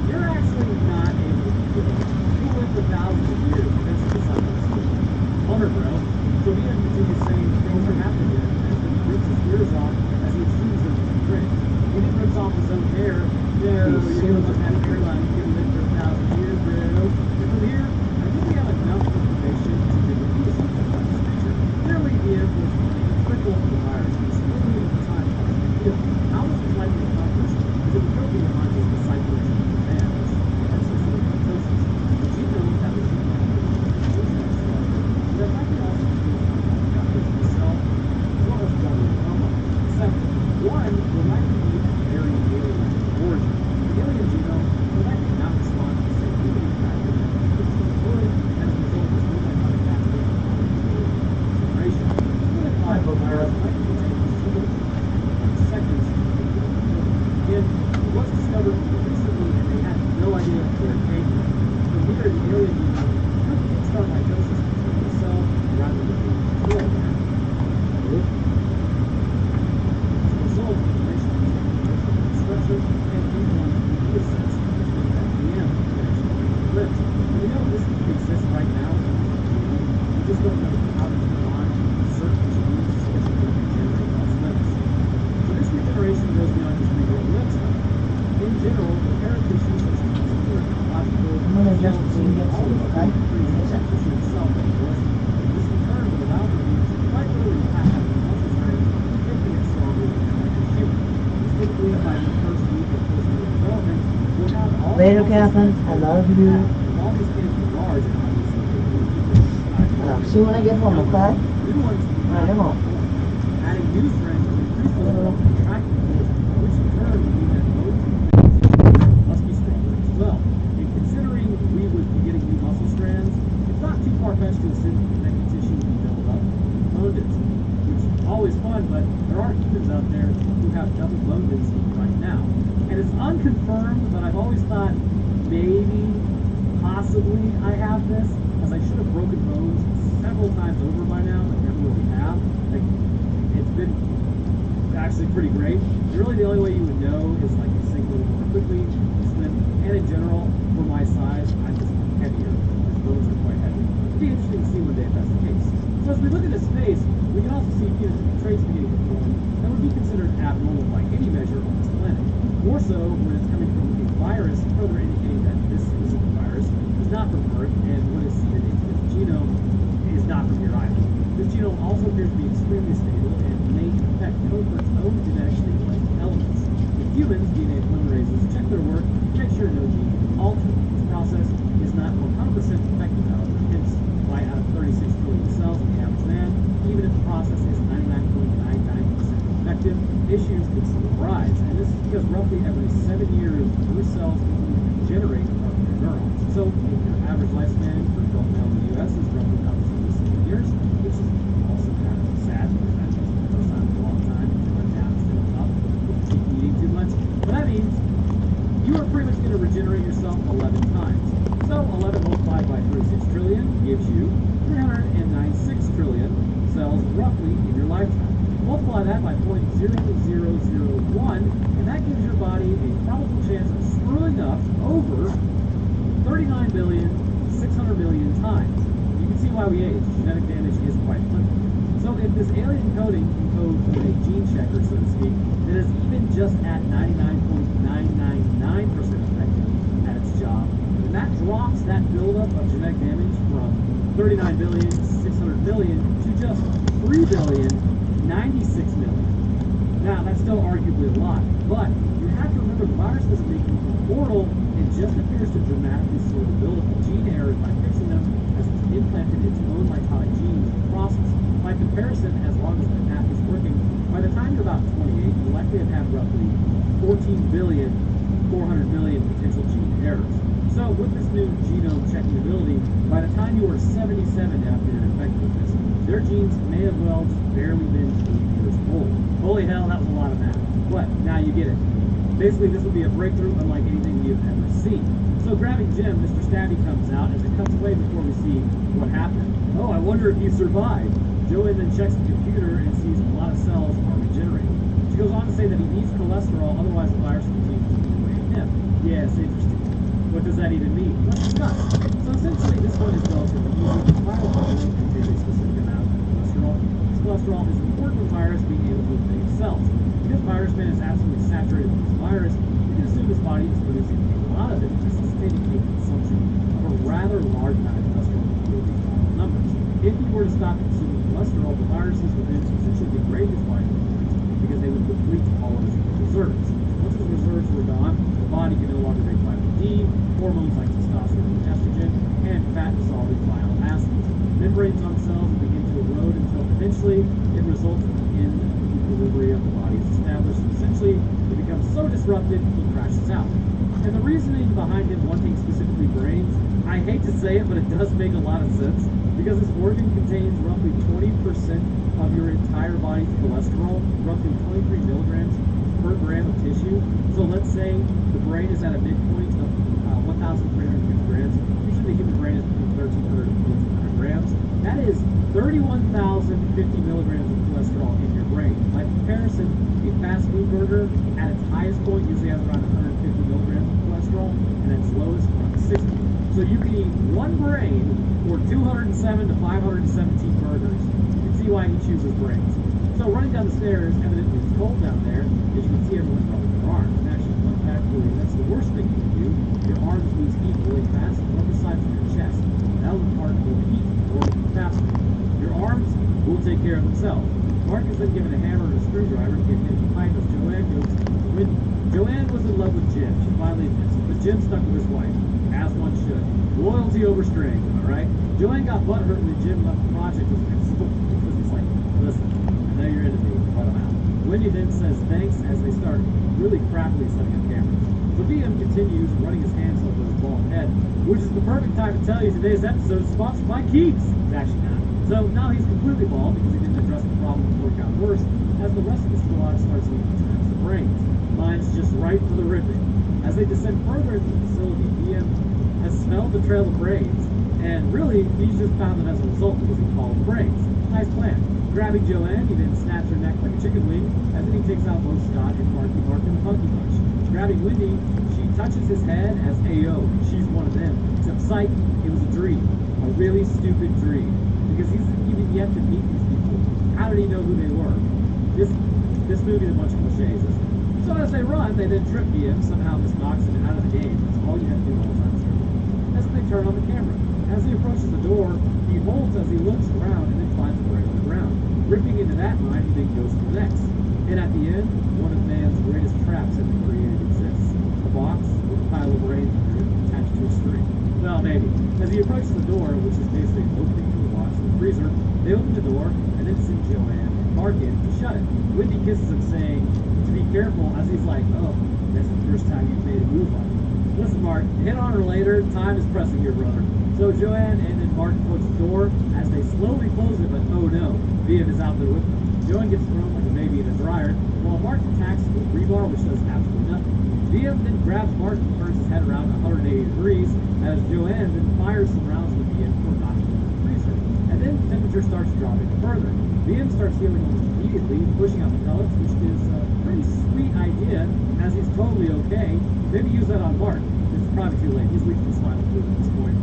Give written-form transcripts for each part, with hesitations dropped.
you're actually not able to do it. People live for thousands of years, eventually decide to sleep. Plumber bro. So he continues saying things are happening here, and he rips his ears off as he assumes them to be drink. When he rips off his own hair, you're able to have hairline, you can live for 1,000 years, bro. And from here, I think we have enough information to give a piece of this picture. Clearly, the Air Force One is critical for the virus, and it's clearly at the time. How is it likely accomplished? Is it go beyond just the cycling of commands? That's the sort of mitosis. The genome that was that might be also itself, as well as government. Except, one will likely be a very alien origin. The alien genome will likely not respond to the same limiting factor which is good as a result of this multi-body pathway generation. Virus might contain seconds. Again, it was discovered recently and they had no idea where it came from. From here, the alien genome could kickstart mitosis between the cell rather than being destroyed. As a result, information structure and income is sense that VM lives. We know this exists right now. We just don't know how to turn on certain genes which are going to generate those limbs. So this regeneration goes beyond just regrowing limbs. In general, the parent tissue such as muscular, biological, I'm going to just all of okay? the tissue itself that grows. This in turn will allow the genes to quite literally pass out the muscle strength, making it stronger than a human. Typically, by the first week of postnatal development, we'll have all Later, Catherine. I love you. all these kids are large and obviously they will keep I'll see you when I get home, okay? new ones All right, come on. adding new strength will increase the level of attractiveness, which in turn will mean that both must be stronger as well. And considering we would be getting new muscle strands, it's not too far-fetched to assume that connective tissue will be built up in bone density, which is always fun, but there are humans out there who have double bone density right now. And it's unconfirmed, but I've always thought maybe, possibly I have this, as I should have broken bones several times over by now, but never really have. Like, it's been actually pretty great. Really, the only way you would know is like you sink a little more quickly, swim, and in general, for my size, I'm just heavier. His bones are quite heavy. It'd be interesting to see one day if that's the case. So as we look at his face, we can also see phenotypic traits beginning to form that would be considered abnormal by any measure on this planet. More so when it's coming from a virus, further indicating that this specific virus is not from Earth, and what is seeded into this genome is not from here either. This genome also appears to be extremely stable and may in effect code for its own genetic stabilizing elements. With humans, DNA polymerases check their work to make sure no gene is altered. This process is not 100% effective, however, hence why out of 36 trillion cells in the average man, even if the process is 99.99% effective, issues could still arise. And this is because roughly every 7 years, new cells can generate new neurons. So if your average lifespan for adult male in the U.S. is roughly about 77 years, which is also kind of sad because that's just the first time in a long time to run down instead of up if you keep eating too much. But that means you are pretty much going to regenerate yourself 11 times. So 11 multiplied by 36 trillion gives you 396 trillion cells roughly in your lifetime. Multiply that by 0.0001, and that gives your body a probable chance of screwing up over 39 billion, 600 million times. You can see why we age. Genetic damage is quite plentiful. So if this alien coding can code with a gene checker, so to speak, that is even just at 99.999% effective at its job, then that drops that buildup of genetic damage from 39 billion, 600 million to just 3 billion, 96 million. Now, that's still arguably a lot, but you have to remember the virus doesn't make them immortal. It just appears to dramatically slow the buildup of gene errors by fixing them as it's implanted its own mitotic genes in the process. By comparison, as long as the path is working, by the time you're about 28, you'll likely have had roughly 14 billion, 400 million potential gene errors. So with this new genome checking ability, by the time you are 77 after you're infected with this, their genes may have well just barely been 8 years old. Holy hell, that was a lot of math. But now you get it. Basically, this will be a breakthrough unlike anything you've ever seen. So grabbing Jim, Mr. Stabby comes out as it cuts away before we see what happened. Oh, I wonder if you survived. Joanne then checks the computer and sees a lot of cells are regenerating. She goes on to say that he needs cholesterol, otherwise the virus continues to eat away at him. Yes, interesting. What does that even mean? Let's discuss. So essentially, this one is relatively easy. The viral protein contains a specific amount of cholesterol. This cholesterol is important for the virus being able to invade cells. Because virus man is absolutely saturated with this virus, you can assume his body is producing a lot of it, necessitating a consumption of a rather large amount of cholesterol to fuel these viral numbers. If he were to stop consuming cholesterol, the viruses would then essentially degrade his body because they would deplete all of his reserves. Once his reserves were gone, the body can no longer make vitamin D, hormones like testosterone and estrogen, and fat-dissolving bile acids. Membranes on cells will begin to erode until eventually it results in equilibrium of the body is established. Essentially, it becomes so disrupted, he crashes out. And the reasoning behind him wanting specifically brains, I hate to say it, but it does make a lot of sense, because this organ contains roughly 20% of your entire body's cholesterol, roughly 23 milligrams per gram of tissue. So let's say the brain is at a midpoint of 1,350 grams. Usually the human brain is between 1,300 and 1,400 grams. That is 31,050 milligrams of cholesterol in your brain. By comparison, a fast food burger at its highest point usually has around 150 milligrams of cholesterol, and at its lowest around 60. So you can eat one brain or 207 to 517 burgers. You can see why he chooses brains. So running down the stairs, evidently it's cold down there, as you can see everyone's rubbing their arms. And actually, fun fact for you, that's the worst thing you can do. Your arms lose heat really fast, up the sides of your chest. That will impart more heat or faster. Your arms will take care of themselves. Mark is then given a hammer and a screwdriver to get hit behind as Joanne goes to the window. Joanne was in love with Jim. She finally admits it, but Jim stuck with his wife, as one should. Loyalty over strength, am I right? Joanne got butthurt when Jim left the project with him, because he's like, listen, I know you're into me, but I'm out. Wendy then says thanks as they start really crappily setting up cameras. So BM continues running his hands over his bald head, which is the perfect time to tell you today's episode is sponsored by Keeps. It's actually not. So now he's completely bald because he didn't address the problem before it got worse, as the rest of the squad starts leaving traps of brains. Mine's just right for the ripping. As they descend further into the facility, BM has smelled the trail of brains, and really, he's just found it as a result because he followed the brains. Nice plan. Grabbing Joanne, he then snaps her neck like a chicken wing, as then he takes out both Scott and Marky Mark in the Funky Bunch. Grabbing Wendy, she touches his head as AO. She's one of them. Except psych, it was a dream. A really stupid dream. Because he's even yet to meet these people. How did he know who they were? This movie is a bunch of cliches, isn't it? So as they run, they then trip BM, somehow this knocks him out of the game. That's all you have to do all the time. As they turn on the camera. As he approaches the door, he holds as he looks around and then finds a brain on the ground. Ripping into that mine, he then goes to the next. And at the end, one of man's greatest traps ever created exists. A box with a pile of brains under it attached to a string. Well, maybe. As he approaches the door, which is basically an opening to the box in the freezer, they open the door and then send Joanne and Mark in to shut it. Wendy kisses him, saying to be careful, as he's like, oh, that's the first time you've made a move on me. Listen, Mark, hit on her later. Time is pressing here, brother. So Joanne and then Mark close the door as they slowly close it, but oh no, BM is out there with them. Joanne gets thrown like a baby in a dryer, while Mark attacks with rebar, which does absolutely nothing. BM then grabs Mark and turns his head around 180 degrees, as Joanne then fires some rounds with BM before knocking him in the freezer. And then the temperature starts dropping further. BM starts healing almost immediately, pushing out the pellets, which is a pretty sweet idea, as he's totally okay. Maybe use that on Mark. It's probably too late. He's weak to the spinal fluid at this point.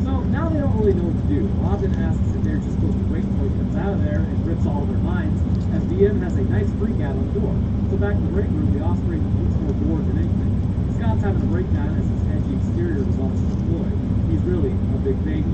So now they don't really know what to do. Bob then asks if they're just supposed to wait until he comes out of there and rips all of their minds, as BM has a nice freak out on the door. So back in the break room, the Osprey looks more bored than anything. Scott's having a breakdown as his edgy exterior results in deployed. He's really a big baby.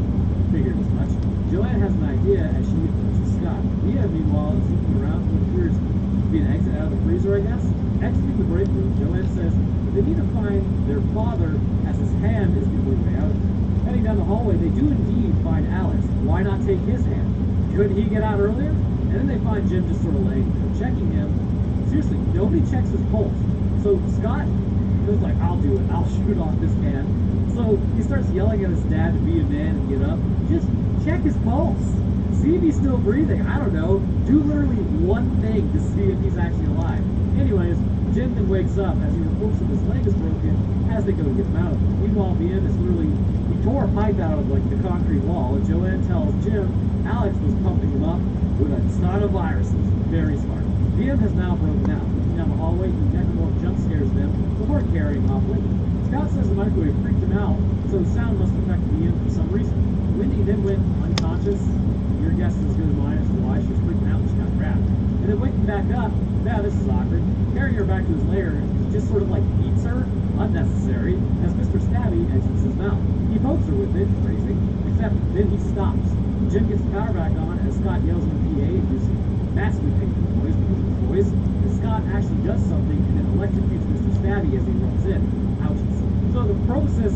Figured as much. Joanne has an idea as she approaches Scott. BM, meanwhile, is looking around for what appears to be an exit out of the freezer, I guess. Exiting the break room, Joanne says that they need to find their father, as his hand is the only way out of it. Heading down the hallway, they do indeed find Alex. Why not take his hand? Couldn't he get out earlier? And then they find Jim just sort of laying there, checking him. Seriously, nobody checks his pulse. So Scott goes like, I'll do it. I'll shoot off this can. So he starts yelling at his dad to be a man and get up. Just check his pulse. See if he's still breathing. I don't know. Do literally one thing to see if he's actually alive. Anyways, Jim then wakes up as he reports that his leg is broken as they go to get him out of it. Meanwhile, BM is literally, he tore a pipe out of like the concrete wall, and Joanne tells Jim Alex was pumping him up with a ton of viruses. Very smart. BM has now broken out. Looking down the hallway, he never more jump scares scares them before carrying off Wendy. Scott says the microwave freaked him out, so sound must affect VM for some reason. Wendy then went unconscious. Your guess is as good as mine as to why she was freaking out when she got grabbed. And then waking back up, yeah, this is awkward, carrying her back to his lair, just sort of like beats her, unnecessary, as Mr. Stabby exits his mouth. He pokes her with it, phrasing, except then he stops. Jim gets the power back on as Scott yells in the PA, inducing massively painful noise because of his voice, and Scott actually does something and then electrocutes Mr. Stabby as he runs in. Ouchies. So the proboscis,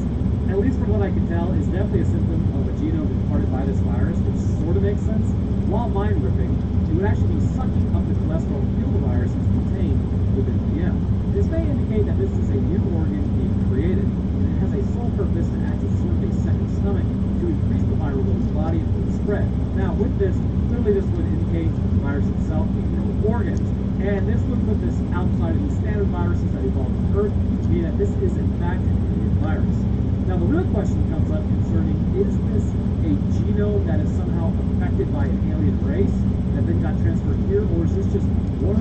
at least from what I can tell, is definitely a symptom of a genome imparted by this virus, which sort of makes sense. While mind ripping, it would actually be sucking up the cholesterol to kill the virus that's contained within VM. This may indicate that this is a new organ being created, and it has a sole purpose to act as sort of a second stomach to increase the viral load's body and the spread. Now, with this, clearly this would indicate the virus itself being new organs, and this would put this outside of the standard viruses that evolved on Earth, meaning that this is in fact an alien virus. Now, the real question comes up concerning, is this a genome that is somehow affected by an alien race that then got transferred here, or is this just 100%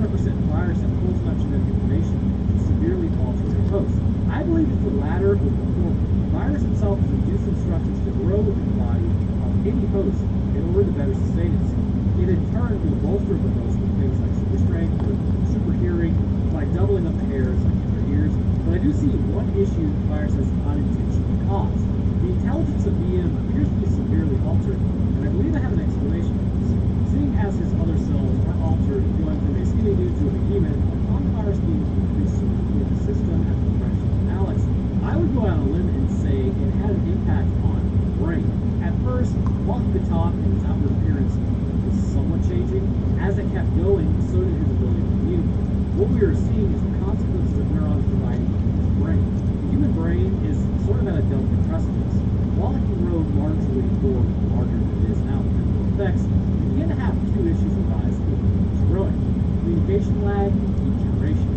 virus that pulls enough genetic information to severely alter a host? I believe it's the latter or the former. The virus itself is induced instructions to grow within the body of any host in order to better sustain itself. It in turn will bolster the host with things like super strength or super hearing by doubling up the hairs like in their ears. But I do see one issue the virus has unintentionally caused. The intelligence of VM appears to be severely altered, and I believe I have an explanation for this. Seeing as his other cells are altered, going from a skinny dude to a behemoth, upon the virus being increased in the system at the direction of Alex, I would go out on a limb and say it had an impact on the brain. At first, while he could talk and his outward appearance was somewhat changing, as it kept going, so did his ability to communicate. What we are seeing is the consequences of neurons dividing in his brain. The human brain is sort of at a delicate precipice. While it can grow largely or larger than it is now with minimal effects, we begin to have two issues arise with its growing: communication lag and degeneration.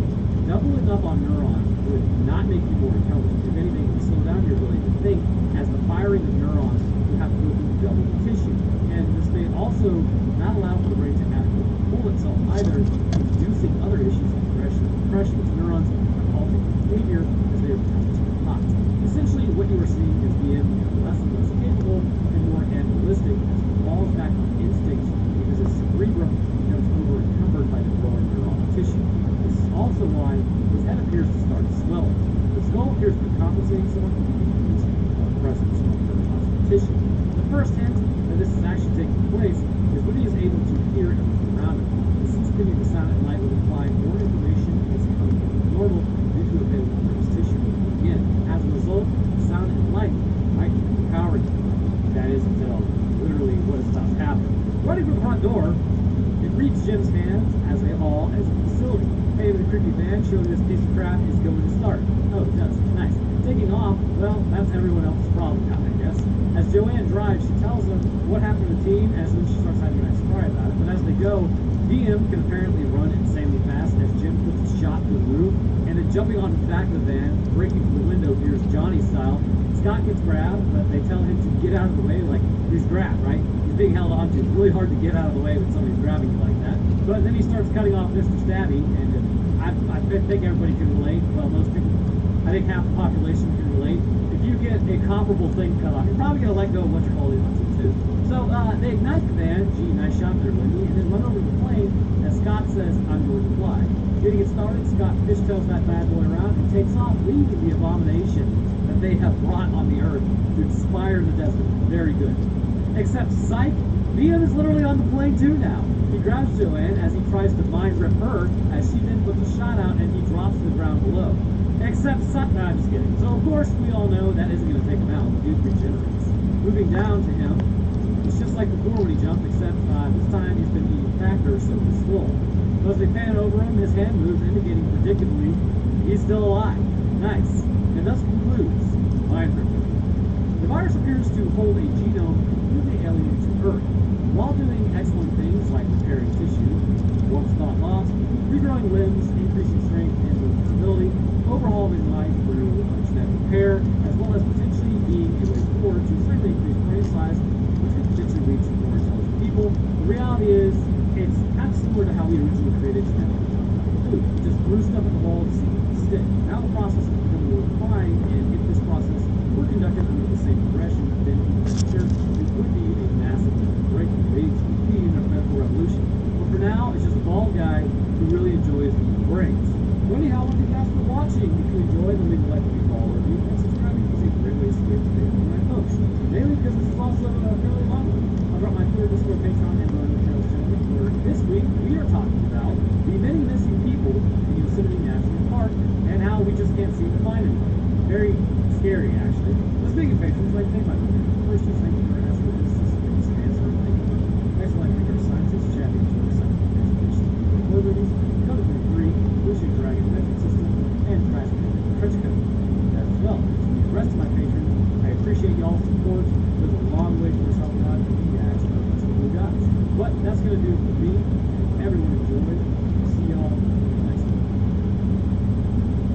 Doubling up on neurons would not make you more intelligent. If anything, it would slow down your ability to think, as the firing of neurons would have to go through double the tissue. And this may also not allow for the brain to adequately pull itself either, inducing other issues like depression as neurons are altered behavior as they are become too hot. Essentially, what you are seeing is VM become less and less capable and more animalistic as it falls back on instincts because its cerebrum becomes over-encumbered by the growing neuronal tissue. This is also why his head appears to start swelling. The skull appears to be compensating somewhat for the increase of presence of neurological tissue. The first hint that this is actually taking place is when he is able to hear everything around him. The sensitivity to sound and light would imply more information is coming from normal due to available brain tissue. Again, as a result, sound and light might be empowering him. That is until literally what is about to happen. Running from the front door, it reads Jim's hands as they all as a facility. Hey, the creepy van showing this piece of crap is going to start. Oh, it does. Nice. Taking off, well, that's everyone else's problem now, I guess. As Joanne drives, she tells them what happened to the team, as then she starts having a nice cry about it. But as they go, VM can apparently run insanely fast as Jim puts a shot to the roof, and then jumping on the back of the van, breaking through the window, here's Johnny style. Scott gets grabbed, but they tell him to get out of the way, like he's grabbed, right? He's being held onto. It's really hard to get out of the way when somebody's grabbing you like that. But then he starts cutting off Mr. Stabby, and I think everybody can relate. Well, most people, I think half the population can relate. If you get a comparable thing cut off, you're probably going to let go of what you're holding onto too. So they ignite the van, gee, nice shot there, Wendy, and then run over the plane as Scott says, I'm going to fly. Getting it started, Scott fishtails that bad boy around and takes off, leaving the abomination that they have brought on the earth to inspire the desert. Very good. Except psych, VM is literally on the plane too now. He grabs Joanne as he tries to mind rip her, as she then puts a shot out and he drops to the ground below. Except psych, no, I'm just kidding. So of course we all know that isn't going to take him out. The dude regenerates. Moving down to him, it's just like before when he jumped, except this time he's been eating crackers, so he's full. So as they pan over him, his hand moves, indicating predictably he's still alive. Nice. And thus concludes mind ripping. The virus appears to hold a genome completely alien to Earth, while doing excellent things like repairing tissue, once thought lost, regrowing limbs, increasing strength and movability, overhauling life through genetic repair, as well as potentially being a way forward to slightly increase brain size, which could potentially lead to more intelligent people. The reality is, it's kind of similar to how we originally created genetic food. We just threw stuff at the wall to see what Instead, now the process is becoming more refined, and if this process were conducted under the same progression, then in the future, it would be a massive breaking age would be in a medical revolution. But for now, it's just a bald guy who really enjoys eating brains. So anyhow, thank you guys for watching. If you enjoyed, then leave a like if you follow review, and subscribing is a great way to stay up to date on my posts. Daily, because this is also a fairly long one. I'll drop my third Discord Patreon and run the channel channel where this week we are talking about the many missing people in Yosemite National Park and how we just can't seem to find anybody. Very scary, actually. But speaking of patrons, I'd like to thank my patrons. First, just thank you for astrophysicist, producer, answer, thank you. Next, I'd like to thank our scientists, Chaddy, Joe, Science, Core Movies, Code 3, Lucian Dragon Metric System, and Crash Trench Code. As well, to the rest of my patrons, I appreciate y'all's support. There's a long way to this helping out to be as much of you guys. But that's going to do it for me. Everyone enjoy. See y'all next week.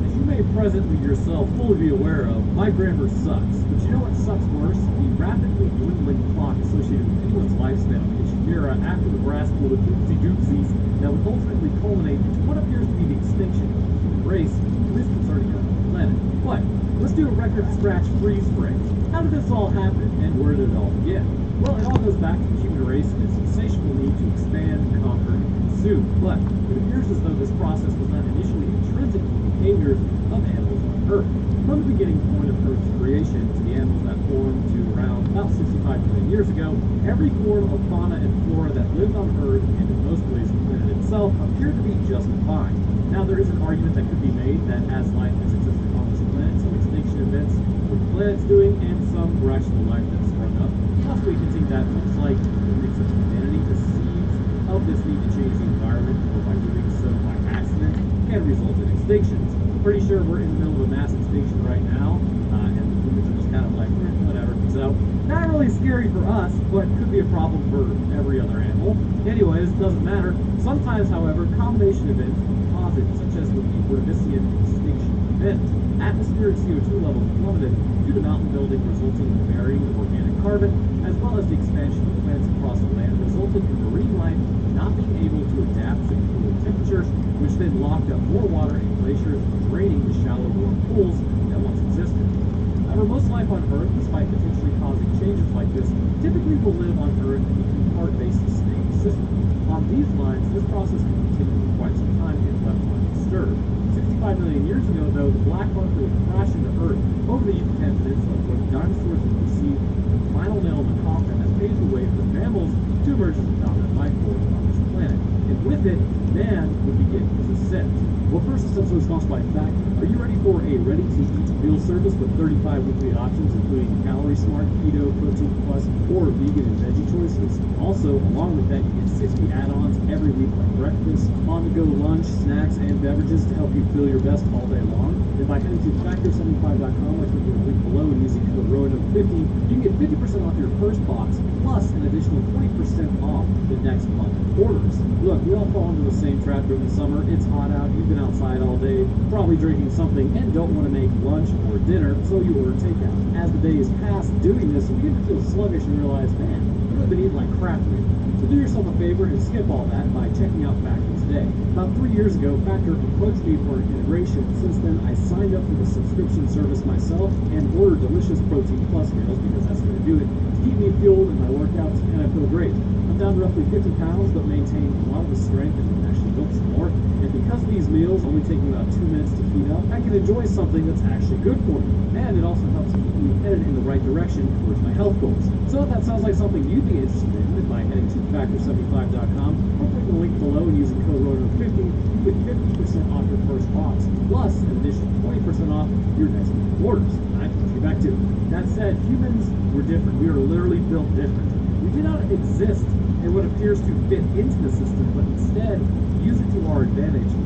As you may presently yourself fully be aware of, my grammar sucks. But you know what sucks worse? The rapidly dwindling clock associated with anyone's lifespan on the era after the brass pulled of oopsie doopsies that would ultimately culminate into what appears to be the extinction of the human race, at least concerning our planet. But let's do a record scratch freeze frame. How did this all happen, and where did it all begin? Well, it all goes back to the human race and its insatiable need to expand, conquer, and consume. But it appears as though this process was not initially intrinsic to the behaviors of animals on Earth. From the beginning point of Earth's creation to the animals that formed to around about 65 million years ago, every form of fauna and flora that lived on Earth, and in most ways the planet itself, appeared to be just fine. Now, there is an argument that could be made that as life has existed on this planet, some extinction events were the planet's doing, and some were actually life that sprung up. Possibly hinting that much like the mix of humanity, the seeds of this need to change the environment, or by doing so by accident, can result in extinctions. Pretty sure we're in the middle of a mass extinction right now, and the humans are just kind of like, whatever. So, not really scary for us, but could be a problem for every other animal. Anyways, it doesn't matter. Sometimes, however, combination events cause it, such as with the Ordovician extinction event. Atmospheric CO2 levels plummeted due to mountain building, resulting in the burying of organic carbon, as well as the expansion of plants across the land, resulting in marine life not being able to adapt to cooler temperatures, which then locked up more water in glaciers, draining the shallow warm pools that once existed. However, most life on Earth, despite potentially causing changes like this, typically will live on Earth in a two-part-based sustained system. On these lines, this process can continue for quite some time if left undisturbed. 65 million years ago, though, the black hole would crash into Earth over the Yucatan Peninsula, where the dinosaurs would receive the final nail in the coffin that paved the way for mammals to emerge as the dominant life form on this planet. And with it, man would begin his ascent. Well, first, this episode is sponsored by Fact. Are you ready for a ready-to-eat meal service with 35 weekly options, including Calorie Smart, Keto, Protein Plus, or vegan and veggie choices? Also, along with that, you get 60 add-ons every week, like breakfast, on-the-go lunch, snacks, and beverages to help you feel your best all day long. And by heading to Factor75.com, I click the link below and using code ROANOK50, you can get 50% off your first box, plus an additional 20% off the next month orders. Look, we all fall into the same trap during the summer. It's hot out, you've been outside all day, probably drinking something, and don't want to make lunch or dinner, so you order takeout. As the days pass doing this, you begin to feel sluggish and realize, man, I've really been eating like crap lately. So do yourself a favor and skip all that by checking out Factor today. About 3 years ago, Factor approached me for an integration. Since then, I signed up for the subscription service myself and ordered delicious Protein Plus meals, because that's going to do it, to keep me fueled in my workouts, and I feel great. I'm down to roughly 50 pounds, but maintain a lot of the strength and actually built some more. And because these meals only take me about 2 minutes to heat up, I can enjoy something that's actually good for me. And it also helps keep me headed in the right direction towards my health goals. So if that sounds like something you'd be interested in, then by heading to Factor75.com or clicking the link below and using code ROANOK50, you get 50% off your first box, plus an additional 20% off your next orders. Alright, let's get back to it. That said, humans were different. We are literally built different. We do not exist in what appears to fit into the system, but instead use it to our advantage to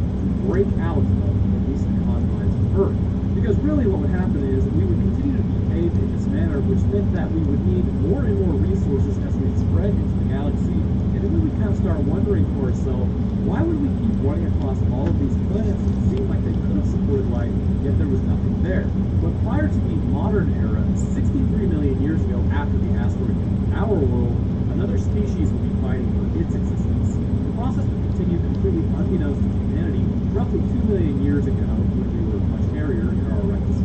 break out of at least the confines of Earth. Because really what would happen is we would continue to behave in this manner, which meant that we would need more and more resources as we spread into the galaxy. And then we would kind of start wondering for ourselves, why would we keep running across all of these planets that seemed like they could have supported life, yet there was nothing there? But prior to the modern era, 63 million years ago, after the asteroid hit our world, another species would be fighting for its existence. The process would continue completely unbeknownst to humanity roughly 2 million years ago, when we were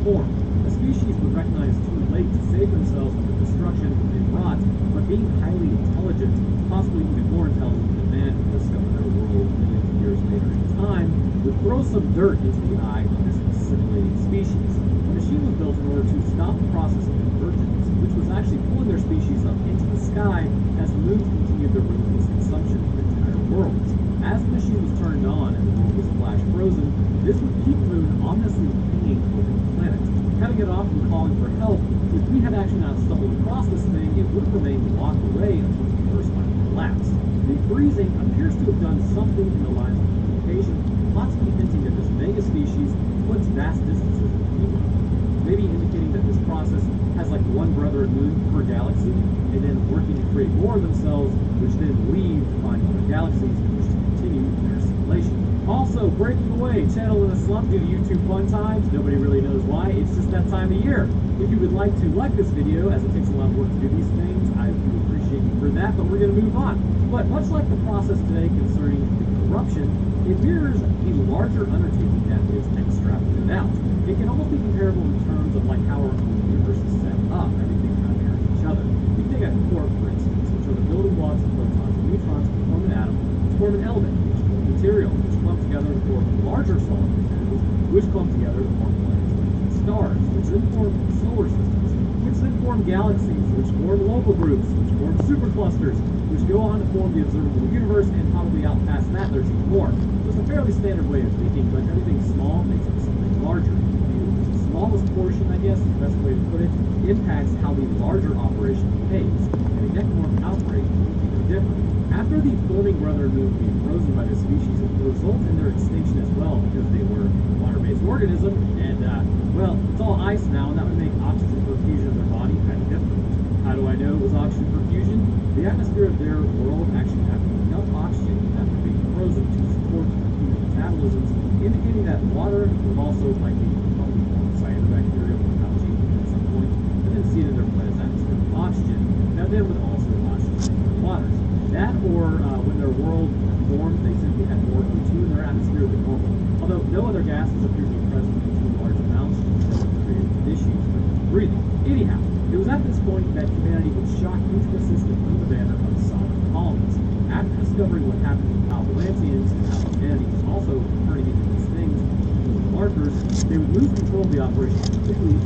form. A species would recognize too late to save themselves from the destruction they wrought, but being highly intelligent, possibly even more intelligent than man who discovered their world millions of years later in time, would throw some dirt into the eye of this assimilating species. The machine was built in order to stop the process of convergence, which was actually pulling their species up into the sky as the moons continued their ruthless consumption of entire worlds. As the machine was turned on and the world was flash frozen, this would keep the moon ominously hanging over the planet. Cutting it off from calling for help, if we had actually not stumbled across this thing, it would have remained locked away until the first final collapse. The freezing appears to have done something in the lines of communication, possibly hinting that this mega species puts vast distances between them. Maybe indicating that this process has like one brother moon per galaxy, and then working to create more of themselves, which then leave to find other galaxies in which to continue their assimilation. Also, breaking away, channel in a slump due to YouTube fun times. Nobody really knows why. It's just that time of year. If you would like to like this video, as it takes a lot of work to do these things, I do appreciate you for that, but we're going to move on. But much like the process today concerning the corruption, it mirrors a larger undertaking that is extrapolated out. It can almost be comparable in terms of like how our own universe is set up. Everything kind of mirrors each other. You take a quark, for instance, which are the building blocks of protons and neutrons to form an atom, to form an element, which form material, which clump together to form larger solid materials, which clump together to form planets and stars, which then form solar systems, which then form galaxies, which form local groups, which form superclusters, which go on to form the observable universe, and probably out past that there's even more. So it's a fairly standard way of thinking, but everything small makes it something larger. The smallest portion, I guess, is the best way to put it, impacts how the larger operation behaves, and a necromorph outbreak will be no different. After the forming brother moon being frozen by the species, it will result in their extinction as well, because they were a water-based organism, and, well, it's all ice now, and that would make oxygen perfusion of their body kind of different. How do I know it was oxygen perfusion? The atmosphere of their world actually had enough oxygen after being frozen to support human metabolisms, indicating that water would also likely probably form cyanobacteria or algae at some point, and then see it in their planet's atmosphere with oxygen. Now then would also oxygenate their waters. That or when their world formed, they simply had more O2 in their atmosphere than normal. Although no other gases appear to be present in too large amounts, that would create issues with breathing. Anyhow, it was at this point that humanity would shock into the system under the banner of sovereign colonies. After discovering what happened with Palpalantians and how humanity was also turning into these things, the markers, they would lose control of the operation quickly in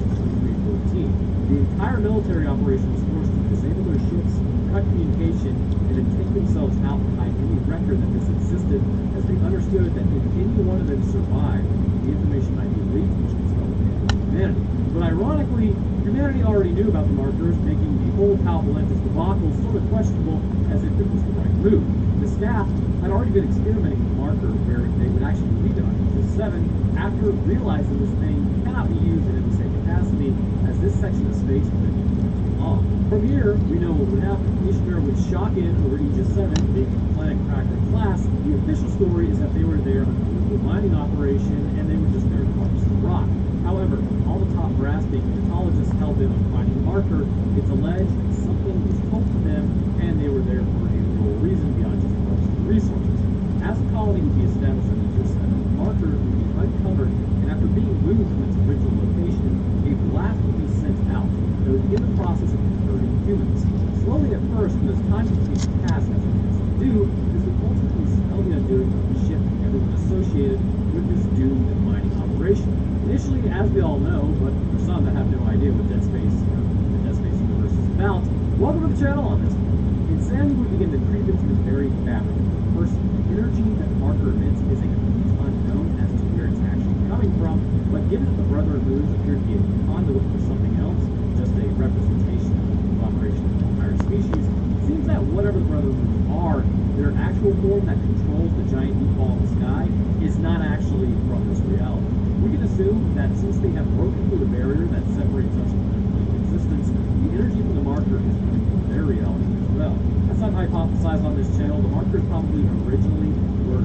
2314. The entire military operation was forced to disable their ships, cut communication, and then take themselves out behind any record that this existed, as they understood that if any one of them survived, the information might be leaked, which could spell the end of humanity. But ironically, humanity already knew about the markers, making the whole Palpalantis debacle sort of questionable, as if it was the right move. The staff had already been experimenting with the marker, where they would actually lead on Aegis 7, after realizing this thing cannot be used in any safe capacity, as this section of space would be too long. From here, we know what would happen. Ishtar would shock in over Aegis 7, making the planet Cracker class. The official story is that they were there on a illegal mining operation, and they were just there to harvest the rock. However, all the top brass being Unitologists held in on finding the marker. It's alleged that something was told to them, and they were there for a real reason beyond just harvesting resources. As a colony would be established on Aegis 7, the marker would be uncovered, and after being moved from its original location, a blast would be sent out that would begin the process of converting humans. Slowly at first, but as time continues to pass, as it tends to do, this would ultimately spell the undoing of the ship and everyone associated with this doomed mining operation. Initially, as we all know, but for some that have no idea what Dead Space or the Dead Space universe is about, welcome to the channel on this one. Insanity would begin to creep into the very fabric of the person. The energy that the marker emits is a complete unknown as to where it's actually coming from, but given that the Brother of Moons appear to be a conduit for something else, just a representation of the operation of the entire species, it seems that whatever the Brother of Moons are, their actual form that controls the giant meatball in the sky is not actually from this reality. We can assume that since they have broken through the barrier that separates us from their plane of existence, the energy from the marker is coming from their reality as well. As I've hypothesized on this channel, the markers probably originally were,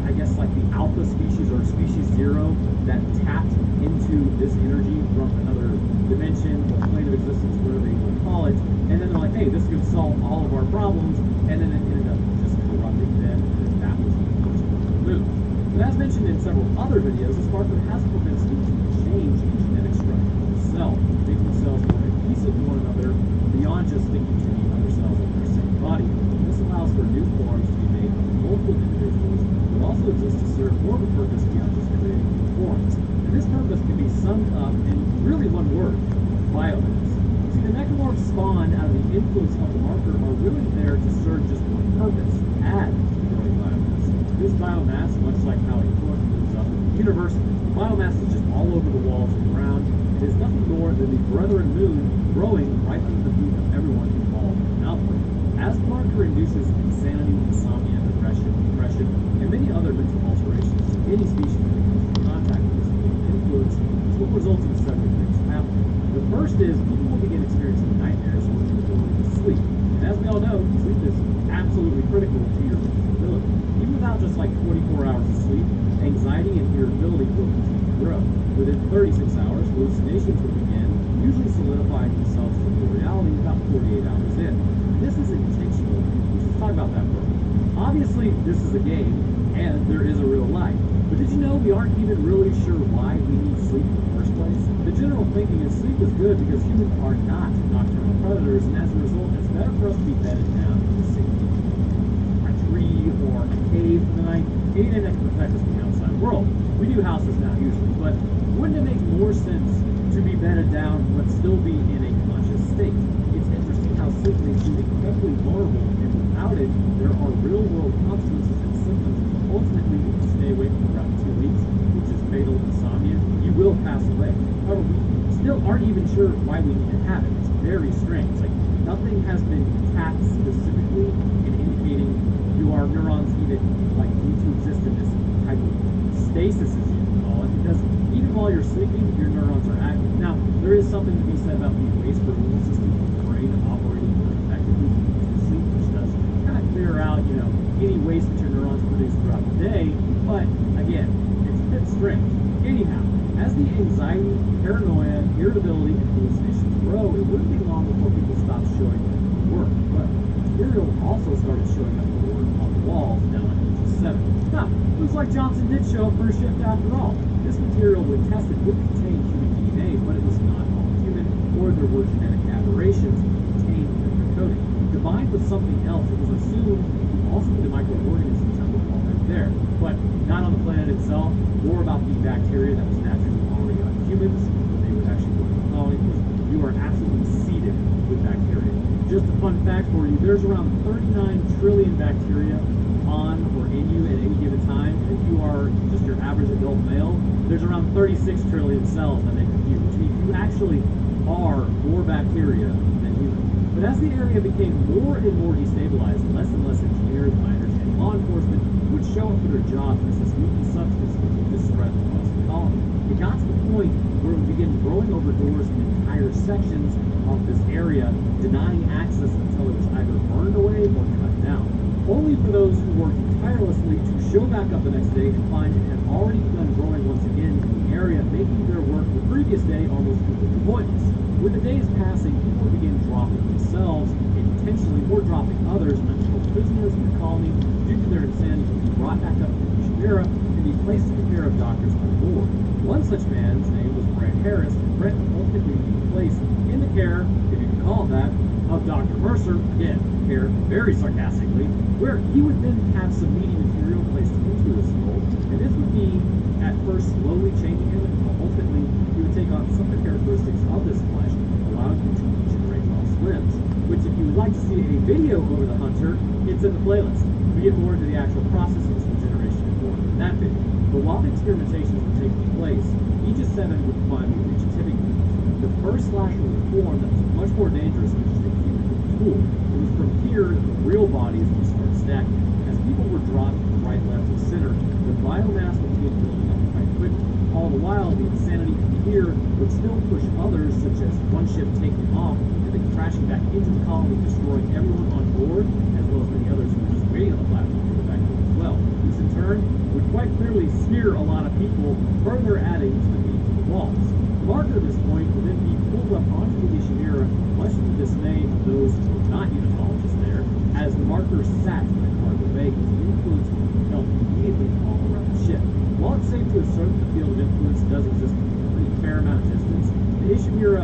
I guess, like the alpha species or species 0 that tapped into this energy from another dimension or plane of existence, whatever you want to call it, and then they're like, hey, this could solve all of our problems, and then it ended up just corrupting them, and that was the first move. But as mentioned in several other videos, this marker has a propensity to change in genetic structure itself, making the cells more adhesive to one another beyond just thinking to the other cells of their same body. This allows for new forms to be made of multiple individuals, but also exists to serve more of a purpose beyond just creating new forms. And this purpose can be summed up in really one word: biomass. See, the necromorphs spawned out of the influence of the marker are really there to serve just one purpose: add to growing biomass. This biomass, much like how a foot moves up in the universe, the biomass is just all over the walls and ground. It is nothing more than the brethren moon growing right under the feet of everyone involved in an outbreak. As the marker induces insanity, insomnia, depression, and many other mental alterations to any species that comes in contact with this influence, is what results in several things happening. The first is people will begin experiencing nightmares or inability to sleep. And as we all know, sleep is absolutely critical to your ability. Even without just like 24 hours of sleep, anxiety and irritability will continue to grow. Within 36 hours, hallucinations will begin, usually solidifying themselves to the reality about 48 hours in. And this is intentional. Let's talk about that for a minute. Obviously, this is a game, and there is a real life. But did you know we aren't even really sure why we need sleep in the first place? The general thinking is sleep is good because humans are not nocturnal predators, and as a result, it's better for us to be bedded down in the safety of a tree or a cave for the night, anything that can protect us from the outside world. We do houses now usually, but wouldn't it make more sense to be bedded down but still be in a conscious state? It's interesting how sleep makes you incredibly vulnerable, and without it, there are real-world consequences and symptoms. Ultimately, if you stay awake for about 2 weeks, which is fatal insomnia, you will pass away. However, we still aren't even sure why we need to have it. It's very strange. Like, nothing has been tapped specifically in indicating do our neurons even like need to exist in this type of stasis, as you can call it, because even while you're sleeping, your neurons are active. Now, there is something to be said about the waste removal system of the brain operating more effectively through sleep, which does kind of clear out, any waste that your neurons produce throughout the day. But again, it's a bit strange. Anyhow, as the anxiety, paranoia, irritability, and hallucinations grow, it wouldn't be long before people stopped showing up for work. But material also started showing up for work on the walls down at EG7. Now, looks like Johnson did show up for a shift after all. This material, when tested, would contain human DNA, but it was not all human, or there were genetic aberrations contained within the coating. Combined with something else, it was assumed to also be the microorganisms that were already there, but not on the planet itself, or about the bacteria that was naturally already on humans, but they would actually go to the colony, because you are absolutely seeded with bacteria. Just a fun fact for you, there's around 39 trillion bacteria on or in you at any given time. If you are just your average adult male, there's around 36 trillion cells that make up you, which means you actually are more bacteria than humans. But as the area became more and more destabilized, less and less engineers, miners, and law enforcement would show up for their jobs as this leaky substance would keep this spread across the colony. It got to the point where it would begin growing over doors in entire sections of this area, denying access until it was either burned away or cut down. Only for those who worked tirelessly to show back up the next day and find it had already begun growing once again in the area, making their work the previous day almost completely pointless. With the days passing, people began dropping themselves intentionally, or dropping others, until prisoners in the colony, due to their insanity, would be brought back up to Ishimura and be placed in the care of doctors on board. One such man's name was Brent Harris, and Brent would ultimately be placed in the care, if you can call it that, of Dr. Mercer, again, care very sarcastically, where he would then have some meaty material placed into his skull, and this would be, at first, slowly changing him, until ultimately he would take on some of the characteristics of this flesh, allowing him to regenerate lost limbs. Which, if you would like to see a video over the Hunter, it's in the playlist. We get more into the actual process of this regeneration and more in that video. But while the experimentations were taking place, Aegis 7 would finally reach a tipping point. The first slasher would form that was much more dangerous than just a human tool. It was from here that the real bodies would start stacking. As people were dropped right, left, and center, the biomass would begin building up quite quickly. All the while, the insanity from here would still push others, such as one ship taking off and then crashing back into the colony, destroying everyone on board, as well as many others who were just waiting on the platform to go back in as well. This, in turn, would quite clearly smear a lot of people, further adding to the beam to the walls. The marker at this point would then be pulled up onto the Ishimura, much to the dismay of those who were not unitologists there, as the marker sat in the cargo bay, whose influence would be felt immediately all around the ship. While it's safe to assert that the field of influence does exist for a pretty fair amount of distance, the Ishimura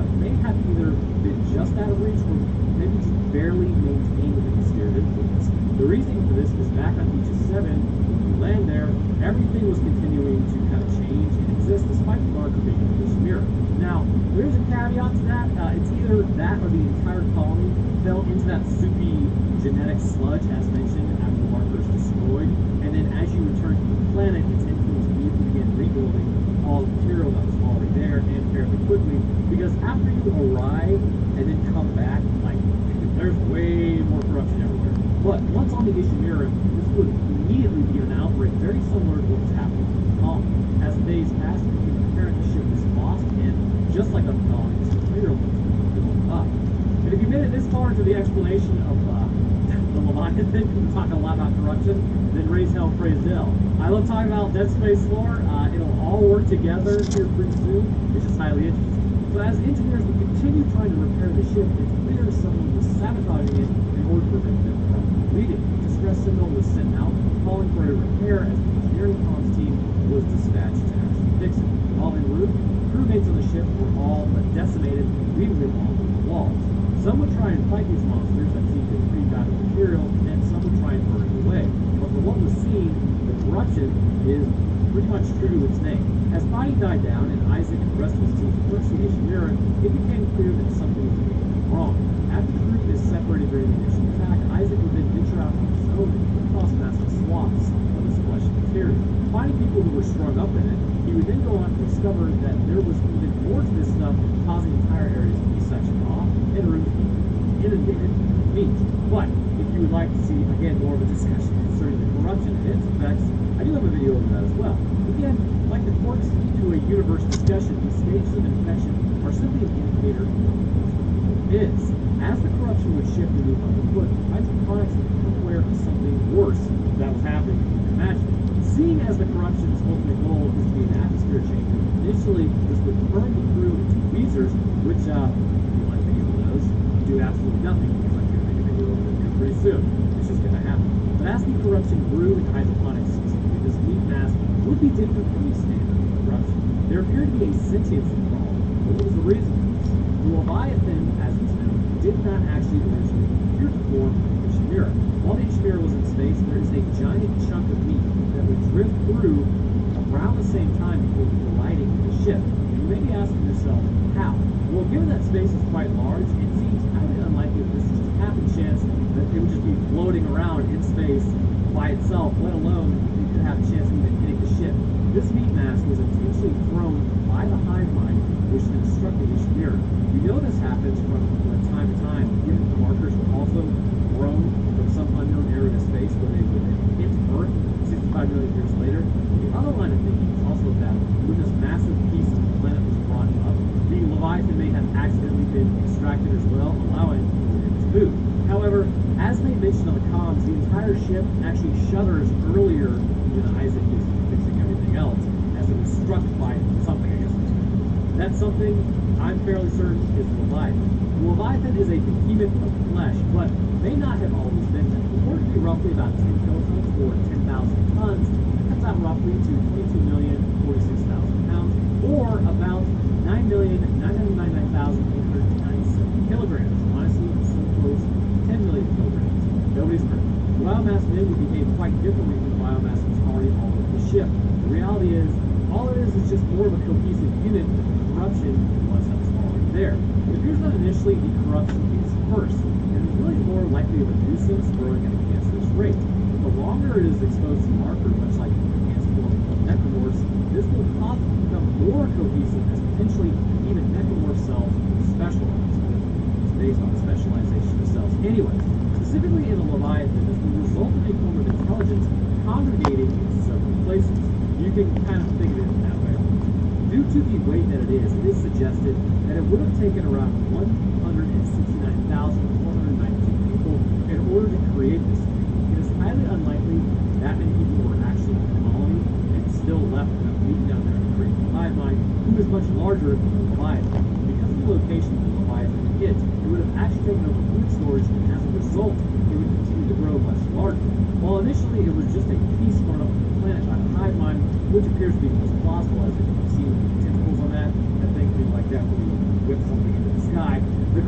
have either been just out of reach or maybe just barely maintained within the sphere of influence. The reasoning for this is back on Aegis 7, when you land there, everything was continuing to kind of change and exist despite the marker being in the Chimera. Now, there's a caveat to that. It's either that or the entire colony fell into that soupy genetic sludge, as mentioned, after the marker is destroyed, and then as you return to the planet, its influence immediately began rebuilding all the material that was already there and fairly quickly, because after you arrive and then come back, like, there's way more corruption everywhere. But once on the Ishimura, this would immediately be an outbreak very similar to what was happening in the colony. As the days passed, it became apparent the ship was lost, and just like other colonies, material was building up. And if you made it this far into the explanation of the Leviathan, we're talking a lot about corruption, then raise hell, praise Dell. I love talking about Dead Space lore. It'll all work together here pretty soon. It's just highly interesting. So as engineers, we continue trying to repair the ship. It's clear someone was sabotaging it in order to prevent it from leaving. A distress signal was sent out, calling for a repair as the engineering comms team was dispatched to actually fix it. While en route, crewmates on the ship were all but decimated, leaving them all over the walls. Some would try and fight these monsters that seemed to feed out of material, and some would try and burn it away. But from what was seen, the corruption is pretty much true to its name. As fighting died down and Isaac and the rest of his team approached the Ishimura, it became clear that something was going wrong. After the group is separated during the initial attack, Isaac would then venture out on his own and come across massive swaths of this flesh material. Finding people who were strung up in it, he would then go on to discover that there was even more to this stuff, causing entire areas to be sectioned off and rooms being inundated with meat. But if you would like to see, again, more of a discussion concerning the corruption and its effects, I do have a video of that as well. Again, like the quirks to a universe discussion, these stages of infection are simply an indicator of what it is. As the corruption would shift and move underfoot, hydroponics would become aware of something worse that was happening than you can imagine. Seeing as the corruption's ultimate goal is to be an atmosphere changer, initially this would turn the crew into weezers, which, if you like video of those, do absolutely nothing, because I'm going to make a video of it here pretty soon. It's just going to happen. But as the corruption grew in hydroponics, this meat mass would be different from the standard corruption. There appeared to be a sentience involved. What was the reason for this? The Leviathan, as it's known, did not actually originally appear to form the Chimera. While the Chimera was in space, there is a giant chunk of meat that would drift through around the same time before colliding with the ship. And you may be asking yourself, how? Well, given that space is quite large, it seems highly unlikely that this is just a happen chance that it would just be floating around in space by itself, let alone you could have a chance of even hitting the ship. This meat mass was intentionally thrown by the hive mind, which instructed the Chimera. We know this happens from time to time, given the markers were also thrown from some unknown area of space where they would hit Earth 65 million years later. The other line of thinking is also that when this massive piece of the planet was brought up, the Leviathan may have accidentally been extracted as well, allowing it to move. However, as they mentioned on the comms, the entire ship actually shudders earlier than Isaac is fixing everything else, as it was struck by something, I guess. That's something I'm fairly certain is the Leviathan. The Leviathan is a behemoth of flesh, but may not have always been that. Reported to be roughly about 10 kilotons or 10,000 tons. That comes out roughly to 22,046,000 pounds, or about 9,999,897 kilograms. Honestly, it's so close to 10 million kilograms. Nobody's hurt. The biomass then would behave quite differently from the biomass that was already all over the ship. The reality is, all it is just more of a cohesive unit with the corruption once that was already there. It appears that initially the corruption is first, and is really more likely of a nuisance growing at a cancerous rate. But the longer it is exposed to marker, much like the cancer form of necromorphs, this will cause it to become more cohesive as potentially even necromorph cells specialize. It's based on specialization of cells. Anyways, specifically in the Leviathan, this will result in a form of intelligence congregating in several places. You can kind of think of it that way. Due to the weight that it is suggested that it would have taken around 169,492 people in order to create this thing. It is highly unlikely that many people were actually in the colony and still left enough meat down there to create the hive mind, who is much larger than the Leviathan. Because of the location of the Leviathan hit, it would have actually taken over food storage, and as a result, it would continue to grow much larger. While initially it was just a piece thrown up from the planet by the hive mind, which appears to be the most plausible, as if you've seen the tentacles on that, I think things like that would whip something into the sky.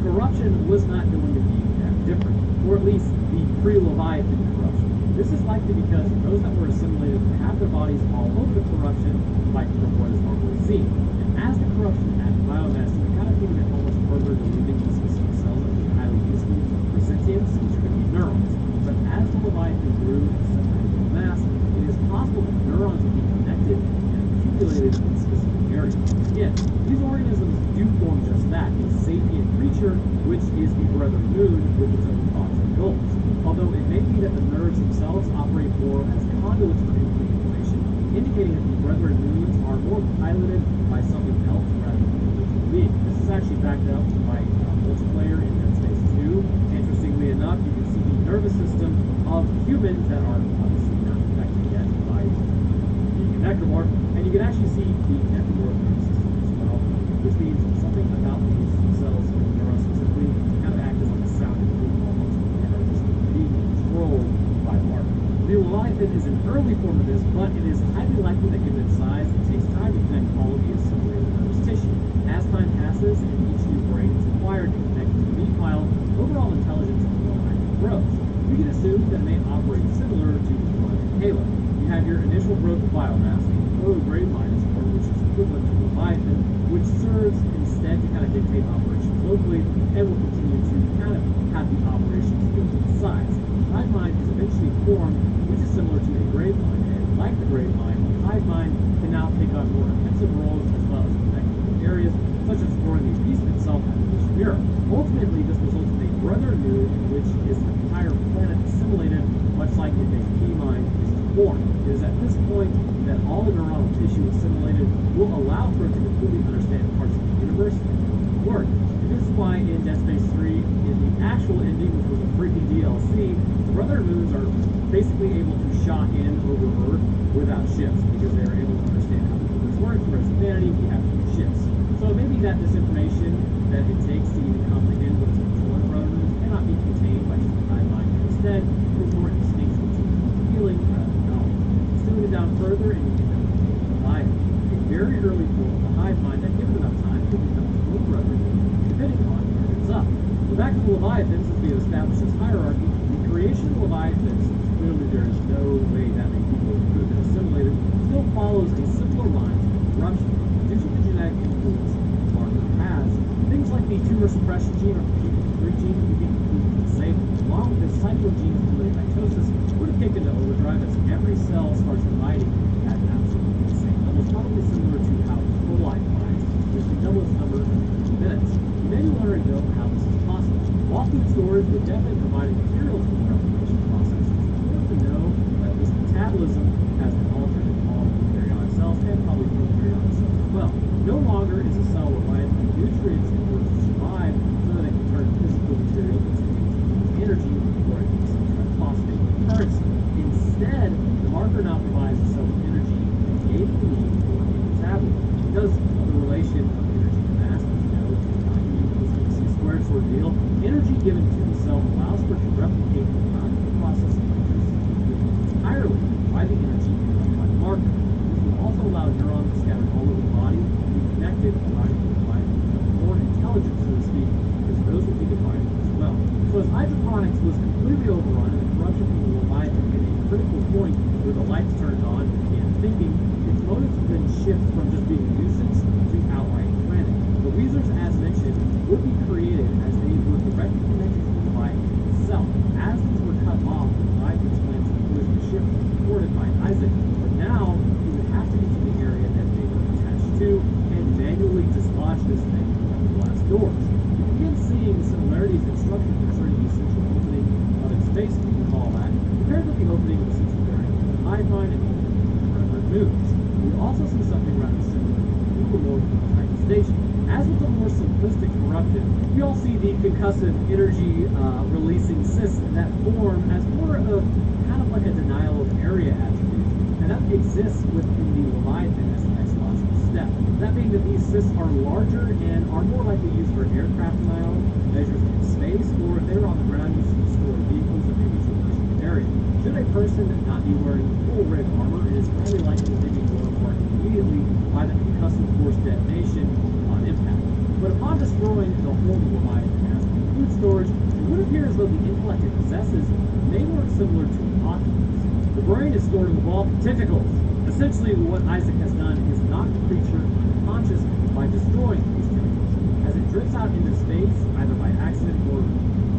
corruption was not going to be that different, or at least the pre-Leviathan corruption. This is likely because those that were assimilated have their bodies all over the corruption, like from what is normally seen. And as the corruption added biomass, you kind of think that almost further diluting the specific cells of the highly useful for sentience, which could be neurons. But as the Leviathan grew and separated the mass, it is possible that neurons would be connected and accumulated in specific areas. Again, these organisms do form just that, a sapient creature, which is the brother moon with its own thoughts and goals. Although it may be that the nerves themselves operate more as conduits for incoming information, indicating that the brethren moons are more piloted by something else rather than a living being. This is actually backed up by multiplayer in Dead Space 2. Interestingly enough, you can see the nervous system of humans that are obviously not affected yet by the necromorph, and you can actually see the necromorph nervous system as well, which means something about these cells, neurons specifically, kind of act as like a sounding loop almost, and are just being controlled by Mark. The Leviathan is an early form of this, but it is highly likely that given its size, it takes time to connect all of the assimilated nervous tissue. As time passes and each new brain is acquired to connect to the meanwhile, overall intelligence of the Leviathan grows. We can assume that it may operate similar to the Leviathan Halo. You have your initial growth of biomass, the proto-grade minus form, which is equivalent to Leviathan, which serves instead to kind of dictate operations locally and will continue to kind of have the operations built in size. Hive mind is eventually formed, which is similar to a grave mind, and like the grave mind, the hive mind can now take on more offensive roles as well as protecting areas, such as storing the beast itself at the Shimera. Ultimately, this results in a brother moon in which is the entire planet assimilated, much like if a key mind is formed. It is at this point that all the neuronal tissue assimilated will allow for it to completely understand parts of the universe and work. And this is why in Dead Space 3, in the actual ending, which was a freaking DLC, the brother moons are basically able to shock in over Earth without ships, because they are able to understand how the universe works, whereas humanity, we have to use ships. So it may be that this information that it takes to even comprehend what is controlling the brother moons cannot be contained by just the hive mind, and instead it is more instinctual to feeling rather than knowledge. Distilling it down further, and you can then obtain the hive, a very early form of the hive mind that, given enough time, could become its own brother moon, depending on where it's up. So back to the Leviathans, since we have established this hierarchy, the creation of Leviathans, clearly there is no way that many people could have been assimilated, still follows a similar line to corruption due to the genetic influence Marker has. Things like the tumor suppression gene or the p53 gene would be completely disabled, along with the cyclogenes related mitosis would have kicked into overdrive as every cell starts dividing at absolutely the same level. It's probably similar to how coli divides, which can double its number in 30 minutes. You may be wondering though how this is possible. While food storage would definitely provide materials for the replication process, it's important to know that this metabolism has been altered in all eukaryotic cells and probably prokaryotic cells as well. No longer is a cell reliant on nutrients in order to survive, so that it can turn physical material into energy or a phosphate currency. Instead, the marker now provides the cell with energy negating the need for a metabolism. Because of the relation of energy to mass, as you know, this squared sort of deal, energy given to the cell allows for it to replicate without the process of electricity entirely by the energy given by the marker. This will also allow neurons scattered all over the body to be connected, allowing them to provide more intelligence, so to speak, because those will be divided as well. So as hydroponics was completely overrun and the corruption from the Leviathan hit a critical point where the lights turned on and began thinking, its motives would then shift from just being a nuisance to outright planning. The Weezers, as mentioned, would be created as they were directly connected to the Leviathan itself. As these were cut off, the Leviathan's plans to collision the ship were reported by Isaac, but now he would have to get to the area that they were attached to and manually dislodge this thing from the blast doors. You begin seeing similarities in structure concerning the central opening of its space, if you recall that, compared with the opening of the central bearing of the hive mind and the Brethren moons. We also see something rather similar in the Uber of the Titan Station. As with the more simplistic corruption, we all see the concussive energy releasing cysts that form as more of kind of like a denial of area attribute, and that exists within the Leviathan as the next logical step. That being that these cysts are larger and are more likely used for aircraft denial, measures in space, or if they were on the ground used to store vehicles or maybe traverse the area. Should a person not be wearing full rig armor, it is highly likely that they be blown apart immediately by the concussive force detonation on impact. But upon destroying the whole Leviathan as appear as though the intellect it possesses may work similar to Oculus. The brain is stored in the ball tentacles. Essentially, what Isaac has done is knock the creature unconscious by destroying these tentacles. As it drifts out into space, either by accident or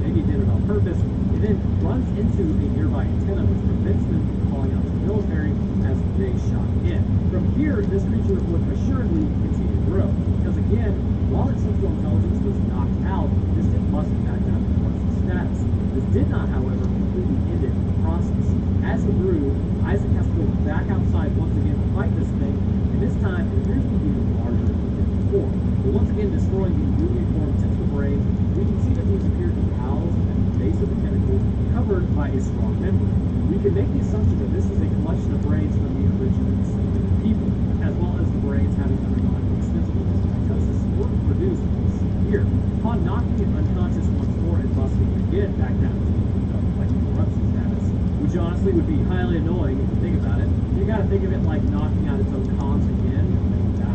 maybe did it on purpose, it then runs into a nearby antenna which prevents them from calling out to the military as they shot in. From here, this creature would assuredly continue to grow. Because again, while its central intelligence was knocked out, this did must back down to partial status. This did not, however, completely end it in the process. As it grew, Isaac has to go back outside once again to fight this thing, and this time it appears to be even larger than before. But once again, destroying the newly formed tentacle brain, we can see that these appear to be housed at the base of the tentacle, covered by a strong membrane. We can make the assumption that this is a collection of brains from the original people, as well as the brains having undergone extensive mitosis were produced here. Upon knocking it unconscious once more and busting it again back down to like corruption status, which honestly would be highly annoying if you think about it. You gotta think of it like knocking out its own comms again, and that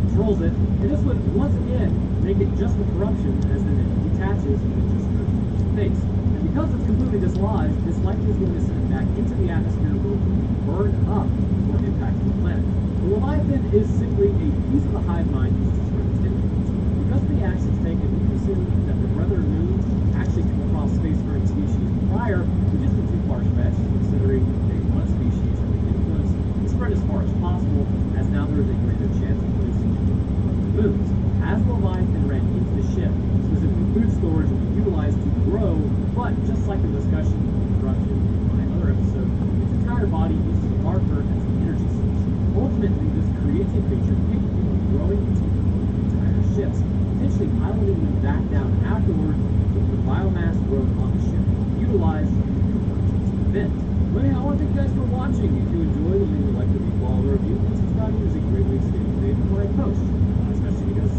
controls it, and this would once again make it just the corruption, as then it detaches and it just drifts into space. And because it's completely dislodged, this likely is going to send it back into the atmosphere where it will be burned up before impacting the planet. The Leviathan is simply a piece of the hive mind used to spread its influence. Because of the actions taken, we can assume that the brother moons actually come across space-faring species prior would just be too far-fetched, considering they one species and the influence to spread as far as possible, as now there is a greater chance of placing it on the moons. As the Leviathan ran into the ship, specifically food storage would be utilized to grow, but just like the discussion of corruption in my other episode, its entire body uses the marker as an energy source. Ultimately, this creates a creature capable of growing into entire ships, potentially piloting them back down afterward with the biomass growth on the ship utilized in the convergence event. But anyhow, I want to thank you guys for watching. If you enjoyed and you would like to leave a review, and subscribing is a great way to stay updated when I post, especially because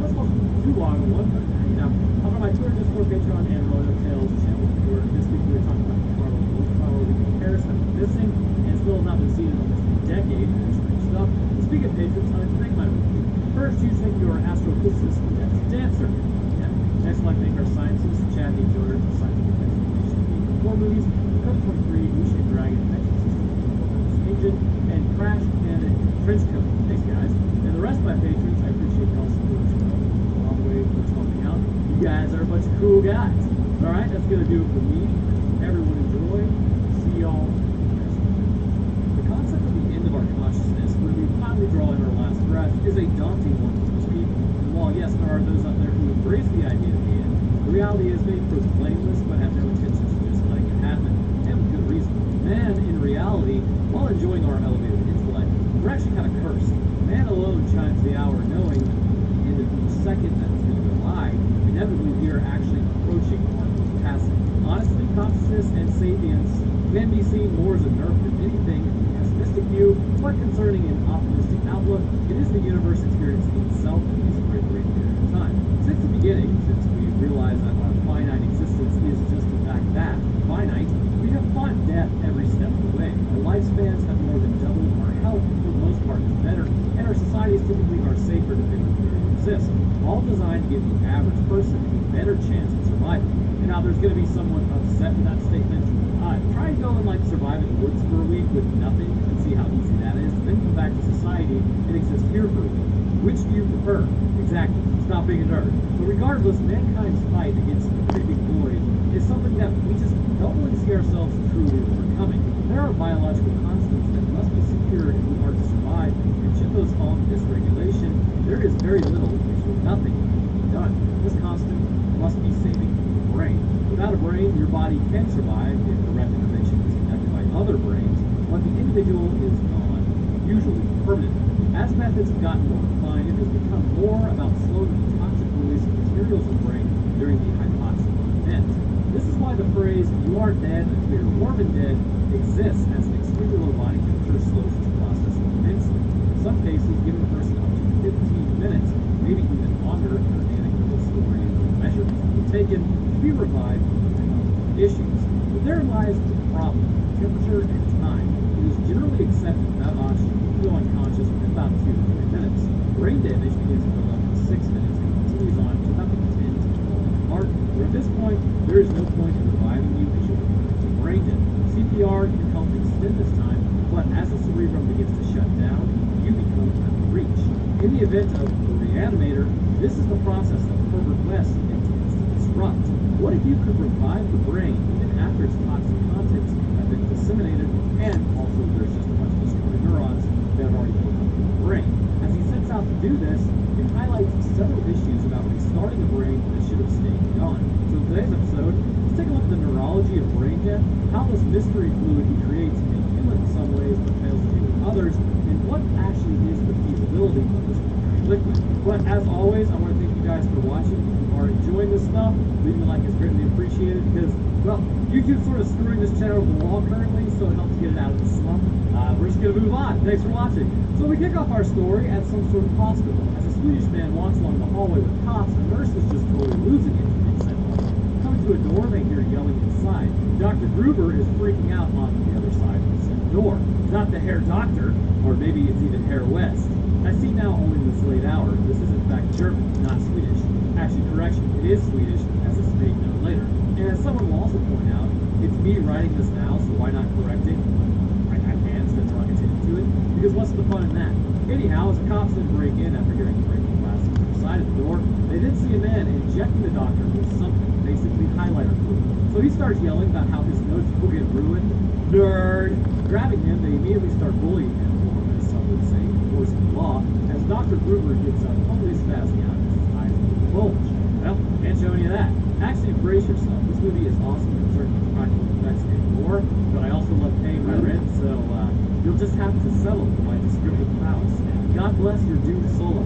that's not too long on one. You know, over my Twitter, Discord, Patreon, and Royal Tales channel. This week we were talking about the Carlo Wolfpower Week in Paris that was missing and still has not been seen in almost a decade. There's great stuff. Speaking of patrons, I'd like to thank my review. First, you thank your astrophysicist, that's Dancer. Yeah. Next, I'd like to thank our scientists, Chad D. Jordan, Scientific Explanation of 4 movies, Code 23, Wuxia Dragon, Connection System, Agent, and Crash Planet Trench Coat. Thanks, guys. And the rest of my patrons, I appreciate y'all support as well. All the way for helping out. You guys are a bunch of cool guys. Alright, that's going to do it for me. Everyone enjoy. See y'all next week. The concept of the end of our consciousness, when we finally draw in our last breath, is a daunting one for most people. And while, yes, there are those out there who embrace the idea of the end, the reality is they proclaim this but have no intention of just letting it happen, and with good reason. Man, in reality, while enjoying our elevated intellect, we're actually kind of cursed. Man alone chimes the hour knowing at the end of each second that it's going to go by. Inevitably, we are actually approaching our passing. Honestly, consciousness and sapience can be seen more as a nerf than anything in the pessimistic view, but concerning an optimistic outlook, it is the universe experiencing itself in this great period of time. Since the beginning, since we realized that our finite existence is just in fact that, finite, we have fought death every step of the way. Our lifespans have more than doubled, our health for the most part is better, and our societies typically are safer depending on where they exist, all designed to give the average person a better chance of survival. And now there's going to be someone upset with that statement. Try and go and like survive in the woods for a week with nothing and see how easy that is, then come back to society and exist here for a week. Which do you prefer? Exactly. Stop being a nerd. But regardless, mankind's fight against the creeping void is something that we just don't really see ourselves truly overcoming. There are biological constants that must be secured if we are to survive, and should those fall into dysregulation, there is very little, actually nothing, to be done. This constant must be saving the brain. Without a brain, your body can survive if the recognition is connected by other brains, but the individual is gone, usually permanently. As methods have gotten more refined, it has become more about slowing the toxic release of materials in the brain during the hypoxic event. This is why the phrase, "you are dead until you're warm and dead," exists, as an extremely low body temperature slows this process immensely. In some cases, giving a person up to 15 minutes, maybe even longer, if an anecdotal story and measurements have been taken to be revived from issues. But therein lies the problem: temperature and time. It is generally accepted without oxygen you go unconscious within about 2 to 3 minutes. Brain damage begins at about 6 minutes and continues on to about 10 to 12 mark, where At this point, there is no point in reviving you as you're brain dead. CPR can help extend this time, but as the cerebrum begins to shut down, you become out of reach. In the event of a reanimator, this is the process that Herbert West intends to disrupt. What if you could revive the brain even after its toxic contents have been disseminated, and also there's just a bunch of destroyed neurons that have already built up in the brain? As he sets out to do this, it highlights several issues about restarting a brain that should have stayed gone. So in today's episode, let's take a look at the neurology of brain death, how this mystery fluid he creates can heal in some ways but fails to heal in others, and what actually is the feasibility of this liquid. But as always, I want to thank you guys for watching. If you are enjoying this stuff, leaving a like is greatly appreciated because, well, YouTube's sort of screwing this channel to the wall currently, so it helps get it out of the slump. We're just going to move on. Thanks for watching. So we kick off our story at some sort of hospital. As a Swedish man walks along the hallway with cops, a nurse is just totally losing it and sent home. Coming to a door, they hear yelling inside. Dr. Gruber is freaking out on the other side of the said door. Not the Herr Doctor, or maybe it's even Herr West. I see now only in this late hour. This is in fact German, not Swedish. Actually, correction, it is Swedish, as is made known later. And as someone will also point out, it's me writing this now, so why not correct it? I can instead of drawing attention to it, because what's the fun in that? Anyhow, as the cops then break in after hearing breaking glass inside of the door, they then see a man injecting the doctor with something, basically highlighter fluid. So he starts yelling about how his notes will get ruined. Nerd! Grabbing him, they immediately start bullying him, or as some would say, enforcing the law, as Dr. Gruber gets up, totally spazzing out as his eyes bulge. Well, can't show any of that. Actually, brace yourself. This movie is awesome in certain practical effects and more, but I also love paying my rent, so you'll just have to settle for my descriptive prowess. And God bless your dude solo.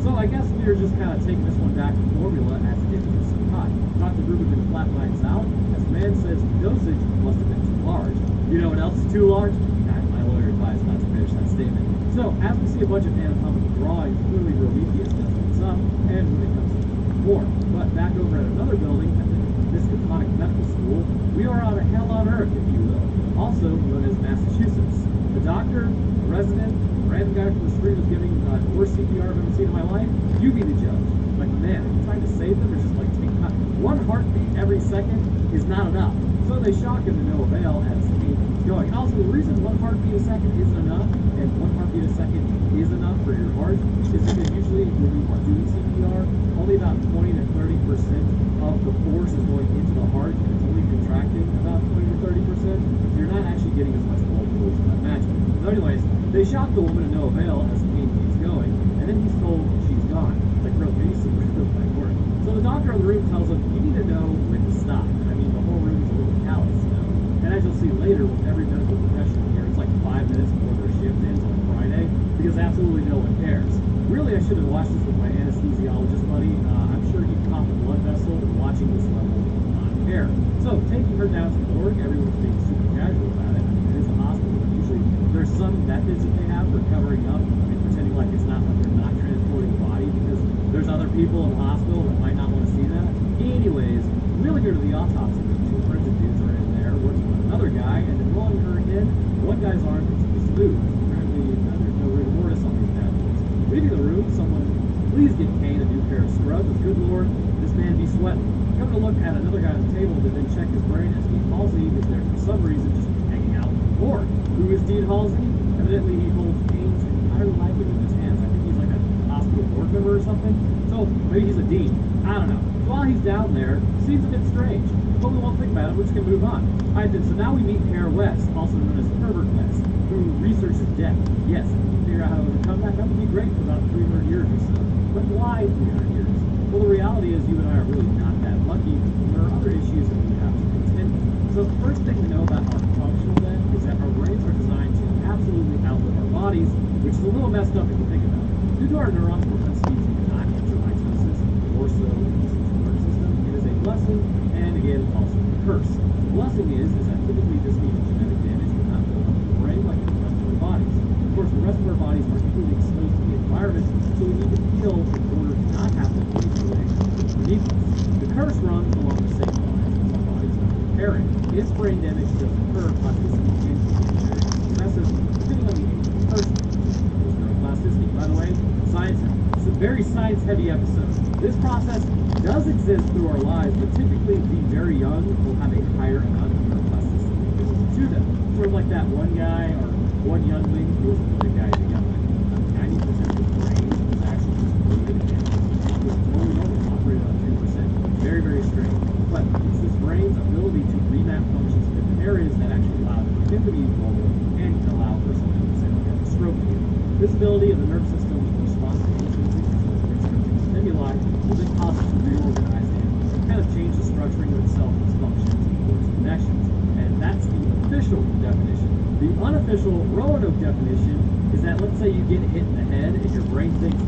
So I guess we're just kind of taking this one back to formula as if it was so hot. Dr. Gruber then flatlines out, as the man says the dosage must have been too large. You know what else is too large? My lawyer advised not to finish that statement. So, as we see a bunch of anatomical drawings, clearly Prometheus knows what's up, and when it comes to more. But back over at another building, at the Miskatonic Medical School, we are on a hell on earth, if you will, also known as Massachusetts. The doctor, the resident, the random guy from the street was giving the worst CPR I've ever seen in my life. You be the judge. Like, man, are you trying to save them, or just like take out one heartbeat every second is not enough. So they shock him to no avail as he keeps going. Also, the reason one heartbeat a second isn't enough, and one heartbeat a second is enough for your heart, is because usually when you are doing CPR, only about 20 to 30% of the force is going into the heart, and it's only contracting about 20 to 30%. You're not actually getting as much blood flow as you might imagine. So anyways, they shock the woman to no avail as the pain keeps going, and then he's told she's gone. Like, real basic, real like work. So the doctor in the room tells him, you need to know when to stop. I mean, the whole room is a little callous, you know. And as you'll see later, with every medical professional here, it's like 5 minutes before their shift ends on Friday, because absolutely no one cares. Really, I should have watched this with my anesthesiologist buddy. I'm sure he'd pop a blood vessel watching this level of non-care. So, taking her down to the morgue, everyone's being super casual about it. I mean, it is a hospital, but usually there's some methods that they have for covering up and pretending like it's not, like they're not transporting the body, because there's other people in the hospital that might not want to see that. Anyways, really go to the autopsy room. Two forensic dudes are in there working with another guy, and then rolling her in, one guy's arm is loose. Apparently, there's no rigor mortis on these bad boys. Leaving the room, someone, please give Kane a new pair of scrubs. Good lord, this man be sweating. Coming to look at another guy on the table to then check his brain, as Dean Halsey is there for some reason just hanging out in the morgue. Who is Dean Halsey? Evidently, he holds Kane's entire life in his hands. I think he's like a hospital board member or something. So maybe he's a dean. I don't know. So while he's down there, seems a bit strange. But we won't think about it. We're just gonna move on. Alright then, so now we meet Herr West, also known as Herbert West, who researches death. Yes, if you figure out how to overcome that, that would be great for about 300 years or so. But why 300 years? Well, the reality is you and I are really not that lucky. There are other issues that we have to contend with. So the first thing to know about our functional then is that our brains are designed to absolutely outlive our bodies, which is a little messed up if you think about it. Due to our neurons' propensity to not enter mitosis, or so in the nervous system, it is a blessing, and again, also a curse. The blessing is that typically this means genetic damage will not build up in the brain like the rest of our bodies. Of course, the rest of our bodies are equally exposed to the environment, so we need to heal in order to not have to face the things beneath us. The curse runs along the same lines as our bodies not repairing. If brain damage does occur, plasticity can be very excessive, depending on the age of the person. There's neuroplasticity, by the way. Science, it's a very science-heavy episode. This process does exist through our lives, but typically the very young will have a higher amount of neuroplasticity to them. Sort of like that one guy or one youngling who wasn't really a guy, he's a youngling. 90% of his brain is actually just loaded in. It was totally normal, operated on 3%. Very, very strange. But it's this brain's ability to remap functions in different areas that actually allow him to be normal and can allow for something to say like a stroke here. This ability of the nervous system to respond to intrinsic stimuli will then cause it to reorganize and kind of change the structuring of itself, its functions, and its connections. And that's the official definition. The unofficial Roanoke definition is that, let's say you get hit in the head and your brain thinks,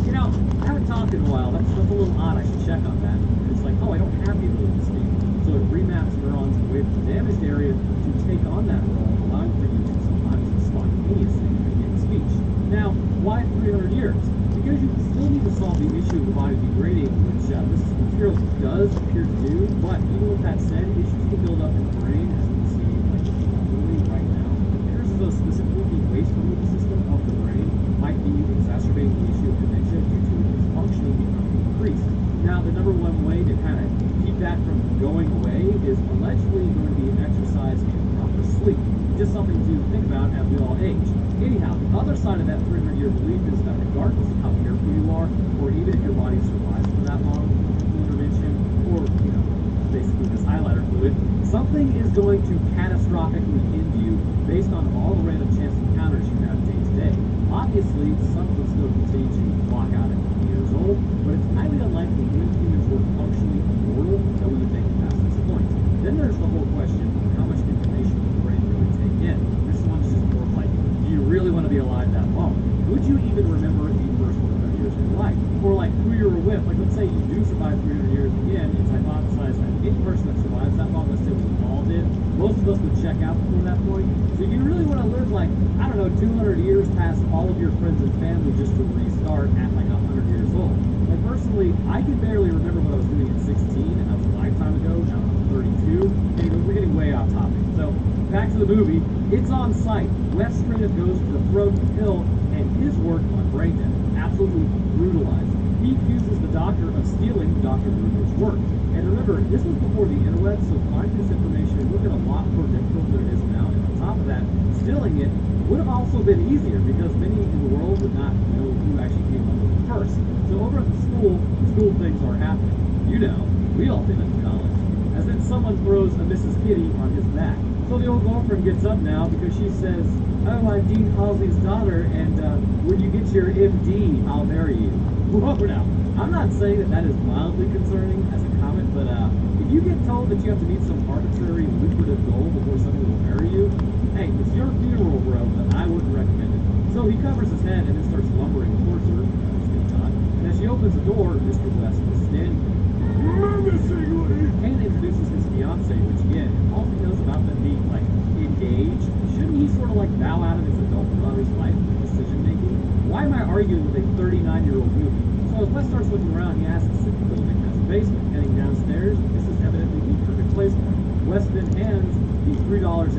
you know, I haven't talked in a while, that's a little odd, I should check on that. And it's like, oh, I don't have the ability to speak. So it remaps neurons away from the damaged area to take on that role, allowing for you to sometimes spontaneously begin speech. Now, why 300 years? Because you still need to solve the issue of the body degrading, which this material does appear to do, but even with that said, issues can build up in the brain, as we see like literally right now. There's specifically the waste removal system of the brain might be exacerbating the issue of dementia due to its functioning becoming increased. Now, the number one way to kind of keep that from going away is allegedly going to be exercise and proper sleep. Just something to think about as we all age. Anyhow, the other side of that 300-year belief is that regardless of how careful you are, or even if your body survives for that long, intervention, or, you know, basically this highlighter fluid, something is going to catastrophically end you based on all the random chance encounters you have day to day. Obviously, some will still continue to walk out at 20 years old, but it's highly unlikely when humans were functionally immortal that we would make it past this point. Then there's the whole question of how much information the brain really take in. This one's just more like, do you really want to be alive that long? Would you even remember the first 100 years of your life? Or like who you were with? Like let's say you do survive 300 years again, it's hypothesized that any person that survives that long, let's say we all did, most of us would check out before that point. So you really want to live like, I don't know, 200 years past all of your friends and family just to restart at like 100 years old. Like personally, I can barely remember what I was doing at 16, and that was a lifetime ago. Now I'm 32. Anyway, we're getting way off topic. So back to the movie. It's on site. Wes straight up goes for the throat of Hill and his work on brain death. Absolutely brutalized. He accuses the doctor of stealing Dr. Bruder's work. And remember, this was before the interweb, so finding this information would have been a lot more difficult than it is now. And on top of that, stealing it would have also been easier because many in the world would not know who actually came up with it first. So over at the school things are happening. You know, we all been in college. As then someone throws a Mrs. Kitty on his back. So the old girlfriend gets up now because she says, oh, I'm Dean Halsey's daughter, and when you get your MD, I'll marry you. Whoa, now, I'm not saying that is mildly concerning as a comment, but if you get told that you have to meet some arbitrary lucrative goal before somebody will marry you, hey, it's your funeral, bro, but I wouldn't recommend it. So he covers his head and then starts lumbering towards her, and as she opens the door, Mr. West is standing there. Kane introduces his fiance, which again, all he knows about them being like engaged, shouldn't he sort of like bow out of his adult daughter's life and decision making? Why am I arguing with a 39-year-old movie? So as Wes starts looking around, he asks if the building has a basement. Heading downstairs, this is evidently the perfect place for him. Wes then hands the $3.50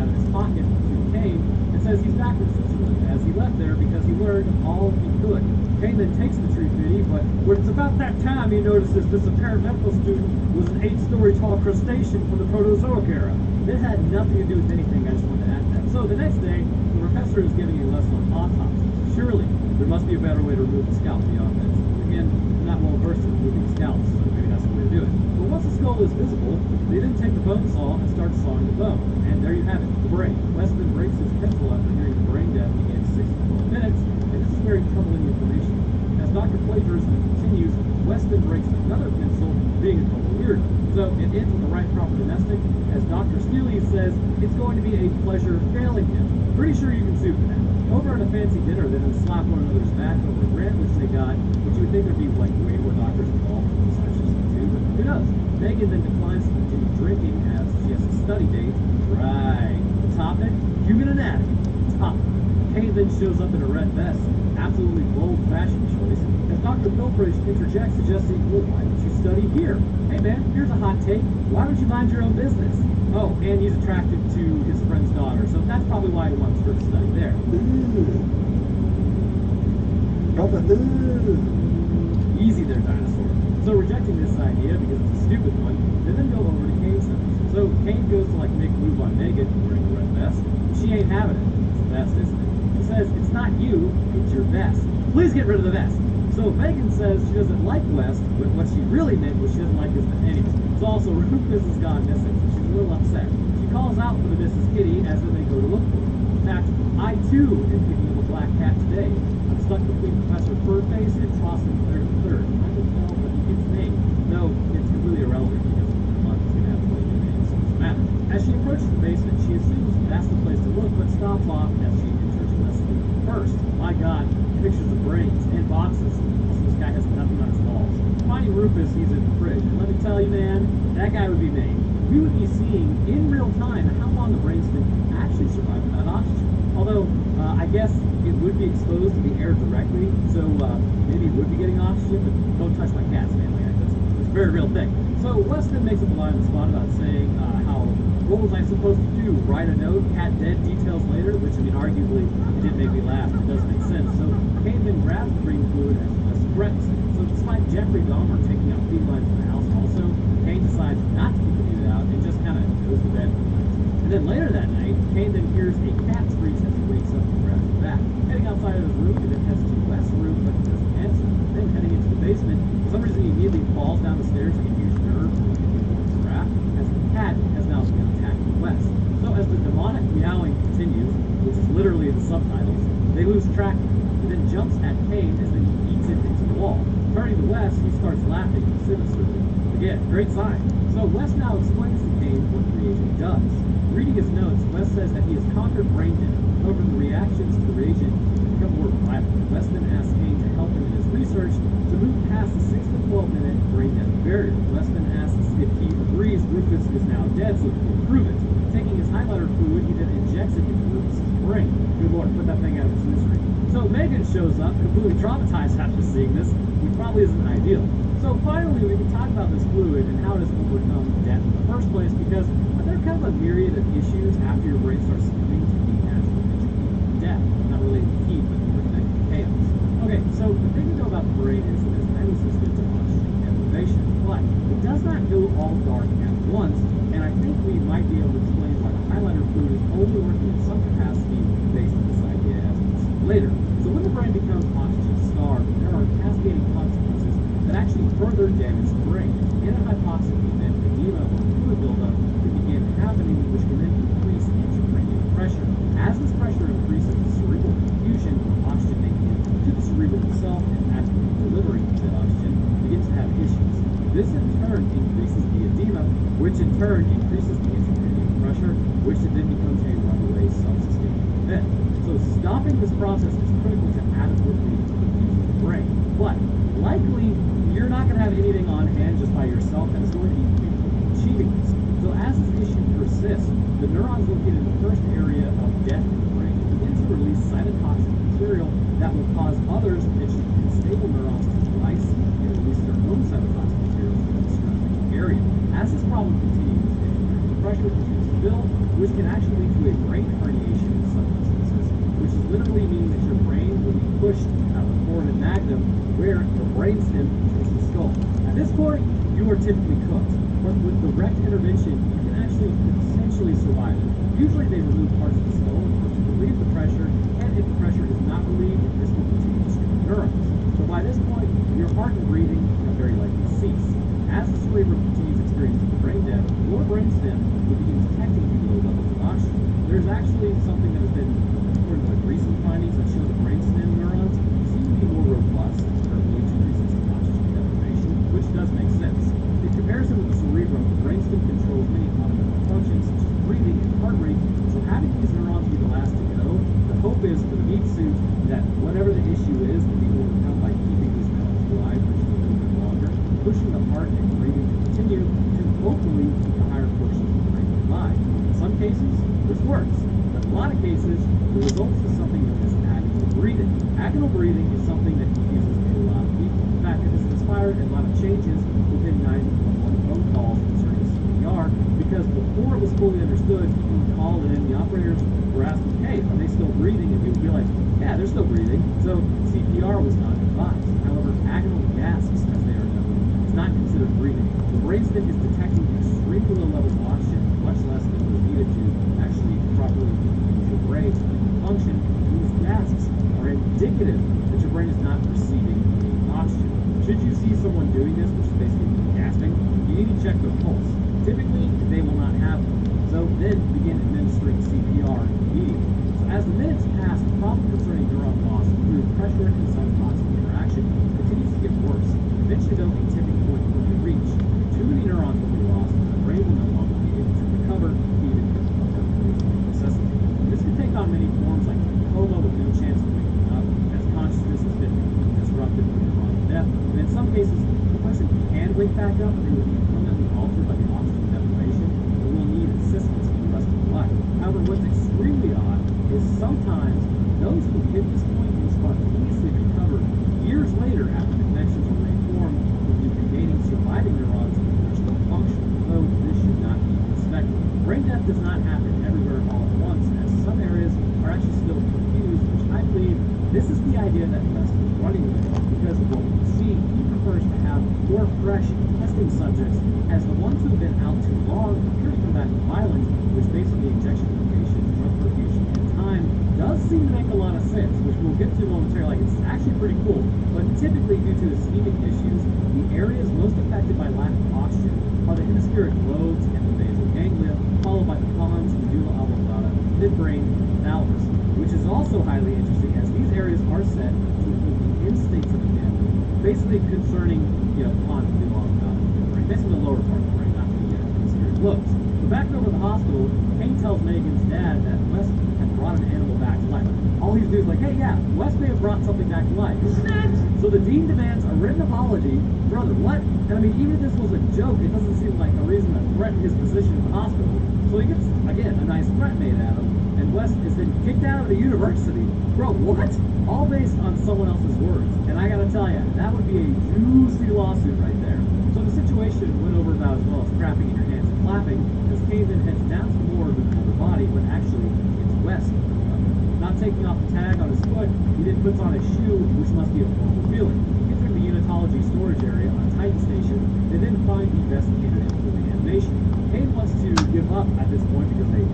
out of his pocket to Kane and says he's back in Switzerland as he left there because he learned all he could. Kane then takes the tree pity, but when it's about that time, he notices this apparent medical student was an 8-story tall crustacean from the Proterozoic era. This had nothing to do with anything, I just wanted to add that. So the next day, the professor is giving a lesson on autopsy. Surely, there must be a better way to remove the scalp beyond this. Again, I'm not well versed in removing scalps, so maybe that's the way to do it. But once the skull is visible, they then take the bone saw and start sawing the bone. And there you have it, the brain. Weston breaks his pencil after hearing the brain death begin 6 to 12 minutes, and this is very troubling information. As Dr. Plagiarism continues, Weston breaks another pencil, being a total weirdo. So it ends with the right proper domestic. As Dr. Steele says, it's going to be a pleasure failing him. Pretty sure you can sue for that. Over at a fancy dinner, they then slap one another's back over a grant which they got, which you would think there'd be like way more doctors involved besides just the two, but who knows? Megan then declines to continue drinking as she has a study date. Right. The topic? Human anatomy. Top. Kane then shows up in a red vest. Absolutely bold fashion choice. As Dr. Pilbridge interjects, suggesting, well, why don't you study here? Hey man, here's a hot take. Why would you mind your own business? Oh, and he's attracted to his friend's daughter, so that's probably why he wants her to study there. easy there, dinosaur. So rejecting this idea because it's a stupid one, they then go over to Kane's house. So Kane goes to like make a move on Megan wearing the red vest. She ain't having it. It's the vest, isn't it? She says, it's not you, it's your vest. Please get rid of the vest. So Megan says she doesn't like West, but what she really meant was she doesn't like his behavior. So also Rufus has gone missing, so she's a little upset. She calls out for the Mrs. Kitty as they go to look for her. In fact, I too am picking up a black cat today. I'm stuck between Professor Furface and Trosson III. I can tell what he gets named, though it's completely irrelevant because the month is going to have 20 new names, so it doesn't matter. As she approaches the basement, she assumes that's the place to look, but stops off as she enters Wesley first. My God, pictures of brains and boxes. Also, this guy has nothing on his walls. Finding Rufus, he's in the fridge. And let me tell you, man, that guy would be me. We would be seeing in real time how long the brainstem actually survived without oxygen. Although, I guess it would be exposed to the air directly, so maybe it would be getting oxygen, but don't touch my cats, man. Like, that's a very real thing. So Weston makes up a line on the spot about saying what was I supposed to do? Write a note, cat dead, details later? Which, I mean, arguably, it did make me laugh. It does make sense. So Kane then grabs the brain fluid as threatens it. So despite Jeffrey Dahmer taking out feed lines from the house also, Kane decides not to keep the unit out and just kind of goes to bed. And then later that night, Kane then hears a cat screech as he wakes up and grabs his back. Heading outside of his room, he then heads to West's room, but he doesn't answer. Then heading into the basement, for some reason he immediately falls down the stairs like a huge nerve, like a newborn giraffe, as the cat has now begun attacking West. So as the demonic meowing continues, which is literally in the subtitles, they lose track of him. He then jumps at Kane as then he eats it into the wall. Turning to West, he starts laughing sinisterly. Again, great sign. So West now explains to Kane what the reagent does. Reading his notes, West says that he has conquered brain dead. However, the reactions to the reagent become more violent. West then asks Kane to help him in his research to move past the 6 to 12 minute brain death barrier. West then asks if he agrees Rufus is now dead so he can prove it. Taking his highlighter fluid, he then injects it into Rufus' brain. Good lord, put that thing out of its misery. So Megan shows up, completely traumatized after seeing this, which probably isn't ideal. So finally, we can talk about this fluid and how it has overcome death in the first place, because there are kind of a myriad of issues after your brain starts succumbing to the natural entropy of death. Not related to heat, but more connected to chaos. Okay, so the thing to know about the brain is that it's highly sensitive to oxygen deprivation, but it does not go all dark at once, and I think we might be able to explain why the highlighter fluid is only working in some capacity based on this idea as we'll see later. So when the brain becomes oxygen-starved, there are cascading consequences that actually further damage the brain. In a hypoxic event, edema or fluid buildup can begin happening, which can then increase intracranial pressure. As this pressure increases, the cerebral diffusion of oxygen making it to the cerebrum itself and actually delivering said oxygen begins to have issues. This in turn increases the edema, which in turn increases the intracranial pressure, which then becomes a runaway self-sustaining event. So stopping this process is critical to adequately perfuse the brain. But likely, you're not going to have anything on hand just by yourself that is going to be capable of achieving this. So as this issue persists, the neurons located in the first area of death in the brain begin to release cytotoxic material that will cause others, potentially unstable neurons, to splice and release their own cytotoxic materials in the surrounding area. As this problem continues, intracranial pressure continues to build, which can actually lead to a brain herniation in some instances, which is literally meaning that your brain will be pushed out of the foramen magnum, where the brainstem hits the skull. At this point, you are typically cooked, but with direct intervention, you can actually potentially survive it. Usually they remove parts of the skull in order to relieve the pressure, and if the pressure is not relieved, this will continue to strain neurons. So by this point, your heart and breathing have very likely ceased. As the cerebrum continues experiencing brain death, your brainstem will begin detecting the low levels of oxygen. There's actually something that has been reported like recent findings that show the brainstem neurons seem to be more robust compared to reasons of oxygen deprivation, which does make sense. In comparison with the cerebrum, the brainstem controls many fundamental functions such as breathing and heart rate, so having these neurons be the last to go, the hope is for the meat suit that whatever the issue is can be overcome by keeping these neurons alive for just a little bit longer, pushing the heart and breathing to continue to hopefully keep the higher portions of the brain alive. In some cases, this works, but in a lot of cases, the result is something known as agonal breathing. Agonal breathing is something that confuses a lot of people. In fact, it has inspired a lot of changes within 911 phone calls concerning CPR, because before it was fully understood, people would call in, the operators were asking, hey, are they still breathing? And people would be like, yeah, they're still breathing. So CPR was not advised. However, agonal gasps see someone doing this, which is basically gasping, you need to check their pulse. Typically, they will not have one. So then begin administering CPR immediately. So as the minutes pass, the problem concerning neuron loss through pressure and cytotoxic interaction continues to get worse. Eventually, though, a tipping point will be reached. Too many neurons will be lost, and the brain will no longer be able to recover, even if necessity. This can take on many forms, like coma with no chance of waking up, as consciousness has been disrupted by neuron death. And in some cases, the person can wake back up, but they will be permanently altered by the oxygen deprivation and will need assistance for the rest of their life. However, what's extremely odd is sometimes those who hit this point will spontaneously recover years later after the connections are reformed, with you regaining surviving neurons which still function, though this should not be expected. Brain death does not happen everywhere all at once, as some areas are actually still confused, which I believe this is the idea that West is running with, because of what we see. He prefers to have more fresh testing subjects, as the ones who have been out too long appear to come back violent, which based on the injection location, drug perfusion, and time does seem to make a lot of sense, which we'll get to momentarily. Like, it's actually pretty cool, but typically due to ischemic issues, the areas most affected by lack of oxygen are the hemispheric lobes and the basal ganglia, followed by the pons, medulla oblongata, midbrain, and thalamus, which is also highly interesting, as these areas are said to include the instincts of the family, basically concerning, pons, medulla oblongata, midbrain, basically the lower part of the brain, not the hemispheric lobes. So back over at the hospital, Kane tells Megan's dad that West had brought an animal back to life. All he's doing is like, hey, yeah, West may have brought something back to life. So the dean demands a written apology. Brother, what? And I mean, even if this was a joke, it doesn't seem like a reason to threaten his position in the hospital. So he gets, again, a nice threat made at him, and West is then kicked out of the university. Bro, what? All based on someone else's words. And I gotta tell you, that would be a juicy lawsuit right there. So the situation went over about as well as crapping in your hands and clapping, as Kane then heads down to the morgue with the body, but actually it's West. Not taking off the tag on his foot, he then puts on a shoe, which must be a horrible feeling. Entering the unitology storage area on Titan Station, they then find the best candidate for reanimation. Kane wants to give up at this point because they,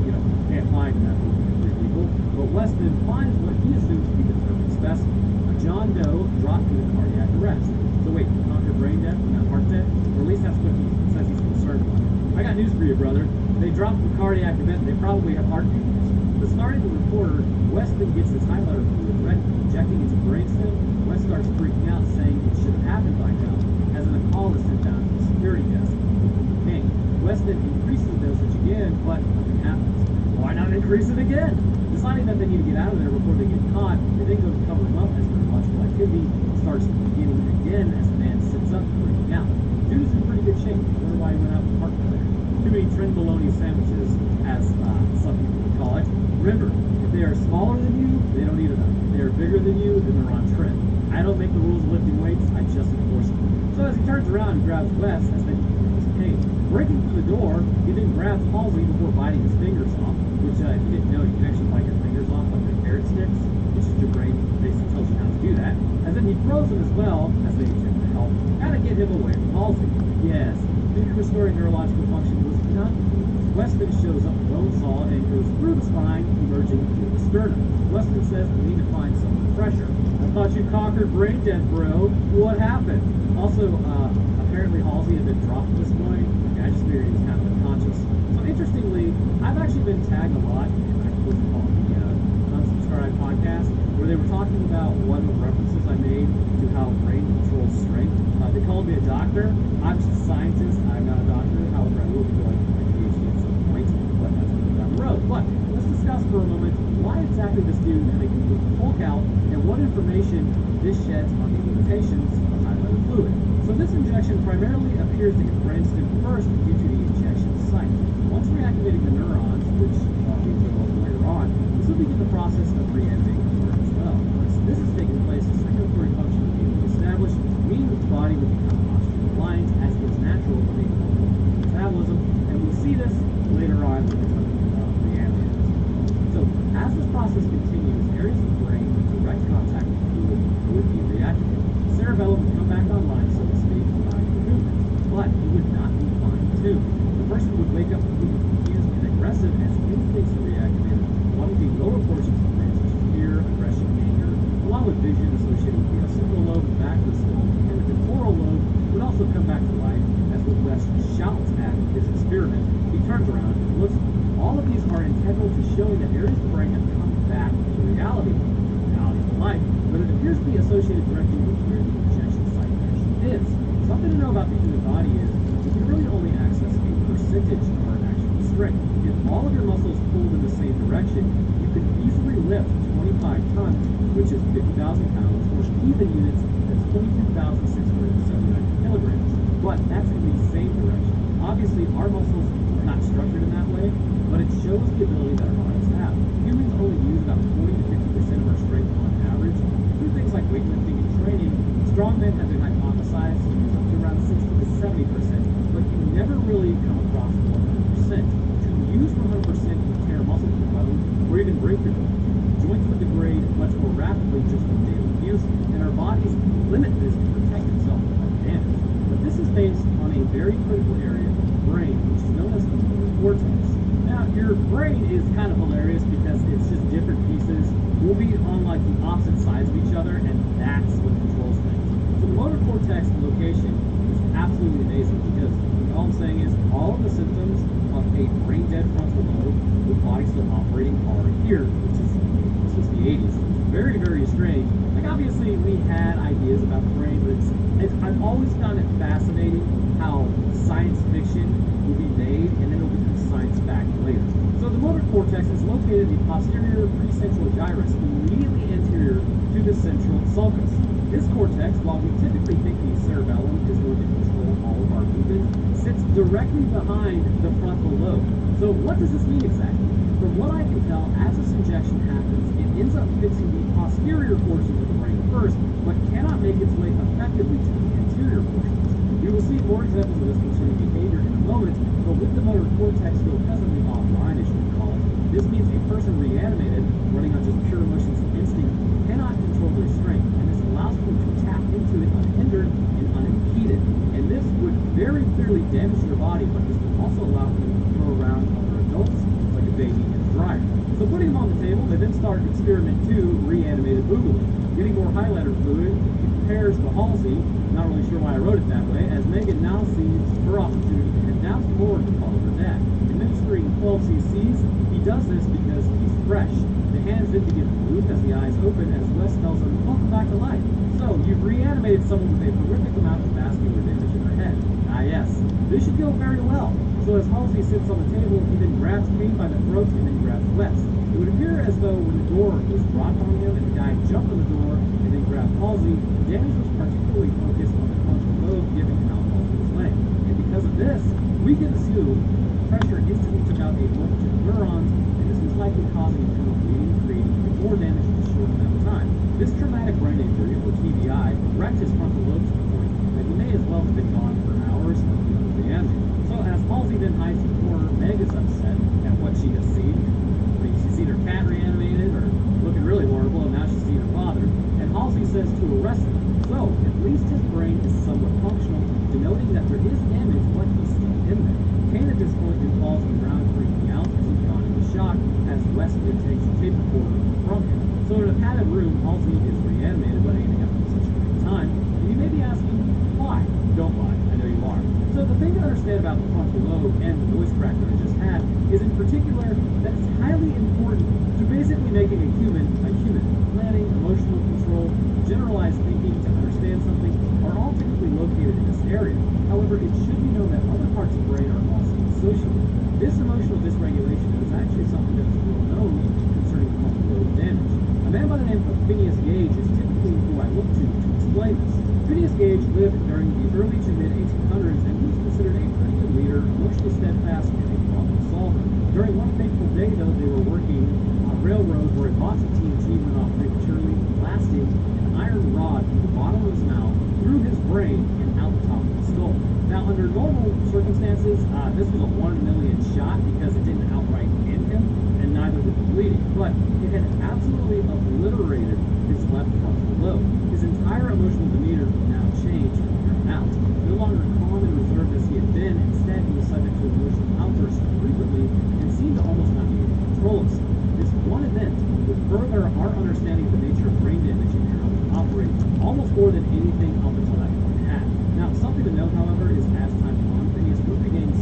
can't find three people, but West then finds what he assumes to be the perfect specimen, a John Doe dropped due to cardiac arrest. So wait, conquer brain death and not heart death? Or at least that's what he says he's concerned about. I got news for you, brother. They dropped the cardiac event, they probably have heart failures. But starting the reporter, West then gets his highlighter fluid ready, injecting into the brainstem. West starts freaking out, saying it should have happened by now, as a call is sent down to the security desk. King. West then increases the dosage again, but nothing happens. Why not increase it again? Deciding that they need to get out of there before they get caught, they then go to cover him up as neurological activity starts beginning again as the man sits up, breaking out. Dude's in pretty good shape. Wonder why he went out to park there. Too many trenbolone sandwiches, as some people would call it. Remember, if they are smaller than you, they don't eat enough. If they are bigger than you, then they're on trend. I don't make the rules of lifting weights, I just enforce them. So as he turns around, he grabs Wes as they his Kane. Breaking through the door, he then grabs Halsey before biting his fingers off, which if you didn't know, you can actually bite your fingers off like the carrot sticks, which is your brain basically tells you how to do that. And then he throws him as well as they attempt to help, kind of get him away from Halsey. Yes, maybe restoring neurological function was not. Weston shows up bone saw and goes through the spine, emerging through the sternum. Weston says we need to find some pressure. I thought you conquered brain death, bro. What happened? Also, apparently Halsey had been dropped at this point. I just figured he was kind of unconscious. So interestingly, I've actually been tagged a lot in what's called the Unsubscribed podcast, where they were talking about one of the references I made to how brain controls strength. They called me a doctor. I'm just a scientist. I'm not a doctor. However, I will be going for my PhD at some point, but that's going down the road. But let's discuss for a moment why exactly this dude had a complete Hulk out and what information this sheds on the limitations of highlighted fluid. So this injection primarily appears to hit the brainstem first due to the injection site. Once reactivating the neurons, which we will later on, this will begin the process of reanimating the heart as well. Once this is taking place, the circulatory function will be established, meaning that the body will become oxygen reliant as is natural for the normal metabolism, and we'll see this later on when we're talking about reanimators. So as this process continues, areas of the brain with direct contact with fluid would be reactivated. The cerebellum would come back online, so to speak, allowing for movement, but it would not be fine too. The person would wake up completely confused and aggressive as instincts are reactivated, wanting the lower portions of the brain such as fear, aggression, anger, along with vision associated with the occipital lobe, the back of the skull, and the temporal lobe out at his experiment, he turns around and looks. All of these are integral to showing that areas of the brain have come back to reality of life, but it appears to be associated directly with where the injection site actually is. Something to know about the human body is we can really only access a percentage of our actual strength. If all of your muscles pulled in the same direction, you could easily lift 25 tons, which is 50,000 pounds, or even units, that's 22,679 kilograms. But that's in the same direction. Obviously, our muscles are not structured in that way, but it shows the ability that our bodies have. Humans only use about 40 to 50% of our strength on average through things like weightlifting and training. Strongmen have been hypothesized to use up to around 60 to 70%, but you never really come across 100%. To use 100% would tear muscle to the bone or even break your bone. Joints would degrade much more rapidly just from daily use, and our bodies limit this to protect themselves from damage. But this is based on a very critical area of the brain, which is known as the motor cortex. Now, your brain is kind of hilarious because it's just different pieces will be on like the opposite sides of each other, and that's what controls things. So the motor cortex location is absolutely amazing because all I'm saying is all of the symptoms of a brain dead frontal lobe with body still operating are here, which is this was the 80s. Very, very strange. Like obviously we had ideas about the brain, but I've always found it fascinating how science fiction will be made and then it'll become science fact later. So the motor cortex is located in the posterior precentral gyrus, immediately anterior to the central sulcus. This cortex, while we typically think the cerebellum is going to control all of our movements, sits directly behind the frontal lobe. So what does this mean exactly? From what I can tell, as this injection happens, it ends up fixing the posterior portions of the brain first, but cannot make its way effectively to the anterior portions. We will see more examples of this concerning behavior in a moment, but with the motor cortex still presently offline, as you can call it, this means a person reanimated, running on just pure emotions and instinct, cannot control their strength, and this allows them to tap into it unhindered and unimpeded. And this would very clearly damage their body, but this would also allow them to throw around other adults, like a baby in a dryer. So putting them on the table, they then start experiment 2, reanimated Boogaloo. Getting more highlighter fluid, he prepares the Halsey. Not really sure why I wrote it that way, as Megan now sees her opportunity to head down to the morgue to follow her dad. Administering 12 cc's, he does this because he's fresh. The hands then begin to move as the eyes open, as Wes tells him, welcome back to life. So, you've reanimated someone with a horrific amount of vascular damage in their head. Ah yes, this should go very well. So as Halsey sits on the table, he then grabs Kane by the throat and then grabs Wes. It would appear as though when the door was dropped on him and the guy jumped on the door and then grabbed Halsey, the damage was particularly focused on the frontal lobe, giving him how Halsey was laying. And because of this, we can assume pressure instantly took out a multitude of neurons, and this was likely causing internal bleeding, creating even more damage in a short amount of time. This traumatic brain injury, or TBI, wrecked his frontal lobe to the point that he may as well have been gone for hours of reanimating. So as Halsey then hides in the corner, Meg is upset at what she has seen. She's seen her cat reanimated, or looking really horrible, and now she's seen her father. And Halsey says to arrest him. So, at least his brain is somewhat functional, denoting that there is damage, but he's still in there. Kane at this point then falls on the ground, freaking out as he's gone into shock, as Wes then takes the tape recorder from him. So in a padded room, Halsey is reanimated, but aiming up at such a great time. And you may be asking, why? Don't lie, I know you are. So the thing to understand about the frontal lobe and the voice crack that I just had is in particular that it's highly important to basically making a human a human. Planning, emotional control, generalized thinking to understand something are all typically located in this area. However, it should be known that other parts of the brain are also associated. This emotional dysregulation is actually something that is well known concerning frontal lobe damage. A man by the name of Phineas Gage is typically who I look to explain this. Phineas Gage lived during the early to mid-1800s, and he was considered a pretty good leader, emotionally steadfast, and a problem solver. During one fateful day, though, they were working on a railroad where a box of TNT went off prematurely, blasting an iron rod from the bottom of his mouth through his brain and out the top of the skull. Now, under normal circumstances, this was a 1 in a million shot because it didn't outright end him, and neither did the bleeding, but it had absolutely obliterated his left frontal lobe. His entire emotional demeanor now changed from here on out. No longer calm and reserved as he had been, instead he was subject to emotional outbursts frequently and seemed to almost not be able to control himself. This one event would further our understanding of the nature of brain damage and how it operates almost more than anything up until that point had. Now, something to note, however, is as time went on, Phineas would regain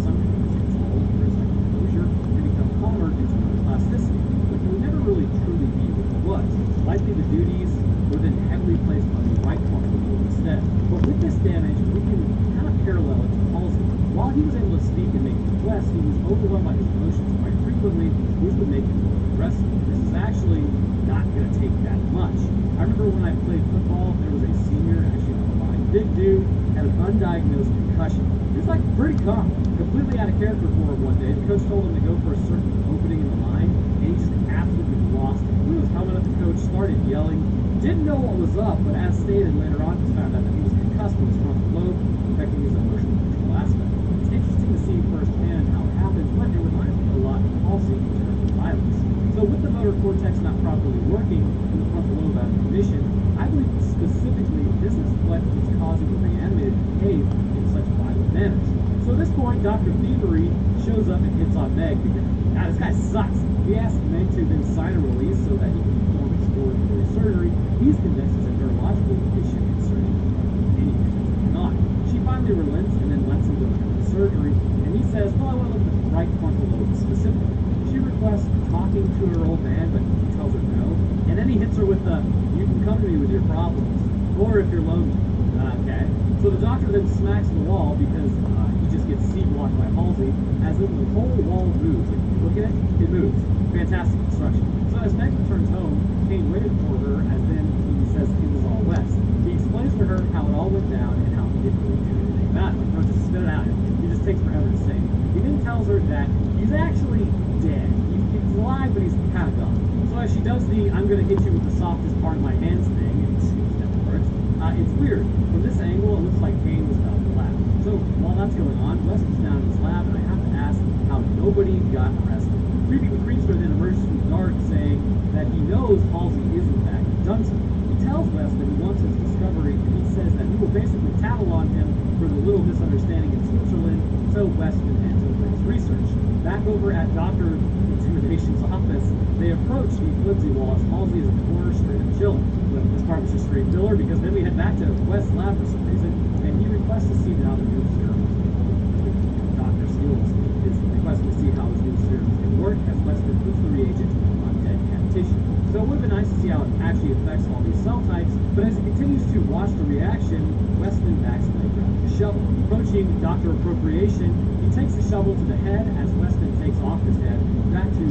while he was able to speak and make requests, he was overwhelmed by his emotions. Quite frequently, these would make him more aggressive. This is actually not going to take that much. I remember when I played football, there was a senior actually on the line. Big dude, had an undiagnosed concussion. He was like pretty calm, completely out of character for him one day. The coach told him to go for a certain opening in the line, and he just absolutely lost it. He was helmet at the coach, started yelling, didn't know what was up, but as stated later on, he found out that he was concussed with his frontal lobe, affecting his emotional control aspect. It's interesting to see firsthand how it happens, but it reminds me a lot of palsy in terms of violence. So with the motor cortex not properly working and the frontal lobe out of commission, I believe specifically this is what is causing the reanimated to behave in such violent manners. So at this point, Dr. Thievery shows up and hits on Meg because, this guy sucks. He asks Meg to then sign a release so that he can perform exploratory surgery. He's convinced it's a neurological issue concerning anything not. She finally relents and then lets him go through the surgery, and he says, well, I want to look at the right frontal lobe specifically. She requests talking to her old man, but he tells her no, and then he hits her with the, you can come to me with your problems, or if you're lonely. Okay. So the doctor then smacks the wall because he just gets seat-blocked by palsy, as if the whole wall moves. Like, you look at it, it moves. Fantastic construction. So as Meg returns home, Kane waited for her, as then he says it was all Wes. He explains to her how it all went down and how he didn't really do anything about it. Like, no, just spit it out. He just takes forever to say. He then tells her that he's actually dead. He's alive, but he's kind of gone. So as she does the I'm going to hit you with the softest part of my hands thing, and it works, it's weird. From this angle, it looks like Kane was about to laugh. So while that's going on, Wes is down in his lab, and I have to ask how nobody got arrested. Creepy McCreester then emerges from the dark, saying that he knows Halsey is in fact done so. He tells Wes that he wants his discovery, and he says that he will basically tattle on him for the little misunderstanding in Switzerland, so Wes can hand over his research. Back over at Dr. Intimidation's office, they approach the flimsy wall as Halsey is in the corner straight up chilling. But this part was just straight filler because then we head back to Wes' lab for some reason, and he requests to see how the new serum Dr. Steele is requesting to see how his new serum can work as Weston puts the reagent on dead cat tissue. So it would have been nice to see how it actually affects all these cell types, but as he continues to watch the reaction, Weston backs away from the shovel. Approaching Dr. Appropriation, he takes the shovel to the head as Weston takes off his head back to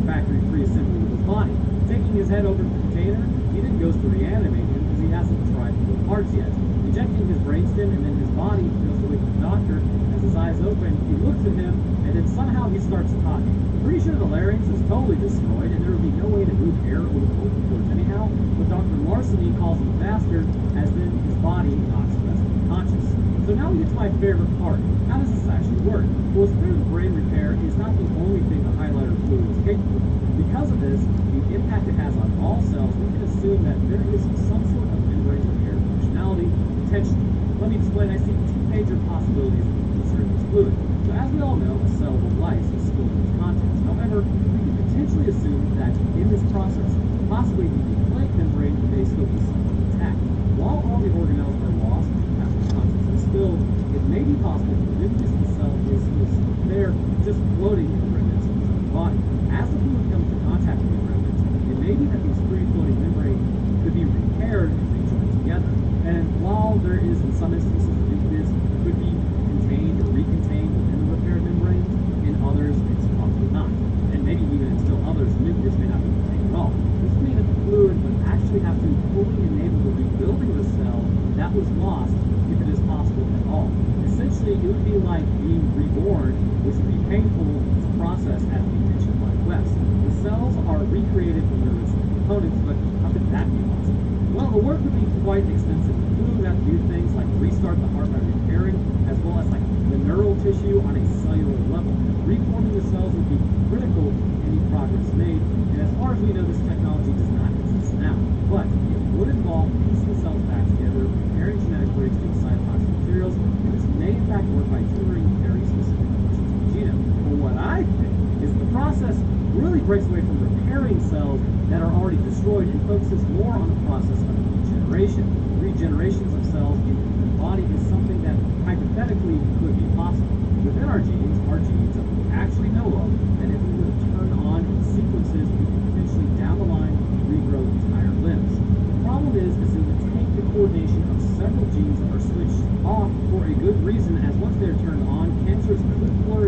factory pre-assembly with his body. Taking his head over to the container, he then goes to reanimate him because he hasn't tried the parts yet. Injecting his brainstem and then his body goes away from the doctor. As his eyes open, he looks at him and then somehow he starts talking. Pretty sure the larynx is totally destroyed and there would be no way to move air over the vocal cords anyhow, but Dr. Larceny calls him a bastard as then his body knocks Weston unconscious. So now we get to my favorite part. How does this actually work? Well, it's clear the brain repair is not the only thing the highlighter fluid is capable of. Because of this, the impact it has on all cells, we can assume that there is some sort of membrane repair functionality potentially. Let me explain. I see two major possibilities concerning this fluid. So as we all know, a cell will lyse and spill its contents. However, we can potentially assume that in this process, possibly the nucleic membrane may still be somewhat intact. While all the organelles are lost after the contents are spilled, it may be possible that the nucleus of the cell is still there, just floating in the remnants of its own body. As the fluid comes in contact with the remnants, it may be that these free-floating membranes could be repaired and rejoined together. And while there is, in some instances, the nucleus could be contained or recontained within the repaired membrane, in others, it's probably not. And maybe even in still others, the nucleus may not be contained at all. This would mean that the fluid would actually have to fully enable the rebuilding of the cell that was lost, if it is possible at all. Essentially, it would be like being reborn, which would be painful to process, as we mentioned by Wes. The cells are recreated from their original components, but how could that be possible? Well, the work would be quite extensive. The fluid would have to do things like restart the heart by repairing, as well as like the neural tissue on a cellular level. Reforming the cells would be critical to any progress made, and as far as we know, this technology does not exist now. But it would involve piecing cells back together, repairing genetic breaks to cytotoxic materials, and this may in fact work by tutoring very specific portions of the genome. But what I think is the process really breaks away from repairing cells that are already destroyed and focuses more on the process of regeneration. Regenerations of cells in the human body is something that hypothetically could be possible. Within our genes that we actually know of, and if we were to turn on sequences, we could potentially down the line regrow entire limbs. The problem is it would take the coordination of several genes that are switched off for a good reason, as once they're turned on, cancerous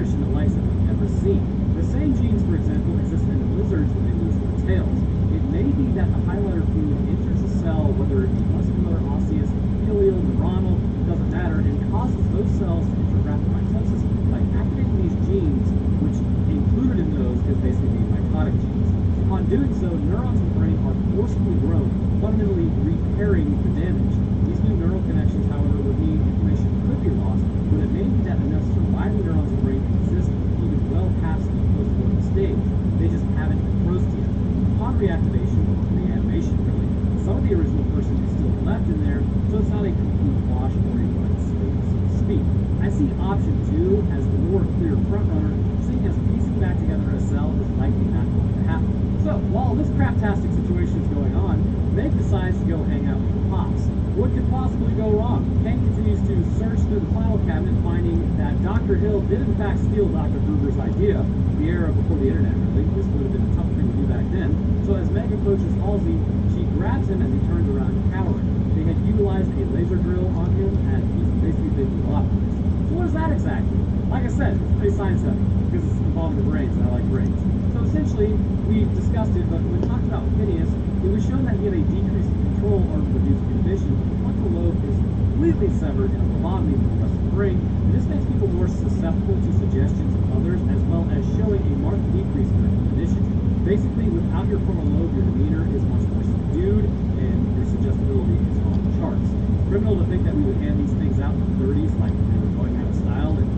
flourish in the likes that we've never seen. The same genes, for example, exist in lizards when they lose their tails. It may be that the highlighter fluid enters a cell, whether it be muscular, osseous, epithelial, neuronal, doesn't matter, and causes those cells to enter rapid mitosis by activating these genes, which included in those is basically the mitotic genes. Upon doing so, neurons in the brain are forcibly grown, fundamentally repairing the damage. These new neural connections, however, would mean information could be lost, but it may be that enough surviving neurons in the brain exist even well past the post-mortem stage. They just haven't necrosed yet. Upon reactivation, or reanimation really, some of the original person is still left in there, so it's not a complete wash or a blank slate, so to speak. I see option 2 as the more clear frontrunner, seeing as piecing back together a cell is likely not going to happen. So, while this craptastic situation is going on, Meg decides to go hang out with Pops. What could possibly go wrong? Kane continues to search through the file cabinet, finding that Dr. Hill did in fact steal Dr. Gruber's idea, the era before the internet really. This would have been a tough thing to do back then. So as Meg approaches Halsey, she grabs him as he turns around cowering. They had utilized a laser drill on him, and he's basically been lobotomized. So what is that exactly? Like I said, it's pretty science heavy, because it's involving the brains, and I like brains. So essentially, we discussed it, but when we talked about Phineas, it was shown that he had a decreased control or reduced inhibition. The frontal lobe is completely severed in a lobotomy from the rest of the brain, and this makes people more susceptible to suggestions of others, as well as showing a marked decrease in their cognition. Basically, without your frontal lobe, your demeanor is much more subdued, and your suggestibility is on the charts. Criminal to think that we would hand these things out in the 30s like they were going out of style, and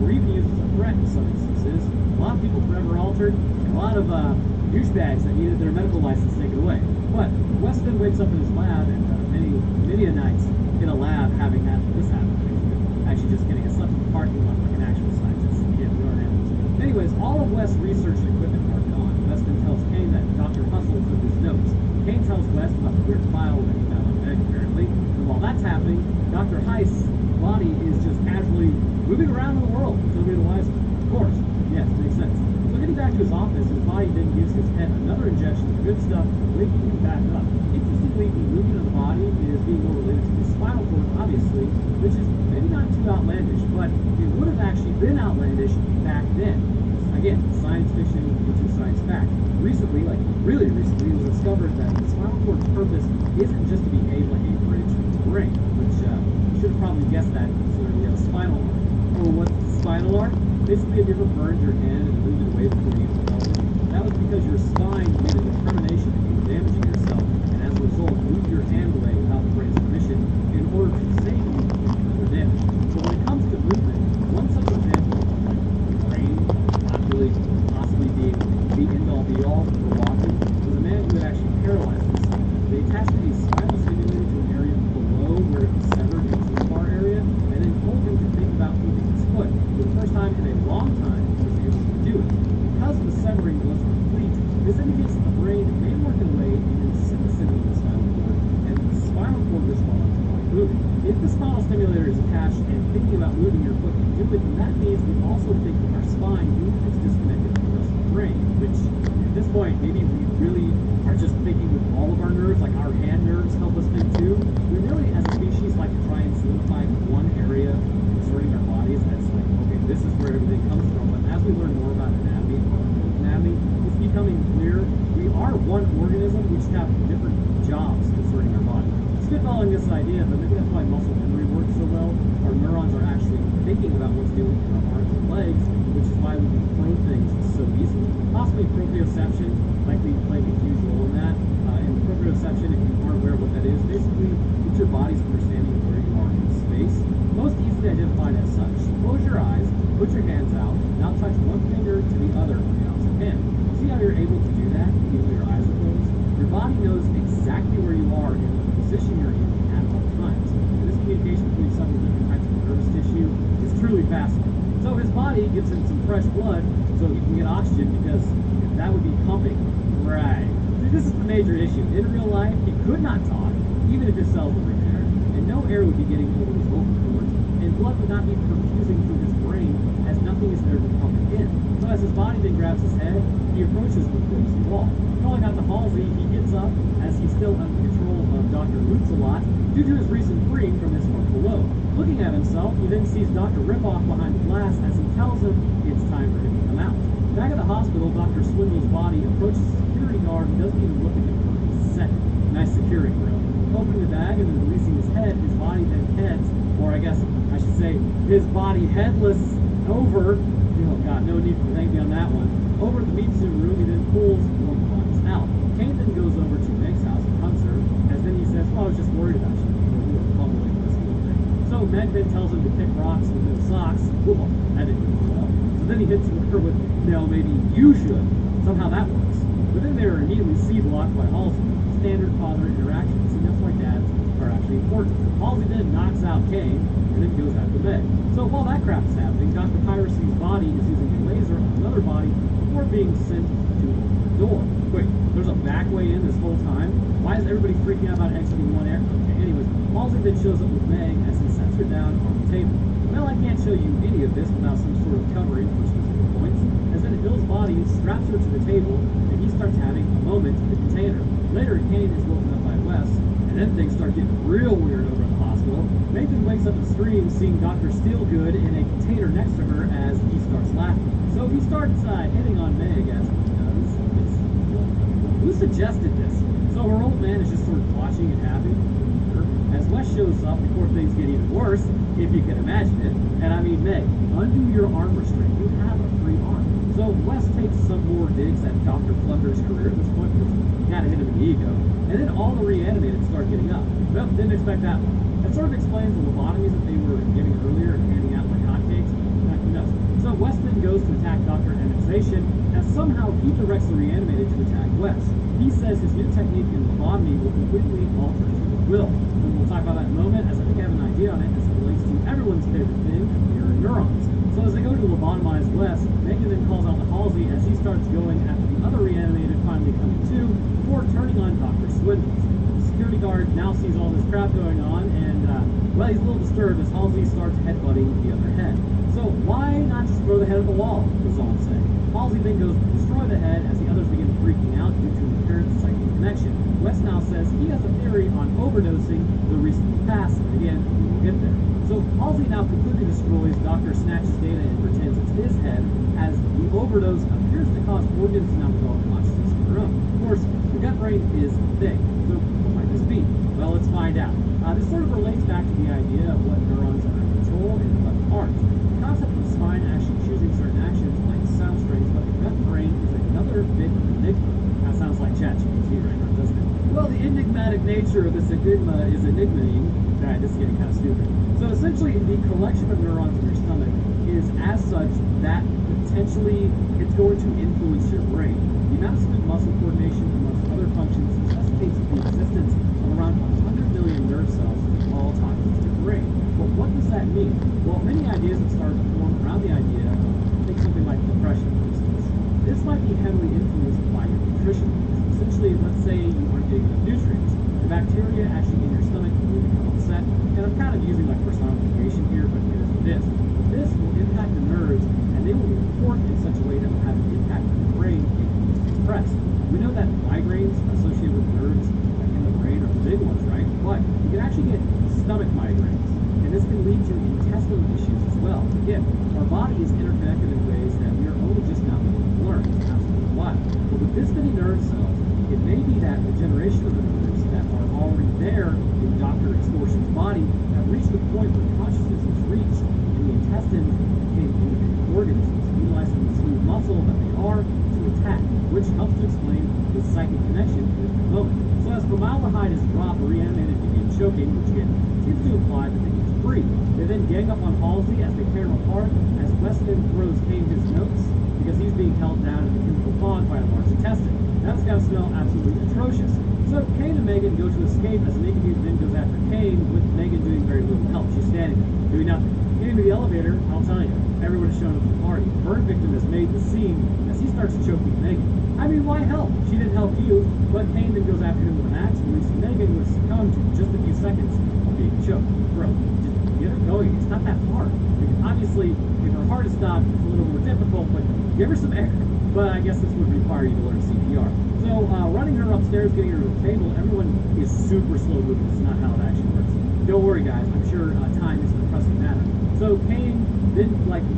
were even used as a threat in some instances. A lot of people forever altered, and a lot of douchebags that needed their medical license taken away. But Weston wakes up in his lab, and many a nights in a lab having had this happen. Actually, just getting a slept in the parking lot like an actual scientist. Yeah, we are animals. Anyways, all of West's research and equipment are gone. Weston tells Kane that Dr. Hustle took his notes. Kane tells West about the weird file that he found on Meg, apparently. And while that's happening, Dr. Heist's body is just casually moving around in the world until we realize, of course, yes, makes sense. So getting back to his office, his body then gives his head another injection of good stuff, waking him back up. Interestingly, the movement of the body is being more related to the spinal cord, obviously, which is maybe not too outlandish, but it would have actually been outlandish back then. Again, science fiction into science fact. Recently, like really recently, it was discovered that the spinal cord's purpose isn't just to behave like a bridge to the brain, which you should have probably guessed that considering we have a spinal arm. Oh, what's the spinal arm? Basically, if you ever burned your hand and moved it away before you even felt it, that was because your spine made a determination that you were damaging yourself, and as a result, moved your hand away without the brain's permission in order to save you from further damage. So when it comes to movement, one such example of like the brain not really possibly being the end-all be-all for walking was a man who had actually paralyzed himself. They attached a spinal stimulator to an area below where it was severed in the lumbar area, and then told him to think about moving his foot. For the first time in a long time, he was able to do it. Because the severing was complete, this indicates that the brain may work in a way in synthesis with the spinal cord, and the spinal cord responds by moving. If the spinal stimulator is attached and thinking about moving your foot can do it, then that means we also think that our spine, even if it's disconnected from the rest of the brain, which at this point, maybe we really are just thinking with all of our nerves, like our hand nerves help us think too. We really, as a species, like to try and solidify one area concerning our bodies that's like, okay, this is where everything comes from. But as we learn more about anatomy, it's becoming clear we are one organism, we just have different jobs concerning our body. Spitballing this idea, but maybe that's why muscle memory works so well. Our neurons are actually thinking about what's doing in our arms and legs, which is why we can throw things so easily. Possibly proprioception, likely playing a huge role in that. And proprioception, if you aren't aware of what that is, basically it's your body's understanding of where you are in space. Most easily identified as such. Close your eyes, put your hands out, now touch one finger to the other on the opposite hand. See how you're able to do that even though your eyes are closed? Your body knows exactly where you are and the position you're in at all times. And this communication between several different types of nervous tissue is truly fascinating. So his body gives him some fresh blood so he can get oxygen, because that would be pumping. Right. This is the major issue. In real life, he could not talk, even if his cells were repaired, and no air would be getting over his vocal cords, and blood would not be perfusing through his brain as nothing is there to pump it in. So as his body then grabs his head, he approaches the closing wall. Calling out to Halsey, he gets up as he's still under control of Dr. Lutz a lot due to his recent freeing from his frontal lobe. Looking Pointing at himself, he then sees Dr. Ripoff behind the glass as he tells him it's time for him to come out. Back at the hospital, Dr. Swindle's body approaches the security guard who doesn't even look at him for a second. Nice security grill. Opening the bag and then releasing his head, his body then heads, or I guess I should say, his body headless over, oh god, no need for thank me on that one, over the meat suit room. He then pulls one of the bodies out. Kane then goes over to Meg's house and hugs her, as then he says, well, I was just worried about you. We were fumbling this little thing. So Meg then tells him to pick rocks with no socks. Well, that didn't go well. So then he hits her with, no, maybe you should. Somehow that works. But then they are immediately C-blocked by Halsey. Standard father interactions. And that's why dads are actually important. Halsey then knocks out Kane and then goes after Meg. So while that crap is happening, Dr. Piracy's body is using a laser on another body before being sent to the door. Wait, there's a back way in this whole time? Why is everybody freaking out about exiting one air? Okay, anyways, Halsey then shows up with Meg as he sets her down on the table. Well, I can't show you any of this without some sort of covering for specific points, as then Bill's body straps her to the table and he starts having a moment in the container. Later, Kane is woken up by Wes, and then things start getting real weird over at the hospital. Nathan wakes up and screams, seeing Dr. Steelgood in a container next to her as he starts laughing. So he starts hitting on Meg as he does. Who suggested this? So her old man is just sort of watching it happen. As Wes shows up before things get even worse, if you can imagine it. And I mean, Meg, undo your arm restraint. You have a free arm. So Wes takes some more digs at Dr. Flunder's career at this point because he had to hit him in the ego. And then all the reanimated start getting up. Well, didn't expect that one. That sort of explains the lobotomies that they were giving earlier and handing out like hotcakes. Who knows? So Wes then goes to attack Dr. Annexation, as somehow he directs the reanimated to attack Wes. He says his new technique in lobotomy will completely alter his will. And we'll talk about that in a moment, as I think I have an idea on it as it relates to everyone's favorite thing, mirror neurons. So as they go to lobotomize Wes, Megan then calls out to Halsey as he starts going after the other reanimated finally coming to, before turning on Dr. Swindles. The security guard now sees all this crap going on, and, well, he's a little disturbed as Halsey starts headbutting the other head. So why not just throw the head at the wall, goes on saying. Halsey then goes to destroy the head as the others begin freaking out due to an apparent psychic connection. Wes now says he has a theory on overdosing the recently passed, and again, we will get there. So Halsey now completely destroys Dr. Snatch's data and pretends it's his head, as the overdose appears to cause organs to now develop consciousness of their own. Of course, the gut brain is the thing. So what might this be? Well, let's find out. This sort of relates back to the idea of what neurons are in control and what aren't. The concept of the spine actually choosing certain actions might sound strange, but the gut brain is another big enigma. That sounds like ChatGPT right now, doesn't it? Well, the enigmatic nature of this enigma is enigmaing. This is getting kind of stupid. So essentially, the collection of neurons in your stomach is as such that potentially it's going to influence your brain. The amount of smooth muscle coordination amongst other functions necessitates the existence of around 100 million nerve cells at all times in your brain. But what does that mean? Well, many ideas have started to form around the idea of, take something like depression, for instance. This might be heavily influenced by your nutrition. Essentially, let's say you aren't getting enough nutrients. The bacteria actually in your stomach will become upset, and I'm kind of using like personification here, but here's what it is. This will impact the nerves, and they will report in such a way that will have an impact on the brain if it's expressed. We know that migraines associated with nerves like in the brain are the big ones, right? But you can actually get stomach migraines, and this can lead to intestinal issues as well. Again, our body is interconnected in ways that we are only just now beginning to learn. It's absolutely wild. But with this many nerve cells, it may be that the generation of the nerves that are already there in Dr. Extortion's body have reached the point where consciousness is reached, and the intestines became independent organisms, utilizing the smooth muscle that they are to attack, which helps to explain the psychic connection in a moment. So as formaldehyde is dropped, reanimated begin choking, which again seems to imply that they get free. They then gang up on Halsey as they tear him apart, as Weston throws Kane his notes, because he's being held down in the chemical fog by a large intestine. That's got to smell absolutely atrocious. So Kane and Megan go to escape as Naked Dude then goes after Kane, with Megan doing very little help. She's standing there, doing nothing. Getting to the elevator, I'll tell you, everyone is showing up at the party. Burn Victim has made the scene as he starts choking Megan. I mean, why help? She didn't help you, but Kane then goes after him with an axe, releasing Megan, who has succumbed to just a few seconds of being choked. Bro, just get her going. It's not that hard. Like, obviously, if her heart is stopped, it's a little more difficult, but give her some air. But I guess this would require you to learn CPR. So running her upstairs, getting her to the table, everyone is super slow moving. This is not how it actually works. don't worry, guys. I'm sure time is the pressing matter. So Kane then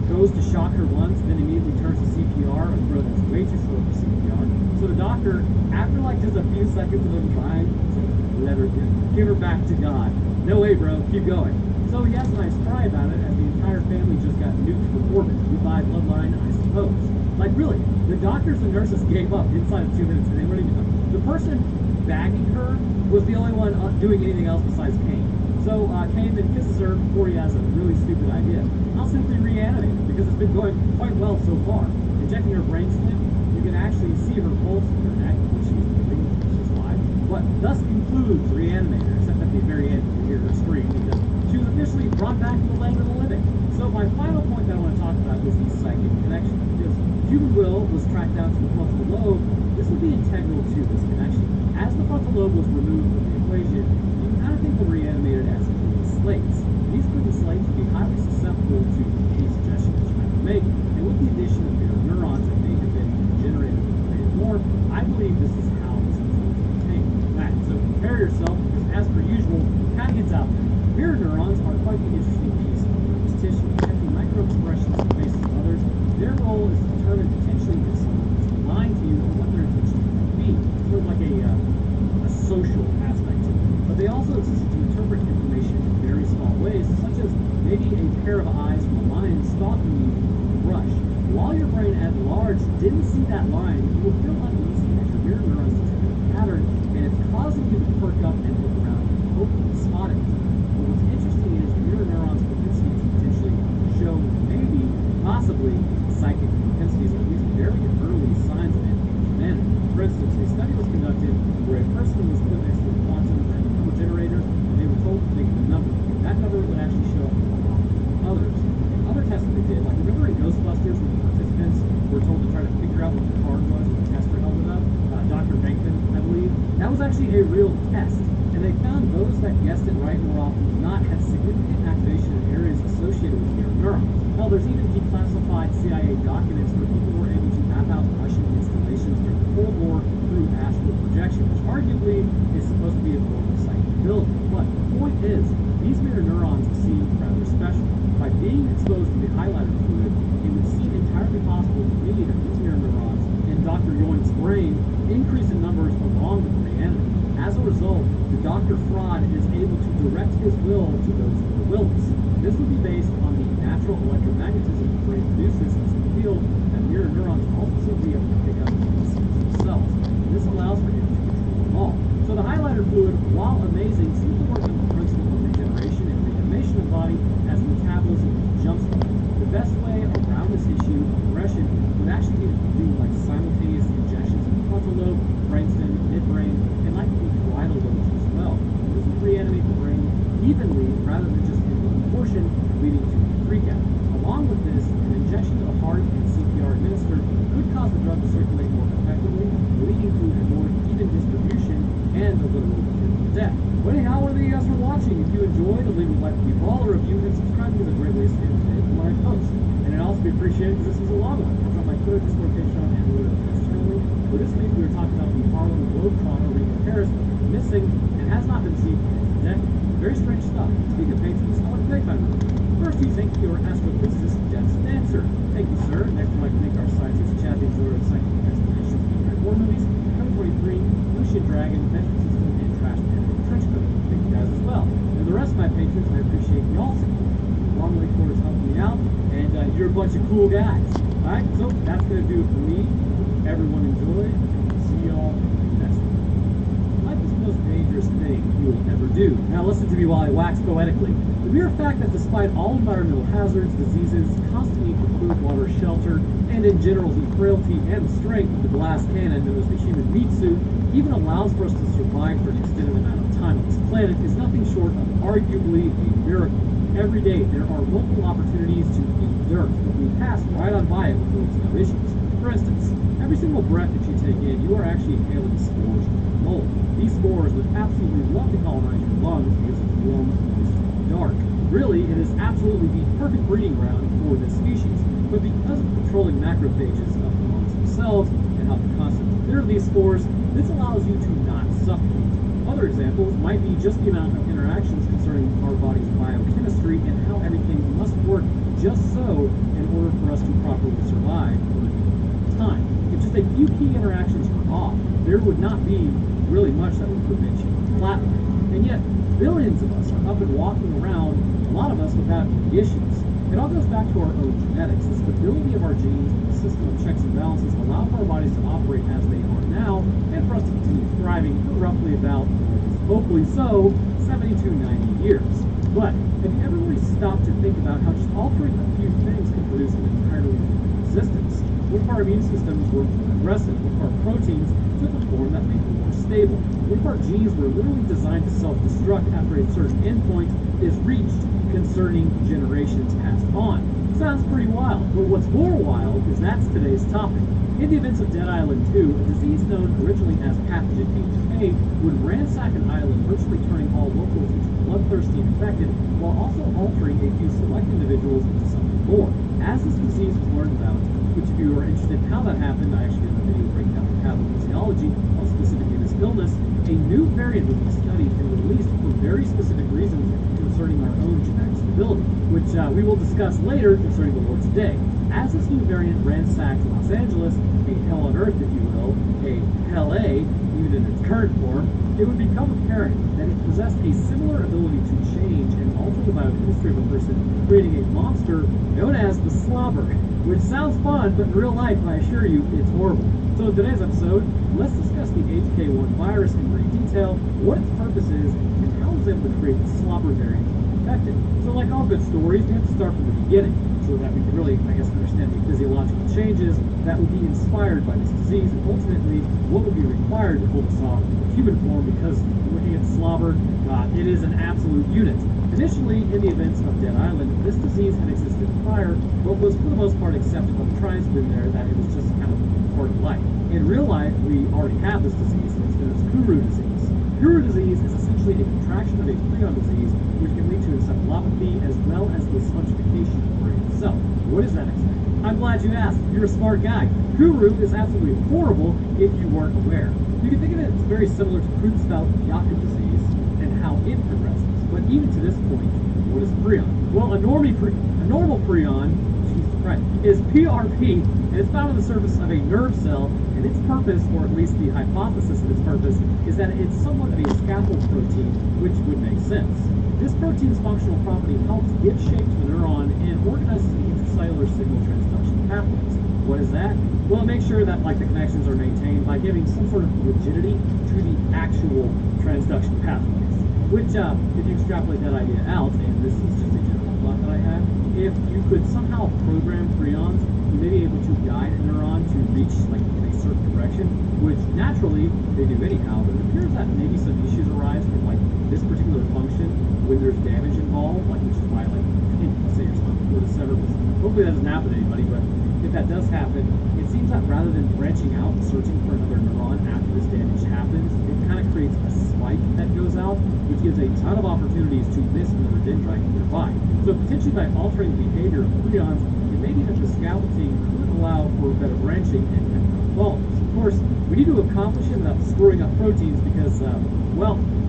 goes to shock her once, then immediately turns to CPR. And bro, that's way too slow for CPR. So the doctor, after just a few seconds of him trying to let her give her back to God. No way, bro. Keep going. So he has a nice cry about it, as the entire family just got nuked from orbit. Goodbye, bloodline, I suppose. Really, the doctors and nurses gave up inside of 2 minutes, and they weren't even. The person bagging her was the only one doing anything else besides Kane. So Kane then kisses her before he has a really stupid idea. I'll simply reanimate her because it's been going quite well so far. Injecting her brainstem, you can actually see her pulse in her neck when she's moving, she's alive. What thus concludes reanimate her, except at the very end you hear her scream because she was officially brought back to the land of the living. So my final point that I want to talk about is the psychic connection. Because human will was tracked down to the frontal lobe, this would be integral to this connection. As the frontal lobe was removed from the equation, you can kind of think of reanimated as clean slates. These clean slates would be highly susceptible to any suggestion that you might make, and with the addition of mirror neurons that may have been generated and created more, I believe this is how this intelligence was obtained. Right, so prepare yourself, because as per usual, kind of gets out there. Mirror neurons are quite the interesting piece of nervous tissue, detecting micro-expressions in the faces of others. Their role is to determine potentially if someone is lying to you or what their intention might be. Sort of like a social aspect to it. But they also exist to interpret information in very small ways, such as maybe a pair of eyes from a lion stalking you from a brush. While your brain at large didn't see that line, you will feel uneasy as your mirror neurons detect a pattern, and it's causing you to perk up and look around and hope you spot it. But what's interesting is your mirror neurons' propensity to potentially show maybe, possibly, psychic propensities, or at least very early signs of it in humanity. For instance, a study was conducted where a person was put next to a quantum number generator, and they were told to think of a number. That number would actually show up along with others. And other tests that they did, remember in Ghostbusters when the participants were told to try to figure out what the card was when the tester held it up? Dr. Rankin, I believe. That was actually a real test. And they found those that guessed it right more often than not had significant activation in areas associated with mirror neurons. Hell, there's even declassified CIA documents where people were able to map out Russian installations during the Cold War through astral projection, which arguably is supposed to be a form of psychic ability. But the point is, these mirror neurons seem rather special. By being exposed to the highlighter fluid, it would seem entirely possible to me that these mirror neurons in Dr. Yoing's brain increase in numbers along with the enemy. As a result, the Dr. Fraud is able to direct his will to those who are willless. This would be based on the natural electromagnetism the brain produces as a field that mirror neurons also seem to be able to pick up themselves. And this allows for him to control them all. So the highlighter fluid, while amazing, seems to work on the principle of regeneration and reanimation of the body as metabolism jumps. The best way around this issue of progression would actually be to do simultaneous injections in the frontal lobe, brainstem, midbrain, and likely parietal lobes as well. And this would reanimate the brain evenly rather than just in one portion, leading to a freakout. Along with this, an injection to the heart and CPR administered could cause the drug to circulate more effectively, leading to a more even distribution and a literal cure of death. But anyhow, whatever you guys for watching. If you enjoyed, leave a like, leave all a review, and subscribe to the great ways to stay updated when I post. And it'd also be appreciated because this is a long one. I'll drop my Twitter, Discord, Patreon, and Twitter externally. But this week we were talking about the Harlem Globetrotter Ring of Paris, missing and has not been seen for a decade. Very strange stuff. Speaking of patrons, I want to thank my first, you thank your astrophysicist, Dennis Dancer. Thank you, sir. Next, I'd like to thank our scientists, Chad the Enjoyer of Scientific Explanations of the War movies, Cover 43, Lucian Dragon, Venture System, and Trash Man and Trench Coat. Thank you guys as well. And the rest of my patrons, I appreciate y'all support. Long way forward helping me out, and you're a bunch of cool guys. Alright, so that's going to do it for me. Everyone enjoy, and see y'all next time. Life is the most dangerous thing you will ever do. Now listen to me while I wax poetically. The mere fact that despite all environmental hazards, diseases, constant need for food, water, shelter, and in general the frailty and strength of the glass cannon known as the human meat suit, even allows for us to survive for an extended amount of time on this planet is nothing short of arguably a miracle. Every day there are multiple opportunities to eat dirt, but we pass right on by it with no issues. For instance, every single breath that you take in, you are actually inhaling spores from mold. These spores would absolutely love to colonize your lungs because it's warm, moist, and dark. Really, it is absolutely the perfect breeding ground for this species. But because of controlling macrophages of amongst themselves and how to constantly clear these spores, this allows you to not suffocate. Other examples might be just the amount of interactions concerning our body's biochemistry and how everything must work just so in order for us to properly survive for time. If just a few key interactions were off, there would not be really much that would prevent you from flatlining. And yet, billions of us are up and walking around, a lot of us without any issues. It all goes back to our own genetics. The stability of our genes and the system of checks and balances allow for our bodies to operate as they are now, and for us to continue thriving for roughly about, hopefully so, 70 to 90 years. But have you ever really stopped to think about how just altering a few things can produce an entirely different existence? What if our immune systems were more aggressive? What if our proteins took a form that made them more stable? What if our genes were literally designed to self-destruct after a certain endpoint is reached concerning generations passed on? Sounds pretty wild, but what's more wild is that's today's topic. In the events of Dead Island 2, a disease known originally as pathogen HK would ransack an island, virtually turning all locals into bloodthirsty infected, while also altering a few select individuals into something more. As this disease was learned about, which if you are interested in how that happened, I actually did a video breaking down the pathophysiology of specifically this illness, a new variant would be studied and released for very specific reasons concerning our own genetic stability, which we will discuss later concerning the Lord's Day. As this new variant ransacked Los Angeles, a hell on earth, if you will, a hell A, even in its current form, it would become apparent that it possessed a similar ability to change and alter the biochemistry of a person, creating a monster known as the Slobber, which sounds fun, but in real life, I assure you, it's horrible. So in today's episode, let's discuss the HK1 virus in great detail, what its purpose is, and how it was able to create the Slobber variant infected. So like all good stories, we have to start from the beginning, so that we can really, I guess, understand the physiological changes that would be inspired by this disease, and ultimately, what would be required to pull this off in human form, because looking at Slobber, it is an absolute unit. Initially, in the events of Dead Island, this disease had existed prior, but was for the most part accepted by the tribesmen there that it was just kind of part of life. In real life, we already have this disease, and it's known as Kuru disease. Kuru disease is essentially a contraction of a prion disease, which can lead to encephalopathy as well as the spongification of the brain itself. What is that exactly? I'm glad you asked. You're a smart guy. Kuru is absolutely horrible if you weren't aware. You can think of it as very similar to Creutzfeldt-Jakob disease and how it progresses. But even to this point, what is a prion? Well, a normal prion, Jesus Christ, is PRP, and it's found on the surface of a nerve cell, and its purpose, or at least the hypothesis of its purpose, is that it's somewhat of a scaffold protein, which would make sense. This protein's functional property helps give shape to the neuron and organizes the intracellular signal transduction pathways. What is that? Well, it makes sure that the connections are maintained by giving some sort of rigidity to the actual transduction pathways. Which, if you extrapolate that idea out, and this is just a general thought that I had, if you could somehow program prions, you may be able to guide a neuron to reach in a certain direction, which naturally they do anyhow, but it appears that maybe some issues arise from this particular function when there's damage involved, which is why let's say your spinal cord is severed. Hopefully that doesn't happen to anybody, but if that does happen, it seems that rather than branching out and searching for another neuron after this damage happens, it kind of creates a spike that goes out, which gives a ton of opportunities to miss another dendrite nearby. So potentially by altering the behavior of prions, it may be that the scaffolding could allow for better branching and better qualities. Of course, we need to accomplish it without screwing up proteins because,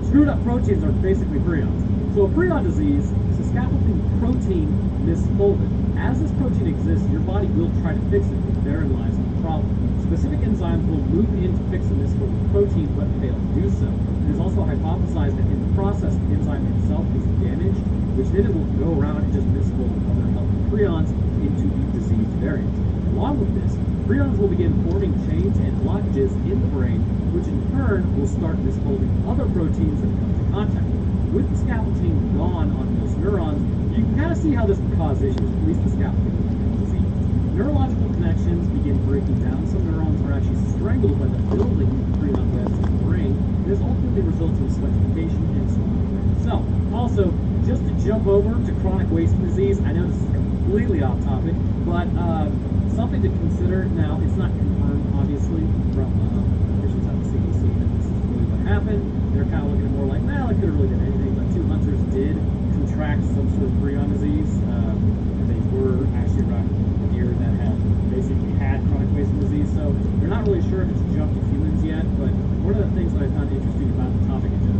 screwed up proteins are basically prions. So a prion disease is a scaffolding protein misfolded. As this protein exists, your body will try to fix it, but therein lies the problem. Specific enzymes will move in to fix the misfolded protein, but fail to do so. It is also hypothesized that in the process, the enzyme itself is damaged, which then it will go around and just misfold other healthy prions into the diseased variant. Along with this, prions will begin forming chains and blockages in the brain, which in turn will start misfolding other proteins that come into contact with. With the scaffolding gone on most neurons, you can kind of see how this can cause issues, at least the scaffolding disease. Neurological connections begin breaking down. Some neurons are actually strangled by the building of prion webs in the brain, and this ultimately results in spongification and swelling of the brain itself. Also, just to jump over to chronic wasting disease, I know this is completely off topic, but something to consider. Now, it's not confirmed, obviously, from officials at the CDC that this is really what happened. They're kind of looking at more like, well, it could have really been anything, but 2 hunters did contract some sort of prion disease, and they were actually around a deer that had basically had chronic wasting disease, so they're not really sure if it's jumped to humans yet, but one of the things that I found interesting about the topic in general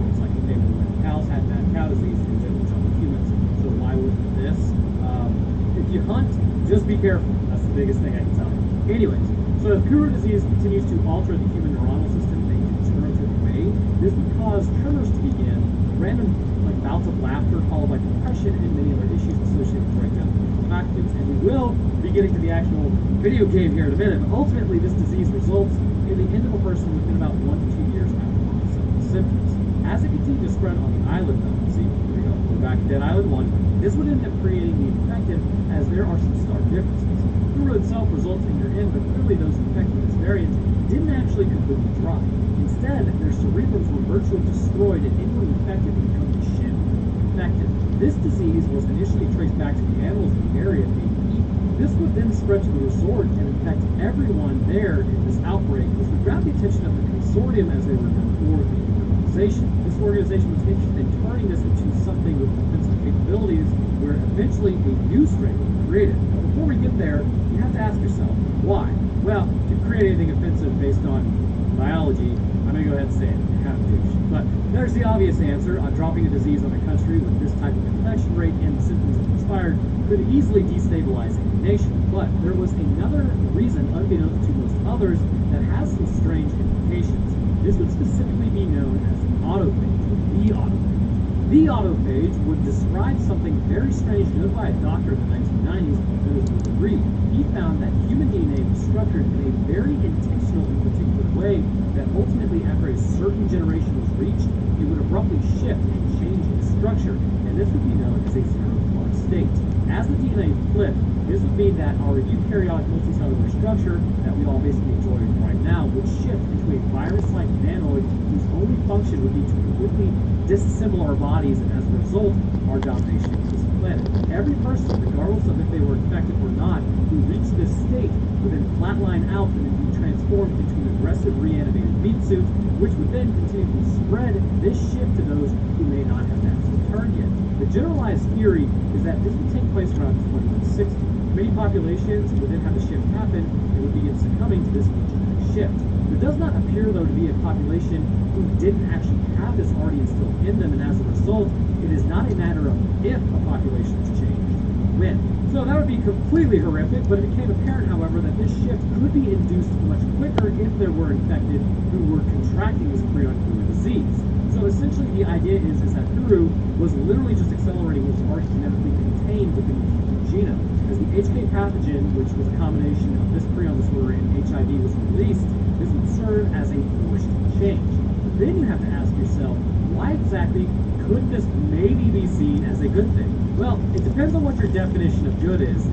be careful. That's the biggest thing I can tell you. Anyways, so if Kuru disease continues to alter the human neuronal system in a degenerative way, this would cause tremors to begin, random bouts of laughter followed by depression, and many other issues associated with breakdown of faculties. And we will be getting to the actual video game here in a minute, but ultimately this disease results in the end of a person within about 1 to 2 years after onset of symptoms. As it continued to spread on the island, though, see, here we go, we're back to Dead Island 1, this would end up creating the infected, as there are some stark differences. Kuru itself results in your end, but clearly those infected with this variant didn't actually completely drop. Instead, their cerebrums were virtually destroyed, and anyone infected would become shit infected. This disease was initially traced back to the animals in the area being eaten. This would then spread to the resort and infect everyone there in this outbreak, which would grab the attention of the consortium, as they were known, or the organization. This organization was interested in turning this into something with defensive capabilities, where eventually a new strain was created. Now, before we get there, you have to ask yourself, why? Well, to create anything offensive based on biology, I'm going to go ahead and say it, you're kind of douche. But there's the obvious answer. Dropping a disease on a country with this type of infection rate and the symptoms it inspired could easily destabilize a nation. But there was another reason, unbeknownst to most others, that has some strange implications. This would specifically be known as the autophage, or the autophage. The autophage would describe something very strange known by a doctor in the 1990s known as William Reed. He found that human DNA was structured in a very intentional and particular way that ultimately, after a certain generation was reached, it would abruptly shift and change its structure, and this would be known as a zero-clone state. As the DNA flipped, this would mean that our eukaryotic multicellular structure that we all basically enjoy right now would shift into a virus-like nanoid whose only function would be to completely disassemble our bodies, and as a result, our domination of this planet. Every person, regardless of if they were infected or not, who reached this state would then flatline out and then be transformed into an aggressive reanimated meat suit, which would then continue to spread this shift to those who may not have actually turned yet. The generalized theory is that this would take place around 2160. Many populations would then have the shift happen and would begin succumbing to this genetic shift. There does not appear, though, to be a population who didn't actually have this already instilled in them, and as a result, it is not a matter of if a population has changed, when. So that would be completely horrific, but it became apparent, however, that this shift could be induced much quicker if there were infected who were contracting this prion Kuru disease. So essentially the idea is that Kuru was literally just accelerating what was already genetically contained within the human genome. As the HK pathogen, which was a combination of this prion disorder and HIV, was released, this would serve as a forced change. But then you have to ask yourself, why exactly could this maybe be seen as a good thing? Well, it depends on what your definition of good is.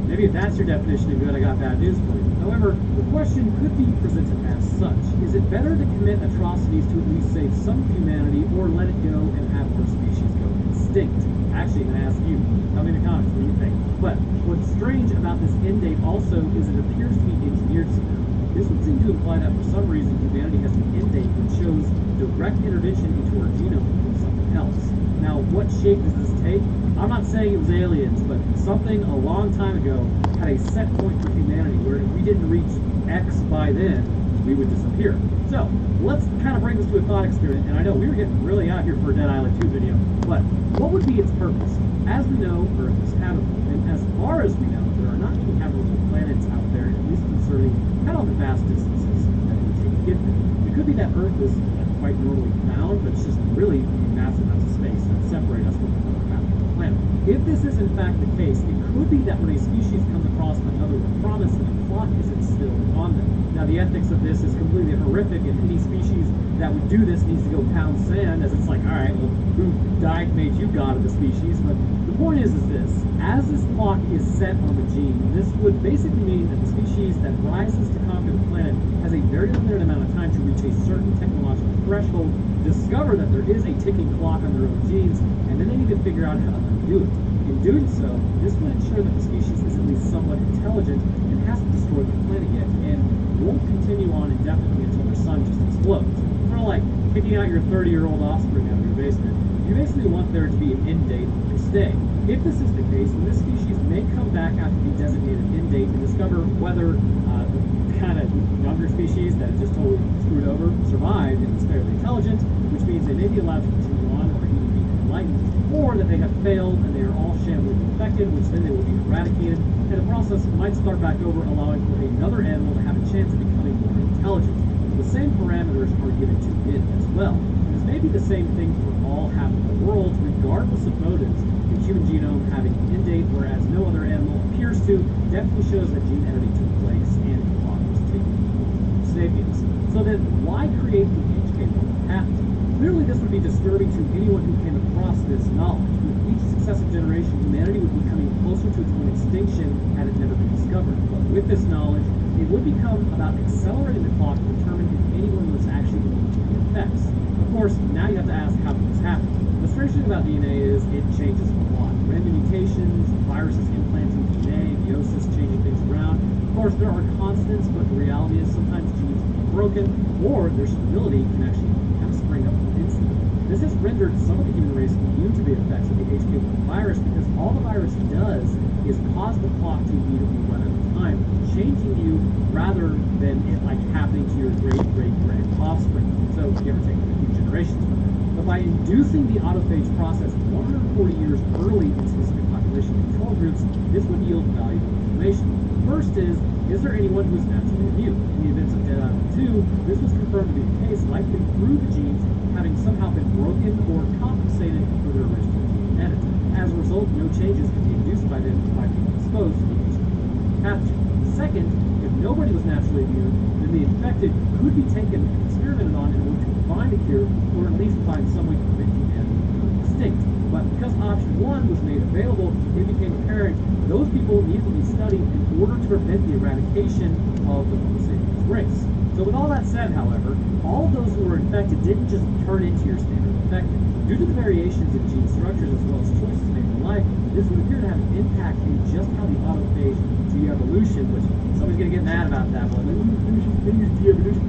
Maybe if that's your definition of good, I got bad news for you. However, the question could be presented as such. Is it better to commit atrocities to at least save some of humanity, or let it go and have our species go extinct? Actually, I'm going to ask you. Tell me in the comments, what do you think? But what's strange about this end date also is it appears to be engineered somehow. This would seem to imply that for some reason humanity has an end date that shows direct intervention into our genome from something else. Now, what shape does this take? I'm not saying it was aliens, but something a long time ago had a set point for humanity where if we didn't reach X by then, we would disappear. So, let's kind of bring this to a thought experiment, and I know we were getting really out here for a Dead Island 2 video, but what would be its purpose? As we know, Earth is habitable, and as far as we know, there are not many habitable planets out there, at least concerning kind of the vast distances that it would take to get there. It could be that Earth is quite normally found, but it's just really massive amounts of space that separate us from another habitable planet. If this is in fact the case, it could be that when a species comes across another with promise, and a clock is instilled on them. Now, the ethics of this is completely horrific, and any species that would do this needs to go pound sand, as it's like, all right, well, who died made you god of the species? But the point is this: as this clock is set on the gene, this would basically mean that the species that rises to conquer the planet has a very limited amount of time to reach a certain technological threshold, discover that there is a ticking clock on their own genes, and then they need to figure out how to undo it. In doing so, this would ensure that the species is at least somewhat intelligent and hasn't destroyed the planet yet, and won't continue on indefinitely until their sun just explodes. Sort of like kicking out your 30-year-old offspring out of your basement. You basically want there to be an end date for stay. If this is the case, then this species may come back after the designated end date and discover whether the kind of younger species that just totally screwed over survived and is fairly intelligent, which means they may be allowed to continue on or even be enlightened, or that they have failed and they are all shamefully infected, which then they will be eradicated, and the process might start back over, allowing for another animal to have a chance of becoming more intelligent. The same parameters are given to it as well. And this may be the same thing for all habitable worlds, regardless of motives. The human genome having an end date, whereas no other animal appears to, definitely shows that gene editing took place and the clock was ticking for sapiens. So then, why create the HK1 pathogen? Clearly, this would be disturbing to anyone who came across this knowledge. With each successive generation, humanity would be coming closer to its own extinction had it never been discovered. But with this knowledge, it would become about accelerating the clock to determine if anyone was actually going to the effects. Of course, now you have to ask how did this happen? The strange thing about DNA is it changes a lot. Random mutations, viruses implanting DNA, meiosis changing things around. Of course, there are constants, but the reality is sometimes genes are broken, or their stability can actually kind of spring up instantly. This has rendered some of the human race immune to the effects of the HK1 virus because all the virus does is cause the clock to immediately run out of time, changing you rather than it like happening to your great-great-grand offspring. So give or take a few generations from now. But by inducing the autophage process 140 years early in specific population control groups, this would yield valuable information. First is there anyone who is naturally immune? In the events of Dead Island 2, this was confirmed to be the case, likely through the genes having somehow been broken or compensated for their original gene edit. As a result, no changes can be induced by them by being exposed to the HK1 pathogen. Second, if nobody was naturally immune, then the infected could be taken and experimented on in order to find a cure, or at least find some way to prevent humanity from going extinct. But because option 1 was made available, it became apparent those people needed to be studied in order to prevent the eradication of the Homo sapiens race. So with all that said, however, all of those who were infected didn't just turn into your standard infected. Due to the variations in gene structures as well as choices made in life, this would appear to have an impact in just how the autophage de-evolution, which somebody's going to get mad about that one. De-evolution.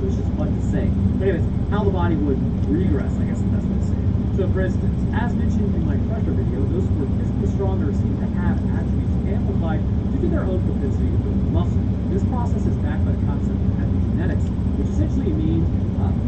Which is fun to say. But anyways, how the body would regress, I guess is the best way to say it. So for instance, as mentioned in my Crusher video, those who are physically stronger seem to have attributes amplified due to their own propensity to build muscle. This process is backed by the concept of epigenetics, which essentially means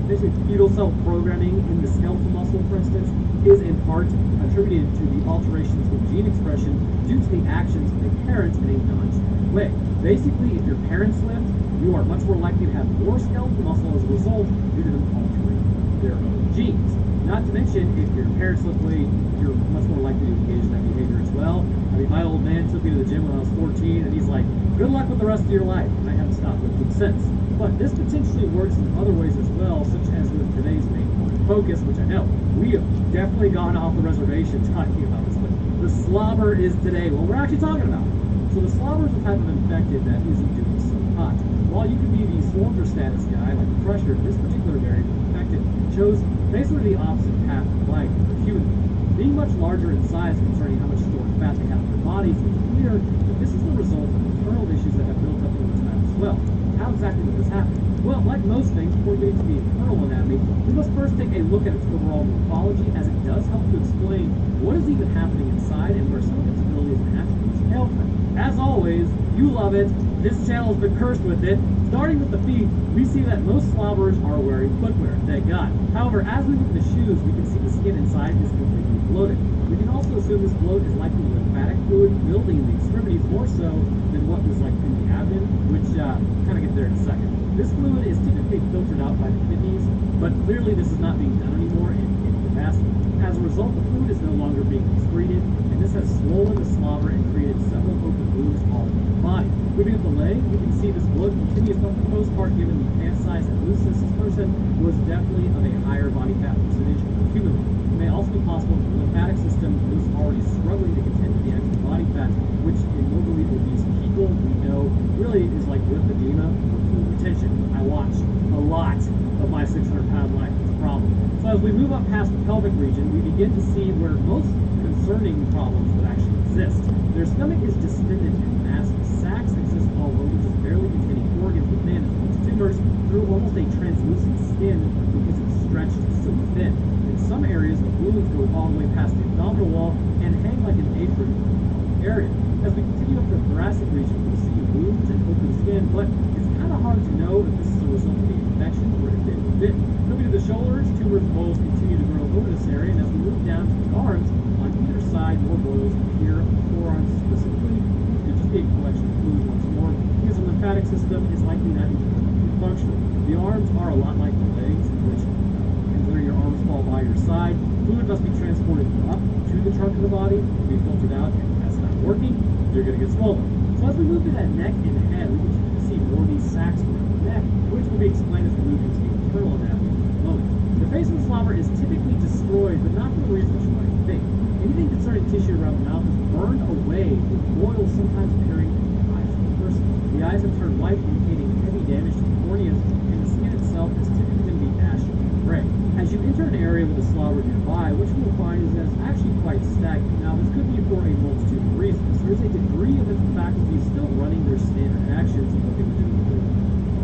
basically fetal cell programming in the skeletal muscle, for instance, is in part attributed to the alterations in gene expression due to the actions of a parent in a non-genetic way. Basically, if your parents lived, you are much more likely to have more skeletal muscle as a result due to them altering their own genes. Not to mention, if your parents live weight, you're much more likely to engage in that behavior as well. I mean, my old man took me to the gym when I was 14, and he's like, good luck with the rest of your life. And I haven't stopped lifting since. But this potentially works in other ways as well, such as with today's main focus, which I know we have definitely gone off the reservation talking about this, but the slobber is today what we're actually talking about. So the slobber is a type of infected that isn't doing so hot. While you could be the soldier status guy like the Crusher, this particular variant of infected chose basically the opposite path of life for human. Being much larger in size concerning how much stored fat they have in their bodies, it's clear that this is the result of internal issues that have built up over time as well. How exactly did this happen? Well, like most things, before getting to the internal anatomy, we must first take a look at its overall morphology, as it does help to explain what is even happening inside and where some of its abilities and attributes hail from. As always, you love it. This channel has been cursed with it. Starting with the feet, we see that most slobberers are wearing footwear, thank God. However, as we look at the shoes, we can see the skin inside is completely bloated. We can also assume this bloat is likely lymphatic fluid building in the extremities more so than what was like in the abdomen, which kind of get there in a second. This fluid is typically filtered out by the kidneys, but clearly this is not being done anymore in capacity. As a result, the fluid is no longer being excreted, and this has swollen the slobber and created several open wounds all over the body. Moving up the leg, we can see this blood continues, but for the most part, given the pant size and looseness, this person was definitely of a higher body fat percentage than human. It may also be possible that the lymphatic system was already struggling to contend with the extra body fat, which in morbidly obese people we know really is like lymphedema or fluid retention. I watch a lot of my 600-pound life. It's a problem. So as we move up past the pelvic region, we begin to see where most concerning problems would actually exist. Their stomach is distended and massive. Sacs exist all over, just barely containing organs within, as well as tumors through almost a translucent skin because it's stretched so thin. In some areas, the wounds go all the way past the abdominal wall and hang like an apron area. As we continue up the thoracic region, we'll see wounds and open skin, but it's kind of hard to know if this is a result of the infection or if they were bitten. Moving to the shoulders, tumors and moles continue to grow over the stomach system is likely not even functional. The arms are a lot like the legs, which consider your arms fall by your side. Fluid must be transported up to the trunk of the body to be filtered out, and if that's not working, you're going to get swollen. So as we move to that neck and head, we continue to see more of these sacs around the neck, which will be explained as we move into the internal anatomy in a moment. The face of the slobber is typically destroyed, but not for the reasons you might think. Anything concerning tissue around the mouth is burned away, with boils sometimes appearing in the eyes of the person. The eyes have turned white, indicating heavy damage to the corneas, and the skin itself is typically going to be ashy gray. As you enter an area with a slobber nearby, what you will find is that it's actually quite stagnant. Now, this could be for a multitude of reasons. There is a degree of its faculties still running their standard actions of what they would do with their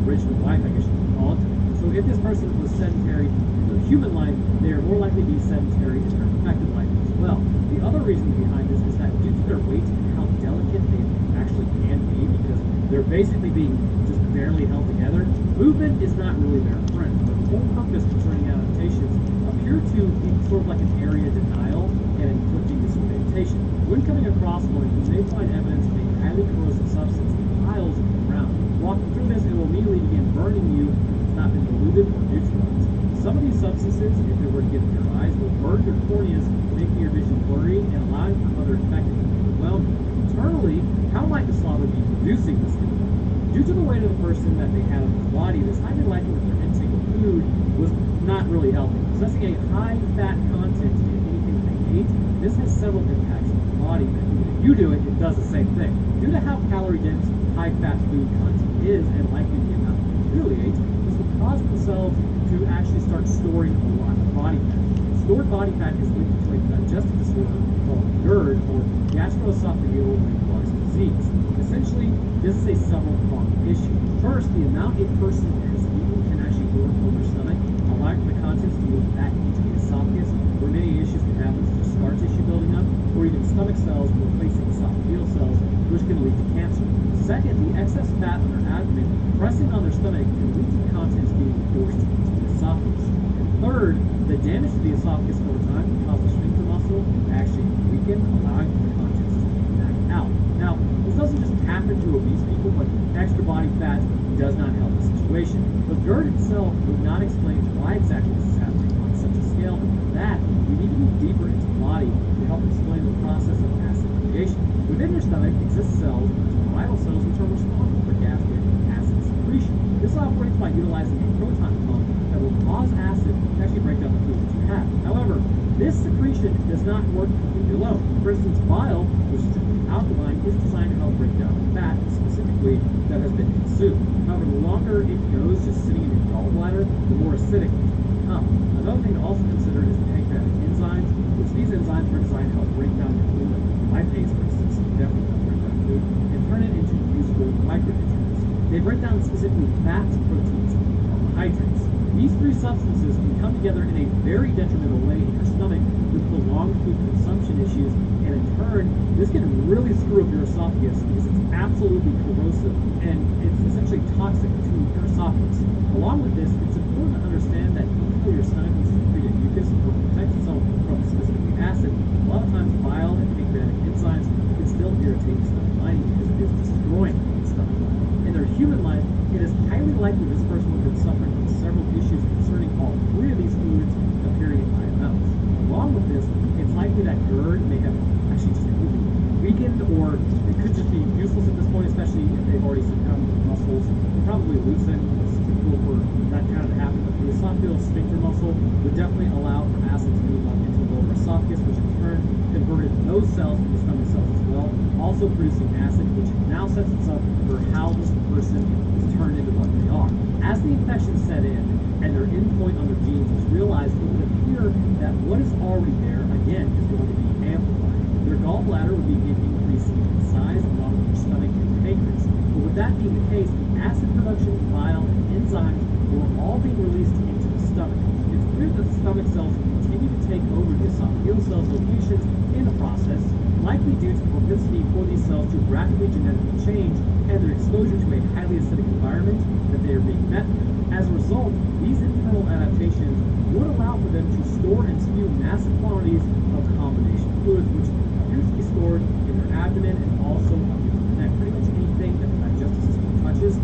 original life, I guess you could call it. So if this person was sedentary in their human life, they are more likely to be sedentary in their infected life as well. The other reason behind this is that due to their weight and how delicate they actually can be, because they're basically being just barely held together, movement is not really their friend. The whole purpose concerning adaptations appear to be sort of like an area denial and inflicting disorientation. When coming across one, you may find evidence of a highly corrosive substance in piles on the ground. Walking through this, it will immediately begin burning you if it's not been diluted or neutralized. Some of these substances, if they were to get in your eyes, will burn your corneas, making your vision blurry and allowing for other infected to overwhelm you. Internally, how might the slobber be producing this chemical? Due to the weight of the person that they had on their body, it is highly likely that their intake of food was not really healthy. Possessing a high fat content in anything they ate, this has several impacts on the body. If you do it, it does the same thing. Due to how calorie dense high fat food content is, and likely the amount you really ate, this will cause the cells to actually start storing a lot of body fat. Stored body fat is linked to a digestive disorder called GERD, or gastroesophageal reflux disease. Essentially, this is a several-pronged issue. First, the amount a person has eaten can actually overfill their stomach, allowing for the contents to move back into the esophagus, where many issues can happen, such as scar tissue building up, or even stomach cells replacing esophageal cells, which can lead to cancer. Second, the excess fat on their abdomen pressing on their stomach can lead to the contents being forced into the esophagus. And third, the damage to the esophagus over time can cause the sphincter muscle to actually weaken, allowing for the contents to come back out. Now, this doesn't just happen to obese people, but extra body fat does not help the situation. But GERD itself would not explain why exactly this is happening on such a scale, and for that, we need to move deeper into the body to help explain the process of acid creation. Within your stomach exist cells, vital cells, which are responsible for gastric acid secretion. This operates by utilizing a proton pump that will cause acid to actually break down the food that you have. However, this secretion does not work completely alone. For instance, bile, which is typically alkaline, is designed to help break down fat, specifically that has been consumed. However, the longer it goes just sitting in your gallbladder, the more acidic it will become. Another thing to also consider is the pancreatic enzymes, which these enzymes are designed to help break down your food, like lipase, for instance, definitely help break down food, and turn it into useful micronutrients. They break down specifically fats, proteins, and carbohydrates. These three substances can come together in a very detrimental way in your stomach with prolonged food consumption issues, and in turn, this can really screw up your esophagus because it's absolutely corrosive and it's essentially toxic to your esophagus. Along with this, it's important to understand that even though your stomach is secreted mucus or protect itself from specifically acid, a lot of times bile and pancreatic enzymes can still irritate the stomach lining because it is destroying the stomach lining. In their human life, it is highly likely this person would have been suffering from several issues concerning all three of these fluids appearing in IMLs. Along with this, it's likely that GERD may have actually just completely weakened, or it could just be useless at this point, especially if they've already succumbed to the muscles. They probably loosen. It's typical for that kind of to happen, but the esophageal sphincter muscle would definitely allow for acid to move up into the lower esophagus, which in turn converted those cells into stomach cells as well, also producing acid, which now sets us up for how this person is turned into what they are. As the infection set in and their endpoint on their genes was realized, it would appear that what is already there, again, is going to be amplified. Their gallbladder would begin increasing in size along with their stomach and pancreas. But with that being the case, the acid production, bile, and enzymes were all being released into the stomach. It's clear that the stomach cells continue to take over the esophageal cells' locations in the process, likely due to the propensity for these cells to rapidly genetically change and their exposure to a highly acidic environment that they are being met with. As a result, these internal adaptations would allow for them to store and spew massive quantities of combination fluids, which appears to be stored in their abdomen and also up into the neck. Pretty much anything that the digestive system touches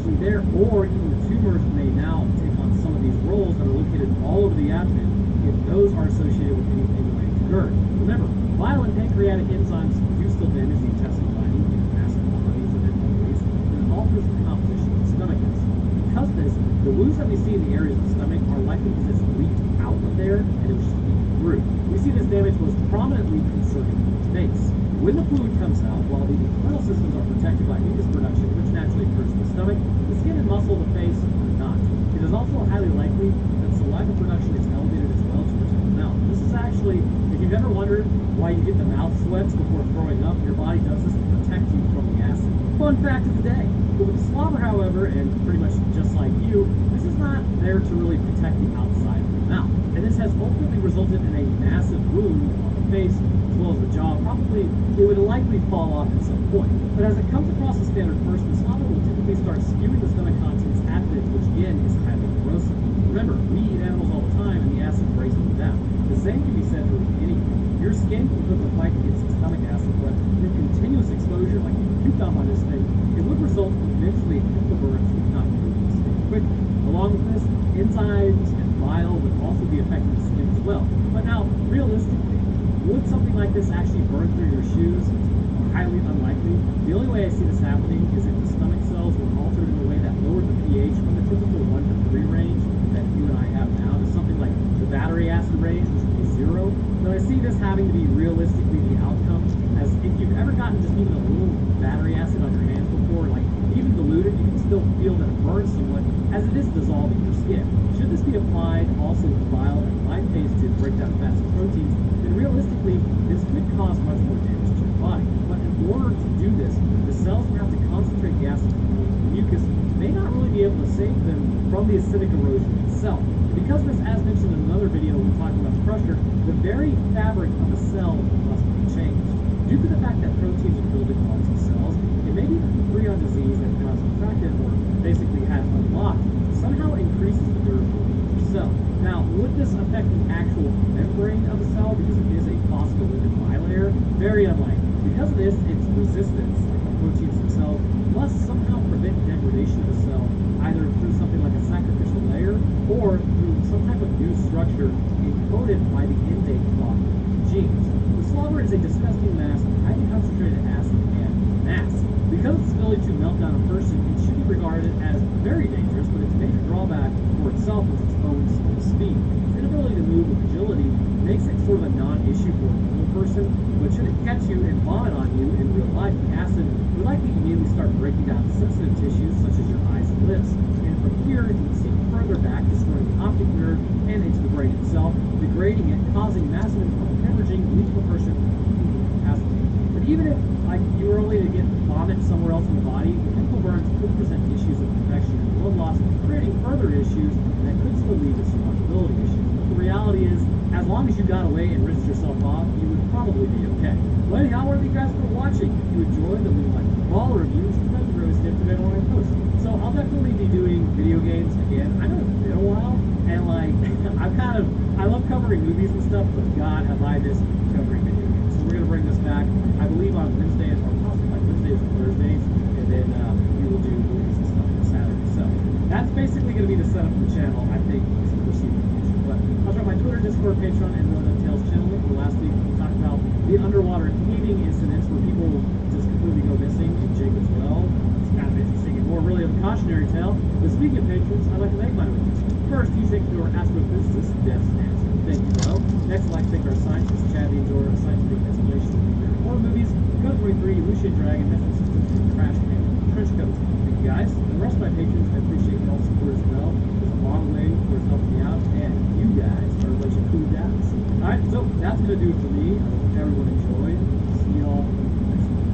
potentially there, or even the tumors may now take on some of these roles that are located all over the abdomen if those are associated with anything related to GERD. Remember, bile and pancreatic enzymes do still damage the intestinal lining in massive quantities and in other ways, and it alters the composition of the stomach acid. Because of this, the wounds that we see in the areas of the stomach are likely because it's leaked out of there and it was just leaked through. We see this damage most prominently concerning the face. When the fluid comes out, while the internal systems are protected by mucus production, which naturally occurs in the stomach, the skin and muscle of the face are not. It is also highly likely that saliva production is elevated as well to protect the mouth. This is actually, if you've ever wondered why you get the mouth sweats before throwing up, your body does this to protect you from the acid. Fun fact of the day. But with the slobber, however, and pretty much just like you, this is not there to really protect the outside of the mouth. And this has ultimately resulted in a massive wound on the face, as well as the jaw. Probably, it would likely fall off at some point. But as it comes across the standard first, the slobber will typically start spewing the stomach contents at it, which again is highly corrosive. Remember, we eat animals all the time, and the acid breaks them down. The same can be said for anything. Your skin can put the fight against the stomach acid, but through continuous exposure, like you puked off on this thing, it would result eventually in pimple burns if not moving the skin quickly. Along with this, enzymes and bile would also be affecting the skin as well. But now, realistically, would something like this actually burn through your shoes? It's highly unlikely. The only way I see this happening is if the stomach cells were altered in a way that lowered the pH from the typical 1 to 3 range that you and I have now to something like the battery acid range, which would be 0. But I see this having to be realistically the outcome, as if you've ever gotten just even a little battery acid on your hands before, like even diluted, you can still feel that it burns somewhat as it is dissolving your skin. Should this be applied also to bile and lipase to break down fats and proteins, then realistically, this could cause much more damage to your body. But in order to do this, the cells would have to concentrate the acid from the mucus, may not really be able to save them from the acidic erosion itself. And because of this, as mentioned in another video when we talked about the crusher, the very fabric of the cell must be changed. Due to the fact that proteins are building onto the cells, it may be that the prion disease that was contracted or basically had unlocked somehow increases the durability of the cell. Now, would this affect the actual membrane of the cell because it is a phospholipid bilayer? Very unlikely. Because of this, its resistance, like the proteins themselves, must somehow prevent degradation of the cell, either through something like a sacrificial layer or through some type of new structure encoded by the intake clock genes. The slobber is a disgusting mass of highly concentrated acid and mass. Because of its ability to melt down a person, it should be regarded as very dangerous, but its major drawback for itself is its own slow speed. Its inability to move with agility makes it sort of a non-issue for a normal person, but should it catch you and vomit on you in real life, the acid would likely immediately start breaking down sensitive tissues such as your eyes and lips. And from here, it would seep further back, destroying the optic nerve and into the brain itself, degrading it, causing massive internal hemorrhaging, leaving a person incapacitated. But even if you were only to get vomit somewhere else in the body, the pimple burns could present issues of infection and blood loss, creating further issues that could still lead to survivability issues. But the reality is, as long as you got away and rinsed yourself off, you would probably be okay. Well, anyhow, I want to thank you guys for watching. If you enjoyed, then leave a like for all reviews, subscribe to Rose Tip today when I post. So I'll definitely be doing video games again. I know it's been a while, and I love covering movies and stuff, but God, have I missed covering video games. So we're going to bring this back, I believe on Wednesdays, or possibly like Wednesdays or Thursdays, and then we will do movies and stuff on Saturday. So that's basically going to be the setup for the channel, I think, for the foreseeable future. But I'll drop my Twitter, Discord, Patreon, and Road Tales channel link. Last week we talked about the underwater caving incidents where people just completely go missing in Jacob's Well. It's kind of interesting and more really of a cautionary tale. But speaking of patrons, I'd like to thank my patrons. First, you take your astrophysicist, Death Stance. Thank you, Bo. Next, I'd like to thank our scientists, Chad the Endurer, Scientific Explanation of Nuclear Horror Movies, Code 23, Lucian Dragon, Metro Systems, and Crash Pan, Trench Coats. Thank you guys. And the rest of my patrons, I appreciate your all support as well. It's a long way towards helping me out, and you guys are a bunch of cool guys. Alright, so that's going to do it for me. I hope everyone enjoyed. See y'all next week.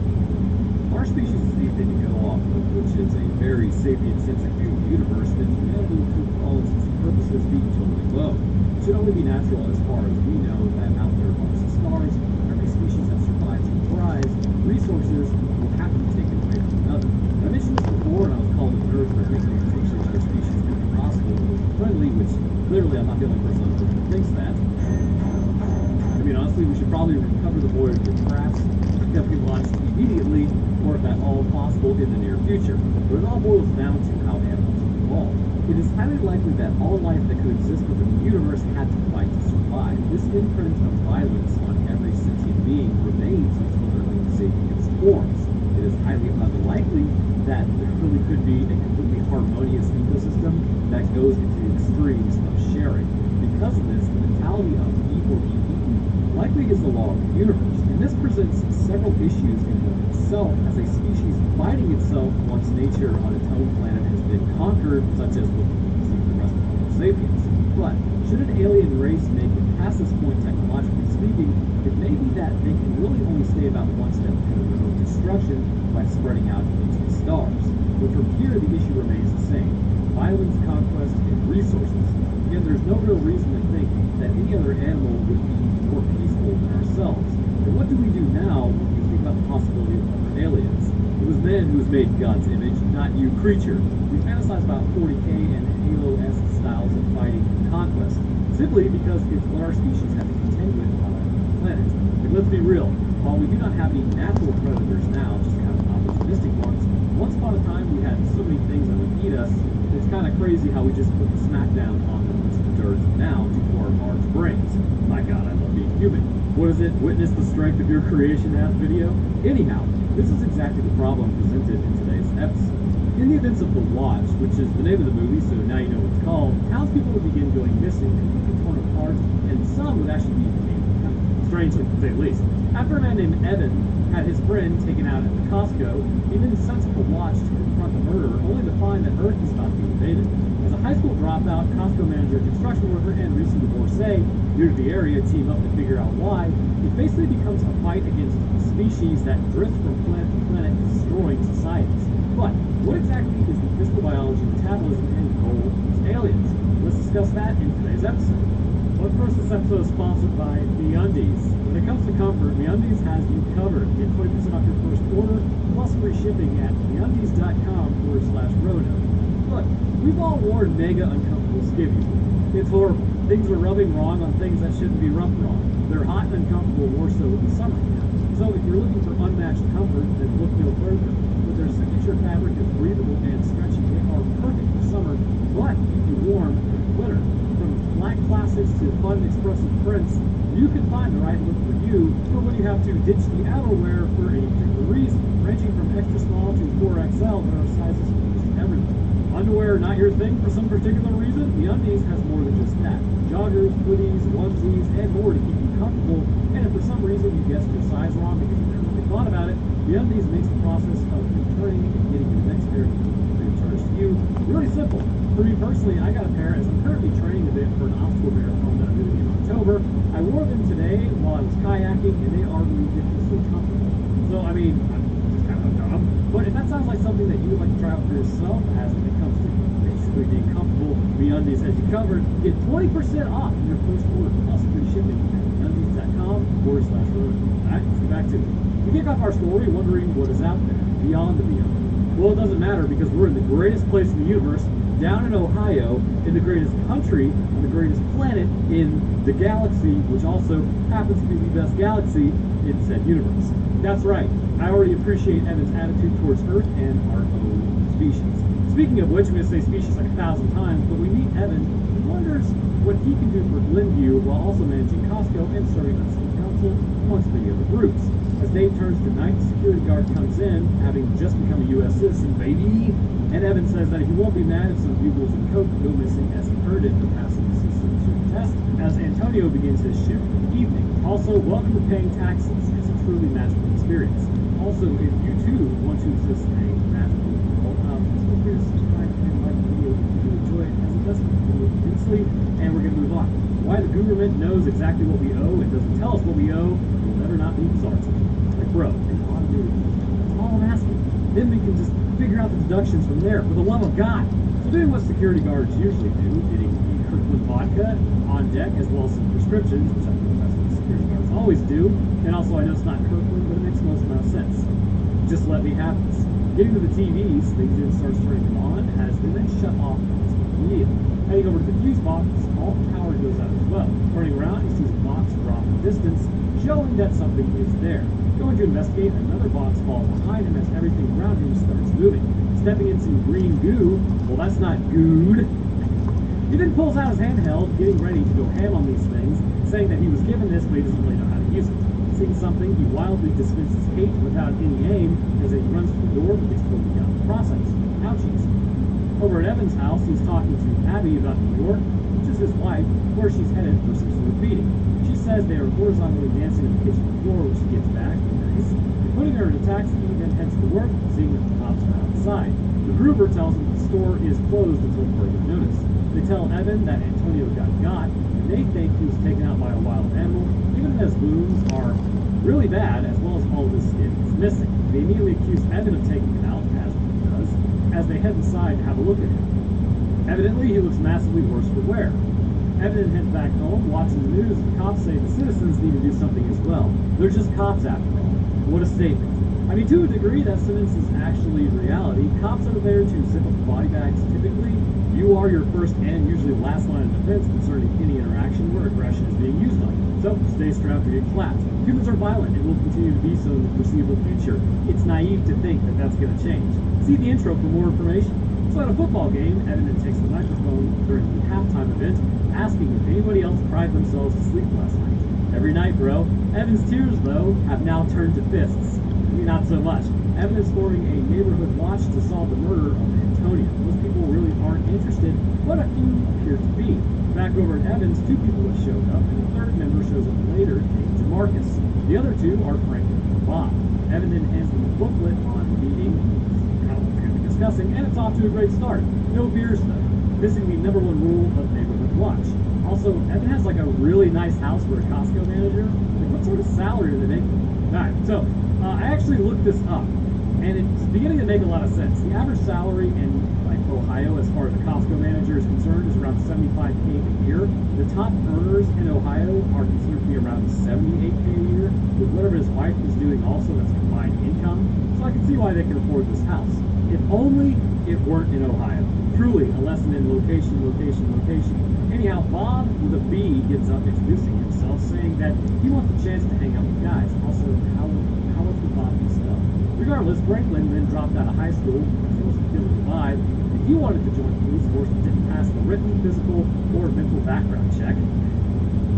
Our species is the thing to go off of, which is a very sapient sensitive universe that humanity could all intents and purposes be totally low. It should only be natural as far as we know that out there amongst the stars, every species that survives and thrives, resources will have to be taken away from another. And I mentioned this before, and I was called a nerd for thinking potentially other species could be possible, friendly, which clearly I'm not the only person who thinks that. I mean, honestly, we should probably recover the Voyager crafts that we launched immediately, or if at all possible, in the near future. But it all boils down to how animals evolve. It is highly likely that all life that could exist within the universe had to fight to survive. This imprint of violence on every sentient being remains until their own sapience forms. It is highly unlikely that there really could be a completely harmonious ecosystem that goes into the extremes of sharing. Because of this, the mentality of eat or be eaten likely is the law of the universe, and this presents several issues in itself as a species fighting itself once nature on its own planet has been conquered, such as with the rest of Homo sapiens. But should an alien race make it past this point technologically speaking, it may be that they can really only stay about one step ahead of their own destruction by spreading out into the stars. But from here, the issue remains the same: violence, conquest, and resources. Again, there's no real reason to think that any other animal would be more peaceful than ourselves. And what do we do now when we think about the possibility of other aliens? It was man who was made in God's image, not you, creature. We fantasize about 40K and Halo-esque styles of fighting and conquest, simply because it's what our species have to contend with on our planet. And let's be real, while we do not have any natural predators now, just kind of opportunistic ones, once upon a time we had so many things that would eat us, it's kind of crazy how we just put the smackdown on them into the dirt now due to our large brains. My God, I love being human. What is it? Witness the strength of your creation app video? Anyhow, this is exactly the problem presented in today's episode. In the events of The Watch, which is the name of the movie, so now you know what it's called, townspeople would begin going missing and be torn apart, and some would actually be made strangely, to say the least. After a man named Evan had his friend taken out at the Costco, he then sent up a watch to confront the murderer, only to find that Earth was about to be invaded. As a high school dropout, Costco manager, construction worker, and recent divorcee, new to the area, team up to figure out why, it basically becomes a fight against species that drift from planet to planet, destroying societies. But what exactly is the physical biology, metabolism, and goal of these aliens? Let's discuss that in today's episode. But first, this episode is sponsored by MeUndies. When it comes to comfort, MeUndies has you covered. Get 20% off your first order, plus free shipping at MeUndies.com/Roto. Look, we've all worn mega uncomfortable skivvies. It's horrible. Things are rubbing wrong on things that shouldn't be rubbed wrong. They're hot and uncomfortable, more so in the summer. So if you're looking for unmatched comfort, then look no further. With their signature fabric is breathable and stretchy, they are perfect for summer, but keep you warm in winter. From black classics to fun expressive prints, you can find the right look for you for when you have to ditch the outerwear for any particular reason. Ranging from extra small to 4XL, there are sizes for just everyone. Underwear not your thing for some particular reason? MeUndies has more than just that. Joggers, hoodies, onesies, and more to keep you comfortable. And if for some reason you guessed your size wrong because you never really thought about it, MeUndies makes the process of returning and getting your next pair returns to you really simple. For me personally, I got a pair as I'm currently training a bit for an obstacle marathon that I'm doing in October. I wore them today while I was kayaking, and they are ridiculously comfortable. So, I mean, I'm just kind of dumb. But if that sounds like something that you would like to try out for yourself, as when it comes to basically being comfortable, MeUndies has you covered. Get 20% off your first order, plus free shipping at MeUndies.com/Roto. Alright, let's get back to it. We kick off our story wondering what is out there, beyond the beyond. Well, it doesn't matter because we're in the greatest place in the universe, down in Ohio, in the greatest country, on the greatest planet in the galaxy, which also happens to be the best galaxy in said universe. That's right, I already appreciate Evan's attitude towards Earth and our own species. Speaking of which, I'm going to say species like 1,000 times, but we meet Evan, who wonders what he can do for Glenview while also managing Costco and serving on city council, amongst many other groups. As day turns to night, the security guard comes in, having just become a U.S. citizen, baby. And Evan says that he won't be mad if some bugles and coke go missing as he heard it for passing the citizenship test, as Antonio begins his shift for the evening. Also, welcome to paying taxes. It's a truly magical experience. Also, if you too want to exist in a magical world, feel free to subscribe and like the video if you enjoy it, as it does make the video immensely. And we're going to move on. Why the government knows exactly what we owe and doesn't tell us what we owe will never not be bizarre to me. Like, bro, they ought to do it. That's all I'm asking. Then we can just figure out the deductions from there, for the love of God. So doing what security guards usually do, getting the Kirkland vodka on deck, as well as some prescriptions, which I think that's what security guards always do. And also, I know it's not Kirkland, but it makes most amount of sense. Just let me have this. Getting to the TVs, things then starts turning them on, as they then shut off immediately. Heading over to the fuse box, all the power goes out as well. Turning around, he sees a box drop in distance, showing that something is there. Going to investigate, another box falls behind him as everything around him starts moving. Stepping in some green goo, well, that's not good. He then pulls out his handheld, getting ready to go ham on these things, saying that he was given this, but he doesn't really know how to use it. Seeing something, he wildly dismisses Kate without any aim as he runs to the door, but gets totally out of the process. Ouchies. Over at Evan's house, he's talking to Abby about New York, which is his wife, where she's headed for some sort of meeting. She says they are horizontally dancing on the kitchen floor when she gets back. Nice. And putting her in a taxi, he then heads to work, seeing that the cops are outside. MacGruber tells him the store is closed until further notice. They tell Evan that Antonio got, and they think he was taken out by a wild animal, even as wounds are really bad, as well as all of his skin is missing. They immediately accuse Evan of taking him out, as he does, as they head inside to have a look at him. Evidently, he looks massively worse for wear. Evan then heads back home, watching the news. The cops say the citizens need to do something as well. They're just cops after all. What a statement. I mean, to a degree, that sentence is actually reality. Cops are there to zip up body bags typically. You are your first and usually last line of defense concerning any interaction where aggression is being used on you. So, stay strapped or get clapped. Humans are violent and will continue to be so in the foreseeable future. It's naive to think that that's going to change. See the intro for more information. So at a football game, Evan takes the microphone during the halftime event, asking if anybody else cried themselves to sleep last night. Every night, bro. Evan's tears, though, have now turned to fists. Not so much. Evan is forming a neighborhood watch to solve the murder of Antonio. Most people really aren't interested, but a few appear to be. Back over at Evans, 2 people have showed up, and a third member shows up later, named Jamarcus. The other 2 are Franklin and Bob. Evan then hands them a booklet on the meeting, how we're going to be discussing, and it's off to a great start. No beers, though. Missing the #1 rule of neighborhood watch. Also, Evan has like a really nice house for a Costco manager. Like, what sort of salary do they make? Alright, so I actually looked this up, and it's beginning to make a lot of sense. The average salary in like Ohio, as far as a Costco manager is concerned, is around $75K a year. The top earners in Ohio are considered to be around $78K a year, with whatever his wife is doing also, that's combined income. So I can see why they can afford this house. If only it weren't in Ohio. Truly a lesson in location, location, location. Anyhow, Bob with a B gets up introducing himself, saying that he wants a chance to hang out with guys. Also, how was the Bob and stuff? Regardless, Franklin then dropped out of high school because he wasn't feeling the vibe, and he wanted to join the police force but didn't pass the written, physical, or mental background check.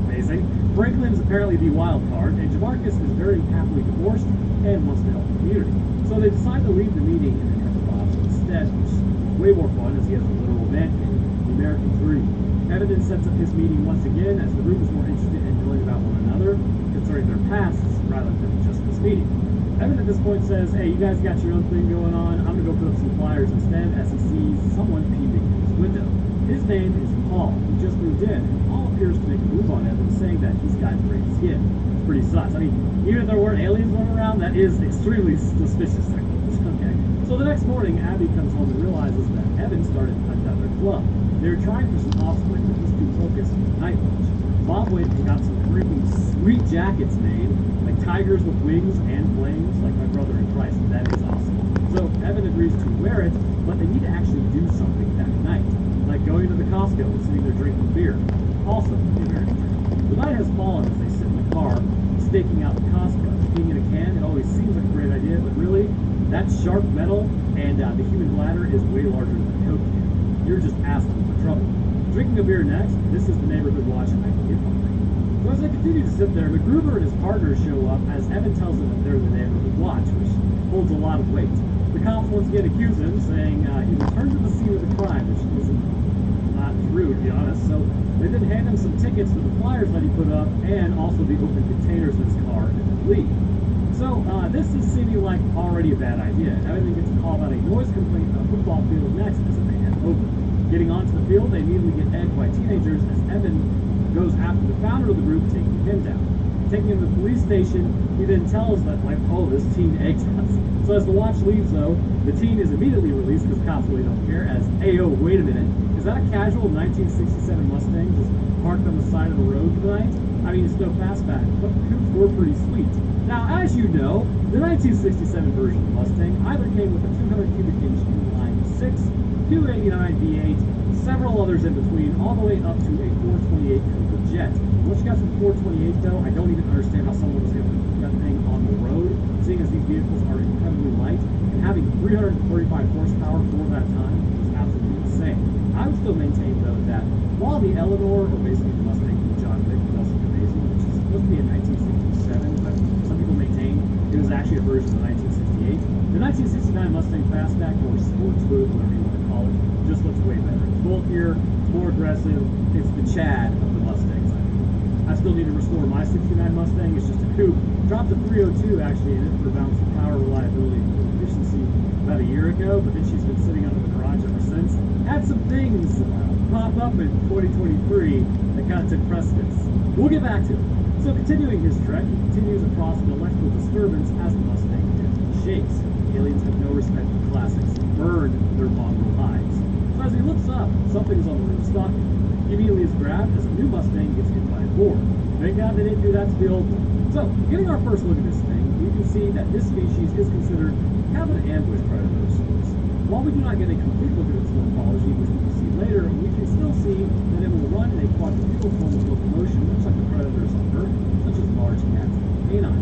Amazing. Franklin is apparently the wild card, and Jamarcus is very happily divorced and wants to help the community. So they decide to leave the meeting and then head to Bob's instead, which is way more fun as he has a literal man cave, the American Dream. Evan then sets up his meeting once again as the group is more interested in knowing about one another, concerning their pasts, rather than just this meeting. Evan at this point says, hey, you guys got your own thing going on, I'm going to go put up some flyers instead, as he sees someone peeping in his window. His name is Paul, who just moved in, and Paul appears to make a move on Evan, saying that he's got great skin. It's pretty sus. I mean, even if there weren't aliens running around, that is extremely suspicious. Okay. So the next morning, Abby comes home and realizes that Evan started another club. They were trying for some offspring, but he's too focused on night watch. Bob went and got some freaking sweet jackets made, like tigers with wings and flames, like my brother in Christ. That is awesome. So Evan agrees to wear it, but they need to actually do something that night, like going to the Costco and sitting there drinking beer. Also, the American dream. The night has fallen as they sit in the car, staking out the Costco. Being in a can, it always seems like a great idea, but really, that sharp metal and the human bladder is way larger than a Coke can. You're just asking for trouble. Drinking a beer next, this is the neighborhood watch I can get behind. So as they continue to sit there, MacGruber and his partner show up as Evan tells them that they're the neighborhood watch, which holds a lot of weight. The cops once again accuse him, saying he returned to the scene of the crime, which isn't not true, to be honest. So they then hand him some tickets for the flyers that he put up, and also the open containers in his car, and then leave. So this is seeming like already a bad idea. Evan gets a call about a noise complaint at a football field next as they head over. Getting onto the field, they immediately get egged by teenagers as Evan goes after the founder of the group, taking him down. Taking him to the police station, he then tells that, like, oh, this teen egged us. So as the watch leaves, though, the teen is immediately released because cops really don't care, as, hey, oh, wait a minute, is that a casual 1967 Mustang just parked on the side of the road tonight? I mean, it's no fastback, but the coupes were pretty sweet. Now, as you know, the 1967 version of the Mustang either came with a 200 cubic inch inline 6, 289 V8, several others in between, all the way up to a 428 Cooper Jet. Once you got some 428 though, I don't even understand how someone was 125 horsepower for that time was absolutely insane. I would still maintain, though, that while the Eleanor, or basically the Mustang from John Vick, does look amazing, which is supposed to be a 1967, but some people maintain it was actually a version of the 1968. The 1969 Mustang Fastback, or Sports Hood, whatever you want to call it, just looks way better. It's bulkier, it's more aggressive, it's the Chad of the Mustangs. I still need to restore my 69 Mustang. It's just a coupe. Dropped a 302 actually in it for balance of power, reliability, and efficiency about a year ago, but then she's been sitting under the garage ever since. Had some things pop up in 2023 that kind of took precedence. We'll get back to it. So continuing his trek, he continues across an electrical disturbance as the Mustang shakes. Aliens have no respect for classics. Burn their mongrel hides. So as he looks up, something's on the roof stalking. He immediately is grabbed as a new Mustang gets hit by a board. Thank God they didn't do that to the old one. So, getting our first look at this thing, we can see that this species is considered kind of an ambush predator of sorts. While we do not get a complete look at its morphology, which we will see later, we can still see that it will run in a quadrupedal form of locomotion, much like the predators on Earth, such as large cats and canine.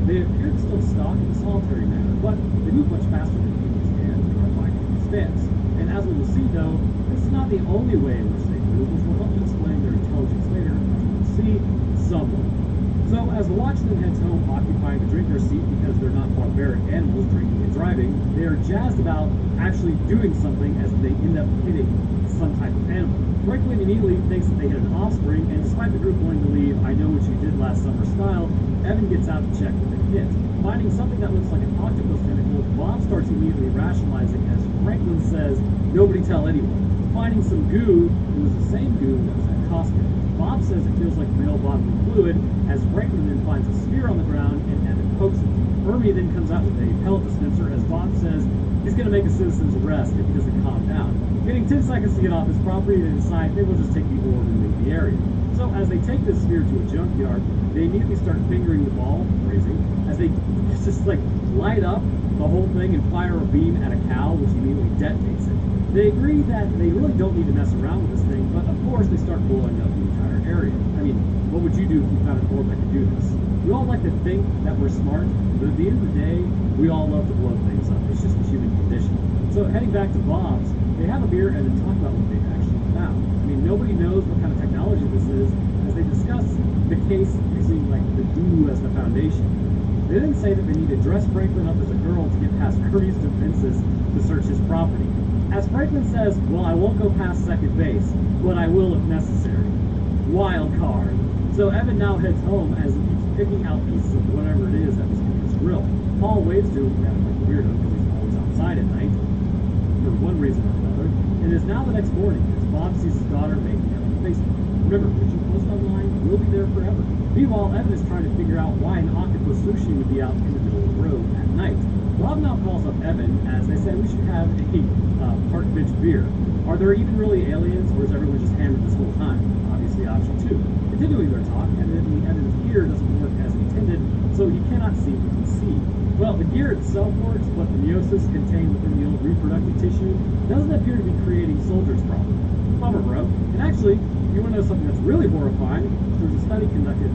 They appear to still stalk in a solitary manner, but they move much faster than humans can and are fighting in stance. And as we will see, though, this is not the only way in which they move, which will help to explain their intelligence later, as we will see somewhat. So, as the watchman heads home occupying the drinker's seat because they're not barbaric animals drinking and driving, they are jazzed about actually doing something as they end up hitting some type of animal. Franklin immediately thinks that they hit an offspring, and despite the group wanting to leave I know what you did last summer style, Evan gets out to check what they hit. Finding something that looks like an octopus tentacle, Bob starts immediately rationalizing as Franklin says, "Nobody tell anyone." Finding some goo, it was the same goo that was at Costco. Bob says it feels like male bodily fluid, as Franklin then finds a spear on the ground and Evan pokes it. Ermy then comes out with a pellet dispenser as Bob says he's going to make a citizen's arrest if he doesn't calm down. Getting 10 seconds to get off his property, they decide they will just take the orb and leave the area. So as they take this spear to a junkyard, they immediately start fingering the ball, phrasing, as they just like light up the whole thing and fire a beam at a cow, which immediately detonates it. They agree that they really don't need to mess around with this thing, but of course they start blowing up the entire area. I mean, what would you do if you found an orb that could do this? We all like to think that we're smart, but at the end of the day, we all love to blow things up. It's just the human condition. So heading back to Bob's, they have a beer and then talk about what they actually found. I mean, nobody knows what kind of technology this is as they discuss the case using like the goo as the foundation. They then say that they need to dress Franklin up as a girl to get past Ermy's defenses to search his property. As Franklin says, well, I won't go past second base, but I will if necessary. Wild card. So Evan now heads home as he keeps picking out pieces of whatever it is that was in his grill. Paul waves to him, kind of like a weirdo because he's always outside at night, for one reason or another. And it is now the next morning as Bob sees his daughter making up on Facebook. Remember, what you post online will be there forever. Meanwhile, Evan is trying to figure out why an octopus sushi would be out in the middle of the road at night. Bob now calls up Evan as they say we should have a park bench beer. Are there even really aliens, or is everyone just hammered this whole time? Obviously, option 2. Continuing their talk, evidently Evan's gear doesn't work as intended, so he cannot see what he sees. Well, the gear itself works, but the meiosis contained within the old reproductive tissue doesn't appear to be creating soldiers properly. Bummer, bro. And actually, you want to know something that's really horrifying? There was a study conducted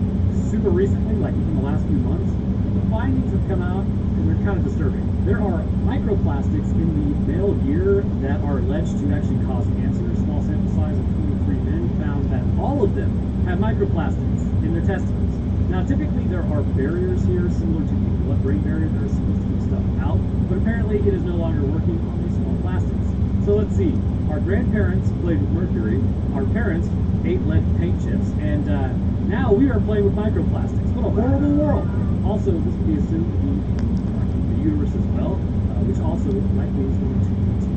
super recently, like in the last few months. The findings have come out, and they're kind of disturbing. There are microplastics in the male gear that are alleged to actually cause cancer. A small sample size of 23 men found that all of them have microplastics in their testicles. Now, typically there are barriers here similar to the blood-brain barrier that are supposed to keep stuff out, but apparently it is no longer working on these small plastics. So let's see. Our grandparents played with mercury. Our parents ate lead paint chips, and now we are playing with microplastics. What a horrible world! Also, this would be assumed to be the uterus as well, which also likely is going to lead to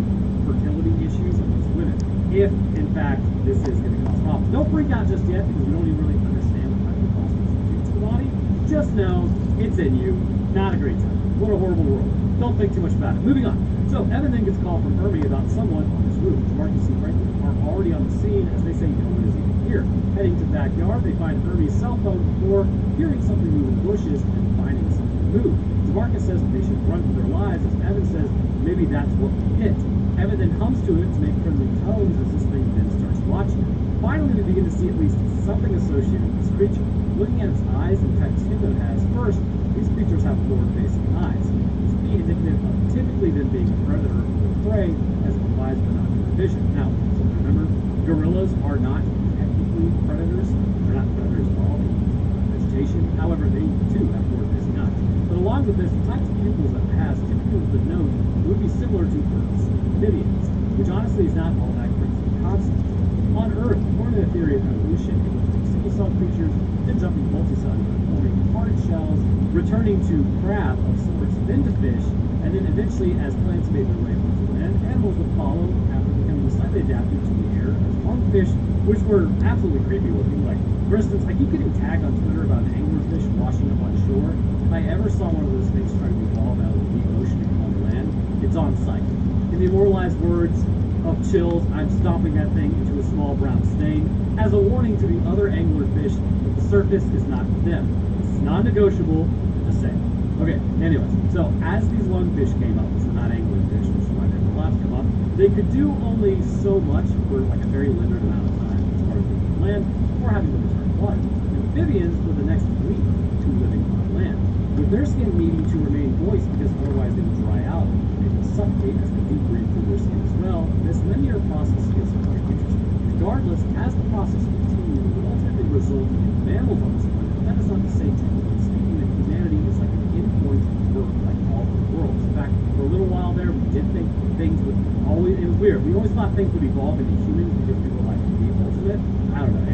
fertility issues amongst women, if in fact this is going to cause problems. Don't freak out just yet because we don't even really understand what microplastics do to the body. Just know it's in you. Not a great time. What a horrible world. Don't think too much about it. Moving on. So Evan then gets a call from Ermy about someone on his roof. Marcus and Franklin are already on the scene as they say no one is even here. Heading to the backyard, they find Ermy's cell phone before hearing something move in the bushes and finding something move. DeMarcus says that they should run for their lives as Evan says maybe that's what we hit. Evan then hums to it to make friendly tones as this thing then starts watching it. Finally, we begin to see at least something associated with this creature. Looking at its eyes and the type of skin that it has, first, these creatures have forward-facing eyes. This would be indicative of typically likely than being a predator or prey as it provides binocular vision. Now, so remember, gorillas are not technically predators. They're not predators at all. They eat vegetation. However, they too have poor-facing eyes. But along with this, the types of pupils that it has typically with the nose would be similar to Earth's amphibians, which honestly is not all that crazy concept. On Earth, according to the theory of evolution, it would be single-celled creatures, then jumping multicellular, forming hard shells, returning to crab of sorts, then to fish, and then eventually, as plants made their way onto land, animals would follow after becoming slightly adapted to the air as lungfish, which were absolutely creepy looking. Like, for instance, I keep getting tagged on Twitter about an anglerfish washing up on shore. If I ever saw one of those things try to evolve out of the deep ocean and come on land, it's on sight. In the immortalized words of Chills, I'm stomping that thing into a small brown stain as a warning to the other anglerfish that the surface is not for them. It's non-negotiable to say. Okay, anyways, so as these lungfish came up, which were not anglerfish, which is why they were allowed to come up, they could do only so much for like a very limited amount of time as far as being on land before having to return to water. Amphibians were the next leap to living on land, with their skin needing to remain moist because otherwise they would dry out and they would suffocate as they do breathe through their skin as well. This linear process is quite interesting. Regardless, as the process continued, it would ultimately result in mammals on this planet. But that is not to say, technically speaking, that humanity is like an endpoint for like all the worlds. In fact, for a little while there, we did think things would always, it was weird, we always thought things would evolve into humans because we were like the ultimate. I don't know.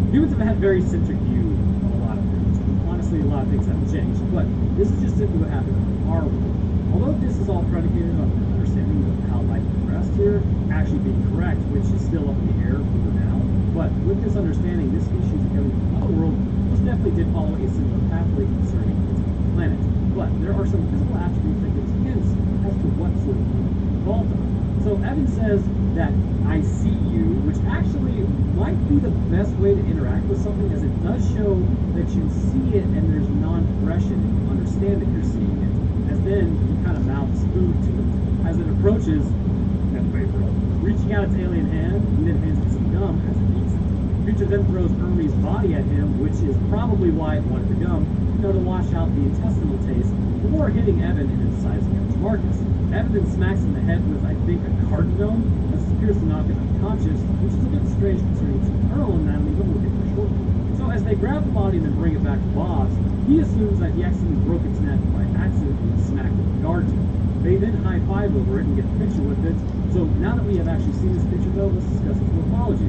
Humans have had very centric view of a lot of things. Honestly, a lot of things haven't changed, but this is just simply what happened in our world. Although this is all predicated on an understanding of how life progressed here actually being correct, which is still up in the air for now. But with this understanding, this species going from our world most definitely did follow a similar pathway concerning its planet. But there are some physical attributes that give us hints as to what sort of human evolved on. So Evan says that I see you, which actually might be the best way to interact with something, as it does show that you see it and there's non-aggression and you understand that you're seeing it. As then he kind of mouths food to it. As it approaches, reaching out its alien hand, he then hands it some gum as it eats it. The creature then throws Ermy's body at him, which is probably why it wanted the gum, to wash out the intestinal taste, before hitting Evan and incising him to Marcus. Evan then smacks in the head with, I think, a cardinome, as it appears to knock him unconscious, which is a bit strange considering its internal anatomy, but we'll get there shortly. So as they grab the body and then bring it back to Bob's, he assumes that he accidentally broke its neck by accident and smacked it with a garden. They then high-five over it and get a picture with it. So now that we have actually seen this picture though, let's discuss its morphology.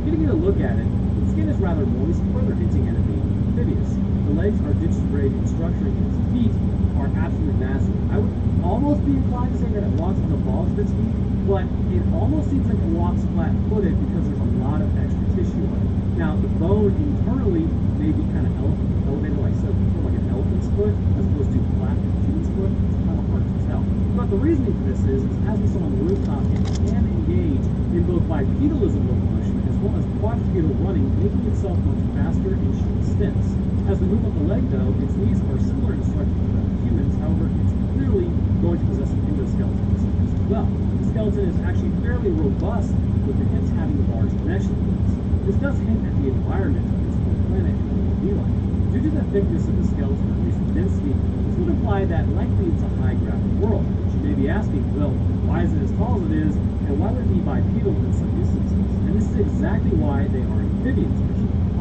Getting a look at it, the skin is rather moist, further hinting at it being amphibious. The legs are digitigrade in structure and its feet are absolutely massive. I would almost be inclined to say that it walks with the balls of its feet, but it almost seems like it walks flat-footed because there's a lot of extra tissue on it. Now, the bone internally may be kind of elevated like so, like an elephant's foot, as opposed to flat human's foot. It's kind of hard to tell. But the reasoning for this is as we saw on the rooftop, it can engage in both bipedalism locomotion as well as quadrupedal running, making itself much faster in short stints. As we move up the leg, though, its knees are similar in structure to that of humans. However, it's clearly going to possess an endoskeleton as well. The skeleton is actually fairly robust, with the hips having large connection points. This does hint at the environment of its whole planet and what it will be like. Due to the thickness of the skeleton, or at least the density, this would imply that likely it's a high-gravity world. But you may be asking, well, why is it as tall as it is, and why would it be bipedal in some instances? And this is exactly why they are amphibians.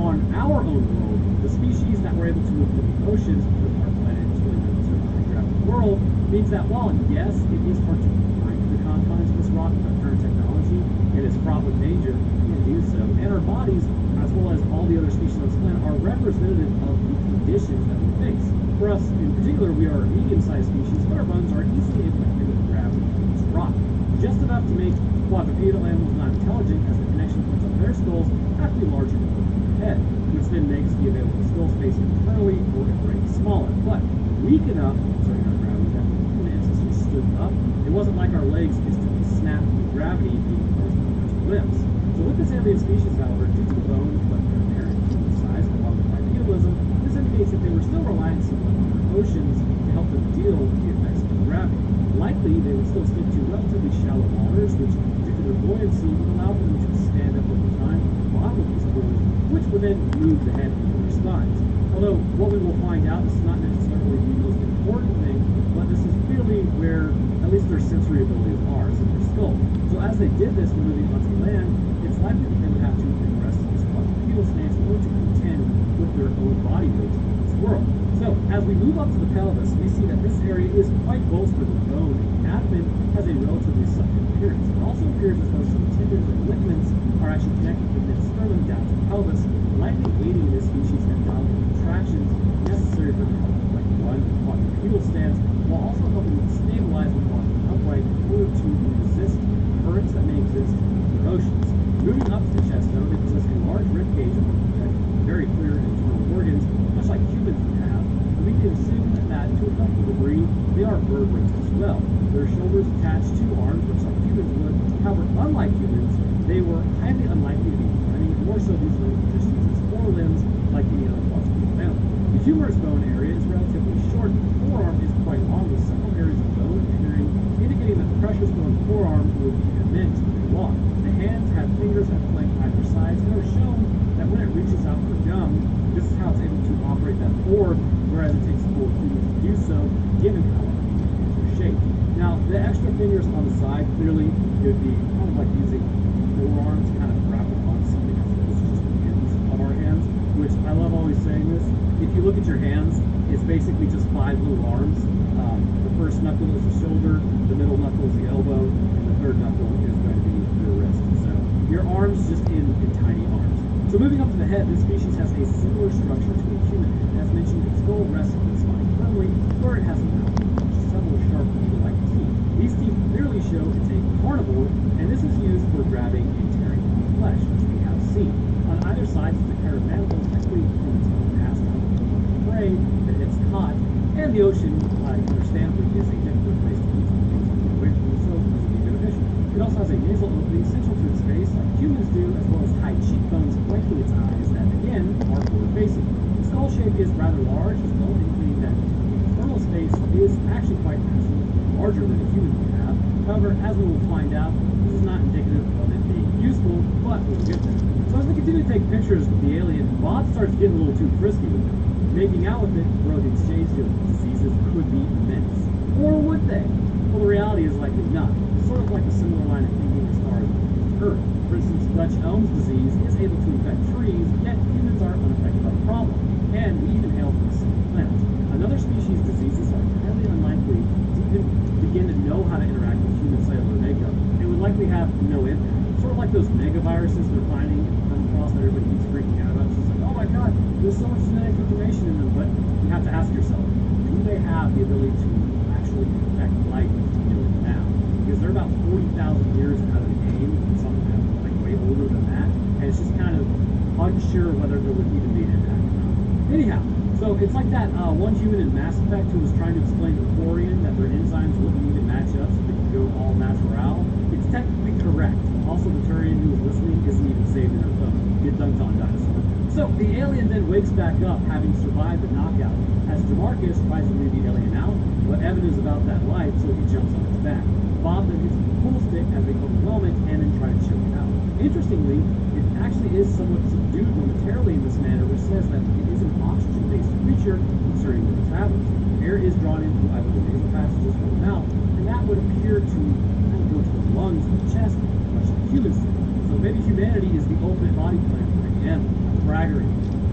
On our own world, the species that were able to move through the oceans, because our planet is really not a high-gravity world, means that while, yes, it is hard to break the confines of this rock with our current technology, it is fraught with danger, and do so, and our bodies, as well as all the other species on this planet, are representative of the conditions that we face. For us, in particular, we are a medium-sized species, but our bones are easily able to handle the gravity of this rock. Just enough to make quadrupedal animals not intelligent, as the connection points on their skulls have to be larger than the head, which then makes the available skull space internally or a brain smaller. But weak enough, concerning our gravity, that when ancestors stood up, it wasn't like our legs instantly snapped with gravity being forced on their limbs. So with this alien species, however, due to the bone, but their inherent human size along with bipedalism, this indicates that they were still reliant somewhat on their oceans to help them deal with the effects of gravity. Likely, they would still stick to relatively shallow waters, which, due to their buoyancy, would allow them to stand up over time at the bottom of these pools, which would then move the head into their spines. Although, what we will find out, this is not necessarily the most important thing, but this is clearly where at least their sensory abilities are, is in their skull. So as they did this when moving onto land, it's likely that they would have to regress to this quadrupedal stance in order to contend with their own body weight in this world. So as we move up to the pelvis, we see that this area is quite bolstered with bone, and the abdomen has a relatively supple appearance. It also appears as though some tendons and ligaments are actually connected with the sternum down to the pelvis, likely aiding this species' abdominal contractions necessary for the health like run quadrupedal stance, while also helping them stabilize when walking upright in order to resist currents that may exist in their oceans. Moving up to the chest, though, they possess a large rib cage and very clear internal organs, much like humans would have. And we can assume that to a comfortable degree, they are vertebrates as well. Their shoulders attach to arms, much like humans would. However, unlike humans, they were highly unlikely to be running. More so, these were just used as forelimbs, like any other quadrupedal mammal. The humerus bone area is relatively short. The forearm is quite long, with several areas of bone appearing, indicating that the pressures on the forearm would be immense when they walk. The hands have fingers that flank either sides, and are shown that when it reaches out for gum, this is how it's able to operate that forward, whereas it takes a full human to do so, given how our hands are shaped. Now, the extra fingers on the side clearly would be kind of like using forearms to kind of grapple on something as opposed to just the ends of our hands, which I love always saying this. If you look at your hands, it's basically just 5 little arms. The first knuckle is the shoulder, the middle knuckle is the elbow, and the third knuckle is going to be your wrist. So your arms just in tiny arms. So moving up to the head, this species has a similar structure to a human head. As mentioned, its skull rests on its spine firmly, where it has a mouth with several sharp needle-like teeth. These teeth clearly show it's a carnivore, and this is used for grabbing and tearing on flesh, which we have seen. On either side is a pair of mandibles, likely from its own pastime of prey that it's caught, and the ocean, understandably, is a difficult place to eat things away from it, so this would be beneficial. It also has a nasal opening central to its face, like humans do, as well as high cheekbones flanking its eyes that, again, are forward-facing. The skull shape is rather large, as well, indicating that the internal space is actually quite massive, larger than a human would have. However, as we will find out, this is not indicative of it being useful, but we'll get there. So as we continue to take pictures with the alien, Bob starts getting a little too frisky with it. Making out with it, where the exchange of diseases could be immense. Or would they? Well, the reality is likely not. It's sort of like a similar line of thinking as far as Earth. For instance, Dutch-Elm's disease is able to infect trees, yet humans are unaffected by the problem. And we even hail from the same planet. Another species' diseases are highly unlikely to even begin to know how to interact with human cellular makeup. It would likely have no impact. Sort of like those megaviruses they're finding come across that everybody keeps freaking out about. It's just like, oh my god, there's so much genetic information in them. But you have to ask yourself, do they have the ability to actually infect life as we know it now? Because they're about 40,000 years out of the game, and some of them are like way older than that. And it's just kind of unsure whether there would even be an impact or not. Anyhow, so it's like that one human in Mass Effect who was trying to explain to Quarian that their enzymes wouldn't even match up so they could go all natural. It's technically correct. Also, the Turian who was listening isn't even saved in her phone. Get dunked on, dinosaur. So the alien then wakes back up, having survived the knockout, as Jamarcus tries to leave the alien out, but Evan is about that life, so he jumps on its back. Bob then hits the pool stick as they overwhelm it and then try to choke it out. Interestingly, it actually is somewhat subdued momentarily in this manner, which says that it is an oxygen-based creature concerning the metabolism. Air is drawn into either the nasal passages or the mouth, and that would appear to kind of go to the lungs or the chest, much like humans do. So maybe humanity is the ultimate body plan for an animal, braggery.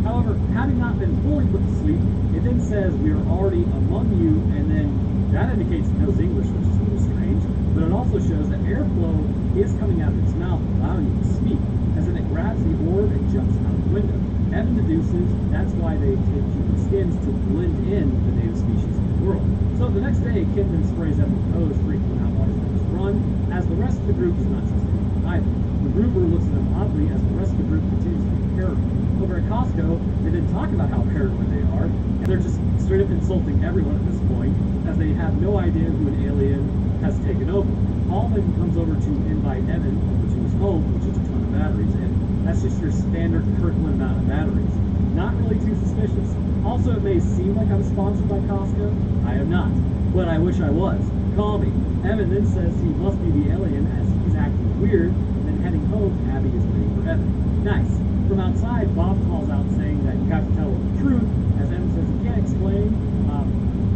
However, having not been fully put to sleep, it then says we are already among you, and then that indicates it knows English, which is a little strange, but it also shows that airflow is coming out of its mouth, allowing it to speak, as then it grabs the orb and jumps out the window. Evan deduces that's why they take human skins to blend in with the native species of the world. So the next day, Kit then sprays Evan with hose, freaking out while his run, as the rest of the group does not trust anyone either. The grouper looks at them oddly as the rest of the group continues to be paranoid. Over at Costco, they didn't talk about how paranoid they are, and they're just straight up insulting everyone at this point, as they have no idea who an alien has taken over. Paul then comes over to invite Evan over to his home, which is a ton of batteries, and that's just your standard Kirkland amount of batteries. Not really too suspicious. Also, it may seem like I'm sponsored by Costco. I am not, but I wish I was. Call me. Evan then says he must be the alien as he's acting weird, and then heading home, Abby is waiting for Evan. Nice. From outside, Bob calls out saying that you have to tell her the truth, as Evan says he can't explain,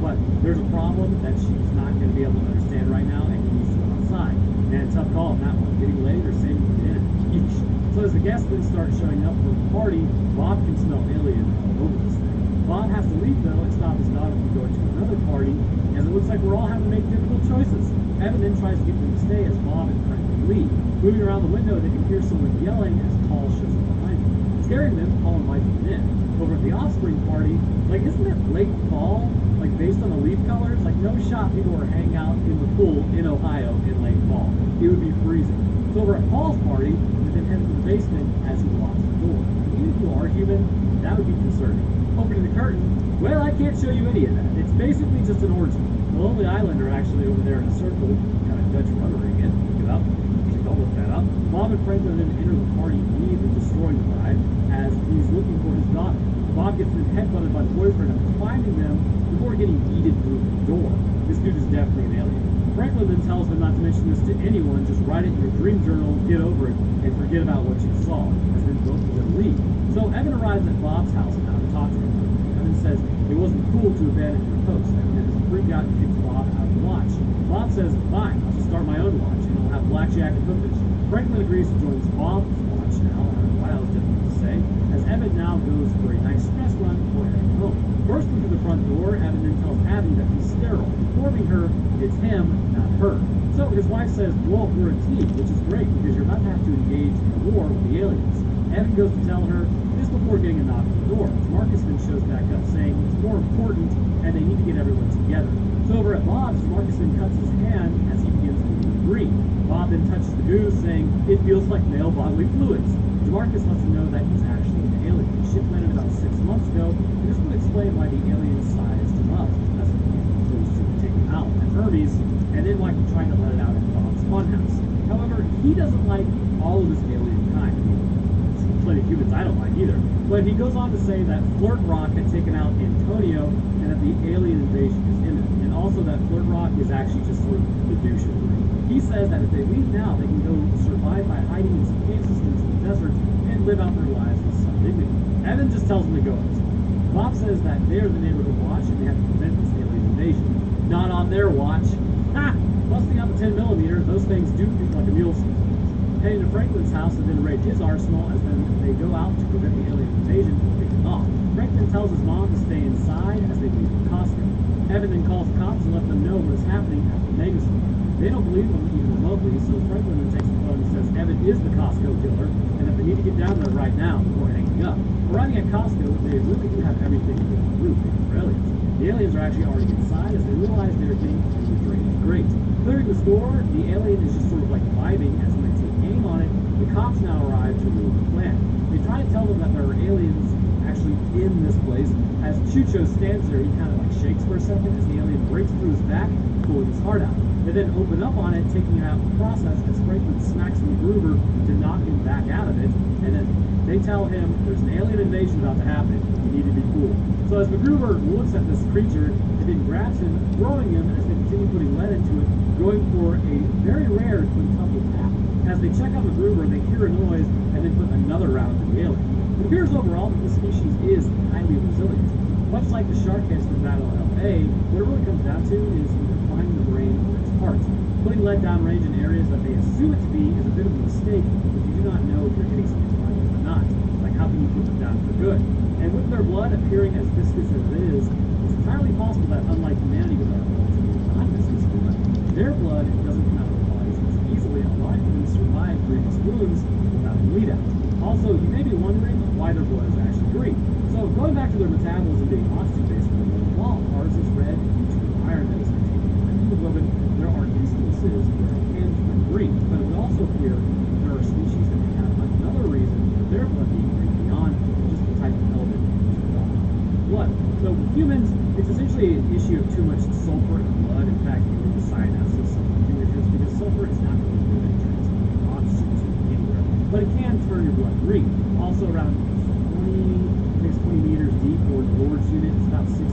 but there's a problem that she's not guests then start showing up for the party, Bob can smell alien all over this thing. Bob has to leave though and stop his daughter from going to another party, as it looks like we're all having to make difficult choices. Evan then tries to get them to stay as Bob and Franklin leave. Moving around the window, they can hear someone yelling as Paul shows up behind them. Scaring them, Paul invites them in. Over at the offspring party, like, isn't it late fall? Like, based on the leaf colors? Like, no shot people were hanging out in the pool in Ohio in late fall. It would be freezing. So over at Paul's party, they then head to the basement as he locks the door. Even if you are human, that would be concerning. Opening the curtain, well, I can't show you any of that. It's basically just an orgy. The Lonely Islander actually over there in a circle, kind of Dutch runnering it. Look it up. Don't look that up. Bob and Franklin then enter the party, immediately destroying the bride as he's looking for his daughter. Bob gets then headbutted by the boyfriend after finding them before getting yeeted through the door. This dude is definitely an alien. Franklin then tells them not to mention this to anyone, just write it in your dream journal, get over it, and forget about what you saw, as then both of them leave. So Evan arrives at Bob's house now to talk to him. Evan says it wasn't cool to abandon your post, and has freaked out and kicks Bob out of the watch. Bob says, fine, I'll just start my own watch, and I'll have blackjack and hookers. Franklin agrees to join Bob's watch now, I don't know why that was difficult to say, as Evan now goes for a nice stress run before heading home. Bursting through the front door, Evan then tells Abby that he's sterile, informing her it's him, not her. So his wife says, well, we're a team, which is great because you're about to have to engage in a war with the aliens. Evan goes to tell her this before getting a knock on the door. Marcus then shows back up saying it's more important and they need to get everyone together. So over at Bob's, Marcus then cuts his hand as he begins moving the green. Bob then touches the goose saying it feels like male bodily fluids. Marcus lets him know that he's actually an alien. The ship landed about 6 months ago, and this would explain why the alien sized him up as opposed to taking him out at Hermes, and then why he's trying to let it out in Bob's funhouse. However, he doesn't like all of this alien kind. Plenty of humans I don't like either. But he goes on to say that Flirt Rock had taken out Antonio and that the alien invasion is imminent. And also that Flirt Rock is actually just sort of the douche of the group. He says that if they leave now, they can go survive by hiding in some cave systems in the desert and live out their lives with some dignity. Evan just tells them to go. Bob says that they're the neighborhood watch and they have to prevent this alien invasion. Not on their watch. Ha! Busting out the 10mm, those things do feel like a mule sometimes. Heading to Franklin's house and then raid his arsenal as then they go out to prevent the alien invasion from taking off. Franklin tells his mom to stay inside as they leave the Costco. Evan then calls the cops and let them know what is happening at the mega store. They don't believe him even remotely, so Franklin then takes the phone and says Evan is the Costco killer and that they need to get down there right now before hanging up. Arriving at Costco, they really do have everything to the roof for aliens. The aliens are actually already inside as they realize they're getting really drained. Great. Clearing the store, the alien is just sort of like vibing as when they take aim on it. The cops now arrive to ruin the plan. They try to tell them that there are aliens actually in this place. As Chucho stands there, he kind of like shakes for a second as the alien breaks through his back, pulling his heart out. They then open up on it, taking it out in the process as Franklin smacks MacGruber to knock him back out of it. And then they tell him there's an alien invasion about to happen. You need to be cool. So as MacGruber looks at this creature, it then grabs him, throwing him as they continue putting lead into it, going for a very rare quintuple tap. As they check out MacGruber, they hear a noise and then put another round to the alien. It appears overall that this species is highly resilient. Much like the shark heads from Battle of LA, what it really comes down to is either finding the brain or its parts. Putting lead downrange in areas that they assume it to be is a bit of a mistake if you do not know if you're hitting something's body or not. Like how can you put them down for good? And with their blood appearing as viscous as it is, it's entirely possible that unlike humanity with our blood to be non-viscous blood, their blood doesn't come out of their bodies as easily, allowing them to survive grievous wounds without a bleed out. Also, you may be wondering why their blood is actually green. So going back to their metabolism being oxygen-based for them, while ours is red due to the iron that is contained in our hemoglobin, there are instances where it can turn green. But it would also appear that there are species that have another reason for their blood being green beyond just the type of element in their blood. So with humans, it's essentially an issue of too much sulfur in the blood. In fact, you need cyanosis of fingertips because sulfur is not really good at transferring oxygen to anywhere. But it can turn your blood green. Also around 20 meters deep for the Lord's unit, it's about 63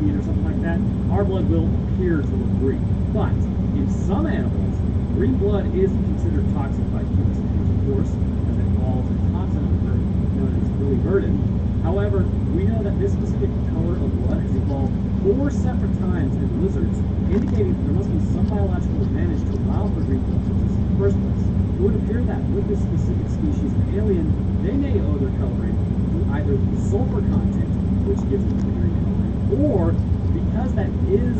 feet or something like that. Our blood will appear to look green. But in some animals, green blood is considered toxic by humans, of course, as it involves a toxin known as biliverdin. However, we know that this specific color of blood has evolved 4 separate times in lizards, indicating that there must be some biological advantage to allow for green blood in the first place. it would appear that with this specific species of alien, they may owe their coloring to either the sulfur content, which gives it the green coloring, or because that is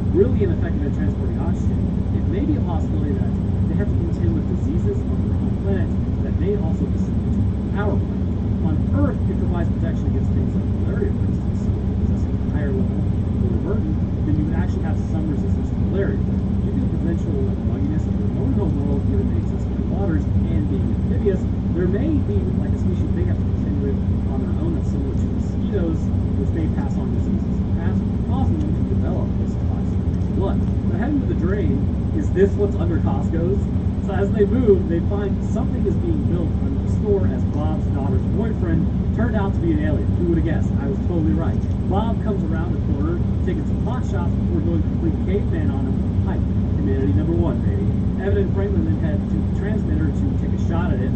really ineffective at transporting oxygen, it may be a possibility that they have to contend with diseases on their home planet that may also precipitate power plant. On Earth, it provides protection against things like malaria, for instance, so possessing a higher level of burden, then you would actually have some resistance to malaria. Due to the potential ruggedness of their own home world, given the existence of waters and being amphibious, there may be like a species they have to contend with on their own that's similar to mosquitoes, which may pass on diseases in the past, causing them to develop this toxic blood. Now, heading to the drain, is this what's under Costco's? So as they move, they find something is being built under the store as Bob's daughter's boyfriend turned out to be an alien. Who would have guessed? I was totally right. Bob comes around the corner, taking some pot shots before going complete caveman on him. Hi, humanity number one, baby. Evan and Franklin then head to the transmitter to take a shot at it,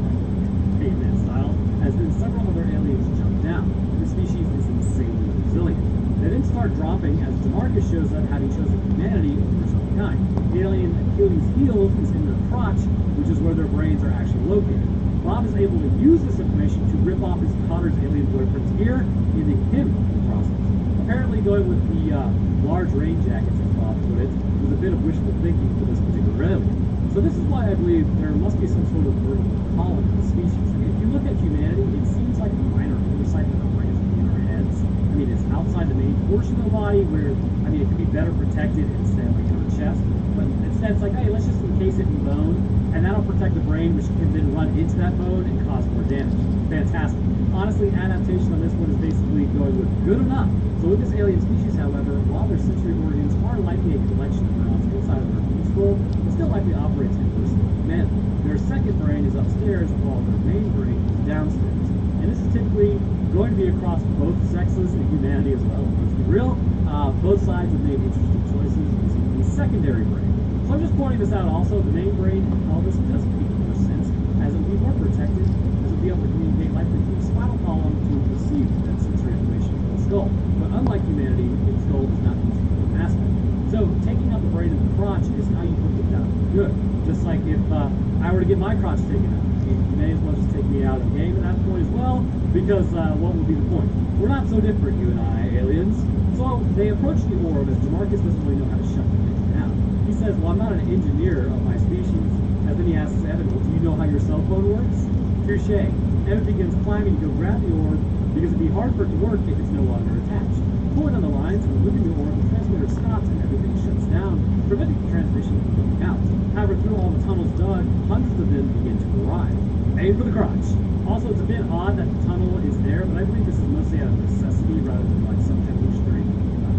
caveman style, as then several other aliens jump down. The species is insanely resilient. They then start dropping as DeMarcus shows up, having chosen humanity over his own kind. The alien Achilles' heels is in their crotch, which is where their brains are actually located. Bob is able to use this information to rip off his daughter's alien boyfriend's ear, ending him in the process. Apparently, going with the large rain jackets, as Bob put it, was a bit of wishful thinking for this particular alien. So this is why I believe there must be some sort of vertical colony of the species. If you look at humanity, it seems like a minor oversight of the brains in our heads. I mean, it's outside the main portion of the body where, I mean, it could be better protected instead of like in our chest. But instead, it's like, hey, let's just encase it in bone, and that'll protect the brain, which can then run into that bone and cause more damage. Fantastic. Honestly, adaptation on this one is basically going with good enough. So with this alien species, however, while their sensory organs are likely a collection of neurons inside of their skull, it still likely operates in person manner. Their second brain is upstairs, while their main brain is downstairs. And this is typically going to be across both sexes and humanity as well. Let's be real, both sides have made interesting choices using the secondary brain. So I'm just pointing this out also. The main brain and pelvis does make more sense, as it will be more protected, as it will be able to communicate likely through the spinal column to receive that sensory information from the skull. But unlike humanity, the skull does not use the aspect. So taking out the brain in the crotch is how you put it down for good. Just like if I were to get my crotch taken out, you may as well just take me out of the game at that point as well, because what would be the point? We're not so different, you and I, aliens. So they approach the orb as DeMarcus doesn't really know how to shut the thing down. He says, well, I'm not an engineer of my species. And then he asks Evan, well, do you know how your cell phone works? Touche. Evan begins climbing to go grab the orb because it'd be hard for it to work if it's no longer attached. Pulling on the lines and removing the orb, the transmitter stops and everything shuts down, preventing the transmission from going out. However, through all the tunnels dug, hundreds of them begin to arrive. Aim for the crotch. Also, it's a bit odd that the tunnel is there, but I believe this is mostly out of necessity rather than like some evolutionary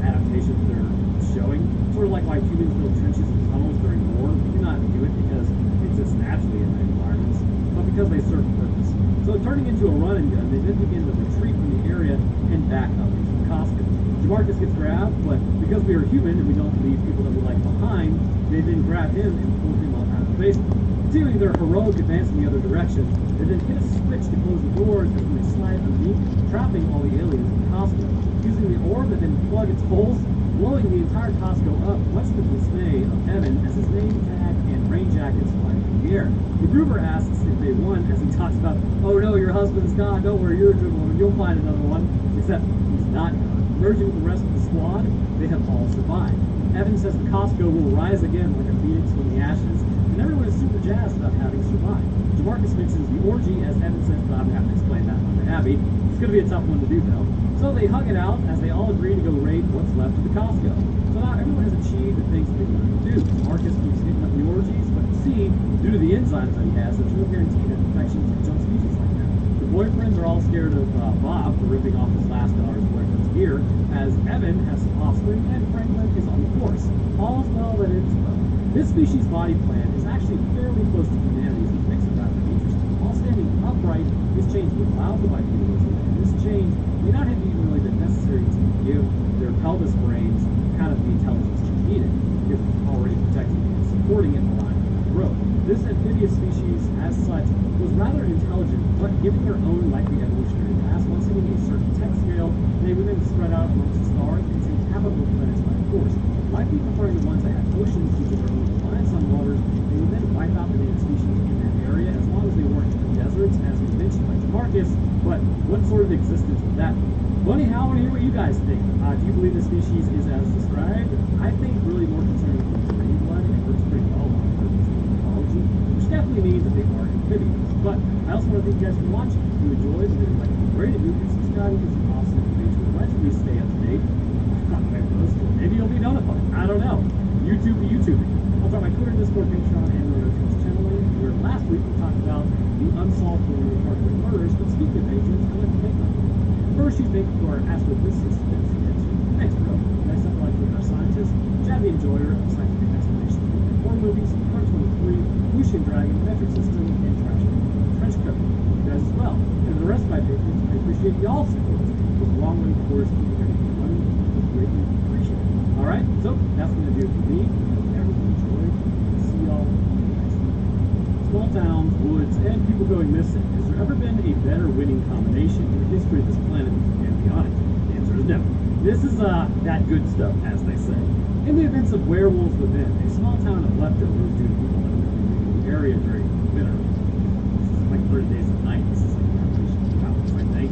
adaptation that they're showing. Sort of like why humans build trenches and tunnels during war. We do not do it because it exists naturally in the environments, but because they serve a purpose. So turning into a run and gun, they then begin to retreat from the area and back up into the Costco. DeMarcus gets grabbed, but because we are human and we don't leave people that we like behind, they then grab him and pull him up out of the basement. Continuing their heroic advance in the other direction, they then hit a switch to close the doors as they slide underneath, trapping all the aliens in the Costco. Using the orb to then plug its holes, blowing the entire Costco up, much to the dismay of Evan as his name tag and rain jackets fly through the air. MacGruber asks if they won as he talks about, oh no, your husband's gone, don't worry, you're a good woman, you'll find another one. Except he's not gone. Merging with the rest of the squad, they have all survived. Evan says the Costco will rise again like a phoenix from the ashes, and everyone is super jazzed about having survived. DeMarcus mentions the orgy as Evan says, but I'm going to have to explain that one to Abby. It's going to be a tough one to do though. So they hug it out as they all agree to go raid what's left of the Costco. So now everyone has achieved the things that they wanted to do. DeMarcus keeps hitting up the orgies, but you see, due to the enzymes that he has, there's no guarantee that infections can jump species like that. The boyfriends are all scared of Bob for ripping off his last daughter's boyfriend's ear, as Evan has some offspring and Franklin is on the course. All's well that ends well. This species' body plan is actually fairly close to humanity's, which makes it rather interesting. While standing upright, this change would allow the bipedalism, and this change may not have even really been necessary to give their pelvis brains kind of the intelligence they needed, because it's already protecting and supporting it aligned with the growth. This amphibious species, as such, was rather intelligent, but given their own likely evolutionary past, once hitting a certain tech scale, they would then spread out amongst the stars and take habitable planets by force, likely preferring the ones that had oceans due to their own reliance on waters. They would then wipe out the native species in that area that. Bunny, how I want to hear what you guys think. Do you believe the species is as described? I think really more concerning with the marine blood, and it works pretty well on purpose ecology, which definitely means that they are amphibians. But I also want to thank you guys for watching. If you enjoyed, and if like great, if you can subscribe, because it's awesome for me to allegedly stay up to date. Not my post, or maybe you'll be notified. I don't know. YouTube to YouTube. I'll drop my Twitter, Discord, Patreon, and the Twitch channel link, where last week we talked about the unsolved Colonial Parkway murders, but speaking of patrons, I'd like to thank them. First, you thank for our astrophysicist, thanks, bro. Next up, I'd like to thank our scientist, Chad the Enjoyer of Scientific Exploration, horror movies, Part 23, Wuxing Dragon, Metric System, and Trash Trench Coat. You guys as well. And the rest of my patrons, I appreciate y'all's support. It goes a long way towards keeping everything running. It's greatly appreciated. Alright, so that's going to do it for me. I hope everyone enjoyed. See y'all next week. Small towns, woods, and people going missing. Has there ever been a better winning combination in the history of this planet? And be honest, the answer is no. This is that good stuff, as they say. In the events of Werewolves Within, a small town of leftovers due to people that are living in the area during winter. This is like 30 days of night. This is like mountains, I think.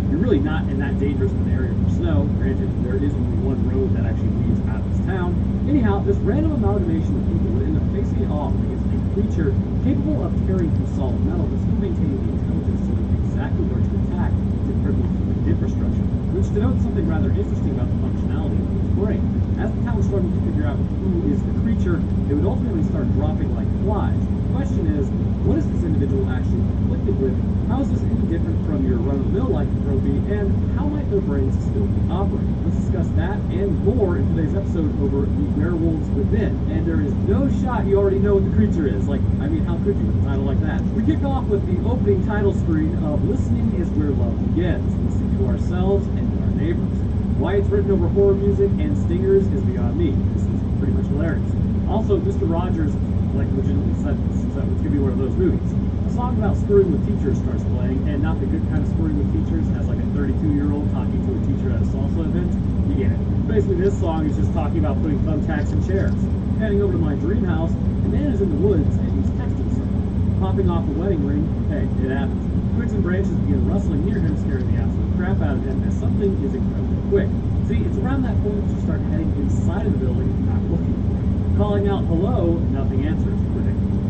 You're really not in that dangerous of an area for snow. Granted, there is only one road that actually leads out of this town. Anyhow, this random amalgamation of people would end up facing it off against a creature capable of tearing through solid metal but still maintaining the intelligence to know exactly where to attack to cripple human infrastructure, which denotes something rather interesting about the functionality of its brain. As the town struggled to figure out who is the creature, they would ultimately start dropping like flies. The question is, what is this individual actually afflicted with? How is this any different from your run-of-the-mill lycanthropy, and how might their brains still be operating? Let's discuss that and more in today's episode over the Werewolves Within. And there is no shot you already know what the creature is. Like, I mean, how could you with a title like that? We kick off with the opening title screen of Listening is Where Love Begins. Listening to ourselves and to our neighbors. Why it's written over horror music and stingers is beyond me. This is pretty much hilarious. Also, Mr. Rogers, like, legitimately said this, so it's gonna be one of those movies. A song about screwing with teachers starts playing, and not the good kind of screwing with teachers, as like a 32-year-old talking to a teacher at a salsa event. You get it. Basically, this song is just talking about putting thumbtacks in chairs. Heading over to my dream house, a man is in the woods, and he's texting someone. Popping off a wedding ring, hey, it happens. Twigs and branches begin rustling near him, scaring the absolute crap out of him, as something is incredibly quick. See, it's around that point that you start heading inside of the building, not looking for it. Calling out hello, nothing answers. Predictable.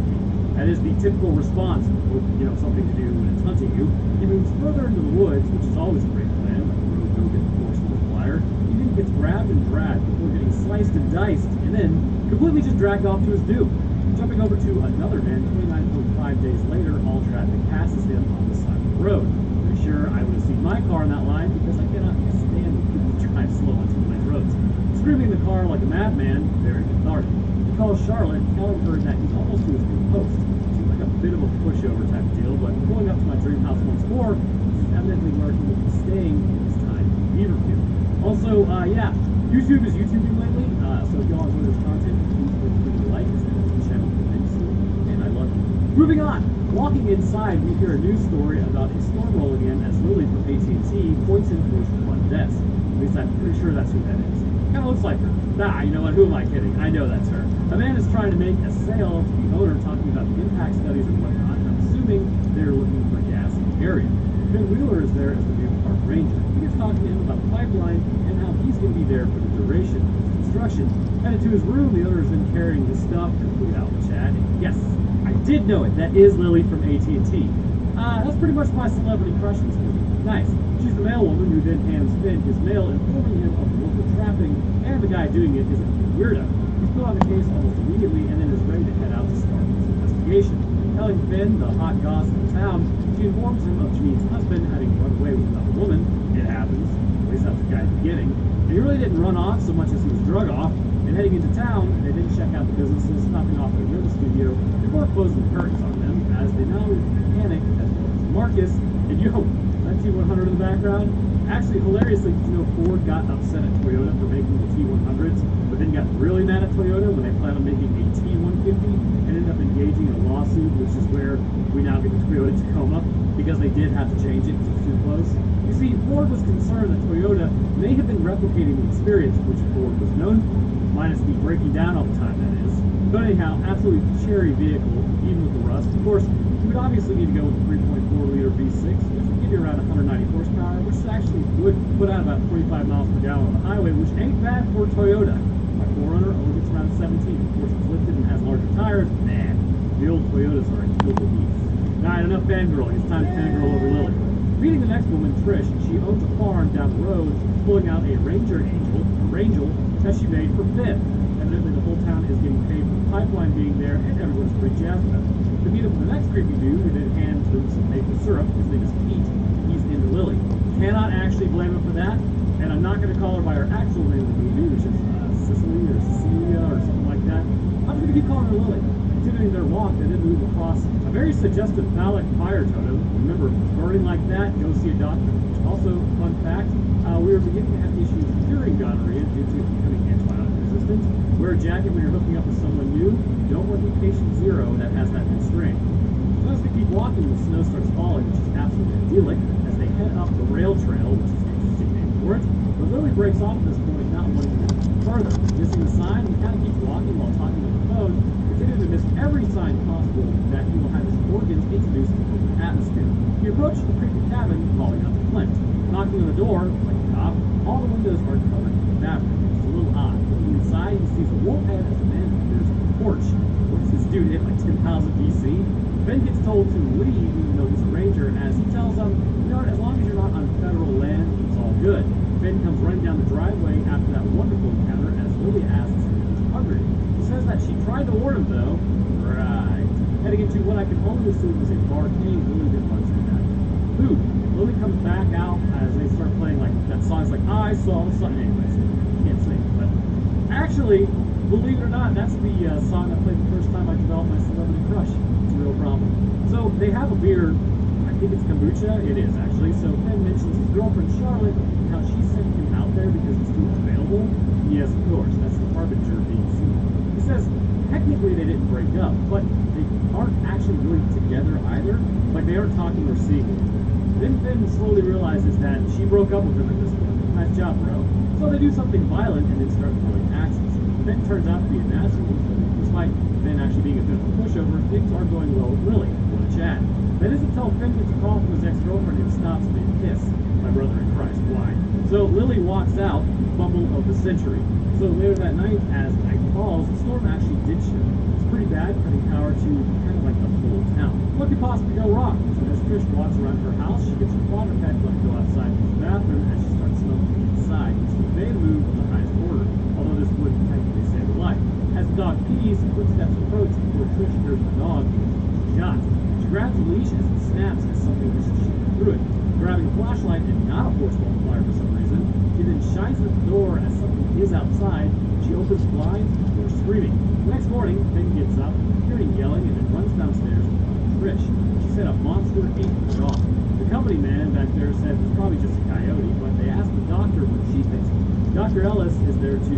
That is the typical response with, something to do when it's hunting you. He moves further into the woods, which is always a great plan, like a road dog and force multiplier. He then gets grabbed and dragged before getting sliced and diced, and then completely just dragged off to his doom. Jumping over to another man, 29.5 days later, all traffic passes him on the side of the road. Pretty sure I would have seen my car on that line because I cannot stand people who drive slow on two-lane roads. Screaming the car like a madman, very cathartic. He calls Charlotte, telling her that he's almost to his new post. Seems like a bit of a pushover type of deal, but pulling up to my dream house once more, this is evidently where he will be staying in his time in Beaverview. Also, YouTube is YouTubing lately, so if y'all enjoy this content, please feel free to like this channel immensely, and I love you. Moving on, walking inside, we hear a news story about a storm rolling in as Lily from AT&T points him towards the front desk. At least I'm pretty sure that's who that is. Kind of looks like her. Nah, you know what? Who am I kidding? I know that's her. A man is trying to make a sale to the owner, talking about the impact studies and whatnot, and I'm assuming they're looking for gas in the area. Ben Wheeler is there as the new park ranger. He gets talking to him about the pipeline and how he's going to be there for the duration of his construction. Headed to his room, the owner has been carrying his stuff, complete out the chat. And yes, I did know it. That is Lily from AT&T. That's pretty much my celebrity crush in this movie. Nice. She's the mail woman who then hands Finn his mail, informing him of the local trapping, and the guy doing it is a weirdo. He's put on the case almost immediately and then is ready to head out to start his investigation. Telling Finn, the hot goss of the town, she informs him of Janine's husband having run away with another woman. It happens. At least that's the guy at the beginning. And he really didn't run off so much as he was drug off. And heading into town, they then check out the businesses, stopping off at a yoga studio before closing the curtains on them, as they now panic as well as Marcus. And that T100 in the background? Actually, hilariously, Ford got upset at Toyota for making the T100s, but then got really mad at Toyota when they planned on making a T150 and ended up engaging in a lawsuit, which is where we now get the Toyota Tacoma. because they did have to change it because it was too close. You see, Ford was concerned that Toyota may have been replicating the experience which Ford was known for, minus the breaking down all the time, that is. But anyhow, absolutely cherry vehicle, even with the rust. Of course, you would obviously need to go with the 3.4 liter V6, which would give you around 190 horsepower, which actually would put out about 45 miles per gallon on the highway, which ain't bad for Toyota. My 4Runner only gets around 17. Of course, it's lifted and has larger tires. Man, the old Toyotas are a killer beast. Now, enough fangirling. It's time to fangirl over Lily. Meeting the next woman, Trish, she owns a farm down the road, pulling out a Ranger Angel that she made for Finn. Evidently, the whole town is getting paid for the pipeline being there, and everyone's pretty jazzed about it. To meet up with the next creepy dude, who then hands them some maple syrup. His name is Pete. He's into Lily. Cannot actually blame him for that, and I'm not going to call her by her actual name in the movie, which is Cicely or Cecilia or something like that. I'm just going to keep calling her Lily. Continuing their walk, they then move across a very suggestive phallic fire totem. Remember, burning like that, go see a doctor. Also, fun fact, we were beginning to have issues curing gonorrhea due to it becoming antibiotic resistant. Wear a jacket when you're hooking up with someone new. Don't want to be patient zero that has that constraint. So as they keep walking, the snow starts falling, which is absolutely idyllic, as they head up the rail trail, which is an interesting name for it. But Lily breaks off at this point, not wanting to go further. Missing the sign, he kind of keeps walking while talking on the phone, continuing to miss every sign possible that he will have his organs introduced into the atmosphere. He approaches the creepy cabin, calling out the Flint. Knocking on the door, like a cop, all the windows are covered in fabric. It's a little odd. Looking inside, he sees a wolf head as a man appears on the porch. What does this dude hit, like 10,000 DC? Ben gets told to leave, even though he's a ranger, as he tells them, you know, as long as you're not on federal land, it's all good. Ben comes running down the driveway after that wonderful encounter, as Lily asks if he's hungry. He says that she tried to warn him, though. Right. Heading into what I can only assume is a barcade, Lily then runs into that food. Lily comes back out as they start playing like that song's like I saw the sun. Anyways, can't sing, but actually, believe it or not, that's the song I played the first time I developed my celebrity crush. It's a real problem. So they have a beer. I think it's kombucha. It is actually. So Ben mentions his girlfriend Charlotte and how she sent him out there because it's too available. Yes, of course. That's the harbinger being seen. He says technically they didn't break up, but they aren't actually really together either. Like they aren't talking or seeing it. Then Finn slowly realizes that she broke up with him at this point. Nice job, bro. So they do something violent and then start throwing axes. Finn turns out to be a natural. Despite Finn actually being a bit of a pushover, things are going well with Lily. What a chat. That isn't until Finn gets a call from his ex-girlfriend and stops mid-kiss. My brother in Christ, why? So Lily walks out, fumble of the century. So later that night, as night falls, the storm actually did shift. It's pretty bad, cutting power to kind of like the whole town. What could possibly go wrong? So as Trish walks around her house, she gets her quadruped to go outside to the bathroom as she starts smoking inside. It's the bay move of the highest order, although this would technically save her life. As the dog pees, footsteps approach before Trish hears the dog being shot. She grabs the leash as it snaps as something is shooting through it. Grabbing a flashlight and not a force multiplier for some reason, she then shines at the door as something is outside. She opens the blinds before screaming. The next morning, Ben gets up, hearing yelling, and then runs downstairs to find Trish. She said a monster ate her dog. The company man back there said it's probably just a coyote, but they asked the doctor what she thinks. Dr. Ellis is there to,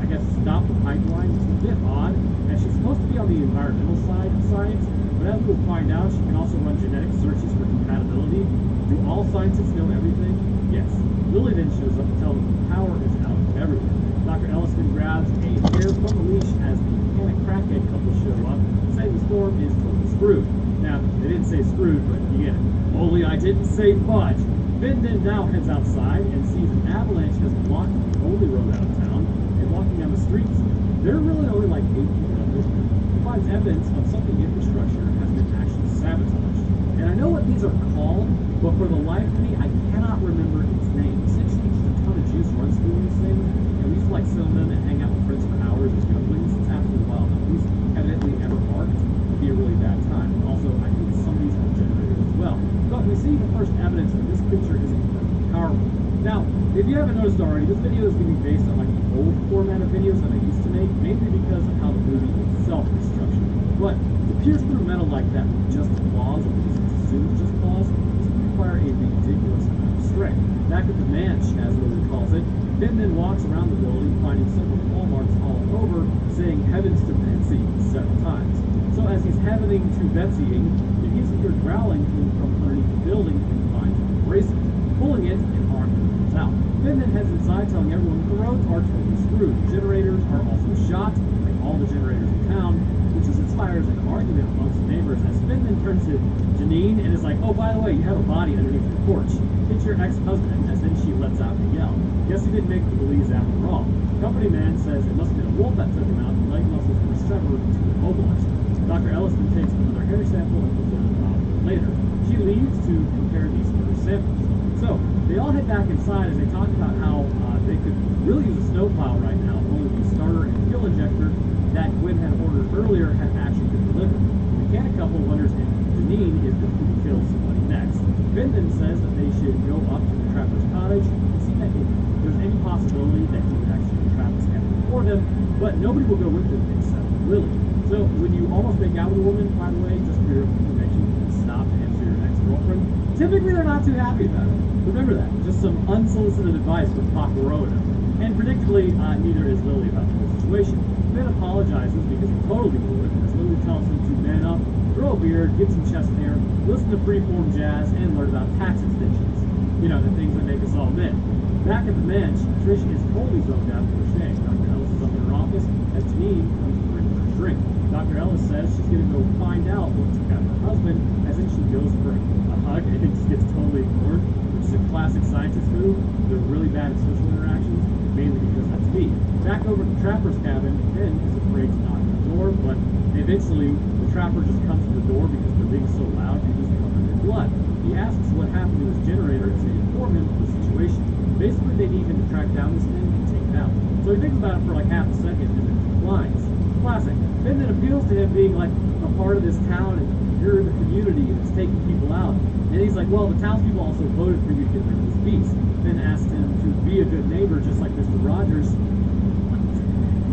I guess, stop the pipeline. It's a bit odd, as she's supposed to be on the environmental side of science, but as we'll find out, she can also run genetic searches for compatibility. Do all scientists know everything? Yes. Lily then shows up to tell them the power is out everywhere. Dr. Ellis then grabs a hair from the leash as the panic crackhead couple show up, saying the storm is totally screwed. Now, they didn't say screwed, but you get it. Only I didn't say fudge. Ben then now heads outside and sees an avalanche has blocked the only road out of town, and walking down the streets, there are really only like 8 people out there. He finds evidence of something infrastructure has been actually sabotaged. And I know what these are called, but for the life of me, I cannot remember its name. Essentially, just a ton of juice runs through these things, and we used to like sit on them and hang out with friends for hours as younglings. It's absolutely wild. Now, these evidently ever marked would be a really bad time. Also, I think some of these are generated as well. But we see the first evidence that this picture is incredibly powerful. Now, if you haven't noticed already, this video is going to be based on like the old format of videos that I used to make, mainly because of how the movie itself is structured. But to pierce through metal like that with just claws, or because it's assumed just claws, this would require a ridiculous amount of strength. Back at the manch, as Lily calls it, Ben then walks around the building, finding several claw marks all over, saying heavens to Betsy several times. So as he's heavening to Betsying, he hears her growling from underneath the building and finds an bracelet. Pulling it, an arm comes out. Ben then heads inside, telling everyone the roads are totally screwed. Generators are also shot, like all the generators in town, which just inspires an argument amongst the neighbors as Ben then turns to Janine and is like, oh, by the way, you have a body underneath your porch. It's your ex-husband, as then she lets out a yell. Guess he didn't make the police after all. Company man says it must have been a wolf that took him out. The leg muscles were severed to immobilize him. Dr. Ellis then takes another hair sample and puts it later. She leaves to compare these further samples. So, they all head back inside as they talk about how they could really use a snowplow right now, only the starter and fuel injector that Gwen had ordered earlier had actually been delivered. The mechanic couple wonders if Janine is going to kill somebody next. Ben then says that they should go up to the trapper's cottage and see that if there's any possibility that he would actually trap this cabin for them, but nobody will go with them except Lily. So, when you almost make out with a woman, by the way, just for your information, stop and answer your ex-girlfriend. Typically, they're not too happy about it. Remember that. Just some unsolicited advice from Poirot and him. And predictably, neither is Lily about the whole situation. Ben apologizes because he totally blew it, as Lily tells him to man up, grow a beard, get some chest hair, listen to freeform jazz, and learn about tax extensions. You know, the things that make us all men. Back at the bench, Trish is totally zoned out for shame. Dr. Ellis is up in her office as Janine comes to bring her a drink. Dr. Ellis says she's going to go find out what took out her husband, as then she goes for a hug and it just gets totally ignored, which is a classic scientist move. They're really bad at social interactions, mainly because that's me. Back over to the trapper's cabin, Ben is afraid to knock on the door, but eventually the trapper just comes to the door because they're being so loud and he's covered in blood. He asks what happened to his generator as they inform him of the situation. Basically, they need him to track down this thing and take it out. So he thinks about it for like half a second and then declines. Classic. Ben then appeals to him being like a part of this town and you're in the community and it's taking people out. And he's like, well, the townspeople also voted for you to get rid of this beast. Ben asked him to be a good neighbor just like Mr. Rogers.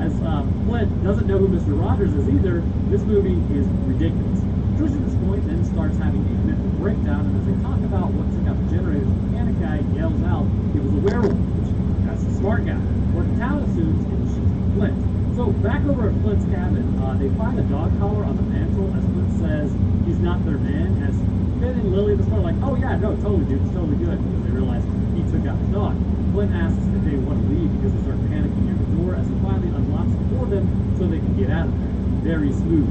As Flint doesn't know who Mr. Rogers is either, this movie is ridiculous. Trish at this point then starts having a mental breakdown, and as they talk about what took out the generators, the mechanic guy yells out, it was a werewolf, which that's the smart guy. What the town assumes is she's Flint. So back over at Flint's cabin, they find a dog collar on the mantle as Flint says he's not their man, as Ben and Lily at the start are like, oh yeah, no, totally dude, it's totally good, because they realize he took out the dog. Flint asks if they want to leave because they start panicking near the door as he finally unlocks it for them so they can get out of there. Very smooth.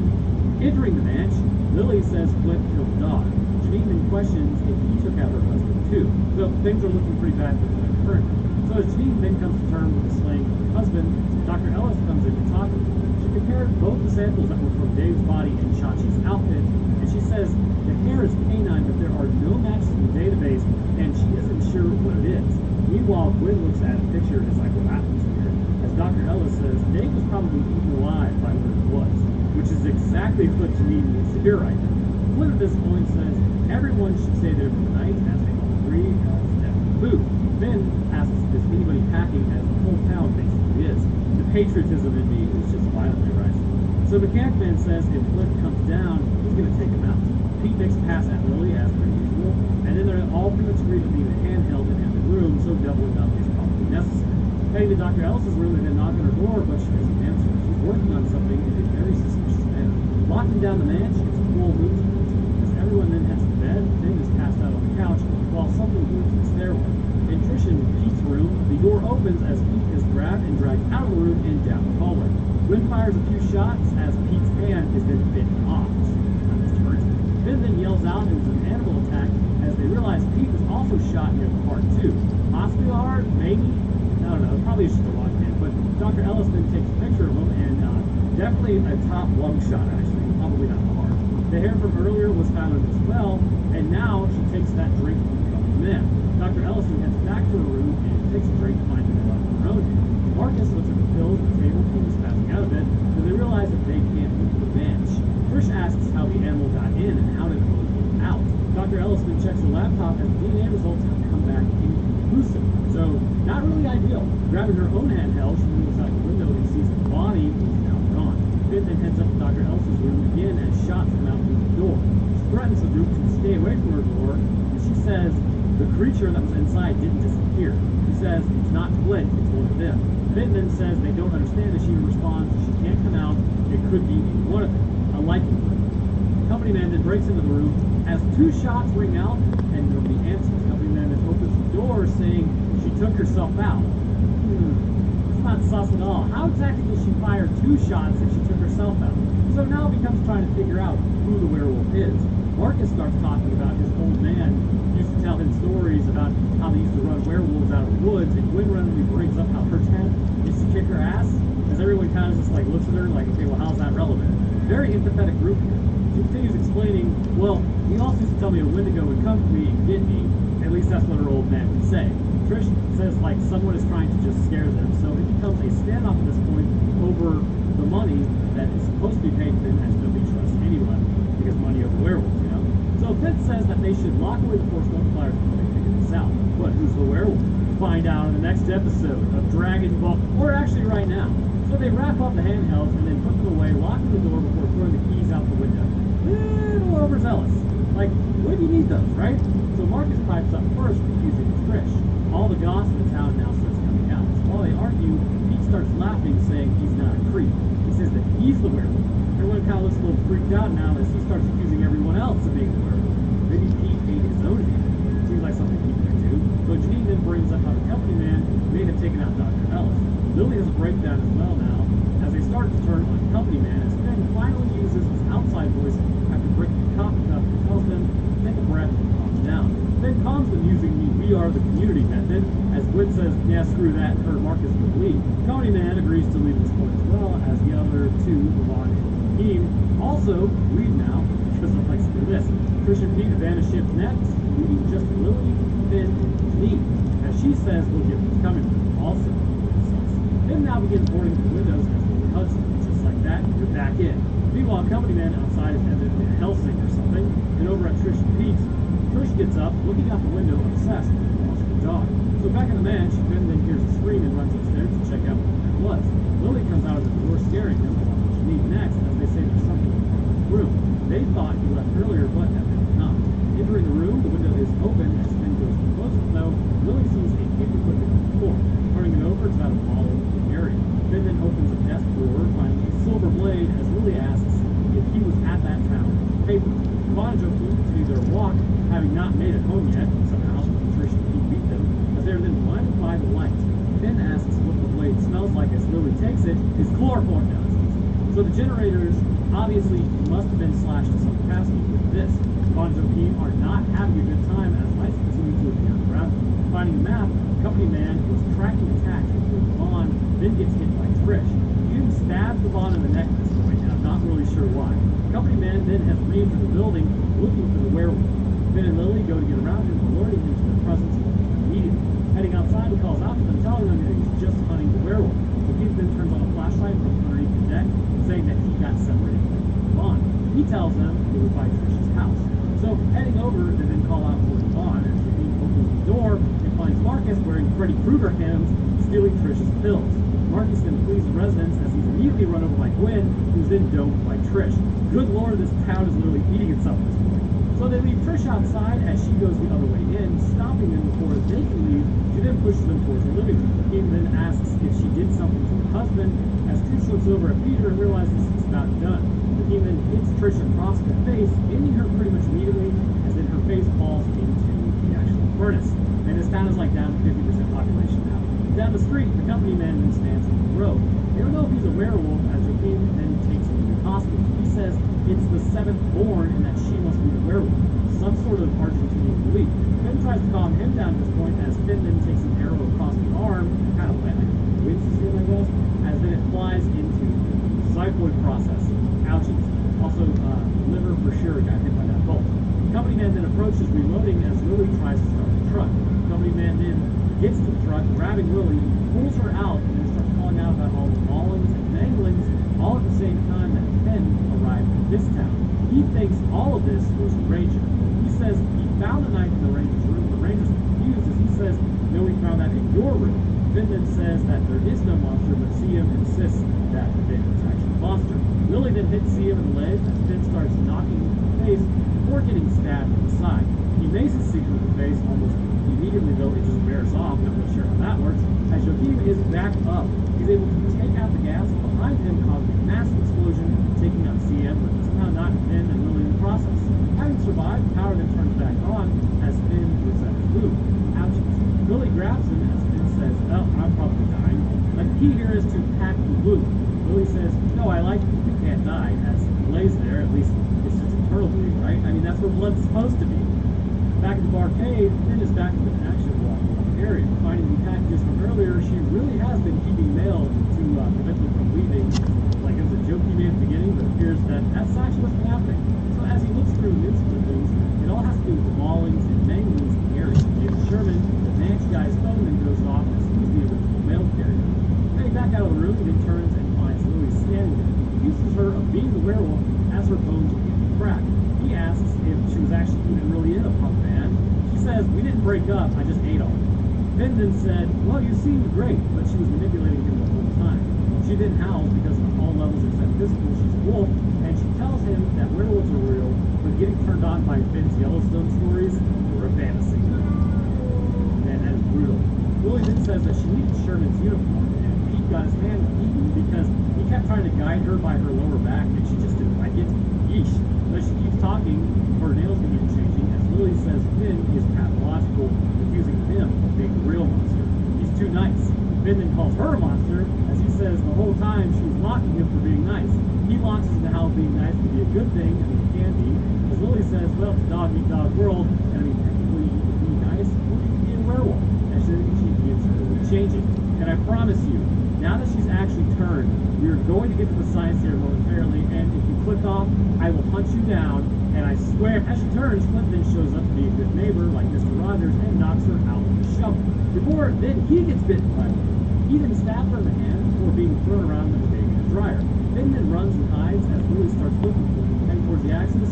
Entering the ranch, Lily says Flint killed the dog. Janine then questions if he took out her husband too. So things are looking pretty bad for Flint currently. So as Janine then comes to terms with the slaying of her husband, Dr. Ellis comes in to talk to her. She compared both the samples that were from Dave's body and Chachi's outfit, and she says the hair is canine, but there are no matches in the database, and she isn't sure what it is. Meanwhile, Gwen looks at a picture and is like, what happens here? As Dr. Ellis says, Dave was probably eaten alive by what it was, which is exactly what Janine needs to hear right now. Flint at this point says everyone should stay there for the night, as they all agree, else death food. Ben asks if anybody packing, as the whole town basically is. The patriotism in me is just violently rising. So the mechanic man says if Flint comes down, he's going to take him out. Pete makes a pass at Lily, as per usual, and then they're all pretty much agreed to leave the handheld in the room, so doubling up is probably necessary. Heading to Dr. Ellis's room and then knock on her door, but she doesn't answer. She's working on something in a very suspicious manner. Locking down the mansion, it's a full mood as everyone then heads to bed. Ben is passed out on the couch while something moves in the stairway. In Trish and Pete's room, the door opens as Pete is grabbed and dragged out of the room and down the hallway. Gwen fires a few shots as Pete's hand is then bitten off. Ben then yells out it was an animal attack as they realize Pete was also shot near the heart too. Possibly hard, maybe. I don't know. Probably just a lock in. But Dr. Ellis then takes a picture of him and definitely a top lung shot actually. Probably not the heart. The hair from earlier was found on his well, and now she takes that drink from the company man. Dr. Ellis then heads back to her room and takes a drink, finding the blood of her own hand. Marcus looks at the pills on the table, he's passing out of it, and they realize that they can't move the bench. Trish asks how the animal got in and how did it get out. Dr. Ellis then checks the laptop and the DNA results have come back inconclusive. So, not really ideal. Grabbing her own handheld, she moves out the window and sees the body is now gone. Ben then heads up to Dr. Ellis's room again and shots come out through the door. She threatens the group to stay away from her door, and she says The creature that was inside didn't disappear. He says it's not Flint, it's one of them. Finn then says they don't understand as she responds, she can't come out, it could be any one of them, a likelihood. Company man then breaks into the room, as 2 shots ring out, and nobody answers. Company man then opens the door saying she took herself out. It's not sus at all. How exactly did she fire 2 shots if she took herself out? So now it becomes trying to figure out who the werewolf is. Marcus starts talking about his old man used to tell him stories about how they used to run werewolves out of the woods, and Gwen randomly brings up how her dad used to kick her ass, as everyone kind of just like looks at her like, okay, well, how's that relevant? Very empathetic group here. She continues explaining, well, he also used to tell me when to go and come to me and get me. At least that's what her old man would say. Trish says like someone is trying to just scare them, so it becomes a standoff at this point over the money that is supposed to be paid to them, as nobody trusts anyone because money over werewolves, you know? So Fitz says that they should lock away the force multipliers before they figure this out. But who's the werewolf? Find out in the next episode of Dragon Ball, or actually right now. So they wrap up the handhelds and then put them away, locking the door before throwing the keys out the window. A little overzealous. Like, what do you need those, right? So Marcus pipes up first, accusing Trish. All the gossip in town now starts coming out. So while they argue, Pete starts laughing, saying he's not a creep. He says that he's the werewolf. Everyone kind of looks a little freaked out now as he starts accusing everyone else of being the werewolf. Maybe Pete ate his own hand. Seems like something Pete could do. So Janine then brings up how the company man may have taken out Dr. Ellis. Lily has a breakdown as well now, as they start to turn on company man, as Finn finally uses his outside voice after breaking the coffee cup and tells them to take a breath and calm down. Finn calms them using the "we are the community" method, as Gwen says, yeah, screw that, and her Marcus would leave. Company man agrees to leave this point as well, as the other 2 move on into the team. Also, leave now, because of likes to do this. Trish and Pete abandon ship next, leaving just Lily, Finn, and Janine, as she says we'll get what's coming also. Finn now begins boarding the windows as Lily hugs him. Just like that, you're back in. Meanwhile, company man outside is evidently a Helsing or something, and over at Trish and Pete's, Trish gets up, looking out the window, obsessed with watching the dog. So back in the mansion, Finn then hears a scream and runs upstairs to check out what that was. Lily comes out of the door scaring him, while Janine next, as they say there's something in the room. They thought he left earlier, but evidently not. Entering the room, the window is open as Finn goes to close it, though Lily sees a piece of equipment on the floor. Turning it over, it's about a ball in the area. Finn then opens a desk drawer, finding a silver blade, as Lily asks if he was at that town paper. Vaughn and Joaquin continue their walk, having not made it home yet. Somehow, Trish and Pete beat them, as they are then blinded by the light. Finn asks what the blade smells like as Lily takes it. Is chloroform now. So the generators obviously must have been slashed to some capacity with this. Vaughn and Joaquin are not having a good time as lights continue to appear around them. Finding the map, company man was tracking attacks before Vaughn then gets hit by Trish. He then stabs the Vaughn in the neck at this point, and I'm not really sure why. Company man then has re-entered the building looking for the werewolf. Finn and Lily go to get around him, alerting him to their presence immediately. Heading outside, he calls out to them, telling them that he's just hunting the werewolf. The kid then turns on a flashlight from underneath the deck, saying that he got separated from Vaughn. He tells them it was by Trish's house. So heading over, they then call out for Vaughn, as he opens the door and finds Marcus wearing Freddy Krueger hymns, stealing Trish's pills. Marcus then flees the residence as he's immediately run over by Gwen, who's then domed by Trish. Good lord, this town is literally eating itself at this point. So they leave Trish outside as she goes the other way in, stopping them before they can leave. She then pushes them towards the living room. He then asks if she did something to her husband, as Trish looks over at Peter and realizes it's about done. The demon then hits Trish across the face, ending her pretty much immediately, as then her face falls into the actual furnace. And this town is like down to 50% population now. Down the street, the company man then stands on the road. They don't know if he's a werewolf, as Joaquin then takes him to the hospital. He says it's the 7th born and that she must be the werewolf. Some sort of Argentinian belief. Finn tries to calm him down at this point, as Finn then takes an arrow across the arm, kind of like winces him, I guess, as then it flies into the xiphoid process. Ouchies. Also, liver for sure got hit by that bolt. The company man then approaches reloading as Lily tries to start the truck. The company man then gets to the truck, grabbing Lily, pulls her out, and then starts calling out about all the maulings and manglings, all at the same time that Finn arrived in this town. He thinks all of this was a ranger. He says he found a knife in the ranger's room. The ranger's confused as he says, no, we found that in your room. Finn then says that there is no monster, but Siam insists that Finn is actually a monster. Lily then hits Siam in the leg as Finn starts knocking him in the face before getting stabbed in the side. He maces Siam in the face almost up. He's able to take out the gas behind him, causing a massive explosion, taking out CM, but somehow not Finn and Lily in the process. Having survived, the power then turns back on as Finn looks at his boot. Ouchies. Lily grabs him as Finn says, "Oh, I'm probably dying." Like, the key here is to pack the loop. Lily says, "No, I like you can't die," as he lays there. At least it's just eternal bleeding, right? I mean, that's what blood's supposed to be. Back at the barcade, Finn is back in the action block area. Finding the packages from earlier, she really has been keeping mail to prevent them from leaving. Like, it was a joke he made at the beginning, but it appears that that's actually what's been happening. So as he looks through news clippings, it all has to do with the maulings and manglings in the area. David Sherman, the managed guy's phone, then goes off as he's the original mail carrier. Heading back out of the room, he then turns and finds Lily standing there. He accuses her of being the werewolf as her bones begin to crack. He asks if she was actually even really in a punk band. She says, "We didn't break up, I just ate all." Finn then said, "Well, you seemed great," but she was manipulating him the whole time. She then howls because on all levels except physical, she's a wolf, and she tells him that werewolves are real, but getting turned on by Finn's Yellowstone stories were a fantasy. Man, that is brutal. Lily then says that she needed Sherman's uniform, and Pete got his hand eaten because he kept trying to guide her by her lower back, and she just didn't like it. Yeesh. But she keeps talking, her nails begin changing, as Lily says Finn is pathological, accusing him of being a real monster. He's too nice. Finn then calls her a monster, as he says the whole time she was mocking him for being nice. He launches into how being nice can be a good thing, I mean, it can be. As Lily says, well, it's a dog-eat-dog world, and I mean, technically, you can be nice, or you can be a werewolf. And she keeps changing. And I promise you, now that she's actually turned, we are going to get to the science here momentarily, and if you click off, I will hunt you down, and I swear, as she turns, Flint then shows up to be a good neighbor, like Mr. Rogers, and knocks her out with a shovel. Before then, he gets bitten by one. He then stabs her in the hand before being thrown around like a baby in a dryer. Finn then runs and hides as Lily starts looking for him, heading towards the Axis.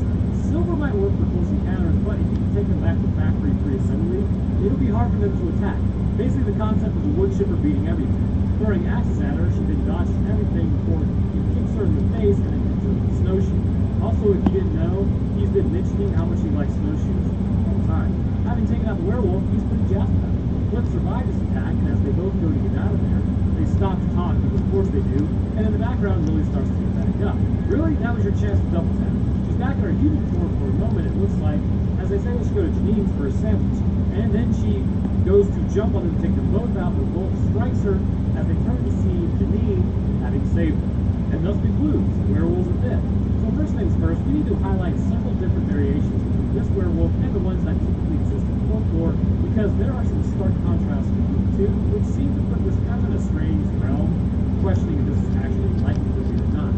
Silver might work for close encounters, but if you can take them back to factory pre-assembly, it'll be hard for them to attack. Basically, the concept of the wood chipper beating everything. Throwing axes at her, she then dodges everything before he kicks her in the face and then hits her with a snowshoe. Also, if you didn't know, he's been mentioning how much he likes snowshoes all the time. Having taken out the werewolf, he's pretty jazzed about it. Flip survived this attack, and as they both go to get out of there, they stop to talk, because of course they do, and in the background, Lily starts to get back up. Really? That was your chance to double tap. She's back in her uniform for a moment, it looks like, as they say, let's go to Janine's for a sandwich. And then she goes to jump on them to take them both out, but Bolt strikes her as they turn to see Janine having saved them. And thus concludes Werewolves of Death. So first things first, we need to highlight several different variations between this werewolf and the ones that typically exist in folklore, because there are some stark contrasts between the two, which seem to put this kind of in a strange realm, questioning if this is actually likely to be or not.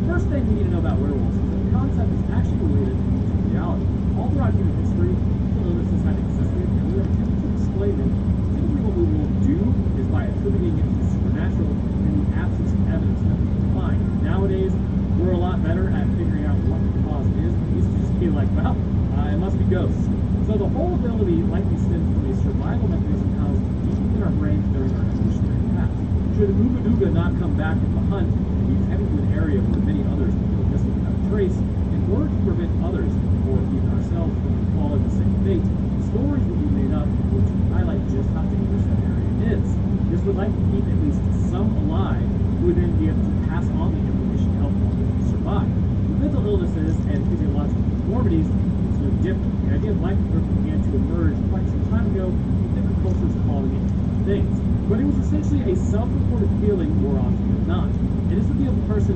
First thing we need to know about werewolves is that the concept is actually related to reality. All throughout human history, illnesses have existed, and we have attempted to explain them. Typically what we will do is by attributing it to the supernatural in the absence of evidence that we can find. Nowadays, we're a lot better at figuring out what the cause is. We used to just be like, well, it must be ghosts. So the whole ability likely stems from a survival mechanism housed deep in our brains during our evolutionary path. Should Ooga Dooga not come back from the hunt and he's heading to an area where many others will go missing without a trace, in order to prevent others, or even ourselves, from following the same fate, stories will be made up in which we highlight just how dangerous that area is. This would likely keep at least some alive, who would then be able to pass on the information to help others survive. With mental illnesses and physiological deformities, it's no different. The idea of lycanthropy began to emerge quite some time ago, with different cultures calling it different things. But it was essentially a self-reported feeling more often than not. And this would be of a person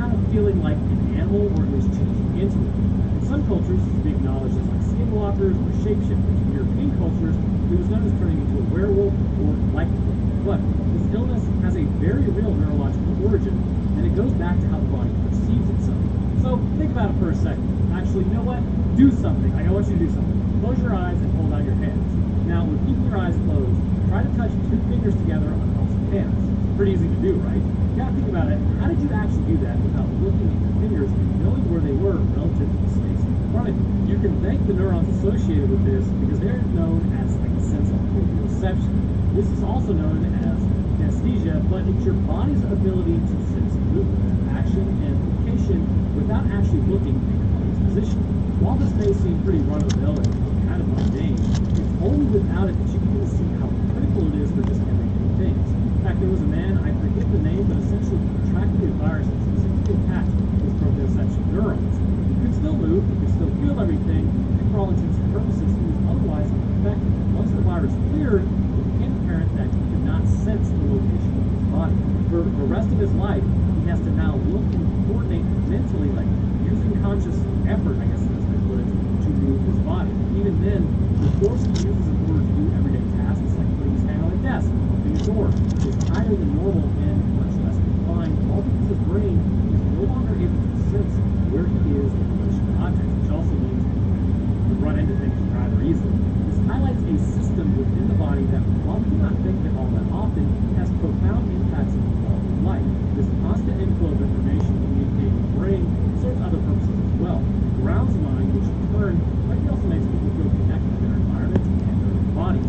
kind of feeling like an animal, or at least changing into it. In some cultures, this would be acknowledged as like skinwalkers or shapeshifters. In European cultures, it was known as turning into a werewolf or lycanthrope. But this illness has a very real neurological origin, and it goes back to how the body perceives itself. So think about it for a second. Actually, you know what? Do something. I want you to do something. Close your eyes and hold out your hands. Now, with keeping your eyes closed, try to touch two fingers together on opposite hands. Pretty easy to do, right? You gotta think about it. How did you actually do that without looking at your fingers and knowing where they were relative to the space in front of you? You can thank the neurons associated with this because they're known as like a sense of proprioception. This is also known as kinesthesia, but it's your body's ability to sense movement, action, and location without actually looking at your body's position. While this may seem pretty run-of-the-mill and kind of mundane, it's only without it that you can really see how critical it is for just everyday things. In fact, there was a man, I forget the name, but essentially contracted a virus that specifically attacked his proprioception neurons. He could still move, he could still feel everything, and for all intents and purposes, he was otherwise unaffected. Once the virus cleared, it became apparent that he could not sense the location of his body. For the rest of his life, he has to now look and coordinate mentally, like using conscious effort, I guess that's the word, to move his body. Even then, the force he uses in order to do everyday tasks, like putting his hand on a desk, opening a door, is higher than normal and much less confined, all because his brain is no longer able to sense where he is in relation to objects, which also means you run into things rather easily. This highlights a system within the body that, while we do not think of it all that often, has profound impacts on the quality of life. This constant inflow of information communicating with the brain serves other purposes as well. It grounds the mind, which in turn likely also makes people feel connected to their environment and their bodies.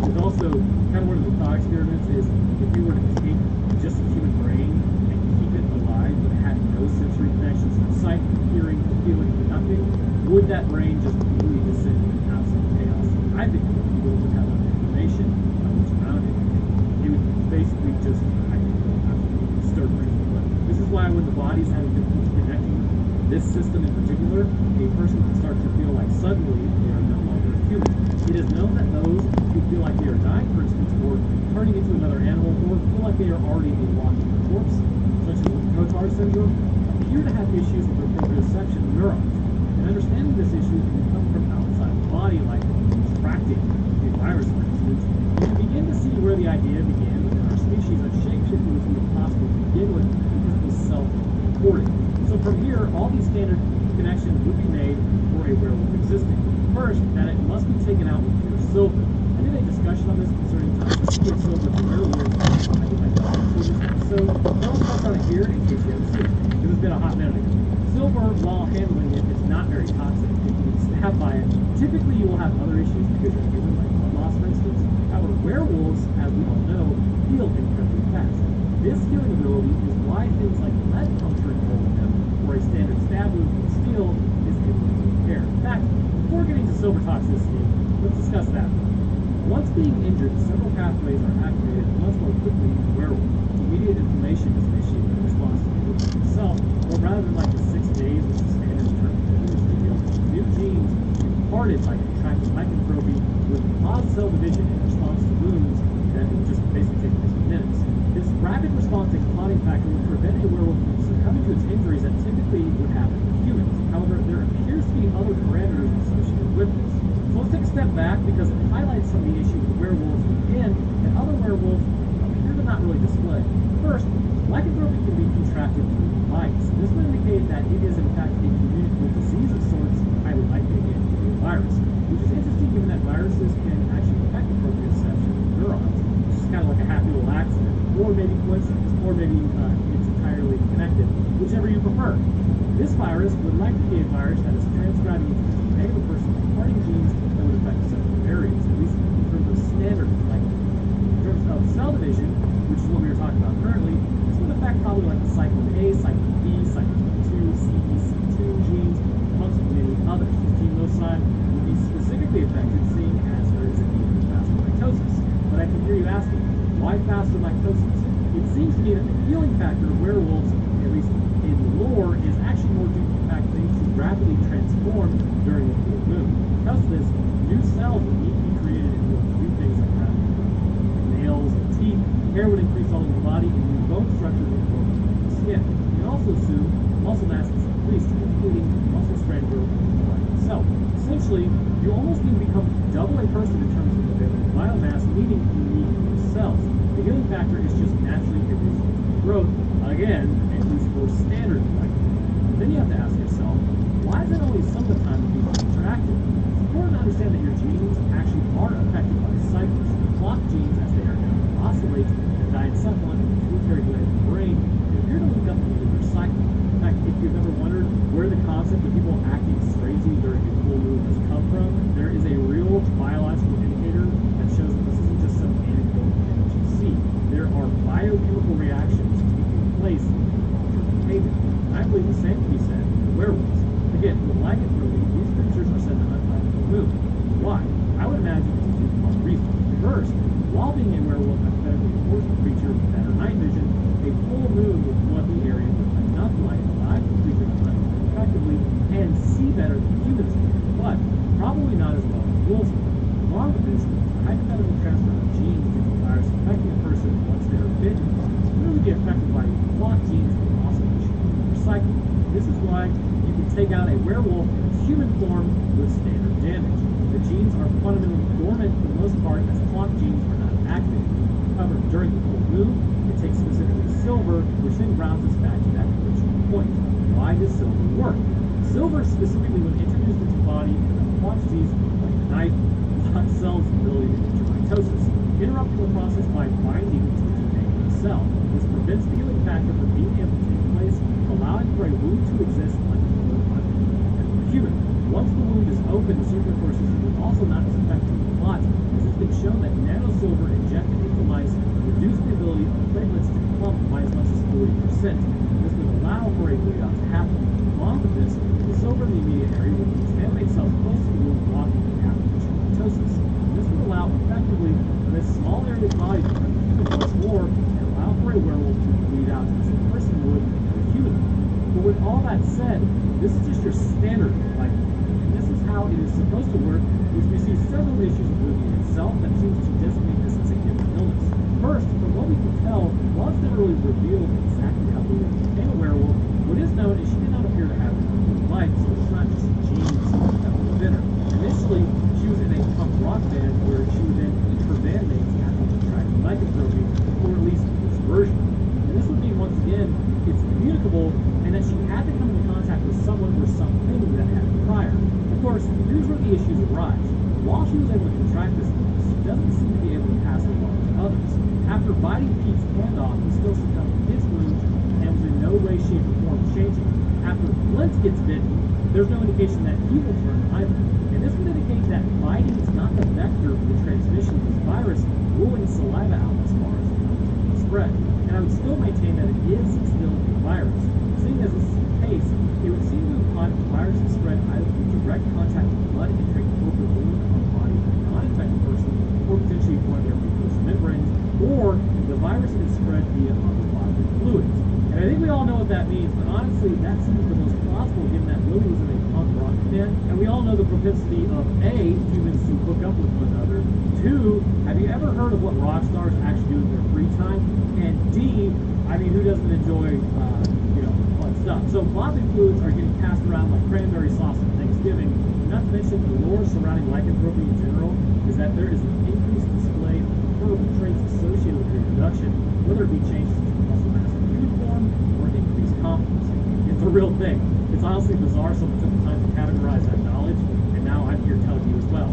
It's also kind of one of the thought experiments is if you were to take just a human brain and keep it alive but it had no sensory connections to sight, hearing, feeling, or nothing, would that brain just completely descend into absolute chaos? I think it would have enough information on what's around it. It would basically just, I think, absolutely disturb brain. But this is why when the body's having difficulty connecting this system in particular, a person can start to feel like suddenly they are no longer human. It is known that those who feel like they are dying, for instance, or turning into another animal, or feel like they are already a walking corpse, such as with Cotard syndrome, appear to have issues with their proprioception neurons. And understanding this issue can come from outside the body, like contracting a virus, for instance. You can begin to see where the idea began within our species that shapeshifting was even possible to begin with because it was self-reported. So from here, all these standard connections would be made for a werewolf existing. First, that it must be taken out with pure silver. I did a discussion on this concerning toxicity of silver to werewolves. I think I talked about this episode. I'll touch on it here in case you haven't seen it, because it's been a hot minute ago. Silver, while handling it, is not very toxic. If you get stabbed by it, typically you will have other issues because you're human, like blood loss, for instance. However, werewolves, as we all know, heal incredibly fast. This healing ability is why things like lead puncturing a hole in them, or a standard stab wound from steel, is able to repair. In fact, before getting to silver toxicity, let's discuss that. Once being injured, several pathways are activated much more quickly in werewolf. Immediate inflammation is initiated in response to the wound itself, or rather than like the 6 days, which is standard term for new genes imparted by contracted lycanthropy with pod cell division in response to wounds that will just basically take place in minutes. This rapid response and clotting factor would prevent a werewolf from succumbing to its injuries that typically would happen in humans. However, there appears to be other parameters associated with this. So let's take a step back because it highlights some of the issues with werewolves again that other werewolves appear to not really display. First, lycanthropy can be contracted through bites. This would indicate that it is in fact a communicable disease of sorts, highly likely again to be a virus, which is interesting given that viruses can actually affect the proprioception neurons, which is kind of like a happy little accident, or maybe coincidence, or maybe it's entirely connected, whichever you prefer. This virus would likely be a virus that is transcribing into the DNA of a person imparting genes that would affect several areas, at least in terms of standard likelihood. In terms of cell division, which is what we were talking about currently, this would affect probably like the cyclin A, cyclin B, cyclin B2, CEC2 genes, amongst many others. The gene loci would be specifically affected, seeing as there is a need for faster mitosis. But I can hear you asking, why faster mitosis? It seems to me that the healing factor of werewolves, at least in lore, is actually more due to the fact that they need to rapidly transform during the full moon. Because of this, new cells would need to be created in order to do things like that. Nails and teeth, hair would increase all over the body, and new bone structures would form on the skin. You can also assume muscle mass is increased, including muscle strength growth in the body itself. Essentially, you almost need to become double a person in terms of available biomass, meaning you need more cells. The healing factor is just naturally a result of growth, again, at least for standard life. Then you have to ask yourself, why is it only some of the time that people interactive? It's important to understand that your genes actually are affected by cycles. The clock genes, as they are known, oscillate the diencephalon and pituitary gland of the brain and appear to link up in their cycle. In fact, if you've ever wondered where the concept of people acting crazy during a full moon has come from, there is a real biological indicator that shows that this isn't just some anecdotal thing that you see. There are biochemical reactions taking place in long-term behavior. And I believe the same can be said for werewolves. Again, with lycanthropy, these creatures are said to hunt by the full moon. Why? I would imagine it's a two-pronged reason. First, while be affected by clot genes and also recycled. This is why you can take out a werewolf in its human form with standard damage. The genes are fundamentally dormant for the most part, as clot genes are not activated. However, during the full moon, it takes specifically silver, which then grounds us back to that original point. Why does silver work? Silver, specifically when introduced into the body in quantities like a knife, blocks cells' ability to enter mitosis, interrupting the process by binding to the DNA of the cell. This prevents the healing factor from being able to take place, allowing for a wound to exist like a human. Once the wound is open, the circulatory system will also not as effective with clots, as it's been shown that nanosilver injected into mice reduced the ability of platelets to clump by as much as 40%. This would allow for a bleed out to happen. Along with this, the silver in the immediate area would contaminate cells close to the wound, blocking the pathway to mitosis. This would allow effectively for this small area of the body to even once more and allow for a werewolf to bleed out as a person would a human. But with all that said, this is just your standard life. And this is how it is supposed to work, which we see several issues with the movie itself that seems to designate this as a given illness. First, from what we can tell, while it's never really revealed exactly how Lily became a werewolf, what is known is she did not appear to have a good life, so it's not just genes that were within her. Initially, she was in a punk rock band where she would then eat her bandmates after contracting lycanthropy, or at least this version. And this would mean, once again, it's communicable, and that she had to come into contact with someone or something that happened prior. Of course, here's where the issues arise. While she was able to contract this illness, she doesn't seem to be able to pass it along to others. After biting Pete's hand off, he still succumbed to his wounds and was in no way, shape, or form changing. After Flint gets bitten, there's no indication that he will turn either. And this would indicate that biting is not the vector for the transmission of this virus, ruling saliva out as far as the spread. And I would still maintain that it is still a virus. Seeing as this is the case, it would seem to imply that the virus is spread either through direct contact with blood entering an open wound on the body of a non-infected person, or potentially one of their mucosal membranes, or the virus is spread via other bodily fluids. And I think we all know what that means, but honestly, that seems the most plausible given that Lily was in a punk rock band, and we all know the propensity of A, humans to hook up with one another. 2, have you ever heard of what rock stars actually do in their free time? And D, I mean, who doesn't enjoy, fun stuff? So bodily fluids are getting passed around like cranberry sauce at Thanksgiving. Not to mention the lore surrounding lycanthropy in general is that there is an increased display of horrible traits associated with reproduction, whether it be changes to muscle mass in human form or increased confidence. It's a real thing. It's honestly bizarre someone took the time to categorize that knowledge, and now I'm here telling you as well.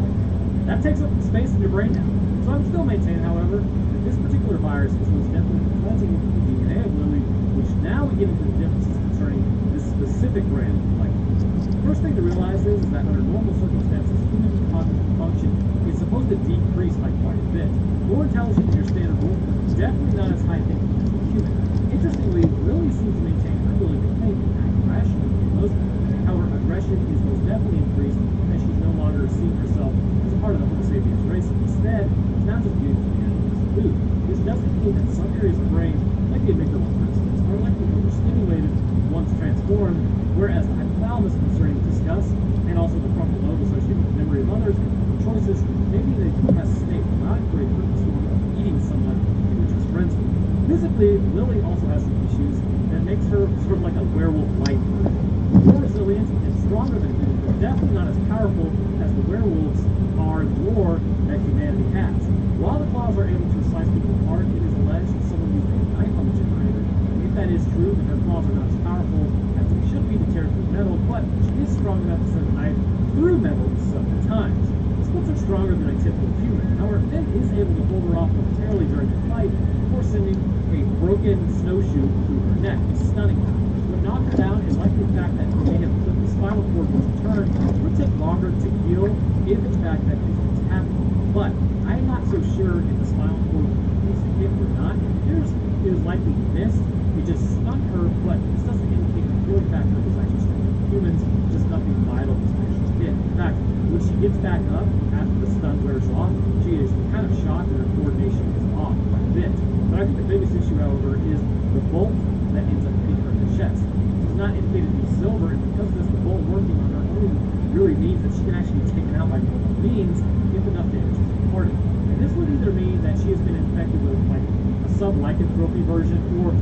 That takes up space in your brain now. So I'm still maintaining, however, that this particular virus is most definitely planting into the DNA of Lily, which now we get into the differences concerning this specific brand of lycanthropy. The first thing to realize is that under normal circumstances, human cognitive function is supposed to decrease by quite a bit. More intelligent than your standard wolf, but definitely not as high thinking as a human. Interestingly, Lily seems to maintain her ability to think and act rationally for the most part. However, aggression is most definitely increased, as she's no longer seeing herself as a part of the Homo sapiens race. Instead, it's now just getting to the animals as food. This does indicate that some areas of the brain, like the amygdala for instance, are likely overstimulated once transformed, whereas the hypothalamus concerning disgust, and also the frontal lobe associated with memory of others and choices, may be in a depressed state, allowing for a perfect storm of eating someone in which is friends with. Physically, Lily also has some issues that makes her sort of like a werewolf-like version. More resilient and stronger than humans, but definitely not as powerful as the werewolves are in the lore that humanity has. While the claws are able to slice people apart, it is alleged that someone used a knife on the generator. And if that is true, then her claws are not as powerful as they should be to tear through metal, but she is strong enough to send a knife through metal some times. This puts her stronger than a typical human. However, Finn is able to hold her off momentarily during the fight before sending a broken snowshoe through her neck, stunning her. What knocked her down is likely the fact that it may have flipped the spinal cord was turned. It would take longer to heal if in fact that is happening. But I am not so sure if the spinal cord was hit or not. It appears it was likely missed. It just stunned her, but this doesn't indicate the healing factor was actually stronger than humans, just nothing vital was actually hit. In fact, when she gets back up after the stun wears off, she is kind of shocked and her coordination is off quite a bit. But I think the biggest issue, however, is the bolt that ends up hitting her in the chest. It's not indicated to be silver, and because of this, the bolt working on her only really means that she can actually be taken out by normal means if enough damage is reported. And this would either mean that she has been infected with like a sub-lycanthropy version, or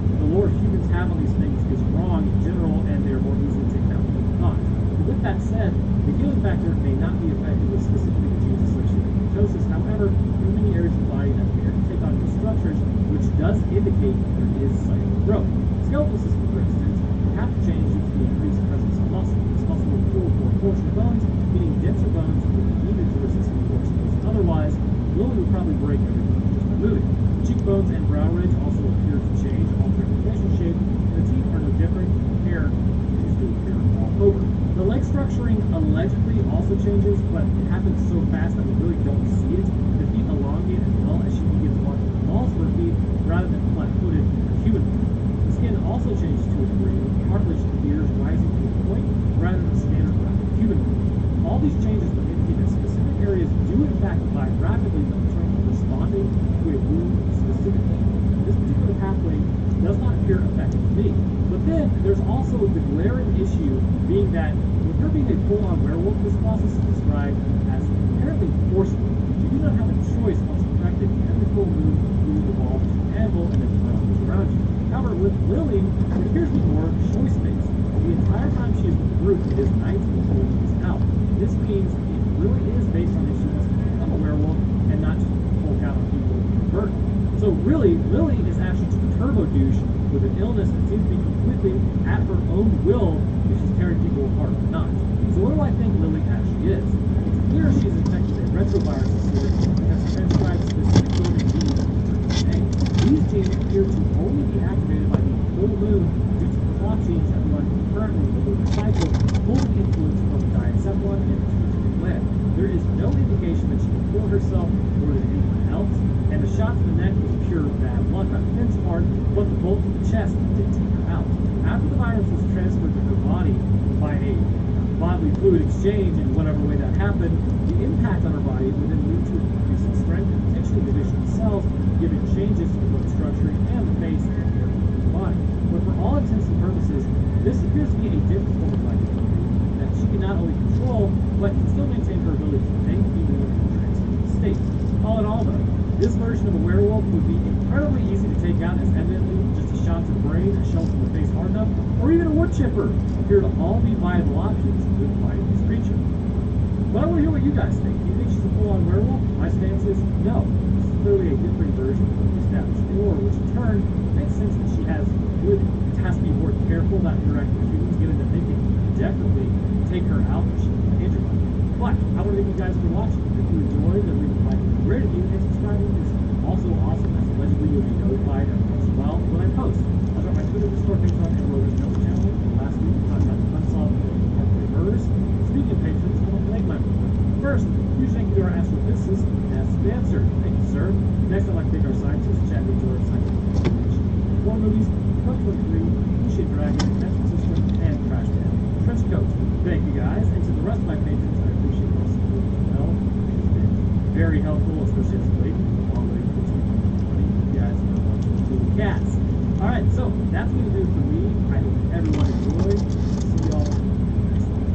That said, the healing factor may not be effective with specifically the genes associated with mitosis. However, there are many areas of the body that appear to take on new structures, which does indicate there is cellular growth. Skeletal system, for instance, would have to change due to the increased presence of muscle. This muscle will pull for a portion of bones, meaning denser bones would be needed to resist the forces. Otherwise, Lily would probably break everything just by moving. Cheekbones and brow ridge also appear to change, altering the facial shape. The teeth are no different. Hair continues to appear all over. The leg structuring allegedly also changes, but it happens so fast that we really don't see it. The feet elongate as well as she begins walking the balls of her feet rather than flat-footed or human. The skin also changes to a degree, with cartilage appears rising to a point rather than standard rounded human. All these changes would indicate that specific areas do in fact divide rapidly in terms of responding to a wound specifically. This particular pathway does not appear effective to me. But then there's also the glaring issue being that with her being a full-on werewolf, this process is described as apparently forceful. You do not have a choice once infected. Every full moon you will evolve to an anvil and then throw things around you. However, with Lily, it appears to be more choice-based. The entire time she is with the group, it is night before she is out. This means it really is based on if she wants to become a werewolf and not just Hulk out on people in birth. So really, Lily is actually just a turbo douche with an illness that seems to be completely at her own will if she's tearing people apart or not. So what do I think Lily actually is? It's clear she's infected a retrovirus disorder that has transcribed specific dormant genes in her DNA. These genes appear to only be activated by the full moon due to clock genes that run concurrently with the lunar cycle, holding influence from the diencephalon and pituitary gland. There is no indication that she can heal herself more than anyone else, and the shot to the neck was pure bad luck on Finn's part, but the bolt to the chest did take her out. After the virus was transferred to her body by a bodily fluid exchange in whatever way that happened, the impact on her body would then lead to a decrease in strength and potentially division of cells, giving changes to the bone structuring and the face and hair of the body. But for all intents and purposes, this appears to be a different form of lycanthropy that she can not only control, but can still maintain her ability to think, be moved, and transmute state. All in all, though, this version of a werewolf would be incredibly easy to take out as evidently just a shot to the brain, a shell to the face hard enough, or even a wood chipper appear to all be viable options to fight this creature. But I want to hear what you guys think. Do you think she's a full-on werewolf? My stance is no. This is clearly a different version of the established lore, which in turn makes sense that she has to be more careful not interacting with humans, given that they can definitely take her out if she can injure them. But I want to thank you guys for watching. If you enjoyed, then leave a like and a great review, and subscribing is also awesome, as allegedly you'll be notified as well when I post. I'll drop my Twitter, Discord, Patreon, and Rogan's Notes channel. And last week we talked about the unsolved Parkway murders. Speaking of patrons, I want to thank my first, huge thank you to our astrophysicist, S. Dancer. Thank you, sir. Next, I'd like to thank our scientists, Chadwick George, scientific information, four movies, Coach 23, Shit Dragon, Metric System, and Crash Band. Trench Coat. Thank you guys, and to the rest of my patrons, I appreciate your support as well. It's been very helpful, especially as of late, long way for 2020. You guys are watching cool cats. Alright, so that's going to do it for me. I hope everyone enjoyed. See y'all next time.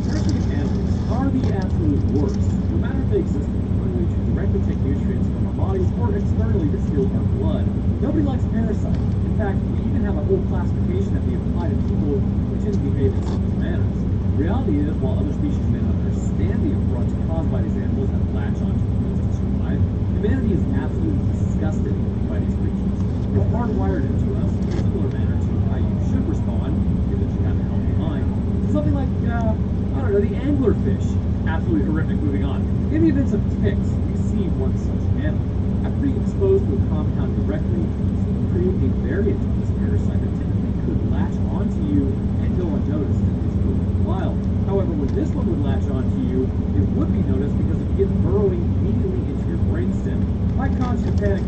Parasitic animals are the absolute worst. No matter if they exist internally to directly take nutrients from our bodies or externally to steal our blood, nobody likes parasites. In fact, we even have a whole classification that we apply to people who tend to behave in similar manners. The reality is, while other species may not understand the affronts caused by these animals that latch onto humans to survive, humanity is absolutely disgusted by these creatures. They're hardwired into us in a similar manner to how you should respond, given that you have a healthy mind, to something like, I don't know, the anglerfish. Absolutely horrific. Moving on. In the events of ticks, we see one such animal. After being exposed to a compound directly, create a variant of this parasite that typically could latch onto you and go unnoticed in this wild. However, when this one would latch onto you, it would be noticed because it begins burrowing immediately into your brainstem, might cause you to panic.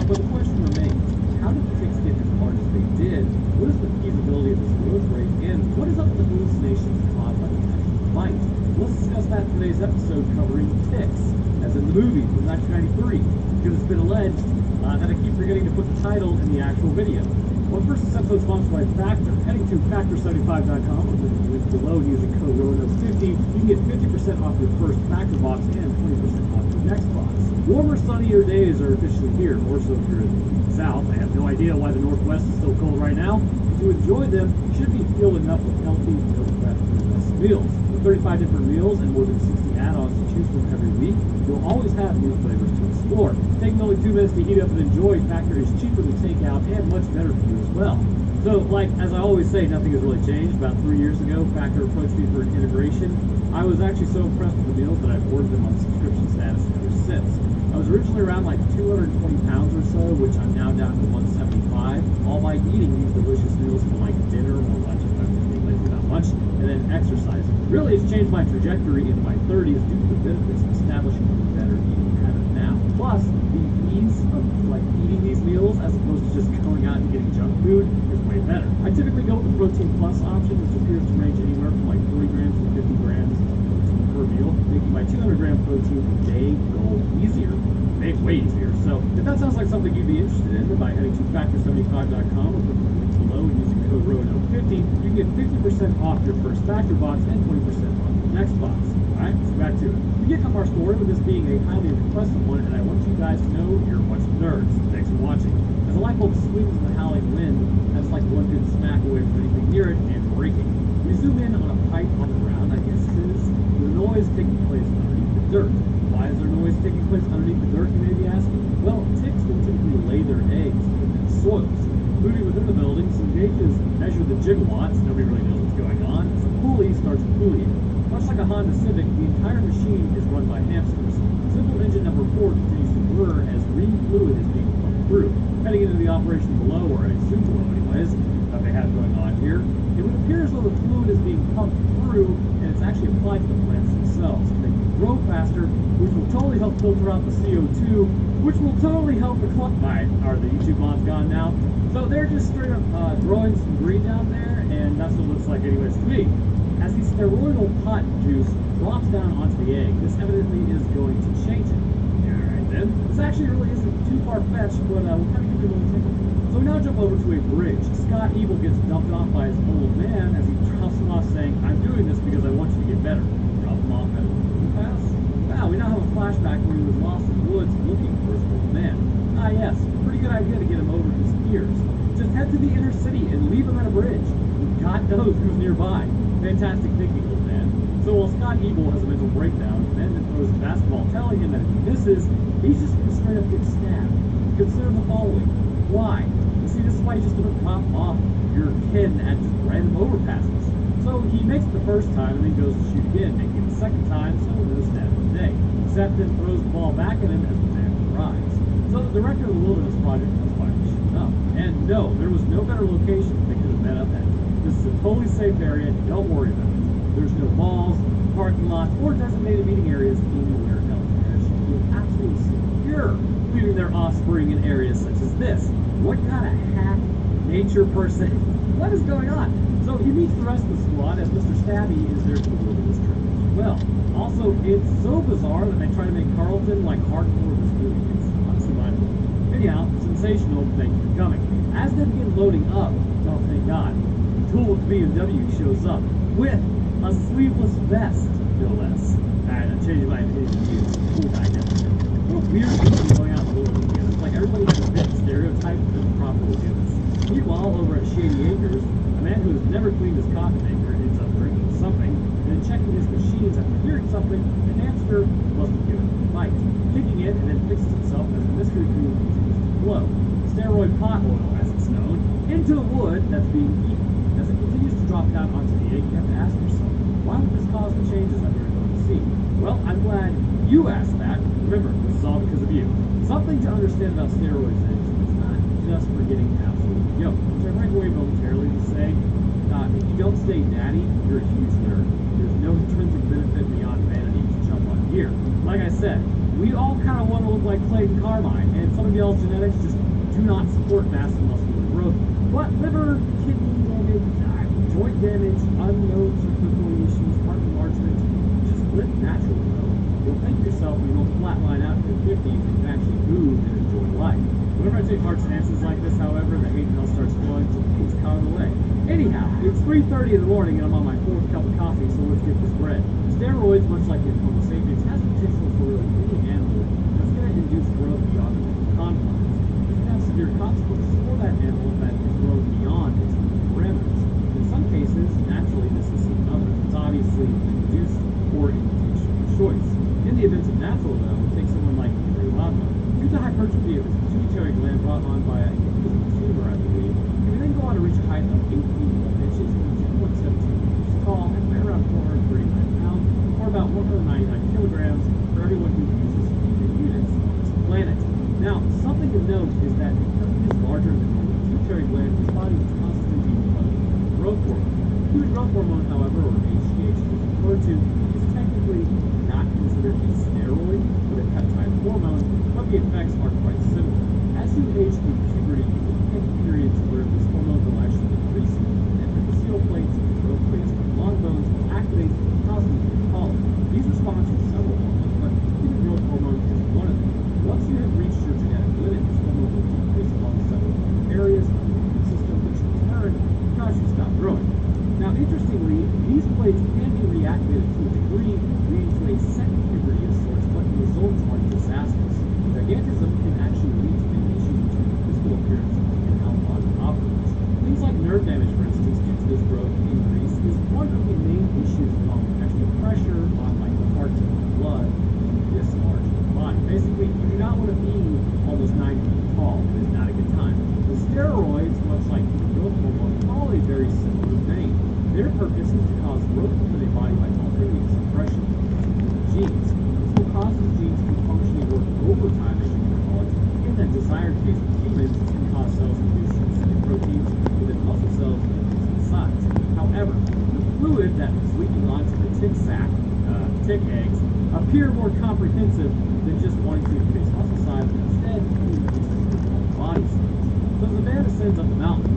But the question remains, how did the ticks get as hard as they did? What is the feasibility of this growth rate? And what is up with the hallucinations caused by the actual bite? Let's discuss that in today's episode covering ticks, as in the movie from 1993, because it's been alleged that I keep forgetting to put the title in the actual video. Well, first, this episode is sponsored by Factor. Heading to Factor75.com or visit the link below using code RONA50, you can get 50% off your first Factor box and 20% off your next box. Warmer, sunnier days are officially here, more so if you're in south. I have no idea why the Northwest is so cold right now. If you enjoy them, you should be filling up with healthy, meal-prepped meals. With 35 different meals and more than 60 add-ons to choose from every week, you'll always have new flavors to explore. Taking only 2 minutes to heat up and enjoy, Factor is cheaper than takeout and much better for you as well. So, like, as I always say, nothing has really changed. About 3 years ago, Factor approached me for an integration. I was actually so impressed with the meals that I've ordered them on subscription status ever since. I was originally around like 220 pounds or so, which I'm now down to 175, all by eating these delicious meals for like dinner or lunch if I'm being lazy about lunch, and then exercising. Really, it's changed my trajectory in my 30s due to the benefits of establishing a better eating habit now. Plus, the ease of like eating these meals as opposed to just going out and getting junk food is way better. I typically go with the Protein Plus option, which appears to range anywhere from like 40 grams to 50 grams of protein per meal, making my 200 gram protein a day goal easier. Way easier. So if that sounds like something you'd be interested in, by heading to factor75.com or clicking the link below and using code ROANOTE50, you can get 50% off your first Factor box and 20% off your next box. Alright, let's go back to it. We kick off our story with this being a highly requested one, and I want you guys to know you're a bunch of nerds. Thanks for watching. As a light bulb swings in the howling wind, that's like one good smack away from anything near it and breaking. We zoom in on a pipe on the ground, I guess it is, with a noise taking place underneath the dirt. Why is there noise taking place underneath the dirt, you may be asking? Well, ticks will typically lay their eggs in soils. Moving within the building, some gauges measure the gigawatts. Nobody really knows what's going on. As a pulley starts pulleying. Much like a Honda Civic, the entire machine is run by hamsters. Simple engine number 4 continues to whir as green fluid is being pumped through. Heading into the operation below, or I assume below anyways, that they have going on here, it would appear as though the fluid is being pumped through and it's actually applied to the plants themselves to make them grow faster, which will totally help filter out the CO2, which will totally help the are the YouTube mods gone now? So they're just straight up growing some green down there, and that's what it looks like anyways to me. As the steroidal pot juice drops down onto the egg, this evidently is going to change it. Alright then, this actually really isn't too far-fetched, but we'll kind of give you a little tickle. So we now jump over to a bridge. Scott Evil gets dumped off by his old man as he drops him off saying, "I'm doing this because I want you to get better." Drop him off at a pass. Wow, we now have a flashback where he was lost in the woods looking for his old man. Ah yes, pretty good idea to get him over his fears. Just head to the inner city and leave him at a bridge. God knows who's nearby. Fantastic thinking, old man. So while Scott Evil has a mental breakdown, Mendon throws a basketball telling him that if he misses, he's just going to straight up get stabbed. Consider the following. Why? You see, this is why you just don't drop off your kid at just random overpasses. So he makes it the first time and then goes to shoot again, making it the second time, so no stab of the day. Seth then throws the ball back at him as the man arrives. So the director of the Wilderness Project has finally shown up. And no, there was no better location they could have met up at. This is a totally safe area, don't worry about it. There's no malls, parking lots, or designated meeting areas anywhere else. Parents should feel absolutely secure leaving their offspring in areas such as this. What kind of hack nature person? What is going on? So he meets the rest of the squad as Mr. Stabby is there to deliver this trip as well. Also, it's so bizarre that they try to make Carlton like hardcore this movie. It's honestly mind-blowing. Anyhow, sensational, thank you for coming. As they begin loading up, oh thank God, the Tool with BMW shows up with a sleeveless vest, no less. Alright, I'm changing my opinion to you. Cool guy now. What a weird movie going out in the middle of the weekend. It's like everybody has a bit stereotype that doesn't properly do this. Meanwhile, over at Shady Acres, a man who has never cleaned his coffee maker ends up drinking something, and then checking his machines after hearing something, the hamster must have given him a bite. Kicking it and then fixes itself as the mystery fuel continues to flow. Steroid pot oil, as it's known, into the wood that's being eaten. As it continues to drop down onto the egg, you have to ask yourself, why would this cause the changes that we're going to see? Well, I'm glad you asked that. Remember, this is all because of you. Something to understand about steroids is it's not just for getting absolutely yoked. Which I break away momentarily to say, if you don't stay natty, you're a huge nerd. There's no intrinsic benefit beyond vanity to jump on gear. Like I said, we all kind of want to look like Clayton Carmine, and some of y'all's genetics just do not support massive muscular growth. But liver, kidney damage, joint damage, unknown circulatory issues, heart enlargement, just live naturally, though. You'll thank yourself when you don't flatline out to 50 and you can actually move and enjoy life. Whenever I take hard stances like this, however, the hate mail starts flowing, so please calm it away. Anyhow, it's 3:30 in the morning and I'm on my 4th cup of coffee, so let's get this bread. Steroids, much like in Homo sapiens, has potential for really any animal that's going to induce growth beyond the confines. It can have severe severe consequences for that animal that is grown beyond its parameters. In some cases, naturally, this is seen in others. It's obviously induced or intentional choice. In the events of natural, though, take someone like Henry Wadman. Due to hypertrophy of his pituitary gland brought on by a tumor, I believe, he would then go on to reach a height of 8 feet 1 inches or 2.17 meters tall and weigh around 439 pounds, or about 199 kilograms for everyone who uses human units on this planet. Now, something to note is that because he is larger than the pituitary gland, his body is constantly being flooded with growth hormone. Human growth hormone, however, or HGH as it's referred to, is technically not considered a steroid, but a peptide hormone, but the effects are quite similar. As you age through puberty, you will hit periods where this hormone will actually increase, and epiphyseal plates and growth plates of long bones will activate, causing you to fall. These respond to several hormones, but human growth hormone is one of them. Once you have reached your genetic limit, this hormone will decrease along several areas of the immune system, which in turn cause you to stop growing. Now, interestingly, these plates can be reactivated to a degree, leading to a second puberty of sorts, but the results are disastrous. Gigantism can actually lead to many issues in terms of physical appearance and how the body operates. Things like nerve damage, for instance, due to this growth increase, is one of the main issues from extra pressure on like the heart and the blood in this large of the body. Basically, you do not want to be almost 9 feet tall. It is not a good time. The steroids, much like the growth hormone, follow a very similar vein. Their purpose is to cause growth within a body by altering the expression of genes. This will cause these genes to functionally work overtime, as you can call it. In that desired case of humans, this can cause cells to produce specific proteins within muscle cells that increase in size. However, the fluid that is leaking onto the tick sac, tick eggs, appear more comprehensive than just wanting to increase muscle size, but instead increases the body size. So as the van ascends up the mountain,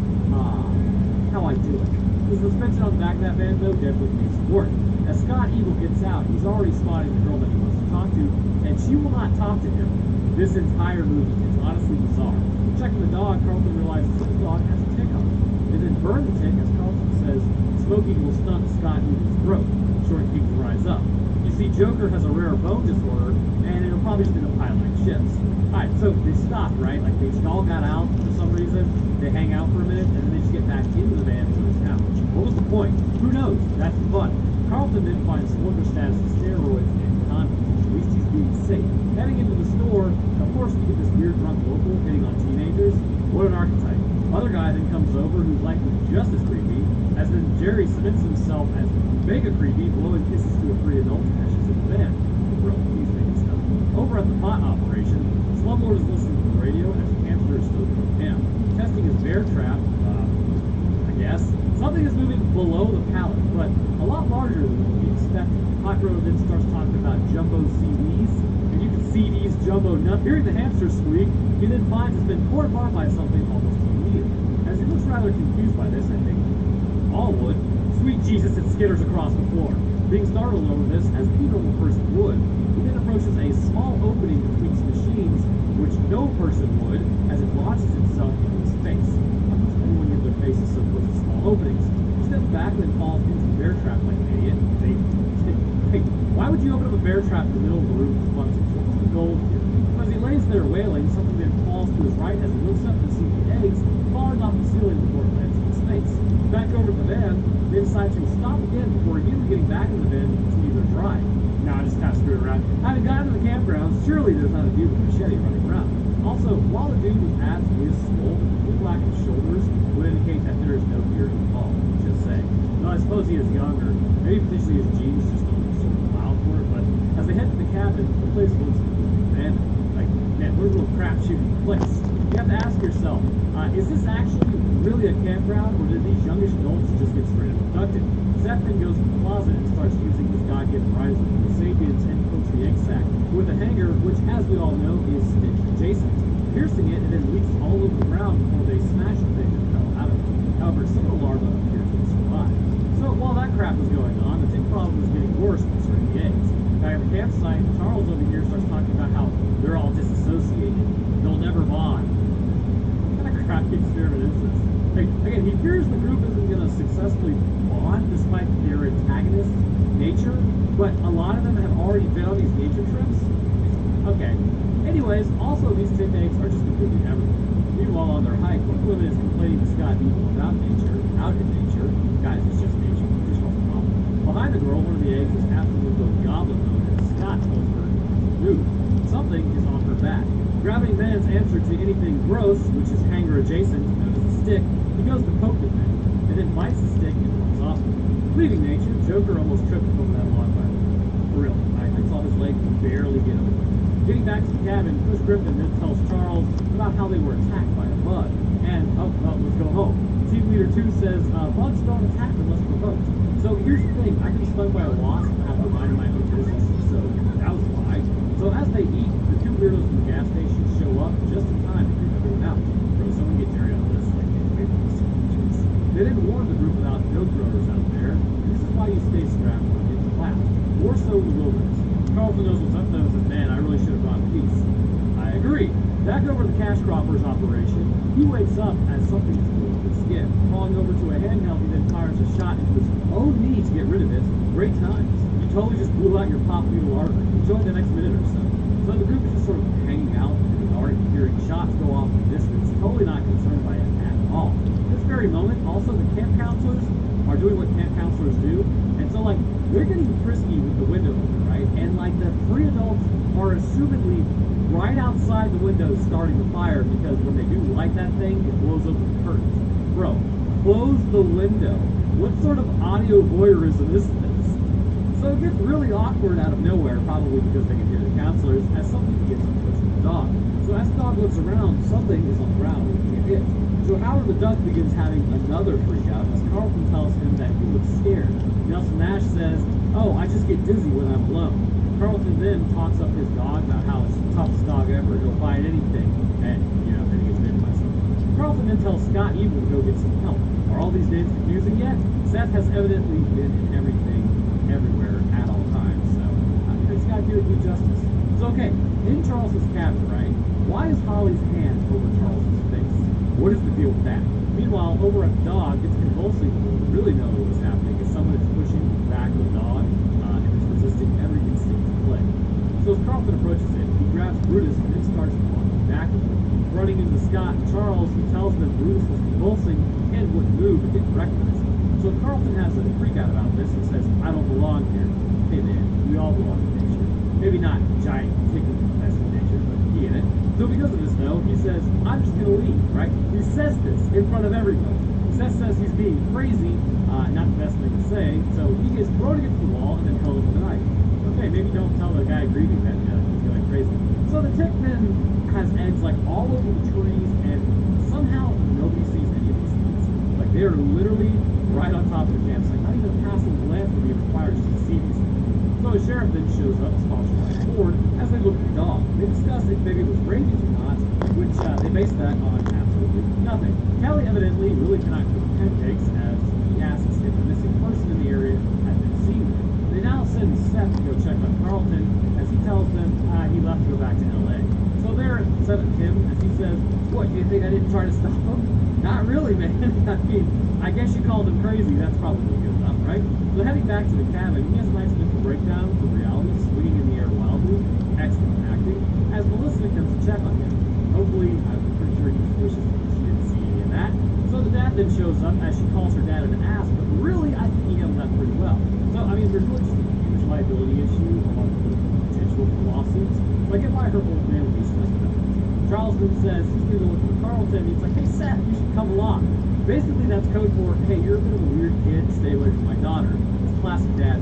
how I do it. The suspension on the back of that van, though, definitely needs some work. As Scott Eagle gets out, he's already spotting the girl that he wants to talk to, and she will not talk to him. This entire movie is honestly bizarre. Checking the dog, Carlton realizes his dog has a tick on it. They then burn the tick, as Carlton says, smoking will stunt Scott Eagle's growth. Short kings rise up. You see, Joker has a rare bone disorder, and it'll probably just end up highlighting ships. Alright, so they stop, right? Like, they all got out for some reason. They hang out for a minute, and then they just get back into the van to his house. What was the point? Who knows? That's the fun. Carlton then finds smoker status of steroids and condoms. At least he's being safe. Heading into the store, of course, we get this weird drunk local hitting on teenagers. What an archetype. Other guy then comes over who's likely just as creepy, as then Jerry cements himself as mega creepy, blowing kisses to a free adult as she's in the van. Bro, he's making stuff. Over at the pot operation, Slumlord is listening to the radio as the hamster is still going down. Testing his bear trap, I guess. Something is moving below the pallet, but a lot larger than what we expected. Hydro then starts talking about jumbo CDs, and you can see these jumbo nuts. Hearing the hamster squeak, he then finds it's been torn apart by something almost immediately. As he looks rather confused by this, I think all would. Sweet Jesus, it skitters across the floor. Being startled over this, as any normal person would, he then approaches a small opening between his machines, which no person would, as it launches itself into his face. How does anyone get their faces so close to small openings? He steps back and then falls into the bear trap like an idiot. Hey, why would you open up a bear trap in the middle of the room with functions? What was the goal here? As he lays there wailing, something then falls to his right as he looks up and sees the eggs falling off the ceiling before it lands in his face. Back over to the van, they decide to stop again before again getting back in the van to continue their drive. Now I just kind of screwed around. Having gotten to the campground, surely there's not a dude with a machete running around. Also, while the dude with abs is swole, the black of shoulders would indicate that there is no beard involved. Just saying. No, I suppose he is younger. Maybe potentially his genes just don't sort of allow for it. But as they head to the cabin, the place looks abandoned. Like, man, what a little crapshooting place. You have to ask yourself, is this actually really a campground, or did these youngish adults just get straight up abducted? Seth then goes to the closet and starts using his God-given rights with the sapiens and coats the egg sac with a hanger, which, as we all know, is stitch adjacent, piercing it and then leaks all over the ground before they smash the thing and fell out of it. However, some of the larvae appear to have survived. So while that crap was going on, the tick problem was getting worse concerning the eggs. Back at the campsite, Charles over here starts talking about how they're all disassociated. They'll never bond. What kind of crappy experiment is this? Like, again, he fears the group isn't going to successfully bond despite their antagonist nature, but a lot of them have already been on these nature trips. Okay. Anyways, also these tick eggs are just completely everywhere. Meanwhile, on their hike, one woman is complaining to Scott Evil about nature, out in nature. Guys, it's just nature. Just no problem. Behind the girl, one of the eggs is absolutely goblin mode, and Scott tells her, dude, something is on her back. Grabbing Van's answer to anything gross, which is hanger adjacent, known as a stick, he goes to poke the thing, and then bites the stick and runs off. Leaving nature, Joker almost tripped over that log by the way. For real, I saw his leg barely get over it. Getting back to the cabin, Chris Griffin then tells Charles about how they were attacked by a bug. And, let's go home. Team Leader 2 says, bugs don't attack unless provoked. So here's the thing, I can be stung by a wasp and have to mind my own business, so that was why. So as they eat, the two weirdos from the gas station show up just in time to creep everyone out. Bro, someone get Jerry on this, like, they didn't warn the group about milk growers out there, and this is why you stay strapped when in class. More so in the wilderness. Carlton knows what's up though and says, man, I really should have brought peace. I agree. Back over the cash croppers operation, he wakes up as something is pulling his skin. Crawling over to a handheld, he then fires a shot into his own knee to get rid of it. Great times. You totally just blew out your popliteal artery. Enjoy the next minute or so. So the group is just sort of hanging out in the dark, hearing shots go off in the distance, totally not concerned by it at all. This very moment, also the camp counselors are doing what camp counselors do, and so like they're getting frisky with the window open, right? And like the three adults are assumedly right outside the window starting the fire because when they do light that thing, it blows open the curtains. Bro, close the window. What sort of audio voyeurism is this? So it gets really awkward out of nowhere, probably because they can hear the counselors, as something begins approaching the dog. So as the dog looks around, something is on the ground and he can't hit. So Howard the Duck begins having another freak out as Carlton tells him that he looks scared. Nelson Nash says, oh, I just get dizzy when I'm alone. Carlton then talks up his dog about how it's the toughest dog ever, he'll fight anything, and, you know, then he gets bitten by something. Carlton then tells Scott Evil to go get some help. Are all these names confusing yet? Seth has evidently been in everything, everywhere, at all times, so it's got to do justice. So okay, in Charles's cabin, right, why is Holly's hand over Charles's face? What is the deal with that? Meanwhile, over at the dog, it's convulsing. We really know what's happening is someone is pushing the back of the dog, and it's resisting every instinct to play. So as Carlton approaches it, he grabs Brutus and then starts walking back with him. Running into Scott and Charles, he tells them Brutus was convulsing and wouldn't move and didn't recognize him. So Carlton has a freak out about this and says, I don't belong here. Hey man, we all belong in nature. Maybe not giant kicking mess in nature, but he in it. So because of this though, he says, I'm just gonna leave, right? He says this in front of everybody. Seth says he's being crazy, not the best thing to say, so he gets thrown against the wall and then held up with a knife. Okay, maybe don't tell the guy grieving that he's going crazy. So the tick then has eggs like all over the trees, and somehow nobody sees any of these things. Like they are literally right on top of the campsite. Not even a passing glance would be required just to see these things. So a sheriff then shows up, sponsored by Ford, as they look at the dog. They discuss if maybe it was rabies or not, which they base that on absolutely nothing. Kelly evidently really cannot cook pancakes, as he asks if the missing person in the area had been seen there. They now send Seth to go check on Carlton, as he tells them he left to go back to LA. So they're upset at him, as he says, what, do you think I didn't try to stop him? Not really, man. I mean, I guess you called him crazy, that's probably good enough, right? So heading back to the cabin, he has a nice mental breakdown from reality, swinging in the air wildly, excellent acting, as Melissa comes to check on him. Hopefully, I'm pretty sure he wishes she didn't see any of that. So the dad then shows up as she calls her dad an ass, but really, I think he handled that pretty well. So, I mean, there's really just a huge liability issue along with the potential for lawsuits. So I get why her old man would be stressed about it. Charles then says he's going to look for Carlton. He's like, hey, Seth, you should come along. Basically, that's code for, hey, you're a bit of a weird kid, stay away from my daughter. It's classic dad.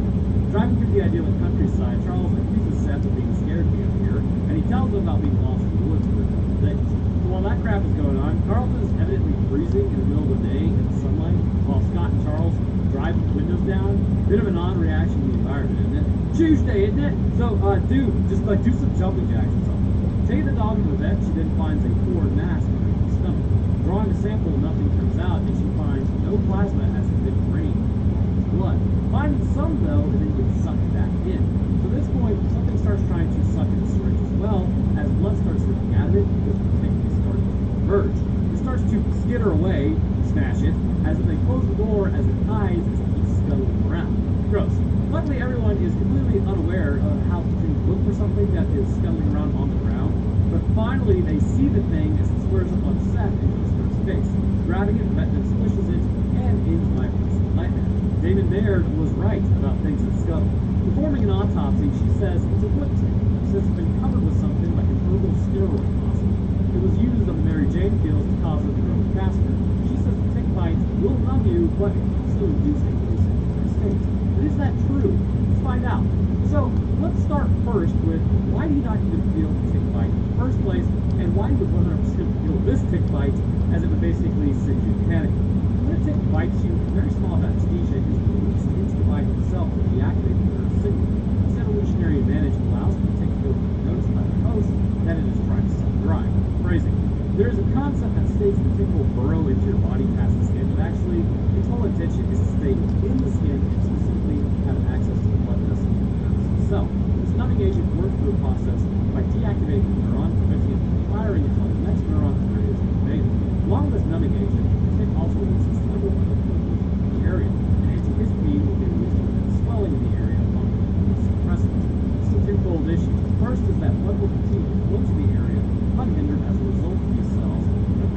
Driving through the idyllic countryside, Charles accuses Seth of being scared to be up here, and he tells him about being lost in the woods for a couple of days. So while that crap is going on, Carlton is evidently freezing in the middle of the day in the sunlight, while Scott and Charles drive with windows down. Bit of an odd reaction to the environment, isn't it? Tuesday, isn't it? So, dude, just like do some jumping jacks or something. Taking the dog to the vet, she then finds a foreign mass underneath the stomach. Drawing a sample, nothing comes out, and she finds no plasma as it been drained blood. Finding some though, and then gets sucked back in. So at this point, something starts trying to suck at the syringe as well, as blood starts leaking out of it because the thing is starting to converge. It starts to skitter away, smash it, as if they close the door as it hides as it keeps scuttling around. Gross. Luckily, everyone is completely unaware of how to look for something that is scuttling around on the ground. But finally, they see the thing as it squares up on Seth into his first face. Grabbing it, Vecna squishes it, and ends my personal nightmare. Damon Baird was right about things at Scuttle. Performing an autopsy, she says it's a whip tick. She says it's been covered with something like an herbal steroid possibly. It was used on the Mary Jane pills to cause her to grow faster. She says the tick bite will numb you, but it can also induce a hallucinatory state. But is that true? Let's find out. So let's start first with why do you not even feel the tick bite in the first place, and why would 100% feel this tick bite as it would basically send you panicking? When a tick bites you, a very small amount of anesthesia is released into the bite itself to deactivate the nerve signal. This evolutionary advantage allows the tick to go notice by the host that it is trying to suck dry. Phrasing. There is a concept that states the tick will burrow into your body past the skin, but actually its whole intention is to stay within the skin and specifically have access to the blood vessel of the nerve itself. This numbing agent works through a process by deactivating the neuron, preventing it from firing until the next neuron is activated. Along with this numbing agent, the tick also releases several other chemicals in the area. An antihistamine will be released to prevent swelling in the area along with suppressants. This is a twofold issue. First is that blood will continue to flow to the area unhindered as a result of these cells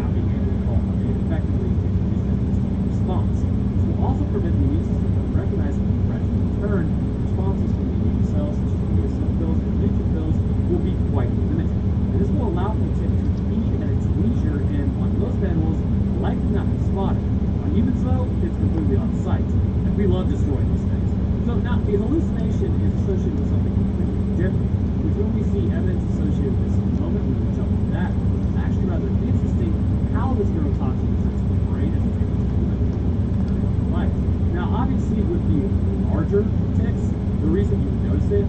not being able to call effectively to produce that immune response. This will also prevent the immune system from recognizing the threat and in turn, responses from the immune cells such as the eosinophils and neutrophils will be quite limited. And this will allow the tick to feed at its leisure and on most animals likely not be spotted. On humans though, it's completely on sight. And we love destroying these things. So now the hallucination is associated with something completely different, which when we see evidence associated with this in a moment, we will jump to that. It's actually rather interesting how this neurotoxin is into the brain as it's able to prevent the life. Now obviously with the larger ticks, the reason you would notice it,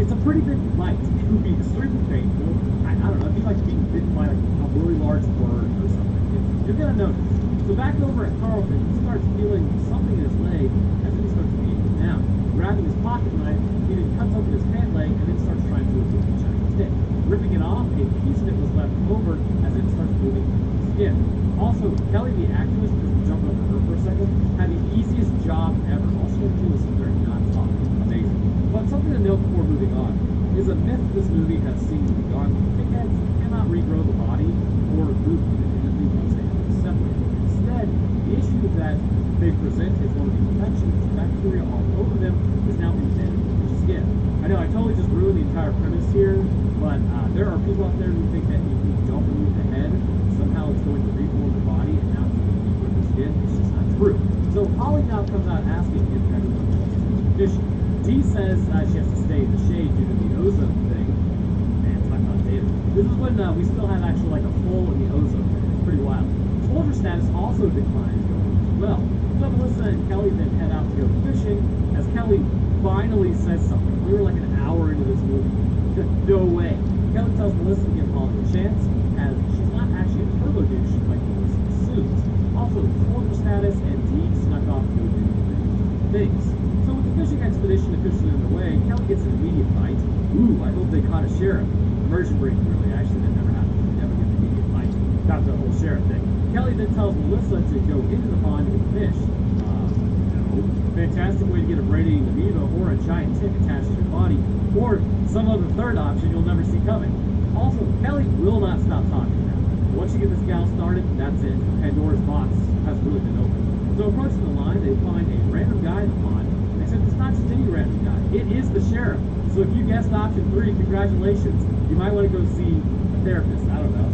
it's a pretty big bite. It would be extremely painful. I don't know, it'd be like being bitten by like a really large bird or something. You're gonna notice. So back over at Carlton, he starts feeling something in his leg as he starts beating him down. Grabbing his pocket knife, he then cuts open his pant leg and then starts trying to remove the giant tick. Ripping it off, a piece of it was left over as it starts moving through the skin. Also, Kelly the actress, just to jump over her for a second, had the easiest job ever. All she had to do was sit there and not talk. Amazing. But something to note before moving on is a myth this movie has seen to be gone. Tickheads cannot regrow the body or move independently once they have been separated. Instead, the issue that they present is one of the infections, bacteria all over them, is now embedded in their skin. I know I totally just ruined the entire premise here, but there are people out there who think that if you don't remove the head, somehow it's going to reform the body and now it's going to deeper in the skin. It's just not true. So Holly now comes out asking if everyone knows the condition. Dee says she has to stay in the shade due to the ozone thing. Man, talk about data. This is when we still have actually like a hole in the ozone thing. It's pretty wild. Soldier status also declines going as well. So Melissa and Kelly then head out to go fishing as Kelly finally says something. We were like an hour into this movie. No way. Kelly tells Melissa to give Holly a chance as she's not actually a turbo douche like Melissa assumes. Also, soldier status and Dee snuck off to do things. So with the fishing expedition officially underway, Kelly gets an immediate bite. Ooh, I hope they caught a sheriff. Immersion break, really. Actually, that never happened. You never get an immediate bite. Got the whole sheriff thing. Kelly then tells Melissa to go into the pond and fish. No. Fantastic way to get a brain-eating amoeba or a giant tick attached to your body, or some other third option you'll never see coming. Also, Kelly will not stop talking now. Once you get this gal started, that's it. Pandora's box has really been opened. So approaching the line, they find a random guy in the pond, except it's not just any random guy. It is the sheriff. So if you guessed option 3, congratulations. You might want to go see a therapist. I don't know.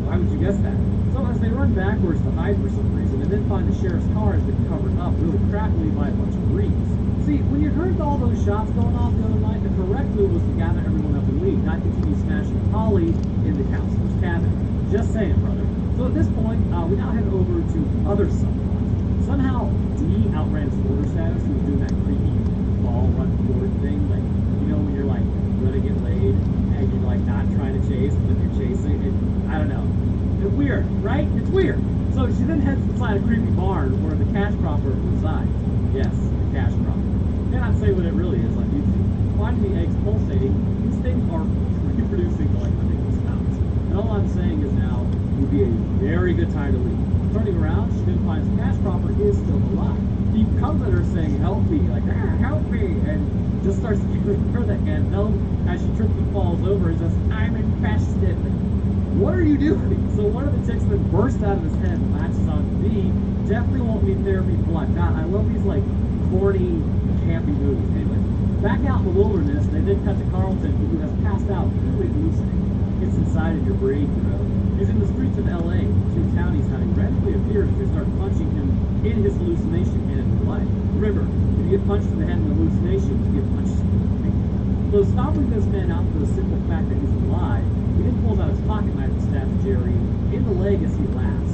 Why would you guess that? So as they run backwards to hide for some reason, and then find the sheriff's car has been covered up really crappily by a bunch of greens. See, when you heard all those shots going off the other night, the correct move was to gather everyone up and leave, not continue smashing Holly in the counselor's cabin. Just saying, brother. So at this point, we now head over to other subplots. Somehow, Dee outran Soldier Status, who was doing that creepy ball run forward thing, like, you know, when you're like gonna get laid and you're like not trying to chase, but you're chasing. I don't know. It's weird, right? It's weird. So she then heads inside a creepy barn where the cash cropper resides. Yes, the cash cropper. Cannot say what it really is on YouTube. Finding the eggs pulsating, these things are reproducing to like ridiculous amounts. And all I'm saying is now would be a very good time to leave. Turning around, she then finds Cash Cropper is still alive. He comes at her saying, "Help me," like, "Help me," and just starts giving her the handheld as she trips and falls over and says, "I'm infested." What are you doing? So one of the ticks then bursts out of his head and latches on D. Definitely won't need therapy for life. God, I love these like corny, campy movies. Anyway, back out in the wilderness, they then cut to Carlton, who has passed out, clearly hallucinating. It's inside of your brain, bro. He's in the streets of LA, two townies having randomly appeared as they start punching him in his hallucination and in real life. Remember, if you get punched in the head in the hallucination, you get punched in the face. So stopping this man out for the simple fact that he's alive, he then pulls out his pocket knife and stabs Jerry in the leg as he laughs.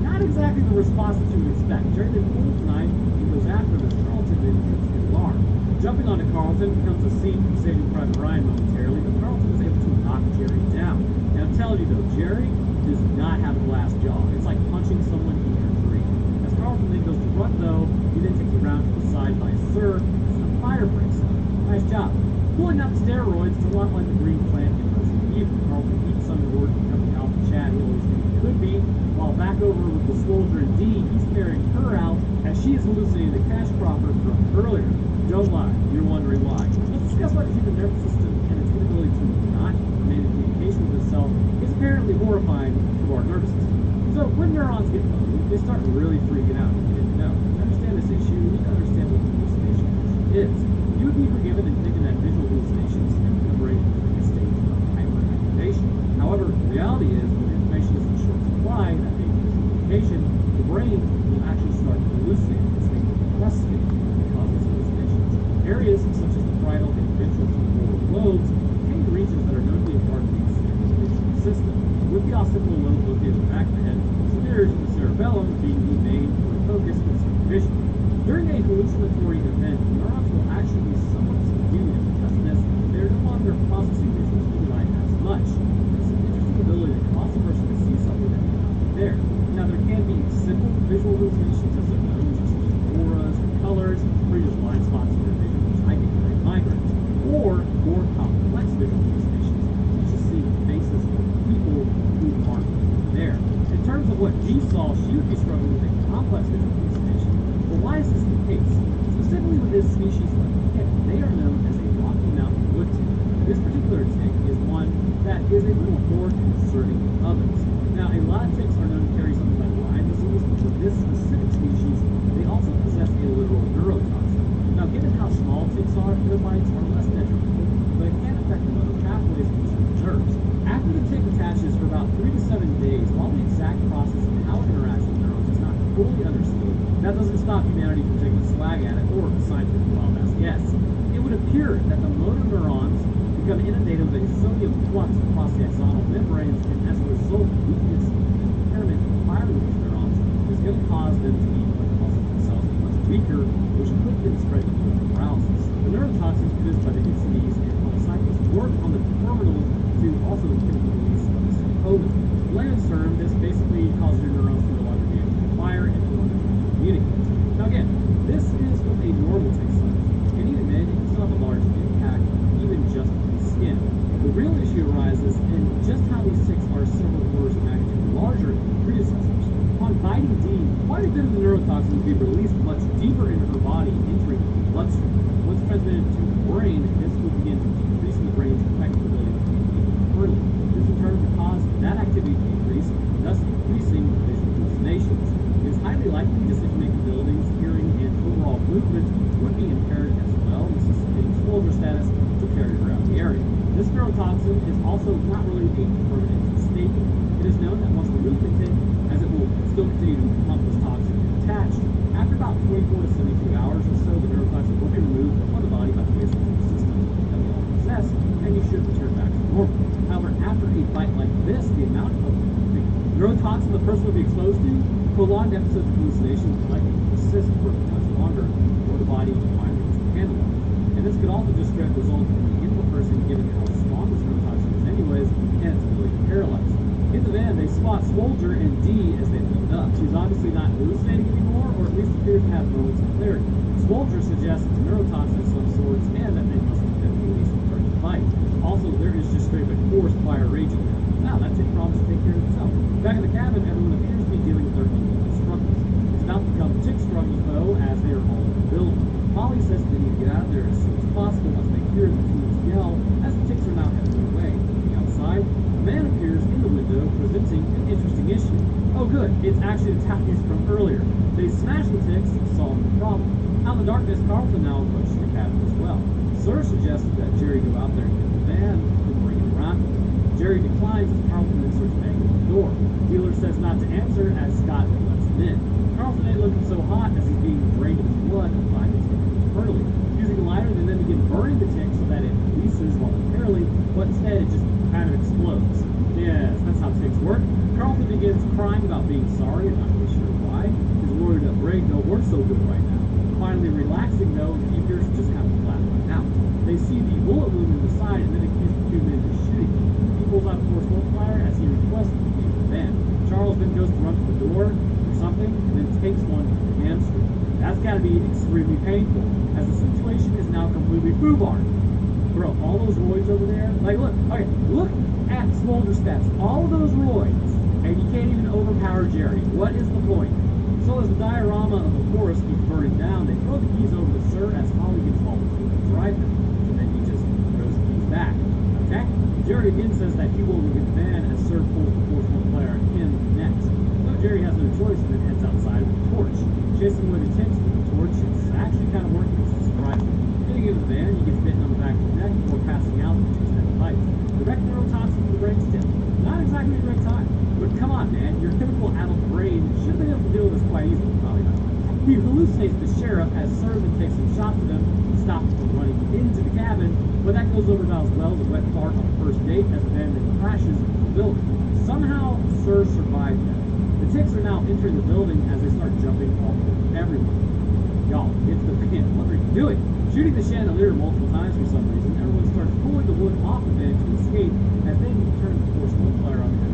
Not exactly the response that you would expect. Jerry then pulls the knife and goes after him as Carlton then gets the alarm. Jumping onto Carlton becomes a scene from Saving Private Ryan momentarily, but Carlton is able to knock Jerry down. And I'm telling you though, Jerry does not have a glass jaw. It's like punching someone in your dream. As Carlton then goes to run though, he then takes a round to the side by Sir as the fire breaks out. Nice job. Pulling out the steroids is a lot like the Green Plant in Resident Evil. Carlton eats some of the word becoming Alpha Chad he always knew he could be, while back over with the soldier and D, he's carrying her out as she is hallucinating the Cash Cropper from earlier. Don't lie, you're wondering why. Let's discuss why the human nervous system and its inability to not remain in communication with itself is apparently horrifying to our nervous system. So when neurons get low, they start really freaking out if you didn't know. To understand this issue, you need to understand what hallucination is. You would be forgiven in thinking that visual hallucinations can brain in a state of hyperactivation. However, the reality is when information is in short supply, that being communication, the brain will actually start hallucinating. It's a depressed state that causes hallucinations. Areas such as the parietal and ventral temporal lobes contain regions that are known to be a part of the visual system, with the occipital lobe located in the back of the head, superior to the cerebellum being the main point of focus for vision. During a hallucinatory event, neurons will actually be somewhat subdued, and because of this, they're no longer processing visual stimuli as much. It's an interesting ability that causes a person to see something that may not be there. Now, there can be simple visual hallucinations, as I've known, such as auras or colors, or just blind spots in your vision, which I get during migraines, or more complex visual hallucinations, such as seeing faces of people who aren't there. In terms of what G saw, she would be struggling with a complex visual hallucination. But why is this the case? Specifically with this species of tick, they are known as a Rocky Mountain wood tick. This particular tick is one that is a little more concerning than others. Now, a lot of ticks are known to carry something like Lyme disease, but with this specific species, they also possess a literal neurotoxin. Now, given how small ticks are, their bites are less detrimental, but it can affect the motor pathways of certain nerves. After the tick attaches for about 3 to 7 days, while the exact process of how it interacts with neurons is not fully understood, that doesn't stop humanity from taking a slag at it or scientific wild ass guess. It would appear that the motor neurons become inundated with a sodium flux across the axonal membranes, and as a result, weakness and impairment in firing these neurons is going to cause them to be what causes themselves much weaker, which could then spread to paralysis. The neurotoxins produced by the NCDs and polycyclists work on the terminals to also chemical release of the serotonin. In layman's term, this basically causes your neurons to no longer be able to fire and no longer communicate. Now again, this is what a normal tick like. And even then, it can still have a large impact, even just on the skin. The real issue arises in just how these ticks are several orders of magnitude larger than the predecessors. Upon biting D, quite a bit of the neurotoxin will be released much deeper into her body, entering the bloodstream. Once transmitted to the brain, this will begin decreasing the brain's effective ability to communicate further. This in turn will cause that activity to decrease, thus increasing visual hallucinations. It is highly likely decision-making abilities, hearing, and overall movement would be impaired as well, necessitating soldier status to carry around the area. This neurotoxin is also not really a permanent staple. It is known that once removed from the tick, as it will still continue to pump this toxin attached, after about 24 to 72 hours or so, the neurotoxin will be removed from the body by the waste system that we all possess, and you should return back to normal. However, after a bite like this, the amount of the neurotoxin the person will be exposed to, prolonged episodes of hallucination will likely persist for much longer before the body finally can handle it. And this could also just straight result in the person, given how strong this neurotoxin is anyways, and its ability to paralyze. In the van, they spot Soldier and D as they load up. She's obviously not hallucinating anymore, or at least appears to have moments of clarity. Soldier suggests it's a neurotoxin of some sorts, and that they must have at least start to fight. Also, there is just straight up forced fire raging now. Wow, that tick promised to take care of itself. Back in the cabin, everyone appears to be dealing with their own struggles. actually the tactics from earlier. They smash the ticks, solve the problem. Out in the darkness, Carlton now approaches the cabin as well. Sir suggests that Jerry go out there and get the van and bring it around. Jerry declines as Carlton then starts banging on the door. Wheeler says not to answer as Scott lets him in. Carlton ain't looking so hot as he's being drained of his blood and finds the tick internally. Using a lighter, they then begin burning the tick so that it releases momentarily, but instead it just kind of explodes. Yes, that's how ticks work. Carlton begins crying about being sorry and not really sure why. His roared up brain don't work so good right now. Finally relaxing though, he appears to just have a flat right out. They see the bullet wound in the side and then accuse the two men of shooting him. He pulls out a force multiplier as he requests to leave the van. Charles then goes to run to the door or something and then takes one to the hamstring. That's gotta be extremely painful, as the situation is now completely foobarred. Bro, all those roids over there, like look at Smolder stats, all of those roids, and you can't even overpower Jerry. What is the point? So as the diorama of the forest keeps burning down, they throw the keys over to Sir as Holly gets all the drive them, and then he just throws the keys back. Okay? Jerry again says that he will look at the van as Sir pulls the force multiplier on him next. So Jerry has no choice and then heads outside with the torch. Chasing away the ticks with the torch, it's actually kind of working, it's surprising. Getting into the van, he gets bitten on the back of the neck before passing out with 2 second bites. Direct neurotoxin to the brain stem. Not exactly a great time. But come on, man, your typical adult brain should have been able to deal with this quite easily, probably not. He hallucinates the sheriff as Sir then takes some shots at him to stop him from running into the cabin, but that goes over about as well as a wet fart on the first date as the van then crashes into the building. Somehow, Sir survived that. The ticks are now entering the building as they start jumping all over everyone. Y'all, it's the van. What are you doing? Shooting the chandelier multiple times for some reason, everyone starts pulling the wood off the van to escape as they turn the force multiplier on him.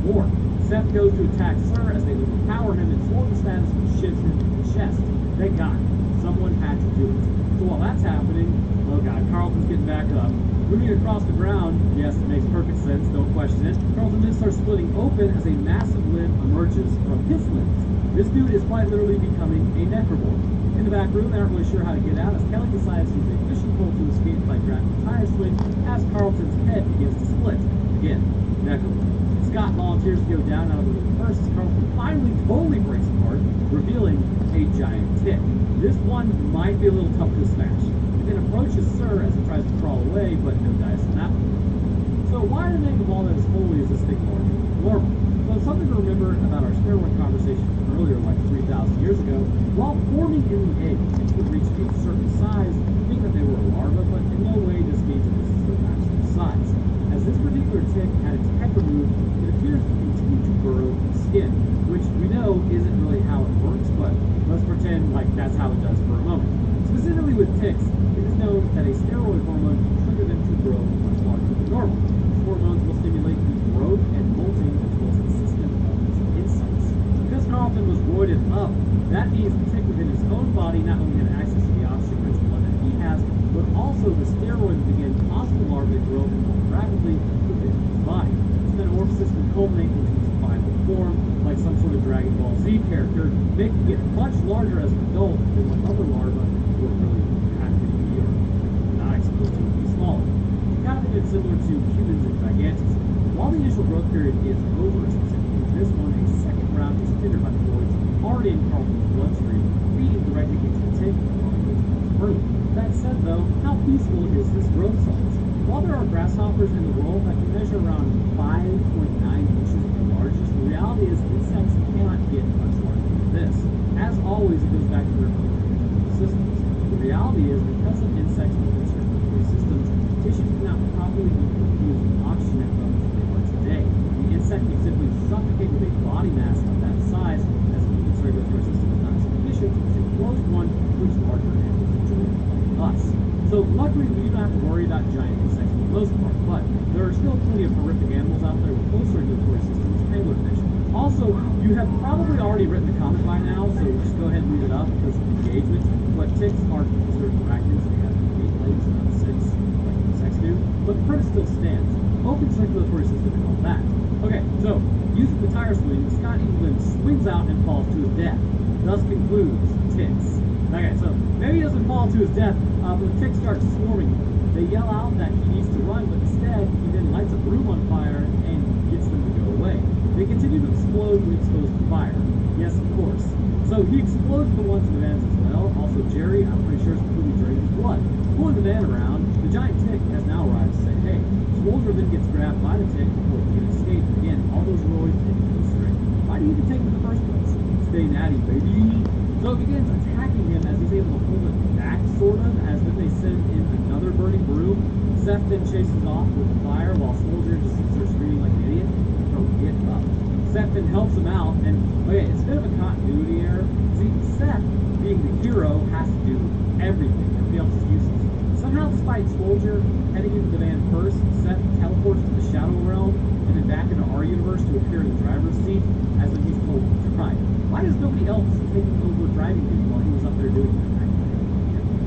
More. Seth goes to attack Sir as they overpower him and sword the status and shivs him in the chest. Thank God. Someone had to do it. So while that's happening, oh God, Carlton's getting back up. Moving across the ground, yes, it makes perfect sense, don't question it. Carlton then starts splitting open as a massive limb emerges from his limbs. This dude is quite literally becoming a necromorph. In the back room, they aren't really sure how to get out as Kelly decides to use a fishing pole to escape by grabbing a tire swing as Carlton's head begins to split. Again, necromorph. Scott volunteers to go down out of the room first as Carlton finally totally breaks apart, revealing a giant tick. This one might be a little tough to smash. It then approaches Sir as he tries to crawl away, but no dice on that one. So why in the name of all that is holy is this thing larger than normal? So it's something to remember about our steroid conversation from earlier, like 3,000 years ago. While forming in the egg, ticks would reach a certain size, think that they were a larva, but in no way this means that this is their maximum size. As this particular tick had its head removed, it appears to continue to burrow the skin, which we know isn't really how it works, but let's pretend like that's how it does for a moment. Specifically with ticks, it is known that a steroid hormone can trigger them to grow much larger than normal. These hormones will stimulate the growth and molting as well as the system of these insects. Because Carlton was roided up, that means the tick within his own body not only had access to the oxygen-rich blood that he has, but also the steroid began causing the larvae to grow and molt rapidly within his body. This metamorphosis would culminate into its final form, like some sort of Dragon Ball Z character, making it much larger as an adult than when other larvae were really happy to be or not exposed to be smaller. Kind of it's similar to humans and gigantism. While the initial growth period is over, specifically this one, a second round is triggered by the roids already in Carlton's bloodstream, feeding directly into the tick early. That said, though, how peaceful is this growth size? While there are grasshoppers in the world that can measure around 5.9 inches at the largest, the reality is insects cannot get much larger than this. As always, it goes back to their own systems. The reality is, because of insects within circulatory systems, tissues cannot properly be perfused with oxygen at levels that they are today. The insect can simply suffocate with a body mass of that size, as the human circulatory system is not sufficient to produce a closed one, which larger animals enjoy us. So luckily, we do not have to worry about giant insects for the most part, but there are still plenty of horrific animals out there with close circulatory systems, anglerfish. Also, you have probably already written the comment by now, so just go ahead and read it up because of engagement. But ticks are considered arachnids. They have 8 legs, not 6, like insects do. But the premise still stands. Open circulatory system and all that. Okay, so using the tire swing, Scott England swings out and falls to his death. Thus concludes ticks. Okay, so maybe he doesn't fall to his death, but the ticks start swarming him. They yell out that he needs to run, but instead, he then lights a broom on fire and gets them to go away. They continue to explode when exposed to fire. Yes, of course. So he explodes the ones in the vans as well. Also, Jerry, I'm pretty sure, is completely drained his blood. Pulling the van around, the giant tick has now arrived to say, hey. Swolger then gets grabbed by the tick before he can escape. Again, all those roids into the string. Why do you even take him in the first place? Stay natty, baby. So it begins attacking him as he's able to hold it back, sort of, as then they send in another burning broom. Seth then chases off with the fire while Swolger just sits there screaming like an idiot. Bro, get up. Seth then helps him out, and okay, it's a bit of a continuity error. See, Seth, being the hero, has to do everything. Everybody else is useless. Somehow, despite Swolger heading into the van first, Seth teleports to the Shadow Realm and then back into our universe to appear in the driver's seat as when he's told to drive. Why does nobody else taking over driving duty while he was up there doing that?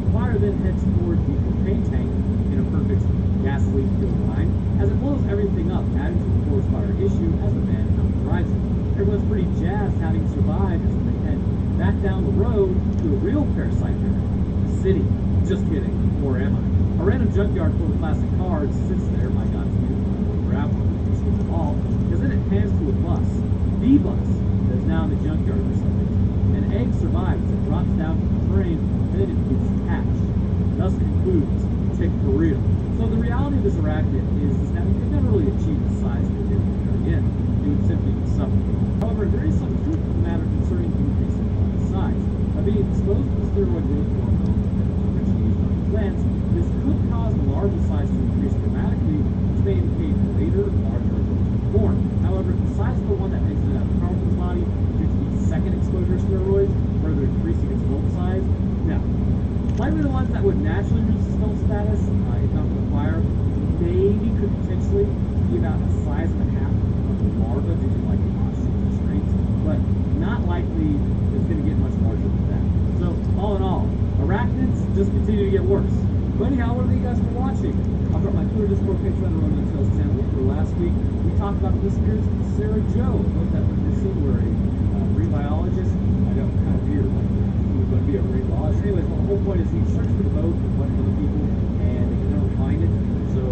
The fire then heads toward the propane tank in a perfect gasoline-filled line as it blows everything up, adding to the forest fire issue as the van drives it. Everyone's pretty jazzed having survived as they head back down the road to a real parasite area, the city. Just kidding, or am I? A random junkyard full of classic cars sits there. My God, it's beautiful. I'll grab one of these things all, because then it pans to a bus, the bus, that's now in the junkyard or something. An egg survives as it drops down to the frame, and then it gets hatched. Thus concludes Tick for real. So the reality of this arachnid is that we could never really achieve the size they did again. It would simply be suffocate. However, there is some truth to the matter concerning the increase in body size. By being exposed to the steroid growth hormone originally used on plants, this could cause the larval size to increase dramatically, which may indicate later larger growth to form. However, the size of the one that exited out of Carlton's body due to the second exposure to steroids, further increasing its adult size. Now, likely the ones that would naturally reach stealth status, if not for the fire, maybe could potentially be about a size and a half of the larva due to like oxygen restraints, but not likely it's going to get much larger than that. So, all in all, arachnids just continue to get worse. But anyhow, what are you guys for watching? I'll drop my Twitter, Discord, Patreon, and Roman Trails channel for last week. We talked about the disappearance of Sarah Joe. Both that missing were a marine biologist. I know, kind of weird, like he was going to be a marine biologist. Anyways, the whole point is he searched for the boat with a bunch of other people, and they could never find it. So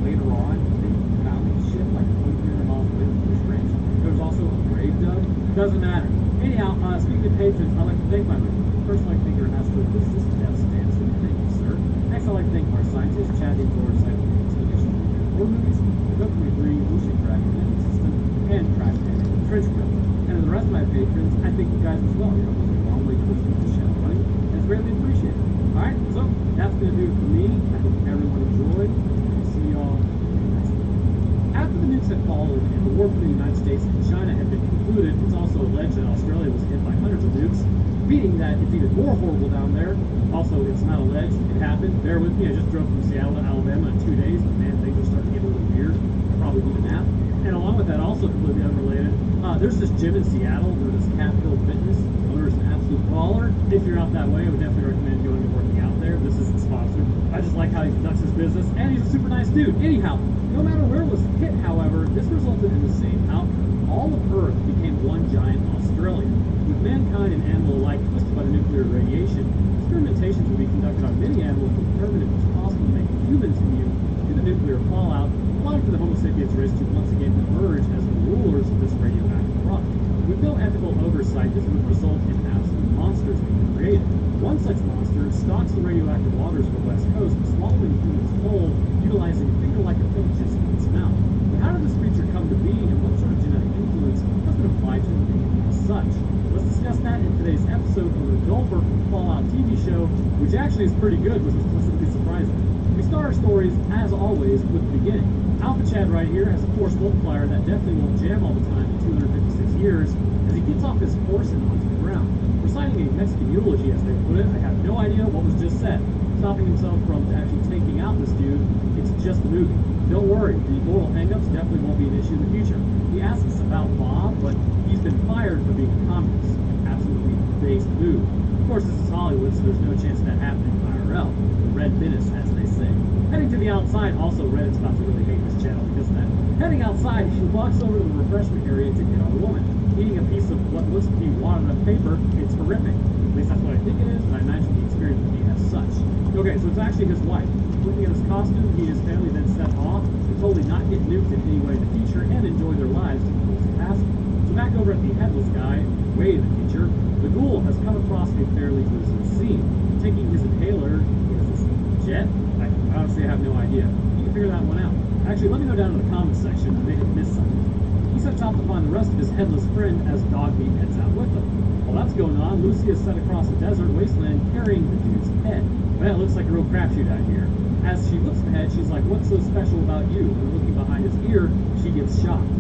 later on, they found the ship like 2,300 miles away from this ranch. There was also a grave dug. Doesn't matter. Anyhow, speaking of patrons, I'd like to thank my first I'd like to thank your astrophysicist, Death Stanson. Thank you, sir. Next, I'd like to thank our scientist, Chad George, scientific expedition, horror movies, Dokumentary 3, Ocean Dragon, Magic System, and Crash Landing on the Trench Coat. And to the rest of my patrons, I thank you guys as well. You're helping me a long way towards keeping this channel running, and it's greatly appreciated. Alright, so that's going to do it for me. I hope everyone enjoyed, and I'll see y'all in the next one. After the nukes had fallen and the war between the United States and China had been concluded, it's also alleged that Australia was hit by hundreds of nukes, meaning that it's even more horrible down there. Also, it's not alleged, it happened. Bear with me, I just drove from Seattle to Alabama in 2 days, but man, things are starting to get a little weird. I probably need a nap. And along with that, also completely unrelated, there's this gym in Seattle known as Catfield Fitness. Owner's an absolute baller. If you're out that way, I would definitely recommend going and working out there. This isn't sponsored. I just like how he conducts his business, and he's a super nice dude. Anyhow, no matter where it was hit, however, this resulted in the same outcome. All of Earth became one giant Australia. With mankind and animal alike twisted by the nuclear radiation, experimentations would be conducted on many animals to determine if it was possible to make humans immune to the nuclear fallout, allowing for the Homo sapiens race to once again emerge as the rulers of this radioactive rock. With no ethical oversight, this would result in absolute monsters being created. One such monster stalks the radioactive waters of the West Coast, swallowing humans whole, utilizing a finger-like appendages in its mouth. But how did this creature come to be, and what sort of genetic influence has been applied to it as such? Let's discuss that in today's episode of the Goldberg from Fallout TV show, which actually is pretty good, which was pleasantly surprising. We start our stories, as always, with the beginning. Alpha Chad right here has a force multiplier that definitely won't jam all the time in 256 years, as he gets off his horse and onto the ground. Reciting a Mexican eulogy, as they put it, I have no idea what was just said. Stopping himself from actually taking out this dude, it's just a movie. Don't worry, the moral hangups definitely won't be an issue in the future. He asks about Bob, but he's been fired for being a communist. Absolutely based move. Of course, this is Hollywood, so there's no chance of that happening IRL. The red menace, as they say. Heading to the outside, also Reddit's about to really hate this channel because of that. Heading outside, he walks over to the refreshment area to get on a woman. Eating a piece of what looks to be wadded up paper, it's horrific. At least that's what I think it is, and I imagine the experience would be as such. Okay, so it's actually his wife. Looking at his costume, he and his family then set off to totally not get nuked in any way in the future and enjoy their lives to the fullest capacity. fast. So back over at the headless guy, way in the future, the ghoul has come across a fairly gruesome scene. Taking his inhaler, is this jet? I honestly have no idea. You can figure that one out. Actually, let me go down to the comments section. I may have missed something. He sets out to find the rest of his headless friend as Dogmeat heads out with him. While that's going on, Lucy is set across the desert wasteland carrying the dude's head. Well, it looks like a real crapshoot out here. As she looks ahead, she's like, "What's so special about you?" And looking behind his ear, she gets shocked.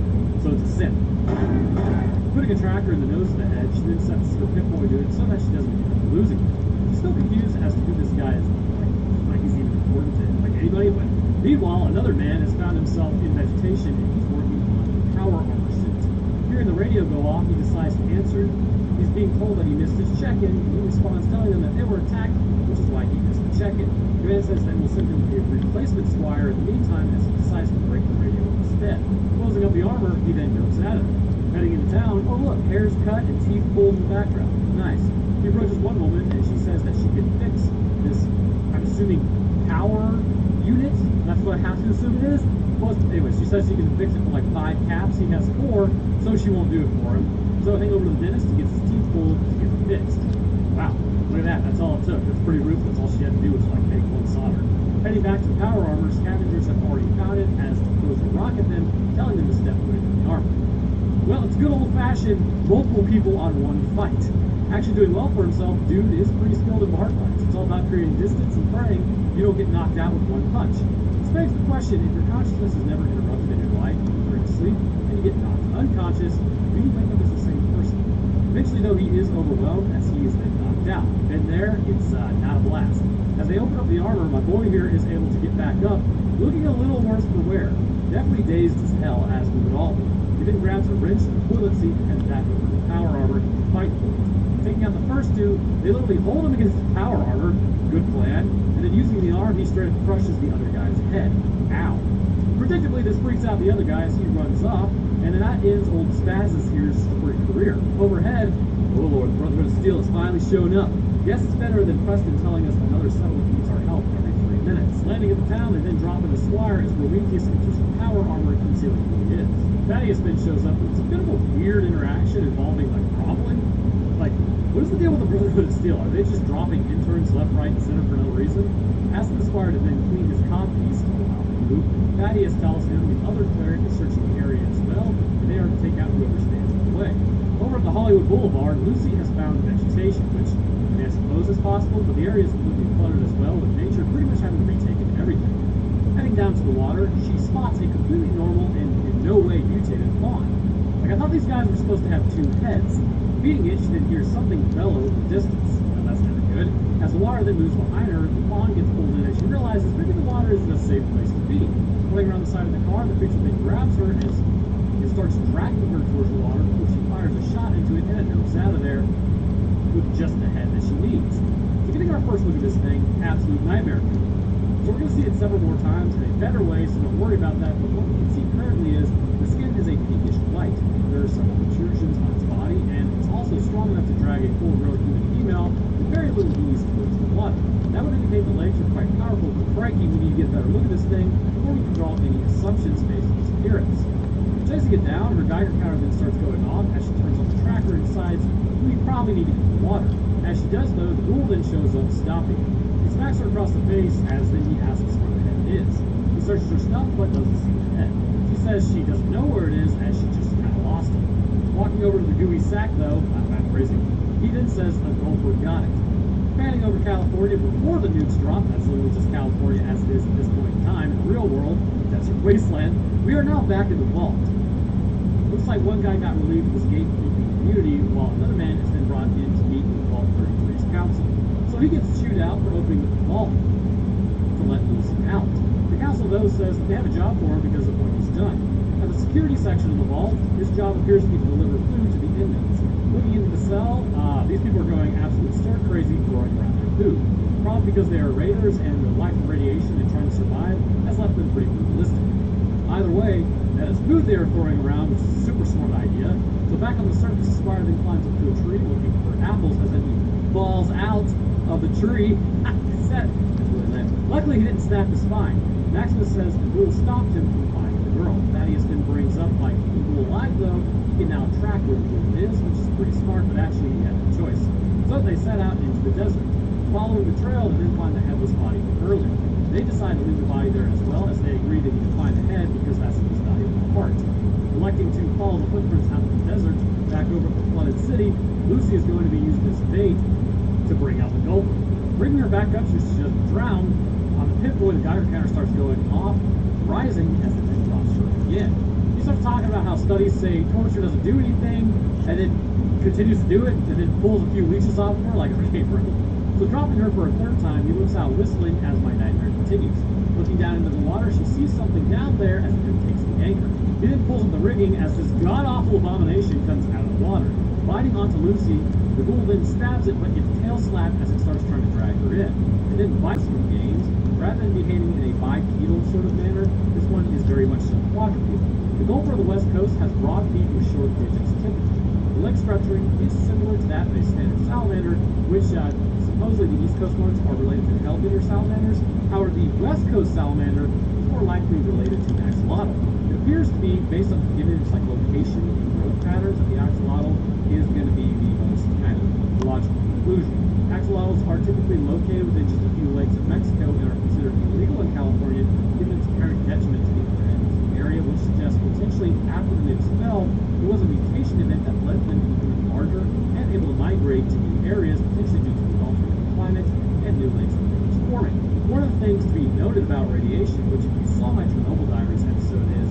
So it's a sin. Putting a tracker in the nose of the head, she then sets her Pip-Boy to it so that she doesn't end up losing it. She's still confused as to who this guy is, like he's even important to anybody, but meanwhile, another man has found himself in vegetation and he's working on a power armor suit. Hearing the radio go off, he decides to answer. He's being told that he missed his check-in, and he responds telling them that they were attacked, which is why he missed the check-in. The man says they will send him a replacement squire in the meantime as he decides to break the radio instead. Closing up the armor, he then goes at him. Heading into town, oh look, hair's cut and teeth pulled in the background. Nice. He approaches one woman and she says that she can fix this, I'm assuming, power unit. That's what I have to assume it is. Plus, anyway, she says she can fix it for like 5 caps. He has 4, so she won't do it for him. So I think over to the dentist to get his teeth pulled to get it fixed. Wow, look at that. That's all it took. That's pretty ruthless. All she had to do was like make one solder. Heading back to the power armor, scavengers have already found it as he throws a rock at them, telling them to step away from the armor. Well, it's good old-fashioned multiple people on one fight. Actually doing well for himself, dude is pretty skilled in bar fights. It's all about creating distance and praying you don't get knocked out with one punch. This begs the question, if your consciousness is never interrupted in your life, when you're asleep, and you get knocked unconscious, do you wake up as the same person? Eventually, though, he is overwhelmed as he is then knocked out. Been there, it's not a blast. As they open up the armor, my boy here is able to get back up, looking a little worse for wear. Definitely dazed as hell, as we would all be. He then grabs a wrench and a toilet seat and heads back over to the power armor to fight for it. Taking out the first two, they literally hold him against the power armor. Good plan. And then using the arm, he straight up crushes the other guy's head. Ow. Predictably, this freaks out the other guy as he runs off, and then that ends old Spaz's here's storied career. Overhead, oh lord, the Brotherhood of Steel has finally shown up. Yes, it's better than Preston telling us another settlement needs our help every 3 minutes. Landing at the town and then dropping the squire as Prometheus enters the power armor concealing who he is. Thaddeus then shows up, and it's a bit of a weird interaction involving like groveling. Like, what is the deal with the Brotherhood of Steel? Are they just dropping interns left, right, and center for no reason? Asking the squire to then clean his codpiece to allow him to move, Thaddeus tells him the other cleric is searching the area as well, and they are to take out whoever stands in the way. Over at the Hollywood Boulevard, Lucy has found vegetation, which I suppose is possible, but the area is completely cluttered as well, with nature pretty much having retaken everything. Heading down to the water, she spots a completely normal and in no way mutated fawn. Like, I thought these guys were supposed to have 2 heads. Feeding it, she then hears something bellow in the distance. Well, that's never good. As the water then moves behind her, the fawn gets pulled in and she realizes maybe the water isn't a safe place to be. Pulling around the side of the car, the creature then grabs her and starts dragging her towards the water before she fires a shot into it and it moves out of there with just the head that she needs. So getting our first look at this thing, absolute nightmare. So we're going to see it several more times in a better way, so don't worry about that, but what we can see currently is the skin is a pinkish white. There are several protrusions on its body, and it's also strong enough to drag a full-grown human female with very little ease towards the water. That would indicate the legs are quite powerful, but crikey, we need to get a better look at this thing before we can draw any assumptions based on its appearance. Chasing it down, her Geiger counter then starts going off as she turns on the tracker and decides we probably need to get the water. As she does though, the ghoul then shows up, stopping. He smacks her across the face as then he asks where the head is. He searches her stuff but doesn't see the head. She says she doesn't know where it is as she just kind of lost it. Walking over to the gooey sack though, I'm crazy, he then says a Goldberg got it. Panning over California before the nukes drop, that's literally just California as it is at this point in time. In the real world, desert wasteland, we are now back in the vault. Looks like one guy got relieved of his gatekeeping immunity, while another man has been brought in to meet with Vault 33's council. So he gets chewed out for opening the vault to let Lucy out. The council, though, says that they have a job for him because of what he's done. At the security section of the vault, his job appears to be to deliver food to the inmates. Looking into the cell, these people are going absolutely stir crazy throwing around their food. Probably because they are raiders and the life of radiation and trying to survive has left them pretty brutalistic. Either way, that is food they are throwing around, which is a super smart idea. So back on the surface, the squire then climbs up to a tree looking for apples as then he falls out of the tree. That's really lame. Luckily, he didn't snap his spine. Maximus says the ghoul stopped him from finding the girl. girl. Thaddeus then brings up, like, the Ghoul alive though, he can now track where the Ghoul is, which is pretty smart, but actually he had no choice. So they set out into the desert. Following the trail, they then find the headless body from earlier. They decide to leave the body there as well, as they agree they need to find the head because that's the most valuable part. Electing to follow the footprints out of the desert, back over to the flooded city, Lucy is going to be using this bait to bring out the Gulper. Bringing her back up, she's just drowned. On the pit point, the Geiger counter starts going off, rising as the pit drops her again. He starts talking about how studies say torture doesn't do anything, and then continues to do it, and then pulls a few leeches off of her like a paper. So dropping her for a third time, he looks out whistling as my nightmare continues. Looking down into the water, she sees something down there as the pit takes the anchor. He then pulls up the rigging as this god-awful abomination comes out of the water. Biting onto Lucy, the Ghoul then stabs it but gets tail slapped as it starts trying to drag her in. It then bites from games. Rather than behaving in a bipedal sort of manner, this one is very much so quadrupedal. The Gulper of the West Coast has broad feet with short digits typically. The leg structuring is similar to that of a standard salamander, which supposedly the East Coast ones are related to hellbender salamanders. However, the West Coast salamander is more likely related to axolotl. It appears to be, based on given its like location and growth patterns, that the axolotl is going to be the most kind of logical conclusion. Axolotls are typically located within just a few lakes of Mexico and are considered illegal in California, given its apparent detriment to the other animals in the area, which suggests potentially after the nibs fell, there was a mutation event that led them to become larger and able to migrate to new areas, potentially due to the altering climate and new lakes and rivers forming. One of the things to be noted about radiation, which if you saw my Chernobyl Diaries episode, is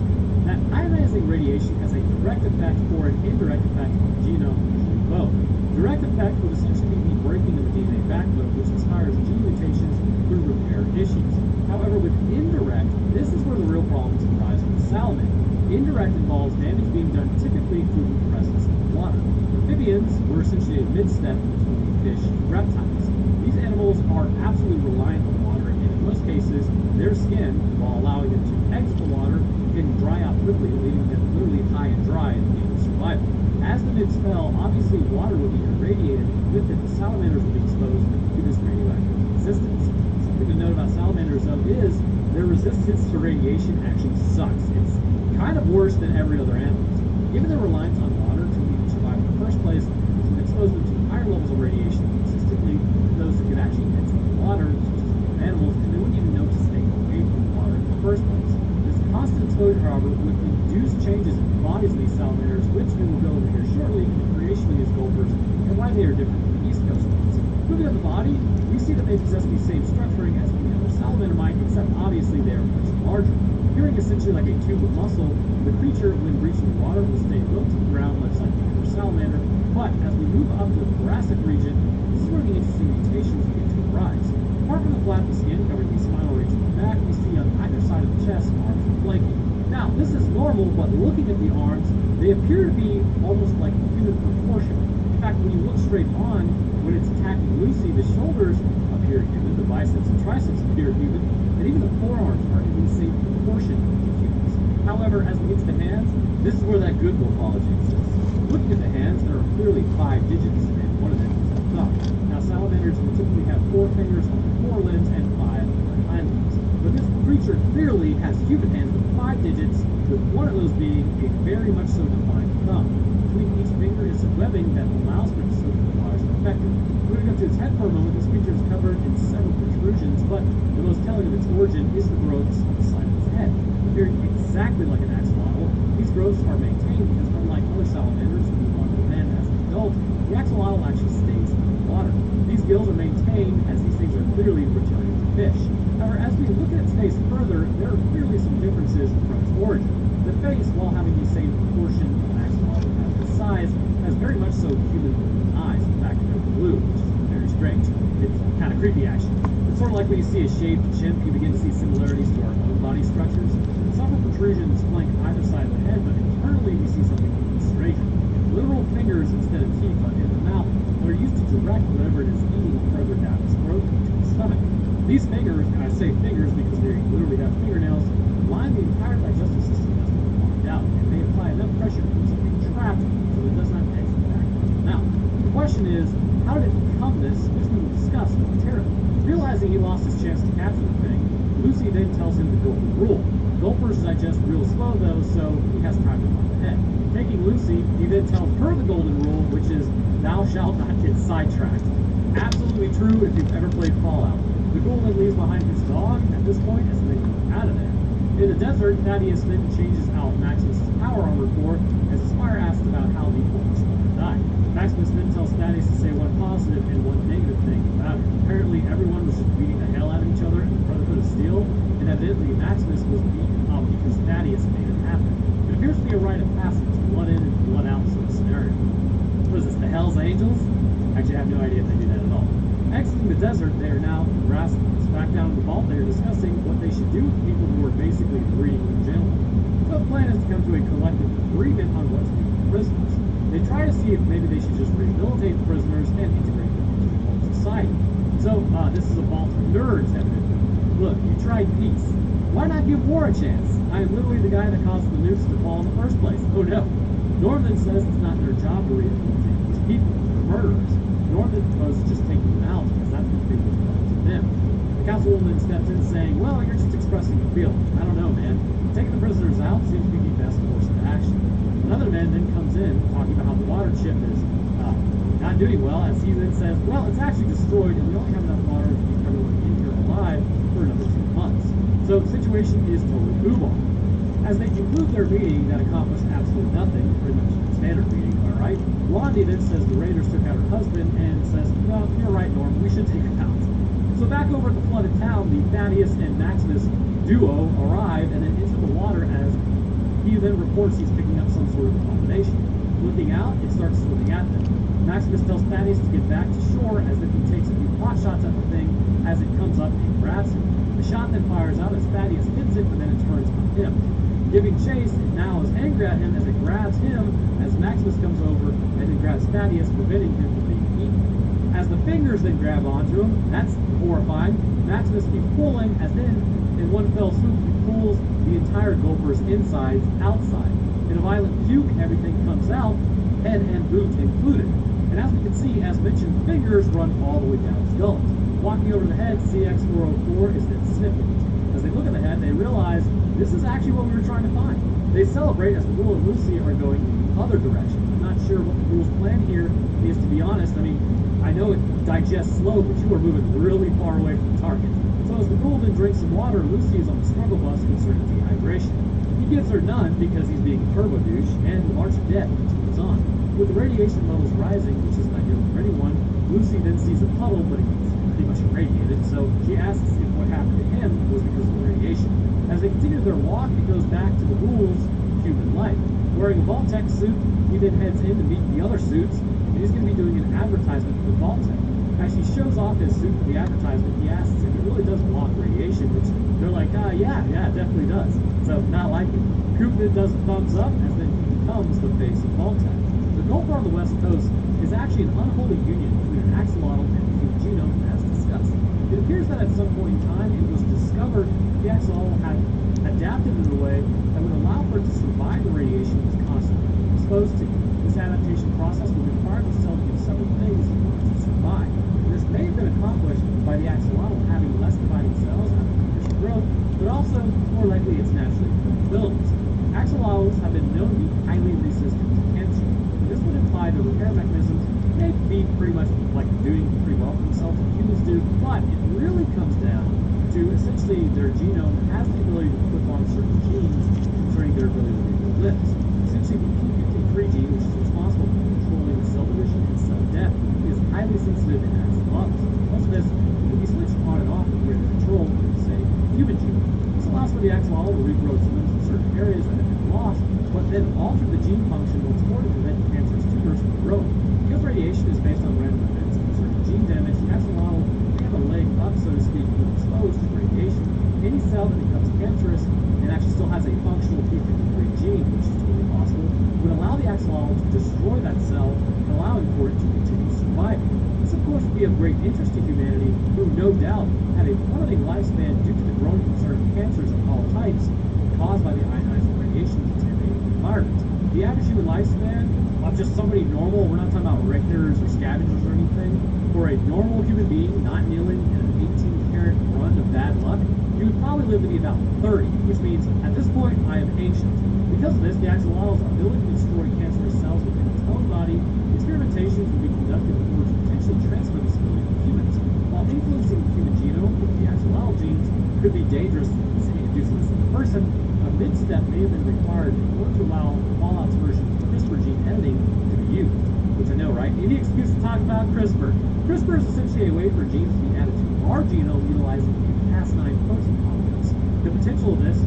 that ionizing radiation has a direct effect or an indirect effect on the genome, usually both. Direct effect would essentially be the breaking of the DNA backbone, which inspires gene mutations through repair issues. However, with indirect, this is where the real problems arise with the salamander. Indirect involves damage being done typically through the presence of water. Amphibians were essentially a mid-step between fish and reptiles. These animals are absolutely reliant on water, and in most cases, their skin, while allowing them to exit the water, can dry out quickly, leaving them literally high and dry in the game of survival. As the nibs fell, obviously water would be irradiated, and with it, the salamanders would be exposed to this radioactive resistance. Something to note about salamanders, though, is their resistance to radiation actually sucks. It's kind of worse than every other animal. Given their reliance on water to even survive in the first place, it would expose them to higher levels of radiation consistently than those that could actually enter the water, such as animals, and they wouldn't even know to stay away from the water in the first place. This constant exposure, however, would induce changes in the bodies of these salamanders, which we will go over here shortly in the creation of these Gulpers and why they are different from the East Coast ones. Moving on the body, we see that they possess the same structuring as any other salamander might, except obviously they are much larger. Appearing essentially like a tube of muscle, the creature, when reaching the water, will stay low to the ground, much like the other salamander. But as we move up to the thoracic region, this is where the interesting mutations begin to arise. Apart from the flap of skin covering the spinal region of the back, we see on either side of the chest arms are flanking. Now, this is normal, but looking at the arms, they appear to be almost like human proportion. In fact, when you look straight on, when it's attacking Lucy, the shoulders appear human, the biceps and triceps appear human, and even the forearms are in the same proportion to humans. However, as we get to the hands, this is where that good morphology exists. Looking at the hands, there are clearly 5 digits, and one of them is a thumb. Now, salamanders will typically have 4 fingers on their forelimbs and 5 on their hind limbs. But this creature clearly has human hands with 5 digits, with one of those being a very much so defined thumb. Between each finger is some webbing that allows for it to soak the water effectively. Moving up to its head for a moment, this creature is covered in several protrusions, but the most telling of its origin is the growths on the side of its head. Appearing exactly like an axolotl, these growths are maintained because unlike other salamanders who move on to land as an adult, the axolotl actually stays in the water. These gills are maintained as these things are clearly returning to fish. However, as we look at its face further, there are clearly some differences from its origin. The face, while having the same proportion of an axolotl as its size, has very much so human-looking eyes. In fact, they're blue, which is very strange. It's kind of creepy, actually. It's sort of like when you see a shaved chimp, you begin to see similarities to our own body structures. Several protrusions flank either side of the head, but internally we see something even stranger. Literal fingers instead of teeth are in the mouth that are used to direct whatever it is eating further down its throat into the stomach. These fingers, and I say fingers because they literally have fingernails, line the entire digestive system as we find out, and they apply enough pressure to keep something trapped so it does not exit back out of the mouth. The question is, how did it become this, which we will discuss momentarily. Realizing he lost his chance to capture the thing, Lucy then tells him the golden rule. Gulpers digest real slow though, so he has time to run ahead. Taking Lucy, he then tells her the golden rule, which is thou shalt not get sidetracked. Absolutely true if you've ever played Fallout. The ghoul then leaves behind his dog at this point as they go out of there. In the desert, Thaddeus then changes out Maximus' power armor core as Aspire asks about how the oldest father died. Maximus then tells Thaddeus to say one positive and one negative thing about it. Apparently, everyone was just beating the hell out of each other in the Brotherhood of Steel, and evidently Maximus was beaten up because Thaddeus made it happen. It appears to be a rite of passage, blood in and blood out sort of scenario. What is this, the Hells Angels? Actually, I have no idea if they do that at all. Exiting the desert, they are now in grasslands. Back down in the vault, they are discussing what they should do with people who are basically breeding in jail. So the plan is to come to a collective agreement on what to do with the prisoners. They try to see if maybe they should just rehabilitate the prisoners and integrate them into the whole society. So, this is a vault of nerds, evidently. Look, you tried peace. Why not give war a chance? I am literally the guy that caused the nukes to fall in the first place. Oh no. Norman says it's not their job to rehabilitate these people. They're murderers. Norman was just taking them out because that's what they would done to them. The councilwoman steps in saying, well, you're just expressing a feeling. I don't know, man. Taking the prisoners out seems to be the best course of action. Another man then comes in talking about how the water chip is not doing well, as he then says, well, it's actually destroyed and we only have enough water to keep everyone in here alive for another 2 months. So the situation is totally boo-ball. As they conclude their meeting that accomplished absolutely nothing, pretty much a standard meeting, all right, Blondie then says the raiders took out her husband and says, well, you're right, Norm, we should take her out. So back over at the flooded town, the Thaddeus and Maximus duo arrive and then into the water as he then reports he's picking up some sort of abomination. Looking out, it starts swimming at them. Maximus tells Thaddeus to get back to shore as if he takes a few pot shots at the thing as it comes up and grabs him. The shot then fires out as Thaddeus hits it, but then it turns on him. Giving chase, it now is angry at him as it grabs him as Maximus comes over and then grabs Thaddeus, preventing him from being eaten. As the fingers then grab onto him, that's horrifying. Maximus keeps pulling as then, in one fell swoop, he pulls the entire Gulper's insides outside. In a violent puke, everything comes out, head and boot included. And as we can see, as mentioned, fingers run all the way down his gullet. Walking over the head, CX-404 is then sniffing. As they look at the head, they realize this is actually what we were trying to find. They celebrate as the Ghoul and Lucy are going in the other direction. I'm not sure what the Ghoul's plan here is, to be honest. I mean, I know it digests slow, but you are moving really far away from the target. So as the Ghoul then drinks some water, Lucy is on the struggle bus concerning dehydration. He gives her none because he's being a turbo douche, and the march of death continues on. With the radiation levels rising, which is not good for anyone, Lucy then sees a puddle, but he's pretty much irradiated, so she asks if what happened to him was because of the radiation. As they continue their walk, it goes back to the Ghoul's human life. Wearing a Vault-Tec suit, he then heads in to meet the other suits, and he's going to be doing an advertisement for Vault-Tec. As he shows off his suit for the advertisement, he asks if it really does block radiation, which they're like, yeah, it definitely does. So, not like it. Coop then does a thumbs up, as then he becomes the face of Vault-Tec. The Gulper on the West Coast is actually an unholy union between an axolotl and the human genome, as discussed. It appears that at some point in time, it was discovered the axolotl had adapted in a way that would allow for it to survive the radiation it was constantly exposed to. This adaptation process would require the cell to do several things in order to survive. And this may have been accomplished by the axolotl having less dividing cells after efficient growth, but also more likely its naturally occurring abilities. Axolotls have been known to be highly resistant to cancer. This would imply the repair mechanisms may be pretty much like doing pretty well for themselves like humans do, but it really comes down to essentially their genome has the ability to flip on certain genes concerning their ability to rebuild limbs. Essentially, the p53 gene, which is responsible for controlling cell division and cell death, is highly sensitive in axolotls. Also, this can be switched on and off with greater control in, say, human genome. This allows for the axolotl to regrow its limbs in certain areas that have been lost, but then alter the gene function once more to prevent cancerous tumors from growing. Because radiation is based on random events and certain gene damage, the axolotl may have a leg up, so to speak, when exposed to radiation. Any cell that becomes cancerous and actually still has a functional p53 gene, which is totally possible, would allow the axolotl to destroy that cell, allowing for it to continue surviving. This, of course, would be of great interest to humanity, who no doubt had a plummeting lifespan due to the growing concern of cancers of all types caused by the ionizing radiation contaminating the environment. The average human lifespan of just somebody normal, we're not talking about rectors or scavengers or anything, for a normal human being not kneeling in an 18-karat run of bad luck, you would probably live live to be about 30, which means at this point I am ancient. Because of this, the axolotls' ability to destroy cancerous cells within its own body, experimentations will be conducted in order to potentially transfer this ability to humans. While influencing the human genome with the axolotl genes could be dangerous to inducing this in a person, a mid-step may have been required in order to allow Fallout's version of CRISPR gene editing to be used. Which I know, right? Any excuse to talk about CRISPR. CRISPR is essentially a way for genes to be added to our genome utilizing the Cas9 protein complex. The potential of this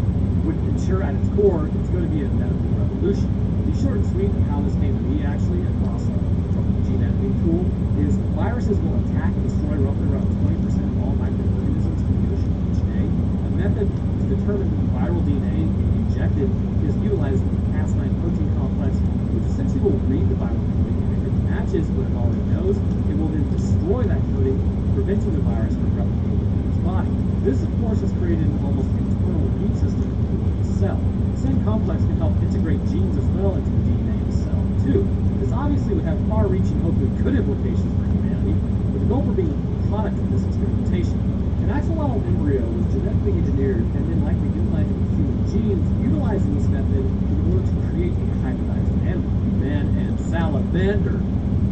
would ensure at its core it's going to be a medical revolution. The short and sweet of how this came to be actually across from the gene editing tool is viruses will attack and destroy roughly around 20% of all microorganisms in the ocean each day. A method to determine the viral DNA being injected is utilizing the Cas9 protein complex, which essentially will read the viral coding, and if it matches what it already knows, it will then destroy that coding, preventing the virus from replicating in its body. This, of course, has created an almost internal immune system within the cell. The same complex can help integrate genes as well into the DNA of the cell, too. This obviously would have far-reaching, hopefully good implications for humanity, with the goal for being a product of this experimentation. An axolotl embryo was genetically engineered and then likely utilizing human genes, utilizing this method in order to create a hybridized animal. Man and salamander.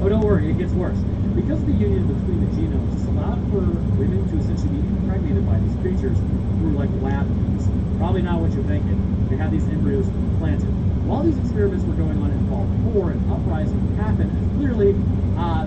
Oh, don't worry, it gets worse. Because of the union between the genomes, this allowed for women to essentially be impregnated by these creatures through like lab bees. Probably not what you're thinking. They had these embryos planted. While these experiments were going on in Fallout 4, an uprising happened, and clearly,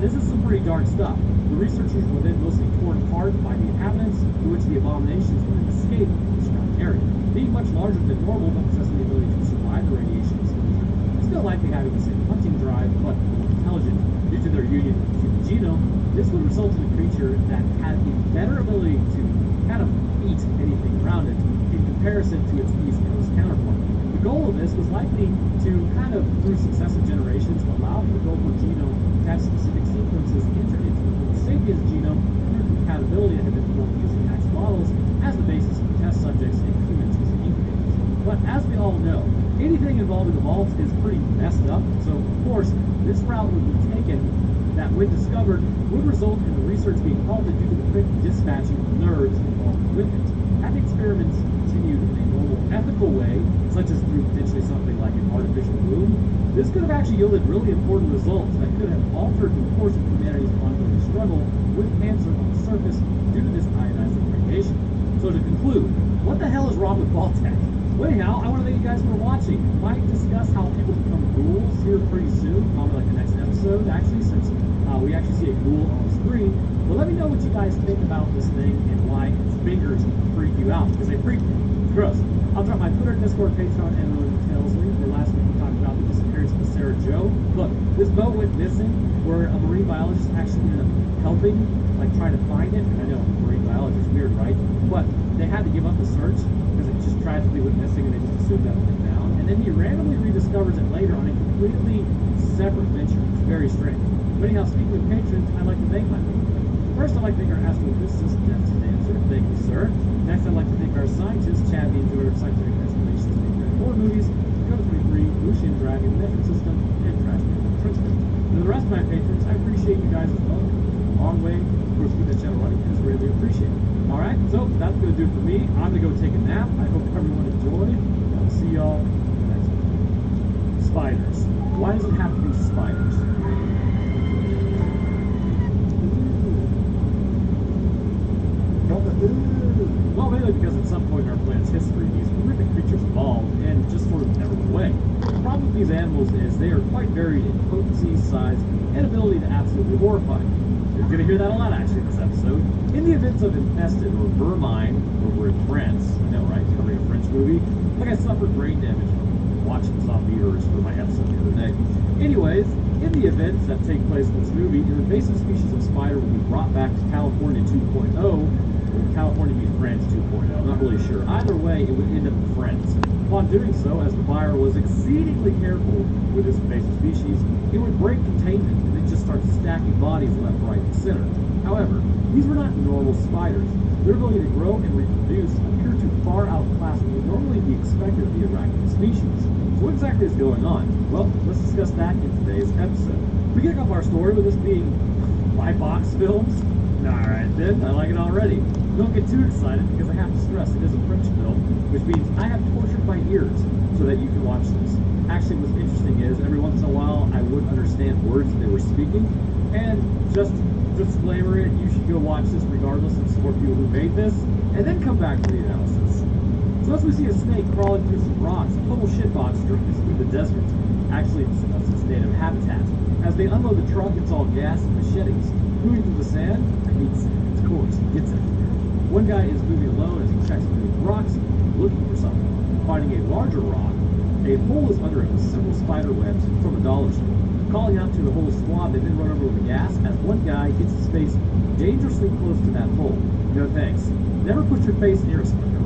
this is some pretty dark stuff. The researchers were then mostly torn apart by the inhabitants, through which the abominations would escape the surrounding area. Being much larger than normal, but possessing the ability to survive the radiation exposure, still likely having the same hunting drive, but more intelligent. Due to their union with the human genome, this would result in a creature that had a better ability to kind of eat anything around it in comparison to its East Coast counterpart. The goal of this was likely to kind of, through successive generations, allow for the Gopher genome to have specific sequences entered into the Homo sapiens genome through compatibility that had been formed using axolotls as the basis for test subjects and humans as incubators. But as we all know, anything involved in the vaults is pretty messed up, so of course, this route would be taken that, when discovered, would result in the research being halted due to the quick dispatching of nerves involved with it. Had the experiments continued in a normal, ethical way, such as through potentially something like an artificial womb, this could have actually yielded really important results that could have altered the course of humanity's ongoing struggle with cancer on the surface due to this ionizing radiation. So to conclude, what the hell is wrong with Vault-Tec? Well, anyhow, I want to thank you guys for watching. We might discuss how people become ghouls here pretty soon, probably like the next episode, actually, since we actually see a ghoul on the screen. But let me know what you guys think about this thing and why its fingers freak you out, because they freak me. It's gross. I'll drop my Twitter, Discord, Patreon, and other details link where last week we talked about the disappearance of Sarah Joe. Look, this boat went missing where a marine biologist actually ended up helping, like trying to find it. And I know marine biology is weird, right? But they had to give up the search because it just tragically went missing and they just assumed that it went down. And then he randomly rediscovers it later on a completely separate venture. It's very strange. But anyhow, speaking of patrons, I'd like to thank my patrons. First, I'd like to thank our astrophysicist, Death's Dancer. Thank you, sir. Next, I'd like to thank our scientist, Chad the Enjoyer of Scientific Explanations of Nuclear Horror Movies, Dakota 23, Lucian Dragon, Metric System, and Trash Man Trenchman. And to the rest of my patrons, I appreciate you guys as well. It's a long way. Of course, keep that channel running, and it's greatly appreciated. Alright, so that's going to do it for me. I'm going to go take a nap. I hope everyone enjoyed. I'll see y'all next time. Spiders. Why does it have to be spiders? Well, mainly because at some point in our planet's history, these horrific creatures evolved and just sort of never went away. The problem with these animals is they are quite varied in potency, size, and ability to absolutely horrify. You're going to hear that a lot, actually, in this episode. In the events of Infested, or Vermine, over in France, I know, right, covering a French movie, like I suffered brain damage from watching Zombiers for my episode the other day. Anyways, in the events that take place in this movie, an invasive species of spider will be brought back to California 2.0, or California meets France 2.0, I'm not really sure. Either way, it would end up in France. Upon doing so, as the buyer was exceedingly careful with this invasive species, it would break containment and then just start stacking bodies left, right, and center. However, these were not normal spiders. Their ability to grow and reproduce appeared to far outclass what would normally be expected of the arachnid species. So what exactly is going on? Well, let's discuss that in today's episode. We kick off our story with this being by Box Films. No, Alright then, I like it already. Don't get too excited because I have to stress it is a French film, which means I have tortured my ears so that you can watch this. Actually, what's interesting is every once in a while I would understand words they were speaking, and just disclaimer it, you should go watch this regardless and support people who made this, and then come back to the analysis. So as we see a snake crawling through some rocks, a total shitbox drives through the desert. Actually, that's its native habitat. As they unload the truck, it's all gas and machetes. Moving through the sand, I hate sand, of course, it gets everywhere. One guy is moving alone as he checks through the rocks, looking for something. Finding a larger rock, a hole is under it with several spider webs from a dollar store. Calling out to the whole squad, they then run over with the gas as one guy gets his face dangerously close to that hole. No thanks. Never put your face near a spider.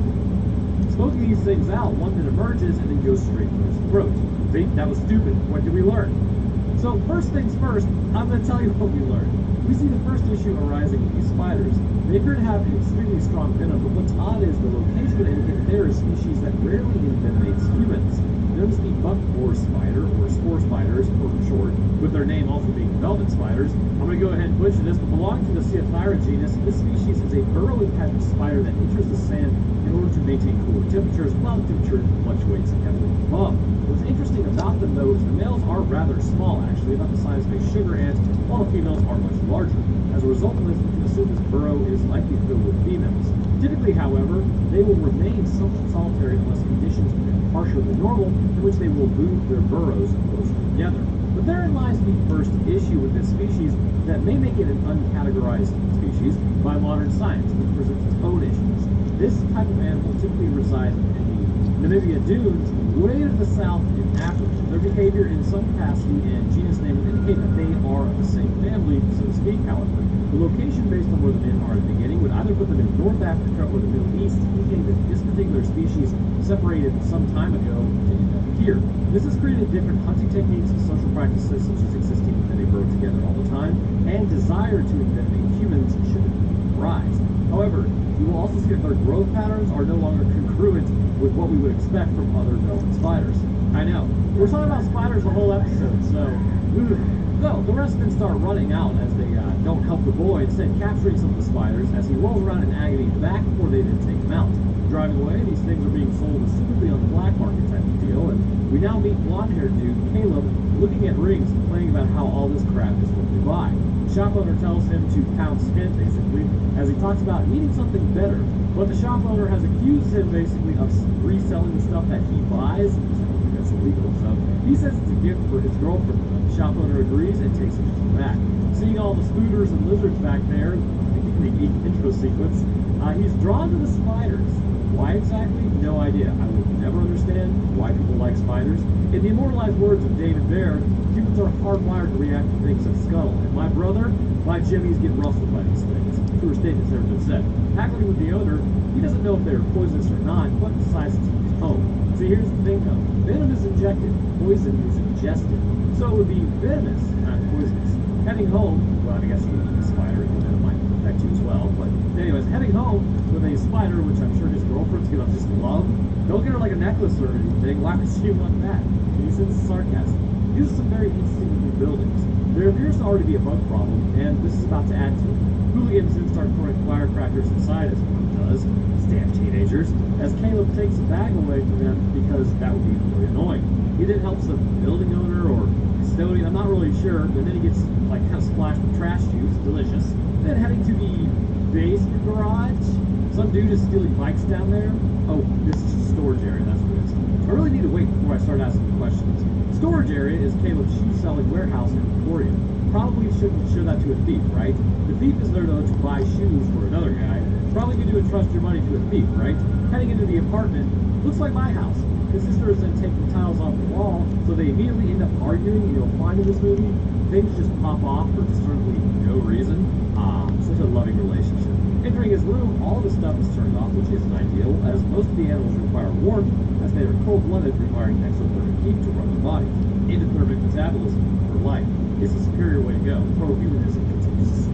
Smoking these things out, one that emerges and then goes straight for his throat. See, that was stupid. What did we learn? So first things first, I'm going to tell you what we learned. We see the first issue arising with these spiders. They appear to have an extremely strong venom, but what's odd is the location would indicate that there are species that rarely envenomates humans. Notice the buckboard spider, or spore spiders for short, with their name also being velvet spiders. I'm going to go ahead and butcher this, but belonging to the Ceothira genus, this species is a burrowing type of spider that enters the sand in order to maintain cooler temperatures while the temperature fluctuates heavily above. What's interesting about them, though, is the males are rather small, actually, about the size of a sugar ant, while the females are much larger. As a result of this, we can assume this burrow is likely filled with females. Typically, however, they will remain somewhat solitary unless conditions are harsher than normal, in which they will move their burrows closer together. But therein lies the first issue with this species that may make it an uncategorized species by modern science, which presents its own issues. This type of animal typically resides in the Namibia dunes way to the south in Africa. Their behavior in some capacity and genus name would indicate that they are of the same family, so to speak, however. The location based on where the men are at the beginning would either put them in North Africa or the Middle East, indicating that this particular species separated some time ago to end up here. This has created different hunting techniques and social practices such as existing within a burrow together all the time, and desire to envenomate humans should rise. However, you will also see that their growth patterns are no longer congruent with what we would expect from other velvet spiders. I know, we're talking about spiders the whole episode, so the rest then start running out as they don't help the boy, instead capturing some of the spiders as he rolls around in agony back before they then take him out. Driving away, these things are being sold specifically on the black market type of deal, and we now meet blonde-haired dude Caleb looking at rings, complaining about how all this crap is what we buy. The shop owner tells him to pound spin, basically, as he talks about needing something better, but the shop owner has accused him, basically, of reselling the stuff that he buys, which I don't think that's illegal, so he says it's a gift for his girlfriend. The shop owner agrees and takes it back. Seeing all the spooters and lizards back there, the intro sequence, he's drawn to the spiders. Why exactly? No idea. I will never understand why people like spiders. In the immortalized words of David Baer, humans are hardwired to react to things that scuttle. And my brother, my jimmies get rustled by these things. Truer statement's never been said. Haggling with the owner, he doesn't know if they're poisonous or not, but decides to take it home. See, here's the thing though. Venom is injected, poison is ingested. So it would be venomous, not poisonous. Heading home, well, I guess he would eat a spider, and that might affect you as well. But anyways, heading home with a spider, which I'm sure his girlfriend's gonna just love. Don't get her like a necklace or anything. Why would she want that? He says sarcasm. These are some very interesting looking buildings. There appears to already be a bug problem, and this is about to add to it. Hooligans then start throwing firecrackers inside, as one does. These damn teenagers. As Caleb takes the bag away from them because that would be really annoying. He then helps the building owner or custodian, I'm not really sure, but then he gets like kind of splashed with trash juice, delicious. Then heading to the basement garage. Some dude is stealing bikes down there. Oh, this is a storage area, that's what it is. I really need to wait before I start asking questions. Storage area is Caleb's shoe-selling warehouse in Victoria. Probably shouldn't show that to a thief, right? The thief is there, though, to buy shoes for another guy. Probably going to entrust your money to a thief, right? Heading into the apartment, looks like my house. His sister is then taking tiles off the wall, so they immediately end up arguing. You'll find in this movie, things just pop off for discernibly no reason. Such a loving relationship. Entering his room, all the stuff is turned off, which isn't ideal, as most of the animals require warmth, as they are cold-blooded, requiring exothermic heat to run their bodies. Endothermic metabolism for life. It's a superior way to go. Pro-humanism continues.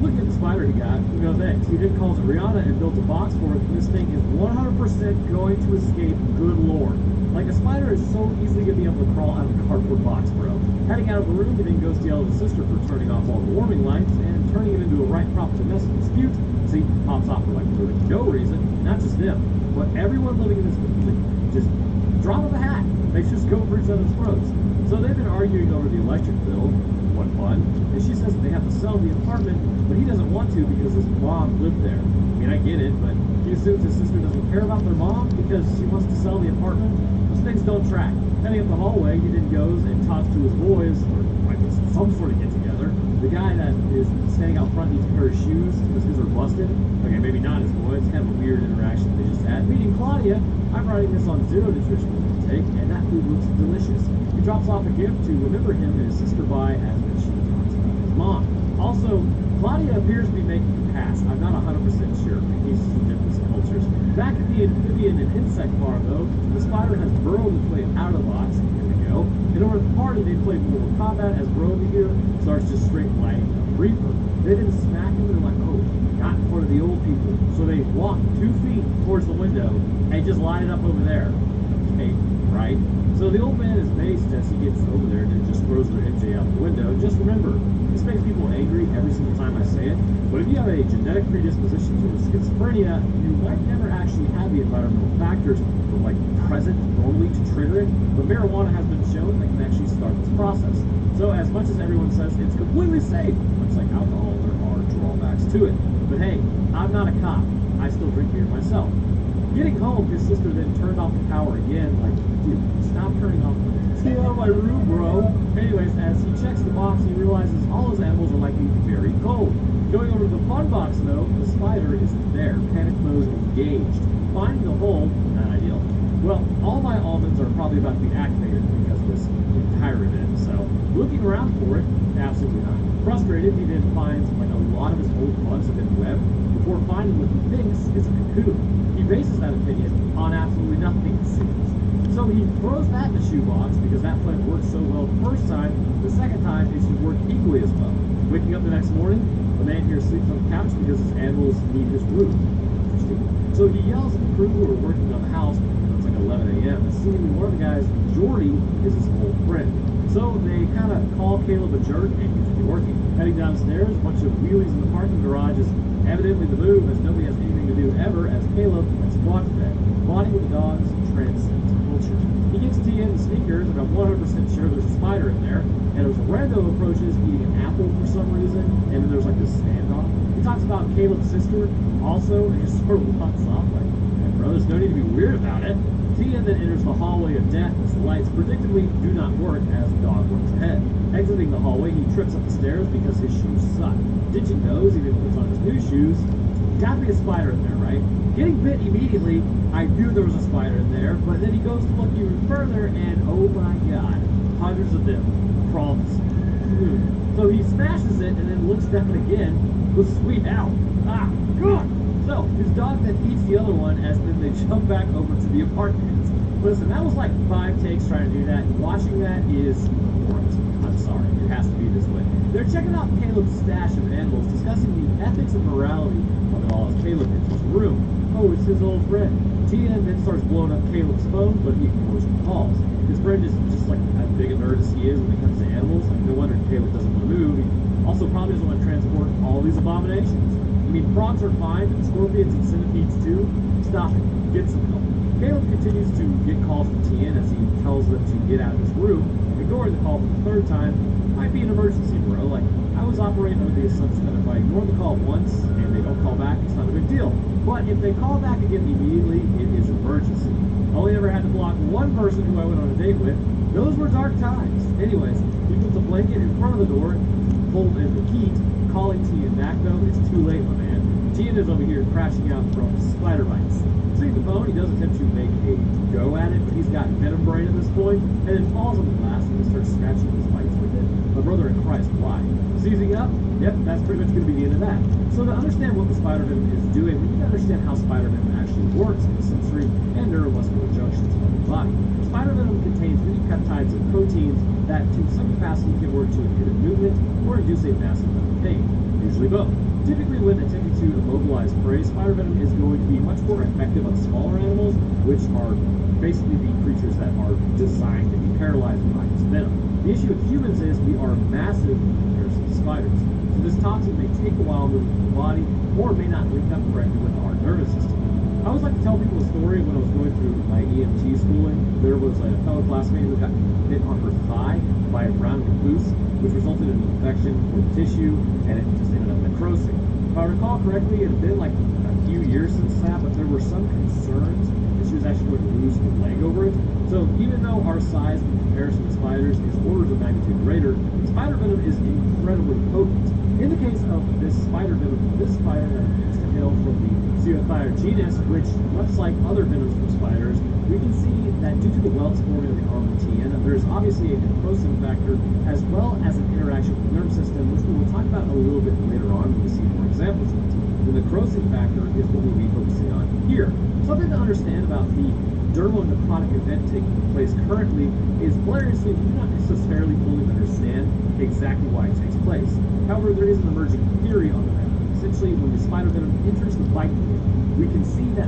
Looking at the spider he got, who knows X? He then calls Rihanna and builds a box for it, and this thing is 100% going to escape, good lord. Like, a spider is so easily going to be able to crawl out of a cardboard box, bro. Heading out of the room, he then goes to yell at his sister for turning off all the warming lights and turning it into a right prop to mess with dispute. See, pops off for like literally no reason, not just him, but everyone living in this building. Just drop of a hat. They just go for each other's throats. So they've been arguing over the electric bill. What fun. And she says that they have to sell the apartment, but he doesn't want to because his mom lived there. I mean, I get it, but he assumes his sister doesn't care about their mom because she wants to sell the apartment. Those things don't track. Heading up the hallway, he then goes and talks to his boys, or like some sort of get together. The guy that is standing out front needs a pair of shoes because his are busted. Okay, maybe not his boys. It's kind of a weird interaction they just had. Meeting Claudia, I'm writing this on zero nutritional intake, and that food looks delicious. He drops off a gift to remember him and his sister by as when she talks about his mom. Also, Claudia appears to be making a pass. I'm not 100% sure in case she different cultures. Back at the amphibian and insect farm, though, the spider has burrowed its way out of the box. Here we go. In order to party, they play Mortal Kombat as Bro over here starts just straight lighting a Reaper. They didn't smack him, they're like, oh, not in front of the old people. So they walk 2 feet towards the window and just line it up over there. Okay, right? So the old man is based as he gets over there and then just throws their MJ out the window. Just remember, this makes people angry every single time I say it, but if you have a genetic predisposition to schizophrenia, you might never actually have the environmental factors that like present normally to trigger it, but marijuana has been shown that can actually start this process. So as much as everyone says it's completely safe, much like alcohol, there are drawbacks to it. But hey, I'm not a cop. I still drink beer myself. Getting home, his sister then turned off the power again, like, dude, stop turning off. Get out of my room, bro. Anyways, as he checks the box, he realizes all his animals are likely very cold. Going over to the fun box, though, the spider isn't there. Panic mode engaged. Finding the hole, not ideal. Well, all my almonds are probably about to be activated because of this entire event, so looking around for it, absolutely not. Frustrated, he then finds like a lot of his old bugs have been webbed before finding what he thinks is a cocoon. He bases that opinion on absolutely nothing, it seems. So he throws that in the shoebox because that plan worked so well the first time. The second time, it should work equally as well. Waking up the next morning, the man here sleeps on the couch because his animals need his room. Interesting. So he yells at the crew who are working on the house. It's like 11 a.m. And seemingly one of the guys, Jordy, is his old friend. So they kind of call Caleb a jerk and continue working. Heading downstairs, a bunch of wheelies in the parking garage is evidently the move, as nobody has anything to do ever, as Caleb has squat to bed. Bonding with the dogs transcends culture. He gets Tia in the sneakers, and I'm 100% sure there's a spider in there. And there's a rando approaches eating an apple for some reason, and then there's like this standoff. He talks about Caleb's sister also, and just sort of walks off like, hey, bro, there's no need to be weird about it. Tia then enters the hallway of death as the lights predictably do not work as the dog runs ahead. Exiting the hallway, he trips up the stairs because his shoes suck. Ditching those, he then puts on his new shoes. Gotta be a spider in there, right? Getting bit immediately, I knew there was a spider in there, but then he goes to look even further, and oh my god, hundreds of them crawl. So he smashes it and then looks down again with sweet out. Ah, God! So his dog then eats the other one as then they jump back over to the apartment. Listen, that was like 5 takes trying to do that. Watching that is horrible. I'm sorry, it has to be this way. They're checking out Caleb's stash of animals, discussing the ethics and morality of it all as Caleb enters the room. Oh, it's his old friend. Tia then starts blowing up Caleb's phone, but he ignores the calls. His friend is just like as big a nerd as he is when it comes to animals. Like, no wonder Caleb doesn't want to move. He also probably doesn't want to transport all these abominations. I mean, frogs are fine, but scorpions and centipedes too. Stop it. Get some help. Caleb continues to get calls from Tien as he tells them to get out of his room. Ignoring the call for the 3rd time, might be an emergency, bro. Like, I was operating under the assumption that if I ignore the call once and they don't call back, it's not a big deal. But if they call back again immediately, it is an emergency. I only ever had to block one person who I went on a date with. Those were dark times. Anyways, he puts a blanket in front of the door, pulled in the heat, calling Tien back though. It's too late, my man. Tien is over here crashing out from spider bites. Seeing the phone, he does attempt to make a go at it, but he's got venom brain at this point, and then falls on the glass and he starts scratching his bites with it. My brother in Christ, why? Seizing up? Yep, that's pretty much going to be the end of that. So to understand what the spider venom is doing, we need to understand how spider venom actually works in the sensory and neuromuscular junctions of the body. Spider venom contains many peptides and proteins that, to some capacity, can work to inhibit movement or induce a massive amount of pain. usually both. Typically, when attempting to immobilize prey, spider venom is going to be much more effective on smaller animals, which are basically the creatures that are designed to be paralyzed by this venom. The issue with humans is we are massive in comparison to spiders. So this toxin may take a while to move through the body, or it may not link up correctly with our nervous system. I always like to tell people a story when I was going through my EMT schooling. There was a fellow classmate who got bit on her thigh by a brown recluse, which resulted in an infection for the tissue, and it just ended up necrosing. If I recall correctly, it had been like a few years since that, but there were some concerns that she was actually going to lose her leg over it. So even though our size in comparison to spiders is orders of magnitude greater, spider venom is incredibly potent. In the case of this spider venom, this spider is hailed from the Ceothire genus, which, much like other venoms from spiders, we can see that due to the whelks forming of the arm of TN, there's obviously a necrosin factor as well as an interaction with the nerve system, which we will talk about a little bit later on when we see more examples of it. The necrosin factor is what we'll be focusing on here. Something to understand about the dermonecrotic event taking place currently is hilariously we do not necessarily fully understand exactly why it takes place. However, there is an emerging theory on the venom. Essentially, when the spider venom enters the bite fluid, we can see that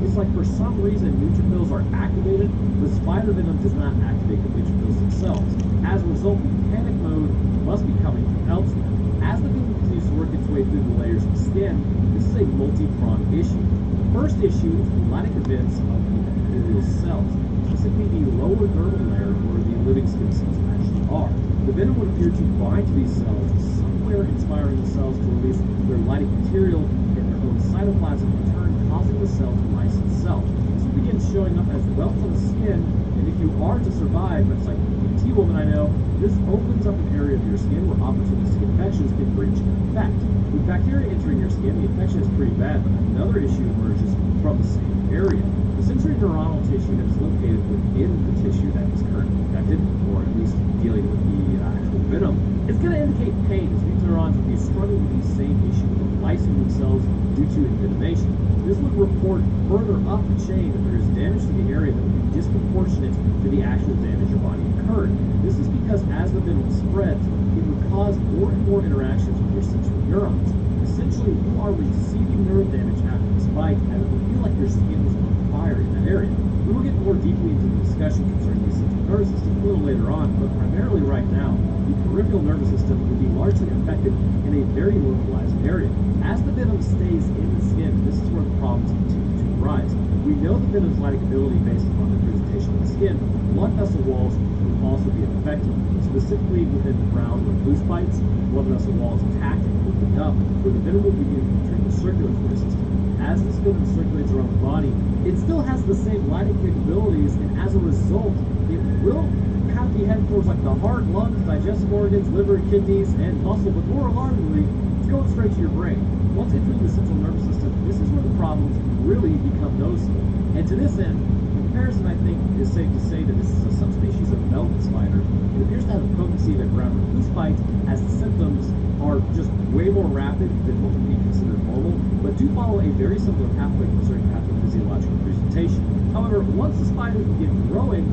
it's like for some reason neutrophils are activated, but spider venom does not activate the neutrophils themselves. As a result, the panic mode must be coming from elsewhere. As the venom continues to work its way through the layers of skin, this is a multi-pronged issue. The first issue is the lytic events of the epithelial cells, specifically the lower dermal layer where the living skin cells actually are. The venom would appear to bind to these cells, somewhere inspiring the cells to release their lytic material in their own cytoplasm, in turn causing the cell to lyse itself. This will begin showing up as welts on the skin, and if you are to survive, much like the EMT woman I know, this opens up an area of your skin where opportunistic infections can breach and infect. With bacteria entering your skin, the infection is pretty bad, but another issue emerges from the same area. The sensory neuronal tissue that is located within the tissue that is currently infected, or at least dealing with the actual venom, is going to indicate pain as these neurons will be struggling with the same issue of lysing themselves due to envenomation. This would report further up the chain that there is damage to the area that would be disproportionate to the actual damage your body incurred. This is because as the venom spreads, it would cause more and more interactions with your sensory neurons. Essentially, you are receiving nerve damage after this bite, and it will feel like your skin is on fire in that area. We will get more deeply into the discussion concerning the central nervous system a little later on, but primarily right now, the peripheral nervous system will be largely affected in a very localized area. As the venom stays in the skin, this is where the problems continue to arise. We know the venom's lytic ability based upon the presentation of the skin. Blood vessel walls will also be affected, specifically within the brown recluse bites. Blood vessel wall is attacked and opened up, where the venom will begin entering the circulatory system. As this venom circulates around the body, it still has the same lytic capabilities, and as a result, it will kind of be headed towards like the heart, lungs, digestive organs, liver, kidneys, and muscle, but more alarmingly, it's going straight to your brain. Once entering the central nervous system, this is where the problems really become noticeable. And to this end, the comparison, I think, is safe to say that this is a subspecies of velvet spider. It appears to have the potency of a brown recluse bite, as the symptoms are just way more rapid than what would be considered normal, but do follow a very similar pathway concerning pathophysiological presentation. However, once the spiders begin growing,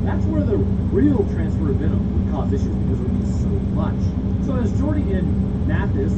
that's where the real transfer of venom would cause issues because it would be so much. So as Jordy and Mathis,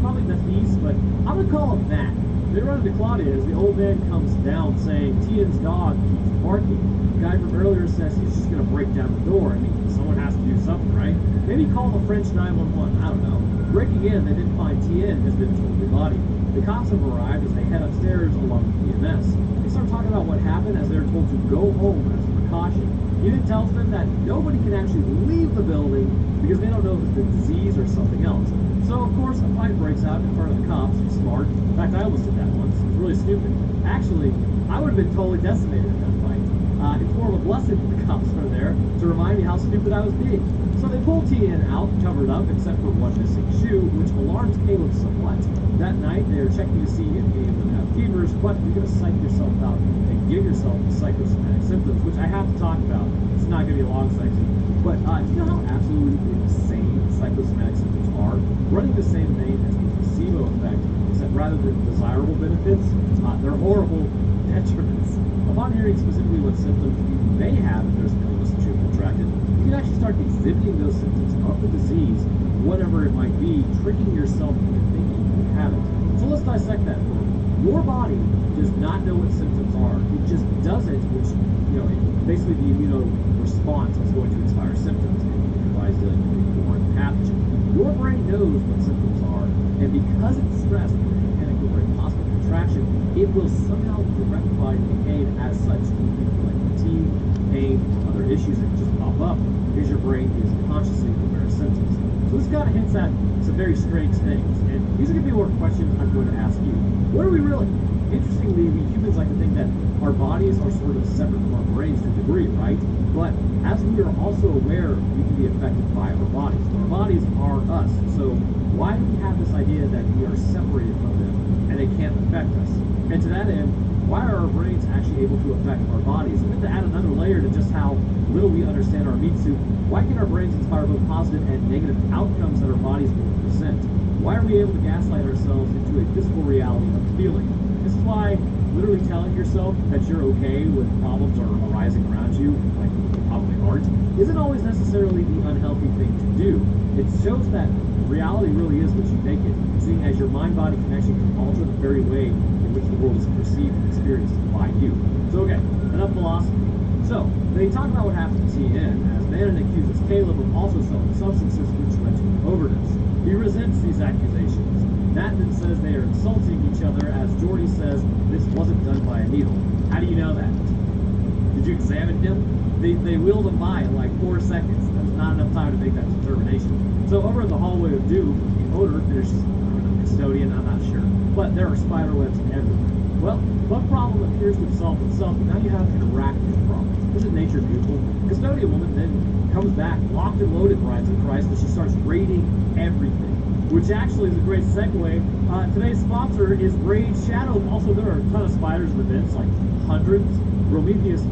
probably Mathis, but I'm going to call him Matt. They run into Claudia as the old man comes down saying Tian's dog keeps barking. The guy from earlier says he's just going to break down the door. I mean, someone has to do something, right? Maybe call the French 911, I don't know. Breaking in, they didn't find Tien has been totally bodied. The cops have arrived as they head upstairs along with EMS. They start talking about what happened as they're told to go home as a precaution. Unit tells them that nobody can actually leave the building because they don't know if it's the disease or something else. So, of course, a fight breaks out in front of the cops. Smart. In fact, I almost did that once. It was really stupid. Actually, I would have been totally decimated in that fight. It's more of a blessing that the cops are there to remind me how stupid I was being. So they pull Tien out, covered up, except for one missing shoe, which alarms Caleb somewhat. That night, they are checking to see if any of them have fevers, but you're going to psych yourself out and give yourself the psychosomatic symptoms, which I have to talk about. It's not going to be a long section. But do you know how absolutely insane psychosomatic symptoms are? Running the same name as the placebo effect, except rather than desirable benefits, they're horrible detriments. Upon hearing specifically what symptoms you may have if there's an illness that you've contracted, you can actually start exhibiting those symptoms of the disease whatever it might be, tricking yourself into thinking you have it. So let's dissect that for you. Your body does not know what symptoms are. It just does it, which, basically the immune response is going to inspire symptoms and utilize the foreign pathogen. Your brain knows what symptoms are, and because it's stressed with a panic over a possible contraction, it will somehow direct the body to behave as such to people like fatigue, pain, other issues that just pop up because your brain is consciously aware of symptoms. So this kind of hints at some very strange things, and these are going to be more questions I'm going to ask you. What are we really? Interestingly, we humans like to think that our bodies are sort of separate from our brains to a degree, right? But as we are also aware, we can be affected by our bodies. Our bodies are us. So why do we have this idea that we are separated from them and they can't affect us? And to that end, why are our brains actually able to affect our bodies? And then to add another layer to just how little we understand our meat suit, why can our brains inspire both positive and negative outcomes that our bodies will present? Why are we able to gaslight ourselves into a physical reality of feeling? This is why literally telling yourself that you're okay when problems are arising around you, like you probably aren't, isn't always necessarily the unhealthy thing to do. It shows that reality really is what you make it, seeing as your mind-body connection can alter the very way in which the world is perceived and experienced by you. So okay, enough philosophy. So, they talk about what happened to TN, as Bannon accuses Caleb of also selling substances which led to an overdose. He resents these accusations. Matt then says they are insulting each other, as Jordy says this wasn't done by a needle. How do you know that? Did you examine him? They wheeled him by in like 4 seconds. That's not enough time to make that determination. So over in the hallway of doom, the odor finishes, custodian, I'm not sure. But there are spider webs everywhere. Well, bug problem appears to have solved itself, but now you have an arachnid problem. Isn't nature beautiful? Custodian woman then comes back, locked and loaded, Brides of Christ, and she starts raiding everything. Which actually is a great segue. Today's sponsor is Raid Shadow. Also, there are a ton of spiders in the bins, like hundreds. Prometheus,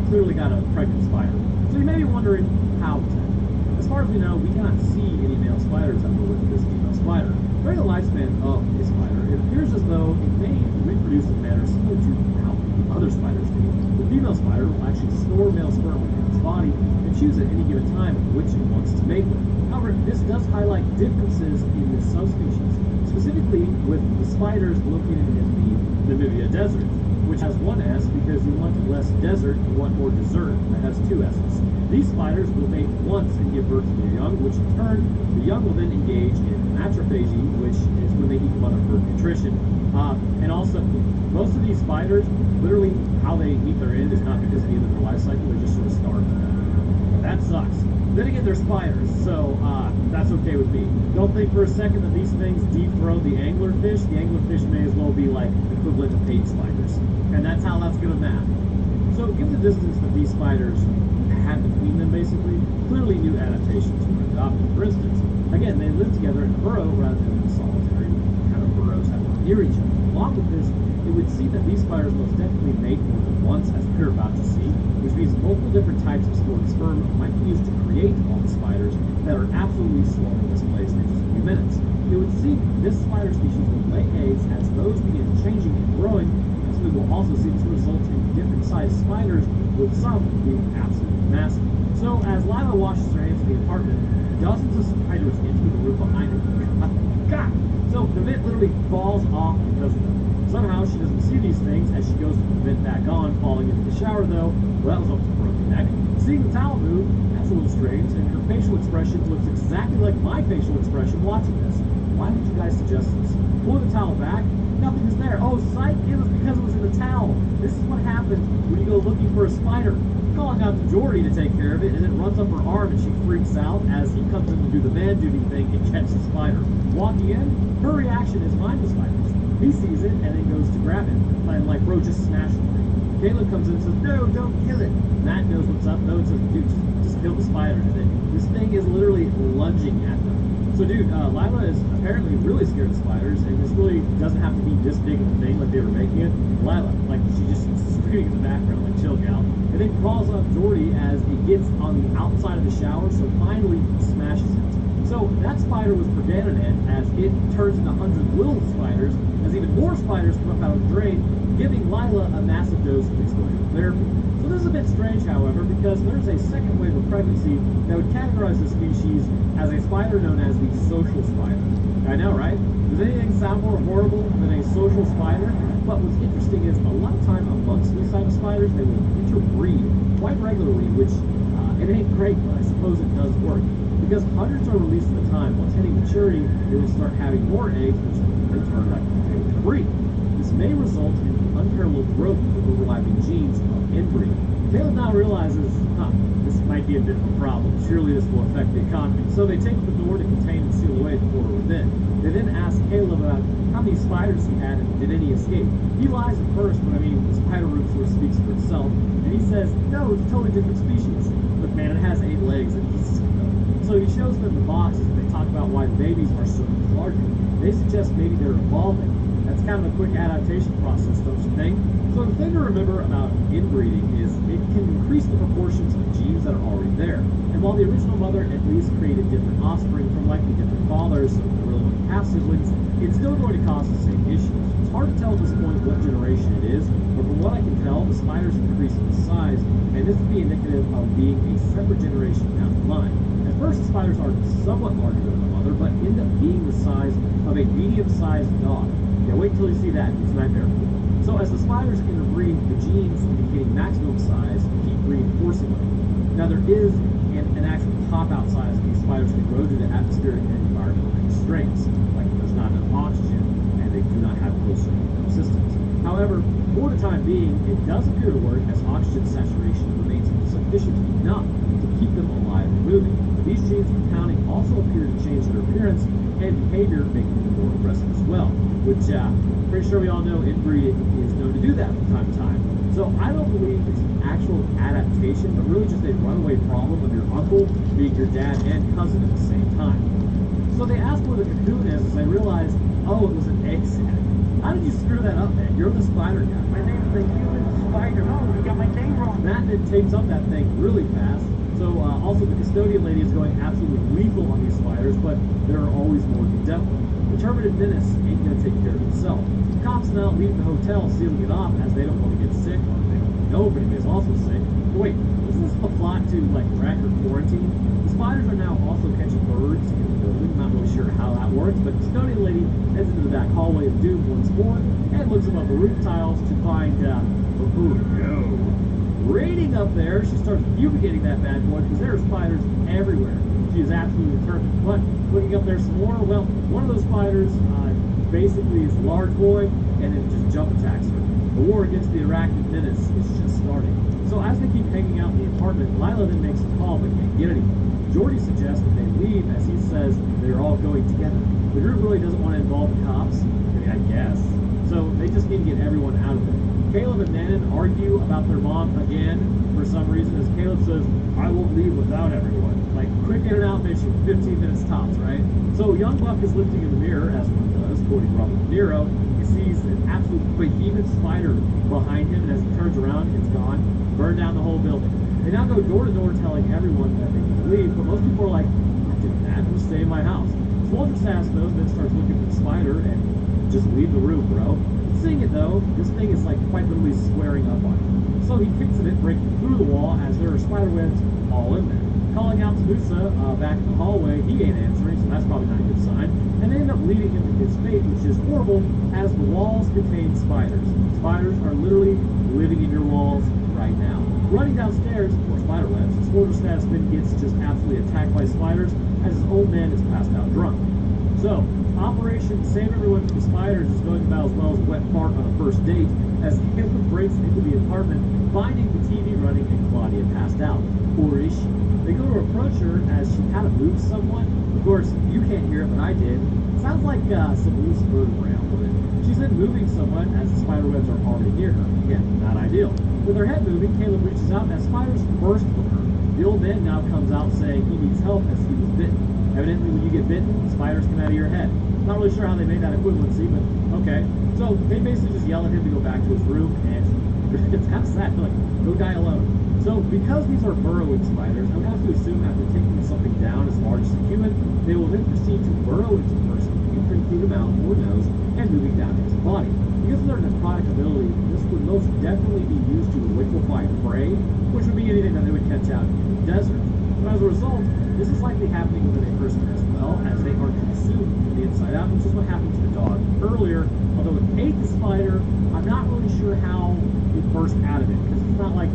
clearly got a pregnant spider. So you may be wondering, how is that? As far as we know, we cannot see any male spiders ever with this female spider. During the lifespan of a spider, it appears as though it may reproduce in a manner similar to how other spiders do. The female spider will actually store male sperm within its body and choose at any given time which it wants to mate with. However, this does highlight differences in the subspecies, specifically with the spiders located in the Namibia Desert, which has one S because you want less desert, you want more dessert, that has 2 S's. These spiders will mate once and give birth to their young, which in turn, the young will then engage in matrophagy, which is when they eat mother for nutrition. And also, most of these spiders, literally how they meet their end is not because of the end of their life cycle, they just sort of starve to death. That sucks. Then again, they're spiders, so that's okay with me. Don't think for a second that these things dethrone the anglerfish. The anglerfish may as well be like equivalent to paid spiders. And that's how that's going to math. So given the distance that these spiders have between them, basically, clearly new adaptations were adopted. For instance, again, they live together in a burrow rather than in solitary kind of burrows that were near each other. Along with this, it would seem that these spiders most definitely mate more than once, as we're about to see, which means multiple different types of stored sperm might be used to create all the spiders that are absolutely swarming this place in just a few minutes. It would seem this spider species will lay eggs as those begin changing and growing, and so we will also see this result in different sized spiders, with some being absolutely massive. So as Lila washes her hands in the apartment, dozens of spiders enter the room behind her. God! So the vent literally falls off because of them. Somehow she doesn't see these things as she goes to put the vent back on, falling into the shower though. Well, that was almost a broken neck. Seeing the towel move, that's a little strange, and her facial expression looks exactly like my facial expression watching this. Why would you guys suggest this? Pull the towel back, nothing is there. Oh, psych, it was because it was in the towel. This is what happens when you go looking for a spider. Calling out to Jordy to take care of it, and it runs up her arm and she freaks out as he comes in to do the man duty thing and catch the spider. Walking in, her reaction is mind the spiders. He sees it and then goes to grab it, and bro, just smash the thing. Caleb comes in and says, no, don't kill it. Matt knows what's up though and says, dude, just kill the spider. And this thing is literally lunging at them. So dude, Lila is apparently really scared of spiders, and this really doesn't have to be this big of a thing like they were making it. Lila, she just screaming in the background, chill gal. And then calls up Jordy as it gets on the outside of the shower, so finally he smashes it. So that spider was Perganonet, as it turns into hundreds of little spiders, as even more spiders come up out of the drain, giving Lila a massive dose of exposure therapy. So this is a bit That's strange, however, because there's a second wave of pregnancy that would categorize the species as a spider known as the social spider. I know, right? Does anything sound more horrible than a social spider? But what's interesting is a lot of time amongst these type of spiders, they will interbreed quite regularly, which it ain't great, but I suppose it does work. Because hundreds are released at a time. Once hitting maturity, they will start having more eggs, which in turn they will breed. This may result in the unparalleled growth of overlapping genes of inbreeding. Caleb now realizes, this might be a bit of a problem. Surely this will affect the economy. So they take the door to contain and seal away the flora within. They then ask Caleb about how many spiders he had and did any escape. He lies at first, but I mean, the spider room sort of speaks for itself. And he says, no, it's a totally different species. But man, it has 8 legs and he's so he shows them the boxes and they talk about why the babies are so much larger. They suggest maybe they're evolving. That's kind of a quick adaptation process, don't you think? So the thing to remember about inbreeding is it can increase the proportions of genes that are already there. And while the original mother at least created different offspring from likely different fathers, so they really wouldn't have siblings, it's still going to cause the same issues. It's hard to tell at this point what generation it is, but from what I can tell, the spiders increase in size, and this would be indicative of being a separate generation down the line. At first, the spiders are somewhat larger than the mother, but end up being the size of a medium-sized dog. Yeah, wait until you see that. It's nightmare fuel. So as the spiders interbreed, the genes indicating maximum size keep reinforcing them. Now there is an actual top-out size these spiders can grow due to atmospheric and environmental constraints, like there's not enough oxygen and they do not have close circulatory systems. However, for the time being, it does appear to work as oxygen saturation remains sufficient enough to keep them alive and moving. These genes compounding also appear to change their appearance and behavior, making them more aggressive as well, which pretty sure we all know inbreeding is known to do that from time to time. So I don't believe it's an actual adaptation, but really just a runaway problem of your uncle being your dad and cousin at the same time. So they ask where the cocoon is as they realize, oh, it was an egg sac. How did you screw that up, man? You're the spider guy. My name's the human spider. Oh, you got my name wrong. Matt then tapes up that thing really fast. So also the custodian lady is going absolutely lethal on these spiders, but there are always more to be dealt with. Determined menace ain't gonna take care of itself. Cops now leave the hotel sealing it off as they don't want to get sick, or they don't know if anybody's also sick. But wait, is this a plot to like track or quarantine? The spiders are now also catching birds in the building. Not really sure how that works, but the custodian lady heads into the back hallway of doom once more and looks above the roof tiles to find oh no. Raiding up there, she starts fumigating that bad boy because there are spiders everywhere. She is absolutely determined. But looking up there some more, well, one of those spiders basically is a large boy and then just jump attacks her. The war against the arachnid menace is just starting. So as they keep hanging out in the apartment, Lila then makes a call but can't get anyone. Jordy suggests that they leave as he says they're all going together. The group really doesn't want to involve the cops. I mean, I guess. So they just need to get everyone out of there. Caleb and Manon argue about their mom again for some reason as Caleb says, I won't leave without everyone. Like, quick in and out mission, 15 minutes tops, right? So young Buck is lifting in the mirror, as one does, quoting Robert De Niro. He sees an absolute behemoth spider behind him, and as he turns around, it's gone. Burned down the whole building. They now go door to door telling everyone that they can leave, but most people are like, I'm not doing that, I'm gonna stay in my house. Soldier Sass knows, then starts looking for the spider, and just leave the room, bro. Seeing it though, this thing is like quite literally squaring up on him. So he kicks at it, breaking through the wall as there are spider webs all in there. Calling out to Musa back in the hallway, he ain't answering, so that's probably not a good sign. And they end up leading him to his fate, which is horrible, as the walls contain spiders. Spiders are literally living in your walls right now. Running downstairs for spider webs, Soldier Sass then gets just absolutely attacked by spiders as his old man is passed out drunk. So, Operation Save Everyone from the Spiders is going about as well as a wet fart on a first date as Caleb breaks into the apartment, finding the TV running and Claudia passed out. Or is she? They go to approach her as she kind of moves somewhat. Of course, you can't hear it, but I did. Sounds like some loose vertebrae with it. She's then moving somewhat as the spider webs are already near her. Again, not ideal. With her head moving, Caleb reaches out as spiders burst from her. The old man now comes out saying he needs help as he was bitten. Evidently, when you get bitten, spiders come out of your head. Not really sure how they made that equivalency, but okay. So they basically just yell at him to go back to his room, and it's kind of sad. Like, go die alone. So because these are burrowing spiders, I would have to assume after taking something down as large as a human, they will then proceed to burrow into the person. You can think mouth or nose and moving down his body. Because of their necrotic ability, this would most definitely be used to liquefy prey, which would be anything that they would catch out in the desert. But as a result, this is likely happening within a person as well, as they are consumed from the inside out, which is what happened to the dog earlier. Although it ate the spider, I'm not really sure how it burst out of it, because it's not like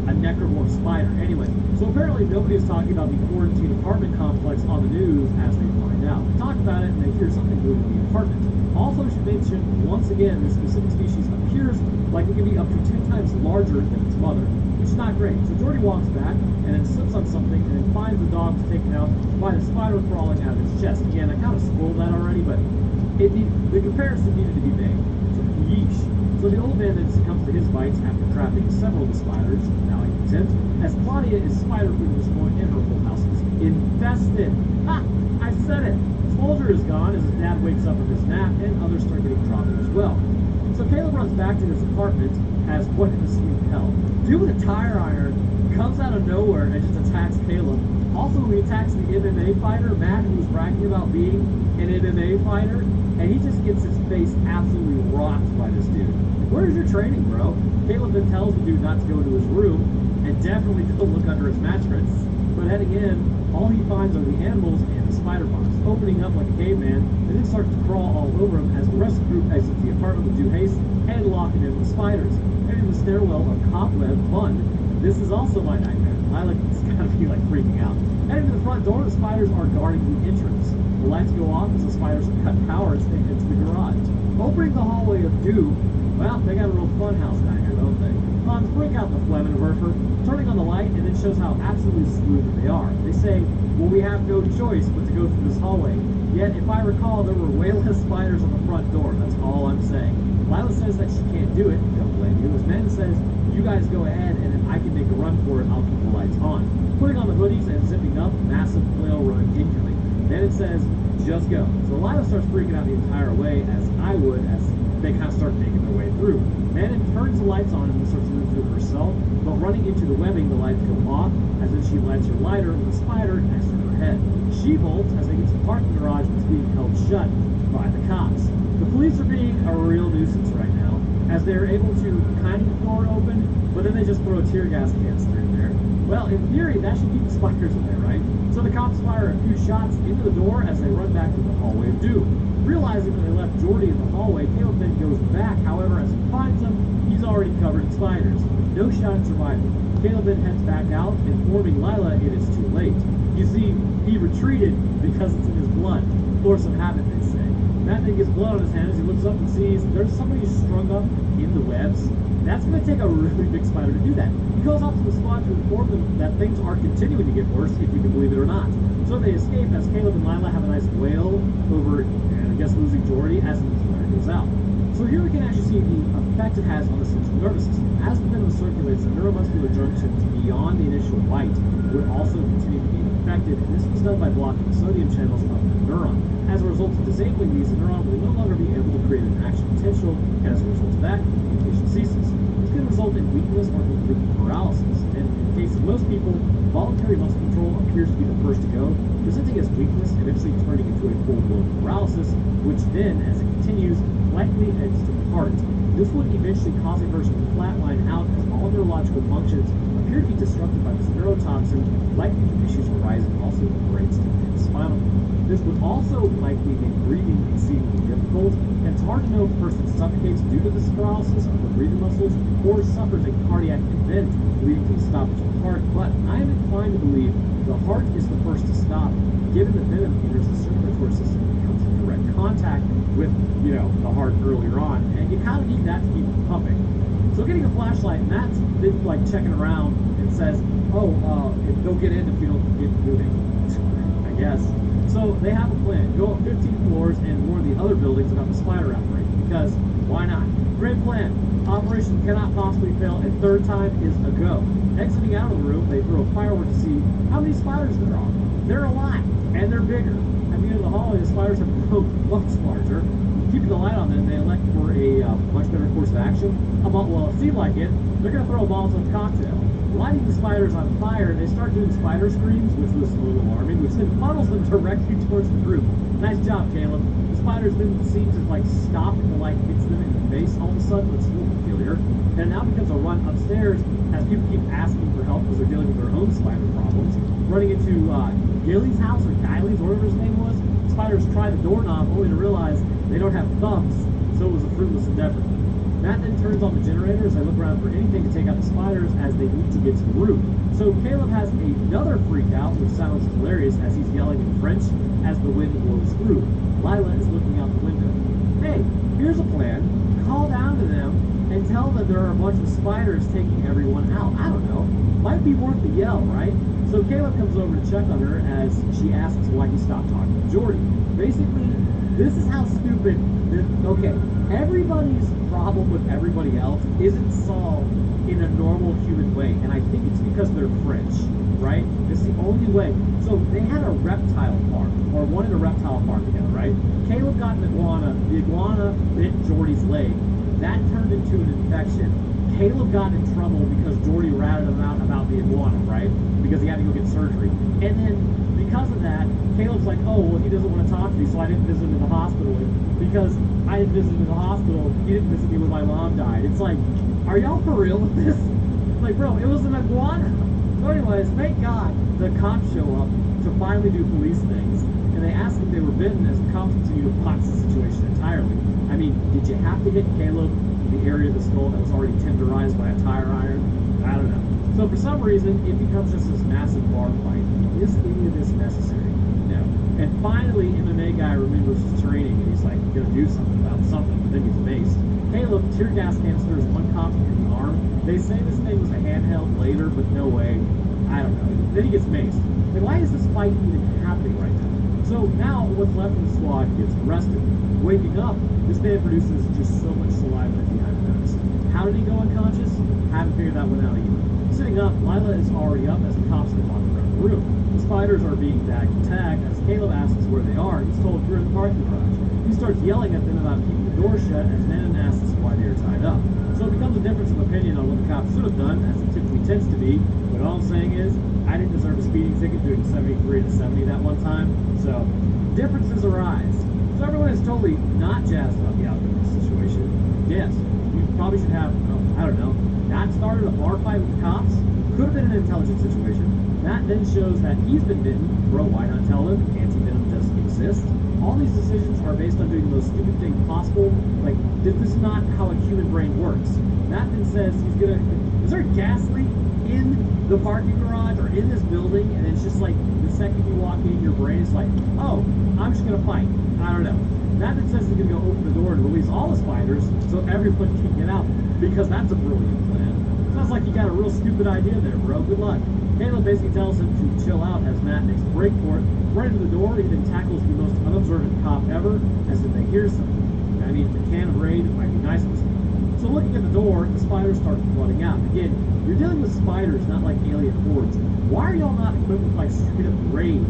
a necromorph spider. Anyway, so apparently nobody is talking about the quarantine apartment complex on the news as they find out. They talk about it and they hear something moving in the apartment. Also, should mention, once again, this specific species appears like it can be up to 10 times larger than its mother, which is not great. So Jordy walks back and then slips on something and then finds the dog was taken out by the spider crawling out of its chest. Again, I kind of spoiled that already, but the comparison needed to be made. So, yeesh. So the old man then succumbs to his bites after trapping several of the spiders, now a tent, as Claudia is spider-free at this point and her whole house is infested. Ha! I said it! Folger is gone as his dad wakes up from his nap and others start getting dropped as well. So Caleb runs back to his apartment as what in the sweet hell. Dude with a tire iron comes out of nowhere and just attacks Caleb. Also, he attacks the MMA fighter, Matt, who was bragging about being an MMA fighter, and he just gets his face absolutely rocked by this dude. Where's your training, bro? Caleb then tells the dude not to go into his room, and definitely don't look under his mattress. But heading in, all he finds are the animals and the spider box, opening up like a caveman, and then starts to crawl all over him as the rest of the group exits the apartment with due haste and locking in with spiders. Heading the stairwell of cobweb fun. This is also my nightmare. Lila's gotta be like freaking out. Heading to the front door, the spiders are guarding the entrance. The lights go off as the spiders cut power as they head to the garage. Opening the hallway of doom, well, they got a real fun house down here, don't they? Hans break out the Flemmenwerfer, turning on the light, and it shows how absolutely screwed they are. They say, well, we have no choice but to go through this hallway. Yet, if I recall, there were way less spiders on the front door. That's all I'm saying. Lila says that she can't do it. Don't blame you. As Ben says, you guys go ahead, and if I can make a run for it, I'll keep the lights on. Putting on the hoodies and zipping up, massive flail run incoming. Then it says, just go. So Lila starts freaking out the entire way, as I would, as they kind of start making their way through. Manon turns the lights on and starts to move through herself, but running into the webbing, the lights go off, as then she lights her lighter with a spider next to her head. She bolts as they get to the parking garage, which is being held shut by the cops. The police are being a real nuisance right now, as they're able to kind of get the door open, but then they just throw tear gas cans through there. Well, in theory, that should keep the spiders in there, right? So the cops fire a few shots into the door as they run back to the hallway of doom. Realizing that they left Jordy in the hallway, Caleb then goes back. However, as he finds him, he's already covered in spiders. No shot at survival. Caleb then heads back out, informing Lila it is too late. You see, he retreated because it's in his blood. Force of habit, they say. Matt then gets blood on his hands. He looks up and sees there's somebody strung up in the webs. That's going to take a really big spider to do that. He goes off to the squad to inform them that things are continuing to get worse, if you can believe it or not. So they escape as Caleb and Lila have a nice wail over, I guess, losing Jordy as the flare goes out. So here we can actually see the effect it has on the central nervous system. As the venom circulates, the neuromuscular junctions beyond the initial bite would also continue to be affected, and this was done by blocking the sodium channels of the neuron. As a result of disabling these, the neuron will no longer be able to create an action potential, and as a result of that, communication ceases. This can result in weakness or complete paralysis, and in the case of most people, voluntary muscle control appears to be the first to go, presenting as weakness, eventually turning into a full-blown paralysis, which then, as it continues, likely heads to the heart. This would eventually cause a person to flatline out as all neurological functions appear to be disrupted by this neurotoxin, likely from issues arising also in the brainstem and spinal cord. This would also likely make breathing exceedingly difficult, and it's hard to know if a person suffocates due to this paralysis of the breathing muscles or suffers a cardiac event leading to the stoppage of the heart, but I am inclined to believe the heart is the first to stop, given the venom enters the circulatory system and comes in direct contact with, the heart earlier on, and you kind of need that to keep it pumping. So getting a flashlight, Matt's been like checking around and says, don't get in if you don't get moving, I guess. So they have a plan. Go up 15 floors and warn the other buildings about the spider outbreak, because why not? Great plan. Operation cannot possibly fail. A third time is a go. Exiting out of the room, they throw a firework to see how many spiders there are. They're a lot, and they're bigger. At the end of the hallway, the spiders have grown much larger. Keeping the light on them, they elect for a much better course of action. Well, it seemed like it. They're going to throw a Molotov cocktail. lighting the spiders on fire, they start doing spider screams, which was a little alarming, which then funnels them directly towards the group. Nice job, Caleb. The spiders then seem to like stop and the light hits them in the face all of a sudden, which is a little peculiar. And it now becomes a run upstairs as people keep asking for help because they're dealing with their own spider problems. Running into Gilly's house or Giley's, whatever his name was. Spiders try the doorknob only to realize they don't have thumbs, so it was a fruitless endeavor. Matt then turns on the generator as they look around for anything to take out the spiders as they need to get to the roof. So Caleb has another freak out, which sounds hilarious as he's yelling in French as the wind blows through. Lila is looking out the window. Hey, here's a plan. Call down to them and tell them there are a bunch of spiders taking everyone out. I don't know. Might be worth the yell, right? So Caleb comes over to check on her as she asks why he stopped talking to Jordy. Basically, this is how stupid this, okay, everybody's problem with everybody else isn't solved in a normal human way, and I think it's because they're French, right? It's the only way. So they had a reptile farm, or wanted a reptile farm together, right? Caleb got an iguana. The iguana bit Jordy's leg. That turned into an infection. Caleb got in trouble because Jordy ratted him out about the iguana, right? Because he had to go get surgery. And then because of that, Caleb's like, oh, well, he doesn't want to talk to me, so I didn't visit him in the hospital. Because I didn't visit him in the hospital, he didn't visit me when my mom died. It's like, are y'all for real with this? Like, bro, it was an iguana. So anyways, thank God the cops show up to finally do police things. And they ask if they were bitten as the cops continue to box the situation entirely. I mean, did you have to hit Caleb in the area of the skull that was already tenderized by a tire iron? I don't know. So for some reason, it becomes just this massive bar fight. Is any of this necessary? No. And finally, MMA guy remembers his training, and he's like, gonna do something about something, but then he's maced. Caleb tear gas canisters one cop in the arm. They say this thing was a handheld later, but no way. I don't know. Then he gets maced. Like, why is this fight even happening right now? So now, what's left of the squad gets arrested. Waking up, this man produces just so much saliva that he hadn't noticed. How did he go unconscious? Haven't figured that one out either. Sitting up, Lila is already up as the cops come walking around the room. The spiders are being tagged as Caleb asks where they are. He's told we're in the parking garage. He starts yelling at them about keeping the door shut as Manon asks why they are tied up. So it becomes a difference of opinion on what the cops should have done, as it typically tends to be. But all I'm saying is, I didn't deserve a speeding ticket doing 73 to 70 that one time. So differences arise. So everyone is totally not jazzed about the outcome of this situation. Yes, you probably should have, I don't know, not started a bar fight with the cops. Could have been an intelligent situation. That then shows that he's been bitten. Bro, why not tell him? Anti-venom doesn't exist. All these decisions are based on doing the most stupid thing possible. Like, this is not how a human brain works. Matt then says he's gonna, is there a gas leak in the parking garage or in this building? And it's just like, the second you walk in, your brain is like, oh, I'm just gonna fight. I don't know. Matt then says he's gonna go open the door and release all the spiders so everyone can get out, because that's a brilliant plan. Sounds like you got a real stupid idea there, bro. Good luck. Caleb basically tells him to chill out as Matt makes a break for it. Right into the door, he then tackles the most unobservant cop ever, as if they hear something. I mean, the can of Raid might be nice. So looking at the door, the spiders start flooding out. Again, you're dealing with spiders, not like alien hordes. Why are y'all not equipped with like straight up Raid,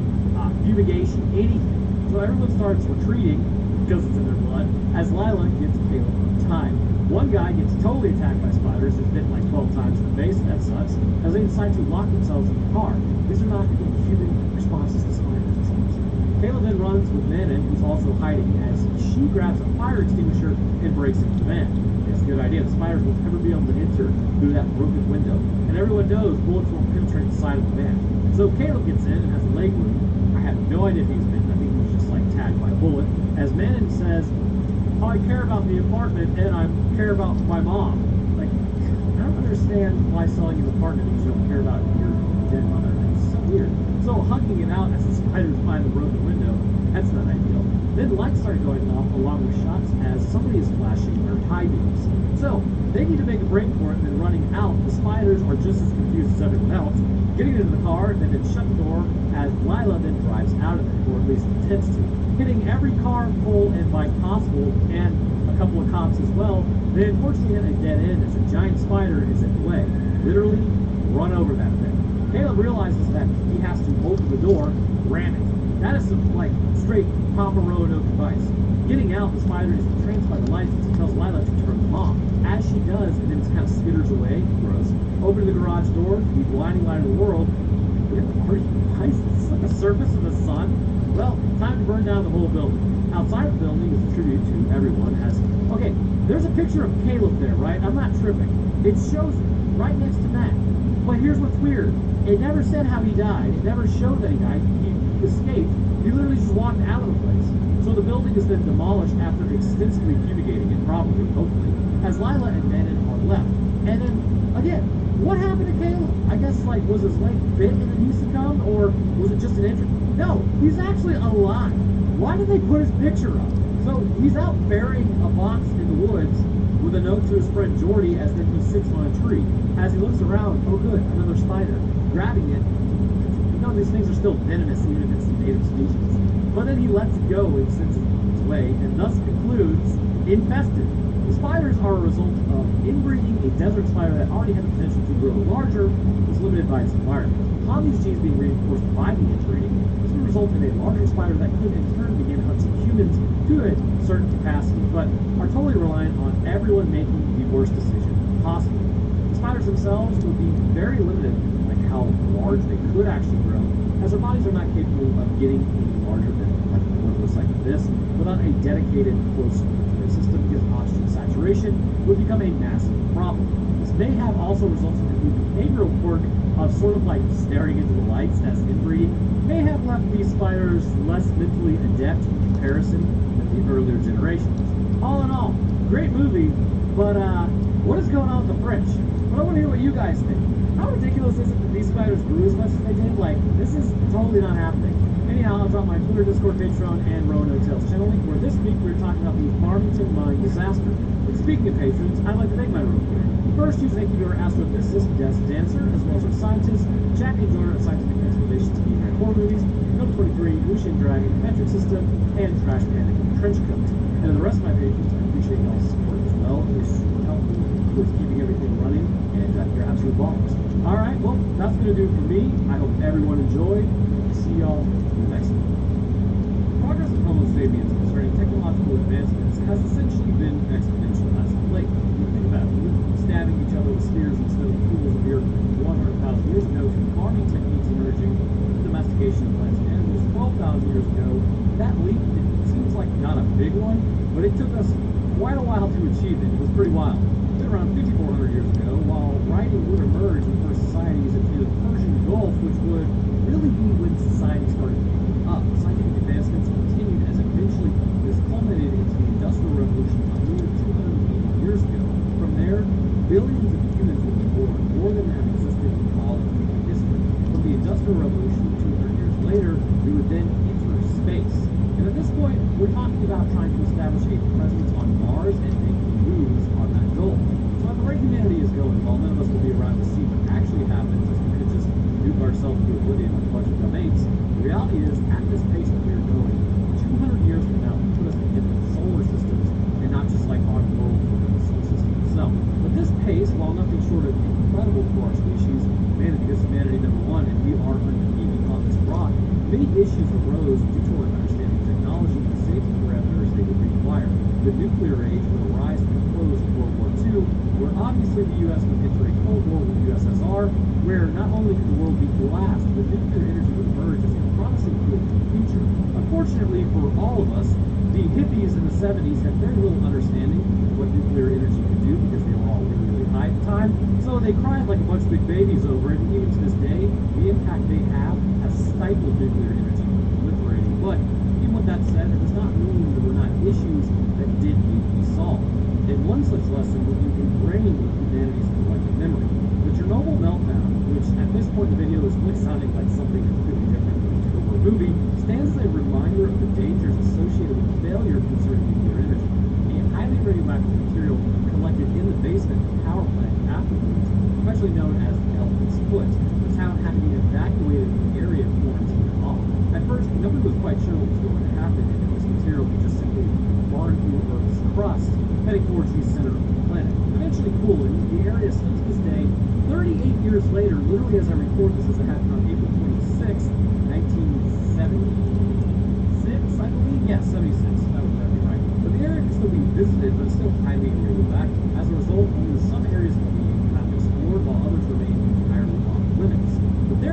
fumigation, anything? So everyone starts retreating, because it's in their blood, as Lila gets Caleb on time. One guy gets totally attacked by spiders, is bitten like 12 times in the face, that sucks, as they decide to lock themselves in the car. These are not human responses to spiders, it seems. Caleb then runs with Manon, who's also hiding, as she grabs a fire extinguisher and breaks into the van. It's a good idea. The spiders will never be able to enter through that broken window. And everyone knows bullets won't penetrate the side of the van. So Caleb gets in and has a leg wound. I have no idea if he's bitten. I think he was just like tagged by a bullet. As Manon says, I care about the apartment and I care about my mom. Like, I don't understand why selling an apartment means you don't care about your dead mother. It's so weird. So hugging it out as the spiders find the broken window, that's not ideal. Then lights start going off along with shots as somebody is flashing their high beams. So they need to make a break for it, and then running out, the spiders are just as confused as everyone else. Getting into the car, then it shut the door as Lila then drives out of it, or at least intends to. Hitting every car, pole, and bike possible, and a couple of cops as well, they unfortunately hit a dead end as a giant spider is in the way. Literally, run over that thing. Caleb realizes that he has to open the door, ram it. That is some, like, straight Papa Roanoke advice. Getting out, the spider is entranced by the lights as he tells Lila to turn them off. As she does, and then kind of skitters away, gross, Open the garage door, the blinding light of the world. Are you guys? Is this like the surface of the sun? Well, time to burn down the whole building. Outside of the building is a tribute to everyone as, okay, there's a picture of Caleb there, right? I'm not tripping. It shows it right next to Matt. But here's what's weird. It never said how he died. It never showed that he died. He escaped. He literally just walked out of the place. So the building is then demolished after extensively fumigating it, probably, hopefully, as Lila and Bannon are left. And then, again, what happened to Caleb? I guess, like, was his leg bit and then he succumbed, or was it just an injury? No, he's actually alive. Why did they put his picture up? So he's out burying a box in the woods with a note to his friend Jordy as then he sits on a tree. As he looks around, oh good, another spider. Grabbing it, you know these things are still venomous even if it's a native species. But then he lets it go and sends it on its way, and thus concludes, infested. The spiders are a result of inbreeding. A desert spider that already had the potential to grow larger was limited by its environment. Upon these genes being reinforced by the inbreeding, this would result in a larger spider that could in turn begin hunting humans to a certain capacity, but are totally reliant on everyone making the worst decision possible. The spiders themselves would be very limited, like how large they could actually grow, as their bodies are not capable of getting any larger than like one looks like this without a dedicated close circulatory system, because oxygen saturation would become a massive problem. This may have also resulted in the behavioral quirk of sort of like staring into the lights as inbreeding, may have left these spiders less mentally adept in comparison with the earlier generations. All in all, great movie, but what is going on with the French? But I want to hear what you guys think. How ridiculous is it that these spiders grew as much as they did? Like, this is totally not happening. Anyhow, I'll drop my Twitter, Discord, Patreon, and Rowan Hotels channel link, where this week we're talking about the Farmington mine disaster. And speaking of patrons, I'd like to thank my room here. First, huge thank you to our astrophysicist, Des Dancer, as well as our scientists, Jack and Jordan at Scientific Explanations to Beat Horror Movies, Note 23, Wuxing Dragon, Metric System, and Trash Panic Trench Coat. And to the rest of my patrons, I appreciate y'all's support as well. It is super helpful towards keeping everything running, and you're absolute bombs. Alright, well, that's going to do it for me. I hope everyone enjoyed. See y'all in the next one. Progress of Homo sapiens concerning technological advancements has essentially been exponential as of late. When you think about it, we went from stabbing each other with spears instead of tools of the earth 100,000 years ago to farming techniques emerging, the domestication of plants and animals 12,000 years ago. That leap, it seems like not a big one, but it took us quite a while to achieve it. It was pretty wild. Around 5,400 years ago, while writing would emerge in first societies into the Persian Gulf, which would really be when society started picking up. Scientific advancements continued as eventually this culminated into the Industrial Revolution a mere 280 years ago. From there, billions of humans would be born, more than have existed in all of human history. From the Industrial Revolution 200 years later, we would then enter space. And at this point, we're talking about trying to establish a presence on Mars and making moves on that goal. So at the rate humanity is going, while none of us will be around to see what actually happens, as we could just nuke ourselves to oblivion with a bunch of dumb apes, the reality is, at this pace that we are going, 200 years from now, we put us in different solar systems, and not just like our world within the solar system itself. But this pace, while nothing short of incredible for our species, mainly because humanity, number one, and we are underachieving on this rock, many issues arose due to our understanding technology and safety parameters they would require. The nuclear age would arise from the close of World War II, where obviously the U.S. would enter a Cold War with the USSR, where not only could the world be glassed, but nuclear energy would emerge as a promising field for the future. Unfortunately for all of us, the hippies in the 70s had very little understanding of what nuclear energy could do, because they were all really, really high at the time, so they cried like a bunch of big babies over it, and even to this day, the impact they have has stifled nuclear energy from proliferating. But even with that said, it does not mean there were not issues that did need to be solved. And one such lesson would be ingrained with humanity's collective memory. The Chernobyl meltdown, which at this point in the video is really sounding like something completely different from a Chernobyl movie, stands as a reminder of the dangers associated with failure concerning nuclear energy. A highly radioactive material collected in the basement of the power plant afterwards, eventually known as Elephant's Foot. The town had to be evacuated from the area and quarantined off. At first, nobody was quite sure what was going to happen, and this material could just simply burn through Earth's crust, heading towards the center of the planet. Eventually cooling, the area still to this day, 38 years later, literally as I record this, as it happened on April 26, 1976, I believe? Yes, 76, that would be right. But the area can still be visited, but it's still highly radioactive. As a result, only some areas can be explored, while others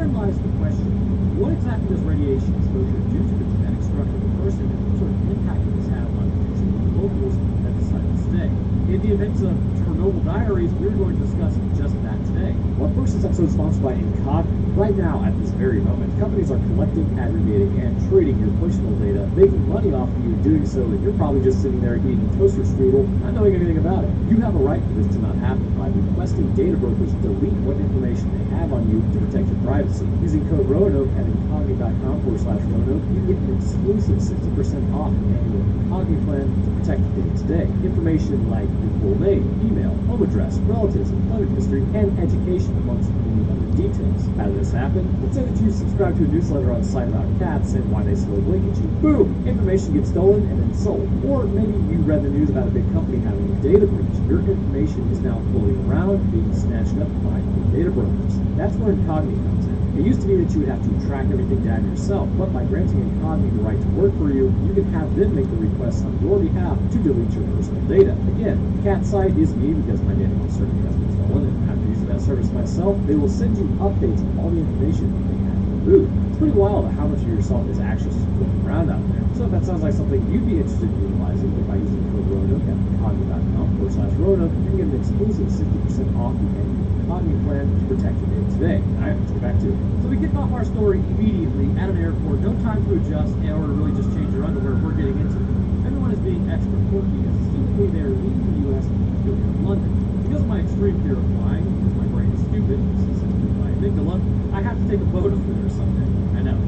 Therein lies the question: what exactly does radiation exposure do to the genetic structure of a person, and what sort of impact does this have on potential locals that decide to stay? In the event of Chernobyl Diaries, we're going to discuss just that today. Well, first, this episode is sponsored by Incogni. Right now, at this very moment, companies are collecting, aggregating, and trading your personal data, making money off of you doing so, and you're probably just sitting there eating toaster strudel, not knowing anything about it. You have a right for this to not happen by requesting data brokers delete what information they have on you to protect your privacy. Using code Roanoke at incogni.com/Roanoke, you get an exclusive 60% off the annual Incogni plan to protect your data today. Information like your full name, email, home address, relatives, employment history, and education, amongst many other details. How did this happen? Let's say that you subscribe to a newsletter on a site about cats and why they slowly blink at you. Boom! Information gets stolen and then sold. Or maybe you read the news about a big company having a data breach. Your information is now floating around, being snatched up by data brokers. That's where Incogni comes in. It used to be that you would have to track everything down yourself, but by granting Incogni the right to work for you, you can have them make the requests on your behalf to delete your personal data. Again, the cat side is me because my data most certainly has been stolen, and after using that service myself, they will send you updates on all the information that they have removed. It's pretty wild how much of yourself is actually just floating around out there. So if that sounds like something you'd be interested in utilizing, then by using code Roanoke at incogni.com/Roanoke, you can get an exclusive 60% off the annual Incogni plan to protect your data today. Alright, let's get back to it. So we kick off our story immediately at an airport. No time to adjust or to really just change your underwear. We're getting into it. Everyone is being extra quirky as seemingly they're leaving the U.S. to go to London. Because of my extreme fear of flying, because my brain is stupid, this is simply my amygdala, I have to take a boat over there someday. I know.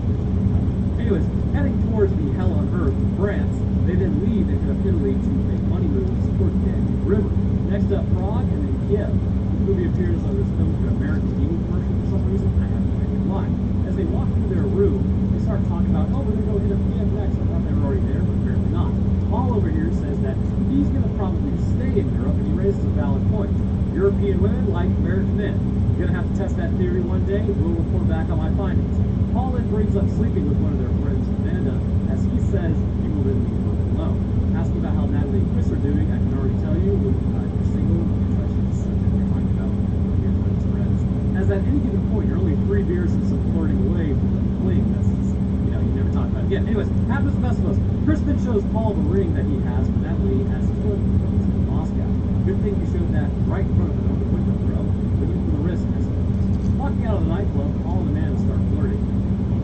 Anyways, heading towards the hell on earth, France, they then leave and head up Italy to make money moves towards the Danube River. Next up, Prague, and then Kiev. The movie appears on this film for American Eagle commercial for some reason. I have no idea why. As they walk through their room, they start talking about, oh, we're going to go hit up Kiev next. I thought they were already there, but apparently not. Paul over here says that he's going to probably stay in Europe, and he raises a valid point. European women like American men. Going to have to test that theory one day. We'll report back on my findings. Paul then brings up sleeping with one of their friends, Amanda, as he says he will then leave her alone. Asking about how Natalie and Chris are doing, I can already tell you, you're single, you're touching the subject you're talking about your friends. As at any given point, you're only 3 beers and some flirting away from the fling. That's just, you never talk about it again. Anyways, happens to the best of us. Chris then shows Paul the ring that he has for Natalie as his wedding goes to Moscow. Good thing he showed that right in front of an open window grill, but even for the risk, I suppose. Walking out of the nightclub, Paul and Amanda start flirting.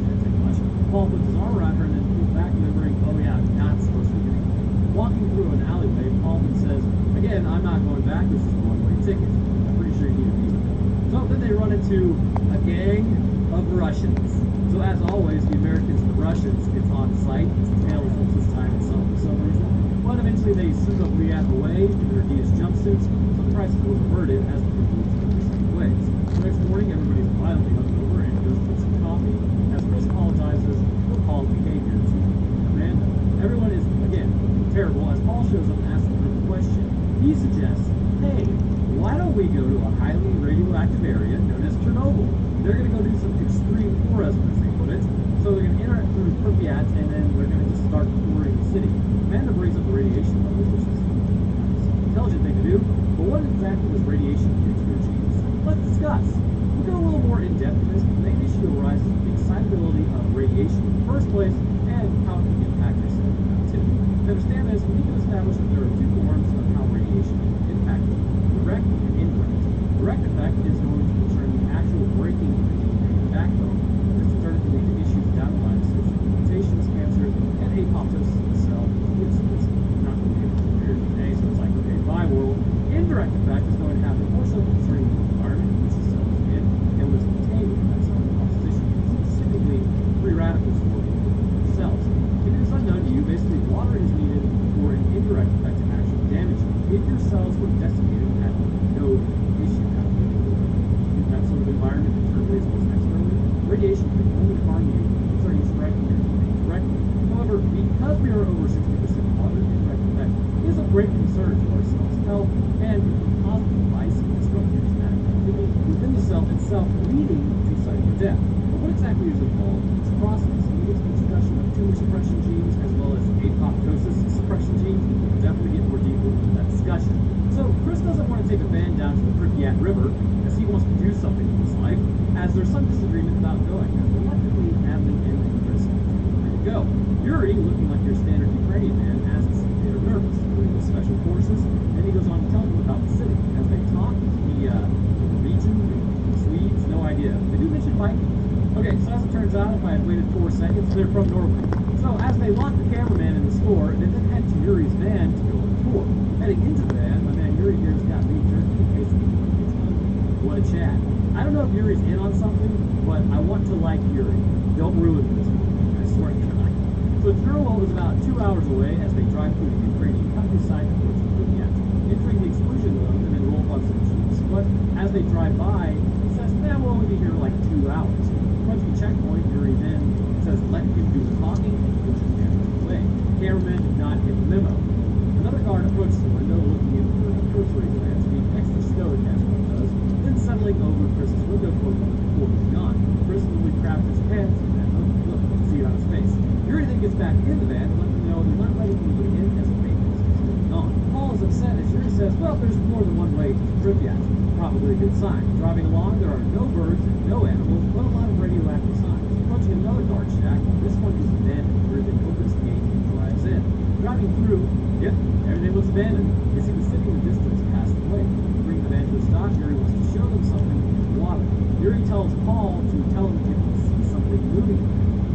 Didn't take much. Paul puts his arm around her and then pulls back, remembering, oh yeah, not supposed to be getting it. Walking through an alleyway, Paul then says, again, I'm not going back, this is a one-way ticket. I'm pretty sure you need a visa. So then they run into a gang of Russians. So as always, the Americans and the Russians, it's on site, it's a tale as old as time itself for some reason. But eventually they suitably out of the way in their Adidas jumpsuits, so the crisis was averted as the people went their separate ways. The next morning, everybody's violently hungover and goes to get some coffee, as Chris apologizes for Paul's behavior to Amanda. Everyone is, again, terrible, as Paul shows up and asks them a question. He suggests, hey, why don't we go to a highly radioactive area known as Chernobyl? They're going to go do some extreme tourism, as they put it. So they're going to enter through Pripyat, and then they're going to just start touring the city. Amanda brings up the radiation levels, which is an intelligent thing to do. But what exactly does radiation do to your genes? Let's discuss. We'll go a little more in depth in this, but the main issue arises with the excitability of radiation in the first place and how it can impact your cellular activity. To understand this, we need to establish that there are 2 forms of how radiation can impact you: direct and indirect. Direct effect is going to concern the actual breaking of the DNA backbone. This in turn can lead to issues down the line associated with mutations, cancer, and apoptosis of the cell. It's not going to be able to repair DNA, so it's like, okay, bye world. Indirect effect is going to happen more so concerning the environment in which the cell is in and was contained within that cell composition, specifically free radicals forming within the cells. If it is unknown to you, basically water is needed for an indirect effect to actually damage you. If your cells were decimated and had no issue happening in that sort of environment, internally as well as externally, radiation can only harm you concerning striking your DNA directly. However, because we are over 60% water, indirect effect is of great concern to our cell's health and can possibly device and disrupt your genetic activity within the cell itself, leading to cellular death. But what exactly is involved in this process? We get to the discussion of tumor suppression genes as well as apoptosis suppression genes. We'll definitely get more deeply into that discussion. So Chris doesn't want to take a van down to the Pripyat River, as he wants to do something in his life, as there's some disagreement about looking like your standard Ukrainian man, asks if they're nervous. They're in the special forces, and he goes on to tell them about the city. As they talk, the region, the Swedes, no idea. They do mention Vikings. Okay, so as it turns out, if I had waited 4 seconds, they're from Norway. So as they lock the cameraman in the store, they then head to Yuri's van to go on a tour. Heading into the van, my man Yuri here's got beef jerky in case anyone gets hungry. What a chat. I don't know if Yuri's in on something, but I want to like Yuri. Don't ruin this for me, I swear to God. So Jurlo is about 2 hours away as they drive through the Ukrainian countryside towards Pripyat, entering the exclusion zone and then roll up some jeeps. But as they drive by, he says, we'll only be here like 2 hours. Approaching the checkpoint, Yuri then says, let him do the talking and push the camera away. Cameraman did not get the memo. Another guard approaches the window, looking in for a cursory glance, being extra stoic as one does, then settling over Chris's window for a moment before moving on. Chris literally grabs his pants and look, see it on his face. Yuri then gets back in the van to let them know they're not letting anybody in as the maintenance is moving on. Paul is upset as Yuri says, well, there's more than one way to Pripyat. Probably a good sign. Driving along, there are no birds and no animals, but a lot of radioactive signs. Approaching another guard shack, this one is abandoned. Yuri then opens the gate and drives in. Driving through, yep, everything looks abandoned. They see the city in the distance past the lake. Bring the van to a stop, Yuri wants to show them something in the water. Yuri tells Paul to tell him if he can see something moving.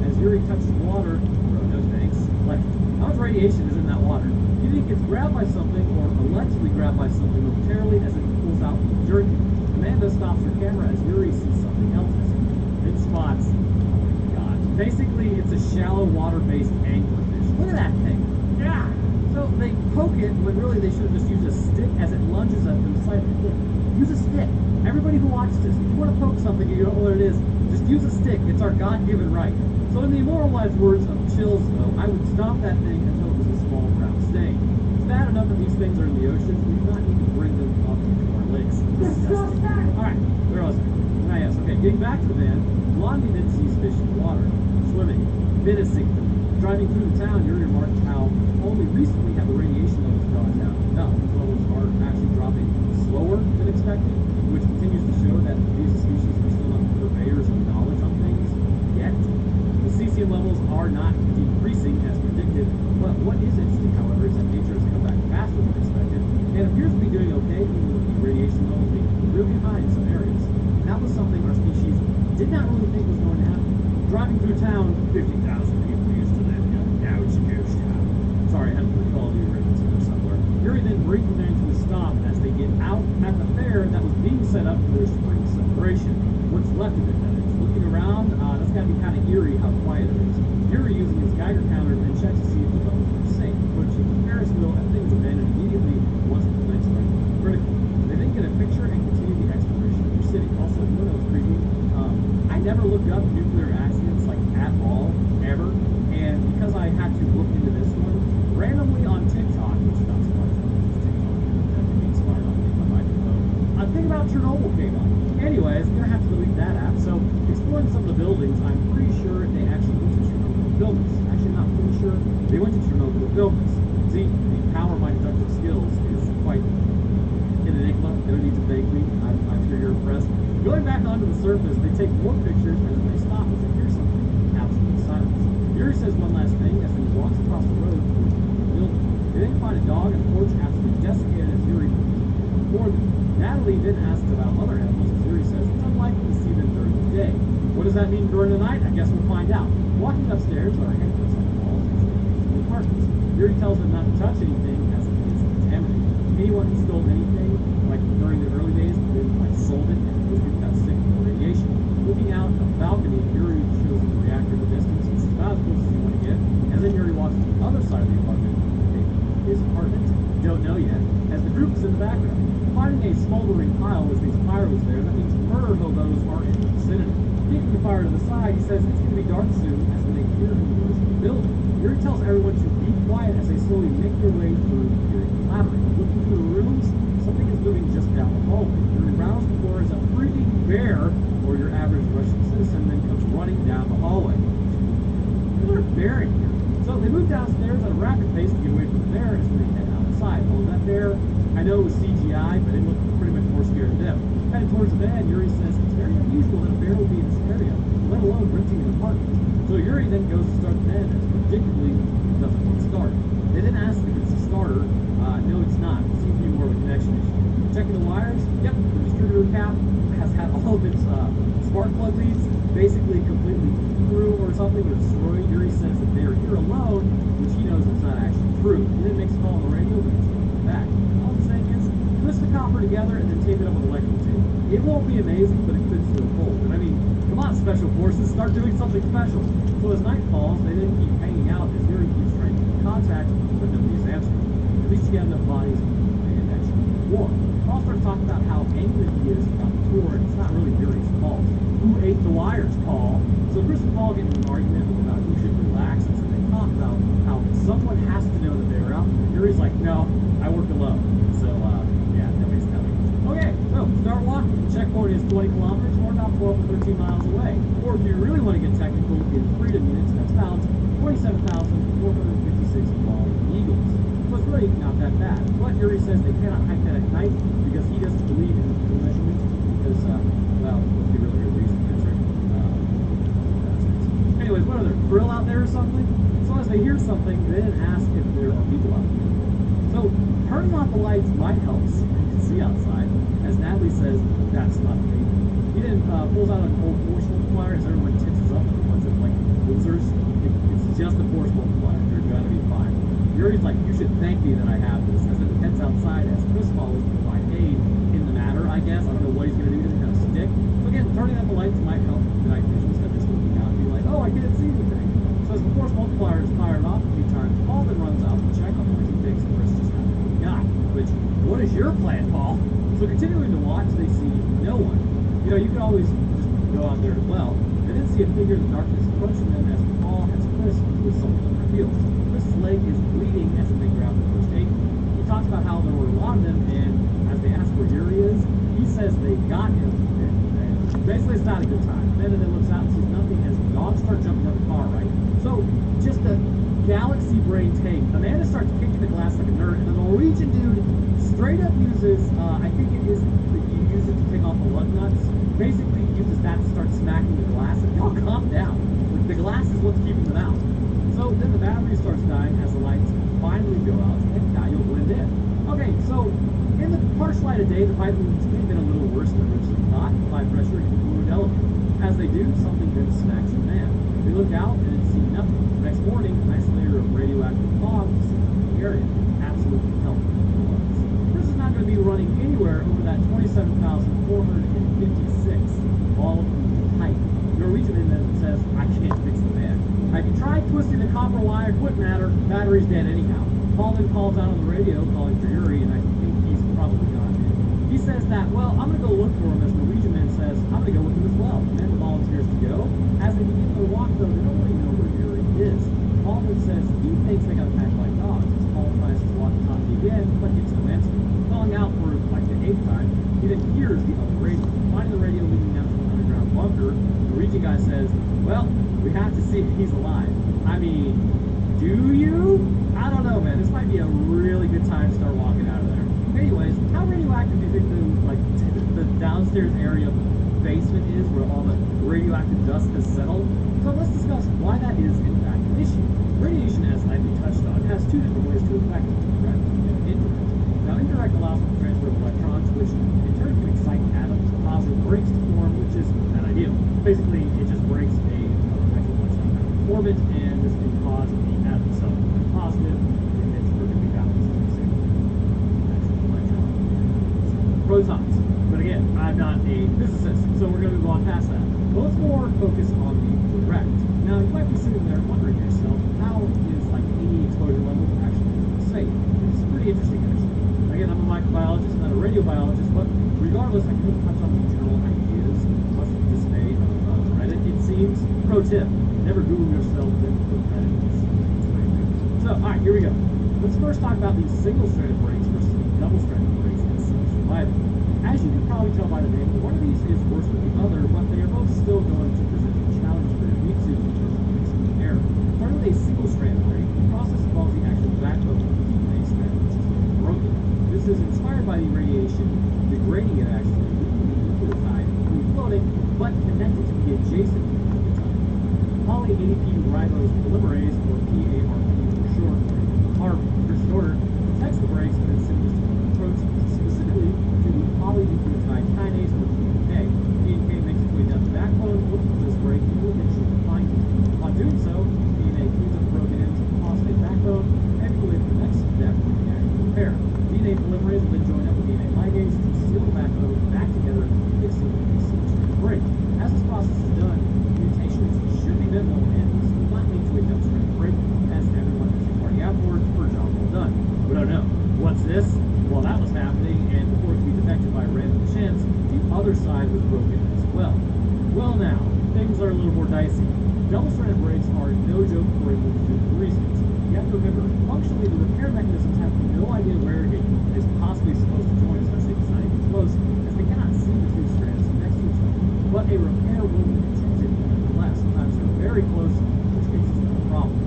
As Yuri touches water, bro, no thanks. Like, how much radiation is in that water? He gets grabbed by something, or allegedly grabbed by something momentarily as it pulls out the jerky. Amanda stops her camera as Yuri sees something else missing. It spots, oh my god. Basically, it's a shallow water-based anglerfish. Look at that thing. Yeah. So they poke it when really they should have just used a stick as it lunges at them slightly. Use a stick. Everybody who watches this, if you want to poke something and you don't know what it is, just use a stick. It's our God-given right. So in the immortalized words of Chills, though, I would stop that thing until it was a small brown stain. It's bad enough that these things are in the oceans. We do not need to bring them up into our lakes. Alright, where was I? Yes, okay, getting back to the van, Blondie then sees fish in the water, swimming, menacing them. Driving through the town, Yuri remarked how only recently have the radiation levels gone down enough. These levels are actually dropping slower than expected, which continues to show that these species are still not purveyors of knowledge on things yet. The cesium levels are not decreasing as predicted, but what is interesting, however, is that nature has come back faster than expected and appears to be doing okay, even with the radiation levels being really high in some areas. And that was something our species did not really think was going to happen. Driving through town, 50,000 people used to live here. Now it's a ghost town. Sorry, I have to call you Ravens in there somewhere. Yuri then brings the van to a stop as they get out at the fair that was being set up for their spring celebration. What's left of it, that is. Looking around, that's got to be kind of eerie how quiet it is. Yuri, using his Geiger counter, then checks to see if the bones are safe. Approaching the Ferris wheel, everything is abandoned immediately once the plants are critical. They then get a picture and continue the exploration of their city. Also, you know that was creepy? I never looked up nuclear accidents, like, at all, ever. And because I had to look into this one, randomly on TikTok, which is not surprising, because TikTok definitely being smart on my microphone, a thing about Chernobyl came up. Anyways, I'm gonna have to delete that app. So, exploring some of the buildings, I'm pretty sure they actually went to Chernobyl to build this. Actually, not pretty sure. They went to Chernobyl to build this. See, the power of my deductive skills is quite an enigma. No need to thank me. I'm sure you're impressed. Going back onto the surface, they take more pictures and then they stop as they hear something. Absolute silence. Yuri says one last thing as he walks across the road towards the building. They then find a dog and a porch absolutely desiccated as Yuri before them. Natalie then asks about other animals as Yuri says it's unlikely to see them during the day. What does that mean during the night? I guess we'll find out. Walking upstairs are handprints on the walls and in the apartments. Yuri tells them not to touch anything as it is contaminated. Anyone who stole anything, like during the early days, then like sold it and got sick from the radiation. Looking out a balcony, Yuri shows the reactor in the distance. It's about as close as you want to get. And then Yuri walks to the other side of the apartment. His apartment. Don't know yet. As the group is in the background. Finding a smoldering pile which means fire was there, that means murder hobos are in the vicinity. Keeping the fire to the side, he says it's going to be dark soon as they hear who was in the building. Yuri tells everyone to be quiet as they slowly make their way through the labyrinth. Looking through the rooms, something is moving just down the hallway. Yuri rounds the floor as a freaking bear, or your average Russian citizen, then comes running down the hallway. There's a bear in here. So they move downstairs at a rapid pace to get away from the bear as they head outside. Oh, that bear, I know it was CGI, but it looked pretty much more scared of them. Headed towards the bed, Yuri says it's very unusual that a bear would be in this area, let alone renting an apartment. So Yuri then goes to start the bed as predictably, tracking the wires. Yep, the distributor cap has had all of its spark plug leads basically completely through or something or destroyed. Yuri says that they're here alone, which he knows is not actually true. He didn't make a call on the radio, but he's coming back. All I'm saying is, twist the copper together and then tape it up with electrical tape. It won't be amazing, but it could still hold. And I mean, come on, special forces, start doing something special. So as night falls, they then keep hanging out as Yuri keeps trying to get contact, but nobody's answering. At least you get enough bodies and actually war. Paul starts talking about how angry he is about the tour, and it's not really Yuri's fault. Who ate the wires, Paul? So Chris and Paul get in an argument about who should relax, and so they talk about how someone has to know that they were out. And Yuri's like, no, I work alone. So, yeah, nobody's coming. Okay, so start walking. The checkpoint is 20 kilometers, or about 12 to 13 miles away. Or if you really want to get technical, in freedom units, that's about 27,456 long eagles. So it's really not that bad. But Yuri says they cannot hike that at night because he doesn't believe in fuel measurement because, well, let's be really reason answer. Anyways, what are there? Grill out there or something? So as they hear something, they then ask if there are people out there. So turning off the lights might help so you can see outside, as Natalie says that's not a thing. He then pulls out an old force multiplier as everyone tenses up and wants it like losers. It's just a force multiplier. They're gonna be fine. Yuri's like, you should thank me that I have this, as it heads outside as Chris follows to provide aid in the matter, I guess. I don't know what he's gonna do to kind of stick. So again, turning out the lights might help the night vision instead of just looking out and be like, oh, I didn't see anything. So as the force multiplier is fired off a few times, Paul then runs out to check on what he thinks Chris just got. Which, what is your plan, Paul? So continuing to watch, they see no one. You know, you can always just go out there as well. They then see a figure in the darkness approaching them as Paul has Chris with something on their heels. Chris's leg is bleeding as they grab the first aid. He talks about how there were a lot of them, and as they ask where Yuri is, he says they got him. And basically, it's not a good time. Then looks out and sees nothing as the dogs start jumping on the car, right? So, just a galaxy brain take. Amanda starts kicking the glass like a nerd, and the Norwegian dude straight up uses, I think it is that you use it to take off the lug nuts. Basically, he uses that to start smacking the glass, and y'all calm down. The glass is what's keeping them out. So then the battery starts dying as the lights finally go out, and now you'll blend in. Okay, so in the harsh light of day, the pipe movements may have been a little worse than originally thought. High pressure and fluid element. As they do, something then smacks the man. They look out and see nothing. The next morning, a nice layer of radioactive fog surrounds the area. Absolutely healthy. Chris is not going to be running anywhere over that 27,456 all height. Norwegian then says, I can't fix the man. Have you tried twisting the copper wire? Wouldn't matter. Battery's dead anyhow. Paul then calls out on the radio, calling for Yuri, and I think he's probably gone in. He says that, well, I'm going to go look for him, as Norwegian man says, I'm going to go with him as well. The man volunteers to go. As they begin their walk, though, they don't really know where Yuri is. Paul then says he thinks they got attacked by dogs. As Paul tries to walk the talkie again, but gets no answer. Calling out for like the 8th time, he then hears the other radio. Finding the radio leading down to an underground bunker, the Norwegian guy says, well, we have to see if he's alive. I mean, do you? I don't know, man. This might be a really good time to start walking out of there. Anyways, how radioactive do you think the downstairs area basement is, where all the radioactive dust has settled? So let's discuss why that is in fact an issue. Radiation, as lightly touched on, has two different ways to affect it, direct and indirect. Now, indirect allows for the transfer of electrons, which in turn can excite atoms. Positive breaks to form, which is not ideal. Basically, it just breaks a orbit, and this can cause the atom itself to be positive, and it's perfectly balanced at the same electron. Protons. But again, I'm not a physicist, so we're going to move on past that. But let's more focus on the direct. Now, you might be sitting there wondering to yourself, how is like any exposure level actually safe? It's pretty interesting, actually. Again, I'm a microbiologist, not a radiobiologist, but regardless, I can touch on the general ideas. What's the dismay of Reddit, it seems. Pro tip. Never Google yourself, then put that in. So, alright, here we go. Let's first talk about these single-stranded breaks versus the double-stranded breaks in survival. As you can probably tell by the name, one of these is worse than the other, but they are both still going to present a challenge for your meat suit in terms of mixing the air. Starting with a single-stranded break, the process involves the actual backbone of the DNA strand, which is broken. This is inspired by the radiation, degrading it actually, leaving the nucleotide free floating, but connected to the adjacent poly-ADP ribose polymerase, or PARP for short, or PARP for short, protects the breaks and then signals to other proteins, specifically to the polymerase will then join up with DNA ligase to seal the back together into a single single-strand break. As this process is done, mutations should be minimal and this will not lead to a double-strand break, as everyone has a party afterwards for a job well done. But oh no, what's this? While that was happening, and before it could be detected by random chance, the other side was broken as well. Well now, things are a little more dicey. Double-stranded breaks are no joke for a multitude of reasons. You have to remember, functionally, the repair mechanisms have no idea where it is possibly supposed to join, especially if it's not even close, as they cannot see the two strands next to each other. But a repair will be detected nonetheless. Sometimes they're very close, in which case it's not a problem.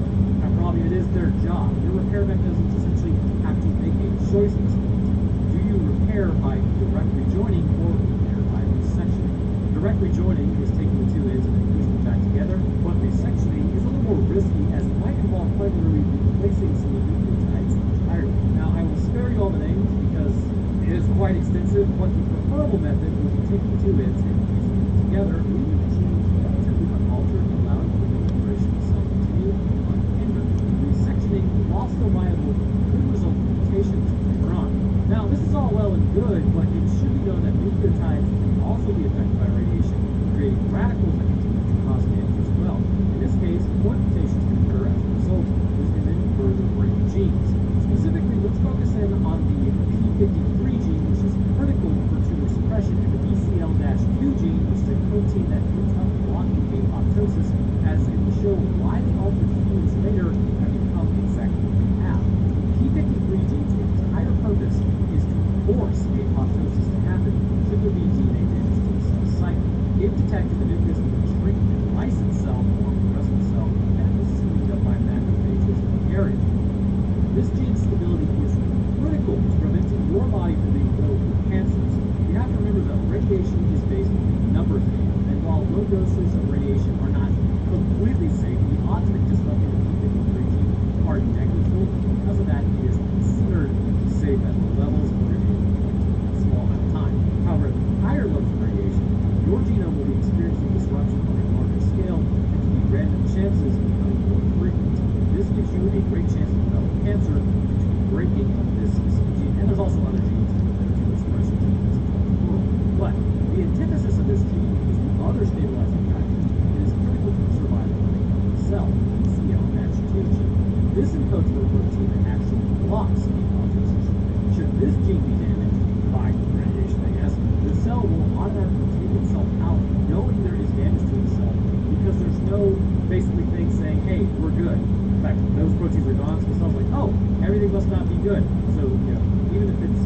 After all, it is their job. Your repair mechanisms essentially have to make a choice at this point. Do you repair by direct rejoining or repair by resectioning? Direct rejoining is taking the two ends and then fusing them back together, but resectioning is a little more risky as it might involve quite literally replacing some of the nucleotides entirely. Now, I will spare you all the names because it is quite extensive, but the preferable method would be taking the two ends and fusing them together, leaving the genes relatively unaltered, allowing for the integration of cell continue unhindered. Resectioning, while still viable, could result in mutations later on. Now, this is all well and good, but it should be known that nucleotides can also be affected by radiation, creating radicals that continue to cause damage as well. In this case, point mutations can occur as a result, which can then further break genes. Specifically, let's focus in on the p53 gene, which is critical for tumor suppression, and the BCL-2 gene, which is a protein that ends up blocking apoptosis, as it will show why the altered genes later have become exactly what they have. The p53 gene's entire purpose is to force apoptosis to happen, should there be DNA damage to the cell cycle. If detected, the nucleus will shrink and lyse itself along with the rest of the cell, and it will speed up by macrophages in the area. This gene's stability is critical to preventing your body from being riddled with cancers. You have to remember that radiation is based on a number of things, and while low doses of radiation are not completely safe, the odds of it disrupting the p53 gene are negligible. Because of that, it is considered safe at low levels or in a small amount of time. However, at higher levels of radiation, your genome will be experiencing disruption on a larger scale, and to the random chances becoming more frequent. This gives you a great chance to develop cancer due to the breaking of this specific gene. And there's also other genes that are tumor suppression genes throughout the world. But the antithesis of this gene is the other stabilizing factor. It is critical to the survival of a cell, BCL-2 gene. This encodes for a protein that actually blocks apoptosis. Should this gene be damaged by radiation, I guess, the cell will automatically take itself out, knowing there is damage to the cell, because there's no basically thing saying, hey, we're good. In fact, those proteins are gone, so the cell's like, oh, everything must not be good. So, even if its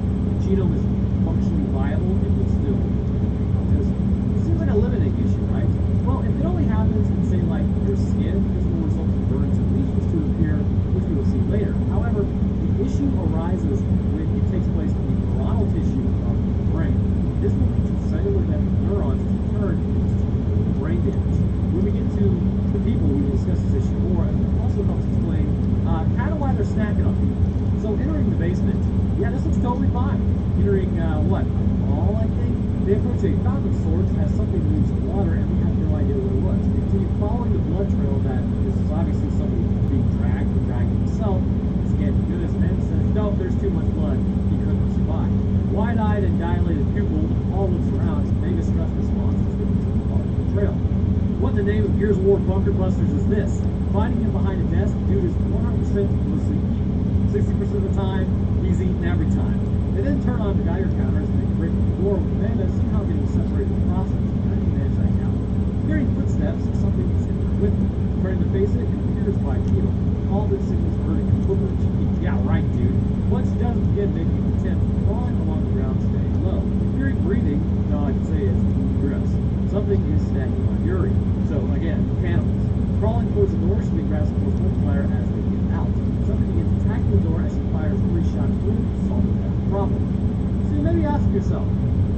genome is functionally viable, it will still apoptosis. It seems like a limiting issue, right? Well, if it only happens in, say, like your skin, this will result in burns and lesions to appear, which we will see later. However, the issue arises when it takes place in the neuronal tissue of the brain. This will lead to cellular neurons to turn into brain damage. When we get to the people, we will discuss this issue more, and it also helps explain kind of why they're snacking on people. So entering the basement, yeah, this looks totally fine. Entering, what, a mall, I think? They approach a fountain of sorts as something moves water, and we have no idea what it was. We continue following the blood trail that this is obviously somebody being dragged or dragging himself. Scan goodness, and then says, no, there's too much blood. He couldn't survive. Wide-eyed and dilated pupil, Paul looks around, mega stress response is going to follow the trail. What in the name of Gears of War Bunker Busters is this? Finding him behind a desk, dude is 100% mostly eating. 60% of the time, he's eating every time. They then turn on the Geiger counters and they break the door with Amanda, somehow getting separated in the process. How do you manage that now? Hearing footsteps, something is in there with him. Turning to face it, it appears bipedal. All this signals hurting and footbridge. Yeah, right, dude. Once he does begin making an attempt, crawling along the ground, staying low. Hearing breathing, all I can say is gross. Something is snacking on Yuri. So again, cannibals. Crawling towards the door, she grabs the force multiplier as they get out. Something begins attacking the door as she fires 3 shots through, solving that problem. So you maybe ask yourself,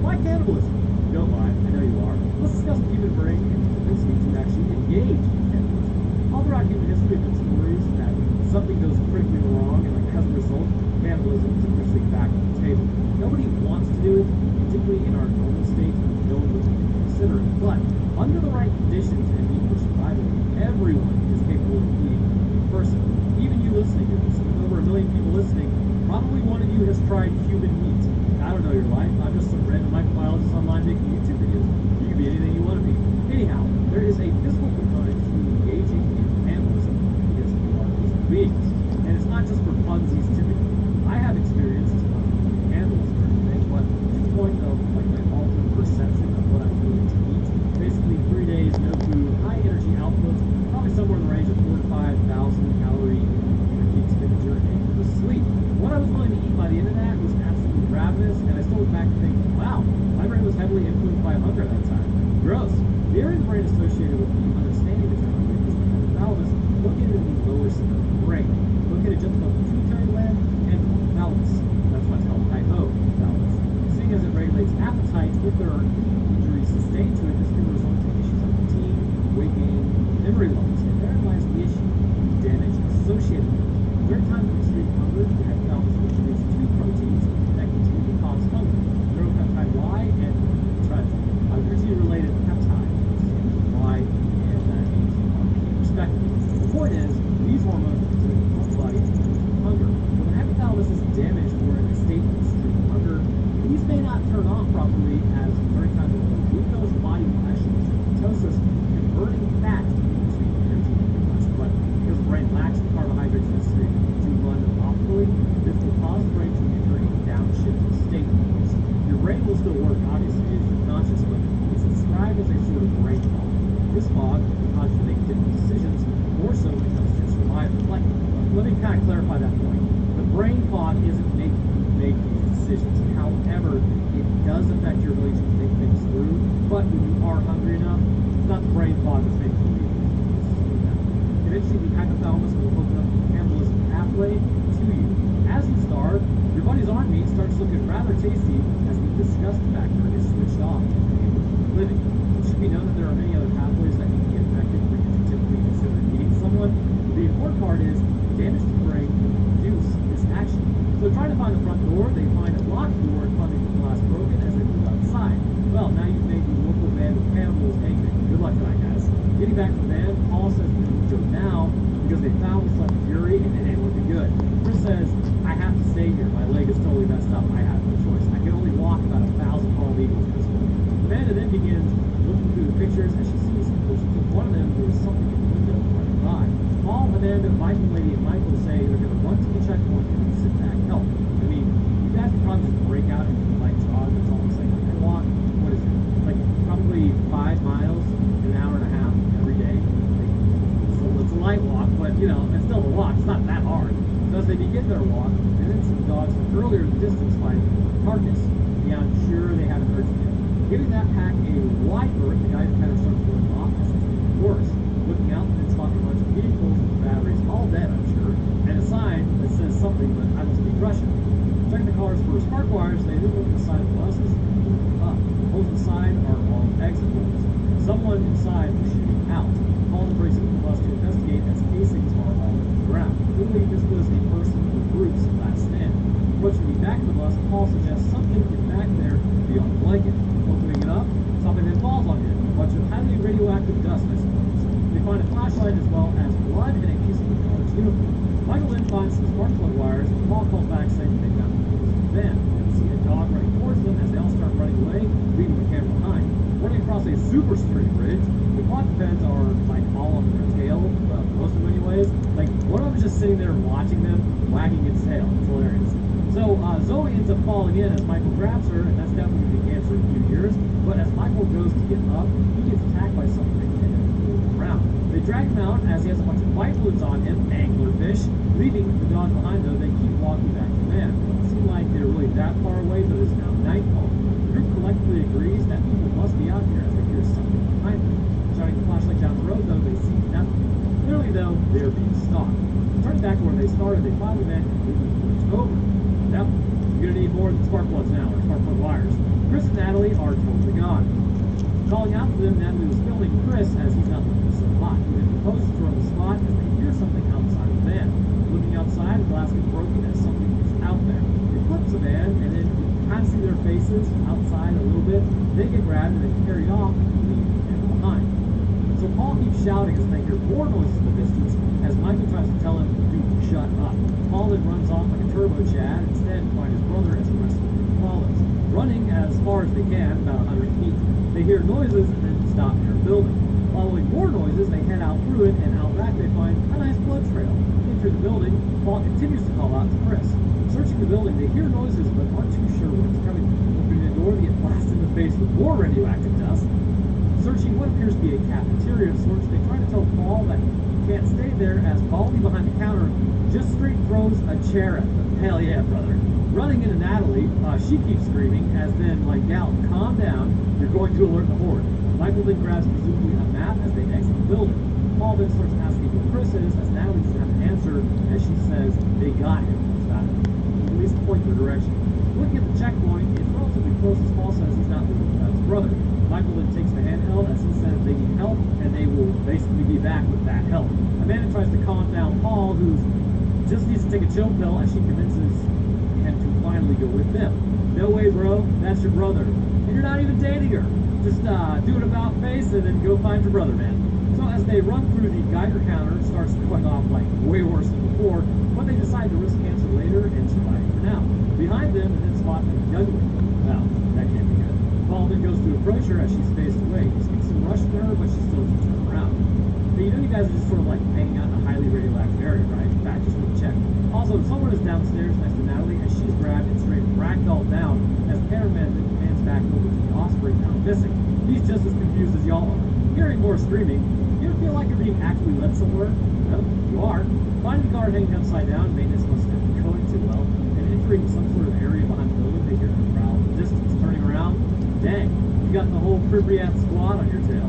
why cannibalism? Don't lie, I know you are. Let's discuss the human brain and the propensity to actually engage in cannibalism. All throughout human history have been stories that something goes critically wrong, and as a result, cannibalism is officially back on the table. Nobody wants to do it, particularly in our normal state, no one would consider it. But under the right conditions and need for survival, everyone is capable of eating a person. Even you listening to this, with over 1 million people listening, probably one of you you has tried human meat? I don't know your life. I'm just some random microbiologist online making YouTube videos. You can be anything you want to be. Anyhow, there is a physical component to engaging in cannibalism because we are physical beings. And it's not just for funsies typically. I have experienced cannibalism or anything, but to the point of like my altered perception of what I'm willing to eat. Basically 3 days, no food, high energy output, probably somewhere in the range of 4,000 to 5,000 calorie energy expenditure, and for sleep. What I was willing to eat by the end of that was absolutely ravenous, and I still look back and think, wow, my brain was heavily influenced by hunger at that time. Gross. The area of the brain associated with the understanding of hunger is the hypothalamus, located in the lower center of the brain, located just above the pituitary gland and the thalamus. That's why it's called hypothalamus. Seeing as it regulates appetite, if there are injuries sustained to it, this can result in issues like fatigue, weight gain, memory loss, and therein lies the issue, the damage associated with it. During times of extreme hunger, the hypothalamus will produce two proteins that continue to cause hunger, neuropeptide Y and glutamate-related peptide, Y and ATRP, respectively. The point is, these hormones continue to help the body hunger. When the hypothalamus is damaged or in a state of extreme hunger, these may not turn on properly as during times of low glucose, the body will actually use ketosis, converting fat into energy. But because the brain lacks the carbohydrates necessary to run optimally, this will cause the brain to enter a downshift state. Your brain will still work, obviously, as you're conscious, but it's described as a sort of brain fog. This fog will cause you to make different decisions, more so when it comes to survival. Like, let me kind of clarify that point. The brain fog isn't making you make these decisions. However, it does affect your ability to think things through. But when you are hungry enough, it's not the brain fog that's making you leave. Eventually, the hypothalamus will open up the cannibalism pathway to you. As you starve, your body's arm meat starts looking rather tasty as the disgust factor is switched off and you're able to keep living. It should be known that there are many other pathways that can be affected when you typically consider eating someone. The important part is damage to the brain can induce this action. So trying to find the front door, they find a locked door and finding the glass broken as they move outside. Well, now you've made the local band of cannibals angry. Good luck tonight, guys. Getting back to the van, Paul says we need to go now because they found the sudden fury and it ain't looking good. Chris says, I have to stay here. My leg is totally messed up. I have no choice. I can only walk about 1,000 bald eagles at this point. Amanda then begins looking through the pictures as she sees portions of one of them. There was something in the window running by. Paul, Amanda, Michael, Lady, and Michael say they're going to run to the checkpoint and sit back help. I mean, you guys could probably just break out into the light jog. That's all I'm saying. I walk, what is it? Like probably 5 miles, an hour and a half every day. Like, so it's a light walk, but you know, it's still a walk. It's not that hard. So as they begin their walk, and then some dogs from earlier in the distance find carcass. Yeah, I'm sure they haven't heard from him. Giving that pack a wide berth, the guy kind of starts going off as it's getting worse. Looking out and then spotting a bunch of vehicles with batteries, all dead, I'm sure, and a sign that says something, but I must be Russian. Checking the cars for spark wires, they then look at the side of the buses and look up. The holes in the side are all exit holes. Someone inside was shooting out. Paul breaks into the bus to investigate as casings are all over the ground. Clearly, this was a person or group's last stand. Approaching the back of the bus, Paul suggests something is back there beyond the blanket. Opening it up, something then falls on him. A bunch of highly radioactive dust, I suppose. They find a flashlight as well as blood and a piece of the guard's uniform. Michael then finds some spark plug wires, and Paul calls back saying that they found the windows of the van. They see a dog running towards them as they all start running away, leaving the camera behind. Running across a super straight bridge, the quadrupeds are like all on their tail, most of them anyways. Like one of them is just sitting there watching them, wagging its tail. It's hilarious. So Zoe ends up falling in as Michael grabs her, and that's definitely going to be cancer in a few years. But as Michael goes to get up, he gets attacked by something and then pulled around. They drag him out as he has a bunch of bite balloons on him, anglerfish. Leaving the dog behind though, they keep walking back to the van. It doesn't seem like they're really that far away, but it's now nightfall. The group collectively agrees that people must be out here as they hear something behind them. Shining the flashlight down the road though, they see nothing. Clearly though, they're being stalked. Turning back to where they started, they find the van completely pushed over. Yep, you're gonna need more than spark plugs now, or spark plug wires. Chris and Natalie are totally gone. Calling out to them, Natalie was filming Chris as he's not looking so hot. He then proposes to her on the spot as they hear something outside the van. Looking outside, the glass gets broken as something is out there. It flips the van, and then you kind of see their faces outside a little bit. They get grabbed and then carried off and leave them behind. So Paul keeps shouting as they hear more noises in the distance as Michael tries to tell him, dude, shut up. Paul then runs off like a turbo Chad, instead finding hear noises and then stop near a building. Following more noises, they head out through it, and out back they find a nice blood trail. Enter the building, Paul continues to call out to Chris. Searching the building, they hear noises but aren't too sure what's coming. Opening the door, they get blasted in the face with more radioactive dust. Searching what appears to be a cafeteria of sorts, they try to tell Paul that he can't stay there as Baldy behind the counter just straight throws a chair at them. Hell yeah, brother. Running into Natalie, she keeps screaming, as then, like, gal, calm down, you're going to alert the horde. Michael then grabs presumably a map as they exit the building. Paul then starts asking who Chris is, as Natalie doesn't have an answer, as she says, they got him. At least point their direction. Looking at the checkpoint, it's relatively close as Paul says he's not looking for his brother. Michael then takes the handheld as he says they need help, and they will basically be back with that help. Amanda tries to calm down Paul, who just needs to take a chill pill, as she convinces him to finally go with them. No way, bro. That's your brother. And you're not even dating her. Just do an about face and then go find your brother, man. So as they run through the Geiger counter, it starts going off like way worse than before, but they decide to risk cancer later and survive for now. Behind them, and then spot a Dudley. Well, that can't be good. Paul then goes to approach her as she's faced away. He speaks some Russian to her, but she still doesn't turn around. But you know you guys are just sort of like hanging out in a highly radioactive area, right? In fact, just want to check. Also, someone is downstairs next to Natalie as she's grabbed and straight ragdolled down as the cameraman then pans back over to the offspring now missing. He's just as confused as y'all are. Hearing more screaming, you ever feel like you're being actually led somewhere? Well, you are. Finding the car hanging upside down, maintenance must have been going too well, and entering some sort of area behind the building, they hear a growl in the distance. Turning around, dang, you got the whole Pripyat squad on your tail.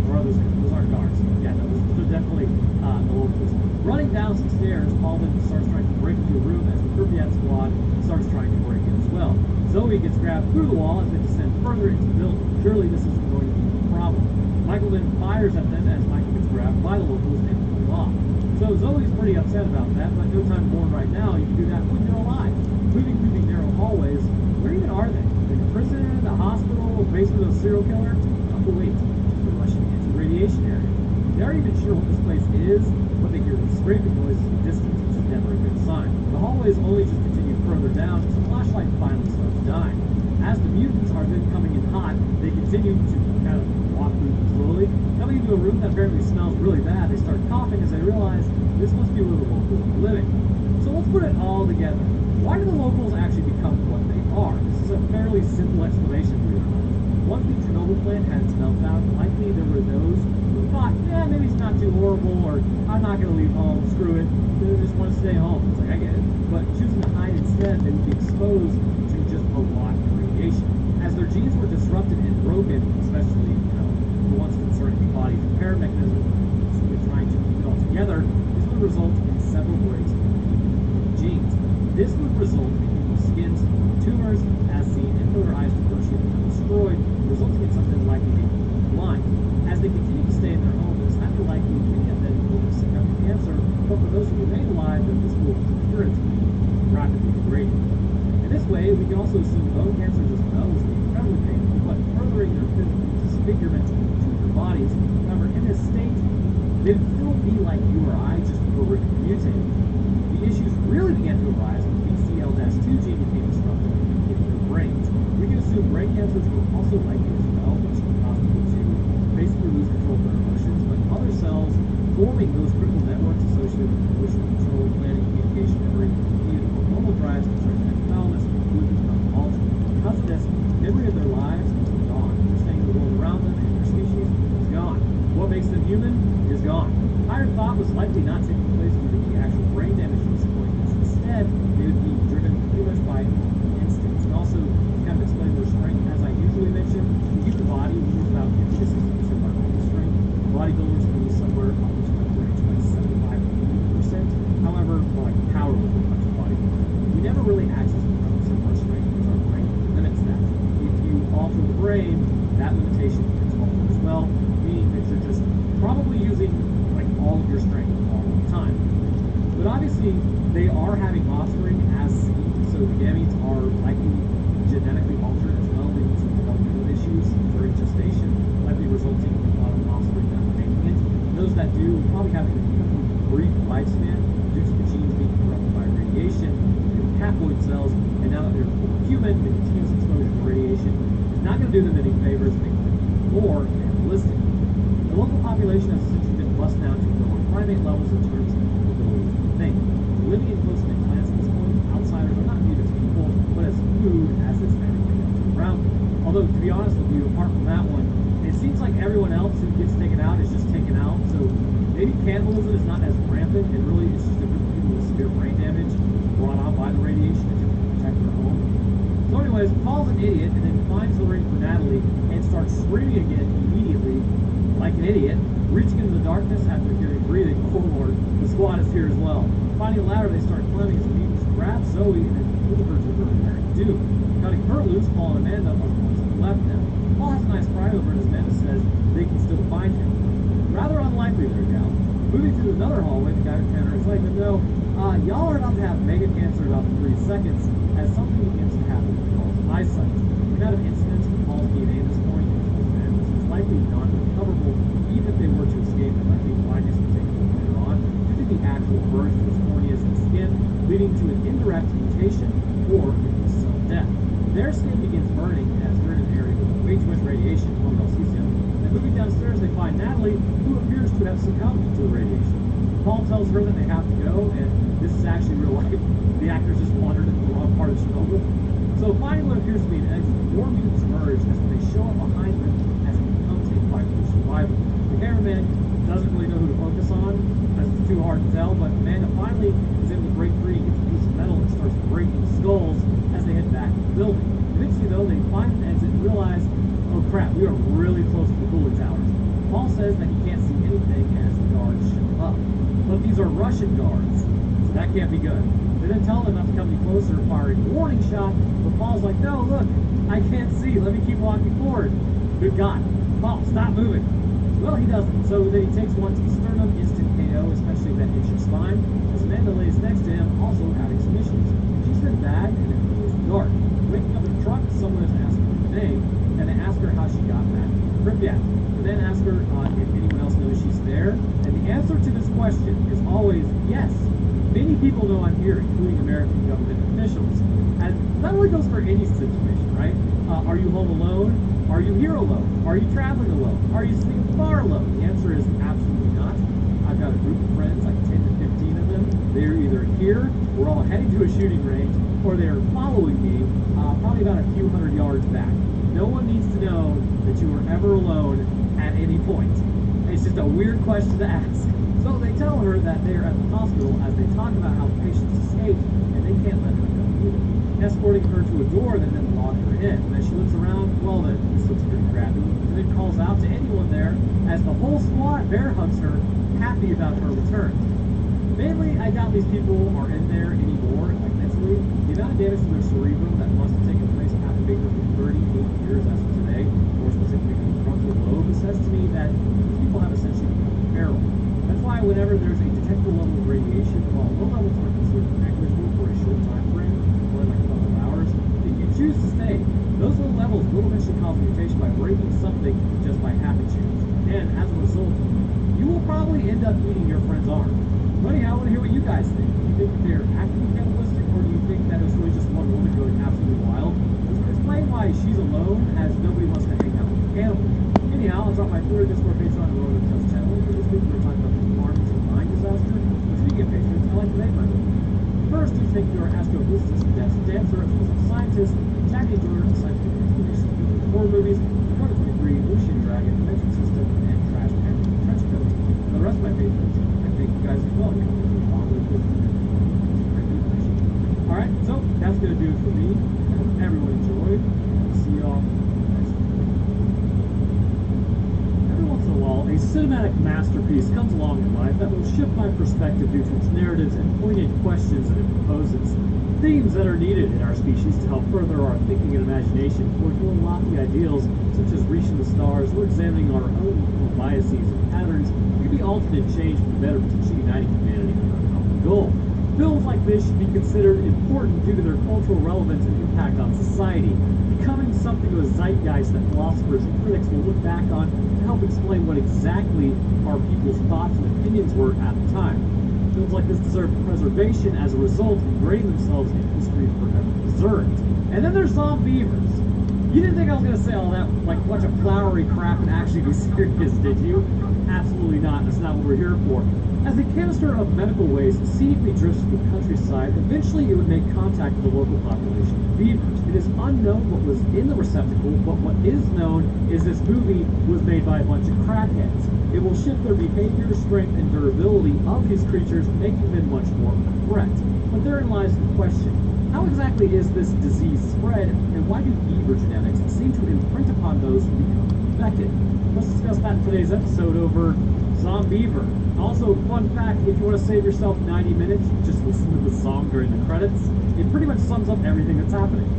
Or those aren't guards. Yeah, no, those are definitely the locals. Running down some stairs, Paul then starts trying to break into a room as the Pripyat squad starts trying to break in as well. Zoe gets grabbed through the wall as they descend further into the building. Surely this isn't going to be a problem. Michael then fires at them as Michael gets grabbed by the locals and pulled off. So Zoe's pretty upset about that, but no time to mourn right now. You can do that when you're alive. Moving through these narrow hallways, where even are they? In the prison, the hospital, basement of a serial killer? Oh wait, the Russian anti-radiation area. They aren't even sure what this place is, but they hear the scraping noises in the distance, which is never a good sign. The hallways only just continue further down as the flashlight finally starts dying. As the mutants are then coming in hot, they continue to kind of walk through slowly. Coming into a room that apparently smells really bad, they start coughing as they realize this must be where the locals are living. So let's put it all together. Why do the locals actually become what they are? This is a fairly simple explanation for your mind. Once the Chernobyl plant had its meltdown, likely there were those who thought, yeah, maybe it's not too horrible, or I'm not going to leave home, screw it, they just want to stay home. It's like, I get it. But choosing to hide instead, they would be exposed to just a lot of radiation. As their genes were disrupted and broken, especially, the ones concerning the body's repair mechanism, simply trying to keep it all together, this would result in several breaks in genes. This would result in people's skins, tumors, as seen, and for their eyes to virtually become destroyed, resulting in something like being blind. As they continue to stay in their home, it's highly likely many of them will succumb to cancer, but for those who remain alive, then this will appear to be rapidly degrading. In this way, we can also assume bone cancer as well as being incredibly painful, but furthering their physical disfigurement to their bodies. However, in this state, they would still be like you or I, just horrifically mutated. The issues really began to arise when BCL-2 gene became disrupted in their brains. We can assume brain cancers were also likely as well, which can cause people to basically lose control of their emotions, but other cells forming those critical networks associated with emotional control, planning, communication, memory, even hormonal drives concerning hypothalamus would become altered. Because of this, memory of their lives is gone. Understanding the world around them and their species is gone. What makes them human is gone. Higher thought was likely not taking place due to the actual brain damage from disappointments. Instead, they would be driven pretty much by instincts. And also, to kind of explain their strength, as I usually mention, the human body loses about 50 to 60% of our normal strength. Bodybuilders can lose somewhere up to a range by 75 to 80%. However, like power with a bunch of bodybuilders, we never really access the 100% of our strength because our brain limits that. If you alter the brain, that limitation gets altered as well, meaning that you're just probably using like all of your strength all the time. But obviously, they are having offspring as seen, so the gametes are likely genetically altered as well, leading to developmental issues during gestation, likely resulting in a lot of offspring not making it. Those that do will probably have an incredibly brief lifespan due to the genes being corrupted by radiation in haploid cells, and now that they're human, the continuous exposure to radiation is not going to do them any favors. They or animalistic. The local population has essentially been bussed down to lower primate levels in terms of abilities to think. Living in close-knit clans at this point, outsiders are not viewed as people, but as food as it's managed around them. Although, to be honest with you, apart from that one, it seems like everyone else who gets taken out is just taken out, so maybe cannibalism is not as rampant, and really it's just a group of people with severe brain damage brought on by the radiation to protect their home. So anyways, Paul's an idiot, and then finds the ring for Natalie, and starts screaming again immediately, like an idiot, reaching into the darkness after hearing breathing. Oh Lord, the squad is here as well. Finding a ladder, they start climbing as the mutants grab Zoe and then pull her to her inherent doom. Cutting her loose, Paul and Amanda are the ones who left them. Paul has a nice cry over it as Amanda says they can still find him. Rather unlikely there, gal. Moving through another hallway, the guy counter is letting them know, y'all are about to have mega cancer in about 3 seconds as something begins to happen with Paul's eyesight. The amount of incidents with Paul's DNA at this point is likely non-recoverable, even if they were to escape and likely blindness would take place later on, due to the actual burns to his corneas and skin, leading to an indirect mutation or cell death. Their skin begins burning as they're in an area with way too much radiation from Alcesium. And moving downstairs, they find Natalie, who appears to have succumbed to the radiation. Paul tells her that they have to go, and this is actually real life. The actors just wandered into the wrong part of Chernobyl. So finding what appears to be an exit, more mutants emerge as they show up behind them as it becomes a fight for survival. The cameraman doesn't really know who to focus on, as it's too hard to tell, but Amanda finally is able to break free, gets a piece of metal, and starts breaking skulls as they head back to the building. Eventually, though, they find an exit and realize, oh crap, we are really close to the cooling towers. Paul says that he can't see anything as the guards show up. But these are Russian guards, so that can't be good. They then tell them not to come any closer, firing a warning shot, but Paul's like, no, look, I can't see, let me keep walking forward. Good God, Paul, stop moving. Well, he doesn't, so then he takes one to the sternum, instant KO, especially that hits your spine, as Amanda lays next to him, also having some issues. She's been bad, and it goes dark. Waking up in the truck, someone is asking her name, and they ask her how she got back to Pripyat. And then ask her if anyone else knows she's there, and the answer to this question is always yes. Many people know I'm here, including American government officials. And that really goes for any situation, right? Are you home alone? Are you here alone? Are you traveling alone? Are you sitting far alone? The answer is absolutely not. I've got a group of friends, like 10 to 15 of them. They're either here, we're all heading to a shooting range, or they're following me, probably about a few hundred yards back. No one needs to know that you are ever alone at any point. It's just a weird question to ask. So they tell her that they're at the hospital as they talk about how the patients escaped and they can't let her go either. Escorting her to a door that then lock her in. And as she looks around, well, then this looks pretty crappy. And then calls out to anyone there as the whole squad bear hugs her, happy about her return. Mainly, I doubt these people are in there anymore, like mentally. The amount of damage to their cerebrum that must have taken place after being there for 38 years as of today, more specifically the frontal lobe, says to me that these people have essentially become feral. That's why whenever there's a detectable level of radiation, while low levels are considered negligible for a short time frame, or like a couple of hours, if you choose to stay, those low levels will eventually cause mutation by breaking something just by happen chance. And as a result, you will probably end up eating your friend's arm. But anyhow, I want to hear what you guys think. Do you think that they're actively cannibalistic, or do you think that it's really just one woman going absolutely wild? Explain why she's alone, as nobody wants to hang out with a cannibal. Anyhow, I'll drop my Twitter, Discord, Patreon, and Roller Test channel. For this week, we're talking about the Farmington mine disaster. But speaking of patrons, I like to thank my first, we thank your astrophysicist, dancer, as well as a scientist, Jackie Jordan, a scientific explanation of horror movies, 2023, Ocean Dragon, Dimension System, and Trash Pan Trench Coat. And the rest of my patrons, I thank you guys as well. Alright, so that's going to do it for me. I hope everyone enjoyed. I'll see y'all next week. Every once in a while, a cinematic masterpiece comes along in life that will shift my perspective due to its narratives and poignant questions that it proposes. Themes that are needed in our species to help further our thinking and imagination towards more lofty ideals, such as reaching the stars or examining our own biases and patterns, can be altered and changed for the better, potentially uniting humanity under a common goal. Films like this should be considered important due to their cultural relevance and impact on society, becoming something of a zeitgeist that philosophers and critics will look back on to help explain what exactly our people's thoughts and opinions were at the time. Films like this deserve preservation as a result, ingraining themselves in history forever preserved. And then there's Zombievers. You didn't think I was going to say all that, like, a bunch of flowery crap and actually be serious, did you? Absolutely not. That's not what we're here for. As the canister of medical waste scenically drifts through the countryside, eventually it would make contact with the local population of beavers. It is unknown what was in the receptacle, but what is known is this movie was made by a bunch of crackheads. It will shift their behavior, strength, and durability of these creatures, making them much more of a threat. But therein lies the question. How exactly is this disease spread, and why do beaver genetics seem to imprint upon those who become infected? Let's discuss that in today's episode over Zombeaver. Also, fun fact, if you want to save yourself 90 minutes, just listen to the song during the credits. It pretty much sums up everything that's happening.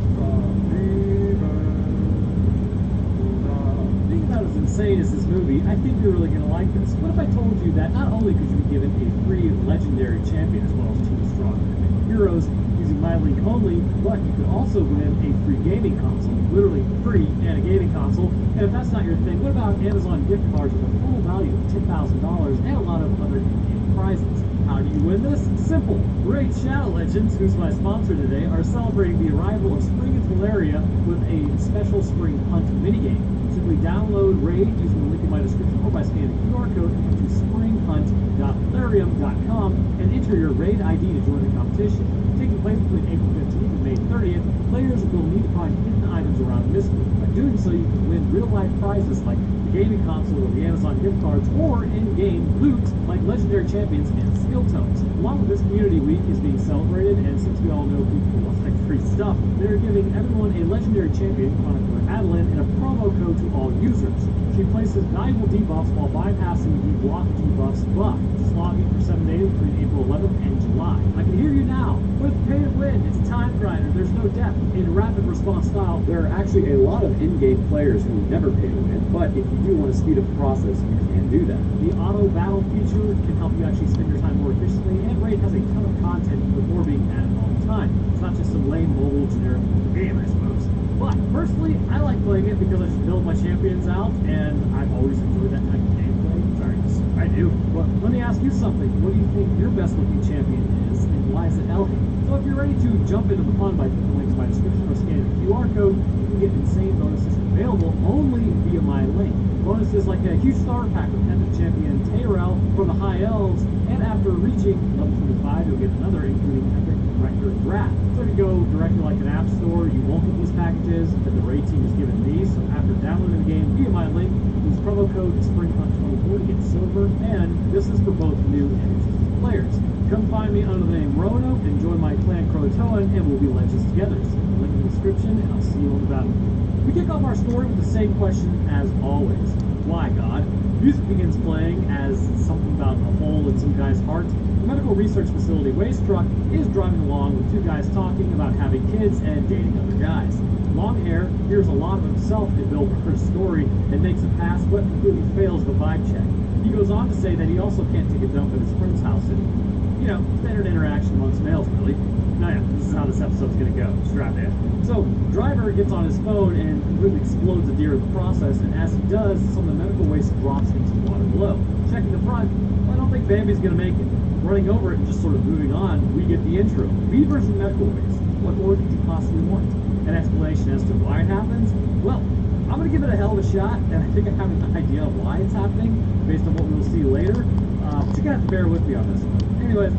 Being about as insane as this movie, I think you're really going to like this. What if I told you that not only could you be given a free legendary champion as well as 2 strong heroes using my link only, but you could also win a free gaming console, literally free and a gaming console. And if that's not your thing, what about Amazon gift cards with a full value of $10,000 and a lot of other in-game prizes? How do you win this? Simple. Raid Shadow Legends, who's my sponsor today, are celebrating the arrival of spring in Teleria with a special spring hunt minigame. Simply download Raid using the link in my description or by scanning the QR code to springhunt.plarium.com and enter your Raid ID to join the competition. Taking place between April 15th and May 30th, players will need to find hidden items around Mistwood. By doing so, you can win real-life prizes like the gaming console or the Amazon gift cards, or in-game loot like legendary champions and skill tomes. Along with this community week is being celebrated, and since we all know people like free stuff, they're giving everyone a legendary champion, Chronicler Adeline, and a promo code to all users. She places valuable debuffs while bypassing the block debuffs buff. Just log in for 7 days between April 11th and July. I can hear you now. With pay to win, it's a time grinder. There's no depth. In rapid response style, There are actually a lot of in-game players who never pay to win, but if you do want to speed up the process, you can do that. the auto battle feature can help you actually spend your time more efficiently, and Raid has a ton of content before being added all the time. It's not just some lame mobile generic game, I suppose. But personally, I like playing it because I just build my champions out, and I've always enjoyed that type of gameplay. Sorry, I do. But let me ask you something. What do you think your best looking champion is, and why is it Elham? So if you're ready to jump into the fun by clicking the links in my description or scanning the QR code, you can get insane bonuses available only via my link. Bonuses like a huge starter pack with Epic Champion Tayrel from the High Elves, and after reaching level 25, you'll get another, including Epic Director Draft. So if you go directly like an app store, you won't get these packages that the Raid team has given me. So after downloading the game via my link, use promo code SpringHunt24 to get silver, and this is for both new and existing players. Come find me under the name Roanoke and join my clan Croatoan, and we'll be legends together. So link in the description, and I'll see you on the battle. We kick off our story with the same question as always. Why, God? Music begins playing as something about a hole in some guy's heart. The medical research facility waste truck is driving along with 2 guys talking about having kids and dating other guys. Longhair hears a lot of himself in Bill Burr's story and makes a pass, but completely fails the vibe check. He goes on to say that he also can't take a dump at his friend's house anymore. You know, standard interaction amongst males, really. Now yeah, this is how this episode's gonna go. Strap in. So, driver gets on his phone and completely explodes a deer in the process, and as he does, some of the medical waste drops into the water below. Checking the front, well, I don't think Bambi's gonna make it. Running over it and just sort of moving on, we get the intro. Beavers and medical waste. What more could you possibly want? An explanation as to why it happens? Well, I'm gonna give it a hell of a shot, and I think I have an idea of why it's happening, based on what we'll see later. But you're gonna have to bear with me on this one. Anyways,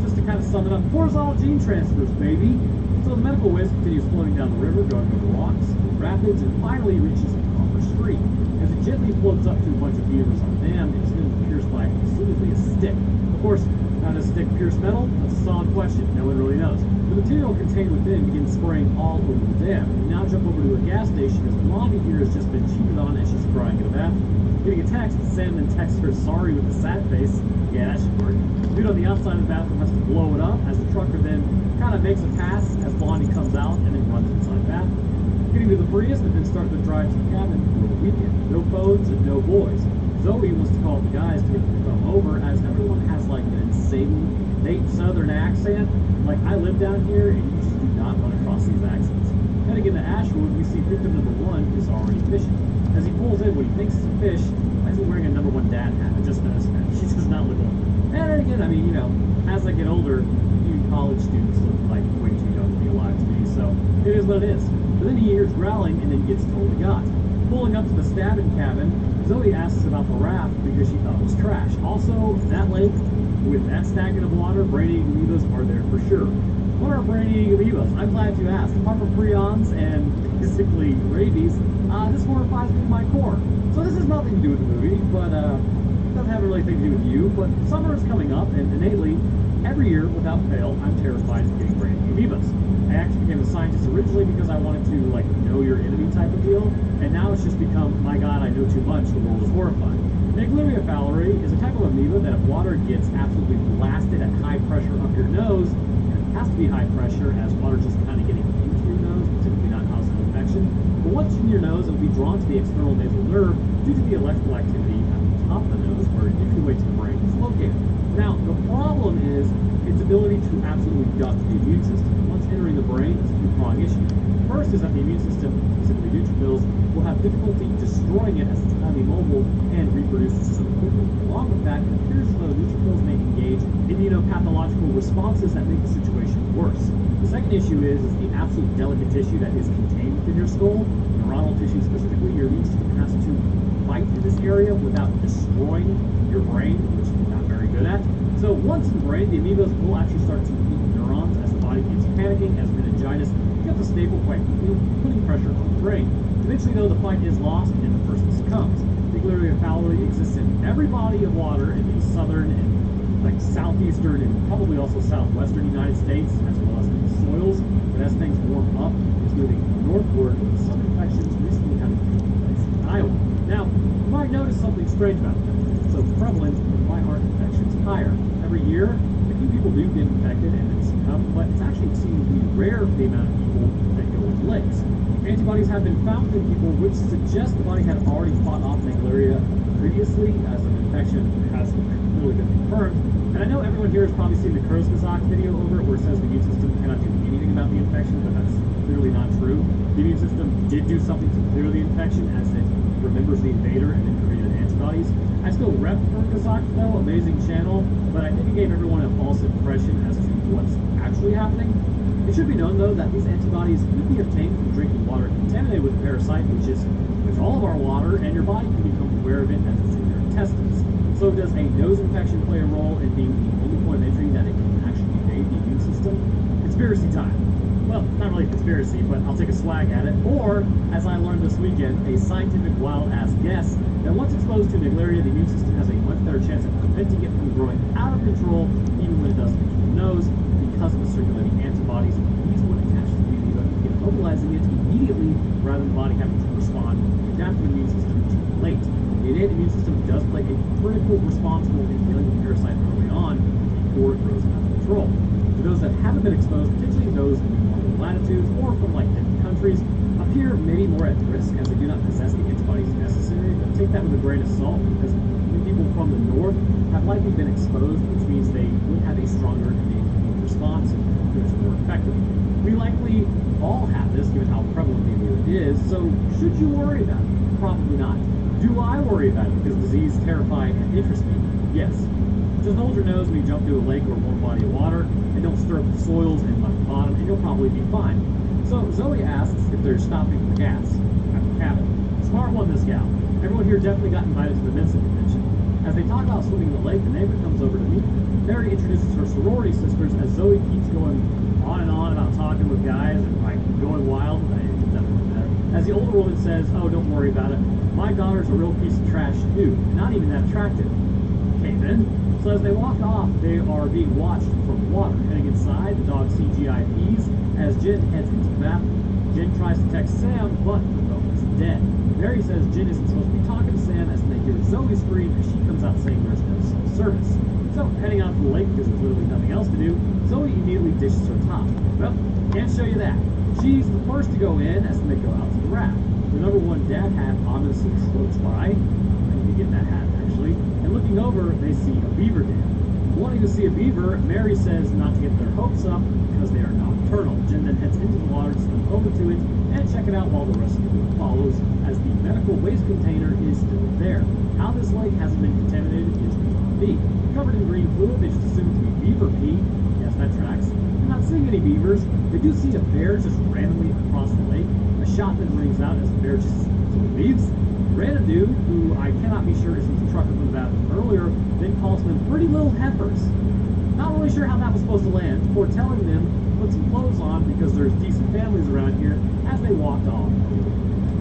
just to kind of sum it up, horizontal gene transfers, baby. So the medical waste continues floating down the river, going over rocks, rapids, and finally reaches a proper stream. As it gently floats up to a bunch of beavers on a dam, it's then pierced by presumably a stick. Of course, how does a stick pierce metal? That's a solid question. No one really knows. The material contained within begins spraying all over the dam. We now jump over to a gas station as Blondie here has just been cheated on as she's crying in a bathroom. Getting a text, Sam then texts her sorry with a sad face. Yeah, that should work. The dude on the outside of the bathroom has to blow it up as the trucker then kind of makes a pass as Blondie comes out and then runs inside the bathroom. Getting to the Prius and then start the drive to the cabin for the weekend. No phones and no boys. Zoe wants to call the guys to get them to come over as everyone has like an insanely Nate Southern accent. Like, I live down here and you just do not run across these accents. Heading into Ashwood, we see victim number 1 is already fishing. As he pulls in what he thinks is a fish, why is he wearing a number 1 dad hat? I just noticed that. She does not look old. And then again, I mean, you know, as I get older, even college students look like way too young to be alive to me, so it is what it is. But then he hears growling and then gets totally got. Pulling up to the stabbing cabin, Zoe asks about the raft because she thought it was trash. Also, that lake, with that stacking of water, brain-eating amoebas are there for sure. What are brain-eating amoebas? I'm glad you asked. Apart from prions and basically rabies, this horrifies me to my core. So this has nothing to do with the movie, but doesn't have really anything to do with you. But summer is coming up, and innately, every year, without fail, I'm terrified of getting brain-eating amoebas. I actually became a scientist originally because I wanted to, like, know your enemy type of deal, and now it's just become, my god, I know too much, the world is horrified. Naegleria fowleri is a type of amoeba that if water gets absolutely blasted at high pressure up your nose, and it has to be high pressure as water just kind of getting into your nose, typically not cause an infection, but once in your nose, it will be drawn to the external nasal nerve due to the electrical activity at the top of the nose, where usually way to the brain is located. Now, the problem is its ability to absolutely duck the immune system. Once entering the brain, it's a two-pronged issue. First is that the immune system, specifically neutrophils, will have difficulty destroying it as it's highly mobile and reproduces so quickly. Along with that, it appears as though neutrophils may engage immunopathological responses that make the situation worse. The second issue is the absolute delicate tissue that is contained within your skull, neuronal tissue specifically. Your immune system has to fight in this area without destroying your brain, which it's not very good at. So once in the brain, the amoebas will actually start to eat neurons as the body keeps panicking, as meningitis gets a staple quite quickly, putting pressure on the brain. Eventually, though, the fight is lost and the person succumbs. Naegleria fowleri exists in every body of water in the southern and like southeastern and probably also southwestern United States, as well as in the soils. But as things warm up, it's moving northward, with some infections recently having taken place in Iowa. Now, you might notice something strange about that. So prevalent, why aren't infections higher? Every year, a few people do get infected and then succumb, but it's actually exceedingly rare the amount of people that go into lakes. Antibodies have been found in people, which suggests the body had already fought off Naegleria previously, as an infection has really been confirmed. And I know everyone here has probably seen the Kurzgesagt video over it, where it says the immune system cannot do anything about the infection, but that's clearly not true. The immune system did do something to clear the infection, as it remembers the invader and then created antibodies. I still rep Kurzgesagt though, amazing channel, but I think it gave everyone a false impression as to what's actually happening. It should be known though that these antibodies could be obtained from drinking water contaminated with a parasite, which is with all of our water, and your body can become aware of it as it's in your intestines. So does a nose infection play a role in being the only point of entry that it can actually evade the immune system? Conspiracy time. Well, not really a conspiracy, but I'll take a swag at it. Or, as I learned this weekend, a scientific wild-ass guess that once exposed to Naegleria, the immune system has a much better chance of preventing it from growing out of control, even when it does enter the nose, because of the circulating antibodies. These would attach to the amoeba and begin mobilizing it immediately, rather than the body having to respond and adapt to the immune system too late. The innate immune system does play a critical responsible in killing the parasite early on before it grows out of control. For those that haven't been exposed, particularly those in warmer latitudes or from like different countries, appear maybe more at risk as they do not possess the antibodies necessary. But take that with a grain of salt, because many people from the north have likely been exposed, which means they would have a stronger innate immune response and finish more effectively. We likely all have this, given how prevalent the amoeba is. So should you worry about it? Probably not. Do I worry about it because disease is terrifying and interests me? Yes. Just hold your nose when you jump to a lake or a warm body of water, and don't stir up the soils and mud bottom, and you'll probably be fine. So Zoe asks if they're stopping for gas at the cabin. Smart one, this gal. Everyone here definitely got invited to the Mensa convention. As they talk about swimming in the lake, the neighbor comes over to meet them. Mary introduces her sorority sisters as Zoe keeps going on and on about talking with guys and like going wild. As the older woman says, "Oh, don't worry about it. My daughter's a real piece of trash too. Not even that attractive." Okay then. So as they walk off, they are being watched from the water. Heading inside, the dog CGIPs as Jen heads into the bathroom. Jen tries to text Sam, but the phone is dead. Mary says Jen isn't supposed to be talking to Sam, as they hear Zoe scream as she comes out saying there's no cell service. So heading out to the lake because there's literally nothing else to do, Zoe immediately dishes her top. Well, can't show you that. She's the first to go in as they go out to the raft. The number one dad hat ominously floats by. I need to get that hat actually. And looking over, they see a beaver dam. Wanting to see a beaver, Mary says not to get their hopes up because they are nocturnal. Jen then heads into the water to swim over to it and check it out while the rest of the group follows, as the medical waste container is still there. How this lake hasn't been contaminated is beyond me. Covered in green fluid, they just assume it to be beaver pee. Yes, that tracks. They're not seeing any beavers. They do see a bear just randomly across the lake, and shot then rings out as the bear just sort of leaves. Random dude, who I cannot be sure is the trucker from the bathroom earlier, then calls them pretty little heifers. Not really sure how that was supposed to land, before telling them to put some clothes on because there's decent families around here as they walked off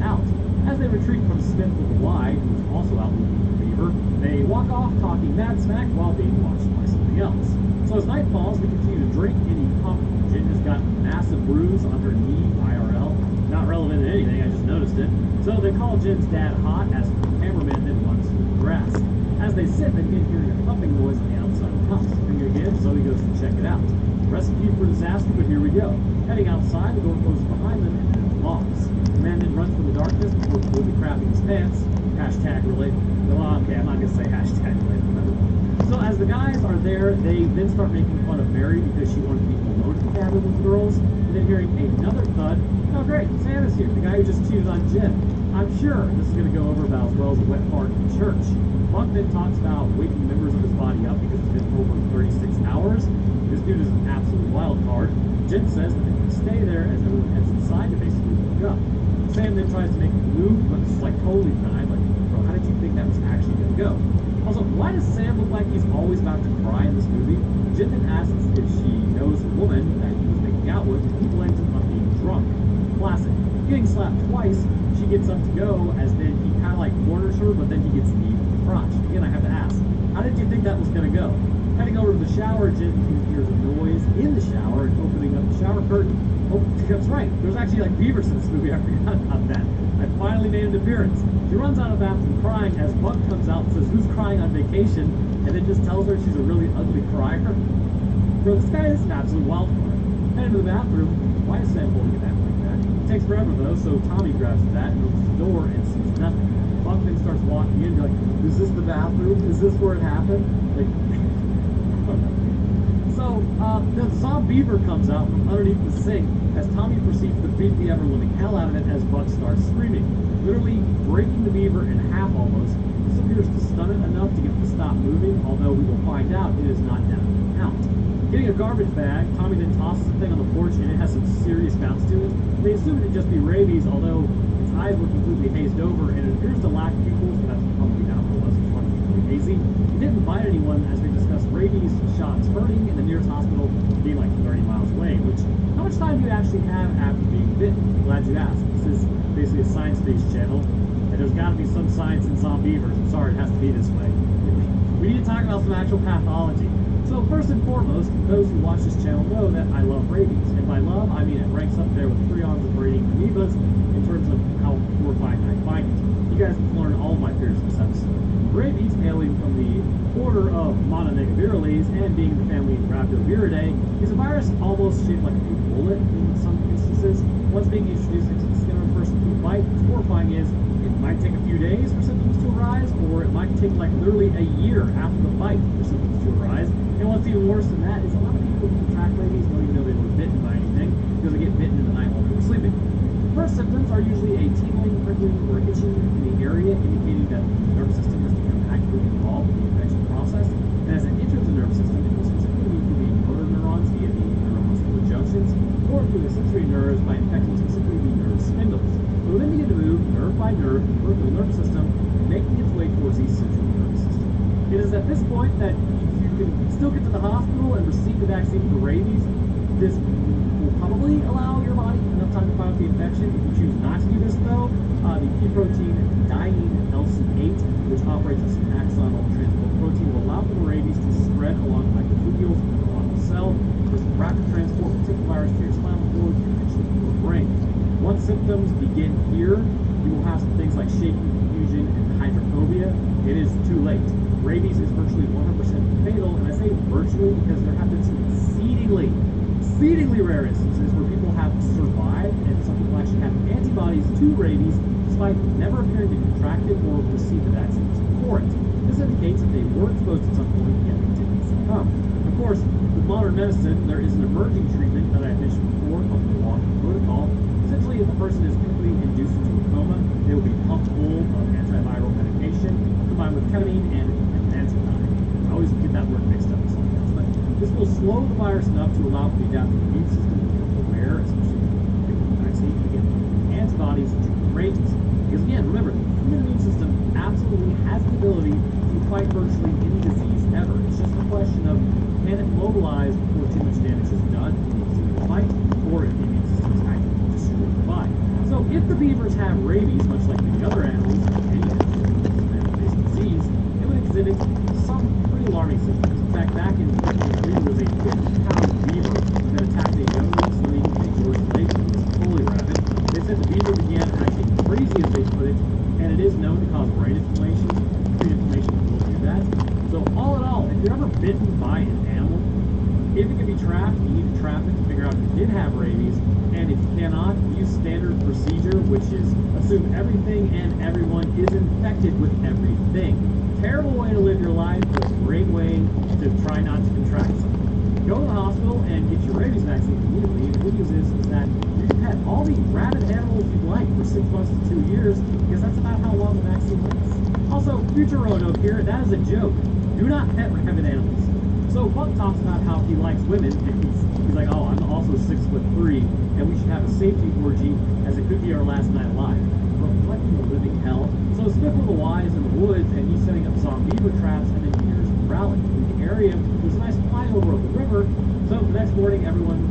out. As they retreat from Smith with the Y, who's also out looking for beaver, they walk off talking mad smack while being watched by something else. So as night falls, we continue to drink and eat pump. Jen has got a massive bruise on her knee, IRL. Not relevant to anything, I just noticed it. So they call Jen's dad hot as the cameraman then runs through the grass. As they sit, they begin hearing a thumping noise on the outside of the house. Finger again, Zoe goes to check it out. Recipe for disaster, but here we go. Heading outside, the door closes behind them and then it locks. The man then runs for the darkness before completely crapping his pants. Hashtag relate. Well, okay, I'm not going to say hashtag relate. So as the guys are there, they then start making fun of Mary because she wanted to be alone in the cabin with the girls. And then hearing another thud, oh great, Santa's here, the guy who just cheated on Jen. I'm sure this is going to go over about as well as a wet fart in church. Buck then talks about waking members of his body up because it's been over 36 hours. This dude is an absolute wild card. Jen says that they can stay there as everyone heads inside to basically wake up. Sam then tries to make a move, but it's like totally denied. Like, bro, how did you think that was actually going to go? Also, why does Sam look like he's always about to cry in this movie? Jen then asks if she knows the woman that he was making out with, and he blames him on being drunk. Classic. Getting slapped twice, she gets up to go, as then he kind of like corners her, but then he gets kneed in the crotch. Again, I have to ask, how did you think that was going to go? Heading over to the shower, Jen hears a noise in the shower and opening up the shower curtain. Oh, that's right. There's actually like beavers in this movie. I forgot about that. I finally made an appearance. She runs out of the bathroom crying as Buck comes out and says, "Who's crying on vacation?" and then just tells her she's a really ugly crier. Bro, this guy is an absolute wild card. Heading to the bathroom. Why is Sam holding it back like that? It takes forever though, so Tommy grabs that and opens the door and sees nothing. Buck then starts walking in, like, is this the bathroom? Is this where it happened? Like, so, the zombie beaver comes out from underneath the sink as Tommy proceeds to beat the ever-living hell out of it as Buck starts screaming, literally breaking the beaver in half almost. This appears to stun it enough to get it to stop moving, although we will find out it is not down and out. Getting a garbage bag, Tommy then tosses the thing on the porch and it has some serious bounce to it. They assume it'd just be rabies, although its eyes were completely hazed over and it appears to lack pupils, but that's probably not what it was. It's really hazy. He didn't find anyone as they discussed rabies shots hurting and the nearest hospital being like 30 miles away, which, how much time do you actually have after being bitten? Glad you asked. This is basically a science-based channel, and there's got to be some science in zombie beavers. I'm sorry, it has to be this way. We need to talk about some actual pathology. So first and foremost, those who watch this channel know that I love rabies. And by love, I mean it ranks up there with prions and braiding amoebas in terms of how horrifying I find it. You guys can learn all of my fears in this episode. Rabies, hailing from the order of Mononegavirales and being in the family of Rhabdoviridae, is a virus almost shaped like a bullet in some instances. Once being introduced into the skin of a person through a bite, what's horrifying is it might take a few days for symptoms to arise, or it might take like literally a year after the bite for symptoms to arise. And what's even worse than that is a lot of people who contract rabies don't even know they were bitten by anything because they get bitten in the night while they were sleeping. The first symptoms are usually a tingling, prickling, or itching in the area, indicating that the nervous system has become actively involved in the infection process. And as it enters the nervous system, it will specifically move through the motor neurons via the neuromuscular junctions, or through the sensory nerves by infecting specifically the nerve spindles. It will then begin to move nerve by nerve in the peripheral nervous system, making its way towards the central nervous system. It is at this point that you can still get to the hospital and receive the vaccine for rabies. This will probably allow your body enough time to fight off the infection. If you choose not to do this, though, the P protein diene LC8, which operates as an axonal transport protein, will allow for the rabies to spread along microtubules along the cell. There's rapid transport will take the virus to your spinal cord and eventually to your brain. Once symptoms begin here, you will have some things like shaking, confusion, and hydrophobia. It is too late. Rabies is virtually 100% fatal, and I say virtually because there have been some exceedingly rare instances where people have survived and some people actually have antibodies to rabies despite never appearing to contract it or receive the vaccines for it. This indicates that they were exposed at some point and they didn't succumb. Of course, with modern medicine, there is an emerging treatment that I mentioned before called the walking protocol. Essentially, if a person is quickly induced into a coma, they will be pumped full of antiviral medication combined with ketamine and amantadine. I always get that word mixed up with something else, but this will slow the virus enough to allow for the adaptive immune system to become aware, especially if the vaccine. Again, antibodies rabies. Because again, remember, the human immune system absolutely has the ability to fight virtually any disease ever. It's just a question of can it mobilize before too much damage is done in the disease fight, or if the immune system is actually destroyed the body. So if the beavers have rabies, much like many other animals, any animal-based disease, it would exhibit some pretty alarming symptoms. In fact, back in 2003, there was a 50-pound beaver that attacked a young swing in Georgia Lake. It was fully rabid. They said the beaver began acting crazy, as they put it, and it is known to cause brain inflammation. Brain inflammation will do that. So all in all, if you're ever bitten by an animal, if it can be trapped, you need to trap it to figure out if it did have rabies. And if you cannot, use standard procedure, which is assume everything and everyone is infected with everything. Terrible way to live your life, but a great way to try not to contract something. Go to the hospital and get your rabies vaccine immediately. The good news is that you can pet all the rabid animals you like for 6 months to 2 years, because that's about how long the vaccine lasts. Also, future Roanoke here, that is a joke. Do not pet rabid animals. So Buck talks about how he likes women, and he's like, oh, I'm also 6'3", and we should have a safety orgy, as it could be our last night alive. But what in the living hell? So Spiffle the Y is in the woods, and he's setting up zombie traps, and then he hears growling in the area. There's a nice flyover of the river. So the next morning, everyone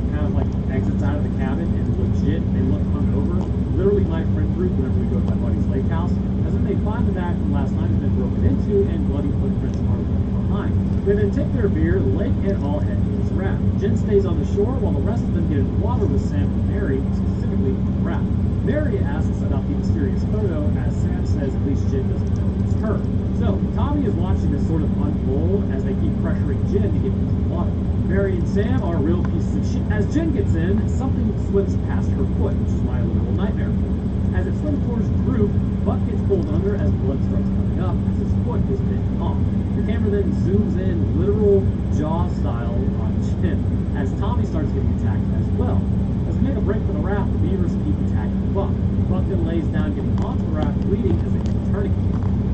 kind of like exits out of the cabin, and legit, they look hungover. Literally, my friend group, whenever we go to my buddy's lake house, as if they find the bag from last night has been broken into, and bloody footprints are left behind. They then take their beer, the lake, and all head to this raft. Jen stays on the shore while the rest of them get in the water with Sam and Mary, specifically on the raft. Mary asks about the mysterious photo, as Sam says at least Jen doesn't know it's her. So Tommy is watching this sort of unfold as they keep pressuring Jen to get into the water. Mary and Sam are real pieces of shit. As Jen gets in, something slips past her foot, which is my literal nightmare. As it swims towards the group, Buck gets pulled under as blood starts coming up as his foot is bitten off. The camera then zooms in, literal jaw style, on Jen as Tommy starts getting attacked as well. As they make a break for the raft, the beavers keep attacking Buck. Buck then lays down, getting onto the raft, bleeding as they keep turning.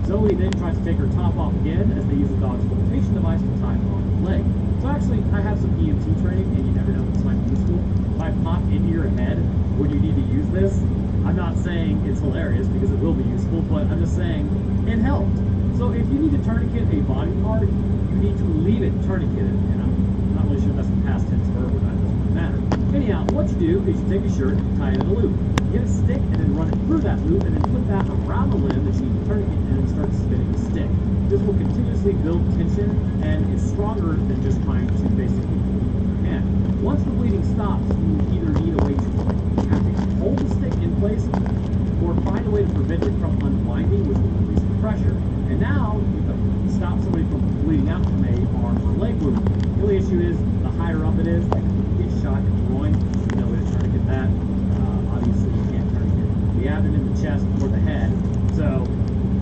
Zoe then tries to take her top off again as they use the dog's flotation device to tie her on the leg. So actually, I have some EMT training, and you never know, this might be useful. If I pop into your head when you need to use this, I'm not saying it's hilarious, because it will be useful, but I'm just saying it helped. So if you need to tourniquet a body part, you need to leave it tourniqueted, and I'm not really sure if that's the past tense verb or not, it doesn't really matter. Anyhow, what you do is you take a shirt and tie it in a loop. Get a stick and then run it through that loop, and then put that around the limb that you need to tourniquet, and then start spinning the stick. This will continuously build tension, and is stronger than just trying to basically bleed your hand. Once the bleeding stops, you either need a way to hold the stick in place, or find a way to prevent it from unwinding, which will release the pressure. And now, you have to stop somebody from bleeding out from a arm or leg wound. The only issue is, the higher up it is, like if you get shot in the groin, you know way to tourniquet that. Obviously, you can't tourniquet the abdomen, the chest, or the head. So,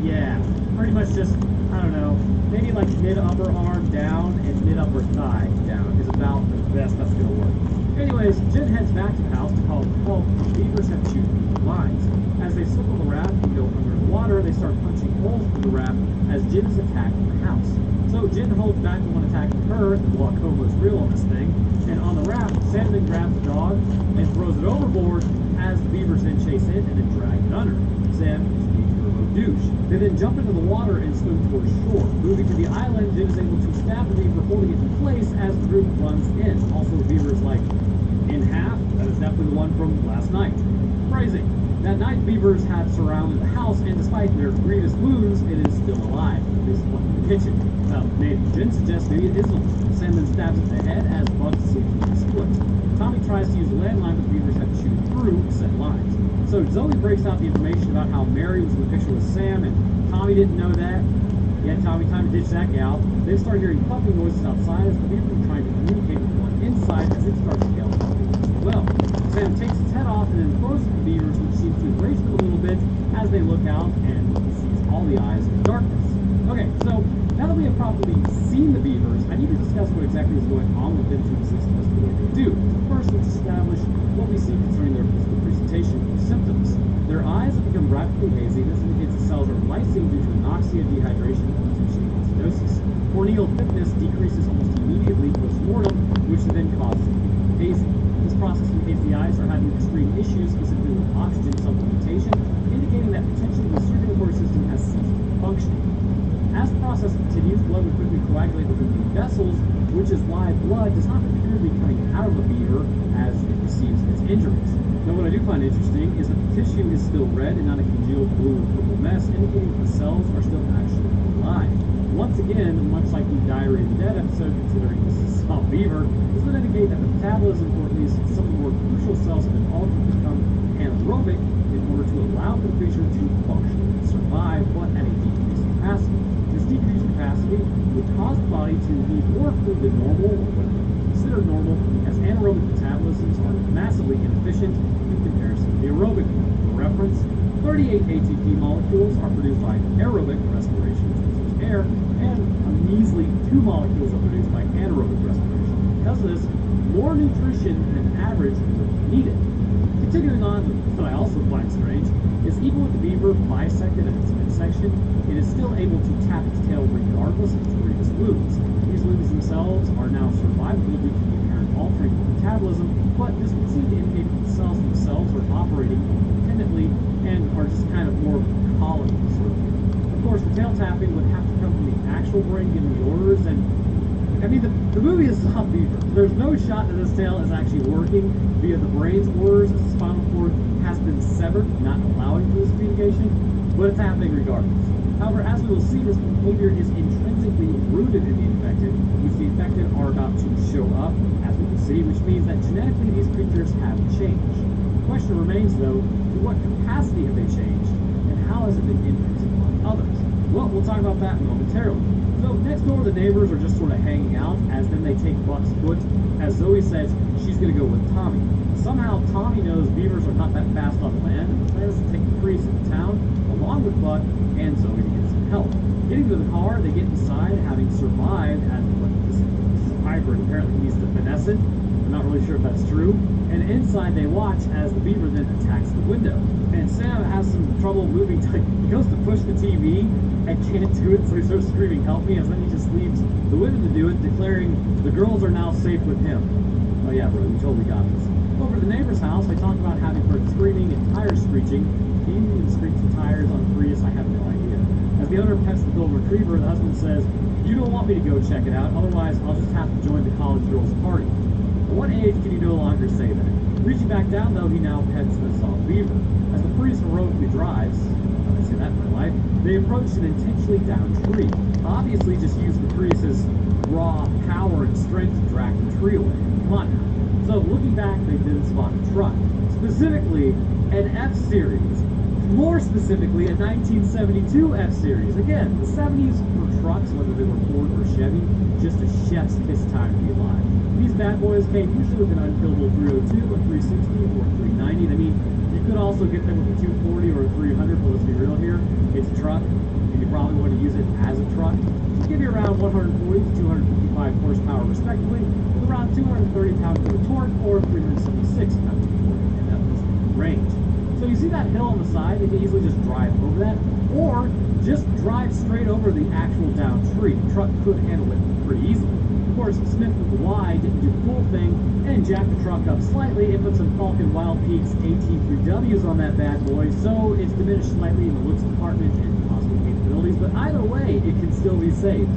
yeah, pretty much just, I don't know, maybe like mid-upper arm down and mid-upper thigh down is about the best that's going to work. Anyways, Jen heads back to the house to call help. The beavers have chewed through the lines. As they slip on the raft and go under the water, they start punching holes through the raft as Jen is attacking the house. So Jen holds back the one attacking her. The glaucoma is real on this thing. And on the raft, Sam then grabs the dog and throws it overboard as the beavers then chase it and then drag it under. Sam is being a turbo douche. They then jump into the water and swim towards shore. Moving to the island, Jen is able to stab the beaver, holding it in place as the group runs in. Also, the beaver is like in half. That is definitely the one from last night. Crazy. That night, beavers had surrounded the house, and despite their grievous wounds, it is still alive. It is in the kitchen. Jen suggests maybe it is alive. Sam then stabs at the head as Buck seems to be split. Tommy tries to use a landline, but beavers have chewed through said lines. So Zoe breaks out the information about how Mary was in the picture with Sam, and Tommy didn't know that. Yeah, Tommy, time to ditch that gal. They start hearing puffing noises outside as the beaver is trying to communicate with one inside as it starts yelling as well. Sam takes its head off and then throws at the beavers, which seems to embrace it a little bit as they look out, and he sees all the eyes in the darkness. Okay, so now that we have properly seen the beavers, I need to discuss what exactly is going on with them to exist as the way they do. First, let's establish what we see concerning their physical presentation and symptoms. Their eyes have become rapidly hazy. This indicates the cells are lysine due to anoxia, dehydration, and potentially acidosis. Corneal thickness decreases almost immediately post-mortem, which then causes it to become hazy. This process indicates the eyes are having extreme issues, specifically with oxygen supplementation, does not appear to be coming out of the beaver as it receives its injuries. Now, what I do find interesting is that the tissue is still red and not a congealed blue or purple mess, indicating that the cells are still actually alive. Once again, much like the Diary of the Dead episode, considering this is a beaver, this would indicate that the metabolism, or at least some of the more crucial cells, have been altered to become anaerobic in order to allow for the creature to function and survive, but at a decreased capacity. This decreased capacity would cause the body to need more food than normal, or what is considered normal, as anaerobic metabolisms are massively inefficient in comparison to the aerobic one. For reference, 38 ATP molecules are produced by aerobic respiration, which uses air, and a measly 2 molecules are produced by anaerobic respiration. Because of this, more nutrition than average would be needed. Continuing on, what I also find strange is even with the beaver bisected at its midsection, it is still able to tap its tail regardless of its previous wounds. These wounds themselves are now survivable due to the inherent altering of metabolism, but this would seem to indicate that the cells themselves are operating independently and are just kind of more of a colony sort of thing. Of course, the tail tapping would have to come from the actual brain giving the orders, and I mean, the movie is not beaver. There's no shot that this tail is actually working via the brain's orders, as the spinal cord has been severed, not allowing for this communication, but it's happening regardless. However, as we will see, this behavior is intrinsically rooted in the infected, which the infected are about to show up, as we will see, which means that genetically these creatures have changed. The question remains, though, to what capacity have they changed, and how has it been imprinted on others? Well, we'll talk about that momentarily. So next door, the neighbors are just sort of hanging out, as then they take Buck's foot, as Zoe says she's going to go with Tommy. Somehow, Tommy knows beavers are not that fast on land, and plans to take the priest into town, along with Buck and Zoe, to get some help. Getting to the car, they get inside, having survived, as what this hybrid apparently needs to finesse it. I'm not really sure if that's true. And inside they watch as the beaver then attacks the window. And Sam has some trouble moving. He goes to push the TV and can't do it, so he starts screaming, "Help me," and then he just leaves the women to do it, declaring the girls are now safe with him. Oh yeah, bro, we totally got this. Over at the neighbor's house, they talk about having heard screaming and tires screeching. He even screeched the tires on Prius, I have no idea. As the owner pets the golden retriever, the husband says, "You don't want me to go check it out, otherwise I'll just have to join the college girls' party." At what age can you no longer say that? Reaching back down, though, he now pets the soft beaver. As the priest heroically drives, I've seen that in my life, they approach an intentionally downed tree. Obviously, just use the priest's raw power and strength to drag the tree away. Come on now. So, looking back, they did spot a truck. Specifically, an F-Series. More specifically, a 1972 F-Series. Again, the 70s for trucks, whether they were Ford or Chevy, just a chef's kiss time to be alive. These bad boys came usually with an unkillable 302, a 360, or a 390. I mean, you could also get them with a 240 or a 300, but let's be real here. It's a truck, and you probably want to use it as a truck. To give you around 140 to 255 horsepower respectively, with around 230 pound-feet of torque, or 376 pound-feet of torque, and that was range. So you see that hill on the side, they can easily just drive over that, or just drive straight over the actual downed tree. The truck could handle it pretty easily. Of course, Smith with the Y didn't do the full thing and jacked the truck up slightly and put some Falcon Wild Peaks 18-3Ws on that bad boy, so it's diminished slightly in the looks department and possible capabilities, but either way, it can still be saved.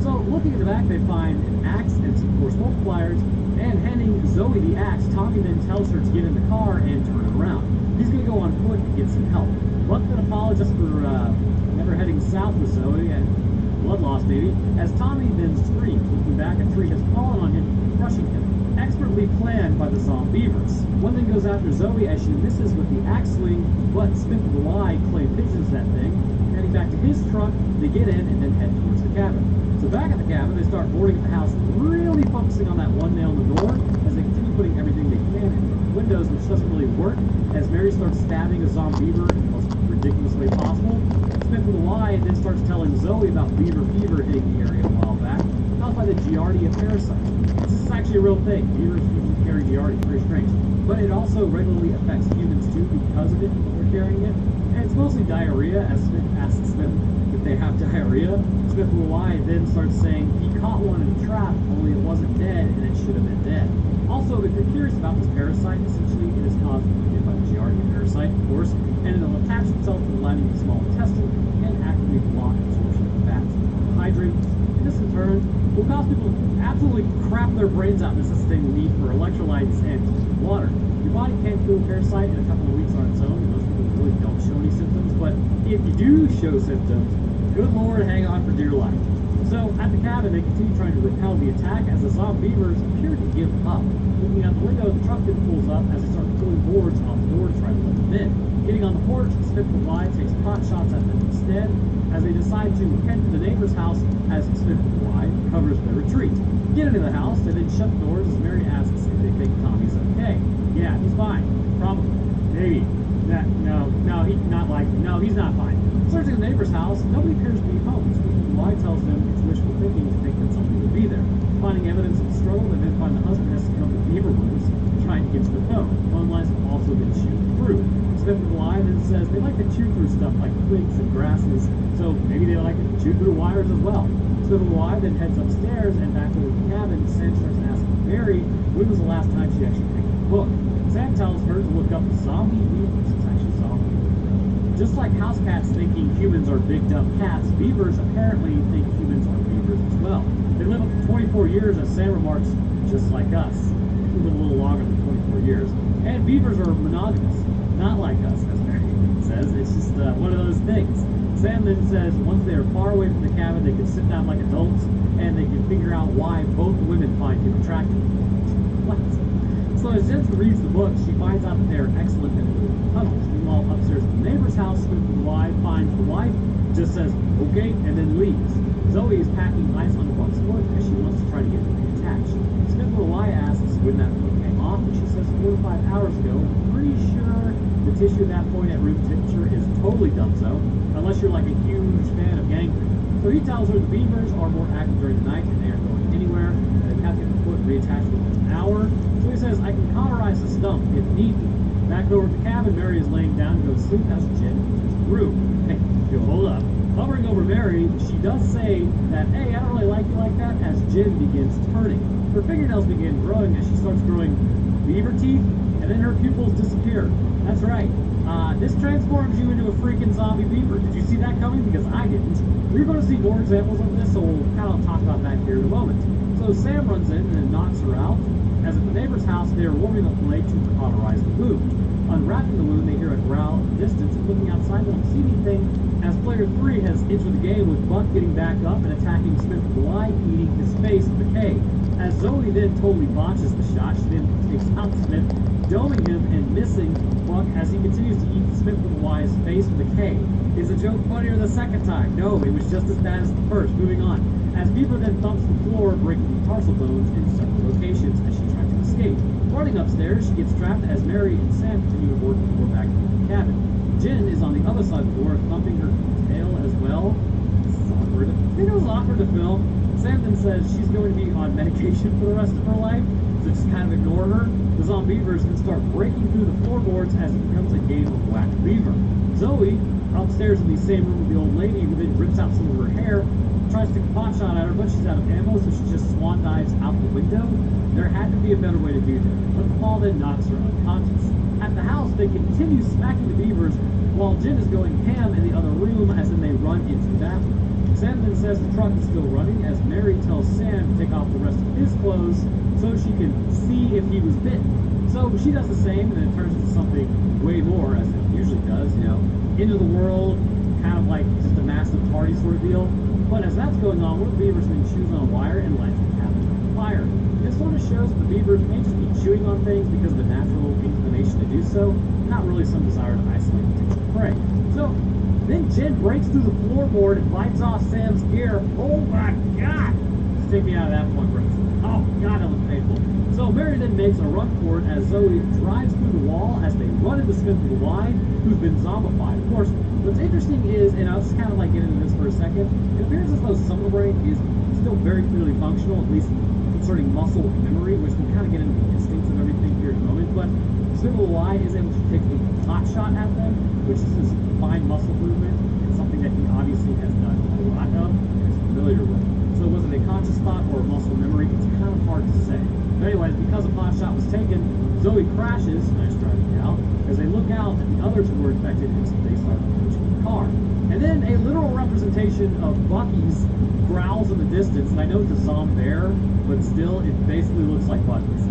So looking at the back, they find an axe and some force multipliers, and handing Zoe the axe, Tommy then tells her to get in the car and turn it around. He's going to go on foot to get some help. Buck then apologizes for never heading south with Zoe, and blood loss, baby, as Tommy then screams. Looking back, a tree has fallen on him, crushing him. Expertly planned by the Zombievers. One then goes after Zoe as she misses with the axe swing, but Smith with the Y clay pigeons that thing. Heading back to his truck, they get in and then head towards the cabin. So back at the cabin, they start boarding at the house, really focusing on that one nail in the door as they continue putting everything they can in the windows, which doesn't really work, as Mary starts stabbing a Zombiever in the most ridiculous way possible. Smith with a Y then starts telling Zoe about beaver fever hitting the area a while back, caused by the Giardia parasite. This is actually a real thing. Beavers usually carry Giardia, very strange. But it also regularly affects humans too because of it when they're carrying it. And it's mostly diarrhea, as Smith asks them if they have diarrhea. Smith with a Y then starts saying he caught one in a trap, only it wasn't dead and it should have been dead. Also, if you're curious about this parasite, essentially it is caused by the Giardia parasite, of course, and it'll attach itself to the lining of the small intestine and actively block absorption of fats. Hydrate, and this in turn will cause lot of people absolutely crap their brains out necessitating the need for electrolytes and water. Your body can't kill a parasite in a couple of weeks on its own, and most people really don't show any symptoms, but if you do show symptoms, good lord, hang on for dear life. So, at the cabin, they continue trying to repel the attack as the zombie beavers appear to give up. Looking out the window, the truck then pulls up as they start pulling boards off the door to try to let them in. Getting on the porch, Smith the Fly takes pot shots at them instead as they decide to head to the neighbor's house as Smith the Fly covers their retreat. Get into the house and then shut the doors as Mary asks if they think Tommy's okay. Yeah, he's fine. Probably. Maybe. No, he's not fine. Searching the neighbor's house, nobody appears to be home. Smith the Fly tells them it's wishful thinking to think that somebody will be there. Finding evidence of struggle, they then find the husband has succumbed to beaver wounds trying to get to the phone. Phone lines have also been chewed through. Smith the Fly then says they like to chew through stuff like twigs and grasses, so maybe they like to chew through wires as well. Smith the Fly then heads upstairs and back over to the cabin. Sam starts asking Mary when was the last time she actually picked up a book. Sam tells her to look up zombie beavers. It's actually zombie beavers. Just like house cats thinking humans are big dumb cats, beavers apparently think humans are beavers as well. They live up to 24 years, as Sam remarks, just like us. We live a little longer than 24 years. And beavers are monogamous, not like us, as Mary says. It's just one of those things. Sam then says once they are far away from the cabin, they can sit down like adults, and they can figure out why both women find him attractive. What? So as Jensen reads the book, she finds out that they are excellent at building tunnels. Meanwhile, upstairs at the neighbor's house, Smith the Fly finds the wife, just says, okay, and then leaves. Zoe is packing ice on the book's foot as she wants to try to get it reattached. Smith the Fly asks when that foot came off, and she says 4 to 5 hours ago. I'm pretty sure the tissue at that point at room temperature is totally dunzo, unless you're like a huge fan of gangrene. So he tells her the beavers are more active during the night and they aren't going anywhere, and they have to get the foot reattached within an hour. So he says, I can cauterize the stump if need be. Back over at the cabin, Mary is laying down to go to sleep as Jen enters the room. Hey, yo, hold up. Hovering over Mary, she does say that, hey, I don't really like you like that, as Jen begins turning. Her fingernails begin growing as she starts growing beaver teeth, and then her pupils disappear. That's right. This transforms you into a freaking zombie beaver. Did you see that coming? Because I didn't. We're going to see more examples of this, so we'll kind of talk about that here in a moment. So Sam runs in and then knocks her out. As at the neighbor's house, they are warming up the lake to cauterize the wound. Unwrapping the wound, they hear a growl in the distance, and looking outside, they don't see anything, as player 3 has entered the game with Buck getting back up and attacking Smith the Fly, eating his face with the K. As Zoe then totally botches the shot, she then takes out Smith, doming him and missing Buck as he continues to eat Smith the Fly's face with a K. Is the joke funnier the second time? No, it was just as bad as the first. Moving on. As Beaver then thumps the floor, breaking the tarsal bones in several locations as she tries to escape. Running upstairs, she gets trapped as Mary and Sam continue to work before back to the cabin. Jen is on the other side of the floor, thumping her tail as well. This is awkward. I think it was awkward to film. Sam then says she's going to be on medication for the rest of her life, so just kind of ignore her. The zombievers then start breaking through the floorboards as it becomes a game of whack beaver. Zoe, upstairs in the same room with the old lady, who then rips out some of her hair, tries to take a pot shot at her, but she's out of ammo, so she just swan dives out the window. There had to be a better way to do that, but the fall then knocks her unconscious. At the house, they continue smacking the beavers while Jen is going ham in the other room as then they run into the bathroom. Sam then says the truck is still running as Mary tells Sam to take off the rest of his clothes so she can see if he was bitten. So she does the same, and then it turns into something way more, as it usually does, into the world, kind of like just a massive party sort of deal. But as that's going on, one of the beavers then chews on a wire and lights the cabin on fire. This sort of shows that the beavers may just be chewing on things because of a natural inclination to do so, not really some desire to isolate potential prey. So then Jen breaks through the floorboard and bites off Sam's ear. Oh my god! Just take me out of that point, Brooks. Oh god, that was painful. So Mary then makes a run for it as Zoe drives through the wall as they run into Smith the Fly, who's been zombified. Of course, what's interesting is, and I'll just kind of like get into this for a second, it appears as though some of the brain is still very clearly functional, at least concerning muscle memory, which we'll kind of get into the instincts of everything here in a moment. But Smith the Fly is able to take a pot shot at them, which is his fine muscle movement, and something that he obviously has done a lot of and is familiar with. So was it a conscious thought or a muscle memory? It's kind of hard to say. But anyways, because a pot shot was taken, Zoe crashes, nice driving gal, as they look out at the others who were infected and they start approaching the car. And then a literal representation of Bucky's growls in the distance, and I know it's a zombie, but still, it basically looks like Bucky's.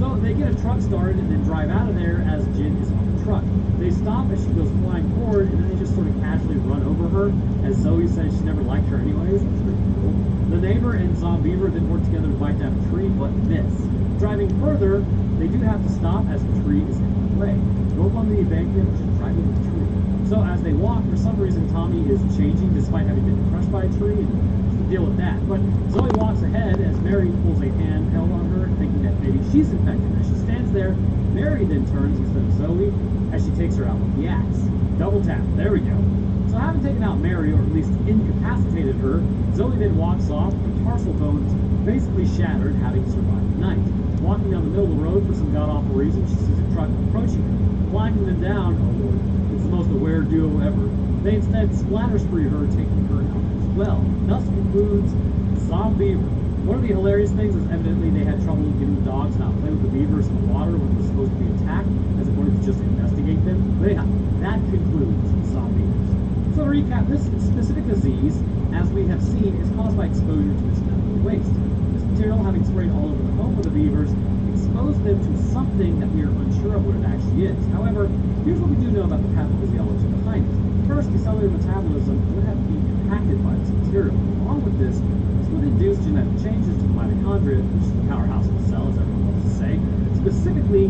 So they get a truck started and then drive out of there as Jin is on the truck. They stop as she goes flying forward, and then they just sort of casually run over her, as Zoe says she never liked her anyways. That's pretty cool. The neighbor and Zombeaver then work together to bite down a tree, but miss. Driving further, they do have to stop as the tree is in the way. Both on the embankment, just driving the tree. So as they walk, for some reason Tommy is changing despite having been crushed by a tree, and to deal with that. But Zoe walks ahead as Mary pulls a handheld on her, thinking that maybe she's infected. As she stands there, Mary then turns instead of Zoe as she takes her out with the axe. Double tap, there we go. So having taken out Mary, or at least incapacitated her, Zoe then walks off, her tarsal bones basically shattered, having survived the night. Walking down the middle of the road for some god-awful reason, she sees a truck approaching her. Flagging them down, oh lord, it's the most aware duo ever. They instead splatter spree her, taking her out as well. Thus concludes Zombeaver. One of the hilarious things is evidently they had trouble getting the dogs to not play with the beavers in the water when it was supposed to be attacked, as it wanted to just investigate them. But anyhow, that concludes Zombeavers. So to recap, this specific disease, as we have seen, is caused by exposure to this medical waste. This material, having sprayed all over the home of the beavers, exposed them to something that we are unsure of what it actually is. However, here's what we do know about the pathophysiology behind it. First, the cellular metabolism would have to be impacted by this material. Along with this would induce genetic changes to the mitochondria, which is the powerhouse of the cell, as everyone loves to say. Specifically,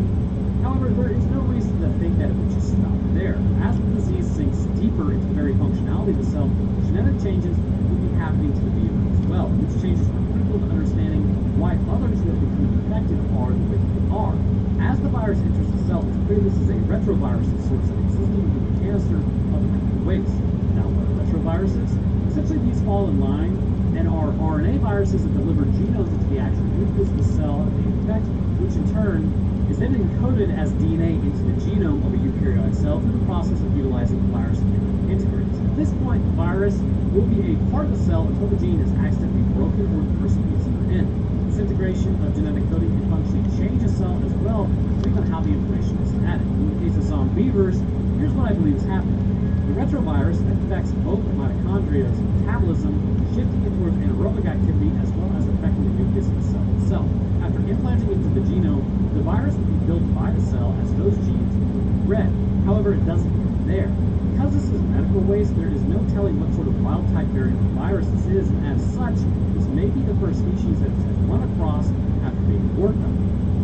however, there is no reason to think that it would just stop there. As the disease sinks deeper into the very functionality of the cell, genetic changes will be happening to the beaver as well. These changes are critical to understanding why others who have become infected are the way they are. As the virus enters the cell, it's clear this is a retrovirus source that existing within the canister of the medical waste. Now, what are retroviruses? Essentially, these fall in line and are RNA viruses that deliver genomes into the actual nucleus of the cell that they infect, which in turn is then encoded as DNA into the genome of a eukaryotic cell through the process of utilizing the virus integrase. At this point, the virus will be a part of the cell until the gene is accidentally broken or the person needs to in. Disintegration of genetic coding can functionally change a cell as well, depending on how the information is added. In the case of Zombeavers, here's what I believe is happening. The retrovirus affects both the mitochondria's metabolism, shifting it towards anaerobic activity as well as affecting the nucleus of the cell itself. After implanting into the genome, the virus will be built by the cell as those genes will be read. However, it doesn't end there. Because this is medical waste, there is no telling what sort of wild-type variant of the virus this is, and as such, this may be the first species that it has run across after being worked on.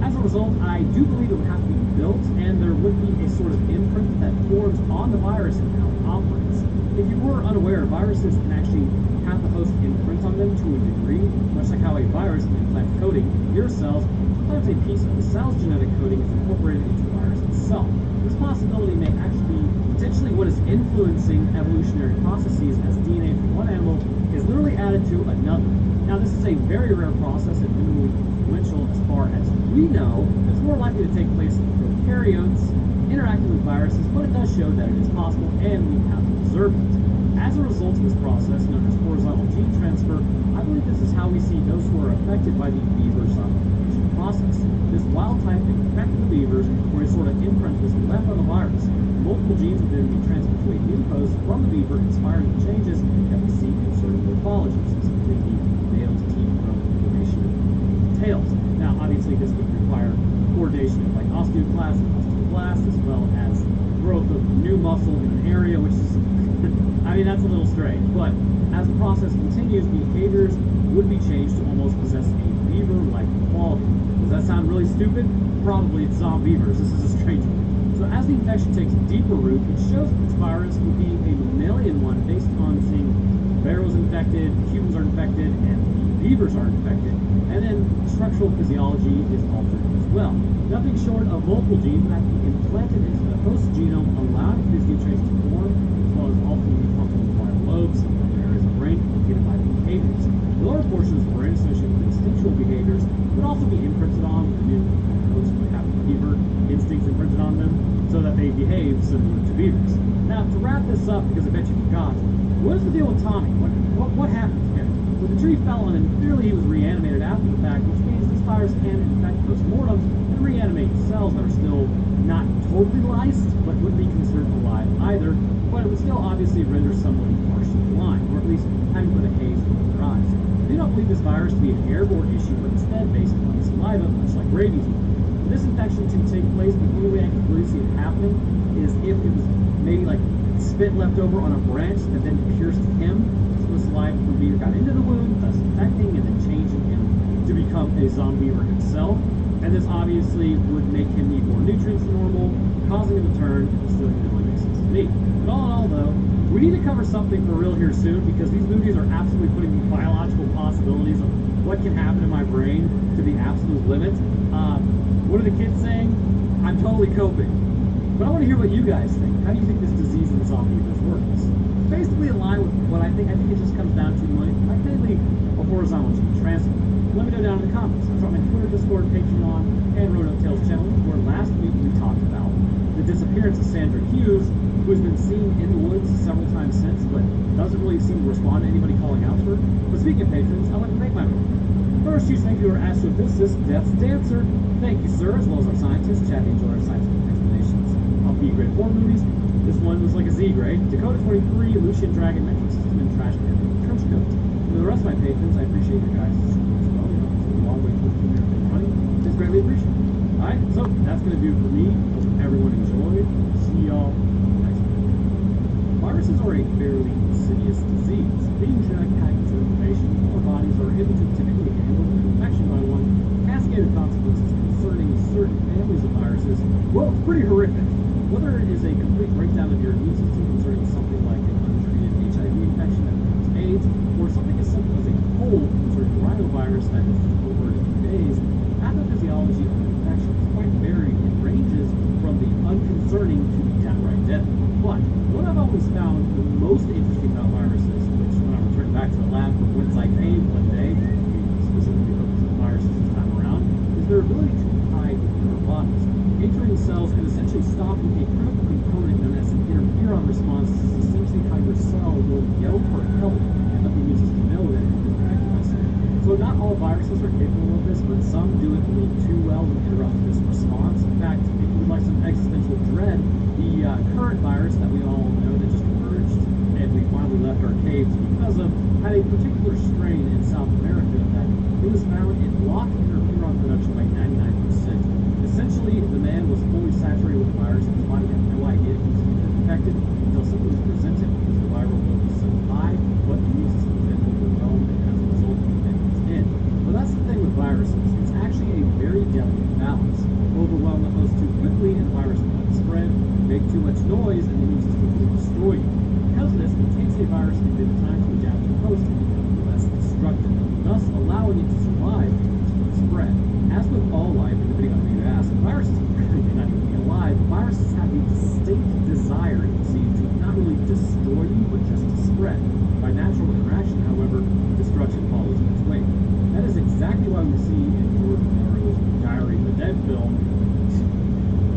As a result, I do believe it would have to be built, and there would be a sort of imprint that forms on the virus and how it operates. If you were unaware, viruses can actually have the host imprint on them to a degree, much like how a virus can implant coding in your cells. Sometimes a piece of the cell's genetic coding is incorporated into the virus itself. This possibility may actually be potentially what is influencing evolutionary processes, as DNA from one animal is literally added to another. Now, this is a very rare process and minimally influential as far as we know. It's more likely to take place in prokaryotes interacting with viruses, but it does show that it is possible and we have observed it. As a result of this process, known as horizontal gene transfer, I believe this is how we see those who are affected by the beaver zombification process. This wild type infected the beavers, where a sort of imprint was left on the virus. Multiple genes would then be transferred to a new host from the beaver, inspiring the changes that we see in certain morphologies, specifically the nails, teeth, growth, formation, and tails. Now, obviously, this would require coordination of like osteoclast and osteoblast, as well as growth of new muscle in an area, which is I mean, that's a little strange, but as the process continues, behaviors would be changed to almost possess a beaver-like quality. Does that sound really stupid? Probably it's Zombeavers. This is a strange one. So as the infection takes deeper root, it shows that this virus would be a mammalian one based on seeing bear was infected, humans are infected, and the beavers are infected, and then structural physiology is altered as well. Nothing short of multiple genes that can be implanted into the host genome, allowing these new traits to form, as well as altering the frontal frontal lobes and other areas of the brain implicated by the behaviors. The lower portions of the brain associated with instinctual behaviors would also be imprinted on the new host would have beaver instincts imprinted on them so that they behave similar to beavers. Now, to wrap this up, because I bet you forgot, what is the deal with Tommy? What happened to him? Well, the tree fell on him, and clearly he was reanimated after the fact, which means this virus can infect post-mortem and reanimate cells that are still not totally lysed, but would be considered alive either. But it would but still obviously renders someone partially blind, or at least having put a haze over their eyes. They don't believe this virus to be an airborne issue, but instead based on saliva, much like rabies. When this infection can take place, the only way I can really see it happening is if it was maybe like spit left over on a branch that then pierced him, so the saliva from Beaver got into the wound, thus infecting and then changing him to become a zombiever himself. And this obviously would make him need more nutrients than normal, causing him to turn, and still really makes sense to me. But all in all though, we need to cover something for real here soon, because these movies are absolutely putting the biological possibilities of what can happen in my brain to the absolute limit. What are the kids saying? I'm totally coping. But I want to hear what you guys think. How do you think this disease in zombievers works? Basically in line with what I think. I think it just comes down to mainly a horizontal gene transfer. Let me know down in the comments. That's on my Twitter, Discord, Patreon, and Roanoke Tales channel, where last week we talked about the disappearance of Sandra Hughes, who has been seen in the woods several times since, but doesn't really seem to respond to anybody calling out to her. But speaking of patrons, I'd like to thank my first huge thank you to our astrophysicist, Death's Dancer. Thank you, sir, as well as our scientists. Chat enjoyed our scientific explanations of B grade 4 movies. This one was like a Z grade. Dakota 23, Lucian Dragon, Metric System, and Trash Can Trench Coat. And for the rest of my patrons, I appreciate your guys' support as well. You know, it's a long way to keep your money. It's greatly appreciated. Alright, so that's going to do it for me. Hope everyone enjoyed. See y'all next week. Viruses are a fairly insidious disease. Being genetic packets of information, our bodies are able to typically handle an infection by one. Cascade of consequences concerning certain families of viruses, well, it's pretty horrific. Whether it is a complete breakdown of your immune system concerning something like an untreated HIV infection that becomes AIDS, or something as simple as a cold concerning rhinovirus that is just over in a few days, pathophysiology of an infection is quite varied and ranges from the unconcerning to the downright deadly. But what I've always found the most interesting about viruses, which when I returned back to the lab from whence I came one day, specifically focused on viruses this time around, is their ability to hide within our bodies, entering cells and essentially stopping a critical component known as an interferon response. This is essentially how your cell will yell for help and let the immune system know that it is protecting us. So not all viruses are capable of this, but some do it a little too well and interrupt this response. In fact, if you would like some existential dread, the current virus that we all know that just emerged and we finally left our caves because of had a particular strain in South America that it was found it blocked interferon production by 99%. Essentially, the man was fully saturated with the virus and his body had no idea he was even infected until something was presented because the viral load was so high, but the immune system was then overwhelmed and as a result, the event was in. But that's the thing with viruses. It's actually a very delicate balance. Overwhelm the host too quickly and the virus will spread, make too much noise, and the immune system will destroy you. Because of this, it takes a virus a bit of time to adapt to the host and become less destructive, thus allowing it to survive and spread. As with all life, and depending on who you ask, viruses may not even be alive. Viruses have a distinct desire, it seems, to not really destroy you, but just to spread. By natural interaction, however, destruction follows in its wake. That is exactly why we see in George Romero's Diary of the Dead film,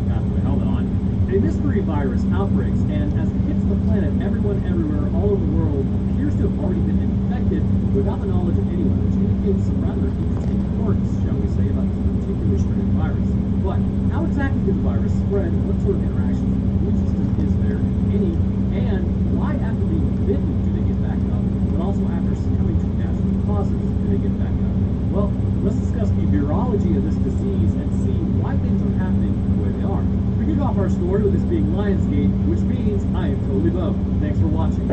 got the helmet on, a mystery virus outbreaks, and as it hits the planet, everyone everywhere, all over the world, appears to have already been infected without the knowledge of anyone, which indicates some rather interesting quirks, shall we say, about this particular strain of virus. But how exactly did the virus spread? What sort of interactions with the immune system is there, if any? And why after being bitten do they get back up, but also after succumbing to natural causes do they get back up? Well, let's discuss the virology of this disease and see why things are happening the way they are. We kick off our story with this being Lionsgate, which means I am totally Bo. Thanks for watching.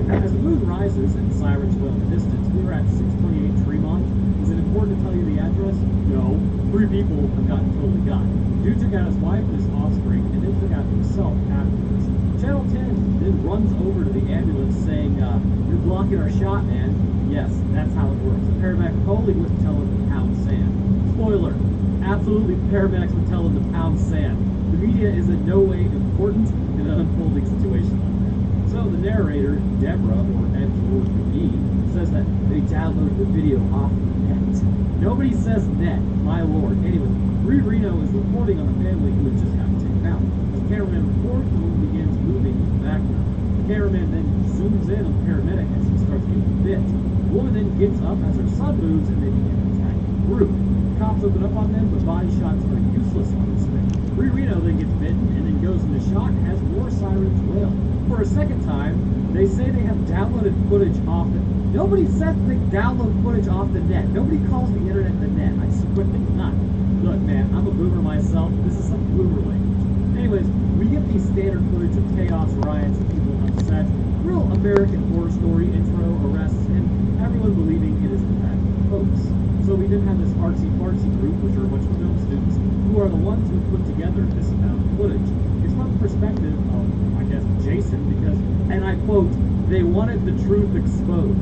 As the moon rises and sirens wail in the distance, we are at 628 Tremont. Is it important to tell you the address? No. 3 people have gotten totally got. Dude took out his wife and his offspring, and then took out himself afterwards. Channel 10 then runs over to the ambulance saying, you're blocking our shot, man. Yes, that's how it works. The paramedic probably wouldn't tell him to pound sand. Spoiler, absolutely the paramedics would tell him to pound sand. The media is in no way important in an unfolding situation like that. So the narrator, Deborah, or Ed George McGee, says that they downloaded the video off the net. Nobody says net, my lord. Anyway, Reed Reno is reporting on the family who had just gotten taken out. As the cameraman reports, the woman begins moving in the background. The cameraman then zooms in on the paramedic as he starts getting bit. The woman then gets up as her son moves and they begin attacking the group. The cops open up on them, but body shots are useless on this thing. Reed Reno then gets bitten and then goes into shock as more sirens wail. second time, they say they have downloaded footage off the... Nobody says they download footage off the net. Nobody calls the internet the net. I swear to not. Look, man, I'm a boomer myself. This is some boomer language. Anyways, we get these standard footage of chaos, riots, and people upset. Real American horror story, intro, arrests, and everyone believing it is in fact hoax. So we then have this artsy-fartsy group, which are a bunch of film students, who are the ones who put together this amount of footage. It's from the perspective of, I guess, Jason, because, and I quote, they wanted the truth exposed.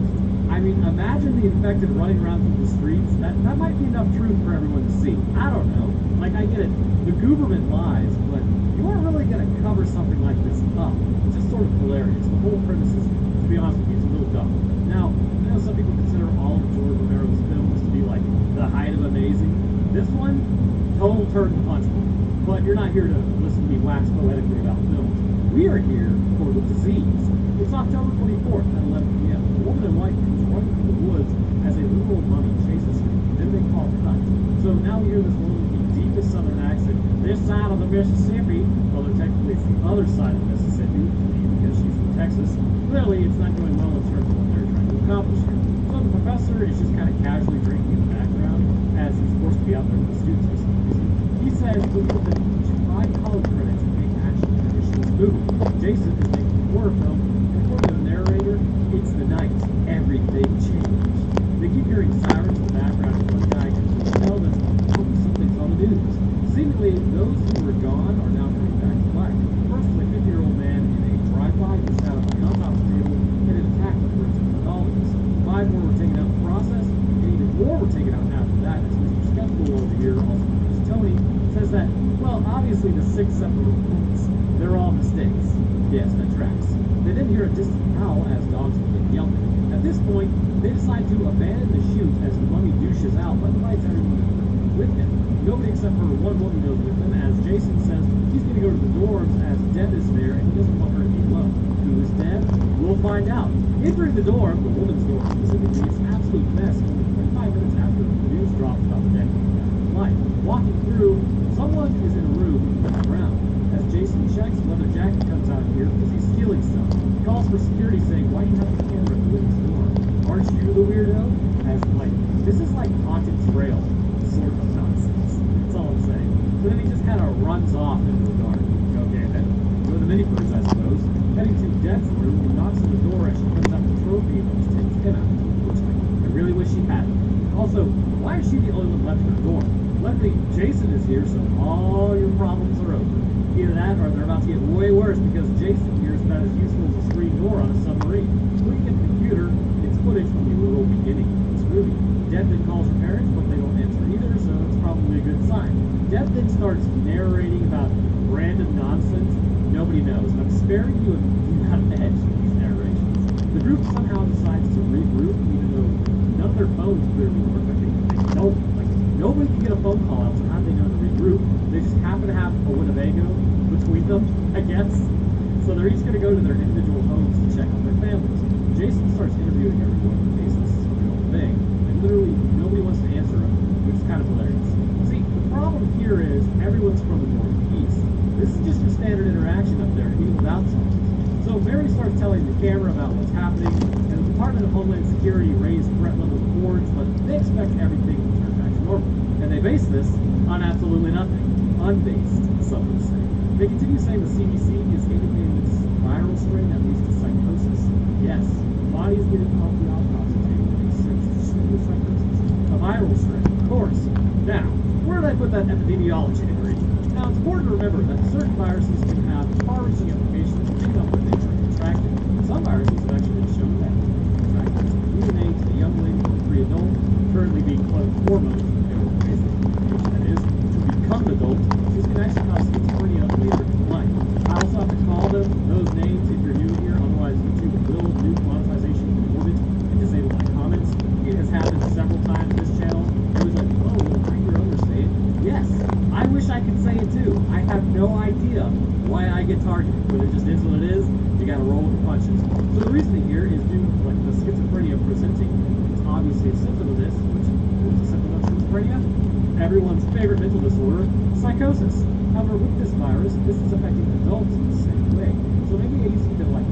I mean, imagine the infected running around through the streets. That might be enough truth for everyone to see. I don't know. Like, I get it. The government lies, but you aren't really going to cover something like this up. It's just sort of hilarious. The whole premise is, to be honest with you, it's a little dumb. Now, I know some people consider all of George Romero's films to be like the height of amazing. This one, total turd and punchbowl. But you're not here to listen to me wax poetically about films. We are here for the disease. It's October 24th at 11 p.m. A woman in white comes running through the woods as a little old mummy chases her. Then they call cut. So now we hear this woman with the deepest southern accent, this side of the Mississippi. Well, technically it's the other side of the Mississippi, because she's from Texas. Clearly, it's not going well in terms of what they're trying to accomplish here. So the professor is just kind of casually drinking in the background as he's forced to be out there with the students for some reason. He says we put them each 5 college credits to make action finish this movie. Jason is making a horror film, and according to the narrator, it's the night everything changed. They keep hearing sirens in the background, and one guy can tell them something's on the news. Seemingly, those who were gone are now coming back to life. First, a 50-year-old man in a drive-by gets out of the countertop table and an attack occurs in the dollars. 5 more were taken out in the process, and even more were taken out after that, as Mr. Skeptical over here, also known as Tony, says that, well, obviously the 6 separate reports, they're all mistakes. Yes, that tracks. They then hear a distant howl as dogs begin yelping. At this point, they decide to abandon the shoot as the mummy douches out, but invites everyone with him. Nobody except for one woman goes with him, as Jason says he's going to go to the dorms as Deb is there and he doesn't want her to be alone. Who is Deb? We'll find out. Entering the dorm, the woman's dorm specifically, it's an absolute mess only 25 minutes after the news drops about the dead life. Walking through, someone is in a room on the ground. As Jason checks, Leather Jacket comes out here because he's stealing stuff. He calls for security saying, why do you have a camera at the women's dorm? Aren't you the weirdo? As like, this is like Haunted Trail sort of nonsense. That's all I'm saying. So then he just kind of runs off into the dark. Okay, then go to the mini birds, I suppose. Heading to Deb's room, he knocks on the door as she comes out the trophy and just takes him out. Which I really wish she hadn't. Also, why is she the only one left in her dorm? Luckily, Jason is here, so all your problems are over. Either that, or they're about to get way worse because Jason here is about as useful as a screen door on a submarine. Looking at the computer, it's footage from the little beginning of this movie. Deb then calls her parents, but they don't answer either, so it's probably a good sign. Deb then starts narrating about random nonsense nobody knows. I'm sparing you an edge with these narrations. The group somehow decides to regroup, even though none of their phones clearly work. I think they don't. Like, nobody can get a phone call out, so how do they know to regroup? They just happen to have a Winnebago between them, I guess. So they're each going to go to their individual homes to check on their families. Jason starts interviewing everyone in case this is a real thing. And literally, nobody wants to answer him, which is kind of hilarious. See, the problem here is everyone's from the Northeast. This is just your standard interaction up there, even without songs. So Mary starts telling the camera about what's happening, and the Department of Homeland Security raised threat level reports, but they expect everything to turn back to normal. And they base this on absolutely nothing. Unbased, some would say. They continue saying the CDC is indicating this viral strain that leads to psychosis. Yes, bodies getting off the autopsy table makes sense. Psychosis. A viral strain, of course. Now, where did I put that epidemiology degree? Now, it's important to remember that certain viruses can have far-reaching implications depending on what they are contracted. Some viruses have actually been shown that contracted DNA to the youngling or pre-adult, currently being cloned hormones, that is, to become an adult, this can actually cause schizophrenia later in life. I also have to call them those names if you're new here, otherwise YouTube will do monetization in orbit and disable my comments. It has happened several times on this channel. It was like, oh, well, bring your own say it. Yes, I wish I could say it too. I have no idea why I get targeted, but it just is what it is. You gotta roll with the punches. So the reasoning here is due to like the schizophrenia presenting. It's obviously a symptom of this, which is a symptom of schizophrenia. Everyone's favorite mental disorder, psychosis. However, with this virus, this is affecting adults in the same way. So maybe you need to like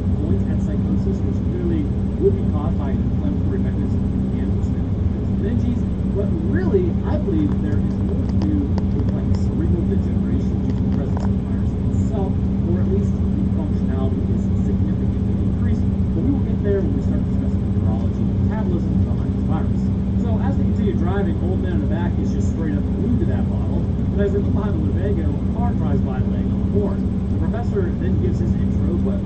Jason gives his intro, but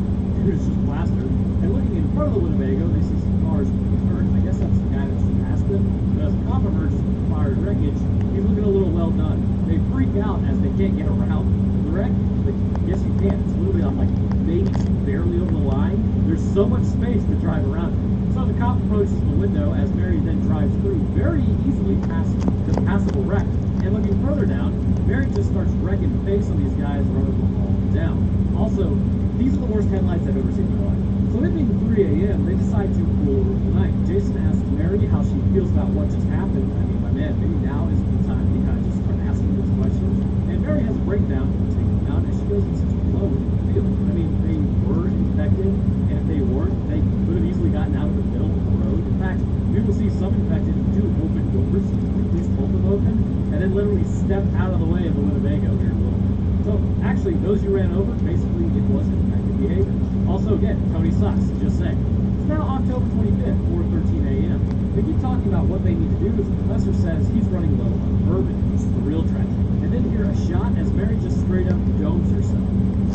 it's just plastered. And looking in front of the Winnebago, they see some cars turned. I guess that's the guy that just passed them. But as the cop emerges from the fire wreckage, he's looking a little well done. They freak out as they can't get around the wreck. But yes, you can. It's literally on like maybe barely over the line. There's so much space to drive around. So the cop approaches the window as Mary then drives through very easily past the passable wreck. And looking further down, Mary just starts wrecking face on these guys running them all down. Also, these are the worst headlights I've ever seen in my life. So it being 3 a.m., they decide to pull over the night. Jason asks Mary how she feels about what just happened. I mean, my man, maybe now is the time to kind of just start asking those questions. And Mary has a breakdown, taking them out, and she goes into such a low feeling. I mean, they were infected, and if they weren't, they could have easily gotten out of the middle of the road. In fact, we will see some infected do open doors, at least hold them open, and then literally step out of the way of the Winnebago here in a little bit. So actually, those you ran over, basically it wasn't infected behavior. Also, again, Tony sucks, just saying. It's now October 25th, 4:13 a.m. They keep talking about what they need to do as the professor says he's running low on bourbon, which is the real tragedy. And then hear a shot as Mary just straight up domes herself.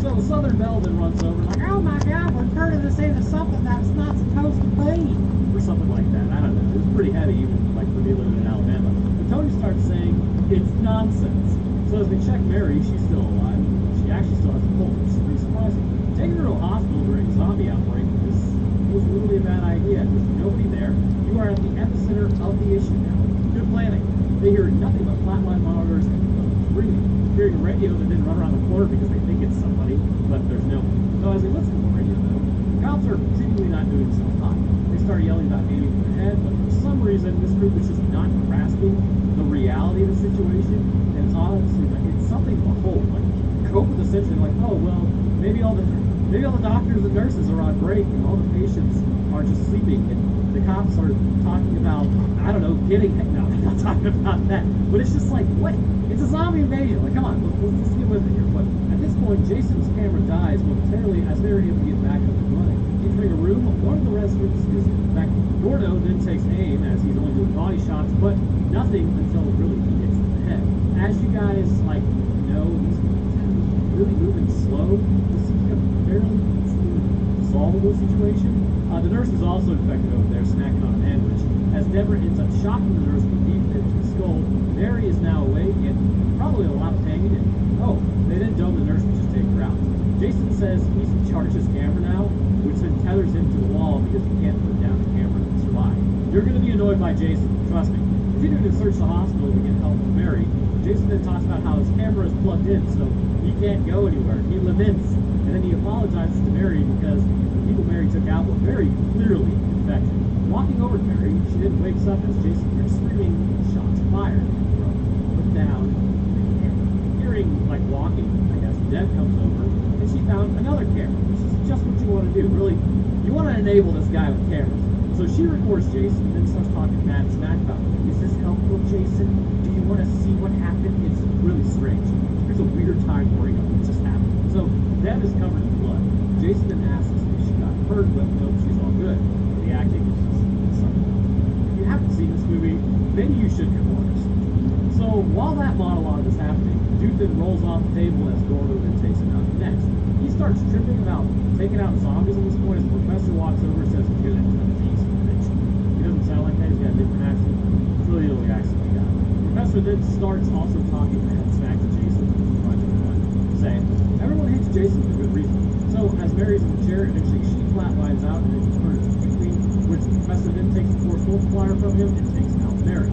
So Southern Belle then runs over like, oh my God, we're turning this into something that's not supposed to be. Or something like that, I don't know. It was pretty heavy even like for me living in Alabama. But Tony starts saying, it's nonsense. So as they check Mary, she's still alive. She actually still has a pulse, which is pretty surprising. Taking her to a hospital during a zombie outbreak was really a bad idea. There's nobody there. You are at the epicenter of the issue now. Good planning. They hear nothing but flatline monitors and screaming. Hearing a radio that didn't run around the corner because they think it's somebody, but there's no one. So as they listen to the radio though, the cops are seemingly not doing so hot. They start yelling about aiming for the head, but for some reason this group is just not grasping the reality of the situation. And it's honestly like it's something to behold. Like cope with essentially like, oh well, maybe all the doctors and nurses are on break and all the patients are just sleeping and the cops are talking about, I don't know, no, I'm not talking about that. But it's just like, what? It's a zombie invasion. Like, come on, let's get with it here. But at this point, Jason's camera dies momentarily as they're able to get back up and running. Entering a room, one of the residents is back. Gordo then takes aim as he's only doing body shots, but nothing until really he hits the head. As you guys, like, know, he's really moving slow. This seems like a fairly solvable situation. The nurse is also infected over there, snacking on a sandwich. As Deborah ends up shocking the nurse with a deep hit to the skull, Mary is now awake and probably a lot of pain. And oh, they then dome the nurse and just take her out. Jason says he's in charge of his camera now, which then tethers him to the wall because he can't put down the camera to survive. You're going to be annoyed by Jason, trust me. Continuing to search the hospital to get help with Mary, Jason then talks about how his camera is plugged in, so he can't go anywhere. He laments, and then he apologizes to Mary because the people Mary took out were very clearly infected. Walking over to Mary, she then wakes up as Jason hears screaming, shots fired. Look down, hearing like walking, I guess. Deb comes over, and she found another camera, which is just what you want to do. Really, you want to enable this guy with cameras. So she records Jason, and then starts talking mad smack about him. Is this helpful, Jason? Do you want to see what happened? It's really strange. There's a weird time worrying about what just happened. So Deb is covered in blood. Jason then asks if she got hurt, but nope, she's all good. The acting is just something. If you haven't seen this movie, maybe you should come on. So while that monologue is happening, Duke then rolls off the table as Gordo then takes him out next. He starts tripping about taking out zombies at this point as the professor walks over and says, "Hear that? He doesn't sound like that. He's got a different accent. It's really the only accent he got." The professor then starts also talking mad smack to Jason, saying, "Everyone hates Jason for good reason." So as Mary's in the chair, eventually she flatlines out and then turns quickly, which the professor then takes the force multiplier from him and takes out Mary.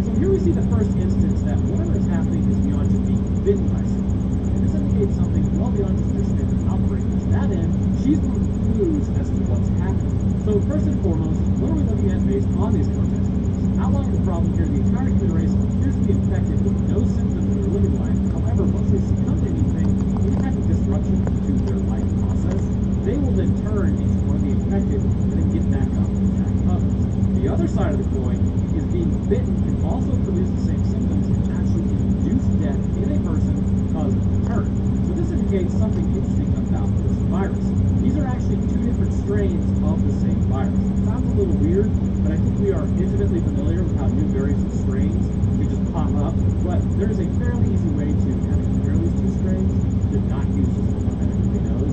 So here we see the first instance that whatever is happening is beyond just being bitten by someone. And this indicates something well beyond just their standard outbreak. To that end, she's looking for clues as to what's happening. So first and foremost, what are we looking at based on these protest videos? Outlining the problem here, the entire human race appears to be infected with no symptoms in their living life. However, once they succumb to anything, any type of disruption to their life process, they will then turn into one of the infected and then get back up and attack others. The other side of the coin is being bitten can also produce the same symptoms and actually induce death in a person causing a turn. So this indicates something interesting about this virus. These are actually two different strains of the same virus. It sounds a little weird, but I think we are intimately familiar with how new variants of strains can just pop up. But there is a fairly easy way to kind of compare these two strains to not use just what everybody knows.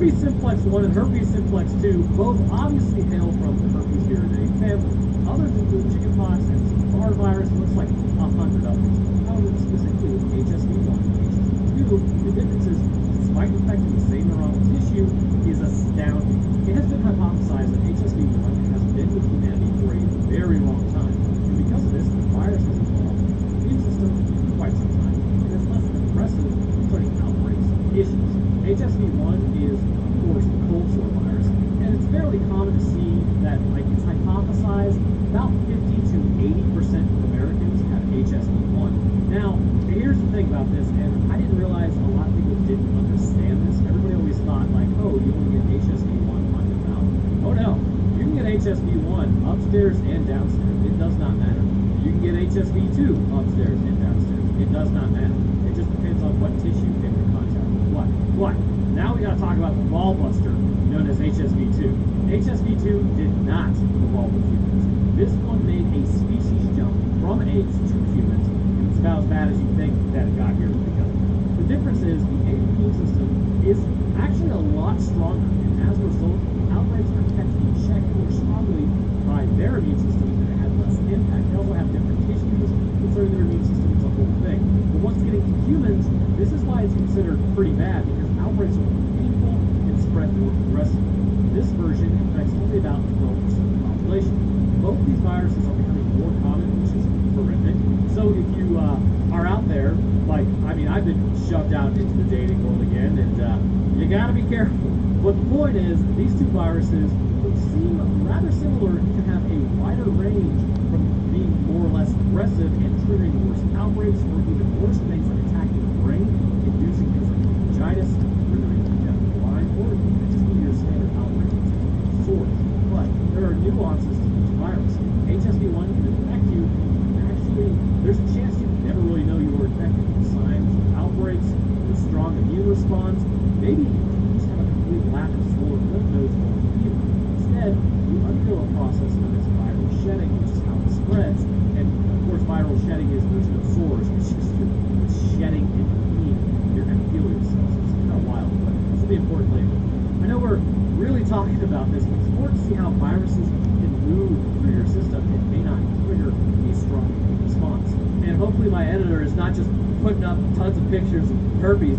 Herpes simplex 1 and herpes simplex 2 both obviously hail from the herpes viridae family. Others include chickenpox and Epstein-Barr virus. It looks like 100 others. However, specifically with HSV1 and HSV2, the difference is, despite infecting the same neuronal tissue, is astounding. It has been hypothesized that HSV1 has been with humanity for a very long time, and because of this, the virus has evolved in the immune system for quite some time, and is less aggressive concerning outbreaks and issues. HSV1 is, of course, the cold sore virus, and it's fairly common to see that, like, it's hypothesized about 50 to 80% of Americans have HSV1. Now, here's the thing about this, and I didn't realize a lot of people didn't understand this. Everybody always thought, like, oh, you only get HSV1 on your mouth. Oh no, you can get HSV1 upstairs and downstairs. It does not matter. You can get HSV2 upstairs and downstairs. It does not matter. It just depends on what tissue came in contact with what. But now we gotta talk about the ball buster known as HSV2. HSV2 did not evolve with humans. This one made a species jump from apes to humans, and it's about as bad as you think that it got here to begin with. The difference is the ape immune system is actually a lot stronger, and as a result, outbreaks are kept in check more strongly by their immune systems, and it had less impact. They also have different tissues concerning their immune system. It's a whole thing. But once getting to humans, this is why it's considered pretty bad, because outbreaks are more painful and spread more aggressively. This version infects only about 12% of the population. Both these viruses are becoming more common, which is horrific. So if you are out there, like, I mean, I've been shoved out into the dating world again, and you gotta be careful. But the point is, these two viruses, which seem rather similar, can have a wider range from being more or less aggressive and triggering worse outbreaks, or even worse things like attacking the brain, inducing things like meningitis, rendering the deaf blind, or even just being your standard outbreak of sores. But there are nuances to each virus. HSV1 can infect you, and actually, there's a chance you never really know you were infected. Signs of outbreaks, with strong immune response, maybe you just have a complete lack of swollen lymph nodes or fever. Instead, you undergo a process known as viral shedding, which is how it spreads. And of course, viral shedding is there's no sores, it's just it's shedding in between your epithelial cells. It's kind of wild, but this will be important later. I know we're really talking about this, but it's important to see how viruses can move through your system and may not trigger a strong immune response. And hopefully my editor is not just putting up tons of pictures of herpes.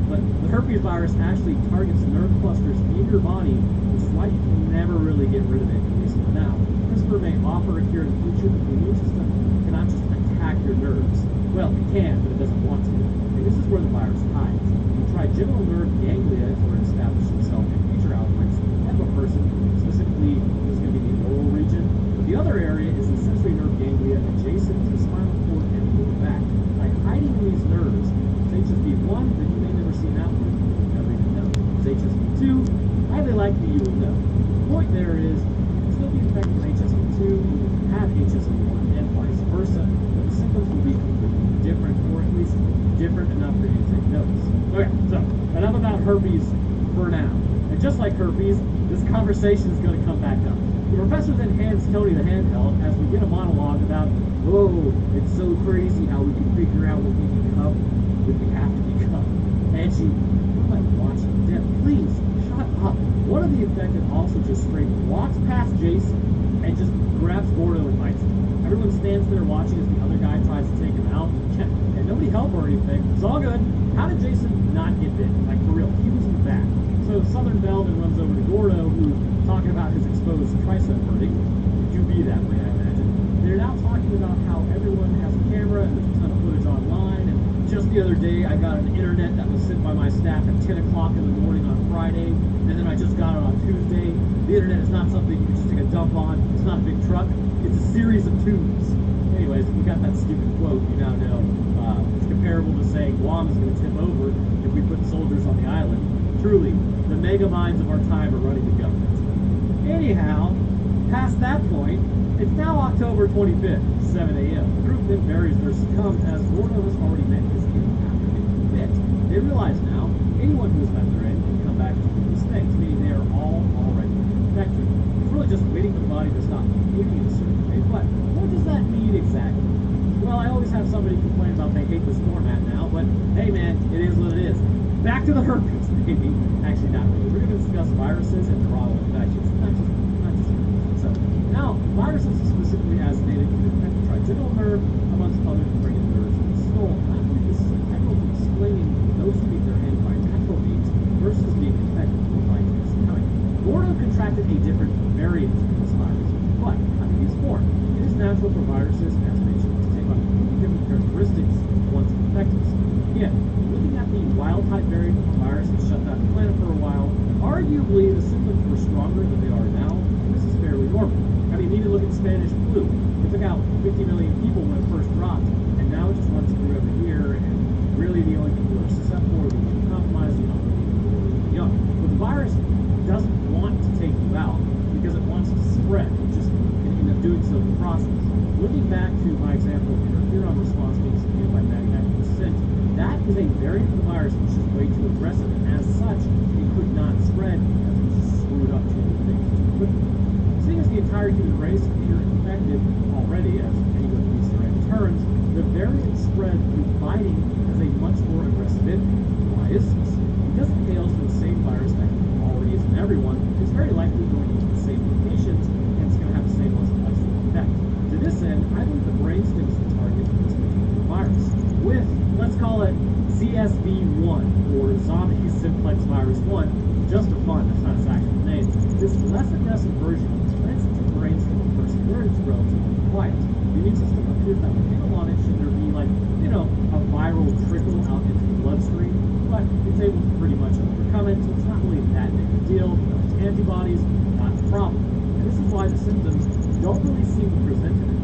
But the herpes virus actually targets nerve clusters in your body, which is why you can never really get rid of it, at least for now. CRISPR may offer a cure in the future, but the immune system cannot just attack your nerves. Well, it can, but it doesn't want to. And this is where the virus hides. The trigeminal nerve ganglia is where it establishes itself in future outbreaks of a person. Specifically, this is going to be the oral region. But the other area is the sensory nerve ganglia adjacent to the spinal cord and lower back. By hiding these nerves, it's HSV1, then you may never see an outbreak. You never even know. It's HSV2, highly likely you will know. The point there is, you can still be infected with HSV2, you will have HSV1, and vice versa, but the symptoms will be completely different, or at least different enough for you to take notice. Okay, so enough about herpes for now. And just like herpes, this conversation is going to come back up. The professor then hands Tony the handheld as we get a monologue about, oh, it's so crazy how we can figure out what we become, what we have to become. Angie, what am I watching? Deb, please, shut up. One of the infected also just straight walks past Jason and just grabs Gordo and bites him. Everyone stands there watching as the other guy tries to take him out, and nobody helped or anything. It's all good. How did Jason not get bit? Like, for real, he was in the back. So Southern Belle then runs over to Gordo, who's talking about his exposed tricep hurting. It do be that way, I imagine. They're now talking about how everyone has a camera and there's a ton of footage online. And just the other day, I got an internet that was sent by my staff at 10 o'clock in the morning on Friday, and then I just got it on Tuesday. The internet is not something you can just take a dump on. It's not a big truck. It's a series of tubes. Anyways, we got that stupid quote. You now know it's comparable to saying Guam is going to tip over if we put soldiers on the island. Truly, the mega minds of our time are running the government. Anyhow, past that point, it's now October 25th, 7 a.m. The group then buries their scum as Gordo has already met his end after getting bit. They realize now anyone who has met their end can come back to do these things, meaning they are all already infected. It's really just waiting for the body to stop behaving in a certain way. But what does that mean exactly? Well, I always have somebody complain about they hate this format now, but hey man, it is what it is. Back to the herpes, maybe. Actually, not really. We're going to discuss viruses and viral infections, not just herpes. So, now, viruses specifically as stated can infect the trigeminal nerve, amongst other brain nerves in the skull. And I believe this is integral to explaining those who meet their end by natural means versus being infected by this kind. Gordo contracted a different variant of this virus, but how did these form? It is natural for viruses, as mentioned, to take on completely different characteristics once infected. Again, looking at the wild-type variant of the virus that shut down the planet for a while, arguably the symptoms were stronger than they are now, and this is fairly normal. I mean, even look at Spanish flu. It took out 50 million people when it first dropped, and now it just runs through every year, and really the only people who are susceptible are the immunocompromised, the elderly, or the young. But the virus doesn't want to take you out because it wants to spread. It just can end up doing so in the process. Looking back to my example of interferon response being subdued by 99%, that is a variant of the virus which is way too aggressive, and as such, it could not spread because it was just screwed up too many things too quickly. Seeing as the entire human race appear infected already, as anyone who meets their end turns, the variant spread through biting has a much more aggressive impact. Why is this? Because it hails from the same virus that already is in everyone, it's very likely going to the same locations, and it's going to have the same lethal effect. To this end, I believe the brainstem is the target for this particular virus, with, let's call it CSV1, or Zombie Simplex Virus 1, just for fun, that's not its actual name. This less aggressive version plants into the brainstem of a person where it's relatively quiet. The immune system appears that would handle on it should there be like, a viral trickle out into the bloodstream, but it's able to pretty much overcome it, so it's not really that big a deal. There's antibodies, not a problem. And this is why the symptoms don't really seem to present it.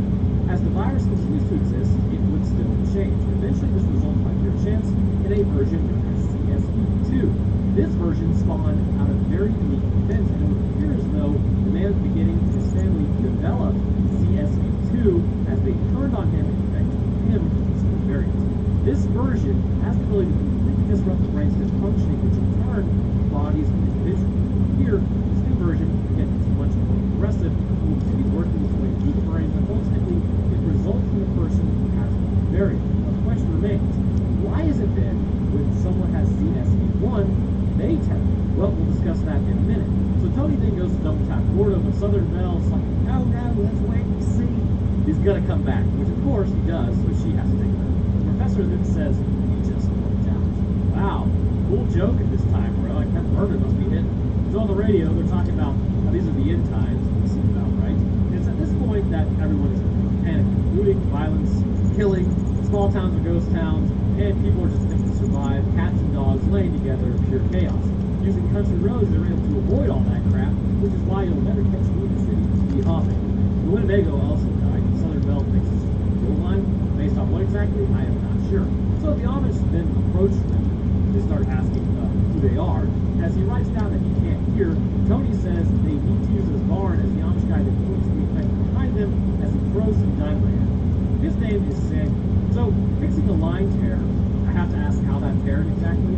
As the virus continues to exist, it would still change. Eventually, this results by pure chance in a version known as CSV2. This version spawned out of very unique events, and it would appear as though the man at the beginning and his family developed CSV2 as they turned on him and infected him with this new variant. This version has the ability to completely disrupt the brainstem functioning, which in turn bodies an individual. Here, this new version, again, is much more aggressive, will continue working its way through the brain, but ultimately it results in the person who has the variant. The question remains, why is it then, when someone has CSV1, they turn? Well, we'll discuss that in a minute. So Tony then goes to double tap Gordo, but Southern Bell's like, no, let's wait and see. He's gonna come back, which of course he does, so she has to take her. The professor then says, he just worked out. Wow, cool joke at this time, bro. Like, that murder must be hitting. So on the radio, they're talking about how these are the end times, it seems about right. And it's at this point that everyone is panicking, looting, violence, killing, small towns are ghost towns, and people are just thinking to survive, cats and dogs laying together in pure chaos. Using country roads, they're able to avoid all that crap, which is why you'll never catch me in the city to be hopping. The Winnebago also died, and Southern Bell thinks it's a gold line. Based on what exactly, I am not sure. So the Amish then approach them. They start asking who they are. As he writes down that he can't hear, Tony says they need to use his barn as the Amish guy that points the effect behind them as he throws some dynamite at him. His name is Sam. So, fixing a line tear, I have to ask how that teared exactly.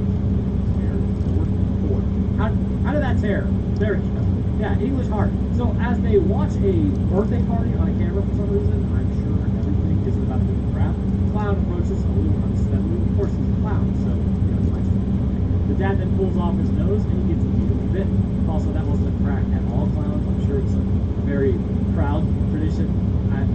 How did that tear? There we go. Yeah, English hard. So as they watch a birthday party on a camera for some reason, I'm sure everything is about to be crap. Clown approaches a little unsteadily. Of course, he's a clown, so the dad then pulls off his nose and he gets immediately bitten. Also, that wasn't a crack at all clowns. I'm sure it's a very proud tradition.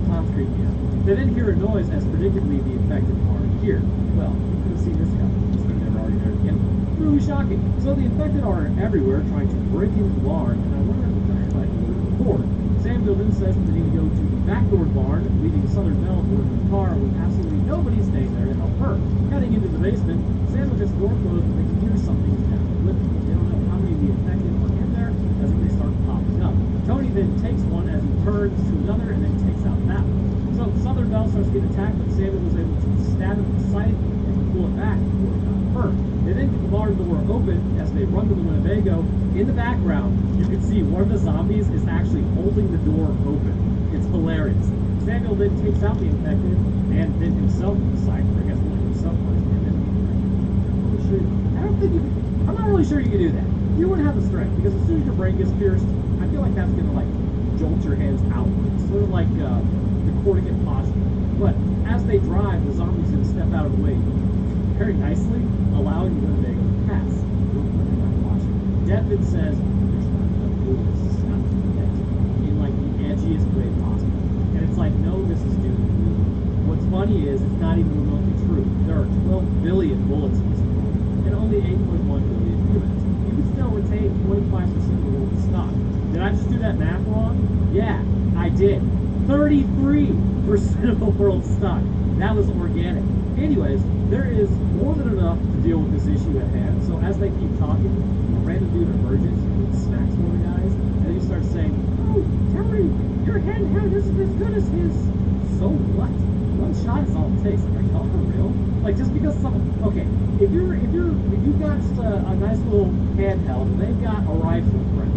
Clowns creep me out. They then hear a noise as predictably the infected are here. Well, you could have seen this coming. They were already there again. Really shocking. So the infected are everywhere trying to break into the barn, and I wonder if the dynamite will record. Samuel then says that they need to go to the back door barn, leaving Southern Bell to work in the car with absolutely nobody staying there to help her. Heading into the basement, Samuel gets the door closed and they can hear something down the lip. They don't know how many of the infected are in there as they start popping up. Tony then takes one as he turns to another and then takes out that one. So Southern Bell starts getting attacked, but Samuel was able to stab it with the scythe and pull it back before it got hurt. They then get the barn door open as they run to the Winnebago. In the background, you can see one of the zombies is actually holding the door open. It's hilarious. Samuel then takes out the infected and then himself with the scythe, or I guess only himself first, and then I'm not really sure you can do that. You wouldn't have the strength, because as soon as your brain gets pierced, I feel like that's gonna like jolt your hands outwards, sort of like the corticate posture. But as they drive, the zombie's going to step out of the way very nicely, allowing the Winnebago to pass. Devin says, "There's not enough bullets to stop the hit," in like the edgiest way possible. And it's like, no, this is due to you. What's funny is it's not even remotely true. There are 12 billion bullets in this world, and only 8.1 billion humans. You can still retain 25% of the world's stock. Did I just do that math wrong? Yeah, I did. 33% of the world's stock. That was organic. Anyways, there is more than enough to deal with this issue at hand. So as they keep talking, a random dude emerges and smacks one of the guys, and then he starts saying, "Oh, Terry, your handheld isn't as good as his." So what? One shot is all it takes. Like, are y'all for real? Like, just because someone, okay, if you've got a nice little handheld and they've got a rifle, right?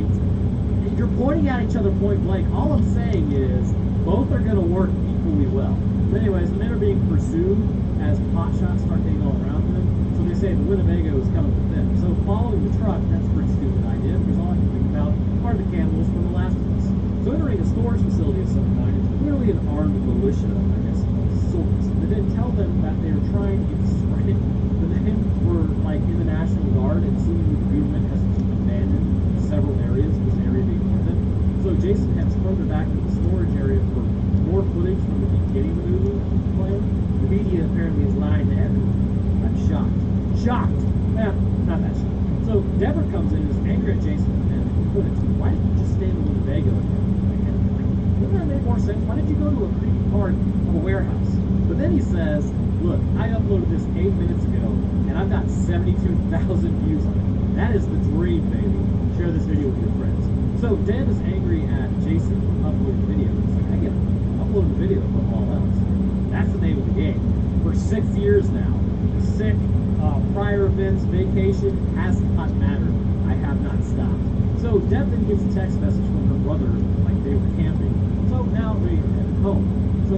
You're pointing at each other point blank. All I'm saying is both are going to work equally well. But anyways, the men are being pursued as pot shots start getting all around them. So they say the Winnebago is coming with them. So following the truck, that's a pretty stupid idea because all I can think about are the cannibals from The Last of Us. So entering a storage facility of some kind, it's clearly an armed militia, I guess, of sorts. They didn't tell them that they were trying to get sprayed. The men were like in the National Guard, and seemingly the government has abandoned several areas, this area being one of them. So Jason heads further back to the storage area for more footage from the beginning of the movie playing. The media apparently is lying to everyone. I'm shocked. Shocked! Eh, not that shocked. So Deborah comes in and is angry at Jason and footage. Why didn't you just stay in the Winnebago again? Wouldn't that make more sense? Why did you go to a creepy part of a warehouse? But then he says, look, I uploaded this 8 minutes ago, and I've got 72,000 views on it. That is the dream, baby. Share this video with your friends. So Dan is angry at Jason for uploading video. It's like, I get uploading video from all else. That's the name of the game. For 6 years now, sick, prior events, vacation, has not mattered. I have not stopped. So Deb then gets a text message from her brother, like they were camping. So now they headed home. So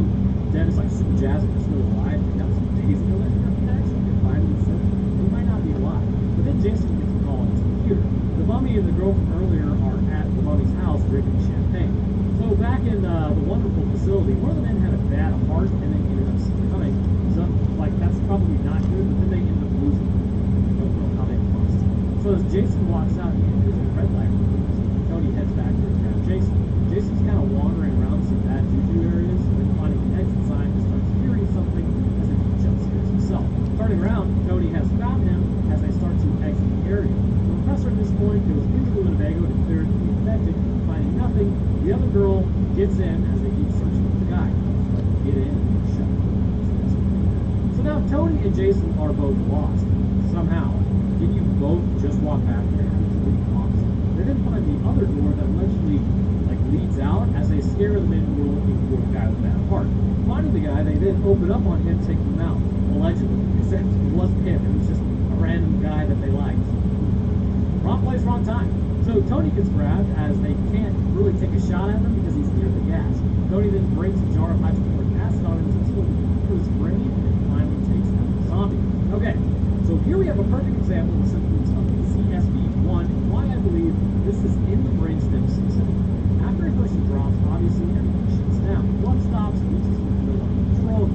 Deb is like super jazzed, they're still alive. They got some days ago that her text, and they finally said they might not be alive. But then Jason gets a call on his computer. The mummy and the girl from earlier are at the mummy's house drinking champagne. So back in the wonderful facility, one of the men had a bad heart and then ended up succumbing. So like that's probably not good, but then they ended up losing. I don't know how they lost. So as Jason walks out, he enters a red light. Tony heads back to grab Jason. Jason's kind of wandering around some bad juju areas, and then finding an exit sign and starts hearing something as if he jump scares himself. Turning around, Tony has found him as they start to exit the area. The professor at this point goes into the Winnebago to clear it to be infected. Finding nothing, the other girl gets in as they keep searching for the guy. But get in and shut it. So now Tony and Jason are both lost. Somehow, can you both just walk back there? They then find the other door that allegedly leads out as they scare the men who are looking for the guy with that heart. Finding the guy, they then open up on him, taking him out, allegedly. Except it wasn't him, it was just a random guy that they liked. Wrong place, wrong time. So Tony gets grabbed as they can't really take a shot at him because he's near the gas. Tony then breaks a jar of hydrochloric acid on him as it's to his brain and finally takes out the zombie. Okay, so here we have a perfect example of the symptoms of CSV1 and why I believe this is in the brainstem system. After a person drops, obviously everything shuts down. Blood stops, leaches into the control,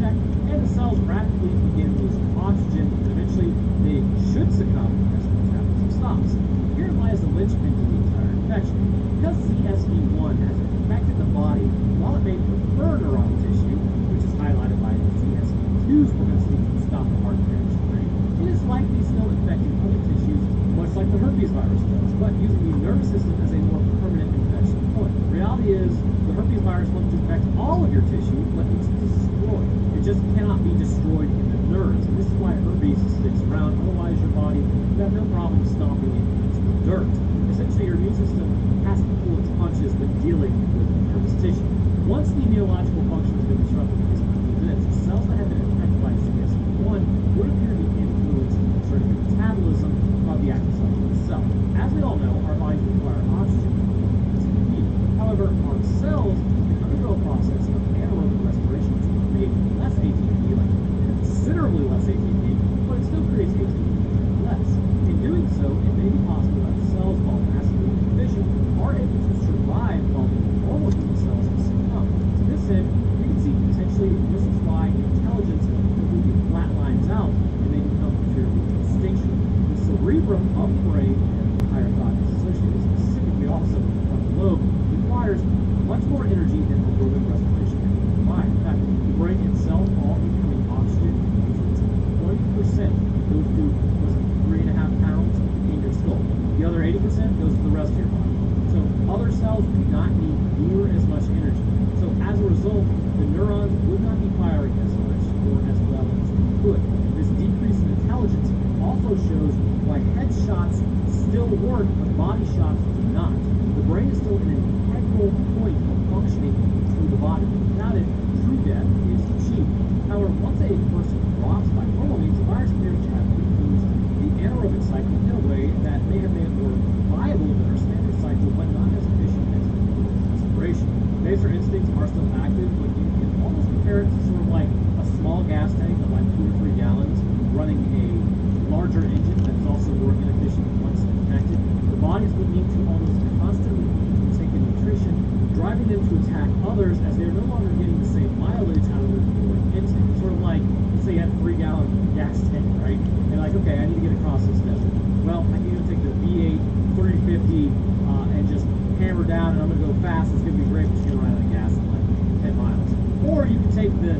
check, and the cells rapidly begin losing oxygen, and eventually they should succumb as the metabolism stops. Here lies the linchpin to the entire infection. Because CSV1 has infected the body, while it may prefer neuronal tissue, which is highlighted by the CSV2's propensity to stop the heart damage brain, it is likely still infecting other tissues, much like the herpes virus does, but using the nervous system as a more permanent infection point. The reality is, the herpes virus wants to infect all of your tissue, but it's destroyed. It just cannot be destroyed in the nerves, and this is why herpes sticks around. Otherwise, your body would have no problem stomping it into the dirt. Essentially, your immune system has to pull its punches when dealing with nervous tissue. Once the immunological function has been disrupted because of events, the cells that have been infected by CSV1 would appear to be influenced concerning the metabolism of the active substance itself. As we all know, our bodies require oxygen to heat. However, our cells can undergo a process of anaerobic respiration to create less ATP, like considerably less ATP, but it still creates ATP less. In doing so, it may be possible that cells, while massively deficient, are able to survive while the normal human cells have succumbed. To this end, we can see potentially requires much more energy than aerobic respiration can provide. In fact, the brain itself, all incoming oxygen, usually 20% goes through 3.5 pounds in your skull. The other 80% goes to the rest of your body. So other cells do not need near as much energy. So as a result, the neurons would not be firing as much or as well as they could. This decrease in intelligence also shows why headshots still work, but body shots do not. The brain is still an integral point of functioning through the body. Without it, true death is achieved. However, once a person drops by normal means, the virus appears to have influenced the anaerobic cycle in a way that may have made it more viable than our standard cycle, but not as efficient as respiration. Baser instincts are still active, but you can almost compare it to sort of like a small gas tank of like 2 or 3 gallons running a larger engine that's also more inefficient once connected. The bodies would need to almost constantly take in nutrition, driving them to attack others as they're no longer getting the same mileage out of their caloric intake. Sort of like, let's say you have a 3-gallon gas tank, right? And you're like, okay, I need to get across this desert. Well, I can either take the V8 350 and just hammer down, and I'm going to go fast. It's going to be great, but you're going to run out of gas in like 10 miles. Or you can take the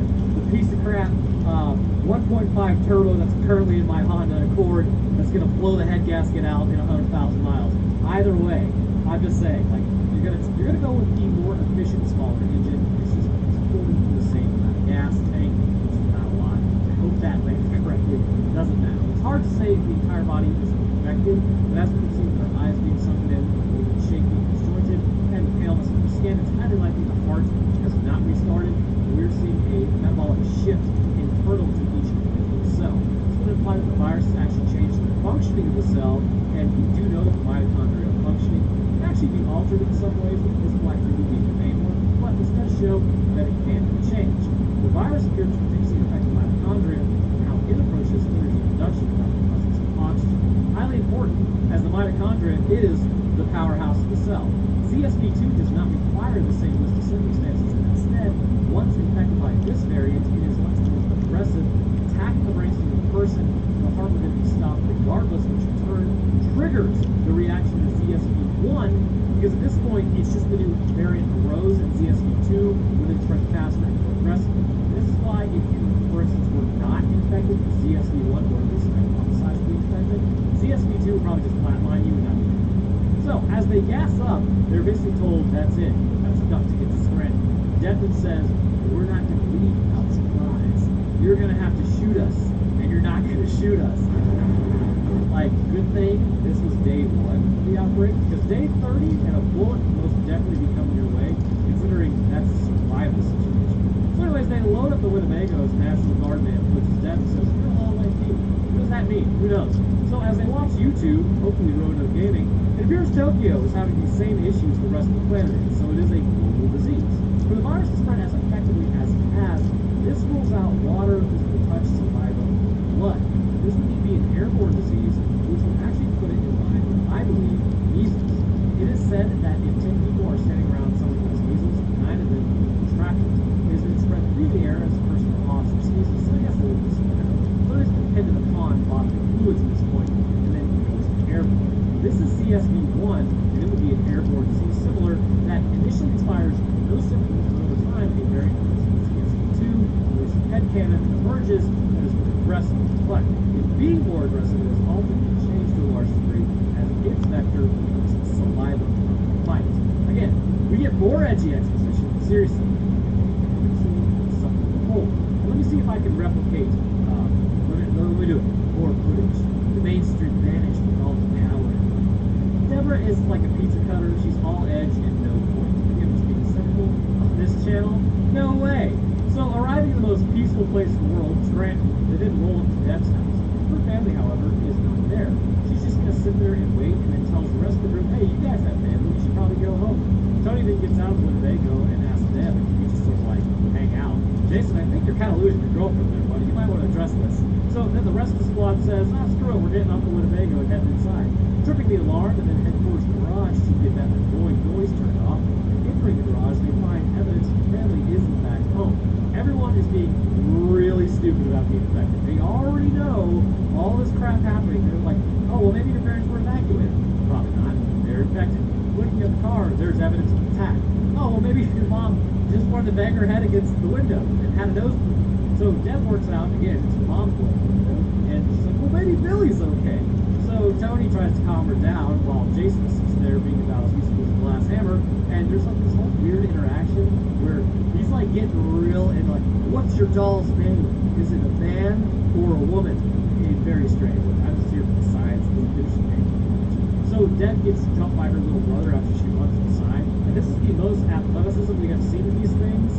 piece of crap 1.5 turbo that's currently in my Honda Accord that's going to blow the head gasket out in 100,000 miles. Either way, I'm just saying, like, you're gonna go with the more efficient, smaller engine. It's just pulling through the same amount of gas tank, which is not a lot. I hope that lands correctly. It doesn't matter. It's hard to say if the entire body is affected, but as we can see with our eyes being sunken in, a little bit shaky and disjointed, and the paleness of the skin, it's highly likely the heart has not restarted. We're seeing a metabolic shift internal to each individual cell. This would imply that the virus has actually changed the functioning of the cell, and we do know that the mitochondria functioning can actually be altered in some ways, with physical activity being the main one, but this does show that it can be changed. The virus appears to particularly affect the mitochondria and how it approaches energy production without the presence of oxygen. Highly important, as the mitochondria is the powerhouse of the cell. CSV2 does not require the same list of circumstances, and instead, once infected by this variant, it is much more aggressive, attacking the brainstem of the person. The heart would then be stopped regardless, which in turn triggers the reaction to CSV1, because at this point, it's just the new variant arose, and CSV2 would then spread faster and more aggressively. This is why if you, for instance, were not infected with CSV1, or at least hypothesized to be infected, CSV2 would probably just flatline you and not be there. So, as they gas up, they're basically told, that's it. That's enough to get to Scranton. Devlin says, we're not going to leave without supplies. You're going to have to shoot us, and you're not going to shoot us. Like, good thing this was day 1 of the outbreak, because day 30 and a bullet most definitely be coming your way, considering that's a survival situation. So anyways, they load up the Winnebago's National Guard man, which is Devin says, you're a long way team. What does that mean? Who knows? So as they watch YouTube, hopefully Roanoke Gaming, it appears Tokyo is having these same issues the rest of the planet is, so it is a global disease. For the virus to spread as effectively as it has, this rules out water, physical touch, saliva, blood. This would need to be an airborne disease, which would actually put it in line with, I believe, measles. It is said that if 10 people are standing around someone who has measles, 9 of them will contract it. It has been spread through the air as a person coughs or sneezes, so yes, it will be spread. So it is dependent upon bodily fluids at this point, and then it goes airborne. This is CSV1, and it would be an airborne disease similar that initially inspires no symptoms, but over time a variant of CSV2, which headcanon emerges and is more aggressive. But in being more aggressive, it has also been changed to a large degree as its vector becomes saliva fight. Again, we get more edgy exposition. Seriously, something to hold. Let me see if I can replicate. Let me do it. More footage. The Main Street vanished with all the power. Deborah is like a pizza cutter. She's all edge and no point. Again, just being simple. On this channel, no way. So, arriving in the most peaceful place in the world, Scranton, they didn't roll into Deb's house. Her family, however, is not there. She's just going to sit there and wait, and then tells the rest of the group, hey, you guys have family, you should probably go home. Tony then gets out of the Winnebago and asks Deb if you could just sort of like hang out. Jason, I think you're kind of losing your girlfriend there, buddy. You might want to address this. So then the rest of the squad says, screw it, we're getting off the Winnebago and heading inside. Tripping the alarm and then head towards the garage to get that annoying noise turned off. Entering the garage, they find evidence the family is in fact home. Everyone is being really stupid about being infected. They already know all this crap happening. They're like, oh, well, maybe your parents were evacuated. Probably not. They're infected. Looking at the car, there's evidence of attack. Oh, well, maybe your mom just wanted to bang her head against the window and had a nosebleed. So Deb works out, again, it's her mom's window, and she's like, well, maybe Billy's okay. So Tony tries to calm her down while Jason sits there being about as useful as a glass hammer, and there's like this whole weird interaction where he's like getting real and like, what's your doll's name? Is it a man or a woman? It's very strange. I'm just here for the science and the thing. So Deb gets jumped by her little brother after she runs inside, and this is the most athleticism we have seen in these things.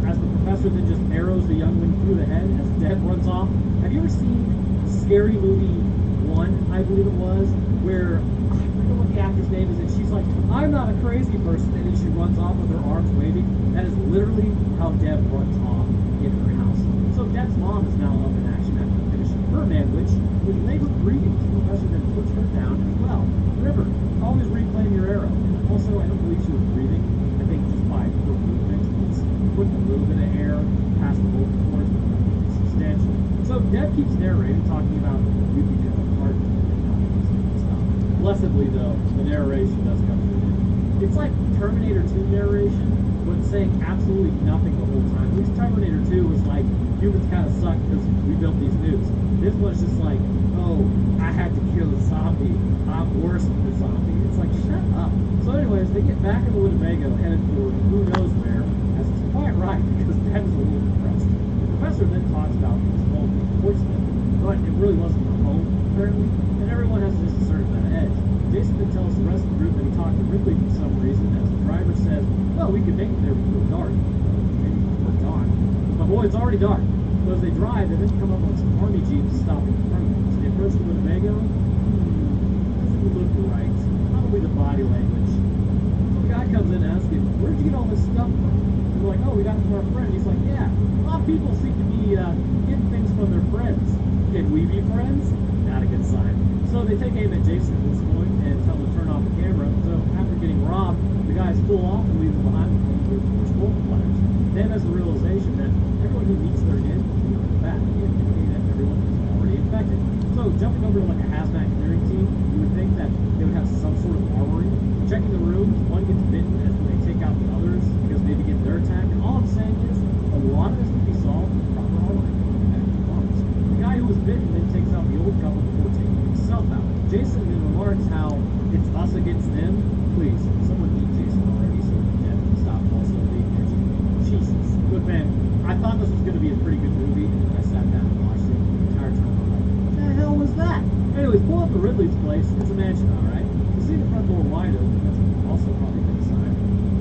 As the professor then just arrows the youngling through the head as Deb runs off. Have you ever seen Scary Movie 1, I believe it was, where I forget what the actor's name is, and she's like, I'm not a crazy person, and then she runs off with her arms waving? That is literally how Deb runs off in her house. So Deb's mom is now up in action after finishing her sandwich with labor greetings. The professor then puts her down as well. Remember, always reclaim your arrow. Also, I don't believe she was breathing. I think just by her movement, it's putting a little bit of air past the vocal cords, but nothing substantial. So Deb keeps narrating, talking about Yuki Joe, Martin, and stuff. Blessedly, though, the narration does come through. It's like Terminator 2 narration, but saying absolutely nothing the whole time. At least Terminator 2 was like, humans kind of suck because we built these nukes. This one's just like, oh, I had to kill a zombie. I'm worse than the zombie. It's like, shut up. So anyways, they get back into Winnebago, headed for who knows where, as it's quite right, because Deb is a little depressed. The professor then talks about his home being poisoned, but it really wasn't a home, apparently, and everyone has just a certain amount of edge. Jason then tells the rest of the group that he talked to Ridley for some reason, as the driver says, well, we could make it there before dark. Maybe before dawn. But boy, it's already dark. So as they drive, they then come up on some army jeeps stopping in front of them. So they approach the Winnebago. Doesn't look right. Probably the body language. So the guy comes in asking, where'd you get all this stuff from? And they're like, oh, we got it from our friend. He's like, yeah, a lot of people seem to be getting things from their friends. Can we be friends? Not a good sign. So they take aim at Jason at this point and tell him to turn off the camera. So after getting robbed, the guys pull off and leave them behind with torch multipliers. Then has the realization that everyone who meets their end will be back, indicating that everyone is already infected. So jumping over to like a hazmat clearing team, you would think that they would have some sort of armory. Checking the rooms, one gets bitten as they take out the others because maybe get their attack. And all I'm saying is, a lot of this can be solved with proper armory. The guy who was bitten then takes out the old couple before taking himself out. Jason then remarks how it's us against them. Please, someone eat Jason already so Deb can stop also being edgy. Jesus. Look, man, I thought this was going to be a pretty good movie, and I sat down and watched it the entire time. I'm like, what the hell was that? Anyways, pull up to Ridley's place. It's a mansion, alright? You see the front door wide open. That's also probably a good sign.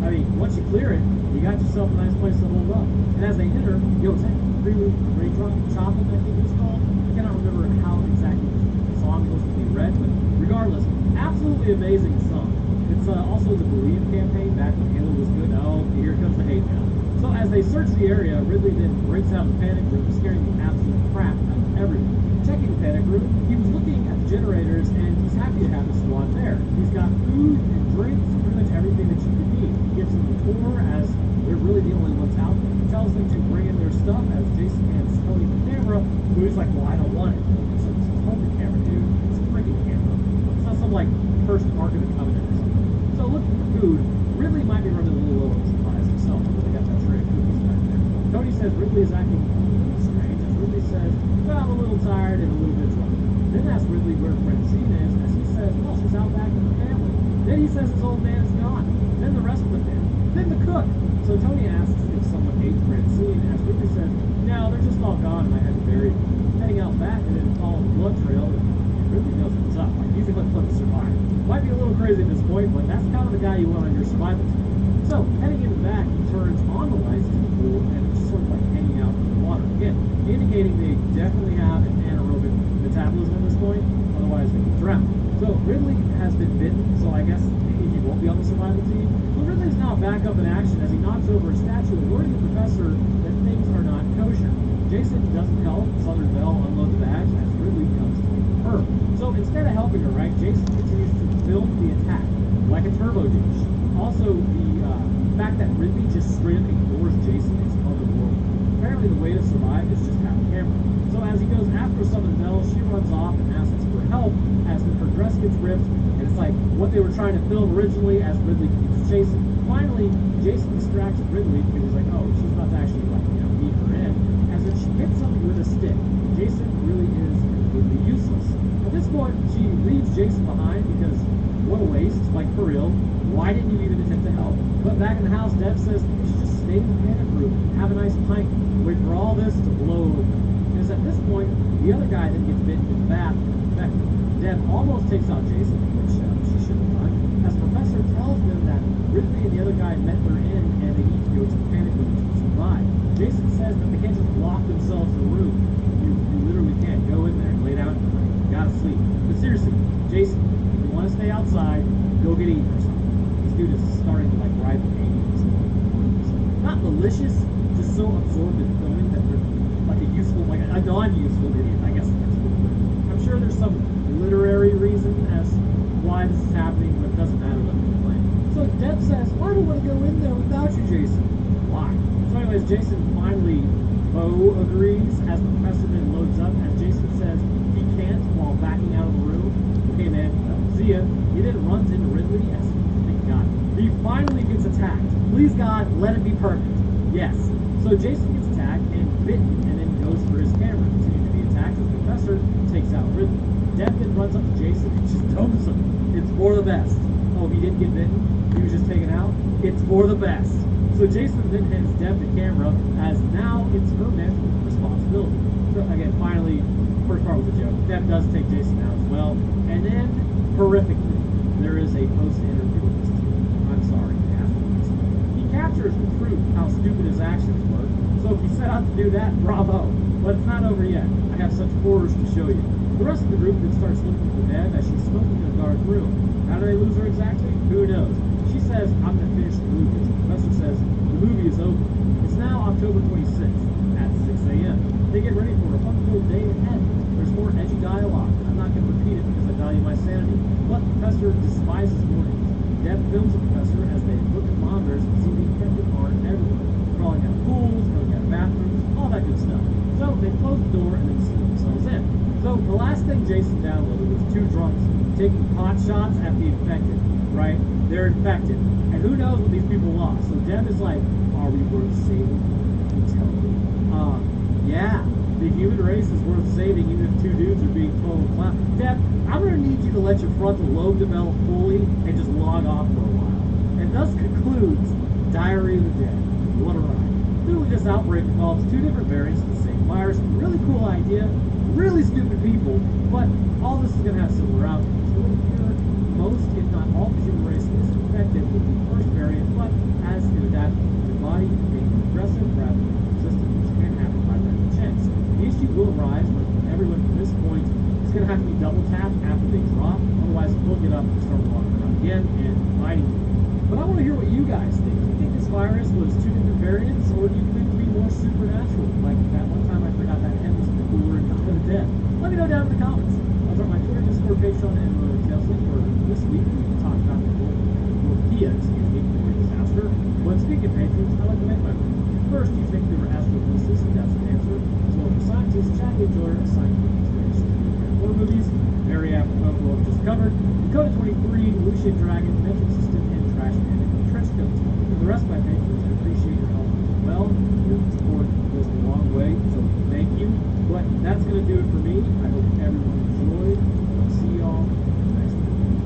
I mean, once you clear it, you got yourself a nice place to hold up. And as they enter, yo, is that Raindrop Chopping, I think it's called? I cannot remember how exactly the song goes to be read, but regardless, absolutely amazing song. It's also the Believe campaign back when Halo was good. Oh, here comes the hate now. So as they search the area, Ridley then breaks out of the panic room, scaring the absolute crap out of everyone. Checking the panic room, he was looking at the generators, and he's happy to have the squad there. He's got food and drinks, pretty much everything that you could need. He gives them the tour as they're really the only ones out there. He tells them to bring in their stuff as Jason hands Tony the camera, who is like, well, I don't want it. So it's a phone camera, dude. It's a freaking camera. It's not some like first Ark of the Covenant or something. So looking for food, Ridley might be running a little low on supplies himself, but they got that tray of cookies back there. Tony says Ridley is acting a little strange, as Ridley says, well, I'm a little tired and a little bit drunk. Then asks Ridley where Francine is, as he says, well, she's out back with her family. Then he says his old man is gone. Then the rest of the family. Then the cook. So Tony asks if someone ate Francine, as Ridley says, no, they're just all gone and I had to bury them. Heading out back and then follow the blood trail, and Ridley knows what's up. Like, he's going to survive. Might be a little crazy at this point, but that's kind of the guy you want on your survival team. So, heading in the back, he turns on the lights to the pool, and it's just sort of like hanging out in the water. Again, indicating they definitely have an anaerobic metabolism at this point, otherwise they could drown. So, Ridley has been bitten, so I guess maybe he won't be on the survival team. But Ridley's now back up in action as he knocks over a statue, alerting the professor that things are not kosher. Jason doesn't help Southern Belle unload the bags as Ridley comes to her. So, instead of helping her, right, Jason continues to film the attack like a turbo douche. Also, the fact that Ridley just straight up ignores Jason is otherworldly. Apparently, the way to survive is just have a camera. So as he goes after Southern Belle, she runs off and asks for help as her dress gets ripped, and it's like, what what they were trying to film originally as Ridley keeps chasing. Finally, Jason distracts Ridley because he's like, oh, she's about to actually meet her in, as if she hits him with a stick. Jason really is completely useless. At this point, she leaves Jason behind because what a waste, like for real. Why didn't you even attempt to help? But back in the house, Deb says you should just stay in the panic room, have a nice pint, wait for all this to blow over. Because at this point, the other guy then gets bitten in the back. Deb almost takes out Jason, which she shouldn't have done, as Professor tells them that Ridley and the other guy met their end and they need to go to the panic room to survive. Jason says that they can't just lock themselves in a room. You literally can't go in there and lay down. You gotta sleep. But seriously, Jason, if you want to stay outside, go get eaten or something. This dude is starting to ride the paintings. Not malicious, just so absorbed in filming that they're like a non-useful idiot, I guess that's the word. I'm sure there's some literary reason as why this is happening, but it doesn't matter what they're playing. So Deb says, I don't want to go in there without you, Jason. Why? So anyways, Jason finally agrees as the professor then loads up, as Jason says he can't while backing out of the room. Okay, man, see ya. He then runs into Ridley as thank God. He finally gets attacked. Please God, let it be perfect. Yes. So Jason gets attacked and bitten and then goes for his camera. Continuing to be attacked as the professor takes out Ridley. Deb then runs up to Jason and just dumps him. It's for the best. Oh, he didn't get bitten? He was just taken out? It's for the best. So Jason then hands Deb the camera as now it's her management responsibility. So again, finally, first part was a joke. Deb does take Jason out as well. And then, horrifically, there is a post-interview with this team. I'm sorry, afterwards. He captures with proof how stupid his actions were. So if he set out to do that, bravo. But it's not over yet. I have such horrors to show you. The rest of the group then starts looking for Deb as she's smoking in a dark room. How do they lose her exactly? Who knows? She says, I'm going to finish the movie. The professor says, the movie is over. It's now October 26th at 6 a.m. They get ready for a fun-filled day ahead. There's more edgy dialogue. I'm not going to repeat it because I value my sanity. But the professor despises mornings. Deb films the professor as they look at monitors and see the infected art everywhere. Crawling out of pools, going out of bathrooms, all that good stuff. So they close the door and then see themselves in. So the last thing Jason downloaded was two drunks taking pot shots at the infected, right? They're infected. And who knows what these people lost. So Deb is like, are we worth saving? You tell me. Yeah, the human race is worth saving even if two dudes are being total clown. Deb, I'm going to need you to let your frontal lobe develop fully and just log off for a while. And thus concludes Diary of the Dead. What a ride. Literally, this outbreak involves two different variants of the same virus. Really cool idea. Really stupid people, but all this is going to have similar outcomes. So here, most, if not all, the human race is infected with the first variant, but as it adapts to the body, being aggressive rather than resistant, which can happen by random chance. The issue will arise when everyone from this point is going to have to be double tapped after they drop, otherwise they'll get up and start walking around again and fighting you. But I want to hear what you guys think. Do you think this virus was two different variants, or do you think it would be more supernatural? Like that one time I forgot that hen was in the cooler and got rid of dead. Let me know down in the comments. I'll drop my Twitter, Discord, Patreon, and details link for this week. We talked about the Nokia, disaster. But speaking of patrons, I like to make my point. First, you think they were astrophysicists, and that's the answer. As well as scientists, Chad Enjoyer, assigned inspiration to horror movies. Very apropos of what we just covered. Dakota 23, Lucian Dragon, Metric System, and Trash Man and Trench Coat. For the rest of my patrons, I appreciate your help as well. Your support goes a long way, so thank you. But that's going to do it for me. I hope everyone enjoyed. I'll see y'all next week.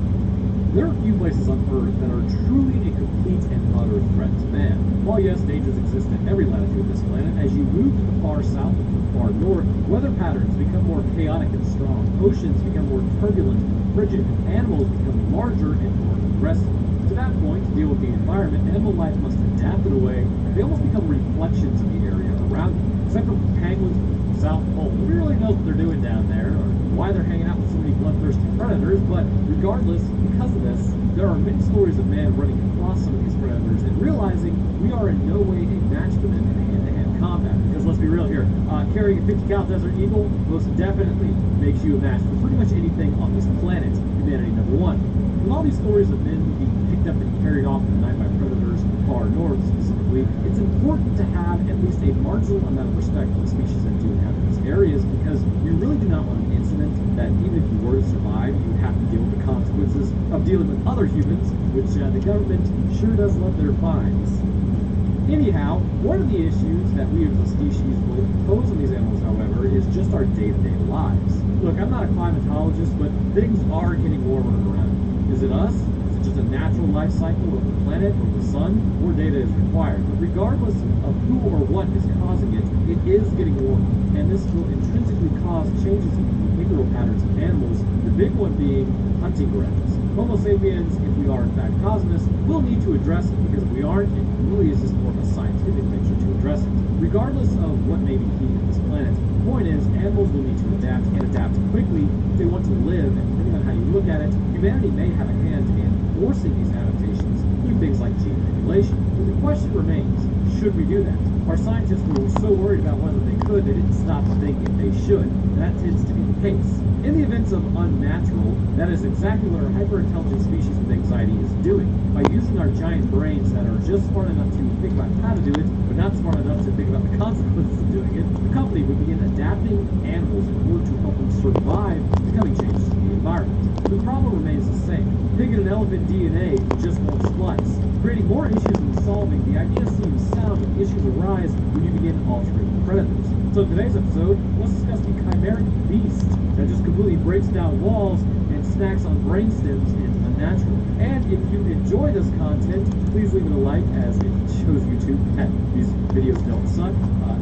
There are few places on Earth that are truly a complete and utter threat to man. While yes, dangers exist at every latitude of this planet, as you move to the far south and to the far north, weather patterns become more chaotic and strong, oceans become more turbulent and frigid, and animals become larger and more aggressive. To that point, to deal with the environment, animal life must adapt in a way that they almost become reflections of the area around them. Except for penguins from the South Pole. Nobody really knows what they're doing down there, or why they're hanging out with so many bloodthirsty predators, but regardless, because of this, there are many stories of man running across some of these predators and realizing we are in no way a match for them in hand-to-hand combat. Because let's be real here, carrying a 50-cal Desert Eagle most definitely makes you a match for pretty much anything on this planet, humanity number one. With all these stories of men being picked up and carried off in the night by predators from the far north specifically, it's important to have at least a marginal amount of respect for the species that do inhabit these areas, because you really do not want an incident that even if you were to survive, you would have to deal with the consequences of dealing with other humans, which the government sure does love their fines. Anyhow, one of the issues that we as a species will pose on these animals, however, is just our day-to-day lives. Look, I'm not a climatologist, but things are getting warmer around. Is it us? Is it just a natural life cycle of the planet or the sun? More data is required. But regardless of who or what is causing it, it is getting warmer. And this will intrinsically cause changes in behavioral patterns of animals, the big one being hunting grounds. Homo sapiens, if we are in fact causing this, will need to address it, because if we aren't, it really is just more of a scientific venture to address it. Regardless of what may be key to this planet, the point is, animals will need to adapt and adapt quickly if they want to live, and depending on how you look at it, humanity may have a hand in forcing these adaptations through things like gene manipulation. But the question remains, should we do that? Our scientists were so worried about whether they could, they didn't stop to think if they should, and that tends to be the case. In the events of unnatural, that is exactly what our hyper-intelligent species with anxiety is doing. By using our giant brains that are just smart enough to think about how to do it, but not smart enough to think about the consequences of doing it, the company would begin adapting animals in order to help them survive the coming changes in the environment. The problem remains the same. Pig and elephant DNA just won't splice. Creating more issues than solving, the idea seems sound, but issues arise when you begin altering predators. So in today's episode, let's discuss the chimeric beast that just completely breaks down walls and snacks on brain stems in Unnatural. And if you enjoy this content, please leave it a like, as it shows YouTube that these videos don't suck.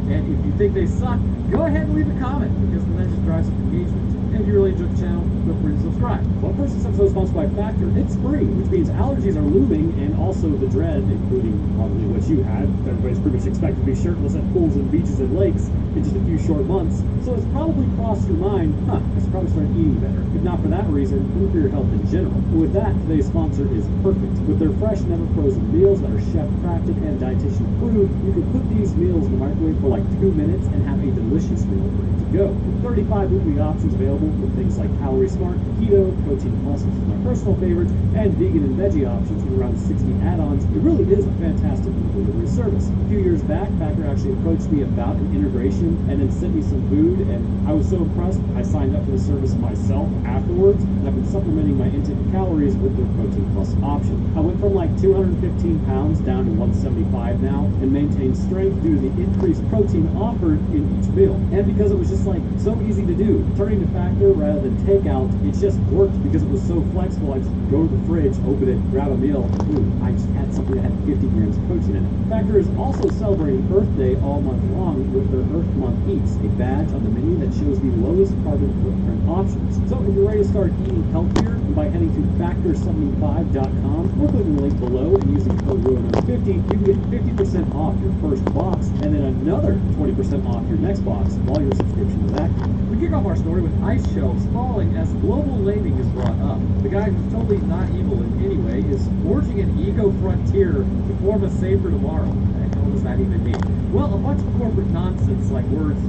And if you think they suck, go ahead and leave a comment, because then that just drives up engagement. And if you really enjoyed the channel, feel free to subscribe. Well, first, this episode is sponsored by Factor. It's spring, which means allergies are looming, and also the dread, including probably what you had. Everybody's pretty much expected to be shirtless at pools and beaches and lakes in just a few short months. So it's probably crossed your mind, I should probably start eating better. If not for that reason, then for your health in general. And with that, today's sponsor is Perfect. With their fresh, never frozen meals that are chef-crafted and dietitian approved, you can put these meals in the microwave for like 2 minutes and have a delicious meal ready to go. With 35 weekly options available with things like Calorie Smart, Keto, Protein Plus, which is my personal favorite, and vegan and veggie options with around 60 add-ons, it really is a fantastic meal delivery service. A few years back, Factor actually approached me about an integration and then sent me some food, and I was so impressed, I signed up for the service myself afterwards, and I've been supplementing my intake of calories with their Protein Plus option. I went from like 215 pounds down to 175 now, and maintained strength due to the increased protein offered in each meal. And because it was just like so easy to do, turning to Factor rather than takeout, it just worked because it was so flexible. I just go to the fridge, open it, grab a meal, and boom, I just had something that had 50 grams of protein in it. Factor is also celebrating Earth Day all month long with their Earth Month Eats, a badge on the menu that shows the lowest carbon footprint options. So if you're ready to start eating healthier, by heading to Factor75.com or clicking the link below and using code ROANOS50, you can get 50% off your first box and then another 20% off your next box while your subscription is active. We kick off our story with ice shelves falling as global laming is brought up. The guy who's totally not evil in any way is forging an eco-frontier to form a safer tomorrow. What the hell does that even mean? Well, a bunch of corporate nonsense like words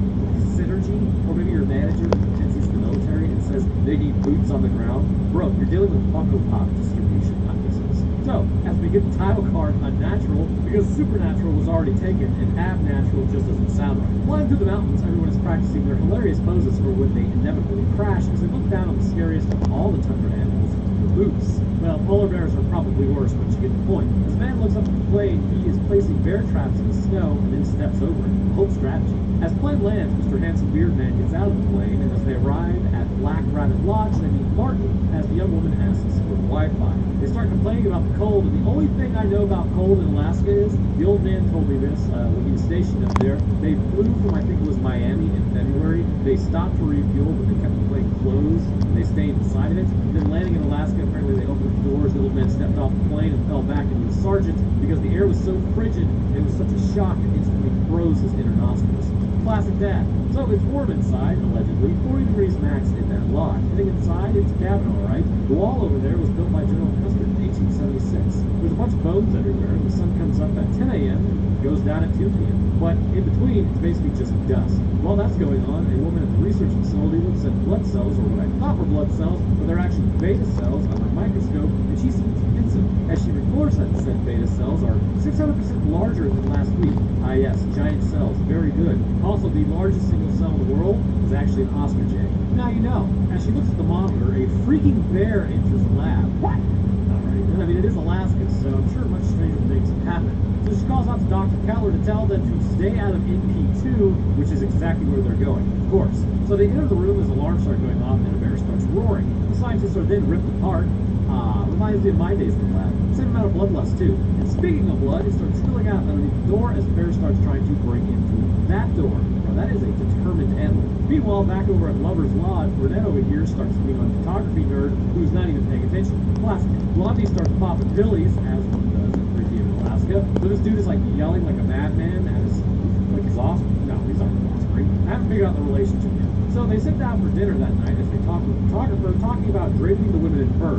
synergy, or maybe your manager pretends he's the military and says they need boots on the ground. Bro, you're dealing with Funko Pop distribution, not business. So, as we get the title card Unnatural, because Supernatural was already taken and Abnatural just doesn't sound right. Flying through the mountains, everyone is practicing their hilarious poses for when they inevitably crash as they look down on the scariest of all the tundra animals, the moose. Well, polar bears are probably worse, but you get the point. As a man looks up at the plane, he is placing bear traps in the snow and then steps over it. The whole strategy. As plane lands, Mr. Handsome Beard Man gets out of the plane, and as they arrive at Black Rabbit Lodge, they meet Martin as the young woman asks for Wi-Fi. They start complaining about the cold, and the only thing I know about cold in Alaska is, the old man told me this when he was stationed up there. They flew from, I think it was Miami in February. They stopped to refuel, but they kept the plane closed, and they stayed inside of it. And then landing in Alaska, apparently they opened the doors, the old man stepped off the plane and fell back into the sergeant because the air was so frigid, and it was such a shock, it instantly froze his inner nostrils. Classic dad. So it's warm inside, allegedly, 40 degrees max in that lodge. Getting inside, it's a cabin, alright. The wall over there was built by General Custer in 1876. There's a bunch of bones everywhere, and the sun comes up at 10 a.m. and goes down at 2 p.m. But in between, it's basically just dust. While that's going on, a woman at the research facility looks at blood cells, or what I thought were blood cells, but they're actually beta cells under a microscope, and she seems pensive. As she records that said beta cells are 600% larger than last week. Ah yes, giant cells, very good. Also the largest single cell in the world, the is actually an ostrich egg. Now you know. As she looks at the monitor, a freaking bear enters the lab. What? Alright, I mean, it is Alaska, so I'm sure much stranger things have happened. So she calls out to Dr. Keller to tell them to stay out of NP2, which is exactly where they're going, of course. So they enter the room as alarms start going off and a bear starts roaring. The scientists are then ripped apart. Reminds me of my days in the lab. Same amount of bloodlust, too. And speaking of blood, it starts spilling out underneath the door as the bear starts trying to break in through that door. Now, that is a determined animal. Meanwhile, back over at Lover's Lodge, Burnett over here starts being on photography nerd who's not even paying attention. Classic. Blondie starts popping pillies, as one does in Freaky in Alaska. So this dude is like yelling like a madman as like he's off. No, he's not offspring. I haven't figured out the relationship yet. So they sit down for dinner that night as they talk with the photographer talking about draping the women in fur.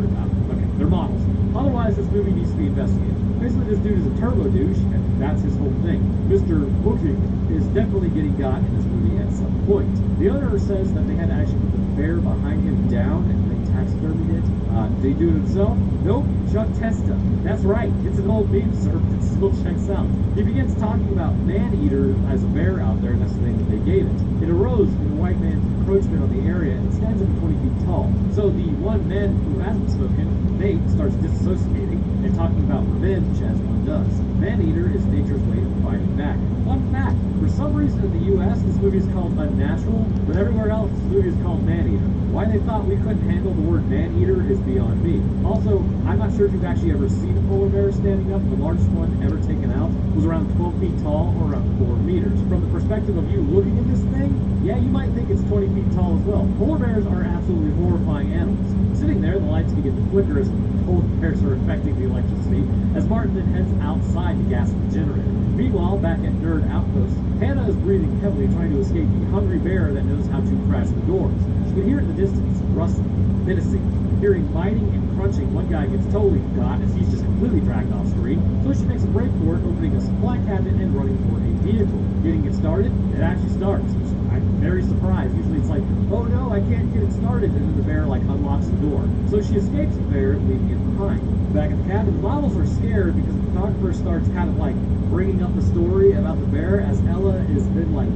Okay, they're models. Otherwise, this movie needs to be investigated. Basically, this dude is a turbo douche, and that's his whole thing. Mr. Booking is definitely getting got in this movie at some point. The owner says that they had to actually put the bear behind him down and they taxidermied it. Did he do it himself? Nope, Chuck Testa. That's right, it's an old meme, sir, but it still checks out. He begins talking about man-eater as a bear out there, and that's the name that they gave it. It arose from the white man's encroachment on the area and stands over 20 feet tall. So the one man who hasn't spoken, Nate, starts disassociating and talking about revenge as one does. Man-eater is nature's way of fighting back. Fun fact, for some reason in the US, this movie is called Unnatural, but everywhere else, this movie is called Man-eater. Why they thought we couldn't handle the word man-eater is beyond me. Also, I'm not sure if you've actually ever seen a polar bear standing up. The largest one ever taken out was around 12 feet tall or around 4 meters. From the perspective of you looking at this thing, yeah, you might think it's 20 feet tall as well. Polar bears are absolutely horrifying animals. Sitting there, the lights begin to flicker as polar bears are affecting the electricity, as Martin then heads outside to gas the generator. Meanwhile, back at Nerd Outpost, Hannah is breathing heavily, trying to escape the hungry bear that knows how to crash the doors. She can hear it in the distance, rustling, menacing. Hearing biting and crunching, one guy gets totally got as he's just completely dragged off screen, so she makes a break for it, opening a supply cabinet and running for a vehicle. Getting it started, it actually starts. I'm very surprised. Usually it's like, oh no, I can't get it started, and then the bear like unlocks the door. So she escapes the bear, leaving it behind. Back at the cabin, the models are scared because the photographer starts kind of like bringing up the story about the bear as Ella has been like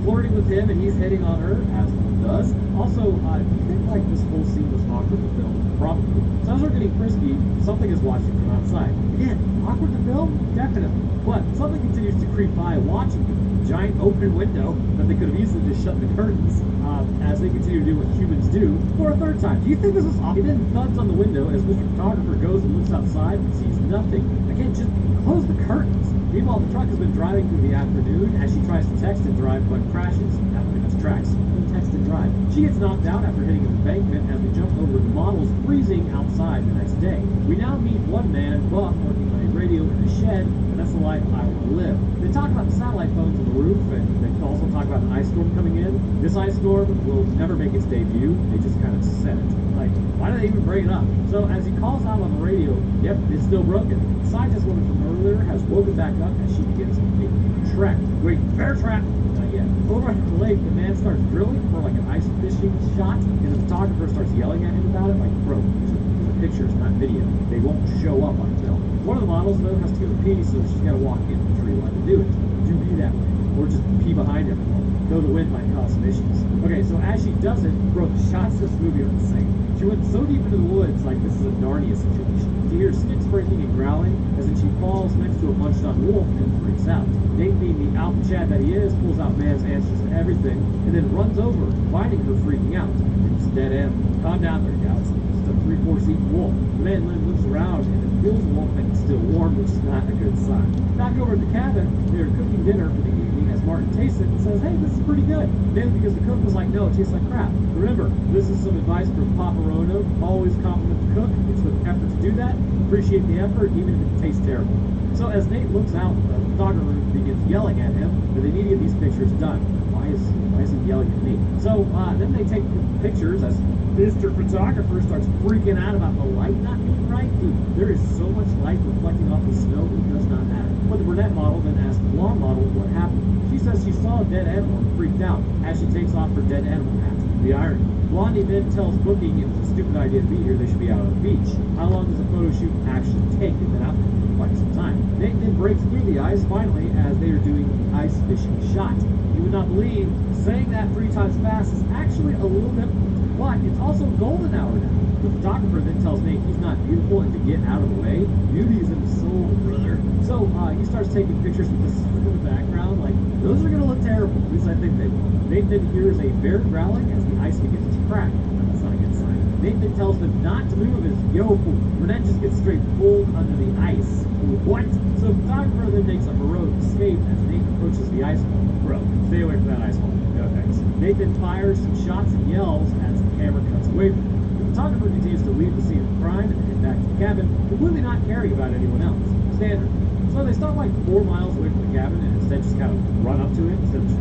flirting with him and he's hitting on her, as one does. Also, do you think like this whole scene was awkward to film? Probably. So as we're getting frisky, something is watching from outside. Again, awkward to film? Definitely. But something continues to creep by watching them. Giant open window that they could have easily just shut the curtains as they continue to do what humans do for a third time. Do you think this is awkward? It then thuds on the window as Mr. Photographer goes and looks outside and sees nothing. Again, just close the curtains. Meanwhile, the truck has been driving through the afternoon as she tries to text and drive but crashes. That's tracks. Text and drive. She gets knocked out after hitting an embankment as we jump over the models freezing outside the next day. We now meet one man, Buck, working on a radio in a shed, and that's the life I want to live. They talk about the satellite phones on the roof, and they also talk about an ice storm coming in. This ice storm will never make its debut. They just kind of said it. Like, why do they even bring it up? So as he calls out on the radio, yep, it's still broken. The scientist woman from earlier has woken back up as she begins a trek. Wait, bear trap! Over at the lake, the man starts drilling for like an ice fishing shot, and the photographer starts yelling at him about it, like, bro, these are pictures, not video. They won't show up on film. One of the models, though, has to go to pee, so she's got to walk into the tree line to do it. Do be that way. Or just pee behind everyone. Though the wind might cause some issues. Okay, so as she does it, bro, the shots of this movie are insane. She went so deep into the woods, like this is a Narnia situation. She hears sticks breaking and growling, as then she falls next to a bunched-on wolf and freaks out. Nate, being the alpha chad that he is, pulls out man's answers to everything, and then runs over, finding her freaking out. It's a dead animal. Calm down there, guys. It's a 3/4 seat wolf. The man then looks around and it feels the wolf and it's still warm, which is not a good sign. Back over at the cabin, they're cooking dinner for the evening as Martin tastes it and says, hey, this is pretty good. Mainly because the cook was like, no, it tastes like crap. Remember, this is some advice from Papa Rono. Always compliment the cook. It's with effort to do that. Appreciate the effort, even if it tastes terrible. So as Nate looks out, the photographer begins yelling at him that they need to get these pictures done. Why is he yelling at me? So then they take pictures as Mr. Photographer starts freaking out about the light not being right. Dude, there is so much light reflecting off the snow, it does not matter. But the brunette model then asks the blonde model what happened. She says she saw a dead animal and freaked out as she takes off her dead animal hat. The irony. Blondie then tells Booking it was a stupid idea to be here, they should be out on the beach. How long does a photo shoot actually take? And then after quite some time. Nate then breaks through the ice finally as they are doing the ice fishing shot. You would not believe saying that 3 times fast is actually a little difficult, but it's also golden hour now. The photographer then tells Nate he's not beautiful and to get out of the way. Beauty is in the soul, brother. So he starts taking pictures with the sun in the background. Like, those are going to look terrible. At least I think they will. Nate then hears a bear growling as the ice begins to crack. That's not a good sign. Nate then tells them not to move as, yo, Burnett just gets straight pulled under the ice. What? So the photographer then makes a heroic escape as Nate approaches the ice hole. Bro, stay away from that ice hole. No thanks. Nate then fires some shots and yells as the camera cuts away from him. The photographer continues to leave the scene of crime and head back to the cabin, completely not caring about anyone else. Standard. So they stop like 4 miles away from the cabin and instead just kind of run up to it instead of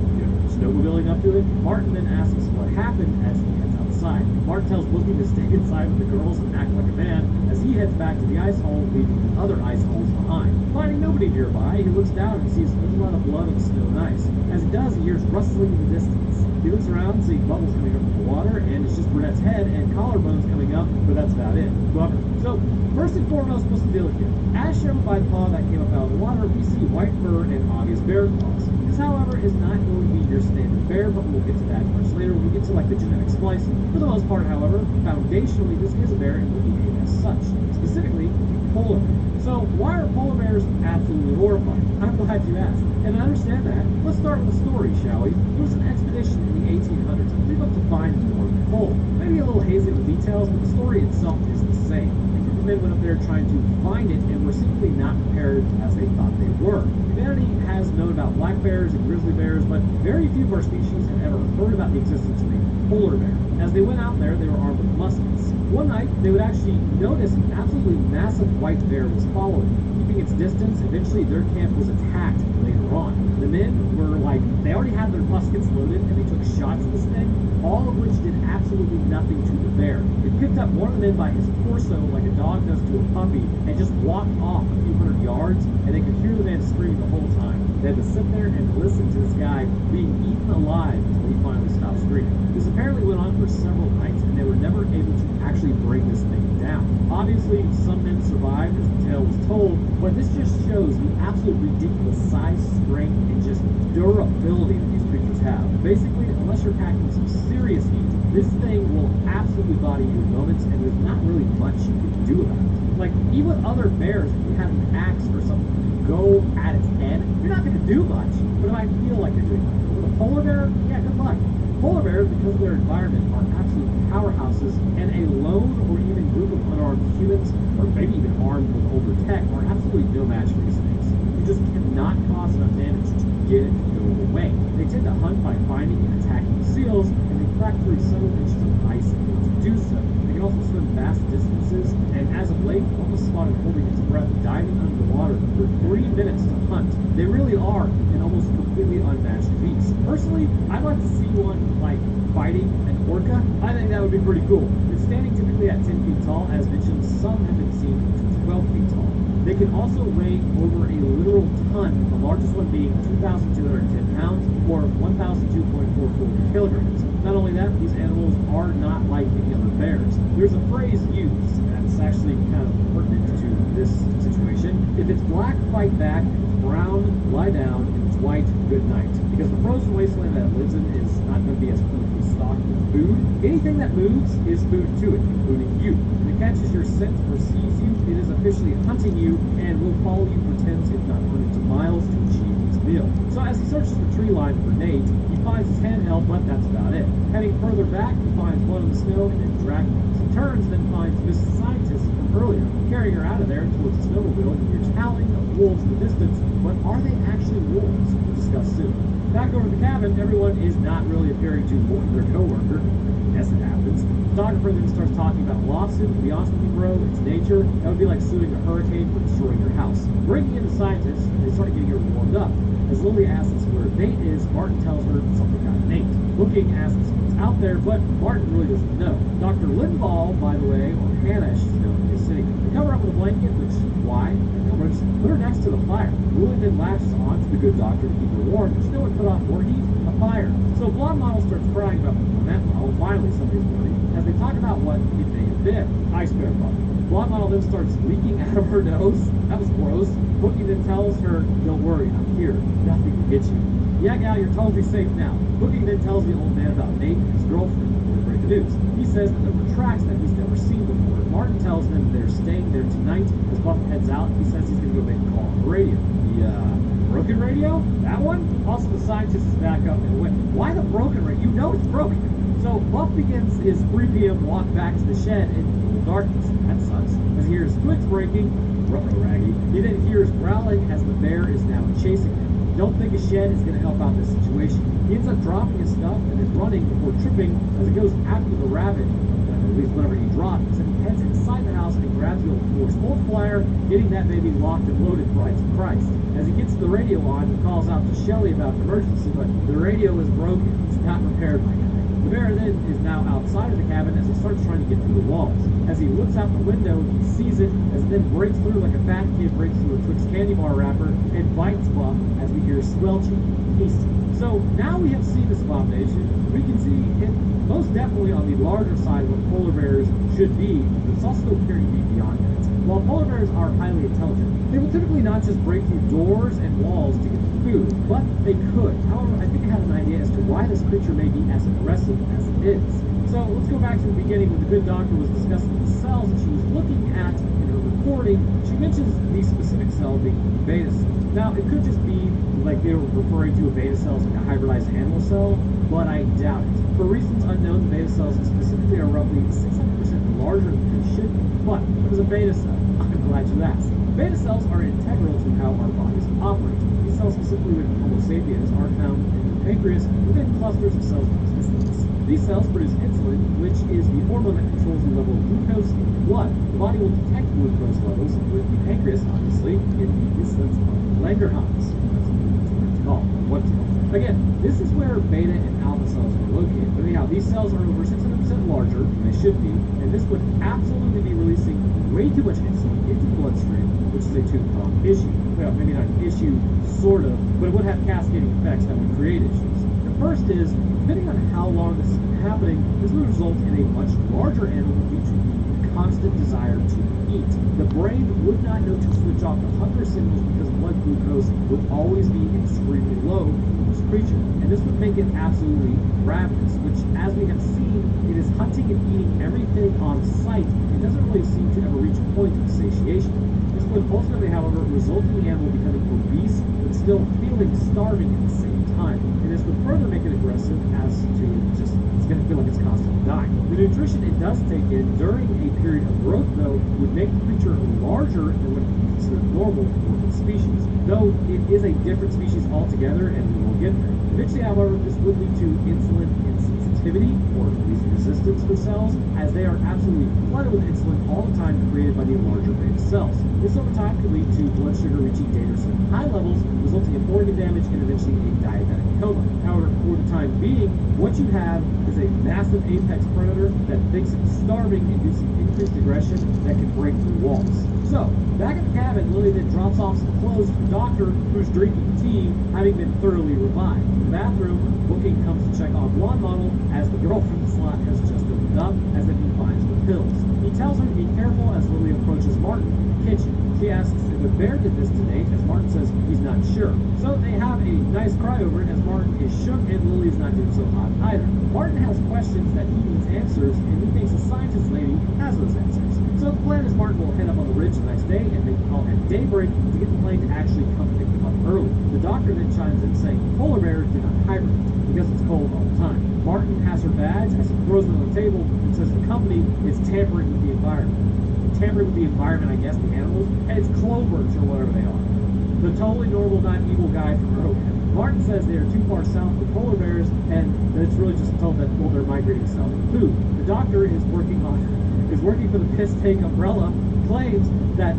snowmobiling up to it. Martin then asks what happened as he heads outside. Martin tells Whoopi to stay inside with the girls and act like a man as he heads back to the ice hole, leaving the other ice holes behind. Finding nobody nearby, he looks down and sees there's a lot of blood on the snow and ice. As he does, he hears rustling in the distance. He looks around, seeing bubbles coming up from the water, and it's just Burnett's head and collarbones coming up, but that's about it. Bummer. So, first and foremost, what's the deal here? As shown by the paw that came up out of the water, we see white fur and obvious bear claws. This, however, is not going to be your standard bear, but we'll get to that much later when we get to like the genetic splicing. For the most part, however, foundationally, this is a bear and will behave as such. Specifically, polar bear. So, why are polar bears absolutely horrifying? I'm glad you asked. And to understand that, let's start with the story, shall we? There was an expedition in the 1800s, I believe up to find the North Pole. Maybe a little hazy with details, but the story itself is the same. A group of men went up there trying to find it and were simply not prepared as they thought they were. Humanity has known about black bears and grizzly bears, but very few of our species have ever heard about the existence of a polar bear. As they went out there, they were armed with muskets. One night, they would actually notice an absolutely massive white bear was following. Keeping its distance, eventually their camp was attacked later on. The men were like, they already had their muskets loaded and they took shots at this thing, all of which did absolutely nothing to the bear. It picked up one of the men by his torso like a dog does to a puppy and just walked off a few hundred yards, and they could hear the man screaming the whole time. They had to sit there and listen to this guy being eaten alive until he finally stopped screaming. This apparently went on for several nights, and they were never able to actually bring this thing down. Obviously, some men survived as the tale was told, but this just shows the absolute ridiculous size, strength, and just durability that these creatures have. Basically, unless you're packing some serious heat, this thing will absolutely body you in moments, and there's not really much you can do about it. Like, even with other bears, if you have an axe or something to go at its head, you're not going to do much, but it might feel like you're doing much. With a polar bear, yeah, good luck. Polar bears, because of their environment, are absolute powerhouses, and a lone or even group of unarmed humans, or maybe even armed with older tech, are absolutely no match for these things. You just cannot cause enough damage to get it to go away. They tend to hunt by finding and attacking seals, and they crack through several inches of ice in order to do so. They can also swim vast distances, and as of late, one was spotted holding its breath diving under the water for 3 minutes to hunt. They really are an almost completely unmatched beast. Personally, I'd like to see one like fighting an orca. I think that would be pretty cool. It's standing typically at 10 feet tall. As mentioned, some have been seen to 12 feet tall. They can also weigh over a literal ton, the largest one being 2,210 pounds or 1,002.44 kilograms. Not only that, these animals are not like any other bears. There's a phrase used that's actually kind of pertinent to this situation. If it's black, fight back. If it's brown, lie down. If it's white, good night. Because the frozen wasteland that it lives in is not going to be as plentifully stocked with food. Anything that moves is food to it, including you. If it catches your scent or sees you, it is officially hunting you and will follow you for tens, if not hundreds of miles to achieve its meal. So as he searches the tree line for Nate, he finds his handheld, but that's about it. Heading further back, he finds one in the snow and then drags him. He turns, then finds Mrs. Scientist from earlier, carrying her out of there towards the snowmobile. He hears howling of wolves in the distance, but are they actually wolves? We'll discuss soon. Back over to the cabin, everyone is not really appearing to warn their coworker. Yes, it happens. The photographer then starts talking about a lawsuit. To be honest with you, bro, it's nature. That would be like suing a hurricane for destroying your house. Breaking into scientists, they start getting her warmed up. As Lily asks where Nate is, Martin tells her something got Nate. Looking asks what's out there, but Martin really doesn't know. Dr. Linval, by the way, or Hannah, she's known, is sitting. They cover her up with a blanket, which, why? Put her next to the fire. Lily then latches on to the good doctor to keep her warm, but she no one put on more heat. fire. So blonde model starts crying about the brunette model. Finally, somebody's morning as they talk about what it may have been. Ice bear puppy. Blonde model then starts leaking out of her nose. That was gross. Bookie then tells her, "Don't worry, I'm here. Nothing will get you." "Yeah, gal, you're totally safe now." Bookie then tells the old man about Nate and his girlfriend before they break the news. He says that there were tracks that he's never seen before. Martin tells them they're staying there tonight. As Buck heads out, he says he's going to go make a call on the radio. The broken radio? That one? Also, the scientist is back up and went, "Why the broken radio? You know it's broken." So Buck begins his 3 p.m. walk back to the shed in total darkness. That sucks. As he hears twigs breaking, ruh-roh Raggy. He then hears growling as the bear is now chasing him. Don't think a shed is going to help out this situation. He ends up dropping his stuff and then running before tripping as it goes after the rabbit. At least whenever he dropped, so he heads inside the house and he grabs the old force multiplier, getting that baby locked and loaded for Christ. As he gets the radio on, he calls out to Shelly about the emergency, but the radio is broken. It's not repaired by guy. The bear then is now outside of the cabin as he starts trying to get through the walls. As he looks out the window, he sees it as it then breaks through like a fat kid breaks through a Twix candy bar wrapper and bites Buck as we hear squelching. Hasty. So now we have seen this abomination. We can see it most definitely on the larger side what polar bears should be, but it's also appearing to be beyond that. While polar bears are highly intelligent, they will typically not just break through doors and walls to get food, but they could. However, I think I have an idea as to why this creature may be as aggressive as it is. So let's go back to the beginning when the good doctor was discussing the cells that she was looking at in her recording. She mentions the specific cell being beta cell. Now, it could just be like they were referring to a beta cell as like a hybridized animal cell, but I doubt it. For reasons unknown, the beta cells specifically are roughly 600% larger than they should be. But what is a beta cell? I'm glad you asked. Beta cells are integral to how our bodies operate. These cells, specifically with Homo sapiens, are found in the pancreas within clusters of cells known as isthmus. These cells produce insulin, which is the hormone that controls the level of glucose in the blood. The body will detect glucose levels with the pancreas, obviously, in the instance of Langerhans. What's it called? Again, this is where beta and alpha cells are located. But anyhow, these cells are over 600% larger than they should be, and this would absolutely be releasing way too much insulin into the bloodstream, which is a two-pronged issue. Well, maybe not an issue, sort of, but it would have cascading effects that would create issues. The first is, depending on how long this has been happening, this would result in a much larger animal due to the constant desire to eat. The brain would not know to switch off the hunger signals because blood glucose would always be extremely low for this creature. And this would make it absolutely ravenous, which, as we have seen, it is hunting and eating everything on sight. It doesn't really seem to ever reach a point of satiation. This would ultimately, however, result in the animal becoming obese, but still feeling starving at the same time. And this would further make it aggressive as to just, it's going to feel like it's constantly dying. The nutrition it does take in during a period of growth, though, would make the creature larger than what would be considered normal for its species. Though it is a different species altogether, and we will get there. Eventually, however, this would lead to insulin insensitivity, or at least resistance for cells, as they are absolutely flooded with insulin all the time created by the larger beta cells. This over time could lead to blood sugar reaching dangerously high levels, resulting in organ damage and eventually a diabetic coma. However, for the time being, what you have is a massive apex predator that thinks it's starving, inducing increased aggression that can break through walls. So, back at the cabin, Lily then drops off some clothes to the doctor, who's drinking tea, having been thoroughly revived. In the bathroom, Booking comes to check on Blonde Model as the girl from the slot has just opened up, as then he finds the pills. He tells her to be careful as Lily approaches Martin in the kitchen. She asks if the bear did this to Nate, as Martin says he's not sure. So they have a nice cry over it as Martin is shook and Lily's not doing so hot either. Martin has questions that he needs answers, and he thinks the scientist lady has those answers. So the plan is Martin will head up on the ridge the next day and make a call at daybreak to get the plane to actually come pick them up early. The doctor then chimes in saying polar bears do not hibernate because it's cold all the time. Martin has her badge as he throws them on the table and says the company is tampering with the environment. Tampering with the environment, I guess, the animals, and it's clovers or whatever they are. The totally normal, not evil guy from earlier. Martin says they are too far south for polar bears, and that it's really just told that, well, they're migrating south for food. The doctor is working for the Piss Take umbrella, claims that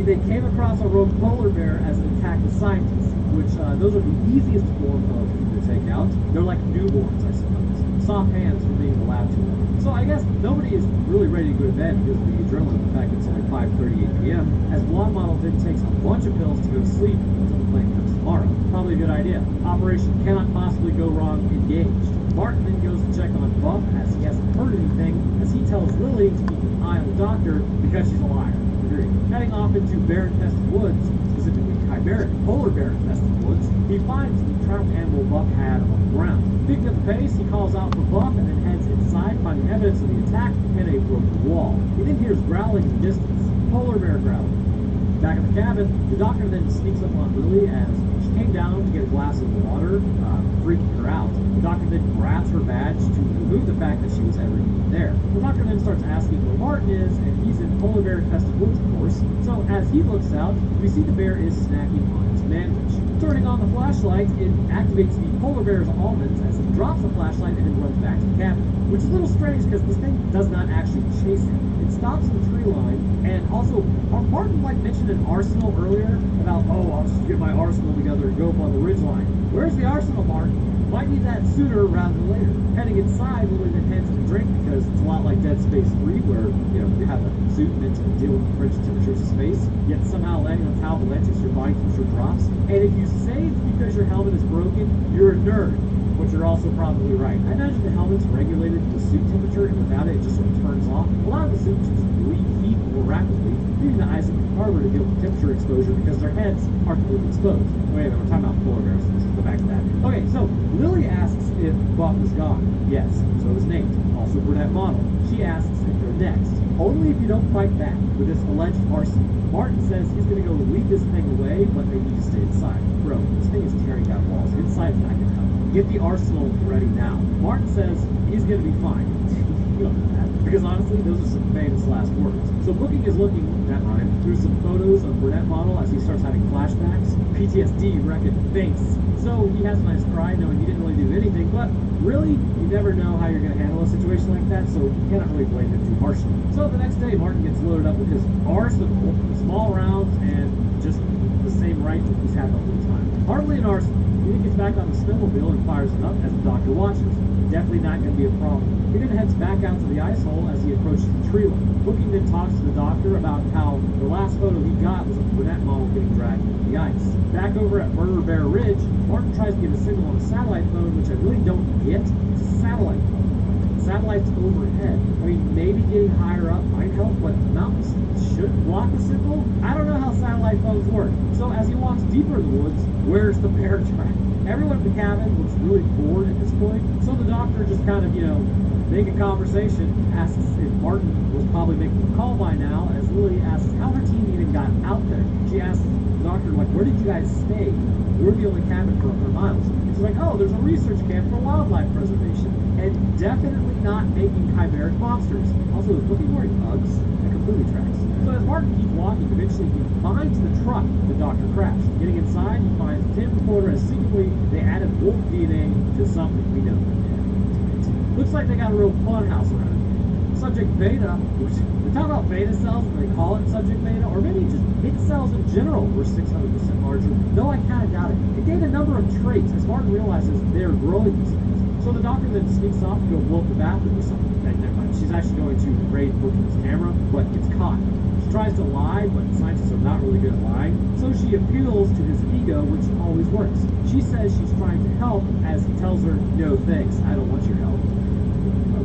they came across a rogue polar bear as it attacked the scientists, which those are the easiest form of food to take out. They're like newborns, I suppose. Soft hands for being in the lab too long. So I guess nobody is really ready to go to bed because of the adrenaline, the fact that it's only 5:38 p.m., as Blonde Model then takes a bunch of pills to go to sleep until the plane comes tomorrow. Probably good idea. Operation cannot possibly go wrong engaged. Martin then goes to check on Buff as he hasn't heard anything, as he tells Lily to keep an eye on the doctor because she's a liar. Agreed. Heading off into bear-infested woods, specifically chimeric polar bear-infested woods, he finds the trapped animal Buff had on the ground. Picking up the pace, he calls out for Buff and then heads inside, finding evidence of the attack and a broken wall. He then hears growling in the distance. Polar bear growling. Back in the cabin, the doctor then sneaks up on Lily as she came down to get a glass of water, freaking her out. The doctor then grabs her badge to remove the fact that she was ever even there. The doctor then starts asking where Martin is, and he's in polar bear infested woods, of course. So as he looks out, we see the bear is snacking on his manwich. Turning on the flashlight, it activates the polar bear's almonds as he drops the flashlight and then runs back to the cabin. Which is a little strange because this thing does not actually chase him. It stops in the tree line, and also, Martin mentioned an arsenal earlier about, oh, I'll just get my arsenal together and go up on the ridge line. Where's the arsenal, Martin? Might need that sooner rather than later. Heading inside, Lily then hands him a drink because it's a lot like Dead Space 3, where you have a suit meant to deal with the frigid temperatures of space, yet somehow landing on Tau Valentis, your body temperature drops. And if you say it's because your helmet is broken, you're a nerd. But you're also probably right. I imagine the helmet's regulated to the suit temperature, and without it, it just sort of turns off. A lot of the suits just bleed heat more rapidly, leaving the eyes of the carver to deal with temperature exposure because their heads are completely exposed. Wait a minute, we're talking about polar bears. Let's go back to that. Okay, so Lily asks if Buff is gone. Yes, so is Nate. Also brunette model. She asks if they're next. Only if you don't fight back with this alleged arson. Martin says he's going to go lead this thing away, but they need to stay inside. Bro, this thing is tearing down walls. Inside's not going to help. Get the arsenal ready now. Martin says he's going to be fine. You don't know that. Because honestly, those are some famous last words. So Booking is looking, that rhyme, through some photos of brunette model as he starts having flashbacks. PTSD reckon thinks. So he has a nice cry knowing he didn't really do anything, but really, you never know how you're going to handle a situation like that, so you cannot really blame him too harshly. So the next day, Martin gets loaded up with his arsenal, small rounds, and just the same rifle he's had the whole time. Hardly an arsenal. He then gets back on the snowmobile and fires it up as the doctor watches. Definitely not going to be a problem. He then heads back out to the ice hole as he approaches the tree line. Booking then talks to the doctor about how the last photo he got was of a brunette model getting dragged into the ice. Back over at Murder Bear Ridge, Martin tries to get a signal on a satellite phone, which I really don't get. It's a satellite phone. Satellite's overhead. I mean, maybe getting higher up might help, but mountains should block the signal. I don't know how satellite phones work. So as he walks deeper in the woods, where's the bear trap? Everyone in the cabin looks really bored at this point. So the doctor just kind of, making conversation, asks if Martin was probably making a call by now, as Lily asks how her team even got out there. She asks the doctor, where did you guys stay? We're the only cabin for miles. And she's like, oh, there's a research camp for wildlife preservation. And definitely not making chimeric monsters. Also, is Booking wearing Uggs? That completely tracks. So as Martin keeps walking, eventually he finds the truck the doctor crashed. Getting inside, he finds Tim Porter as secretly they added wolf DNA to something we know. Looks like they got a real fun house around here. Subject Beta, which they talk about beta cells and they call it Subject Beta, or maybe just beta cells in general were 600% larger, though I kind of doubt it. It gained a number of traits as Martin realizes they're growing these things. So the doctor then sneaks off to go blow up the bathroom or something. Never mind. She's actually going to raid Booking's camera, but gets caught. She tries to lie, but scientists are not really good at lying, so she appeals to his ego, which always works. She says she's trying to help, as he tells her, no thanks, I don't want your help.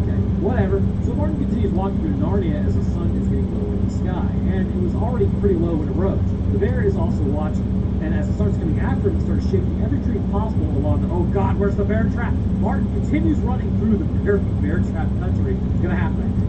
Okay, whatever. So Martin continues walking through Narnia as the sun is getting lower in the sky, and it was already pretty low when it rose. The bear is also watching, and as it starts coming after him, it starts shaking every tree possible along the, oh god, where's the bear trap? Martin continues running through the bear trap country. It's gonna happen, I think.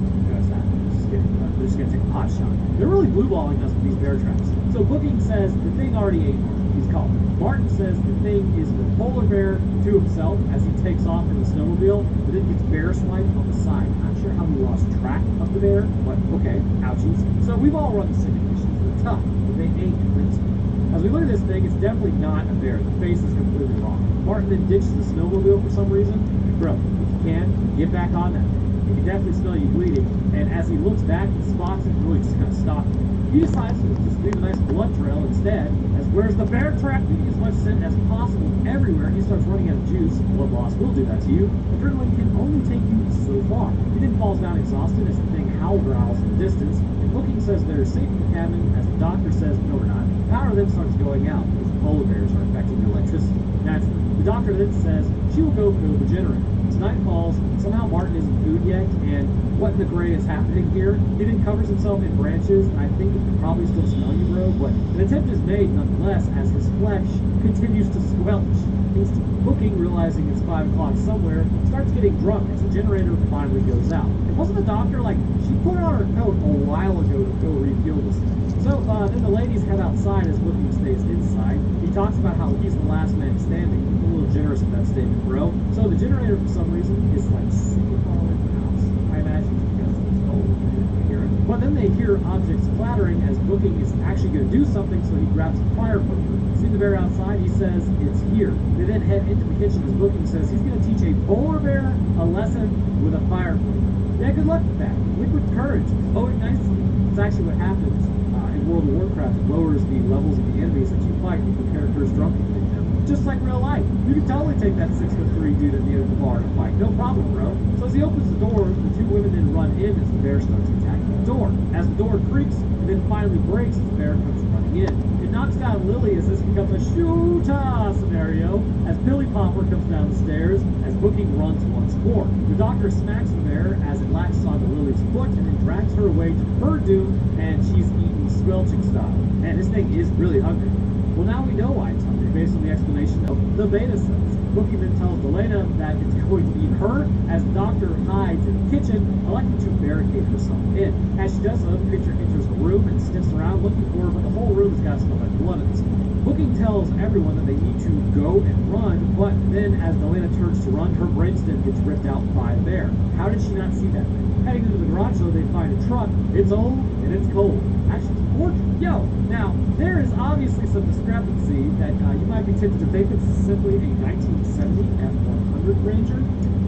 They're just gonna take a pot shot. They're really blue balling us with these bear traps. So Booking says the thing already ate Martin. He's called. Martin says the thing is the polar bear to himself as he takes off in the snowmobile, but then gets bear swiped on the side. Not sure how he lost track of the bear, but okay, ouchies. So we've all run the simulations. They're tough, but they ain't convincing. As we look at this thing, it's definitely not a bear. The face is completely wrong. Martin then ditches the snowmobile for some reason. Bro, if you can, get back on that thing. He can definitely smell you bleeding, and as he looks back, he spots it and really just kind of stops it. He decides to just leave a nice blood trail instead, as where's the bear trap? Needing as much scent as possible everywhere. He starts running out of juice. Blood loss will do that to you. Adrenaline can only take you so far. He then falls down exhausted as the thing howl growls in the distance, and Booking says they're safe in the cabin, as the doctor says, no we're not. Power then starts going out, because polar bears are affecting the electricity. doctor then says she will go build the generator. As night falls, somehow Martin isn't food yet, and what in the gray is happening here? He then covers himself in branches, and I think it can probably still smell you, bro, but an attempt is made nonetheless as his flesh continues to squelch. Booking, realizing it's 5 o'clock somewhere, starts getting drunk as the generator finally goes out. It wasn't the doctor, like, she put on her coat a while ago to go refuel this thing. So then the ladies head outside as Booking stays inside. He talks about how he's the last man standing. A little generous with that statement, bro. So the generator, for some reason, is like super far away from the house. I imagine it's because it's cold and they didn't hear it. But then they hear objects clattering as Booking is actually going to do something, so he grabs a fire poker. See the bear outside? He says it's here. They then head into the kitchen as Booking says he's going to teach a polar bear a lesson with a fire poker. Yeah, good luck with that. Liquid courage, flowing nicely. It's actually what happens in World of Warcraft. It lowers the levels of the enemies that you fight if the character is drunk in them. Just like real life. You can totally take that 6'3" dude at the end of the bar to fight. No problem, bro. So as he opens the door, the two women then run in as the bear starts attacking the door. As the door creaks and then finally breaks as the bear comes running in. It knocks down Lily as this becomes a shoota scenario as Billy Popper comes down the stairs as Booking runs once more. The doctor smacks the bear as it latches onto Lily's foot and then drags her away to her doom, and she's eating squelching style. And this thing is really hungry. Well, now we know why it's hungry based on the explanation of the beta cells. Booking then tells Delena that it's going to eat her as the doctor hides in the kitchen, electing to barricade herself in. As she does so, the creature enters the room and sniffs around looking for her, but the whole room has got to smell like blood at this point. Booking tells everyone that they need to go and run, but then as Delena turns to run, her brainstem gets ripped out by the bear. How did she not see that thing? Heading into the garage, though, they find a truck. It's old and it's cold. Actually, it's gorgeous. Yo, now, there is obviously some discrepancy that you might be tempted to think it's simply a 1970 F100 Ranger.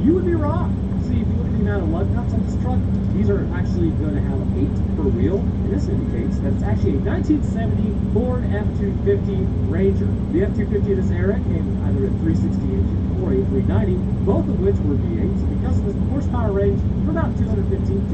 You would be wrong. See, if you look at the amount of lug nuts on this truck, these are actually going to have 8 per wheel, and this indicates that it's actually a 1970 Ford F-250 Ranger. The F-250 of this era came with either a 360 engine or a 390, both of which were V8s, and because of this, the horsepower range for about 215 to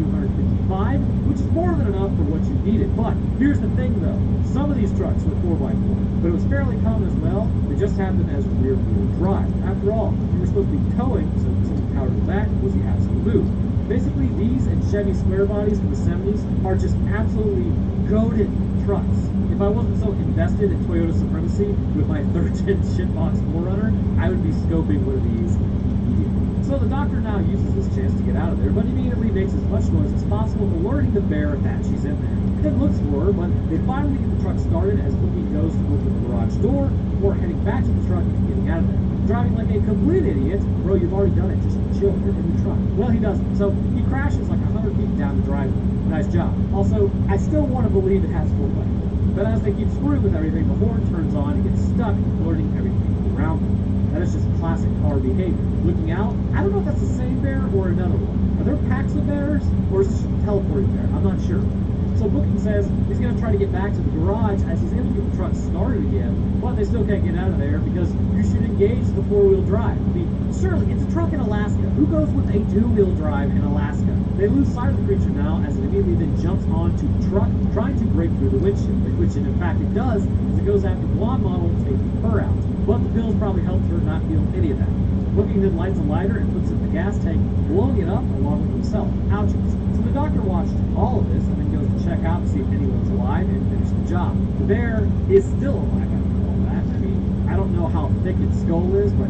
255, which is more than enough for what you needed. But here's the thing, though. Some of these trucks were 4x4, but it was fairly common as well. They just had them as rear-wheel drive. After all, you were supposed to be towing, so something powered the back was the absolute move. Basically, these and Chevy square bodies from the 70s are just absolutely goated trucks. If I wasn't so invested in Toyota supremacy with my 3rd-gen shitbox 4Runner, I would be scoping one of these immediately. So the doctor now uses this chance to get out of there, but immediately makes as much noise as possible, alerting the bear that she's in there. It looks for her, but they finally get the truck started as Booking goes to open the garage door before heading back to the truck and getting out of there. Driving like a complete idiot. Bro, you've already done it. Just chill. You're in the truck. Well, he doesn't. So he crashes like 100 feet down the driveway. Nice job. Also, I still want to believe it has 4x4. But as they keep screwing with everything, the horn turns on and gets stuck, alerting everything around them. That is just classic car behavior. Looking out, I don't know if that's the same bear or another one. Are there packs of bears? Or is this just a teleporting bear? I'm not sure. So Booking says he's going to try to get back to the garage as he's able to get the truck started again, but they still can't get out of there because you should engage the 4-wheel drive. I mean, surely it's a truck in Alaska. Who goes with a 2-wheel drive in Alaska? They lose sight of the creature now as it immediately then jumps onto the truck, trying to break through the windshield, which in fact it does as it goes after the blonde model, taking her out. But the pills probably helped her not feel any of that. Booking then lights a lighter and puts it in the gas tank, blowing it up along with himself. Ouchies. So the doctor watched all of this and then goes to check out to see if anyone's alive and finish the job. The bear is still alive after all that. I mean, I don't know how thick its skull is, but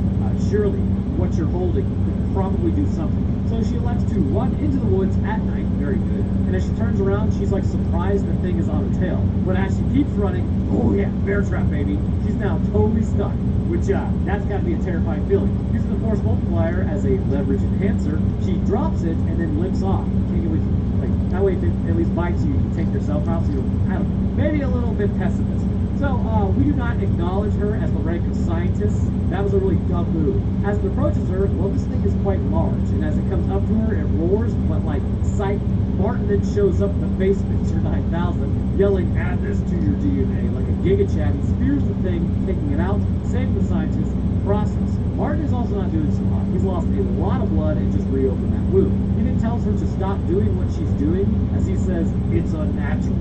surely what you're holding could probably do something. So she elects to run into the woods at night, very good. And as she turns around, she's like surprised the thing is on her tail. But as she keeps running, oh yeah, bear trap baby, she's now totally stuck. Which, that's got to be a terrifying feeling. Using the force multiplier as a leverage enhancer, she drops it and then limps off. Take it with you. Like, that way if it at least bites you, you can take yourself out, so you don't, I don't know, maybe a little bit pessimistic. So, we do not acknowledge her as the rank of scientist. That was a really dumb move. As it approaches her, well, this thing is quite large, and as it comes up to her, it roars, but like, psych, Martin then shows up in the Facemincer 9000, yelling, add this to your DNA, like a Giga Chad. He spears the thing, taking it out, saving the scientist in the process. Martin is also not doing so hot. He's lost a lot of blood and just reopened that wound. He then tells her to stop doing what she's doing, as he says, it's unnatural.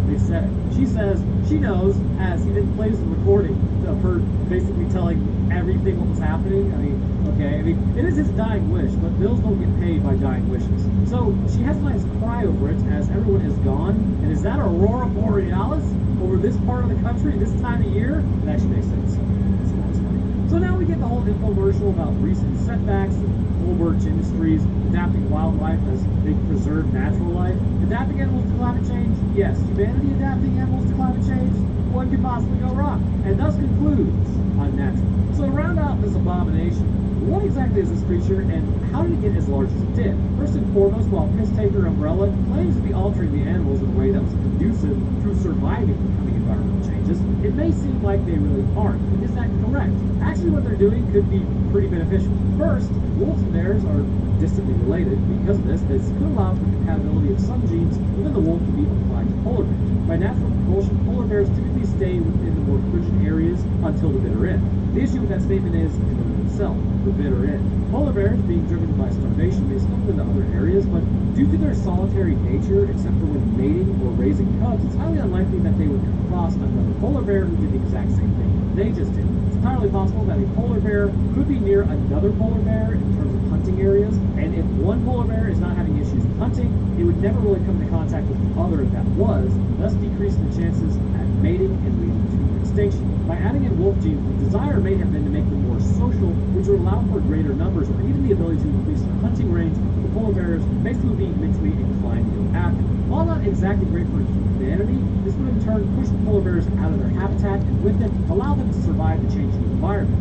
They said it. She says she knows, as he then plays the recording of her basically telling everything what was happening. I mean, okay, it is his dying wish, but bills don't get paid by dying wishes. So she has a nice cry over it as everyone is gone. And is that Aurora Borealis over this part of the country this time of year? It actually makes sense. It's funny. So now we get the whole infomercial about recent setbacks and Colbert's Industries adapting wildlife as they preserve natural life. Adapting animals to climate change? Yes. Humanity adapting animals to climate change? What could possibly go wrong? And thus concludes Unnatural. So to round out this abomination, what exactly is this creature and how did it get as large as it did? First and foremost, while Piss Taker Umbrella claims to be altering the animals in a way that was conducive to surviving the coming environmental changes, it may seem like they really aren't. But is that correct? Actually, what they're doing could be pretty beneficial. First, wolves and bears are distantly related. Because of this could allow for compatibility of some genes within the wolf to be applied to polar bears. By natural propulsion, polar bears typically stay within the more frigid areas until the bitter end. The issue with that statement is in and of itself, the bitter end. Polar bears, being driven by starvation, may still move into other areas, but due to their solitary nature, except for when mating or raising cubs, it's highly unlikely that they would come across another polar bear who did the exact same thing they just did. It's entirely possible that a polar bear could be near another polar bear in terms of hunting areas, and if one polar bear is not having issues with hunting, it would never really come into contact with the other that was, thus decreasing the chances at mating and leading to extinction. By adding in wolf genes, the desire may have been to make them more social, which would allow for greater numbers or even the ability to increase the hunting range of the polar bears, basically being mentally inclined to go after. While not exactly great for humanity, this would in turn push the polar bears out of their habitat and with it allow them to survive the changing environment.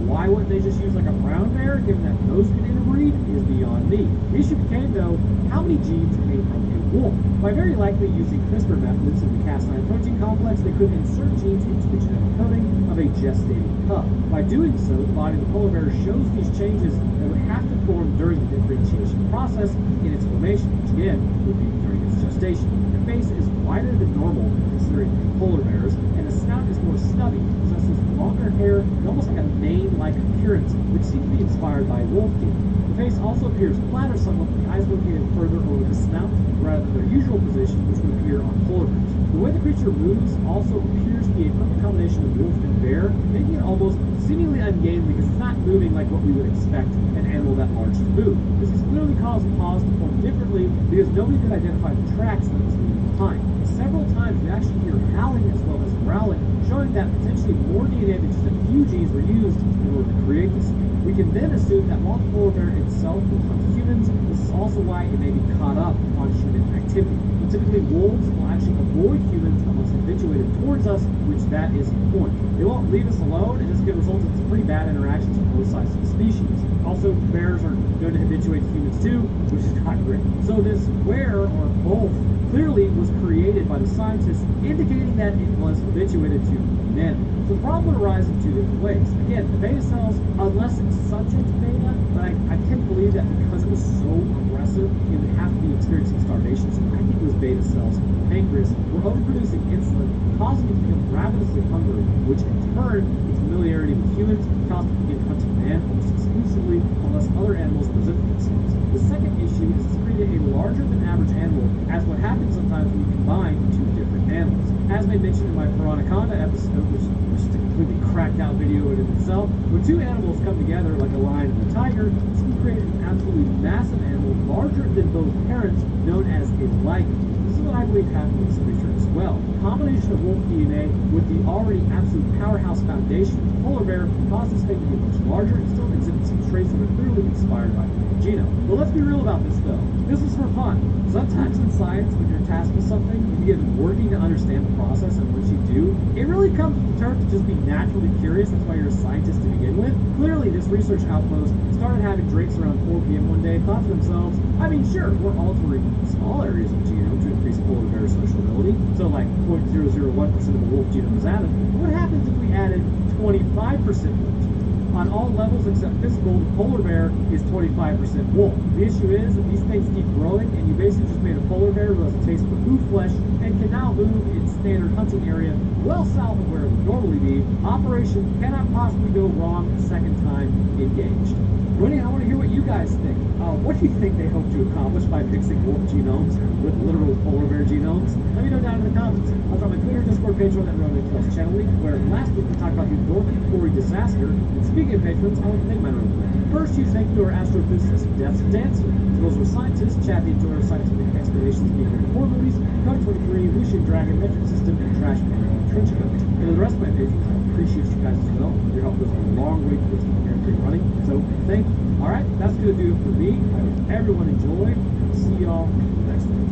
Why wouldn't they just use like a brown bear, given that those can interbreed, is beyond me. The issue became, though, how many genes came from a wolf? By very likely using CRISPR methods in the Cas9 protein complex, they could insert genes into the genetic coding of a gestating cub. By doing so, the body of the polar bear shows these changes that would have to form during the differentiation process in its formation, which again would be during its gestation. The face is wider than normal, considering polar bears, and the snout is more stubby, possesses longer hair, and almost like a mane-like appearance, which seems to be inspired by wolf gene. The face also appears flatter somewhat, with the eyes located further over the snout, rather than their usual position, which would appear on polar bears. The way the creature moves also appears to be a perfect combination of wolf and bear, making it almost seemingly ungainly because it's not moving like what we would expect an animal that large to move. This has clearly caused the paws to form differently because nobody could identify the tracks that it was leaving behind. Several times we actually hear howling as well as growling, showing that potentially more DNA than just a few genes were used in order to create this. We can then assume that while the polar bear itself will hunt humans, this is also why it may be caught up on human activity. But typically wolves will actually avoid humans unless habituated towards us, which that is the point. They won't leave us alone, and this could result in some pretty bad interactions with both sides of the species. Also, bears are known to habituate to humans too, which is not great. So this where or both clearly was created by the scientists, indicating that it was habituated to humanity. So the problem would arise in two different ways. Again, the beta cells, unless it's subject to beta, but I tend to believe that because it was so aggressive, it would have to be experiencing starvation. So I think it was beta cells in the pancreas were overproducing insulin, causing it to become ravenously hungry, which in turn, its familiarity with humans caused it to begin hunting man almost exclusively, unless other animals presented themselves. The second issue is it's created a larger than average animal, as what happens sometimes when you combine two different animals. As I mentioned in my Piranaconda episode, which is a completely cracked out video in itself, when two animals come together like a lion and a tiger, this can create an absolutely massive animal larger than both parents, known as a liger. This is what I believe happened with this creature as well. The combination of wolf DNA with the already absolute powerhouse foundation of the polar bear caused this thing to be much larger and still exhibits some traits that are clearly inspired by the genome. But let's be real about this though. This is for fun. Sometimes in science, when you're tasked with something, you begin working to understand the process, and once you do, it really comes to the turn to just be naturally curious. That's why you're a scientist to begin with. Clearly, this research outpost started having drinks around 4 p.m. one day, thought to themselves, I mean, sure, we're altering small areas of the genome to increase polar bear sociability, so like 0.001% of the wolf genome is added. What happens if we added 25% wolf genome? On all levels except physical, the polar bear is 25% wolf. The issue is that these things keep growing, and you basically just made a polar bear who has a taste for hoof flesh and can now move its standard hunting area, well south of where it would normally be. Operation cannot possibly go wrong a second time engaged. Winnie, I want to hear what you guys think. What do you think they hope to accomplish by mixing wolf genomes with literal polar bear genomes? Let me know down in the comments. I'll drop my Twitter, Discord page on that Roman Plus channel link, where last week we talked about the Dormant Quarry disaster. And speaking of patrons, I want to thank my real quick. First, huge thank you to our astrophysicist, Death Dancer. To those who are scientists, Chad the Enjoyer of Scientific Explanations, being horror movies, Code 23, Lucian Dragon, Metric System, and Trash Pan Trenchcoat. And to the rest of my patrons, I appreciate you guys as well. Your help goes a long way towards keeping everything running. So, thank you. Alright, that's going to do it for me. I hope everyone enjoyed. See y'all next week.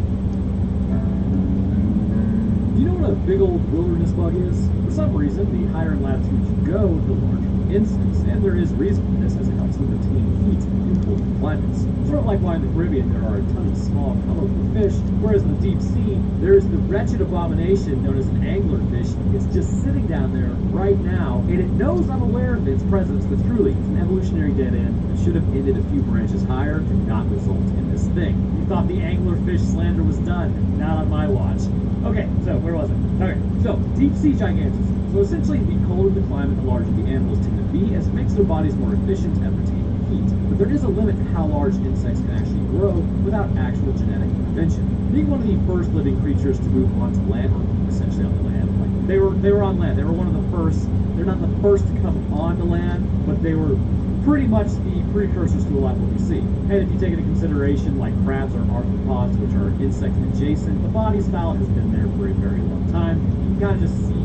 Do you know what a big old wilderness bug is? For some reason, the higher in latitude you go, the larger the insects. And there is reason for this, as it helps them retain heat in cold climates. Sort of like why in the Caribbean there are a ton of small, colorful fish, whereas in the deep sea, there is the wretched abomination known as an anglerfish. It's just sitting down there right now, and it knows I'm aware of its presence, but truly, it's an evolutionary dead end that should have ended a few branches higher to not result in this thing. You thought the anglerfish slander was done. Not on my watch. Okay, so where was it? Okay, so deep sea gigantism. So essentially, the colder the climate, the larger the animals tend to be, as it makes their bodies more efficient at retaining heat. But there is a limit to how large insects can actually grow without actual genetic intervention. Being one of the first living creatures to move onto land, or essentially on the land, like they were on land. They were one of the first. They're not the first to come onto land, but they were pretty much the precursors to a lot of what we see. And if you take into consideration like crabs or arthropods, which are insect adjacent, the body style has been there for a very long time. You can kind of just see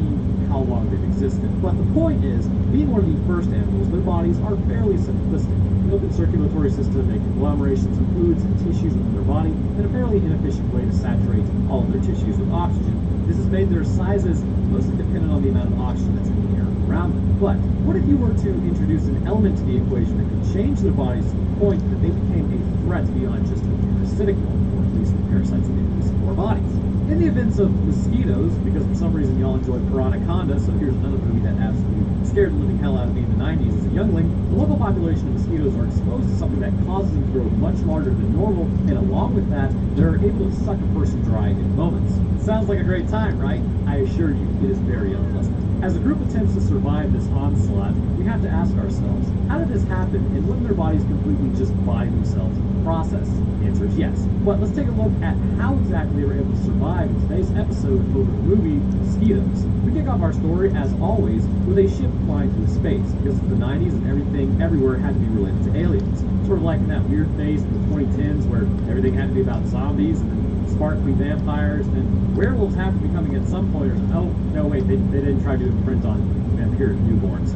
how long they've existed. But the point is, being one of the first animals, their bodies are fairly simplistic. An open circulatory system, make conglomerations of fluids and tissues within their body, and a fairly inefficient way to saturate all of their tissues with oxygen. This has made their sizes mostly dependent on the amount of oxygen that's in the air around them. But what if you were to introduce an element to the equation that could change their bodies to the point that they became a threat beyond just a parasitic one, or at least the parasites that they produce in our bodies? In the events of mosquitoes, because for some reason y'all enjoyed Piranhaconda, so here's another movie that absolutely scared the living hell out of me in the 90s as a youngling, the local population of mosquitoes are exposed to something that causes them to grow much larger than normal, and along with that, they're able to suck a person dry in moments. Sounds like a great time, right? I assure you, it is very unpleasant. As a group attempts to survive this onslaught, we have to ask ourselves, how did this happen, and wouldn't their bodies completely just body themselves in the process? The answer is yes. But let's take a look at how exactly they were able to survive in today's episode over the movie Mosquitoes. We kick off our story, as always, with a ship flying through space, because of the 90s and everything everywhere had to be related to aliens. Sort of like in that weird phase in the 2010s where everything had to be about zombies and then sparkly vampires, and werewolves have to be coming at some point. Or oh no, wait, they didn't try to imprint on vampire newborns.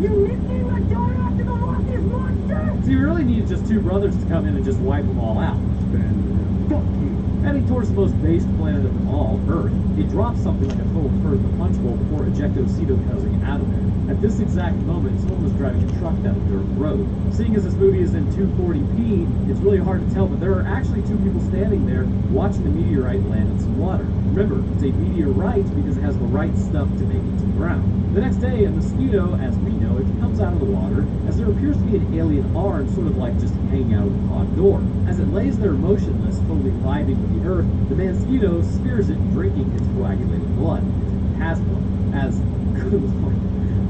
You nicknamed my daughter after the luckiest monster? So you really need just two brothers to come in and just wipe them all out. Fuck you. Heading towards the most based planet of them all, Earth, it drops something like a total turd in the punch bowl before ejectocitousing out of there. At this exact moment, someone was driving a truck down a dirt road. Seeing as this movie is in 240p, it's really hard to tell, but there are actually two people standing there watching the meteorite land in some water. Remember, it's a meteorite because it has the right stuff to make it to the ground. The next day, a mosquito, as we know it, comes out of the water, as there appears to be an alien arm sort of like just hanging out of the pod door. As it lays there motionless, totally vibing with the earth, the mosquito spears it, drinking its coagulated blood. It has blood. As, good lord.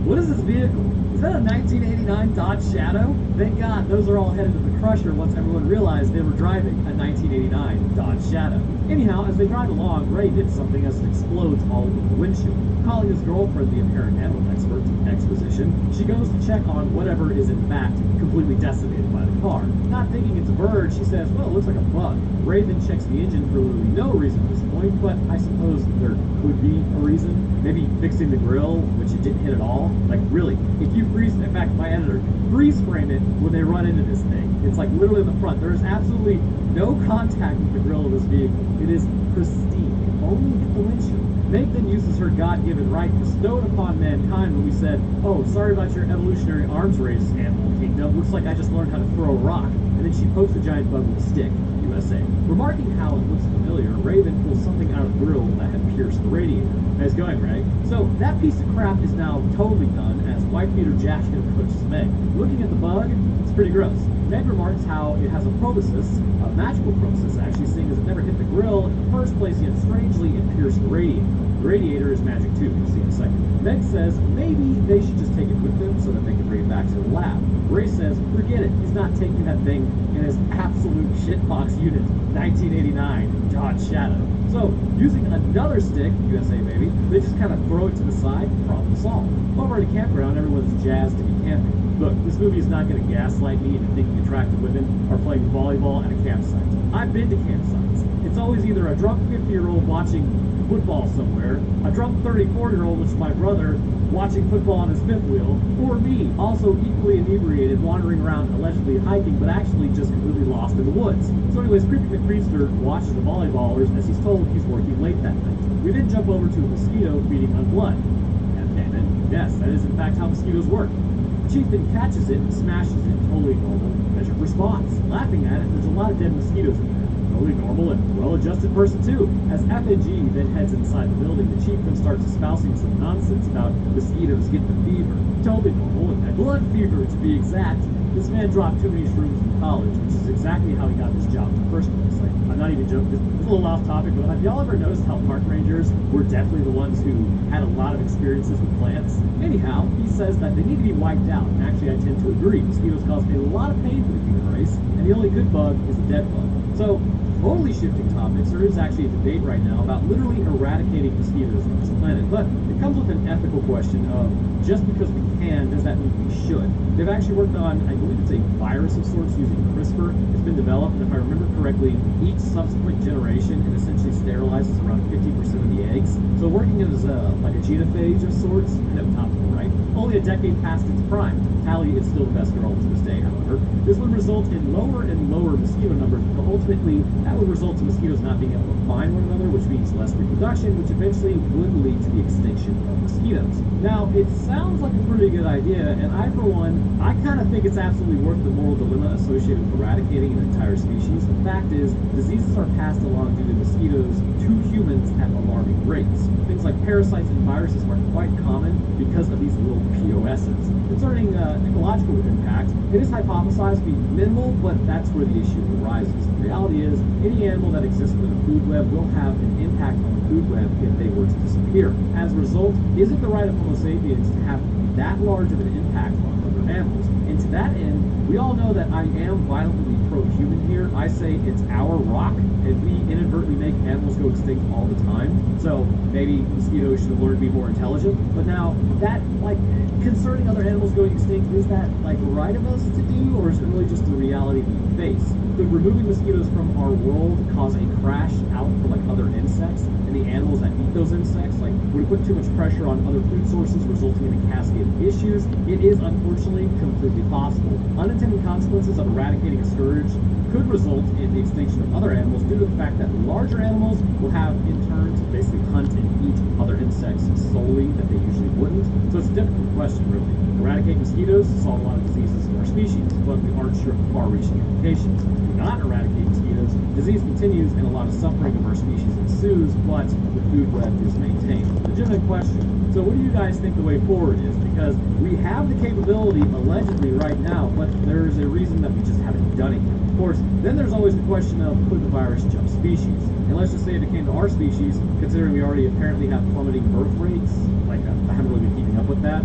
What is this vehicle? Is that a 1989 Dodge Shadow? Thank God, those are all headed to the crusher once everyone realized they were driving a 1989 Dodge Shadow. Anyhow, as they drive along, Ray hits something as it explodes all over the windshield. Calling his girlfriend the apparent animal expert, exposition, she goes to check on whatever is in fact completely decimated by the car. Not thinking it's a bird, she says, well, it looks like a bug. Ray then checks the engine for literally no reason at this point, but I suppose there could be a reason. Maybe fixing the grill, which it didn't hit at all. Like, really, if you freeze, in fact, my editor, freeze frame it when they run into this thing. It's like literally in the front. There is absolutely no contact with the grill of this vehicle. It is pristine. It only hit the windshield. Meg then uses her God-given right bestowed upon mankind when we said, oh, sorry about your evolutionary arms race, animal kingdom. Looks like I just learned how to throw a rock. And then she pokes a giant bug with a stick. USA. Remarking how it looks familiar familiar, Ray then pulls something out of the grill that had pierced the radiator. Nice going, Ray. So that piece of crap is now totally done as wife beater Jack approaches Meg. Looking at the bug, it's pretty gross. Meg remarks how it has a proboscis, a magical proboscis actually, seeing as it never hit the grill in the first place, yet strangely it pierced the radiator. The radiator is magic too, you'll see in a second. Meg says maybe they should just take it with them so that they can bring it back to the lab. Ray says, forget it, he's not taking that thing in his absolute shitbox unit, 1989, Dodge Shadow. So, using another stick, USA baby, they just kind of throw it to the side, problem solved. Over at a campground, everyone's jazzed to be camping. Look, this movie is not going to gaslight me into thinking attractive women are playing volleyball at a campsite. I've been to campsites. It's always either a drunk 50-year-old watching football somewhere, a drunk 34-year-old, which is my brother, watching football on his fifth wheel, or me, also equally inebriated, wandering around allegedly hiking, but actually just completely lost in the woods. So anyways, Creepy McCreepster watches the volleyballers as he's told he's working late that night. We then jump over to a mosquito feeding on blood. And yes, that is in fact how mosquitoes work. The chief then catches it and smashes it, totally normal, measured response. Laughing at it, there's a lot of dead mosquitoes in there. Totally normal and well-adjusted person too. As FNG then heads inside the building, the chief then starts espousing some nonsense about mosquitoes getting the fever. Totally normal and blood fever to be exact. This man dropped too many shrooms in college, which is exactly how he got this job in the first place. Like, I'm not even joking. It's a little off topic, but have y'all ever noticed how park rangers were definitely the ones who had a lot of experiences with plants? Anyhow, he says that they need to be wiped out, and actually I tend to agree. Mosquitoes cause a lot of pain for the human race, and the only good bug is a dead bug. So, totally shifting topics, there is actually a debate right now about literally eradicating mosquitoes on this planet, but it comes with an ethical question of just because we can, does that mean we should? They've actually worked on, I believe it's a virus of sorts using CRISPR. It's been developed, and if I remember correctly, each subsequent generation it essentially sterilizes around 50% of the eggs. So working as like a genophage of sorts, I know topical, right? Only a decade past its prime. Tally is still the best girl to this day, however. This would result in lower and lower mosquito numbers, but ultimately that would result in mosquitoes not being able to find one another, which means less reproduction, which eventually would lead to the extinction of mosquitoes. Now, it sounds like a pretty good idea, and I, for one, I kind of think it's absolutely worth the moral dilemma associated with eradicating an entire species. The fact is, diseases are passed along due to mosquitoes to humans at alarming rates. Things like parasites and viruses are quite common because of these little POSs. Concerning ecological impact, it is hypothesized to be minimal, but that's where the issue arises. The reality is, any animal that exists within a food web will have an impact on the food web if they were to disappear. As a result, is it the right of Homo sapiens to have that large of an impact on other animals? And to that end, we all know that I am violently pro-human here. I say it's our rock, and we inadvertently make animals go extinct all the time. So maybe mosquitoes should have learned to be more intelligent. But now, that, like, concerning other animals going extinct, is that, like, right of us to do, or is it really just the reality we face? Could removing mosquitoes from our world cause a crash out for, like, other insects and the animals that eat those insects? Like, would it put too much pressure on other food sources, resulting in a cascade of issues? It is, unfortunately, completely possible. Unintended consequences of eradicating a scourge could result in the extinction of other animals due to the fact that larger animals will have, in turn, to basically hunt and eat other insects solely that they usually wouldn't. So it's a difficult question, really. Eradicate mosquitoes solve a lot of diseases in our species, but we aren't sure of the far-reaching implications. Do not eradicate mosquitoes, disease continues and a lot of suffering of our species ensues, but the food web is maintained. Legitimate question. So what do you guys think the way forward is? Because we have the capability, allegedly, right now, but there's a reason that we just haven't done it yet. Of course, then there's always the question of could the virus jump species? And let's just say if it came to our species, considering we already apparently have plummeting birth rates, like I haven't really been keeping up with that,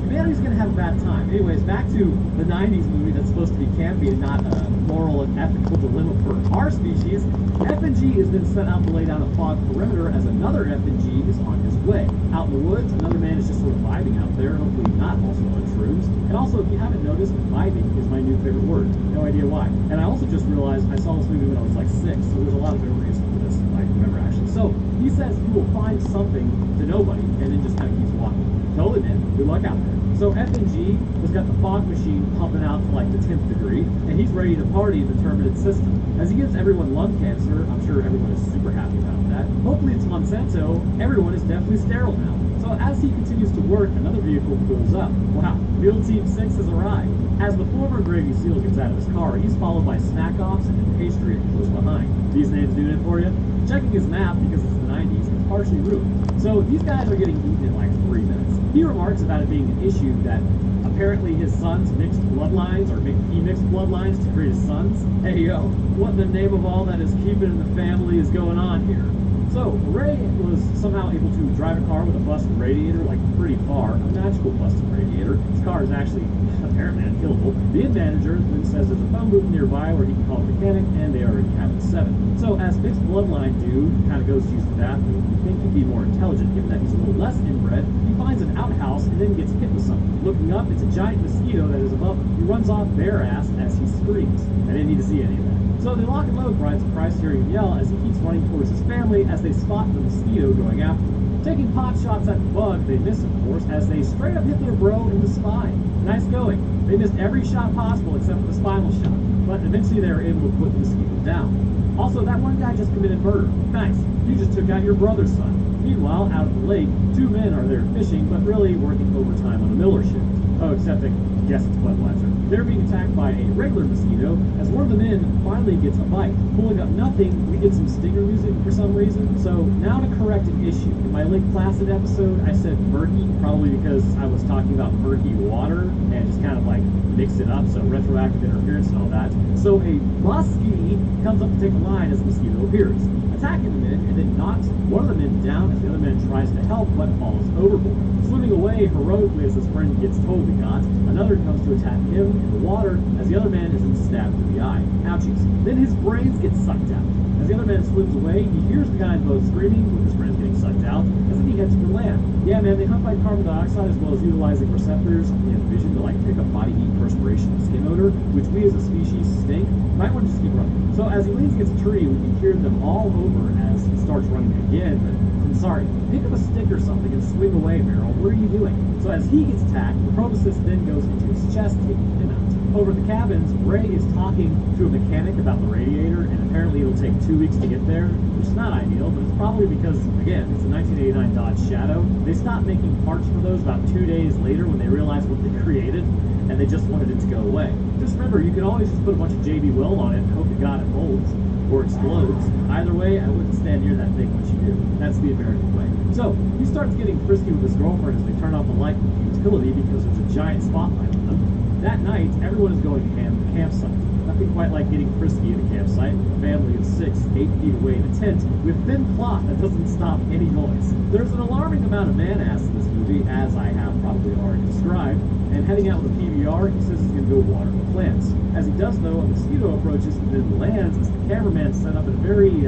humanity's going to have a bad time. Anyways, back to the 90s movie that's supposed to be campy and not a moral and ethical dilemma for our species. FNG is then sent out to lay down a fog perimeter as another FNG is on his way. Out in the woods, another man is just sort of vibing out there, hopefully not also on shrooms. And also, if you haven't noticed, vibing is my new favorite word. No idea why. And I also just realized I saw this movie when I was like 6, so there's a lot of memories for this I remember actually. So, he says he will find something to nobody and then just kind of keeps walking. Totally, man. Good luck out there. So FNG has got the fog machine pumping out to like the 10th degree, and he's ready to party in the turbulent system. As he gives everyone lung cancer, I'm sure everyone is super happy about that. Hopefully it's Monsanto. Everyone is definitely sterile now. So as he continues to work, another vehicle pulls up. Wow, Mule Team 6 has arrived. As the former Gravy Seal gets out of his car, he's followed by Snack Ops and Pastry close behind. These names doing it for you? Checking his map, because it's the 90s, it's partially ruined. So these guys are getting eaten in like 3 minutes. He remarks about it being an issue that apparently his sons mixed bloodlines, or he mixed bloodlines to create his sons. Hey yo, what in the name of all that is keeping in the family is going on here? So Ray was somehow able to drive a car with a busted radiator like pretty far, a magical busted radiator. His car is actually apparently unkillable. The inn manager then says there's a phone booth nearby where he can call a mechanic, and they are in cabin 7. So as mixed bloodline dude kind of goes to use the bathroom, you think he'd be more intelligent given that he's a little less inbred. He finds an outhouse and then gets hit with something. Looking up, it's a giant mosquito that is above him. He runs off bare ass as he screams. I didn't need to see any of that. So they lock and load Brian's surprised hearing him yell as he keeps running towards his family as they spot the mosquito going after him. Taking pot shots at the bug, they miss, of course, as they straight up hit their bro in the spine. Nice going. They missed every shot possible except for the spinal shot, but eventually they were able to put the mosquito down. Also, that one guy just committed murder. Nice. You just took out your brother's son. Meanwhile, out at the lake, 2 men are there fishing, but really working overtime on a miller shift. Oh, except I guess it's Budweiser. They're being attacked by a regular mosquito as one of the men finally gets a bite. Pulling up nothing, we get some stinger music for some reason. So now to correct an issue. In my Lake Placid episode, I said murky, probably because I was talking about murky water and just kind of like mixed it up, so retroactive interference and all that. So a muskie comes up to take a line as the mosquito appears, attacking the men and then knocks one of the men down as the other man tries to help but falls overboard. Swimming away heroically as his friend gets totally got, another comes to attack him in the water as the other man is then stabbed through the eye. Ouchies. Then his brains get sucked out. As the other man swims away, he hears the guy in the boat screaming with his friends getting sucked out as if he heads for land. Yeah, man, they hunt by carbon dioxide as well as utilizing receptors in vision to like pick up body heat, perspiration, and skin odor, which we as a species stink. Might want to just keep running. So as he leans against a tree, we can hear them all over as he starts running again, but I'm sorry, pick up a stick or something and swing away, Meryl. What are you doing? So as he gets attacked, the proboscis then goes into his chest, taking him out. Over at the cabins, Ray is talking to a mechanic about the radiator, and apparently it'll take 2 weeks to get there, which is not ideal, but it's probably because, again, it's a 1989 Dodge Shadow. They stopped making parts for those about 2 days later when they realized what they created, and they just wanted it to go away. Just remember, you can always just put a bunch of JB Will on it and hope to God it molds or explodes. Either way, I wouldn't stand near that thing once you do. That's the American way. So, he starts getting frisky with his girlfriend as they turn off the light with utility because there's a giant spotlight on them. That night, everyone is going ham at the campsite. Nothing quite like getting frisky at a campsite. A family of 6, 8 feet away in a tent with thin cloth that doesn't stop any noise. There's an alarming amount of man-ass in this movie, as I have probably already described. And heading out with a PBR, he says he's going to go water the plants. As he does, though, a mosquito approaches and then lands as the cameraman set up in a very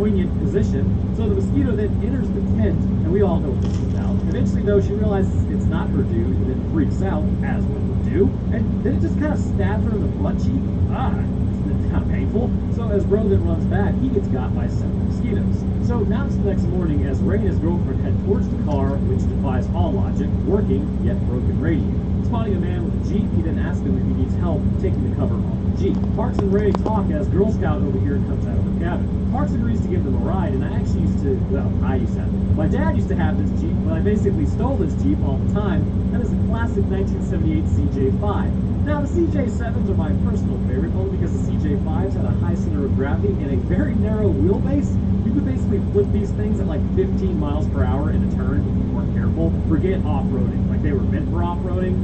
poignant position. So the mosquito then enters the tent, and we all know what this is about. Eventually, though, she realizes it's not her dude, and then freaks out, as one would do. And then it just kind of stabs her in the butt cheek. Isn't it kind of painful? So as Bro then runs back, he gets got by 7 mosquitoes. So now it's the next morning as Ray and his girlfriend head towards the car, which defies all logic, working, yet broken radiator. Spotting a man with a Jeep, he then asks him if he needs help taking the cover off the Jeep. Parks and Ray talk as Girl Scout over here comes out of her cabin. Parks agrees to give them a ride, and I actually used to, I used to have it. My dad used to have this Jeep, but I basically stole this Jeep all the time. That is a classic 1978 CJ5. Now, the CJ7s are my personal favorite, only because the CJ5s had a high center of gravity and a very narrow wheelbase. You could basically flip these things at like 15 miles per hour in a turn if you weren't careful. Forget off-roading. Like, they were meant for off-roading.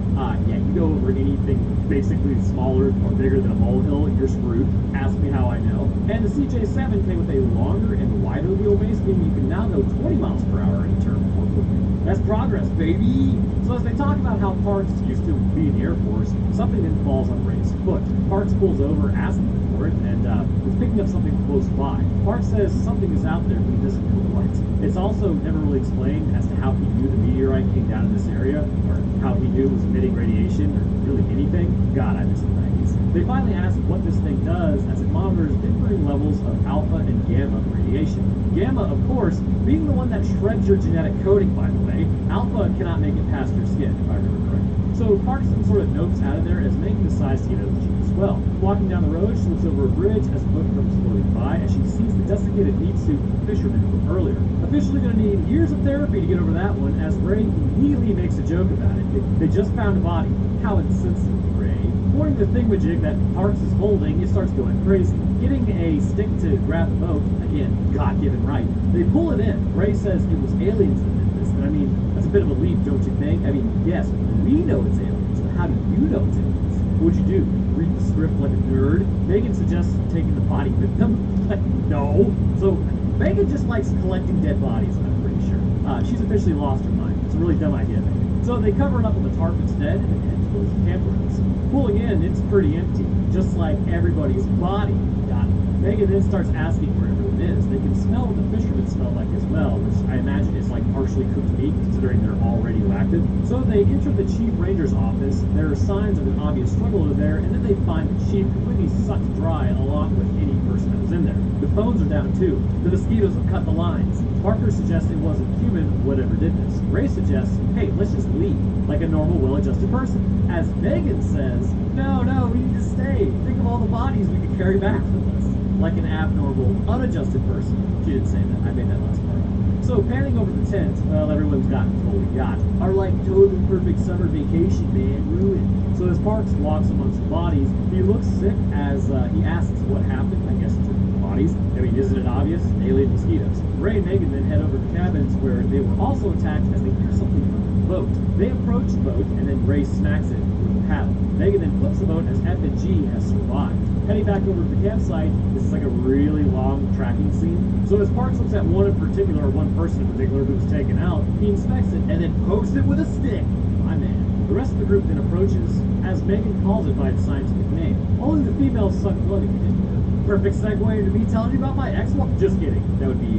Yeah, you go over anything basically smaller or bigger than a molehill, you're screwed. Ask me how I know. And the CJ7 came with a longer and wider wheelbase, meaning you can now go 20 miles per hour in a turn before flipping. That's progress, baby! So as they talk about how Parks used to be in the Air Force, something then falls on Ray's foot. Parks pulls over, asking for it, and is picking up something close by. Parks says something is out there, but he doesn't know what. It's also never really explained as to how he knew the meteorite came down in this area, or how he knew it was emitting radiation, or really anything. God, I miss the 90s. They finally ask what this thing does as it monitors differing levels of alpha and gamma radiation. Gamma, of course, being the one that shreds your genetic coding, by the way. Alpha cannot make it past your skin, if I remember correctly. So Parkinson sort of nopes out of there as Megan decides to get out of the Jeep as well. Walking down the road, she looks over a bridge as a boat comes floating by as she sees the desiccated meat suit of the fisherman from earlier. Officially going to need years of therapy to get over that one, as Ray immediately makes a joke about it. They just found a body. How insensitive, Ray. Pointing the thingamajig that Parks is holding, it starts going crazy. getting a stick to grab the boat, again, God-given right, they pull it in. Ray says it was aliens that did this, and I mean, that's a bit of a leap, don't you think? I mean, yes, we know it's aliens, but how do you know it's aliens? What would you do? Read the script like a nerd? Megan suggests taking the body with them. Like, no. So, Megan just likes collecting dead bodies, I'm pretty sure. She's officially lost her mind. It's a really dumb idea, Megan. So they cover it up on the tarp instead and head towards the campgrounds. Pulling in, it's pretty empty, just like everybody's body. Got it. Megan then starts asking where everyone is. They can smell what the fishermen smell like as well, which I imagine is like partially cooked meat, considering they're all radioactive. So they enter the chief ranger's office. There are signs of an obvious struggle over there, and then they find the chief completely sucked dry along with any person that was in there. The phones are down too. The mosquitoes have cut the lines. Parker suggests it wasn't human, whatever did this. Ray suggests, hey, let's just leave, like a normal, well-adjusted person. As Megan says, no, we need to stay. Think of all the bodies we could carry back with us. Like an abnormal, unadjusted person. She didn't say that. I made that last part up. So panning over the tent, well, everyone's gotten totally got. Our like totally perfect summer vacation, man, ruined. So as Parks walks amongst the bodies, he looks sick as he asks what happened. I guess it's the bodies. I mean, isn't it obvious? Alien mosquitoes. Ray and Megan then head over to cabins where they were also attacked as they hear something from the boat. They approach the boat and then Ray smacks it with a paddle. Megan then flips the boat as F and G has survived. Heading back over to the campsite, this is like a really long tracking scene. So as Parks looks at one person in particular who was taken out, he inspects it and then pokes it with a stick. My man. The rest of the group then approaches as Megan calls it by its scientific name. Only the females suck blood if you didn't know. Perfect segue to me telling you about my ex-wife. Just kidding. That would be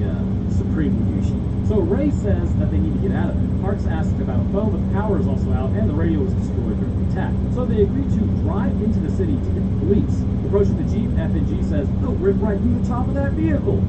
supremely douchey. So Ray says that they need to get out of it. Parks asks about a phone, but the power is also out and the radio was destroyed during the attack. So they agree to drive into the city to get the police. Approaching the Jeep, FNG says, "Don't rip right through the top of that vehicle."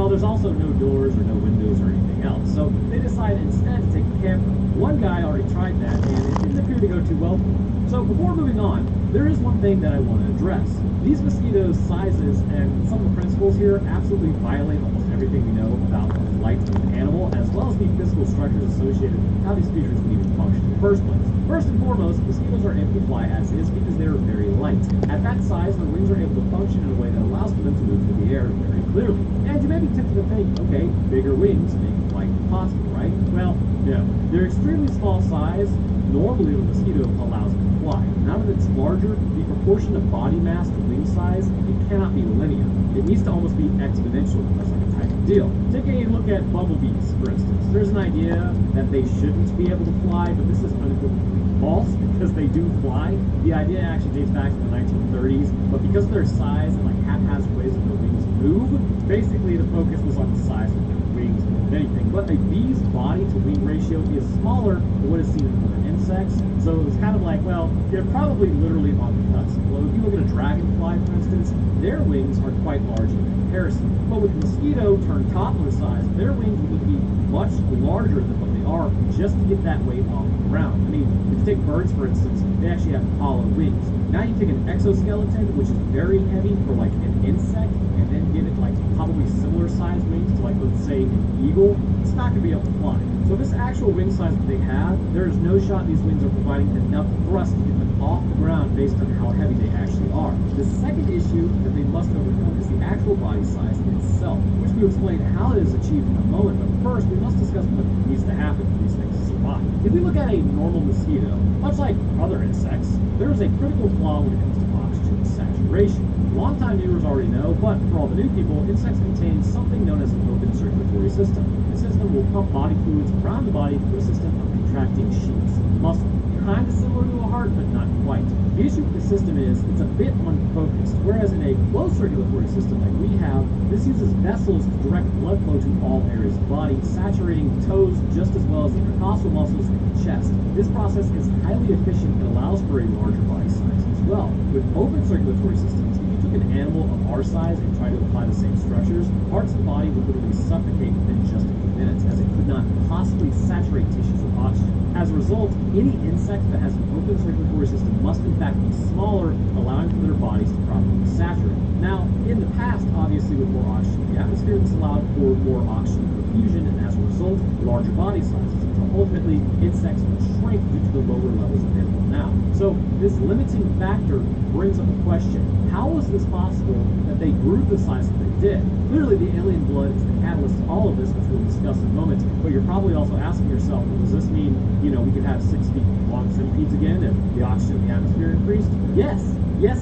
There's also no doors or no windows or anything else. So they decide instead to take the camera. One guy already tried that and it didn't appear to go too well for him. So before moving on, there is one thing that I want to address. These mosquitoes' sizes and some of the principles here absolutely violate almost everything we know about the flight of an animal, as well as the physical structures associated with how these creatures can even function in the first place. First and foremost, mosquitoes are able to fly as is because they are very light. At that size, their wings are able to function in a way that allows for them to move through the air very clearly. And you may be tempted to think, okay, bigger wings make flight possible, right? Well, no. Their extremely small size, normally the mosquito allows it to fly. Now that it's larger, the proportion of body mass to wing size, it cannot be linear. It needs to almost be exponential. That's like a type of deal. Take a look at bumblebees, for instance. There's an idea that they shouldn't be able to fly, but this is unequivocally false because they do fly. The idea actually dates back to the 1930s, but because of their size and like haphazard ways that their wings move, basically the focus was on the size of their wings more than anything. But a bee's body to wing ratio is smaller than what is seen in other insects, so it's kind of like, well, they're probably literally on the cusp. Well, if you look at a dragonfly, for instance, their wings are quite large in comparison. But with the mosquito turned toddler size, their wings would be much larger than what they are just to get that weight off the ground. I mean, if you take birds, for instance, they actually have hollow wings. Now you take an exoskeleton, which is very heavy for like an insect, and then give it like probably similar sized wings to like, let's say, an eagle, it's not going to be able to fly. So this actual wing size that they have, there is no shot these wings are providing enough thrust to get them off the ground based on how heavy they actually are. The second issue that they must overcome is the actual body size itself, which we will explain how it is achieved in a moment, but first we must discuss what needs to happen for these things to survive. If we look at a normal mosquito, much like other insects, there is a critical flaw when it comes to oxygen saturation. Longtime viewers already know, but for all the new people, insects contain something known as an open circulatory system. The system will pump body fluids around the body through a system of contracting sheaths, muscle. Kind of similar to a heart, but not quite. The issue with the system is it's a bit unfocused, whereas in a closed circulatory system like we have, this uses vessels to direct blood flow to all areas of the body, saturating the toes just as well as the intercostal muscles in the chest. This process is highly efficient and allows for a larger body size as well. With open circulatory systems, if you took an animal of our size and tried to apply the same structures, parts of the body would literally suffocate within just a few minutes, as it could not possibly saturate tissues with oxygen. As a result, any insect that has an open circulatory system must in fact be smaller, allowing for their bodies to properly saturate. Now, in the past, obviously with more oxygen in the atmosphere, this allowed for more oxygen perfusion and as a result, larger body sizes. So ultimately, insects will shrink due to the lower levels available now. So this limiting factor brings up a question. How was this possible that they grew the size that they did? Clearly, the alien blood is the catalyst to all of this, which we'll discuss in a moment. But you're probably also asking yourself, well, does this mean, we could have 6 feet long centipedes again if the oxygen in the atmosphere increased? Yes,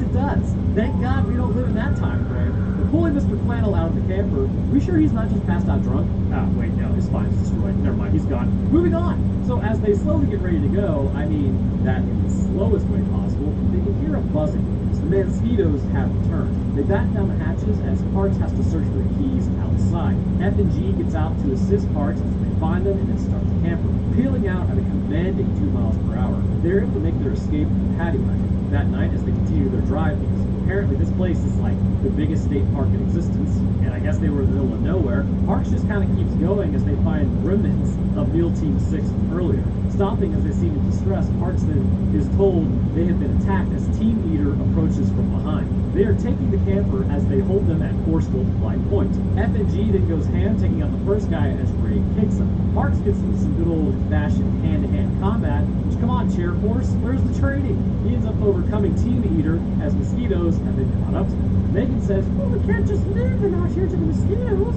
it does. Thank God we don't live in that time frame. But pulling Mr. Flannel out of the camper, we sure he's not just passed out drunk? Wait, no, his spine's destroyed. Never mind, he's gone. Moving on. So as they slowly get ready to go, that in the slowest way possible, they can hear a buzzing. The mosquitoes have returned. They batten down the hatches as Parks has to search for the keys outside. F&G gets out to assist Parks as they find them and then start the camper, peeling out at a commanding 2 miles per hour. They're able to make their escape from the paddy wagon that night as they continue their drive because apparently this place is like the biggest state park in existence, and I guess they were in the middle of nowhere. Parks just kind of keeps going as they find remnants of Mule Team 6 from earlier. Stopping as they seem in distress, Parks then is told they have been attacked as Team Eater approaches from behind. They are taking the camper as they hold them at forceful flight point. F&G then goes ham, taking out the first guy as Ray kicks him. Parks gets into some good old-fashioned hand-to-hand combat, which, come on, Chair Force, where's the training? He ends up overcoming Team Eater as mosquitoes have been caught up to them. Megan says, Well, we can't just leave them out here to the mosquitoes.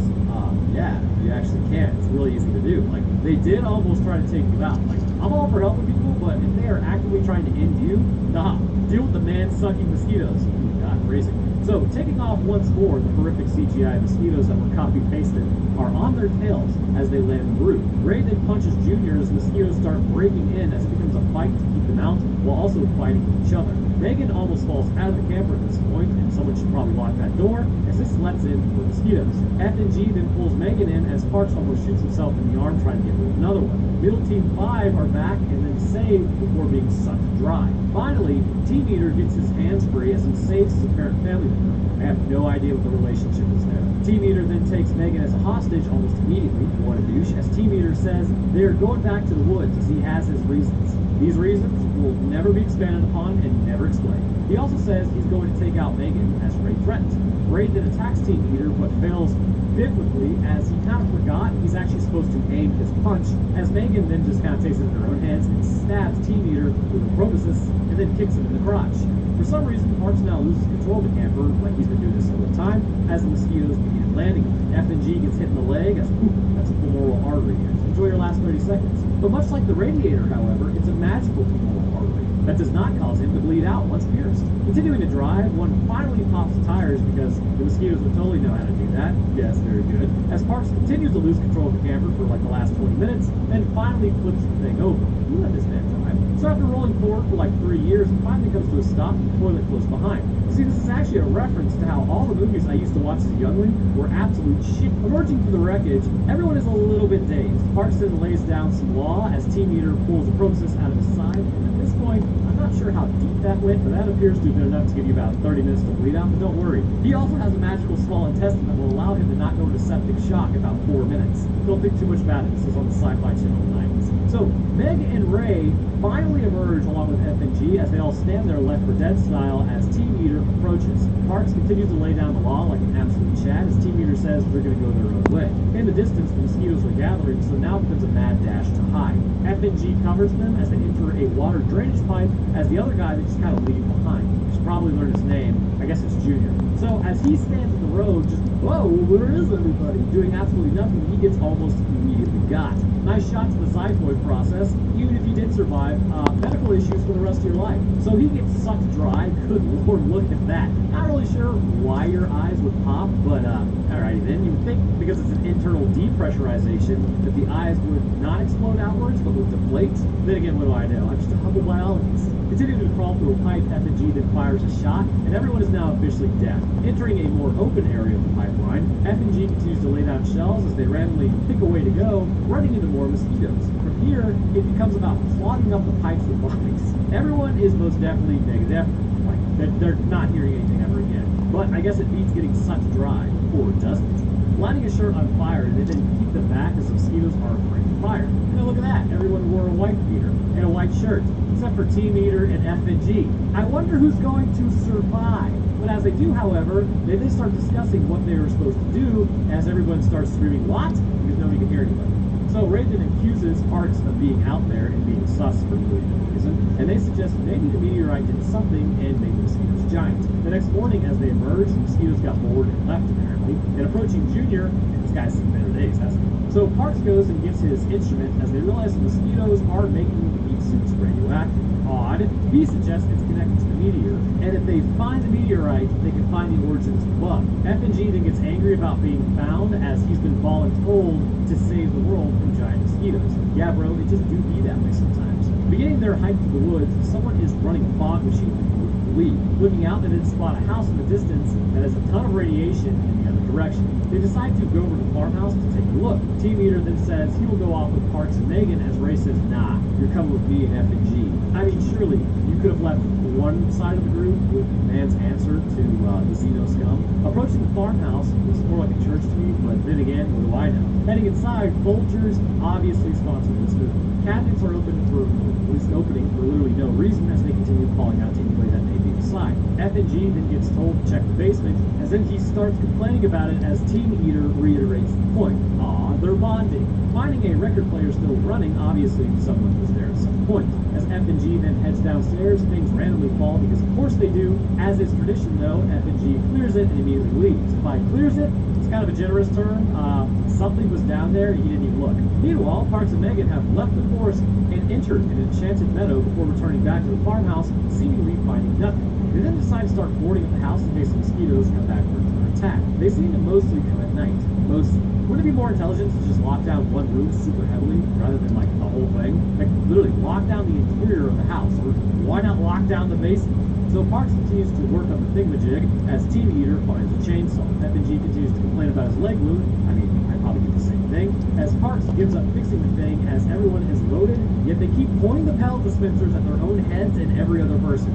yeah, you actually can. It's really easy to do. They did almost try to take you out. I'm all for helping people, but if they are actively trying to end you, nah, deal with the man-sucking mosquitoes. Ooh, God, crazy. So, taking off once more, the horrific CGI mosquitoes that were copy-pasted are on their tails as they land en route. Ray then punches Junior as mosquitoes start breaking in as it becomes a fight to keep them out, while also fighting each other. Megan almost falls out of the camper at this point, and someone should probably lock that door, as this lets in more mosquitoes. F&G then pulls Megan in as Parks almost shoots himself in the arm trying to get rid of another one. Middle Team 5 are back and then saved before being sucked dry. Finally, Team Eater gets his hands free as he saves his apparent family member. I have no idea what the relationship is there. Team Eater then takes Megan as a hostage almost immediately. What a douche. As Team Eater says, they are going back to the woods as he has his reasons. These reasons will never be expanded upon and never explained. He also says he's going to take out Megan as Ray threatens. Ray then attacks Team Eater but fails biblically as he kind of forgot he's actually supposed to aim his punch, as Megan then just kind of takes it in her own hands and stabs Team Eater with a proboscis and then kicks him in the crotch. For some reason, Parks now loses control of the camper, like he's been doing this the whole time, as the mosquitoes begin landing on him. F&G gets hit in the leg as, that's a femoral artery here. Enjoy your last 30 seconds. But much like the radiator, however, it's a magical femoral artery that does not cause him to bleed out once pierced. Continuing to drive, one finally pops the tires because the mosquitoes would totally know how to do that. Yes, very good. As Parks continues to lose control of the camper for like the last 20 minutes, then finally flips the thing over. Who let this man drive? So after rolling forward for like 3 years, it finally comes to a stop and the toilet close behind. See, this is actually a reference to how all the movies I used to watch as a youngling were absolute shit. Emerging from the wreckage, everyone is a little bit dazed. Parks then lays down some law as Team Eater pulls the proboscis out of his side, and at this point, I'm not sure how deep that went, but that appears to have been enough to give you about 30 minutes to bleed out, but don't worry. He also has a magical small intestine that will allow him to not go into septic shock in about 4 minutes. Don't think too much about it. This is on the Sci-Fi Channel 90s. So, Meg and Ray finally emerge along with F&G as they all stand there Left 4 Dead style as Team Eater approaches. Parks continues to lay down the law like an absolute Chad as Team Eater says they're going to go their own way. In the distance, the mosquitoes are gathering, so now it becomes a mad dash to hide. F&G covers them as they enter a water drainage pipe as the other guy they just kind of leave behind. You should probably learn his name. I guess it's Junior. So as he stands at the road, just, whoa, where is everybody? Doing absolutely nothing, he gets almost immediately got. Nice shot to the xiphoid process. Even if you did survive, medical issues for the rest of your life. So he gets sucked dry. Good lord, look at that. Not really sure why your eyes would pop, but alrighty then. You would think because it's an internal depressurization that the eyes would not explode outwards, but would deflate. Then again, what do I know? I'm just a humble biologist. Continuing to crawl through a pipe, F&G then fires a shot, and everyone is now officially dead. Entering a more open area of the pipeline, F&G continues to lay down shells as they randomly pick a way to go, running into more mosquitoes. From here, it becomes about clogging up the pipes with bodies. Everyone is most definitely negative. They're not hearing anything ever again. But I guess it beats getting sucked dry, or doesn't it? Lighting a shirt on fire and then keep them back as mosquitoes are afraid of fire. And then look at that, everyone wore a white beater and a white shirt, except for Team Eater and F&G. I wonder who's going to survive. But as they do, however, they start discussing what they are supposed to do as everyone starts screaming, "What?" because nobody can hear anybody. So Ray then accuses Parks of being out there and being sus for really no reason, and they suggest maybe the meteorite did something and made the mosquitoes giant. The next morning, as they emerge, the mosquitoes got bored and left apparently, and approaching Junior, this guy's seen better days, hasn't he? So Parks goes and gives his instrument as they realize the mosquitoes are making the meat suits radioactive. Odd. He suggests it's connected to the meteor, and if they find the meteorite, they can find the origins of the bug. FNG then gets angry about being found as he's been voluntold to save the world from giant mosquitoes. Yeah, bro, they just do be that way sometimes. Beginning their hike through the woods, someone is running a fog machine through the lead. Looking out, they did spot a house in the distance that has a ton of radiation in the other direction. They decide to go over to the farmhouse to take a look. Team Eater then says he will go off with Parks and Megan as Ray says, nah, you're coming with me and FNG. I mean, surely you could have left one side of the group with man's answer to the Xeno scum. Approaching the farmhouse looks more like a church to me, but then again, what do I know? Heading inside, Folgers obviously sponsored this movie. Cabinets are opening for literally no reason as they continue calling out to anybody that may be inside. FNG then gets told to check the basement, as then he starts complaining about it as Team Eater reiterates the point. Aw, they're bonding. Finding a record player still running, obviously someone was there at some point. As FNG then heads downstairs, things randomly fall because of course they do. As is tradition though, FNG clears it and immediately leaves. By clears it, it's kind of a generous term. Something was down there, he didn't even look. Meanwhile, Parks and Megan have left the forest and entered an enchanted meadow before returning back to the farmhouse, seemingly finding nothing. They then decide to start boarding up the house in case the mosquitoes come back for another attack. They seem to mostly come at night. Wouldn't it be more intelligent to just lock down one room super heavily rather than like the whole thing? Like literally lock down the interior of the house, or why not lock down the basement? So Parks continues to work on the thingamajig as Team Eater finds a chainsaw. FNG continues to complain about his leg wound. I mean, I probably do the same thing. As Parks gives up fixing the thing as everyone is loaded, yet they keep pointing the pellet dispensers at their own heads and every other person.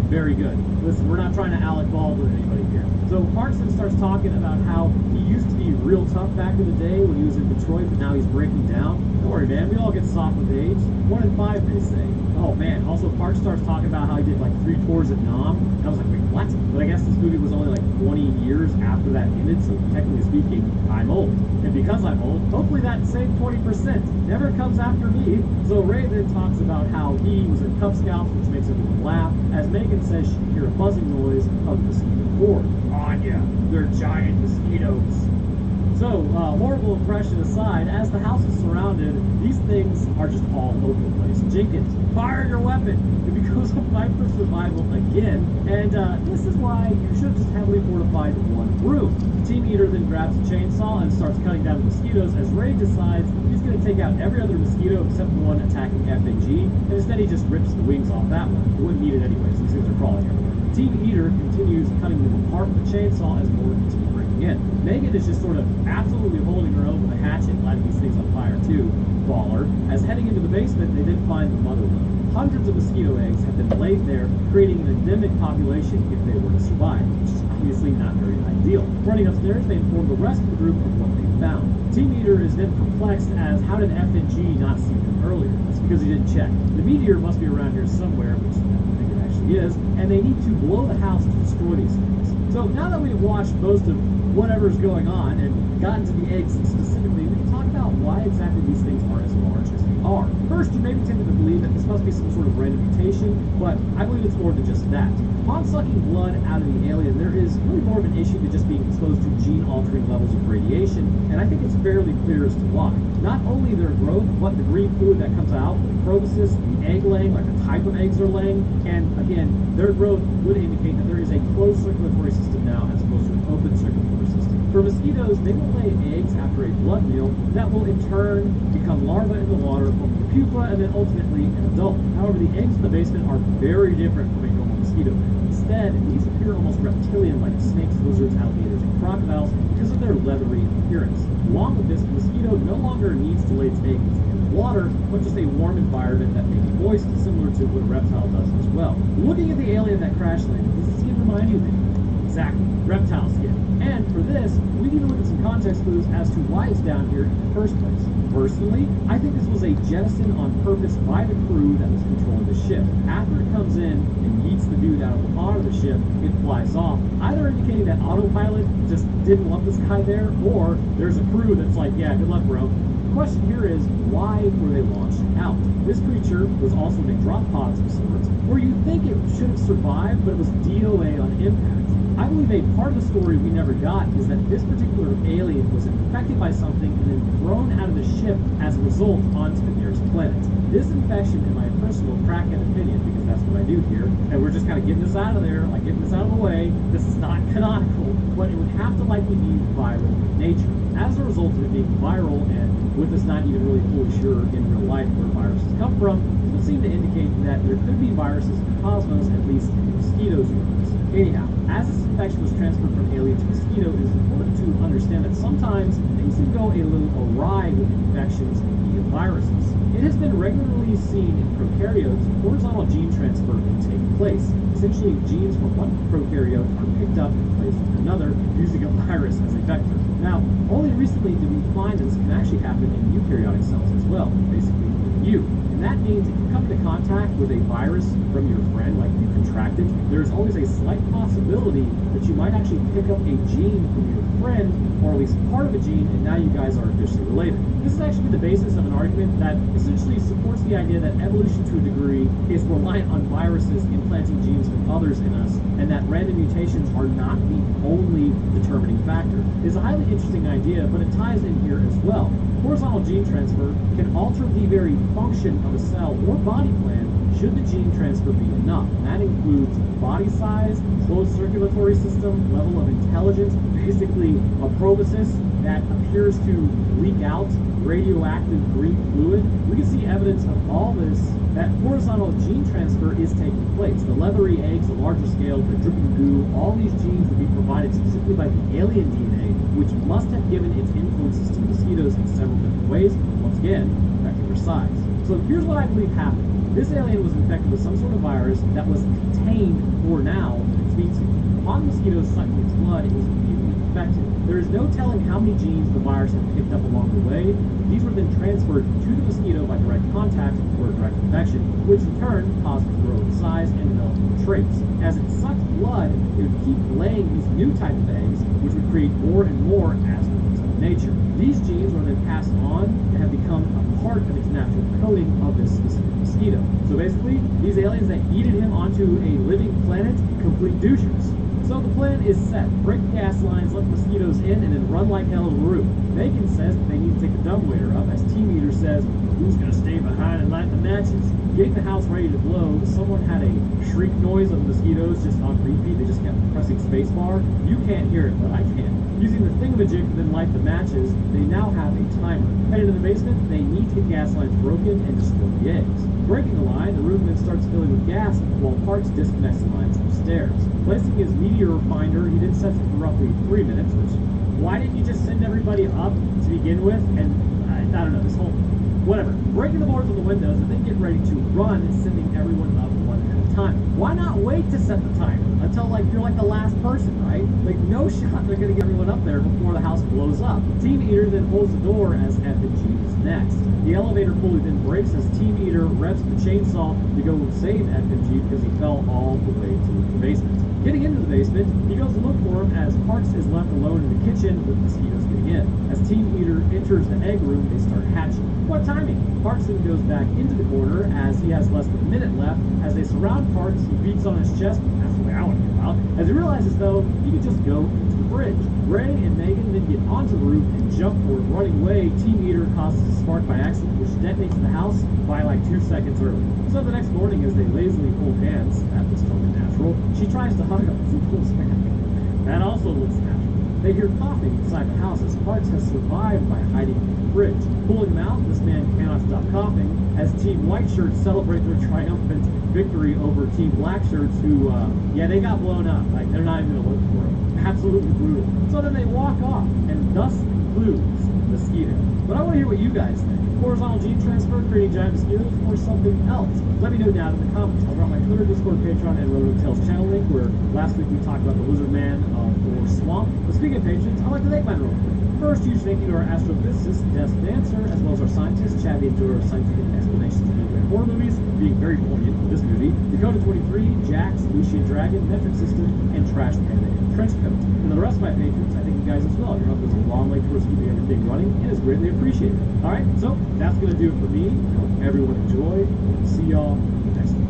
Very good. Listen, we're not trying to Alec Baldwin anybody here. So Parks then starts talking about how he used to be real tough back in the day when he was in Detroit, but now he's breaking down. Don't worry, man. We all get soft with age. 1 in 5, they say. Oh, man. Also, Parks starts talking about how he did like 3 tours at Nam. And I was like, wait, what? But I guess this movie was only like 20 years after that ended, so technically speaking, I'm old. And because I'm old, hopefully that same 20% never comes after me. So Ray then talks about how he was in Cub Scouts, which makes everyone laugh, as Megan says she can hear a buzzing noise of the mosquito horde. Anya, they're giant mosquitoes. So, horrible impression aside, as the house is surrounded, these things are just all over the place. Jenkins, fire your weapon! It becomes a fight for survival again, and this is why you should just heavily fortify one room. Team Eater then grabs a chainsaw and starts cutting down the mosquitoes as Ray decides he's going to take out every other mosquito except the one attacking FNG, and instead he just rips the wings off that one. He wouldn't need it anyways, these things are crawling everywhere. Team Eater continues cutting them apart with a chainsaw as more continue breaking in. Megan is just sort of absolutely holding her own with a hatchet, lighting these things on fire too. Baller. As heading into the basement, they then find the mother load. Hundreds of mosquito eggs have been laid there, creating an endemic population if they were to survive, which is obviously not very ideal. Running upstairs, they inform the rest of the group of what they found. Team Eater is then perplexed as how did FNG not see them earlier? That's because he didn't check. The meteor must be around here somewhere, which I don't think it actually is, and they need to blow the house to destroy these things. So now that we've watched most of whatever's going on and gotten to the eggs specifically, we can talk about why exactly these things are as large as they are. First, you may be tempted to believe that this must be some sort of random mutation, but I believe it's more than just that. Upon sucking blood out of the alien, there is really more of an issue to just being exposed to gene-altering levels of radiation, and I think it's fairly clear as to why. Not only their growth, but the green fluid that comes out, the proboscis, the egg laying, like the type of eggs they're laying, and again, their growth would indicate that there is a closed circulatory system now as opposed to an open circulatory system. For mosquitoes, they will lay eggs after a blood meal that will in turn become larvae in the water, forming the pupa, and then ultimately an adult. However, the eggs in the basement are very different from a normal mosquito. Instead, these appear almost reptilian like snakes, lizards, alligators, and crocodiles because of their leathery appearance. Along with this, the mosquito no longer needs to lay its eggs in water, but just a warm environment that may be moist, similar to what a reptile does as well. Looking at the alien that crash landed, does the skin remind you of anything? Exactly, reptile skin. And for this, we need to look at some context clues as to why it's down here in the first place. Personally, I think this was a jettison on purpose by the crew that was controlling the ship. After it comes in and yeets the dude out of the bottom of the ship, it flies off, either indicating that autopilot just didn't want this guy there, or there's a crew that's like, yeah, good luck, bro. The question here is, why were they launched out? This creature was also in a drop pods of sorts, where you'd think it should have survived, but it was DOA on impact. I believe a part of the story we never got is that this particular alien was infected by something and then thrown out of the ship as a result onto the nearest planet. This infection, in my personal crackhead opinion, because that's what I do here, and we're just kind of getting this out of there, like getting this out of the way, this is not canonical, but it would have to likely be viral in nature. As a result of it being viral, and with us not even really fully sure in real life where viruses come from, it would seem to indicate that there could be viruses in the cosmos, at least in the mosquito's universe. Anyhow, as this infection was transferred from alien to mosquito, it is important to understand that sometimes things can go a little awry with infections via viruses. It has been regularly seen in prokaryotes, horizontal gene transfer can take place. Essentially, genes from one prokaryote are picked up and placed in another using a virus as a vector. Now, only recently did we find this can actually happen in eukaryotic cells as well, basically in you. And that means if you come into contact with a virus from your friend, like you contracted, there's always a slight possibility that you might actually pick up a gene from your friend, or at least part of a gene, and now you guys are officially related. This is actually the basis of an argument that essentially supports the idea that evolution to a degree is reliant on viruses implanting genes from others in us, and that random mutations are not the only determining factor. It's a highly interesting idea, but it ties in here as well. Horizontal gene transfer can alter the very function of a cell or body plan should the gene transfer be enough. And that includes body size, closed circulatory system, level of intelligence, basically a proboscis that appears to leak out radioactive green fluid. We can see evidence of all this, that horizontal gene transfer is taking place. The leathery eggs, the larger scale, the dripping goo, all these genes would be provided specifically by the alien DNA, which must have given its influences to mosquitoes in several different ways, once again, affecting their size. So here's what I believe happened. This alien was infected with some sort of virus that was contained for now in its meat suit. Upon mosquitoes sucking its blood, it was immediately infected. There is no telling how many genes the virus had picked up along the way. These were then transferred to the mosquito by direct contact or direct infection, which in turn caused it to grow in size and develop new traits. As it sucked blood, it would keep laying these new type of eggs, which would create more and more as it of nature. These genes were then passed on and have become a part of its natural coding of this specific mosquito. So basically, these aliens that yeeted him onto a living planet, complete douchers. So the plan is set. Break the gas lines, let the mosquitoes in, and then run like hell to the roof. Megan says that they need to take the dumbwaiter up, as Team Eater says, who's going to stay behind and light the matches? Getting the house ready to blow, someone had a shriek noise of the mosquitoes just on repeat. They just kept pressing spacebar. You can't hear it, but I can. Using the thingamajig to then light the matches, they now have a timer. Headed to the basement, they need to get gas lines broken and destroy the eggs. Breaking the line, the room then starts filling with gas while Parks disconnects the lines upstairs. Placing his meteor finder, he then sets it for roughly 3 minutes, which, why didn't you just send everybody up to begin with? And I don't know, this whole, whatever. Breaking the boards on the windows and then getting ready to run and sending everyone up one at a time. Why not wait to set the timer until like you're like the last person, right? Like no shot they're gonna get everyone up there before the house blows up. Team Eater then holds the door as FNG is next. The elevator pulley then breaks as Team Eater revs the chainsaw to go save FNG because he fell all the way to the basement. Getting into the basement, he goes to look for him as Parks is left alone in the kitchen with mosquitoes getting in. As Team Eater enters the egg room, they start hatching. What timing? Parks then goes back into the corner as he has less than a minute left. As they surround Parks, he beats on his chest. That's the way I want to get out. As he realizes, though, he could just go into the fridge. Ray and Megan then get onto the roof and jump for it. Running away, Team Eater causes a spark by accident, which detonates the house by like 2 seconds early. So the next morning, as they lazily hold hands, that was totally natural, she tries to hug him as he pulls back. That also looks natural. They hear coughing inside the house as Parks has survived by hiding in the fridge. Pulling him out, this man cannot stop coughing as Team White Shirts celebrate their triumphant victory over Team Black Shirts who, yeah, they got blown up. Like, they're not even going to look for him. Absolutely brutal. So then they walk off, and thus concludes Mosquito. But I want to hear what you guys think. Horizontal gene transfer, creating giant mosquitoes, or something else? Let me know down in the comments. I'll drop my Twitter, Discord, Patreon, and Roto Tales channel link where Last week we talked about the lizard man or swamp. But speaking of patrons, I'd like to thank mine real quick. First, huge thank you to our astrophysicist, Des Dancer, as well as our scientist, Chad the Enjoyer of Scientific Explanations of Movie and Horror Movies, being very poignant for this movie, Dakota 23, Jax, Lucian Dragon, Metric System, and Trash Panda in Trenchcoat. And the rest of my patrons, I thank you guys as well. Your help goes a long way towards keeping everything running and is greatly appreciated. Alright, so that's going to do it for me. I hope everyone enjoyed. See y'all next week.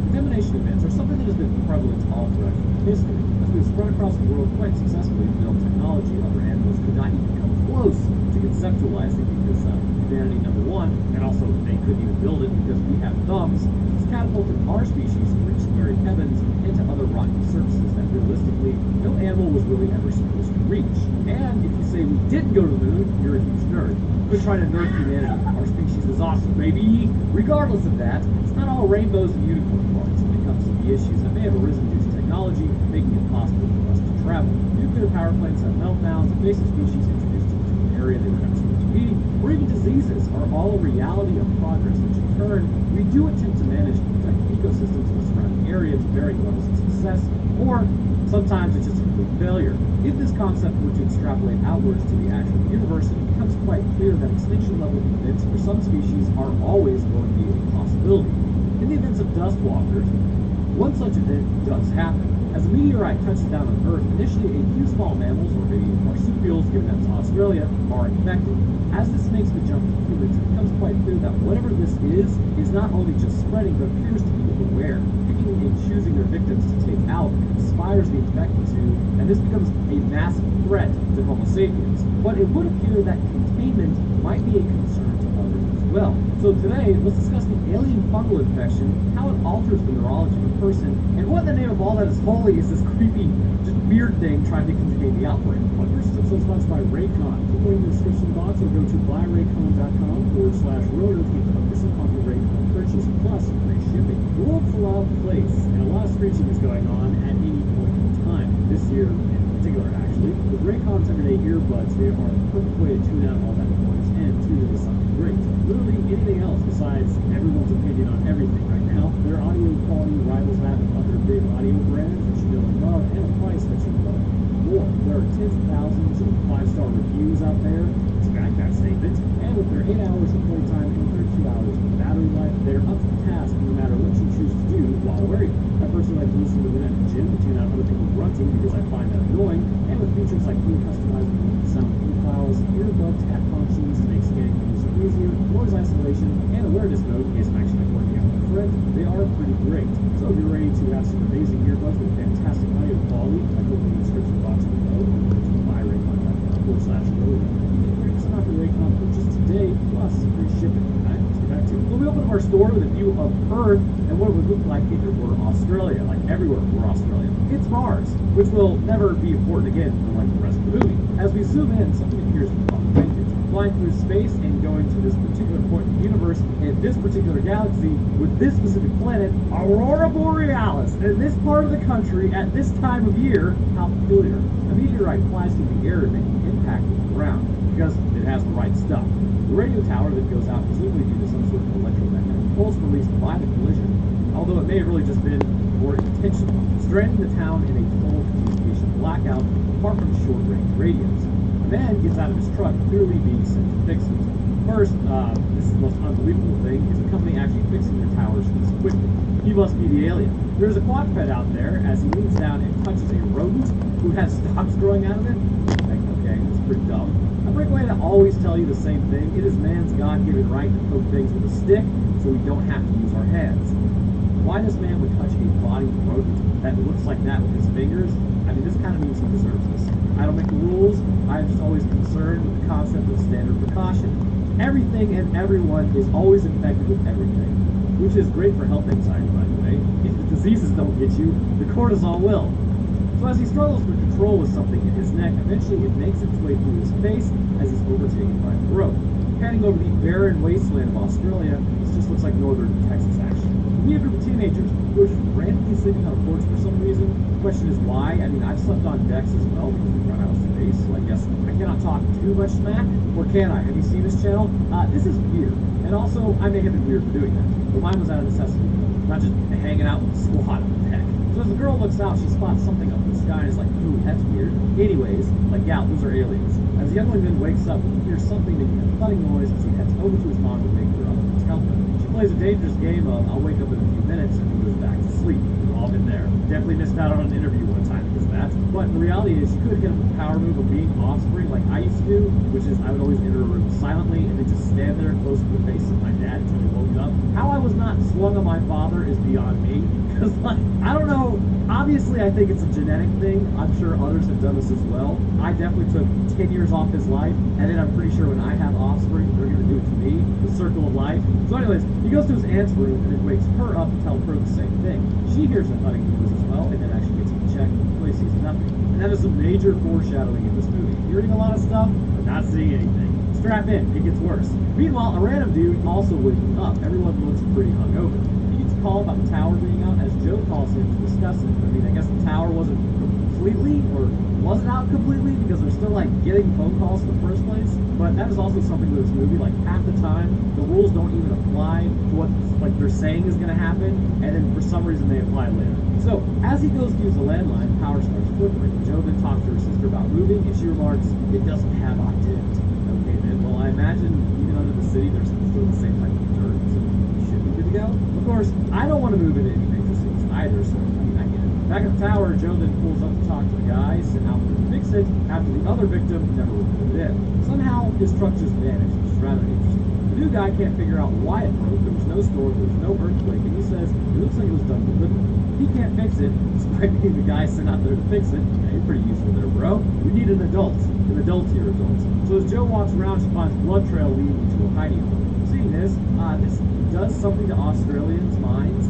Contamination events are something that has been prevalent all throughout history. As we've spread across the world quite successfully, built technology other animals could not even come close to conceptualizing because humanity, number one, and also they couldn't even build it because we have thumbs, has catapulted our species to reach the very heavens and to other rocky surfaces that realistically no animal was really ever supposed to reach. And if you say we didn't go to the moon, you're a huge nerd. Quit trying to nerd humanity. Our species is awesome, baby! Regardless of that, it's not all rainbows and unicorn parts when it comes to the issues that may have arisen due to technology, making it possible for us to travel. Nuclear power plants have meltdowns, invasive species introduced into an area they were never supposed to be, or even diseases are all a reality of progress, which in turn, we do attempt to manage and protect ecosystems in the surrounding area to varying levels of success, or sometimes it's just a complete failure. If this concept were to extrapolate outwards to the actual universe, it becomes quite clear that extinction level events for some species are always going to be a possibility. In the events of dust walkers, one such event does happen. As a meteorite touches down on Earth, initially a few small mammals, or maybe marsupials, given that to Australia, are infected. As this makes the jump to humans, it becomes quite clear that whatever this is not only just spreading, but appears to be aware. Picking and choosing their victims to take out inspires the infected to, and this becomes a massive threat to Homo sapiens. But it would appear that containment might be a concern to others as well. So today, let's discuss the alien fungal infection, how it alters the neurology of a person, and what in the name of all that is holy is this creepy, just weird thing trying to contain the outbreak. But first, it's sponsored by Raycon. Click in the description box or go to buyraycon.com/rotor to get 10% off your Raycon purchase plus free shipping. The world's a loud place, and a lot of screeching is going on at any point in time. This year, in particular, actually, with Raycon's everyday earbuds, they are the perfect way to tune out all that noise and tune into something great. Literally anything else besides everyone's opinion on everything right now. Their audio quality rivals that of other big audio brands that you know and love, and a price that you love more. There are tens of thousands of 5-star reviews out there to back that statement, and with their 8 hours of playtime and 32 hours of battery life, they're up to the task no matter what you choose to do while wearing them. I personally like to listen to them at the gym to tune out other people grunting because I find that annoying, and with features like fully customizable sound profiles, earbud tap functions to make scanning the user easier, noise isolation, and awareness mode in case I'm actually like working out with a friend, they are pretty great. So if you're ready to have some amazing earbuds with fantastic audio quality, I go to the description box below and go to buyraycon.com/rotor. You can bring some off your Raycon purchase today, plus free shipping. Alright, let's get back to it. So we opened up our store with a view of Earth and what it would look like if it were Australia, like everywhere were Australia. It's Mars, which will never be important again for like the rest of the movie. As we zoom in, something appears to be behind it. Flying through space and going to this particular point in the universe, in this particular galaxy, with this specific planet, Aurora Borealis, in this part of the country, at this time of year, how peculiar. A meteorite flies through the air and making impact with the ground, because it has the right stuff. The radio tower that goes out, presumably due to some sort of electromagnetic pulse released by the collision, although it may have really just been more intentional, stranding the town in a total communication blackout, apart from short-range radios. A man gets out of his truck, clearly being sent to fix it. First, this is the most unbelievable thing, is a company actually fixing their towers this quickly. He must be the alien. There's a quadruped out there as he leans down and touches a rodent who has stalks growing out of it. Like, okay, that's pretty dumb. A great way to always tell you the same thing. It is man's God-given right to poke things with a stick so we don't have to use our hands. Why this man would touch a body rodent that looks like that with his fingers, I mean, this kind of means he deserves this. I don't make the rules. I'm just always concerned with the concept of standard precaution. Everything and everyone is always infected with everything, which is great for health anxiety, by the way. If the diseases don't get you, the cortisol will. So as he struggles for control with something in his neck, eventually it makes its way through his face as he's overtaken by the rope. Panning over the barren wasteland of Australia, this just looks like northern Texas, actually. We have a group of teenagers who are just randomly sleeping on a porch for some reason. The question is why. I mean, I've slept on decks as well because we've run out of space, so I guess I cannot talk too much smack, or can I? Have you seen this channel? This is weird. And also, I may have been weird for doing that, but mine was out of necessity, not just hanging out with a squad on the deck. So So as the girl looks out, she spots something up in the sky and is like, ooh, that's weird. Anyways, like, yeah, those are aliens. As the youngling wakes up, he hears something making a thudding noise as he heads over to his mom to wake her up and tell her. She plays a dangerous game of, I'll wake up in a few minutes, and he goes back to sleep. We've all been there. Definitely missed out on an interview one time because of that. But the reality is, you could hit him with the power move of being offspring like I used to do, which is I would always enter a room silently and then just stand there close to the face of my dad until he woke up. How I was not swung on my father is beyond me. Because, like, I don't know. Obviously, I think it's a genetic thing. I'm sure others have done this as well. I definitely took 10 years off his life, and then I'm pretty sure when I have offspring, they're going to do it to me. The circle of life. So anyways, he goes to his aunt's room and then wakes her up to tell her the same thing. She hears a thudding noise as well, and then actually gets him checked, but he sees nothing. And that is some major foreshadowing in this movie. Hearing a lot of stuff, but not seeing anything. Strap in, it gets worse. Meanwhile, a random dude also waking up. Everyone looks pretty hungover. He gets called about the tower being out as Joe calls him to discuss it. I mean, I guess the tower wasn't completely, or wasn't out completely, because they're still, like, getting phone calls in the first place. But that is also something with this movie. Like, half the time, the rules don't even apply to what, like, they're saying is going to happen, and then for some reason they apply later. So, as he goes to use the landline, power starts flickering. Joe then talks to her sister about moving, and she remarks, it doesn't have octave. Okay, then, well, I imagine even under the city, there's still the same type of dirt, so you should be good to go. Of course, I don't want to move into any major cities either, so, I mean, I get it. Back at the tower, Joe then pulls up to talk to the guy, sent out to fix it, after the other victim never reported in. Somehow, his truck just vanished, which is rather interesting. The new guy can't figure out why it broke. There was no storm, there was no earthquake, and he says it looks like it was done deliberately. He can't fix it, despite being the guy sent out there to fix it. Yeah, you're pretty useful there, bro. We need an adultier adult. So as Joe walks around, she finds blood trail leading to a hiding hole. Seeing this does something to Australians' minds.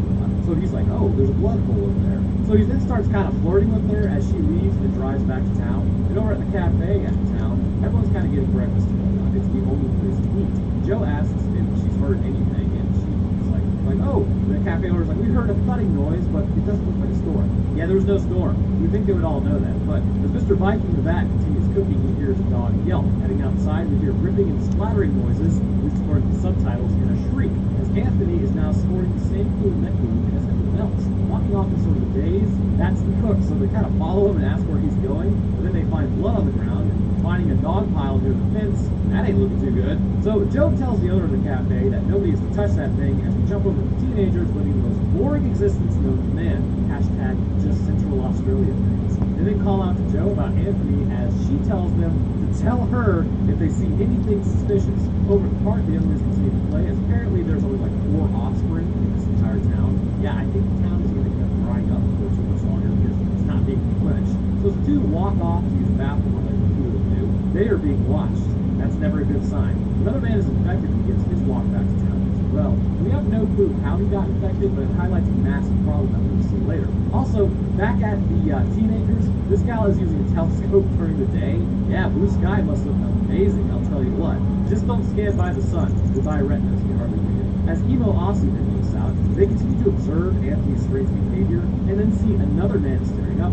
So he's like, oh, there's a blood pool over there. So he then starts kind of flirting with her as she leaves and drives back to town. And over at the cafe at town, everyone's kind of getting breakfast and whatnot. It's the only place to eat. Joe asks if she's heard anything, and she's like, oh, the cafe owner's like, we heard a thudding noise, but it doesn't look like a storm. Yeah, there was no storm. You'd think they would all know that. But as Mr. Viking the Vat continues cooking, he hears a dog yelp. Heading outside, we hear ripping and splattering noises, at least according to the subtitles, and a shriek, as Anthony is now sporting the same cool neck boot as everyone else. Walking off in sort of a daze, that's the cook, so they kind of follow him and ask where he's going, but then they find blood on the ground, and finding a dog pile near the fence, that ain't looking too good. So Joe tells the owner of the cafe that nobody is to touch that thing as we jump over to teenagers living the most boring existence known to man. Hashtag just Central Australia things. They then call out to Joe about Anthony as she tells them to tell her if they see anything suspicious. Over at the park, the young ladies continue to play as apparently there's only like 4 offspring in this entire town. Yeah, I think the town is going to end up drying up for too much longer because it's not being replenished. So the two walk off to use the bathroom like the two of them do. They are being watched. That's never a good sign. Another man is infected and gets his walk back to town as well. We have no clue how he got infected, but it highlights a massive problem that we'll see later. Also, back at the teenagers, this gal is using a telescope during the day. Yeah, blue sky must look amazing, I'll tell you what. Just don't scan by the sun. Goodbye retinas, you hardly read it. As Emo Aussie then looks out, they continue to observe Anthony's strange behavior, and then see another man staring up.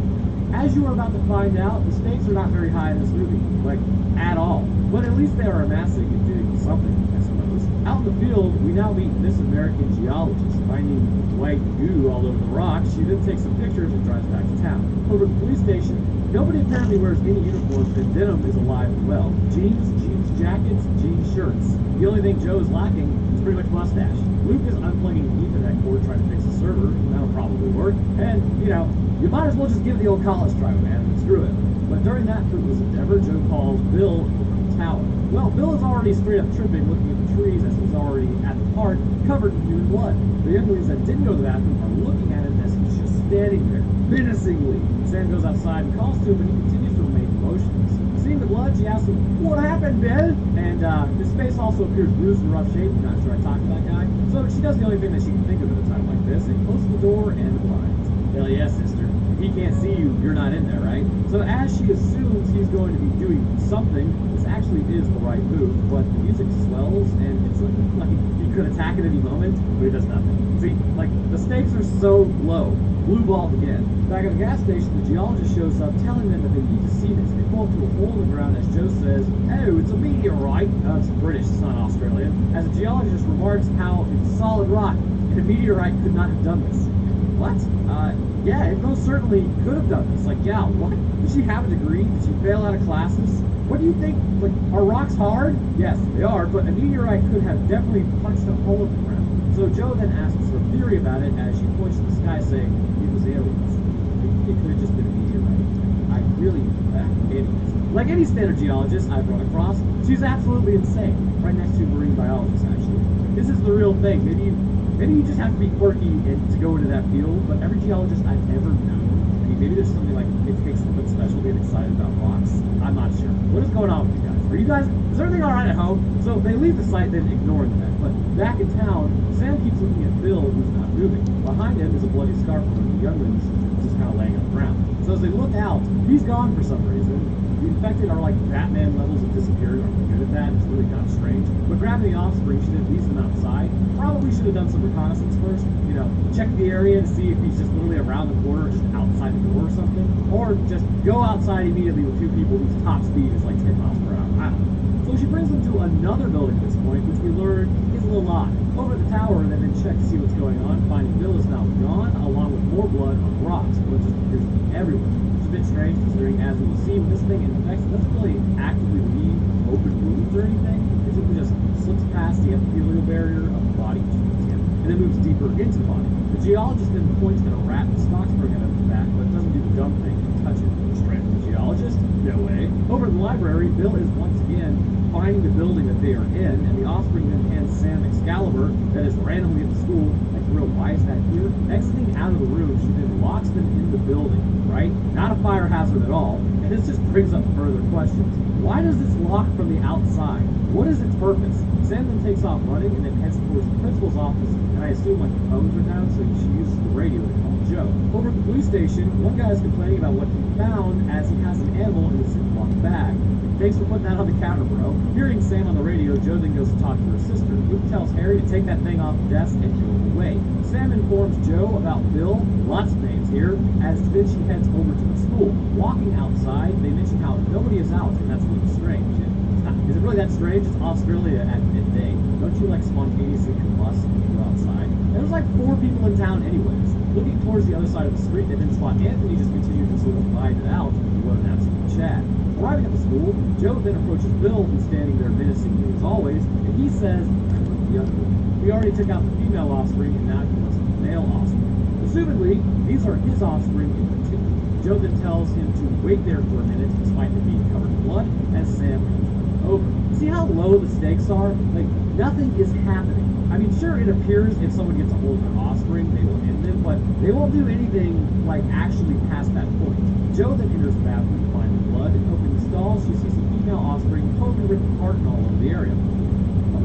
As you are about to find out, the stakes are not very high in this movie, like, at all. But at least they are amassing and doing something, I suppose. Out in the field, we now meet Miss American Geologist. Finding white goo all over the rocks, she then takes some pictures and drives back to town. Over at the police station, nobody apparently wears any uniforms, and denim is alive and well. Jeans jackets, jeans shirts. The only thing Joe is lacking is pretty much mustache. Luke is unplugging the Ethernet cord trying to fix the server. That'll probably work. And, you know, you might as well just give the old college try, man. Screw it. But during that fruitless endeavor, Joe calls Bill from the tower. Well, Bill is already straight up tripping, looking at the trees as he's already at the park, covered in human blood. The young ladies that didn't go to the bathroom are looking at him as he's just standing there, menacingly. Sam goes outside and calls to him, but he continues to remain motionless. Seeing the blood, she asks him, what happened, Bill? And his face also appears bruised and rough shape. I'm not sure I talked to that guy. So she does the only thing that she can think of at a time like this, and closes the door and the blinds. Hell yes, sister. If he can't see you, you're not in there, right? So as she assumes he's going to be doing something, this actually is the right move, but the music swells, and it's like he could attack at any moment, but he does nothing. See, like, the stakes are so low. Blue balled again. Back at the gas station, the geologist shows up, telling them that they need to see this. They pull up to a hole in the ground as Joe says, oh, it's a meteorite. No, it's British, it's not Australian. As the geologist remarks how it's solid rock, and a meteorite could not have done this. What? Yeah, it most certainly could have done this. Like, yeah, what? Did she have a degree? Did she fail out of classes? What do you think? Like, are rocks hard? Yes, they are, but a meteorite could have definitely punched a hole in the ground. So Joe then asks her theory about it as she points to the sky saying, it was aliens. It could have just been a meteorite. I really, idiots. Like any standard geologist I've run across, she's absolutely insane. Right next to marine biologists, actually. This is the real thing. Maybe you just have to be quirky and to go into that field, but every geologist I've ever known, I mean, maybe there's something like it takes something special to get excited about rocks. I'm not sure. What is going on with you guys? Is everything alright at home? So they leave the site, then ignoring that. But back in town, Sam keeps looking at Bill, who's not moving. Behind him is a bloody scarf from one of the younglings, just kind of laying on the ground. So as they look out, he's gone for some reason. The infected are like Batman levels of disappearing. Are good at that. It's really kind of strange. But grabbing the offspring should have leaves them outside. Probably should have done some reconnaissance first. You know, check the area to see if he's just literally around the corner, or just outside the door or something. Or just go outside immediately with two people whose top speed is like 10 miles per hour. I don't know. So she brings them to another building at this point, which we learn is a little odd. Over at the tower, they then check to see what's going on, finding Bill is now gone, along with more blood on rocks. Blood just appears to be everywhere. It's a bit strange considering, as we will see, when this thing infects, it doesn't really actively leave open wounds or anything. It simply just slips past the epithelial barrier of the body, and then moves deeper into the body. The geologist then points at a rat that stalks for him at his back, but doesn't do the dumb thing and touch it. Straight to the geologist? No way. Over at the library, Bill is once again finding the building that they are in, and the offspring then hands Sam Excalibur that is randomly at the school. Like, real, why is that here? Exiting out of the room, she then locks them in the building, right? Not a fire hazard at all, and this just brings up further questions. Why does this lock from the outside? What is its purpose? Sam then takes off running and then heads towards the principal's office, and I assume like the phones are down, so she uses the radio to call Joe. Over at the police station, one guy is complaining about what he found as he has an animal in a Ziploc bag. Thanks for putting that on the counter, bro. Hearing Sam on the radio, Joe then goes to talk to her sister, who tells Harry to take that thing off the desk and go away. Sam informs Joe about Bill, lots of names here, as then she heads over to the school. Walking outside, they mention how nobody is out, and that's a little strange. Is it really that strange? It's Australia at midday. Don't you like spontaneously combust when you go outside? And there's like 4 people in town anyways. Looking towards the other side of the street, they then spot Anthony just continue to sort of ride it out with what an absolute Chad. Arriving at the school, Joe then approaches Bill, who's standing there menacingly as always, and he says, we already took out the female offspring, and now he wants the male offspring. Assumedly, these are his offspring in particular. Joe then tells him to wait there for a minute, despite them being covered in blood, as Sam over. See how low the stakes are? Like, nothing is happening. I mean, sure, it appears if someone gets a hold of their offspring, they will end it, but they won't do anything, like, actually past that point. Joe then enters the bathroom to find the blood, and opening the stall, she sees the female offspring totally ripped apart and all over the area.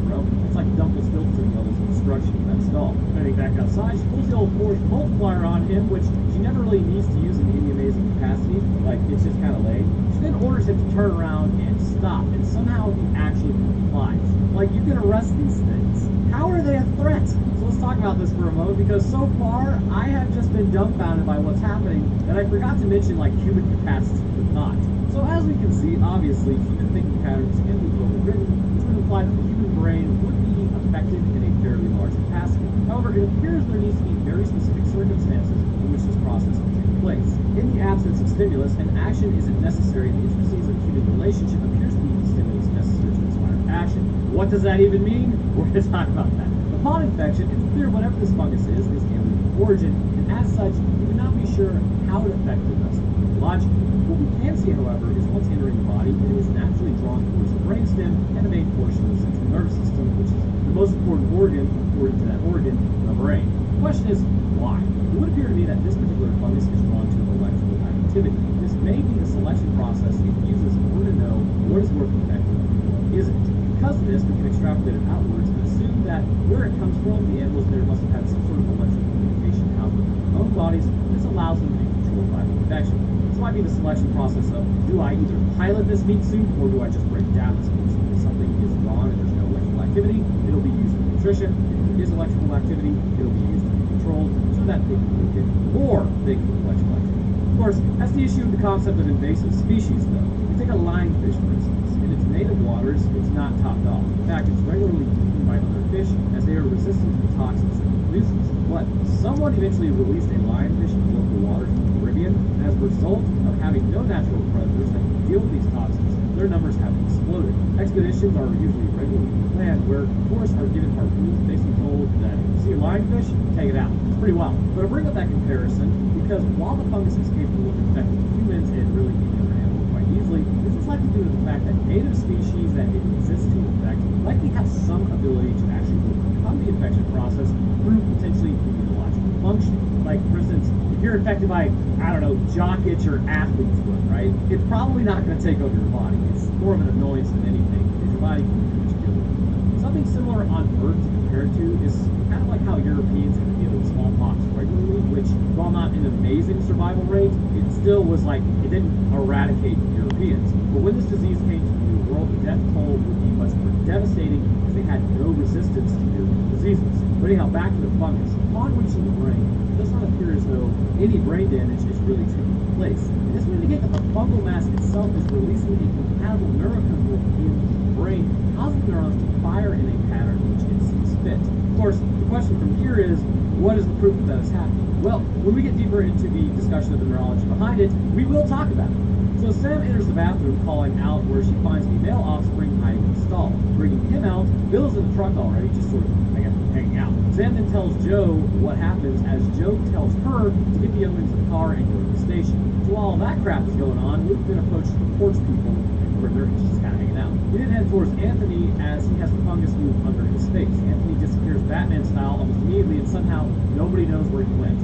Bro, it's like Dumpel Stilton levels of destruction in that stall. Heading back outside, she pulls the old force multiplier on him, which she never really needs to use in any amazing capacity. Like, it's just kind of lame. She then orders him to turn around and stop, and somehow he actually complies. Like, you can arrest these things. How are they a threat? So let's talk about this for a moment, because so far, I have just been dumbfounded by what's happening, that I forgot to mention, like, human capacity with not. So as we can see, obviously, human thinking patterns can be overridden, which would imply that the human brain would be affected in a fairly large capacity. However, it appears there needs to be very specific circumstances in which this process can take place. In the absence of stimulus, an action isn't necessary. The intricacies of human relationship appears to be the stimulus necessary to inspire action. What does that even mean? We're going to talk about that. Upon infection, it's clear whatever this fungus is alien origin, and as such, we cannot be sure how it affected us logically. What we can see, however, is once entering the body, it is naturally drawn towards the brainstem and the main portion of the central nervous system, which is the most important organ, according to that organ, the brain. The question is, why? It would appear to me that this particular fungus is drawn to electrical activity. This may be the selection process it uses in order to know what is worth affecting and what isn't. Because of this, we can extrapolate it outwards and assume that where it comes from, the animals there must have had some sort of electrical communication out with their own bodies. This allows them to be controlled by the infection. This might be the selection process of, do I either pilot this meat suit, or do I just break down this meat suit? If something is gone and there's no electrical activity, it'll be used for nutrition. If there is electrical activity, it'll be used to be controlled so that they can get more big electrical activity. Of course, that's the issue with the concept of invasive species, though. You take a lionfish, for instance. In its native waters, it's not topped off. In fact, it's regularly eaten by other fish, as they are resistant to the toxins it produces. But someone eventually released a lionfish in the local waters of the Caribbean, and as a result of having no natural predators that can deal with these toxins, their numbers have exploded. Expeditions are usually regularly planned where tourists are given harpoons, basically told that if you see a lionfish, take it out. It's pretty wild. But I bring up that comparison because while the fungus is capable of infecting humans and really any other animal quite easily, this is likely due to the fact that native species that it exists to infect likely have some ability to actually overcome the infection process through potentially immunological function. Like, for instance, if you're infected by, I don't know, jock itch or athlete's foot, right? It's probably not going to take over your body. It's more of an annoyance than anything because your body can pretty much deal with it. Something similar on Earth compared to is kind of like how Europeans had to deal with smallpox regularly, which, while not an amazing survival rate, it still was like, it didn't eradicate Europeans. But when this disease came to the New World, the death toll would be much more devastating because they had no resistance to new diseases. But anyhow, back to the fungus. Upon reaching the brain, it does not appear as though any brain damage is really taking place. And this would indicate that the fungal mass itself is releasing a compatible neurochemical in the brain, causing neurons to fire in a pattern which it sees fit. Of course, the question from here is, what is the proof that that is happening? Well, when we get deeper into the discussion of the neurology behind it, we will talk about it. So Sam enters the bathroom calling out where she finds a male offspring hiding in the stall. Bringing him out, Bill is in the truck already, just sort of, I guess, hanging out. Sam then tells Joe what happens as Joe tells her to get the younglings in the car and go to the station. So while all that crap is going on, Luke then approaches the porch people where they're just kind of hanging out. We then head towards Anthony as he has the fungus move under his face. Anthony disappears Batman style almost immediately and somehow nobody knows where he went.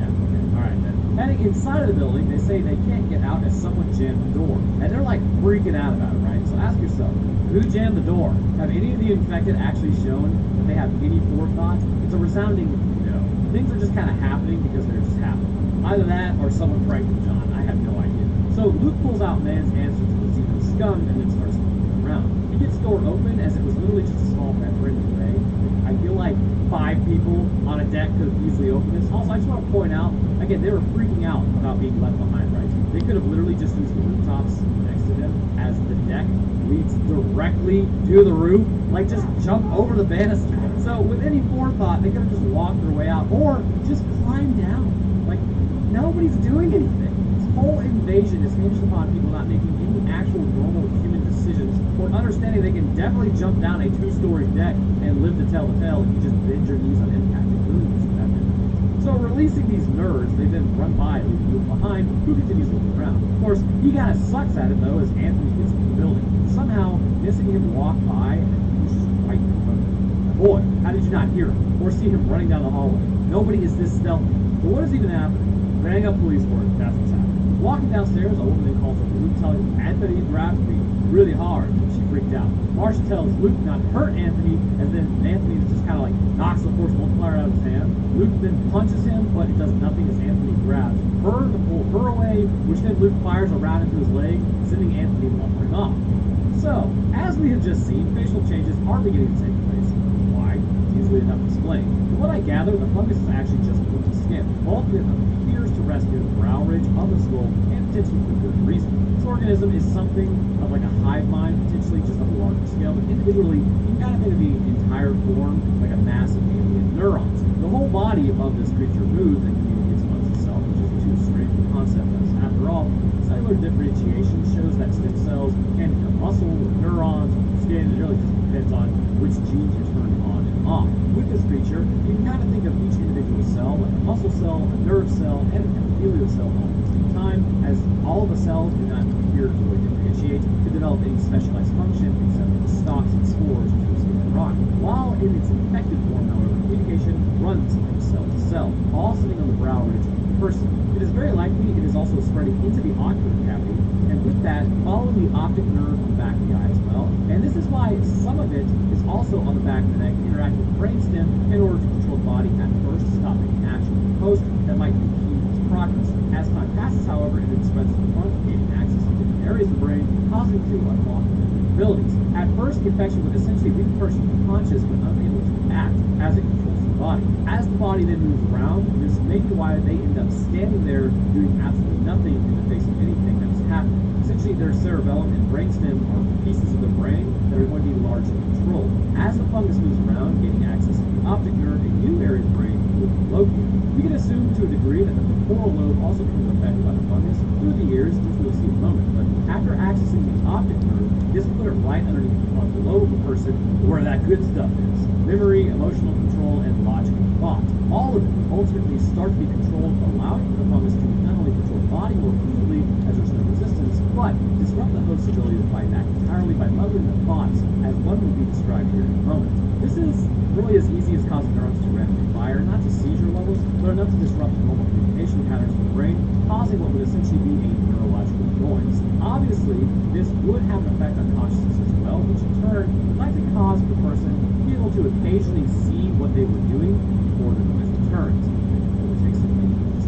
Yeah, okay, alright then. Heading inside of the building, they say they can't get out as someone jammed the door. And they're like freaking out about it, right? So ask yourself, who jammed the door? Have any of the infected actually shown that they have any forethought? It's a resounding no. Things are just kind of happening because they're just happening. Either that or someone pranking John. I have no idea. So Luke pulls out Man's answer to the Zeno scum and then starts looking around. He gets the door open as it was literally just a small membrane array. I feel like 5 people on a deck could have easily opened this. Also, I just want to point out, again, they were freaking out about being left behind, right? They could have literally just used the rooftops next to them as the deck leads directly to the roof. Like, just jump over the banister. So with any forethought, they could have just walked their way out or just climbed down. Like, nobody's doing anything. This whole invasion is hinged upon people not making any actual normal human decisions or understanding they can definitely jump down a 2-story deck and live to tell the tale if you just bend your knees on impact. So releasing these nerds, they then run by, leaving Luke behind, who continues looking around. Of course, he kind of sucks at it though as Anthony gets into the building. Somehow, missing him walk by and he's just right in front of him. Boy, how did you not hear him or see him running down the hallway? Nobody is this stealthy. But what is even happening? Bang up police for it, that's what's happening. Walking downstairs, a woman then calls over Luke, telling him Anthony grabbed me really hard. She freaked out. Marcia tells Luke not to hurt Anthony, and then Anthony just kind of like knocks the force multiplier out of his hand. Luke then punches him, but it does nothing as Anthony grabs her to pull her away, which then Luke fires around into his leg, sending Anthony lumbering off. So, as we have just seen, facial changes are beginning to take place. Why? It's easily enough explained. From what I gather, the fungus is actually just Luke's skin. Ultimately, it appears to rest near the brow ridge of the skull, and potentially for good reason. This organism is something of like a hive mind, potentially just on a larger scale, but individually, you can kind of think of the entire form like a mass of alien neurons. The whole body of this creature moves and communicates amongst itself, which is too strange a concept as, after all, cellular differentiation shows that stem cells can become muscle, or neurons, or skin. It really just depends on which genes you turn on and off. With this creature, you can kind of think of each individual cell like a muscle cell, a nerve cell, and an epithelial cell all at the same time, as all of the cells do not appear to really differentiate to develop any specialized function except for the stalks and spores which we see later on. While in its infected form, however, communication runs from cell to cell, all sitting on the brow ridge of the person. It is very likely it is also spreading into the ocular cavity, and with that, following the optic nerve on the back of the eye as well. And this is why some of it is also on the back of the neck, interacting with the brainstem in order to control the body at first, stopping action in the post that might be key to its progress. As time passes, however, it then spreads to the front, gaining access to different areas of the brain, causing it to unlock different abilities. At first, the infection would essentially leave the person conscious but unable to act as it controls the body. As the body then moves around, this may be why they end up standing there doing absolutely nothing in the face of anything that is happening. Essentially, their cerebellum and brainstem are pieces of the brain that are going to be largely controlled. As the fungus moves around, gaining access to the optic nerve, a new area of the brain will be located. We can assume to a degree that the temporal lobe also that good stuff is. Memory, emotional control, and logical thought. All of it ultimately start to be controlled, allowing the fungus to not only control the body more fluidly as there's no resistance, but disrupt the host's ability to fight back entirely by muddling the thoughts, as one will be described here in a moment. This is really as easy as causing neurons to randomly fire, not to seizure levels, but enough to disrupt normal communication patterns in the brain, causing what would essentially be a neurological noise. Obviously, this would have an effect on consciousness as well, which in turn would likely cause the person to be able to occasionally see what they were doing before the noise returns. It would take some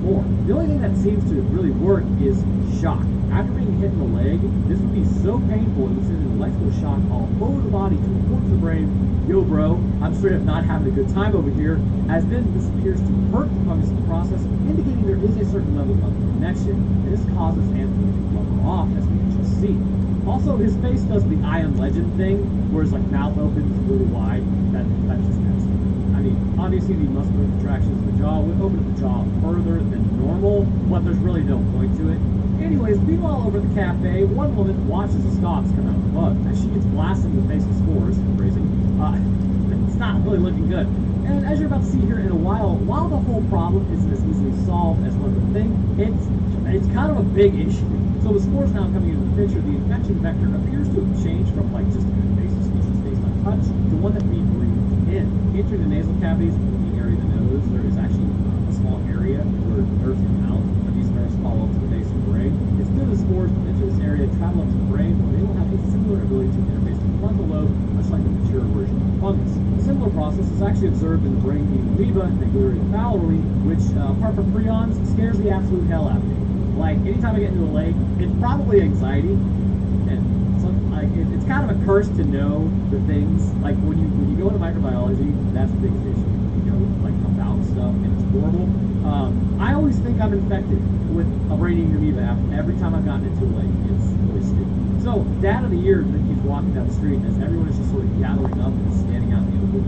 more. The only thing that seems to really work is shock. After being hit in the leg, this would be so painful it would send an electrical shock all over the body to report to the brain, yo bro, I'm straight up not having a good time over here, as then this appears to hurt the fungus in the process, indicating there is a certain level of connection, and this causes Anthony to blubber off, as we can just see. Also, his face does the I Am Legend thing, where his like mouth opens really wide. That's just nasty. I mean, obviously the muscular contractions of the jaw would open up the jaw further than normal, but there's really no point to it. Anyways, meanwhile over at the cafe, one woman watches the stalks come out of the bug as she gets blasted in the face with spores. Phrasing. It's not really looking good. And as you're about to see here in a while the whole problem isn't as easily solved as one would think, it's kind of a big issue. So with spores now coming into the picture, the infection vector appears to have changed from like just an invasive species based on touch to one that we breathe in. Entering the nasal cavities, the area of the nose, there is actually a small area where nerves come out, but these nerves follow up to the base of the brain. It's through the spores that enter this area, travel up to the brain, where they will have a similar ability to interface with the frontal lobe, much like a mature version of the fungus. A similar process is actually observed in the brain in amoeba and Naegleria fowleri, which, apart from prions, scares the absolute hell out of me. Like, anytime I get into a lake, it's probably anxiety, and it's kind of a curse to know the things, like when you go into microbiology, that's the biggest issue. You know, like about stuff, and it's horrible. I always think I'm infected with a brain-eating amoeba every time I've gotten into a lake. It's really stupid. So, dad of the year that keeps walking down the street as everyone is just sort of gathering up and standing out in the open.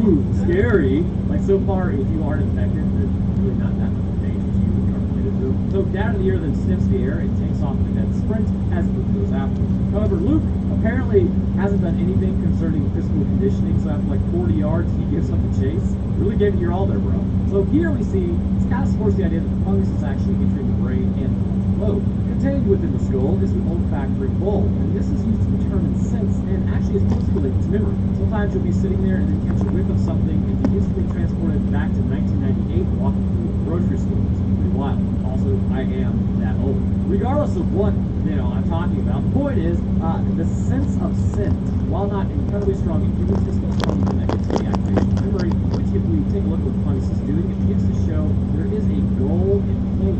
Ooh, scary. Like, so far, if you aren't infected, there's really not that much danger to you if you aren't related to them. So, dad of the year then sniffs the air and takes off in a dead sprint as Luke goes after him. However, Luke apparently hasn't done anything concerning physical conditioning, so after like 40 yards, he gives up the chase. Really gave it your all there, bro. So here we see, this kind of supports the idea that the fungus is actually entering the brain and the lobe. Contained within the skull is the olfactory bulb, and this is used to determine sense and actually is closely related to memory. Sometimes you'll be sitting there and then catch a whiff of something and be instantly transported back to 1998 walking through the grocery store. It's pretty wild. Also, I am that old. Regardless of what, I'm talking about, the point is, the sense of scent, while not incredibly strong in humans, is still strongly connected to the activation of memory, which if we take a look at what the fungus is doing, it begins to show there is a goal in play.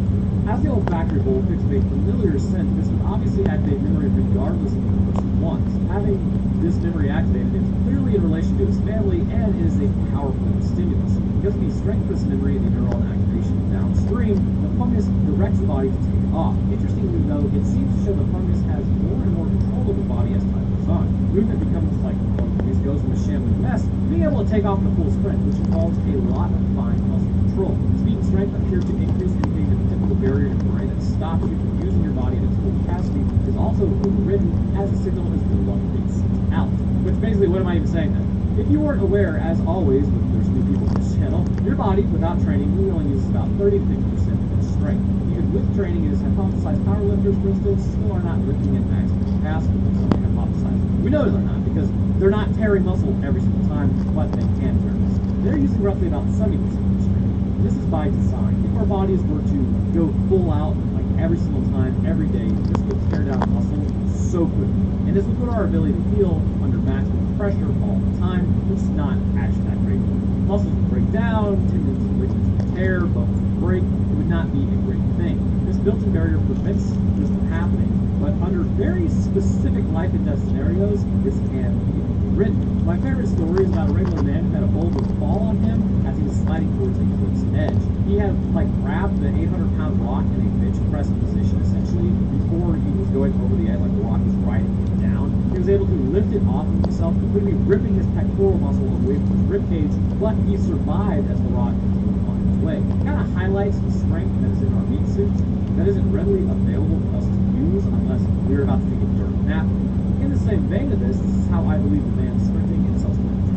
As the olfactory bulb picks up a familiar scent, this would obviously activate memory regardless of what the person wants. Having this memory activated is clearly in relation to his family, and it is a powerful stimulus. Because of the strength of this memory and the neural activation downstream, the fungus directs the body to take off. Interestingly though, it seems to show the fungus has more and more control of the body as time goes on. Movement becomes like, it goes from a shambling mess, being able to take off in a full sprint, which involves a lot of fine muscle control. Speed and strength appear to increase, indicating that the typical barrier in the brain that stops you from using your body at its full capacity is also overridden as the signal is no longer being sent out. Which basically, what am I even saying then? If you weren't aware, as always, there's new people on this channel, your body, without training, really only uses about 30 to 50% of its strength. Even with training, it is hypothesized powerlifters, for instance, still are not lifting at maximum capacity. That's only hypothesized. We know they're not, because they're not tearing muscle every single time, but they can tear muscle. They're using roughly about 70% of their strength. This is by design. If our bodies were to go full out, like every single time, every day, this would tear down muscle so quickly. And this would put our ability to heal under maximum pressure all the time, which is not actually that great. Muscles would break down, tendons and ligaments would tear, bones would break. It would not be a great thing. This built-in barrier prevents this from happening, but under very specific life and death scenarios, this can be overridden. My favorite story is about a regular man who had a boulder fall on him as he was sliding towards a cliff's edge. He had grabbed the 800-pound rock in a bench press position essentially before he was going over the edge, like the rock was riding him down. He was able to lift it off of himself, completely ripping his pectoral muscle away from his ribcage, but he survived as the rock continued on its way. It kind of highlights the strength that is in our meat suits that isn't readily available for us to use unless we're about to take a dirt nap. In the same vein of this is how I believe the man sprinting and subsequent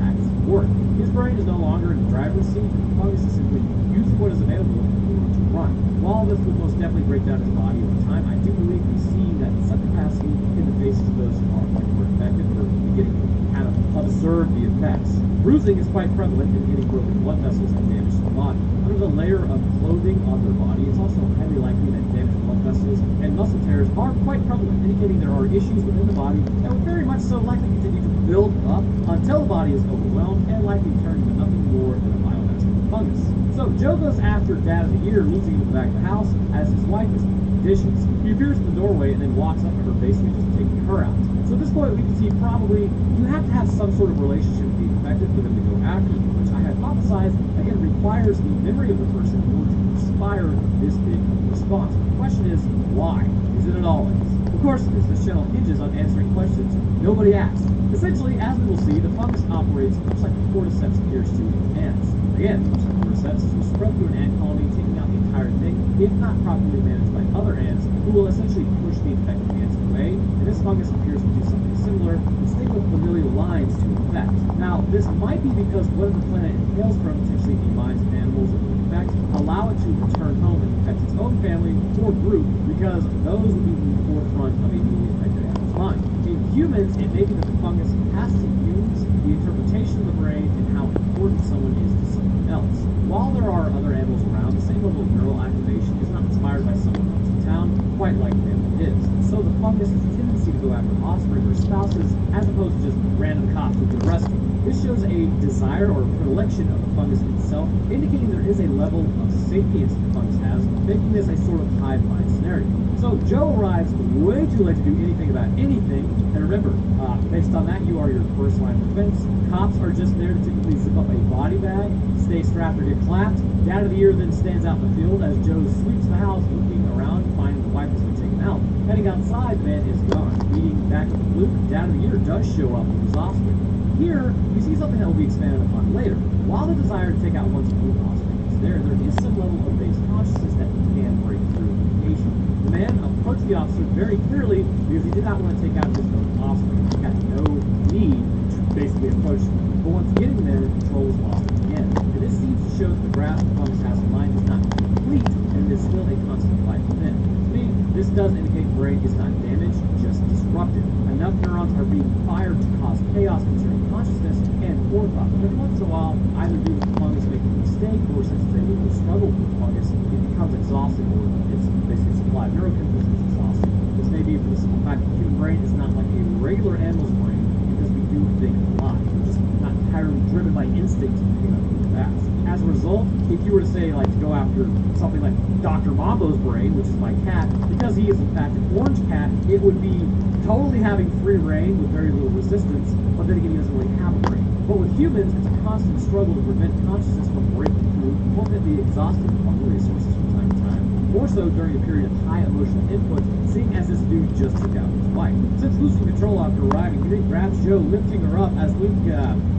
work. His brain is no longer in the driver's seat, and the fungus is simply using what is available in order to run. While this would most definitely break down his body over time, I do believe we see that some capacity in the faces of those who are more infected or beginning to kind of observe the effects. Bruising is quite prevalent, indicating broken blood vessels and damage to the body. Under the layer of clothing on their body, it's also highly likely that damaged blood vessels and muscle tears are quite prevalent, indicating there are issues within the body that will very much so likely continue to build up until the body is overwhelmed and likely turn into nothing more than a biomass fungus. So Joe goes after Dad of the Year, losing him in the back of the house as his wife is cooking dishes. He appears in the doorway and then walks up to her, basically just taking her out. So at this point, we can see probably you have to have some sort of relationship with the infected for them to go after you, which I hypothesize, again, requires the memory of the person in order to inspire this big response. The question is, why? Is it always? Of course, this channel hinges on answering questions nobody asked. Essentially, as we will see, the fungus operates much like the cordyceps appears to in ants. Again, much like cordyceps, will spread through an ant colony, taking out the entire thing, if not properly managed by other ants, who will essentially push the infected ants away, and this fungus appears to do something similar and stick with familial lines to infect. Now, this might be because whatever planet it hails from, potentially the minds of animals it will infect, allow it to return home and infect its own family or group, because those would be the forefront of a newly infected animal's mind. In humans, it may be that the fungus has to use the interpretation of the brain and how important someone is to someone else. While there are other animals around, the same level of neural activation is not inspired by someone else in town, quite like an animal is. So the fungus has a tendency to go after offspring or spouses, as opposed to just random cops who can rescue. This shows a desire or predilection of the fungus itself, indicating there is a level of sapience the fungus has, making this a sort of hive mind scenario. So Joe arrives way too late to do anything about anything, and remember, based on that, you are your first line of defense. Cops are just there to typically zip up a body bag, stay strapped or get clapped. Dad of the Year then stands out in the field as Joe sweeps the house, looking around, finding the wife has been taken out. Heading outside, the man is gone. Leading back up the loop, Dad of the Year does show up with his offspring. Here, we see something that will be expanded upon later. While the desire to take out one's own offspring is there is some level of base consciousness that can break through occasion. The man approached the officer very clearly because he did not want to take out his own offspring. He had no need to basically approach him. But once getting there, control was lost again. And this seems to show that the grasp the fungus has in mind is not complete, and it is still a constant fight within. To me, this does indicate the brain is not damaged, just disrupted. Enough neurons are being fired to cause chaos concerning consciousness and forethought. But every once in a while, either due to the fungus making a mistake, or since it's a little struggle with the fungus, it becomes exhausted, or its basically supply of neurochemicals is exhausted. This may be for the simple fact that the human brain is not like a regular animal's brain, because we do think a lot. We're just not entirely driven by instinct to think about fast. As a result, if you were to say, like, to go after something like Dr. Mambo's brain, which is my cat, because he is in fact an orange cat, it would be totally having free reign with very little resistance, but then again, he doesn't really have a brain. But with humans, it's a constant struggle to prevent consciousness from breaking through, ultimately exhausting fungal resources from time to time. More so during a period of high emotional input, seeing as this dude just took out his wife. Since losing control after arriving, he then grabs Joe, lifting her up as Luke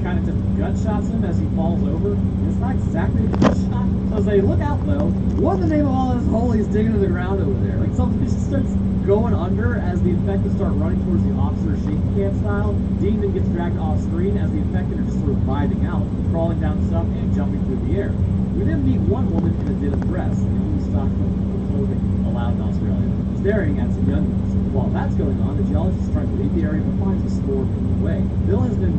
kind of just gut shots him as he falls over. And it's not exactly a gut shot. So as they look out though, what in the name of all this hole he's digging in the ground over there? Like something just starts going under as the infected start running towards the officer shaky cam style. Dean then gets dragged off screen as the infected are just sort of vibing out, crawling down stuff and jumping through the air. We then meet one woman in a denim dress, the only stock of clothing allowed in Australia, staring at some young ones. While that's going on, the geologist is trying to leave the area but finds a storm in the way. Bill has been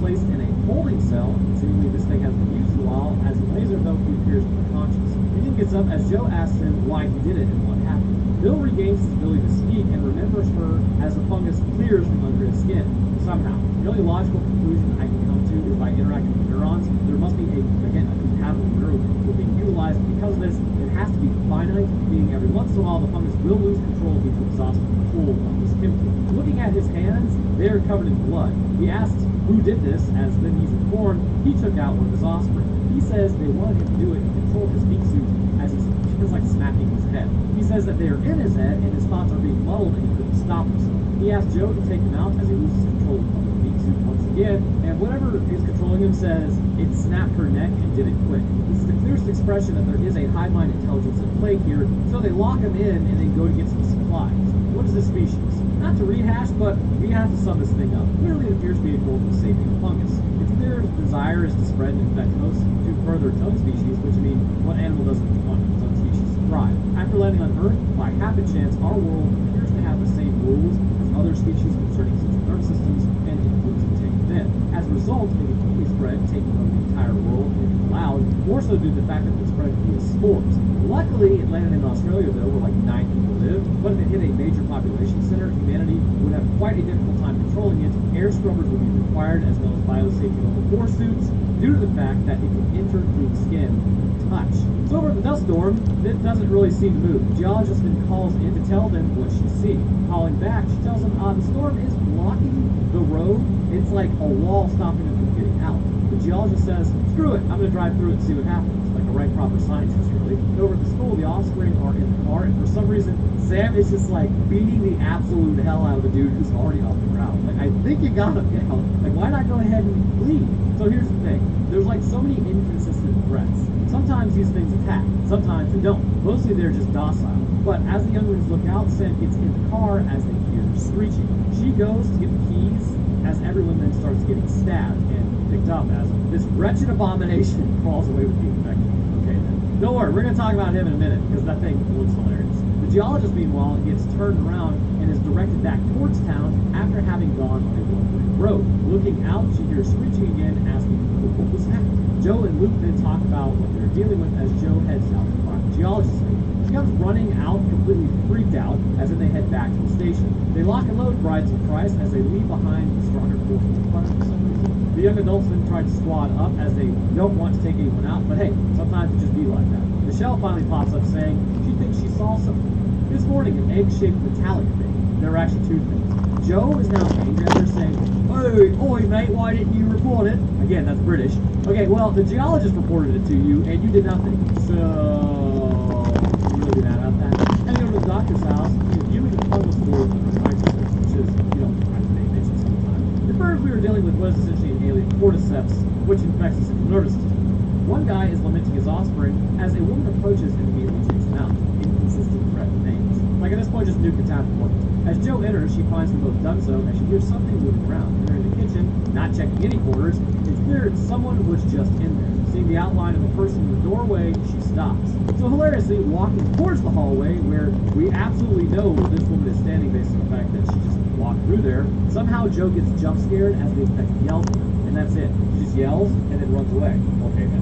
placed in a holding cell. Seemingly this thing hasn't been used in a while. As he lays her, though, he appears unconscious. Dean gets up as Joe asks him why he did it and what happened. Bill regains his ability to speak and remembers her as the fungus clears from under his skin. Somehow, the only logical conclusion I can come to is by interacting with neurons, there must be a compatible neurochemical being utilized. Because of this, it has to be finite, meaning every once in a while the fungus will lose control due to exhaustion pull of this chemical. Looking at his hands, they are covered in blood. He asks who did this, as then he's informed he took out one of his offspring. He says they wanted him to do it and control his meat suit as he feels like smacking his head. He says that they are in his head and his thoughts are being muddled and he couldn't stop himself. He asks Joe to take him out as he loses control of the meat suit once again, and whatever is controlling him says it snapped her neck and did it quick. This is the clearest expression that there is a hive mind intelligence at play here, so they lock him in and then go to get some supplies. What is this species? Not to rehash, but we have to sum this thing up. Clearly it appears to be a golden sapien fungus. Its their desire is to spread and infect hosts to further its own species, which means what animal doesn't want its own species to thrive? After landing on Earth, by happenstance, our world appears to have the same rules as other species concerning central nervous systems and influencing taken within. As a result, it can quickly spread, taking over the entire world and allowed, more so due to the fact that it spread via spores. Luckily, it landed in Australia, though, where like 9 people live, but if it hit a major population center, humanity would have quite a difficult time controlling it. Air scrubbers would be required, as well as biosafety level 4 suits, due to the fact that it can enter through the skin and touch. So over at the dust storm, it doesn't really seem to move. The geologist then calls in to tell them what she's seeing. Calling back, she tells them the storm is blocking the road. It's like a wall stopping them from getting out. The geologist says, screw it, I'm going to drive through it and see what happens. Like a right proper scientist, really. And over at the school, the offspring are in the car, and for some reason, Sam is just like beating the absolute hell out of the dude who's already off the ground. Like, I think you got him down. Like, why not go ahead and leave? So here's the thing. There's like so many inconsistent threats. Sometimes these things attack, sometimes they don't. Mostly they're just docile. But as the younglings look out, Sam gets in the car as they hear screeching. She goes to get the keys as everyone then starts getting stabbed and picked up as this wretched abomination crawls away with the infected. Okay then. Don't worry, we're going to talk about him in a minute because that thing looks hilarious. The geologist, meanwhile, gets turned around and is directed back towards town after having gone on a one-way road. Looking out, she hears screeching again, asking what was happening. Joe and Luke then talk about what they're dealing with as Joe heads out to find the geologist. She comes running out, completely freaked out, as then they head back to the station. They lock and load Brides of Christ as they leave behind the stronger force of the fire for some reason. The young adults then try to squad up as they don't want to take anyone out, but hey, sometimes it just be like that. Michelle finally pops up saying she thinks she saw something. This morning, an egg-shaped metallic thing. There are actually two things. Joe is now angry at her saying, "Hey, oi mate, why didn't you report it?" Again, that's British. Okay, well, the geologist reported it to you, and you did nothing. So, you really be mad about that? And go to the doctor's house, viewing the fungus spores under a microscope, which is, kind of pay attention sometimes. The bird we were dealing with was essentially an alien cordyceps, which infects the central nervous system. One guy is lamenting his offspring as a woman approaches and immediately takes him out. Inconsistent threat remains. Like at this point, just nuke attack performance. As Joe enters, she finds them both done so, and she hears something moving around. They're in the kitchen, not checking any quarters. It's clear someone was just in there. Seeing the outline of a person in the doorway, she stops. So hilariously, walking towards the hallway, where we absolutely know this woman is standing based on the fact that she just walked through there, somehow Joe gets jump scared as the infected yells at her. And that's it. She just yells and then runs away. Okay, then.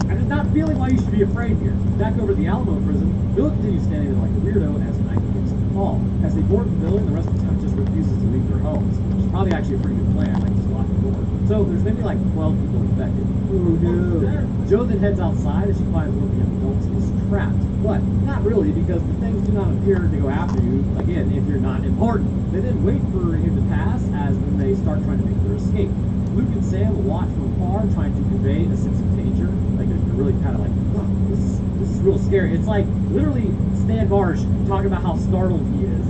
I'm just not feeling why you should be afraid here. Back over at the Alamo prison, Bill continues standing there like a weirdo as the night begins to fall. As they board the building, the rest of the town just refuses to leave their homes. Which is probably actually a pretty good plan, like just lock the door. So there's maybe like 12 people infected. Oh no. Joe then heads outside as she finds one of the young adults is trapped. But not really, because the things do not appear to go after you, again, if you're not important. They then wait for him to pass as then they start trying to make their escape. Luke and Sam watch from afar, trying to convey a sense of danger. Like they're really kind of like, oh, this is real scary. It's like literally Stan Marsh talking about how startled he is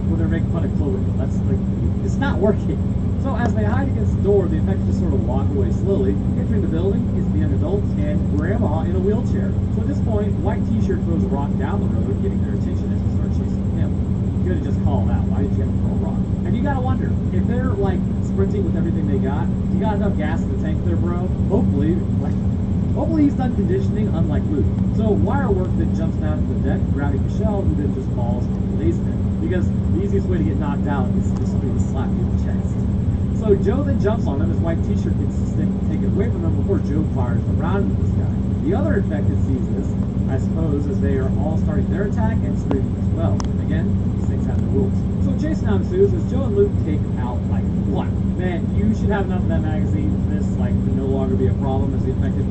when they're making fun of Cloverfield. That's like, it's not working. So as they hide against the door, the infected just sort of walk away slowly. Entering the building is the young adults and Grandma in a wheelchair. So at this point, White T-shirt throws a rock down the road, getting their attention as they start chasing him. You could have just called out. Why did you have to throw a rock? And you gotta wonder, if they're like sprinting with everything they got, you got enough gas in the tank there, bro? Hopefully he's done conditioning, unlike Luke. So Wirework then jumps down to the deck, grabbing Michelle, who then just falls on the lazy bed. Because the easiest way to get knocked out is for somebody to slap you in the chest. So Joe then jumps on him as White T-shirt gets the stick taken away from him before Joe fires the round into this guy. The other infected sees this, I suppose, as they are all starting their attack and screaming as well. Again, these things have no rules. So chase now ensues as Joe and Luke take out like one. Man, you should have enough of that magazine for this like to no longer be a problem as the infected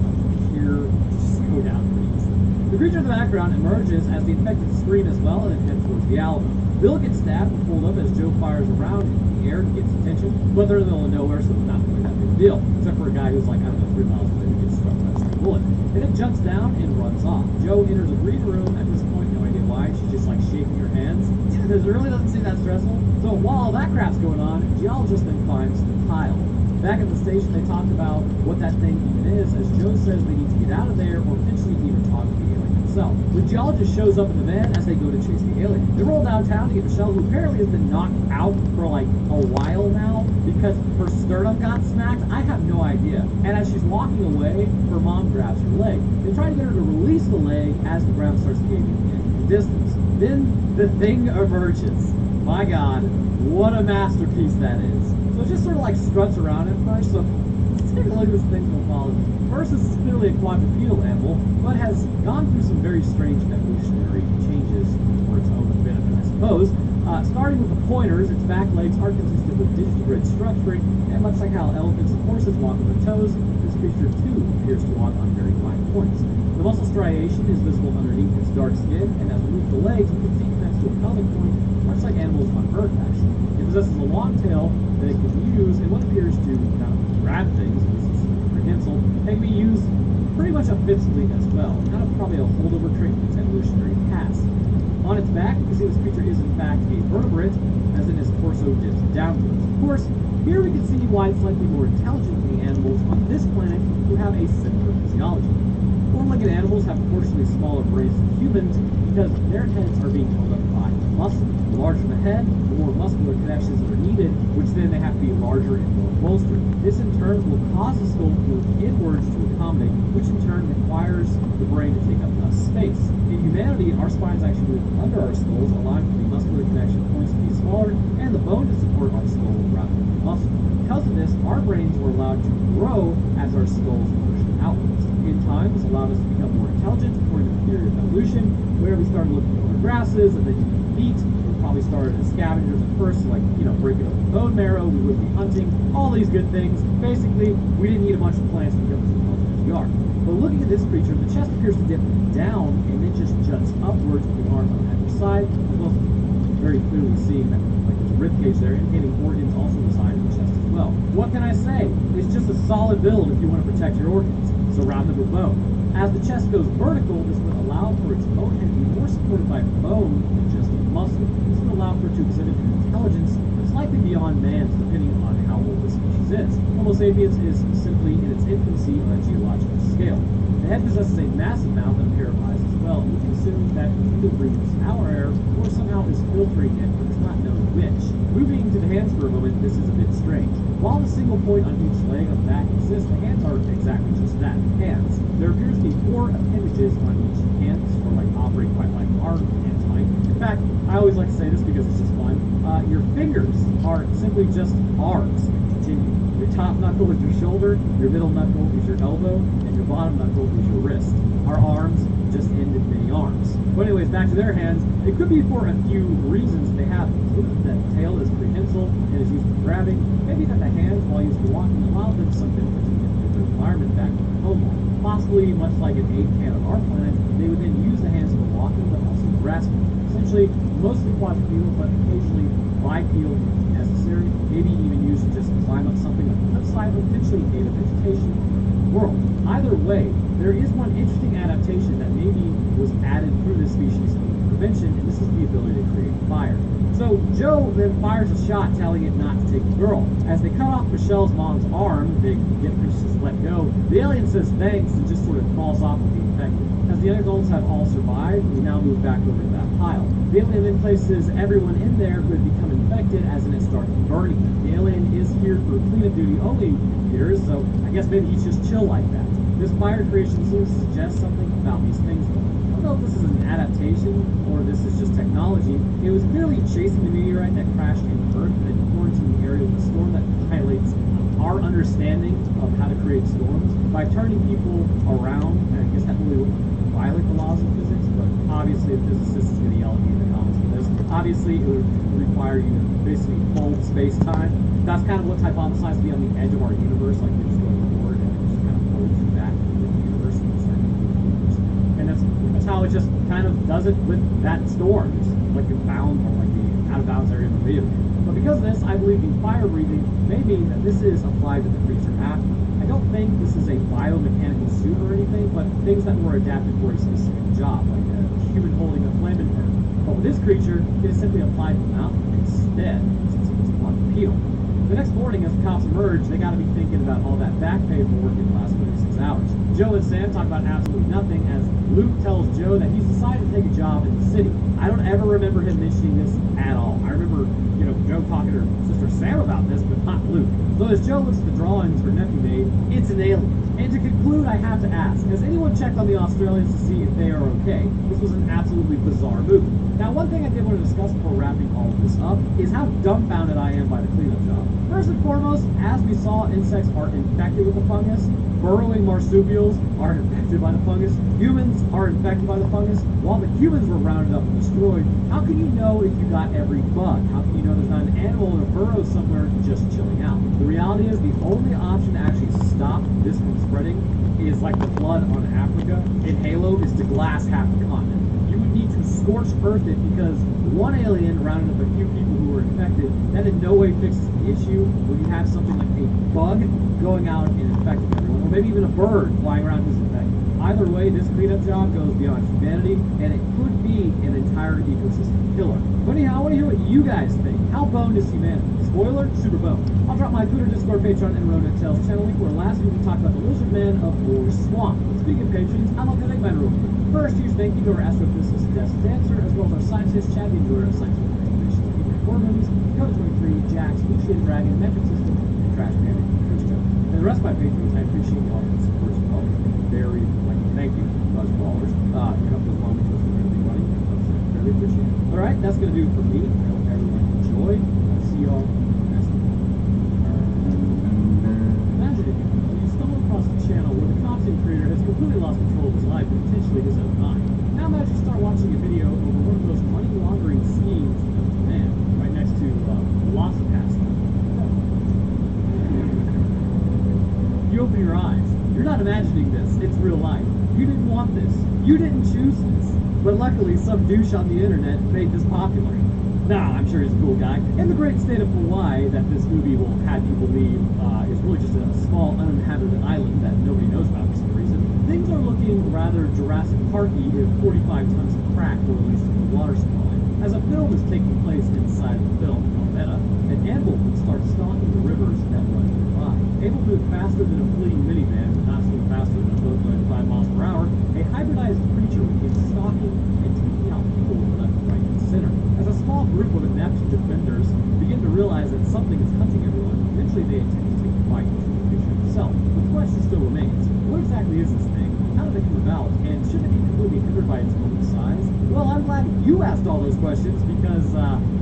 here just go down pretty easily. The creature in the background emerges as the infected scream as well and then head towards the Alamo. Bill gets stabbed and pulled up as Joe fires around in the air to get his attention, but they're in the middle of nowhere, so it's not really that big a deal. Except for a guy who's like, I don't know, 3 miles away who gets struck by a stray bullet. And it jumps down and runs off. Joe enters a green room at this point, no idea why. She's just like shaking her hands. Because it really doesn't seem that stressful. So while all that crap's going on, geologist then finds the pile. Back at the station, they talked about what that thing even is, as Joe says they need to get out of there or potentially even talk to the alien itself. The geologist shows up in the van as they go to chase the alien. They roll downtown to get Michelle, who apparently has been knocked out for like a while now because her sternum got smacked. I have no idea. And as she's walking away, her mom grabs her leg. They try to get her to release the leg as the ground starts gaining in the distance. Then the thing emerges. My God, what a masterpiece that is. So it just sort of like struts around at first. So let's take a look at this thing's morphology. First, this is clearly a quadrupedal animal, but has gone through some very strange evolutionary changes for its own benefit, I suppose. Starting with the pointers, its back legs are consistent with digitigrade structuring, and much like how elephants and horses walk on their toes, this creature too appears to walk on very fine points. The muscle striation is visible underneath its dark skin, and as we move the legs, we can see it connects to a pelvic point, much like animals on Earth, actually. It possesses a long tail that it can use in what appears to kind of grab things. This is prehensile. It can be used pretty much offensively as well, kind of probably a holdover trait from its evolutionary past. On its back, you can see this creature is in fact a vertebrate, as in its torso dips downwards. Of course, here we can see why it's likely more intelligent than the animals on this planet who have a similar physiology. Four-legged animals have proportionally smaller brains than humans because their heads are being held up by muscle. The larger the head, the more muscular connections are needed, which then they have to be larger and more bolstered. This in turn will cause the skull to move inwards to accommodate, which in turn requires the brain to take up less space. In humanity, our spines actually move under our skulls, allowing for the muscular connection points to be smaller and the bone to support our skull rather than muscle. Because of this, our brains were allowed to grow as our skulls pushed outwards. In time, this allowed us to become more intelligent according to the theory of evolution, where we started looking for other grasses and then eating meat. We probably started as scavengers at first, like, breaking up the bone marrow. We would be hunting, all these good things. Basically, we didn't eat a bunch of plants to become as intelligent as we are. But looking at this creature, the chest appears to dip down and then just juts upwards with the arms on either side, as well as very clearly seeing that like there's a rib cage there, indicating organs also reside in the chest as well. What can I say? It's just a solid build if you want to protect your organs. Surround them with bone. As the chest goes vertical, this would allow for its bonehead to be more supported by bone than just muscle. This would allow for it to exhibit an intelligence that's likely beyond man's, depending on how old the species is. Homo sapiens is simply in its infancy on a geological scale. The head possesses a massive mouth and a pair of eyes as well, and we can assume that it either breathes our air or somehow is filtering it, but it's not known which. Moving to the hands for a moment, this is a bit strange. While the single point on each leg of the back exists, the hands are exactly just that, hands. There appears to be 4 appendages on each hand, or like operate quite like our hands might. In fact, I always like to say this because it's just fun. Your fingers are simply just arms. Continue. Your top knuckle is your shoulder, your middle knuckle is your elbow, and your bottom knuckle is your wrist. Our arms just end in many arms. But anyways, back to their hands. It could be for a few reasons they have included that tail is prehensile and is used for grabbing. Maybe that the hands, while used for walking, allow them some benefit to get their environment back to home. Possibly, much like an ape can of our planet, they would then use the hands for walking, but also grasping. Essentially, mostly quadrupedal, but occasionally bipedal if necessary. Maybe even used to just climb up something on the flip side, or potentially native vegetation in the world. Either way, there is one interesting adaptation that maybe was added through this species prevention, and this is the ability to create fire. So Joe then fires a shot telling it not to take the girl. As they cut off Michelle's mom's arm, they get her to just let go. The alien says thanks and just sort of falls off with the infected. As the other adults have all survived, we now move back over to that pile. The alien then places everyone in there who had become infected, as in it starts burning them. The alien is here for cleanup duty only, it appears, so I guess maybe he's just chill like that. This fire creation seems to suggest something about these things, though. I don't know if this is an adaptation or this is just technology. It was clearly chasing the meteorite that crashed into Earth and then quarantined the area of the storm that violates our understanding of how to create storms by turning people around. And I guess that really would violate the laws of physics, but obviously a physicist is going to yell at me in the comments for this. Obviously, it would require you to basically fold space-time. That's kind of what's hypothesized to be on the edge of our universe, like you're just going forward and it just kind of folds you back into the universe and start moving the universe. And that's how it just kind of does it with that storm. It's like the bound or like the out-of-bounds area of the vehicle. But because of this, I believe the fire breathing may mean that this is applied to the creature after. I don't think this is a biomechanical suit or anything, but things that were adapted for a specific job, like a human holding a flamethrower. But with this creature, it is simply applied to the mouth instead, since it's quadrupedal. The next morning, as the cops emerge, they got to be thinking about all that back pay for working the last 36 hours. Joe and Sam talk about absolutely nothing as Luke tells Joe that he's decided to take a job in the city. I don't ever remember him mentioning this at all. I remember, Joe talking to her sister Sam about this, but not Luke. So as Joe looks at the drawings her nephew made, it's an alien. And to conclude, I have to ask, has anyone checked on the Australians to see if they are okay? This was an absolutely bizarre movie. Now, one thing I did want to discuss before wrapping all of this up is how dumbfounded I am by the cleanup job. First and foremost, as we saw, insects are infected with the fungus. Burrowing marsupials are infected by the fungus. Humans are infected by the fungus. While the humans were rounded up and destroyed, how can you know if you got every bug? How can you know there's not an animal in a burrow somewhere just chilling out? The reality is the only option to actually stop this from spreading is like the flood on Africa in Halo, is to glass half the continent. You would need to scorch earth it because one alien rounded up a few people who were infected. That in no way fixes the issue when you have something like a bug going out and infecting everyone, or maybe even a bird flying around who's infected. Either way, this cleanup job goes beyond humanity, and it could be an entire ecosystem killer. But anyhow, I want to hear what you guys think. How boned is humanity? Spoiler, super boned. I'll drop my Twitter, Discord, Patreon, and Ronan Tales channel link where last week we talked about the lizard man of War Swamp. Speaking of patrons, I'm going to make mine real quick. First, huge thank you to our astrophysicist Desk Dancer, as well as our scientist Chad the Enjoyer of Scientific Information, Horror Movies, Code 23, Jax, Lucian Dragon, Metric System, and Crash Panic, Christian. And the rest of my patrons, I appreciate all the support as well. Very, thank you, Buzz Ballers. You helped us long because we're going to be running. Very appreciate it. Alright, that's going to do it for me. I hope everyone enjoyed. I'll see y'all next week. Imagine if you stumble across a channel where the content creator has completely lost control of his life and potentially his own mind. Now imagine you start watching a video over one of those money laundering schemes of Japan, right next to VelociPass. You open your eyes. You're not imagining this. It's real life. You didn't want this. You didn't choose this. But luckily, some douche on the internet made this popular. Nah, I'm sure he's a cool guy. In the great state of Hawaii, that this movie will have you believe is really just a small uninhabited island that nobody knows about for some reason, things are looking rather Jurassic Park-y if 45 tons of crack were released into the water supply. As a film is taking place inside the film, Almeda, an animal would start stalking the rivers that run nearby. Able to move faster than a fleeing minivan, but not so faster than a boat going 5 miles per hour, a hybridized creature would begin stalking and taking out people left, right, and center. As a small group of inept defenders begin to realize that something is hunting everyone, eventually they attempt to take the fight to the creature itself. But the question still remains, what exactly is this thing? How did it come about? And should it be completely hindered by its own size? Well, I'm glad you asked all those questions because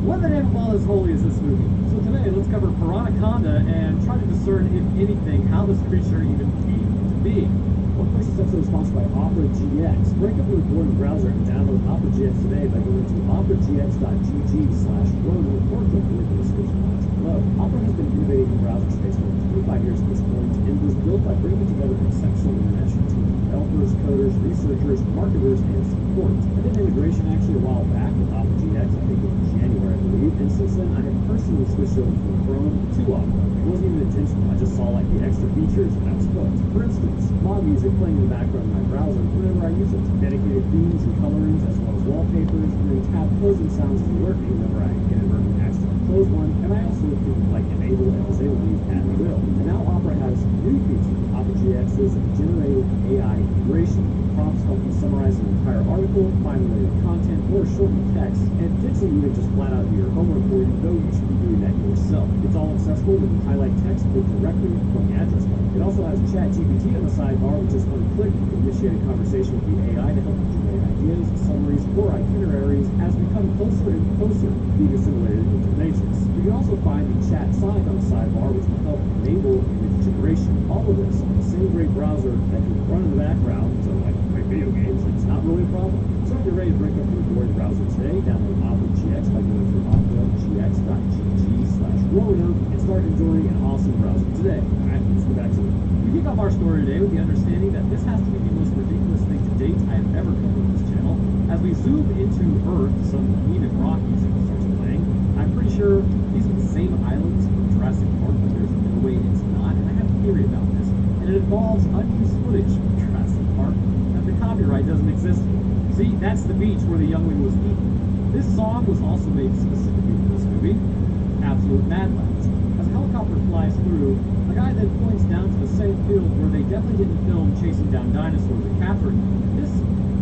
what the name of all is holy is this movie. So today, let's cover Piranhaconda and try to discern, if anything, how this creature even came to be. Well, first, this episode is sponsored by Opera GX. Break up your boring browser and download Opera GX today by going to operagx.gg/Ronan or click the link in the description box below. Opera has been innovating in the browser space for 25 years at this point and was built by bringing together an exceptional international team of developers, coders, researchers, marketers, and support. I did an integration actually a while back with Opera GX, I think in January, I believe, and since then I have personally switched over from Chrome to Opera. It wasn't even intentional, I just saw the extra features and I was hooked. For instance, mod music playing in the background of my browser whenever I use it. Dedicated themes and colorings as well as wallpapers, and then tab closing sounds to working whenever I inadvertently accidentally close one, and I also can enable and disable these at will. And now Opera has new features. Opera GX's generative AI integration. Prompts help you summarize an entire article, find related content, or shorten text, and potentially even just flat out do your homework for you, though you should be doing that yourself. It's all accessible with highlight text pulled directly from the address bar. It also has ChatGPT on the sidebar, with just one click you can initiate a conversation with the AI to help you generate ideas, summaries, or itineraries as we come closer and closer to being assimilated into the Matrix. You can also find the chat sign on the sidebar, which will help enable image generation. All of this on the same great browser that can run in the background, so play video games, it's not really a problem. So if you're ready to break up your boring browser today, download Opera GX by going to operagx.gg/Ronan and start enjoying an awesome browser today. Alright, let's get back to it. We kick off our story today with the understanding that this has to be the most ridiculous thing to date I have ever covered on this channel. As we zoom into Earth, some Bohemian rock music starts playing. I'm pretty sure these are the same islands from Jurassic Park, but there's no way it's not, and I have a theory about this. And it involves unused footage from Jurassic Park that the copyright doesn't exist for. See, that's the beach where the youngling was eaten. This song was also made specifically for this movie, Absolute Mad Lads. As as a helicopter flies through, a guy then points down to the same field where they definitely didn't film chasing down dinosaurs and capturing them. This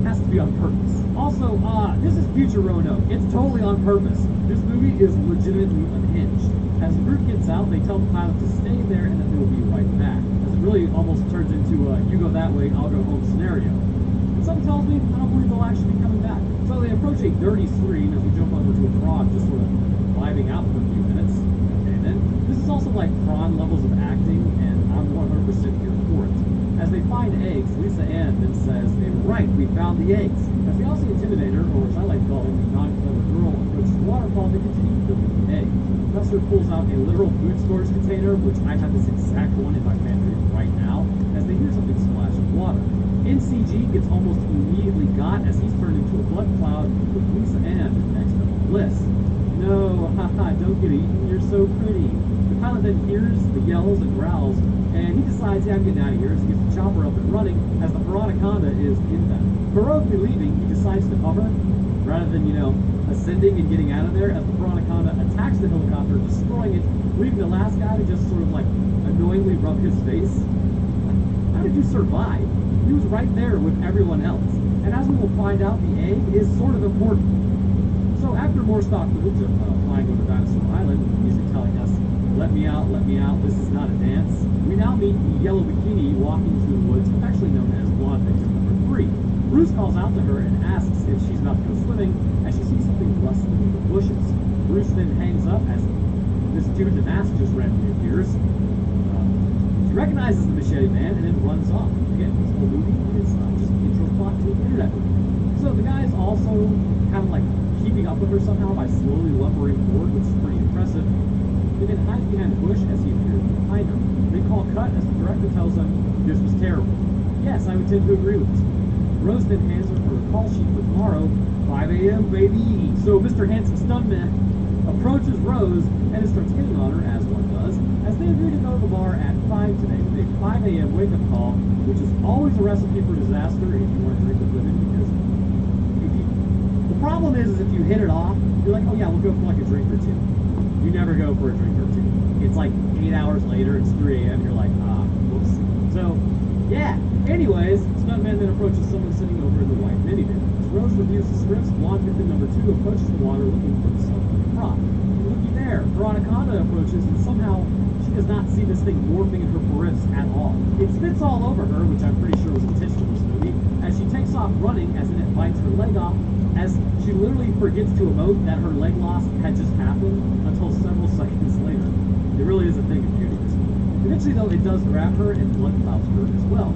has to be on purpose. Also, this is future Roanoke. It's totally on purpose. This movie is legitimately unhinged. As the group gets out, they tell the pilot to stay there and that they will be right back. As it really almost turns into a you go that way, I'll go home scenario. And something tells me I don't believe they'll actually be coming back. So they approach a dirty stream as we jump over to a frog, just sort of vibing out for a few minutes. And then this is also like prawn levels of acting, and I'm 100% here for it. As they find eggs, Lisa Ann then says, they were right, we found the eggs. As the Aussie Intimidator, or as I like to call him, the non-clever girl, approaches the waterfall, they continue filming the egg. Buster pulls out a literal food storage container, which I have this exact one in my pantry right now, as they hear something splash of water. NCG gets almost immediately got as he's turned into a blood cloud with Lisa Ann next to Bliss. No, haha, don't get eaten, you're so pretty. The pilot then hears the yells and growls, and he decides, yeah, I'm getting out of here, as he gets the chopper up and running, as the Piranaconda is inbound. Heroically leaving, he decides to hover, rather than, ascending and getting out of there, as the Piranaconda attacks the helicopter, destroying it, leaving the last guy to just sort of like annoyingly rub his face. How did you survive? He was right there with everyone else. And as we will find out, the egg is sort of important. So after more stock footage of flying over Dinosaur Island, music telling us, let me out, this is not a dance, we now meet the yellow bikini walking through the woods, affectionately known as blonde victim number 3. Bruce calls out to her and asks if she's about to go swimming, as she sees something rustling in the bushes. Bruce then hangs up as this dude in the mask just randomly appears. She recognizes the Machete Man and then runs off. Again, this whole movie is just intro plot to an internet movie. So the guy is also kind of like keeping up with her somehow by slowly lumbering forward, which is pretty impressive. He then hides behind a bush as he appears behind her. They call cut as the director tells them this was terrible. Yes, I would tend to agree with this movie. Rose then hands her her call sheet with Morrow, 5 a.m. baby. So Mr. Handsome Stuntman approaches Rose and starts hitting on her, as one does, as they agree to go to the bar at 5 today with a 5 a.m. wake-up call, which is always a recipe for disaster if you want to drink with women, because the problem is if you hit it off, you're like, oh yeah, we'll go for like a drink or two. You never go for a drink or two. It's like 8 hours later, it's 3 a.m., you're like, whoops. So, yeah. Anyways, Stuntman then approaches someone sitting over in the white minivan. As Rose reviews the scripts, blonde victim number 2 approaches the water looking for the self-made prop. And looky there, Piranaconda approaches, and somehow she does not see this thing morphing in her periffs at all. It spits all over her, which I'm pretty sure was intentional in this movie, as she takes off running, as it bites her leg off, as she literally forgets to emote that her leg loss had just happened until several seconds later. It really is a thing of beauty. Eventually, though, it does grab her and blood clouds her as well.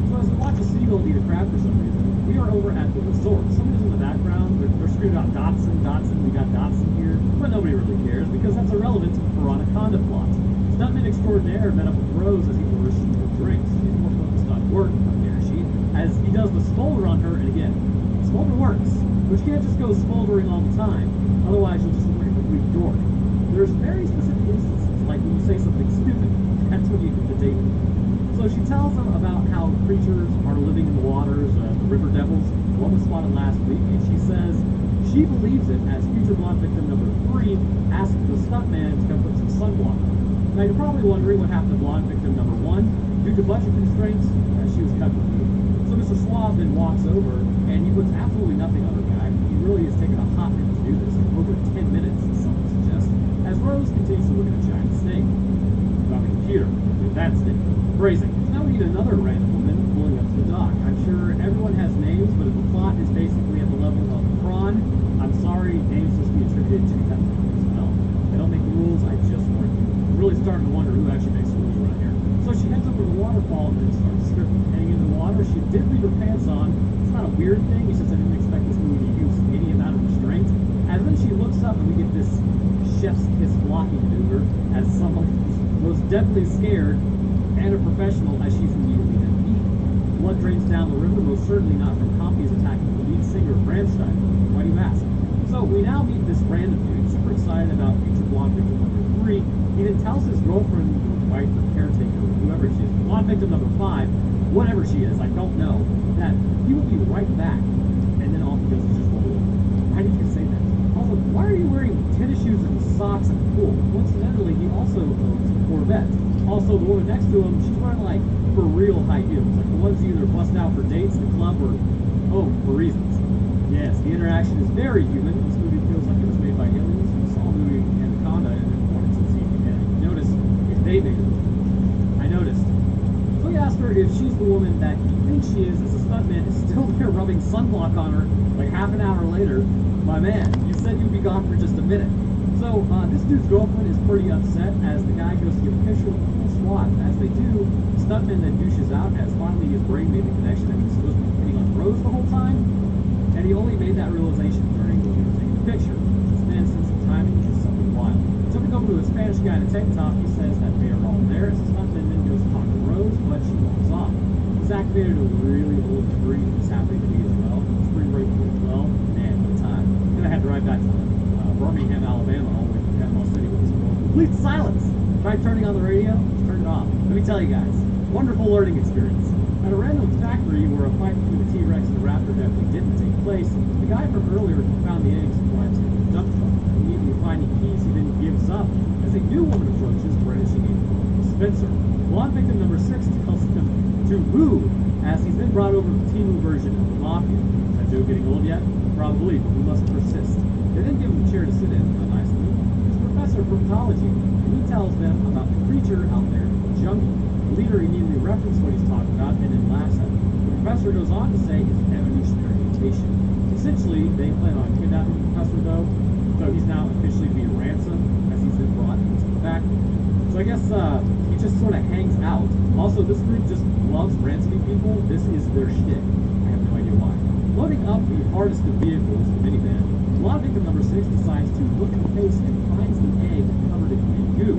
So as we watch a seagull eat a crab for some reason, we are over at the resort. Someone is in the background. They're screaming out Dotson, we got Dotson here. But nobody really cares because that's irrelevant to the Piranaconda plot. Stuntman extraordinaire met up with Rose as he orders some more drinks. He's more focused on work, there she, as he does the smolder on her, and again, smolder works. But you can't just go smoldering all the time, otherwise you'll just look like a complete dork. There's very specific instances, like when you say something stupid, that's when you hit the date. So she tells them about how creatures are living in the waters, the river devils. One was spotted last week, and she says she believes it as future blonde victim number 3 asked the stuntman to come put some sunblock on. Now you're probably wondering what happened to blonde victim number 1. Due to budget constraints, she was cut from the movie. So Mr. Suave then walks over, and he puts absolutely nothing on her back. He really has taken a hot minute to do this, over 10 minutes, as some suggest, as Rose continues to look at a giant snake. On the computer, with that snake. Phrasing. Now we need another random woman pulling up to the dock. I'm sure everyone has names, but if the plot is basically at the level of prawn, I'm sorry, names must be attributed to that as well. They don't make the rules, I just warn you. I'm really starting to wonder who actually makes the rules around here. So she heads over to the waterfall and then starts scripting. Heading into the water, she did leave her pants on. It's not a weird thing, it's just I didn't expect this movie to use any amount of restraint. And then she looks up and we get this chef's kiss blocking maneuver as someone who's most definitely scared and a professional as she's immediately then beat. Blood drains down the river, most certainly not from Compies attacking the lead singer of Brandstein. Why do you ask? So we now meet this random dude, super excited about future blonde victim number 3. He then tells his girlfriend, or wife, or caretaker, or whoever she is, blonde victim number 5, whatever she is, I don't know, that he will be right back. And then all he does is just roll over. Why did you say that? Also, why are you wearing tennis shoes and socks at the pool? Coincidentally, he also owns to him, she's wearing like for real high heels, like the ones you either bust out for dates in the club or for reasons. Yes, the interaction is very human. This movie feels like it was made by aliens who saw the movie Anaconda and then wanted to see it. And notice if they made it. I noticed. So he asked her if she's the woman that he thinks she is, as the stuntman is still there rubbing sunblock on her like half an hour later. My man, you said you'd be gone for just a minute. So this dude's girlfriend is pretty upset as the guy goes to get a picture with the full SWAT. As they do, the stuntman then douches out as finally his brain made the connection that he was supposed to be hitting on Rose the whole time. And he only made that realization during when he was taking the picture. This man's sense of timing is something wild. Jumping over to a Spanish guy in a tank top, he says that they are all there as the stuntman then goes to talk to Rose, but she walks off. This activated a really old degree that's happening to me as well. Spring break 2012, man, what a time. Then I had to ride back to Birmingham, Alabama, all the way to Panama City with this complete silence. Tried turning on the radio, just turned it off. Let me tell you guys, wonderful learning experience. At a random factory where a fight between the T-Rex and the Raptor definitely didn't take place, the guy from earlier who found the eggs drives into the dump truck. Immediately finding keys, he then gives up as a new woman approaches, brandishing a dispenser. Blonde victim number 6 tells him to move as he's then brought over to the Timu version of the Mafia. Is that joke getting old yet? Probably, but we must persist. They then give him a chair to sit in, nicely. It's a professor of herpetology, and he tells them about the creature out there in the jungle. The leader immediately references what he's talking about and then laughs at him. The professor goes on to say it's evolutionary mutation. Essentially, they plan on kidnapping the professor, though, so he's now officially being ransomed as he's been brought into the factory. So I guess he just sort of hangs out. Also, this group just loves ransoming people. This is their shtick. I have no idea why. Loading up the hardest of vehicles, the minivan, blonde victim number 6 decides to look at the face and finds the egg covered in green goo.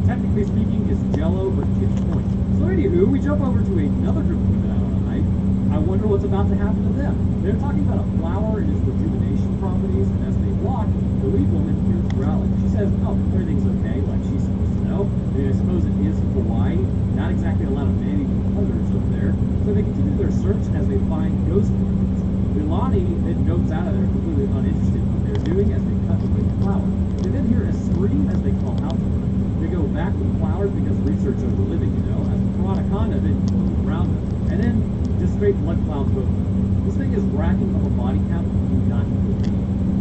Technically speaking, it's Jello, but it's point. So anywho, we jump over to another group of women out on a hike. I wonder what's about to happen to them. They're talking about a flower and its rejuvenation properties, and as they walk, the lead woman hears growling. She says, oh, everything's okay, like she's supposed to know. I suppose it is Hawaii. Not exactly a lot of man-eating others over there. So they continue their search as they find ghost orchids. Milani then goes out of there completely uninterested in what they're doing as they cut away the flower. They then hear a scream as they call out to her. They go back with the flowers because research over living, as the Anaconda then goes around them. And then just straight blood clouds over them. This thing is racking up a body count you do not believe.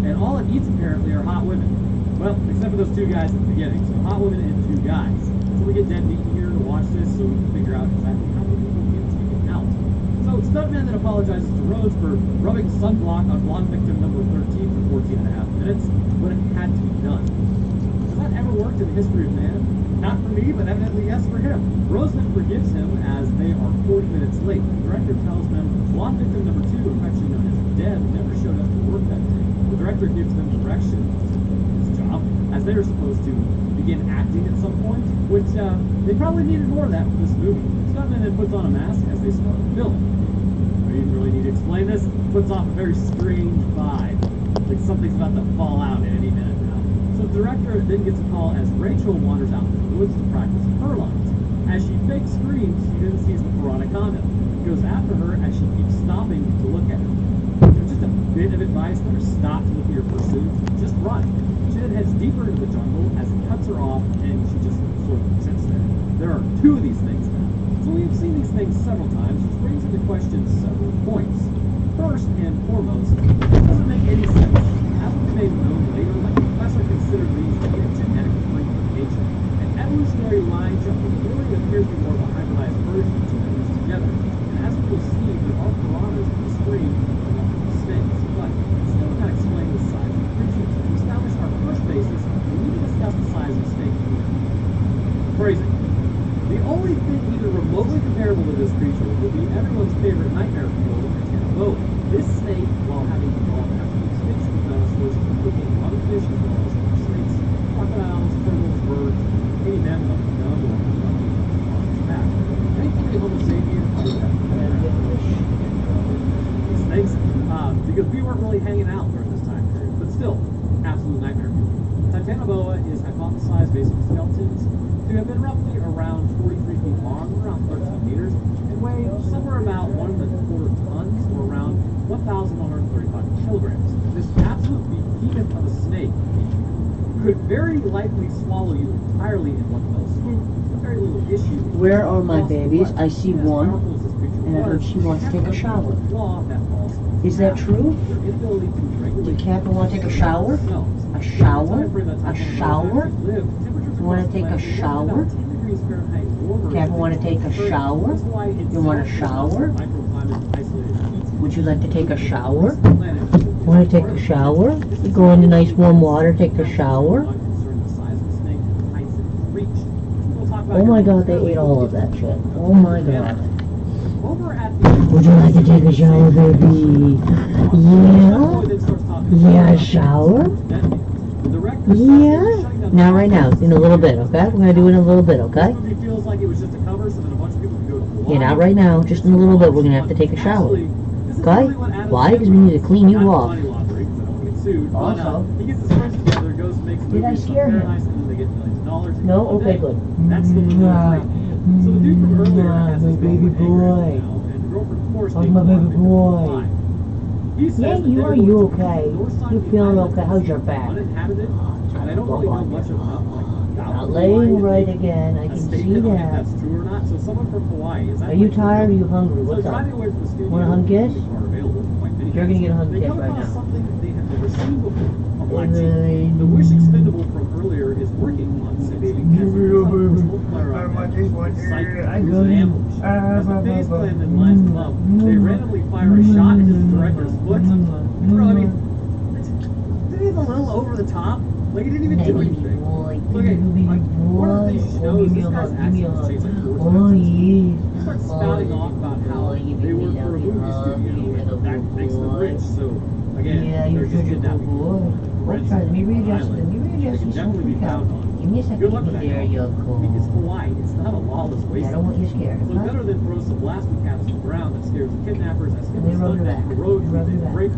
And all it eats apparently are hot women. Well, except for those 2 guys at the beginning. So hot women and 2 guys. So we get Dead Meat here to watch this so we can figure out exactly how many people get taken out. So stuntman then apologizes to Rhodes for rubbing sunblock on blonde victim number 13 for 14 and a half minutes when it had to be done. Has that ever worked in the history of man? Not for me, but evidently yes for him. Rose then forgives him as they are 40 minutes late. The director tells them blonde victim number 2, affectionately known as Dead, never showed up to work that day. The director gives them direction, his job, as they are supposed to begin acting at some point, which they probably needed more of that for this movie. Stuntman then puts on a mask as they start filming. I didn't really need to explain this. It puts off a very strange vibe, like something's about to fall out at any minute now. So the director then gets a call as Rachel wanders out into the woods to practice her lines. As she fake screams, she then sees the Anaconda. He goes after her as she keeps stopping to look at him. Just a bit of advice: never stop to look at your pursuit, just run. She then heads deeper into the jungle as it cuts her off and she just sort of sits there. There are 2 of these things now. So we've seen these things several times, which brings into question several points. First and foremost, it doesn't make any sense. As we made known later, like the professor considered these to be a genetic freak of nature. An evolutionary line jumping really appears to be more of a hybridized version of two animals together. And as we will see, there are piranhas in the stream along with the snakes. But still not explain the size of the creatures. To establish our first basis, we need to discuss the size of the snake here. Phrasing. The only thing either remotely comparable to this creature would be everyone's favorite nightmare fuel, Titanoboa. This snake, while having evolved after the extinction of dinosaurs, became other fish as well as other snakes, crocodiles, turtles, birds, any mammal of the gum or monkey on its back. Thankfully, Homo sapiens snakes, because we weren't really hanging out during this time period, but still, absolute nightmare fuel. Titanoboa is hypothesized based on skeletons to have been roughly around 43 feet long, around 13 meters, and weigh somewhere about 1 1/4 tons, or around 1,135 kilograms. This absolute behemoth of a snake could very likely swallow you entirely in one fell swoop. A very little issue. Where are my Across the babies? west. I see As one, powerful as this creature and I heard was, she wants to take a Captain shower. had a flaw that falls Is that true? Their inability to regulate Did Captain want to take a shower? themselves. A shower? During the time frame that A Typhoon shower? actually lived, temperatures You wanna across the take a planet were shower? about 10 degrees Fahrenheit warmer Captain than wanna take a Earth. shower? That's why it's You want a so shower? microclimate isolated heat. Would you like to take a shower? This planet is Want to take a shower? You go into nice warm water, take a shower? not concerned with the size of the snake and the heights it can reach. We'll talk about Oh my your god, they ate all of that shit. Oh my god. Over at the Would you like to take a shower, baby? Yeah? Yeah, a shower? Yeah? Not right now, in a little bit, okay? We're gonna do it in a little bit, okay? Feels like it was just a cover so that a bunch of people could go to Hawaii. Yeah, not right now, just in a little bit, we're gonna have to take a shower. Okay? Why? Because we need to clean you off. Also- he gets his friends together, goes and makes Did I movies scare on him? Paradise, and then they get millions of dollars. No? Okay, good. That's the one that's great. So the dude from earlier has My his baby girlfriend Ingrid boy. now, and the girlfriend, of course, Oh, being my Blonde baby Victim number boy. 5. He says Yeah, that you they're are going you to okay? the north side You of the feeling island, okay? How's your which is back? uninhabited, and I don't really know much about Not laying right again, I a can state see that if that. that's true or not. So someone from Hawaii, is that Are you like- tired or are you hungry? So What's up? driving away from the studio, Want a hug kiss? the car available, quite many You're gonna get a hug they kiss come right across now. something that they have never seen before. A black Hey, team. The Wish Expendable from earlier is working on simulating cancer. Multiplier on that. Psych is an ambush. As the phase plan then lines them up, they randomly fire a shot into the director's foot. And bro, I mean, did he have a little over the top? Like, he didn't even do Baby anything. boy, Okay, baby like, one of the things you should know is give me this a guy's hug, give me a accent hug. changed like 4 Oh times. yes. He starts spouting off about how you they give work me for a a movie hug, studio you and little that makes them boy. rich. So again, Yeah, they're you're just such a good kidnapping boy. people. Let's try. Let me readjust. Island. Let me They readjust can you. So definitely be freak out. found on. Give me a second. Good luck with that. There you go. It's Hawaii. It's not a lawless I wasteland. don't want you scared. So better than throw some blasting caps to the ground that scares the kidnappers as They rub your back. the road They rub through your the back. break.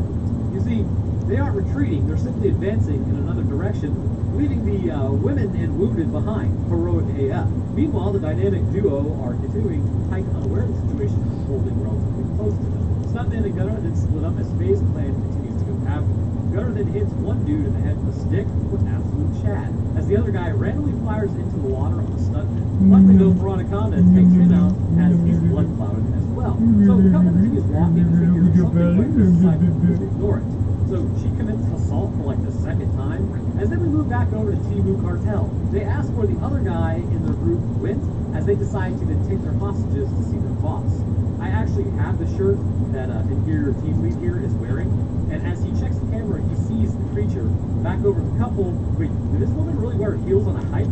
You see, they aren't retreating. They're simply advancing in another direction, leaving the women and wounded behind. Heroic AF. Meanwhile, the dynamic duo are continuing to hike unaware of the situation unfolding relatively close to them. Stuntman and Gunner then split up as Phase Plan continues to go halfway. Gunner then hits one dude in the head with a stick with absolute Chad, as the other guy randomly fires into the water on the stuntman. Luckily though, Veroniconda takes him out as he's blood clouded as well. So the couple continues walking and figures something like this side to ignore it. So she commits assault for like the second time, as then we move back over to Timu Cartel. They ask where the other guy in their group went, as they decide to then take their hostages to see their boss. I actually have the shirt that Inferior Team Lead here is wearing, and as he checks the camera, he sees the creature back over the couple. Wait, did this woman really wear heels on a hike?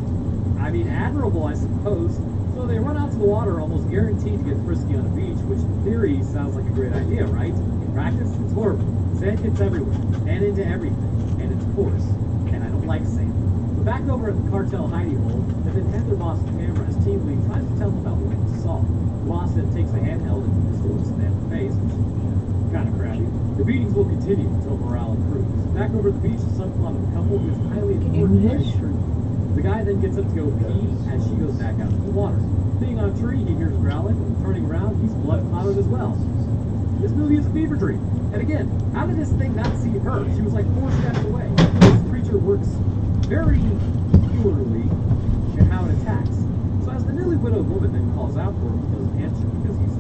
I mean, admirable, I suppose. So they run out to the water, almost guaranteed to get frisky on a beach, which in theory sounds like a great idea, right? In practice, it's horrible. Sand gets everywhere, and into everything, and it's coarse, and I don't like sand. But back over at the cartel hidey hole, they then hand their boss the camera as Team Lead tries to tell them about what he saw. Ross then takes a handheld and pistol looks at them in the face, which is kind of crappy. The beatings will continue until morale improves. Back over at the beach, the subplot of the couple who is highly Can you important do by this? his tree. The guy then gets up to go pee as she goes back out to the water. Being on a tree, he hears growling, and turning around, he's blood clouded as well. This movie is a fever dream. And again, how did this thing not see her? She was like 4 steps away. This creature works very peculiarly in how it attacks. So as the nearly widowed woman then calls out for him, he doesn't answer because he's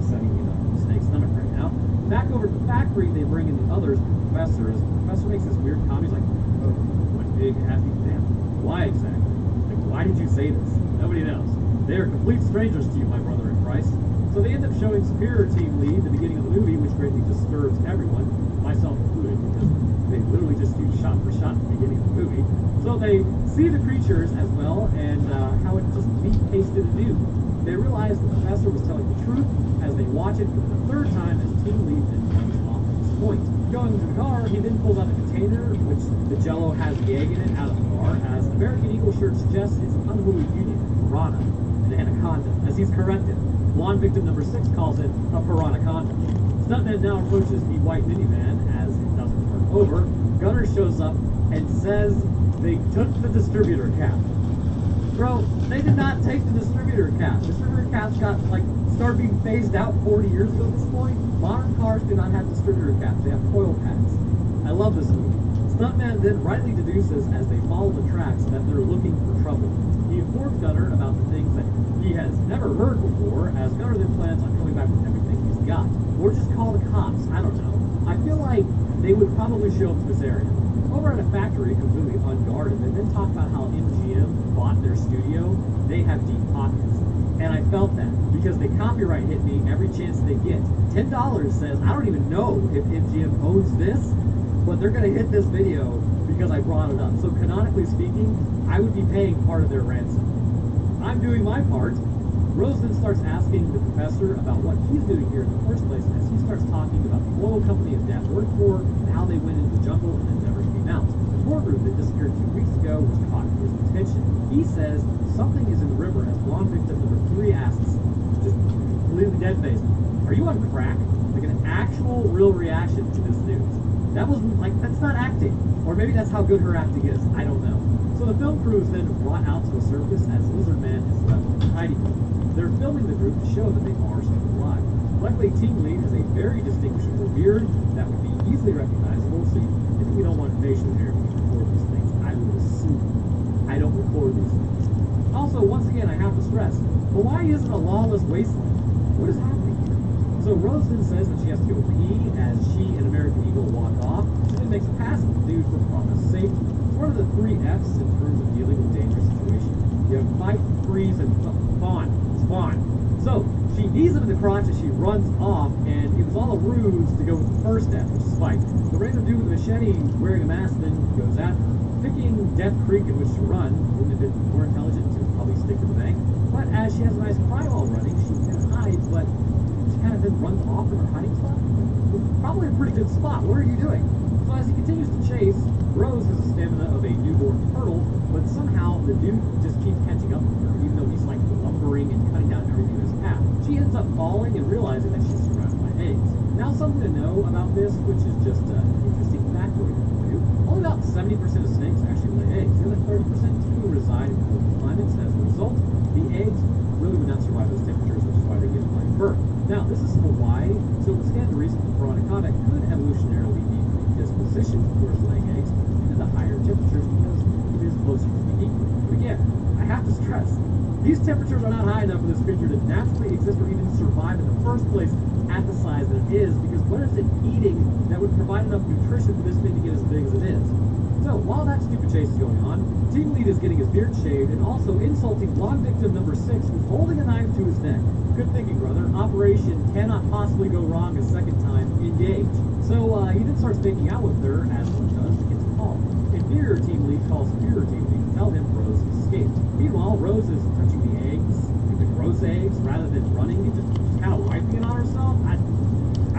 setting the snake's stomach right now. Back over to the factory, they bring in the others, the professor. As the professor makes this weird comment, he's like, oh, one big happy family. Why exactly? Like, why did you say this? Nobody knows. They are complete strangers to you, my brother in Christ. So they end up showing Superior Team Lead at the beginning of the movie, which greatly disturbs everyone, myself included, because they literally just use shot for shot at the beginning of the movie. So they see the creatures as well, and how it just meat-pasted anew. They realize the professor was telling the truth as they watch it for the 3rd time as Team Lead then comes off at this point. Going to the car, he then pulls out a container, which the Jello has the egg in it, out of the car, as American Eagle shirt suggests it's an unholy union, piranha, and anaconda, as he's corrected. Blonde Victim number 6 calls it a piranhaconda. Stuntman now approaches the white minivan as it doesn't turn over. Gunner shows up and says they took the distributor cap. Bro, they did not take the distributor cap. Distributor caps started being phased out 40 years ago at this point. Modern cars do not have distributor caps. They have coil pads. I love this movie. It's stuntman then rightly deduces as they follow the tracks that they're looking for trouble. He informs Gunner about the things that he has never heard before, as Gunner then plans on coming back with everything he's got. Or just call the cops, I don't know. I feel like they would probably show up to this area. Over at a factory, completely unguarded, they then talk about how MGM bought their studio. They have deep pockets. And I felt that, because they copyright hit me every chance they get. $10 says, I don't even know if MGM owns this, but they're going to hit this video because I brought it up. So canonically speaking, I would be paying part of their ransom. I'm doing my part. Rose then starts asking the professor about what he's doing here in the first place as he starts talking about the oil company of Death worked for and how they went into the jungle and then never came out. The tour group that disappeared 2 weeks ago was caught for his attention. He says something is in the river as blonde victim number 3 asks, just completely dead-faced, are you on crack? Like an actual real reaction to this news. That wasn't like, that's not acting. Or maybe that's how good her acting is. I don't know. So the film crew is then brought out to the surface as Lizard Man is left hiding. They're filming the group to show that they are still alive. Luckily, Team Lead has a very distinguishable beard that would be easily recognizable, so if we don't want facial hair to record these things, I would assume I don't record these things. Also, once again, I have to stress, Hawaii isn't a lawless wasteland. What is happening here? So Rose then says that she has to go pee as she and American Eagle walk off. She then makes a pass at the dude for promised safety. It's one of the 3 F's in terms of dealing with dangerous situations. You have fight, freeze, and fawn. Spawn. So she knees him in the crotch as she runs off, and it was all a ruse to go with the first F, which is fight. The random dude with a machete wearing a mask then goes after her. Picking Death Creek in which to run wouldn't have been more intelligent to probably stick to the bank. But as she has a nice cry while running, she can hide, but she kind of then runs off from her hiding spot. Probably a pretty good spot. What are you doing? So as he continues to chase, Rose has the stamina of a newborn turtle, but somehow the dude just keeps catching up with her, even though he's like lumbering and cutting down everything in his path. She ends up falling and realizing that she's surrounded by eggs. Now something to know about this, which is just an interesting factoid for you. Only about 70% of snakes actually lay eggs. The other 30% do reside in cold climates. As a result, the eggs really would not survive those temperatures, which is why they give live birth. Now, this is Hawaii, so it would stand to reason that Veronicana could evolutionarily be predispositioned towards laying eggs into the higher temperatures because it is closer to the equator. But again, I have to stress, these temperatures are not high enough for this creature to naturally exist or even survive in the first place at the size that it is, because what is it eating that would provide enough nutrition for this thing to get as big as it is? So, while that stupid chase is going on, Team Lead is getting his beard shaved and also insulting blonde victim number 6 who's holding a knife to his neck. Good thinking, brother. Operation cannot possibly go wrong a second time. Engage. So, he then starts making out with her, as one does, and gets called. Inferior Team Lead calls Superior Team Lead to tell him Rose escaped. Meanwhile, Rose is touching the eggs, the gross eggs, rather than running and just kind of wiping it on herself.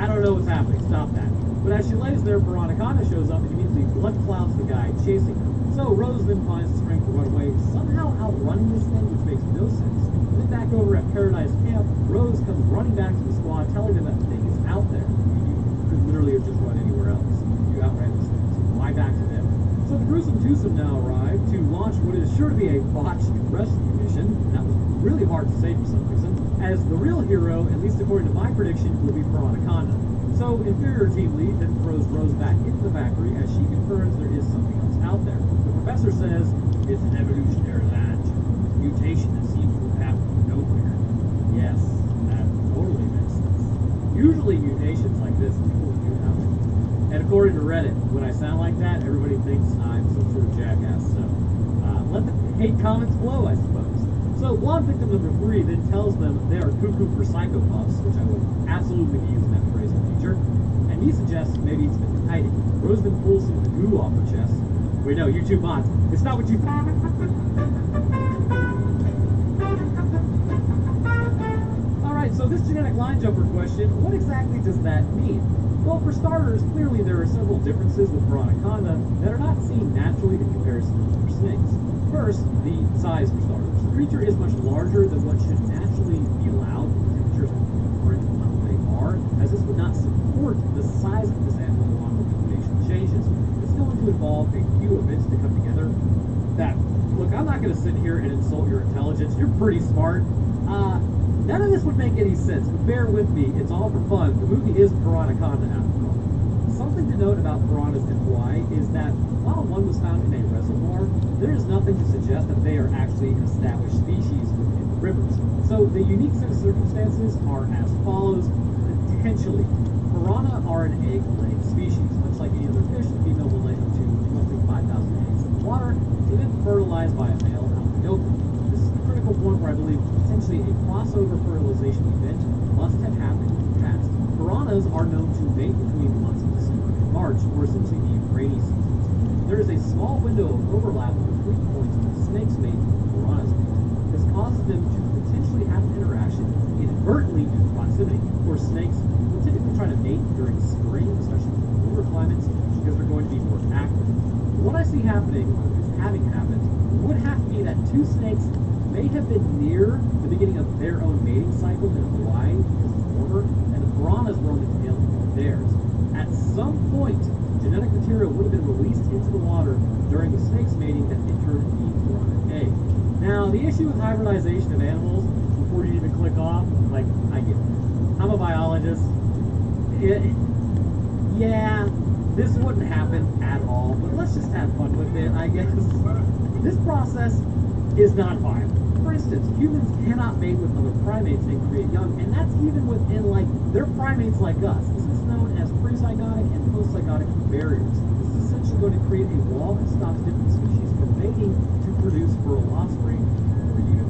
I don't know what's happening. Stop that. But as she lays there, Veronicana shows up and immediately blood clouds the guy chasing her. So Rose then finds the strength to run away, somehow outrunning this thing, which makes no sense. Then back over at Paradise Camp, Rose comes running back to the squad, telling them that the thing is out there. You could literally have just run anywhere else. You outran this thing, so why back to them? So the gruesome twosome now arrive to launch what is sure to be a botched rescue mission. That was really hard to say for some reason, as the real hero, at least according to my prediction, will be Veronicana. So Inferior Team Lead then throws Rose back into the factory as she confirms there is something else out there. The professor says it's an evolutionary latch, mutation that seems to have happened from nowhere. Yes, that totally makes sense. Usually mutations like this people do happen. And according to Reddit, when I sound like that, everybody thinks I'm some sort of jackass. So let the hate comments flow, I suppose. So blonde victim number 3 then tells them they are cuckoo for psychopuffs, which I would absolutely be using that phrase in the future. And he suggests maybe it's been hiding. Rose then pulls some of the goo off her chest. Wait, no, you two bots. It's not what you thought. Alright, so this genetic line jumper question, what exactly does that mean? Well, for starters, clearly there are several differences with Veronicana that are not seen naturally in comparison to other snakes. First, the size for starters. The creature is much larger than what should naturally be allowed when temperatures are current level they are, as this would not support the size of this animal along with population changes. It's going to involve a few events to come together that, look, I'm not going to sit here and insult your intelligence. You're pretty smart. None of this would make any sense, but bear with me. It's all for fun. The movie is Veronicana after all. Something to note about piranhas in Hawaii is that while one was found in a reservoir, there is nothing to suggest that they are actually an established species within the rivers. So the unique set of circumstances are as follows. Potentially, piranha are an egg-laying species. Much like any other fish, the female will lay up to roughly 5,000 eggs in the water, and then fertilized by a male out in the open. This is the critical point where I believe potentially a crossover fertilization event must have happened in the past. Piranhas are known to mate between the months of December and March, or essentially the rainy seasons. There is a small window of overlap between points when snakes mate and piranhas mate. This causes them to potentially have an interaction inadvertently due to proximity. Of course, snakes will typically try to mate during spring, especially in colder climates, because they're going to be more active. What I see happening, or is having happened, would have to be that two snakes may have been near the beginning of their own mating cycle in Hawaii, because it's warmer, and the piranhas were on the tail of theirs. At some point, genetic material would have been released into the water during the snake's mating that entered the piranha egg. Now, the issue with hybridization of animals, before you even click off, like, I get it. I'm a biologist. Yeah, this wouldn't happen at all, but let's just have fun with it, I guess. This process is not viable. For instance, humans cannot mate with other primates and create young, and that's even within, like, they're primates like us. This is known as pre-zygotic and post-zygotic barriers. This is essentially going to create a wall that stops different species from mating to produce fertile offspring, or even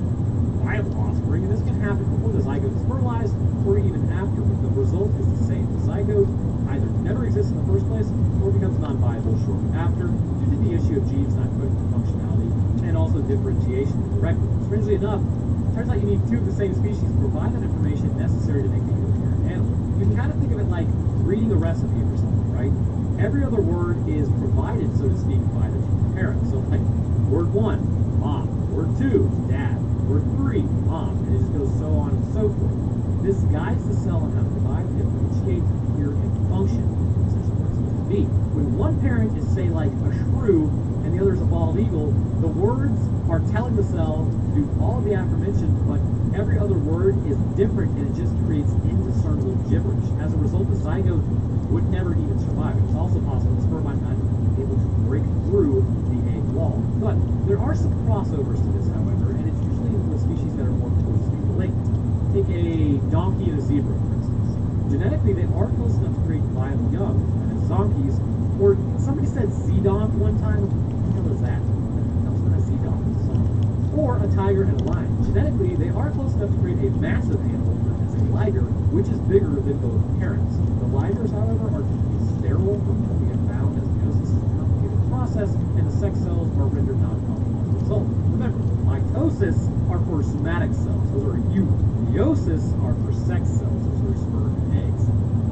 viable offspring, and this can happen before the zygote is fertilized, or even after, but the result is the same. The zygote either never exists in the first place, or becomes non-viable shortly after, due to the issue of genes not equipped for functionality, and also differentiation directly. Strangely enough, it turns out you need two of the same species to provide that information necessary to make the coherent animal. You can kind of think of it like reading a recipe or something, right? Every other word is provided, so to speak, by the two parents. So like, word 1, mom. Word 2, dad. Word 3, mom. And it just goes so on and so forth. This guides the cell on how to divide, differentiate, cohere, and function, essentially what it's supposed to be. When one parent is, say, like a shrew, and the other is a bald eagle, the words are telling the cell to do all of the aforementioned, but every other word is different, and it just creates indiscernible gibberish. As a result, the zygote would never even survive. It's also possible the sperm might not be able to break through the egg wall. But there are some crossovers to this, however, and it's usually with species that are more closely related. Take a donkey and a zebra, for instance. Genetically, they are close enough to create viable young, and as donkeys, or somebody said Z-donk one time. What the hell is that? That was not a Z-donk, it's a song. Or a tiger and a lion. Genetically, they are close enough to create a massive animal known as a liger, which is bigger than both parents. The ligers, however, are typically sterile from what we have found, as meiosis is a complicated process, and the sex cells are rendered non-functional as a result. Remember, mitosis are for somatic cells. Those are euc. Meiosis are for sex cells. Those are sperm and eggs.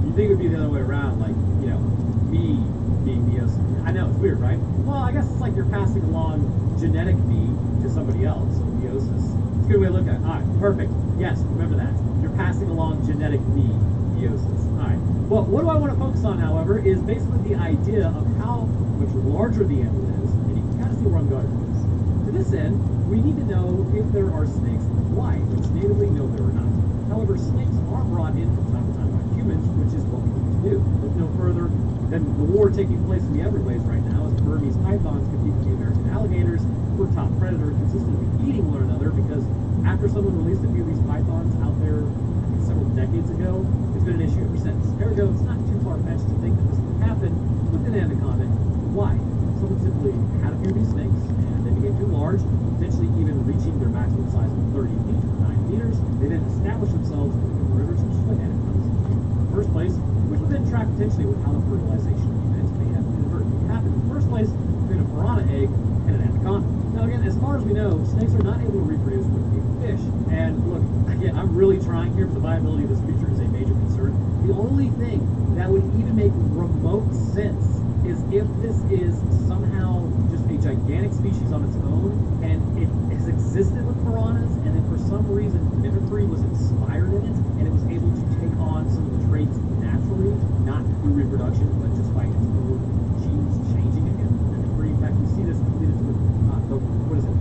You think it would be the other way around, like, you know, me being meiosis. I know, it's weird, right? Well, I guess it's like you're passing along genetic me to somebody else, so meiosis. It's a good way to look at it. Alright, perfect. Yes, remember that. You're passing along genetic me, meiosis. Alright. Well, what do I want to focus on, however, is basically the idea of how much larger the animal is, and you can kind of see where I'm going with this. To this end, we need to know if there are snakes in Hawaii, which natively no there are not. However, snakes are brought in from time to time by humans, which is what we need to do. Look no further than the war taking place in the Everglades right now, as Burmese pythons compete with the American alligators for top predator, consistently eating one another, because after someone released a few of these pythons out there, I think several decades ago, it's been an issue ever since. Ergo, it's not too far-fetched to think that this could happen with an anaconda. Why? Someone simply had a few of these snakes, and they became too large, potentially even reaching their maximum size of 30 feet or 9 meters. They then established themselves in the rivers, which is what anacondas do in the first place, which would then track potentially with how the fertilization event may have inadvertently happened in the first place between a piranha egg and an anaconda. Now again, as far as we know, snakes are not able to reproduce with a fish. And look, again, I'm really trying here, but the viability of this creature is a major concern. The only thing that would even make remote sense is if this is somehow just a gigantic species on its own, and it has existed with piranhas, and then for some reason mimicry was inspired in it, and it was able to take on some of the traits naturally, not through reproduction, but just by its own genes changing again. Mimicry, in fact, we see this completed with the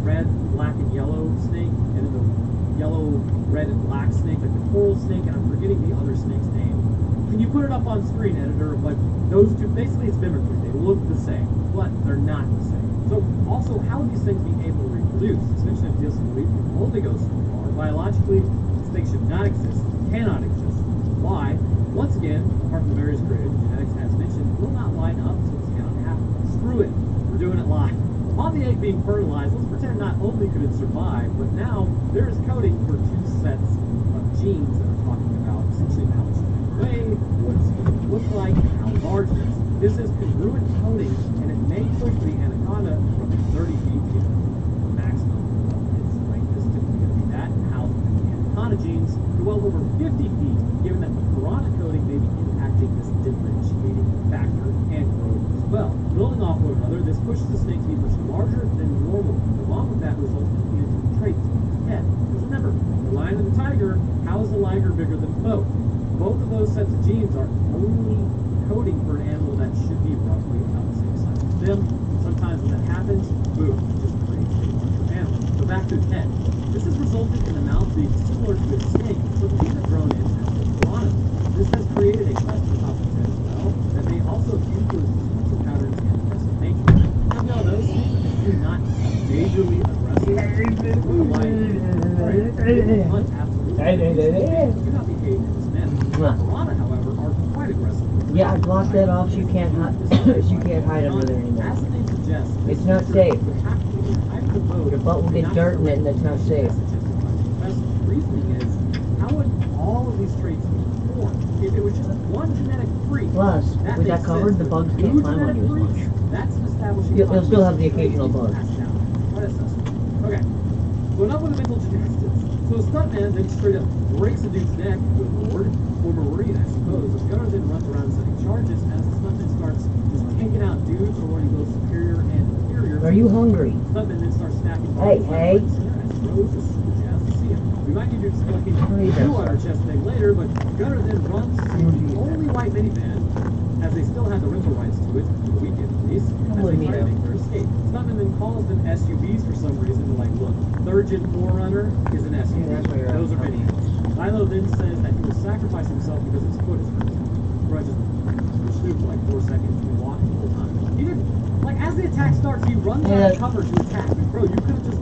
red, black, and yellow snake, and then the yellow, red, and black snake, like the coral snake, and I'm forgetting the other snake's name. Can you you put it up on screen, editor, of like those two, basically it's mimicry. They look the same, but they're not the same. So also, how would these things be able to reproduce? Extinction of disbelief can only go so far. Biologically, these things should not exist, cannot exist. Why? Once again, apart from the various creative genetics as mentioned, will not line up, so this cannot happen. Screw it. We're doing it live. Upon the egg being fertilized, let's pretend not only could it survive, but now there is coding for two sets of genes that are talking about essentially how it's going to weigh, what it's going to look like, and how large it is. This is congruent coding, and it may push the anaconda from 30 feet to the maximum of its length is typically going to be that. How the anaconda genes go well over 50 feet, given that the piranha coding may be impacting this differentiating factor and growth as well. Building off one another, this pushes the snake to be much larger than normal. Along with that results in phenotypic traits. Head. Because remember, the lion and the tiger, how is the liger bigger than both? Both of those sets of genes are only coding for an animal that should be roughly about the same size as them. Sometimes when that happens, boom, it just creates a larger animal. So back to its head. This has resulted in the mouth being similar to a snake, so these are grown in as the piranhas. This has created a crest on top of its head as well, that may also fuse those sequential patterns in the rest of nature. Now, no, those snakes are not majorly aggressive. Hunt absolutely. Do not behave in this manner. Piranha, however, are quite aggressive. Yeah, I blocked that off so you can't hide under there anymore. As the name suggests, It's not safe. would have to be in hybrid mode. Your butt will get dirt in it and that's not safe. The reasoning is, how would all of these traits be formed? If it was just one genetic freak, Plus, that with that makes covered, sense. the bugs Two can't climb on genetic you as freaks, much. that's an establishing You'll still have the conflict. occasional bug. Passed down. Predecessor. Okay. So enough with the mental gymnastics. So a stuntman then straight up breaks a dude's neck with a word for Marine, I suppose. The gunner then runs around setting charges as the stuntman starts just taking out dudes or when he goes superior and inferior. Are you hungry? Stuntman then starts snapping Hey, hey. as Rose is super jazzed to see him. We might need to explain Hurry the up. on our chest thing later, but Gunner then runs to the only white minivan, as they still have the rental rights to it, for the weekend at least, as with they me try to now. make their escape. Stuntman then calls them SUVs for some reason. They're like, look, third gen 4Runner is an SUV. Yeah, that's where you're at. Those are minivans. Milo then says that he will sacrifice himself because his foot is hurt. Bro just stood for like 4 seconds and walked the whole time. He didn't, like, as the attack starts, he runs out of cover to attack. Like, bro, you could have just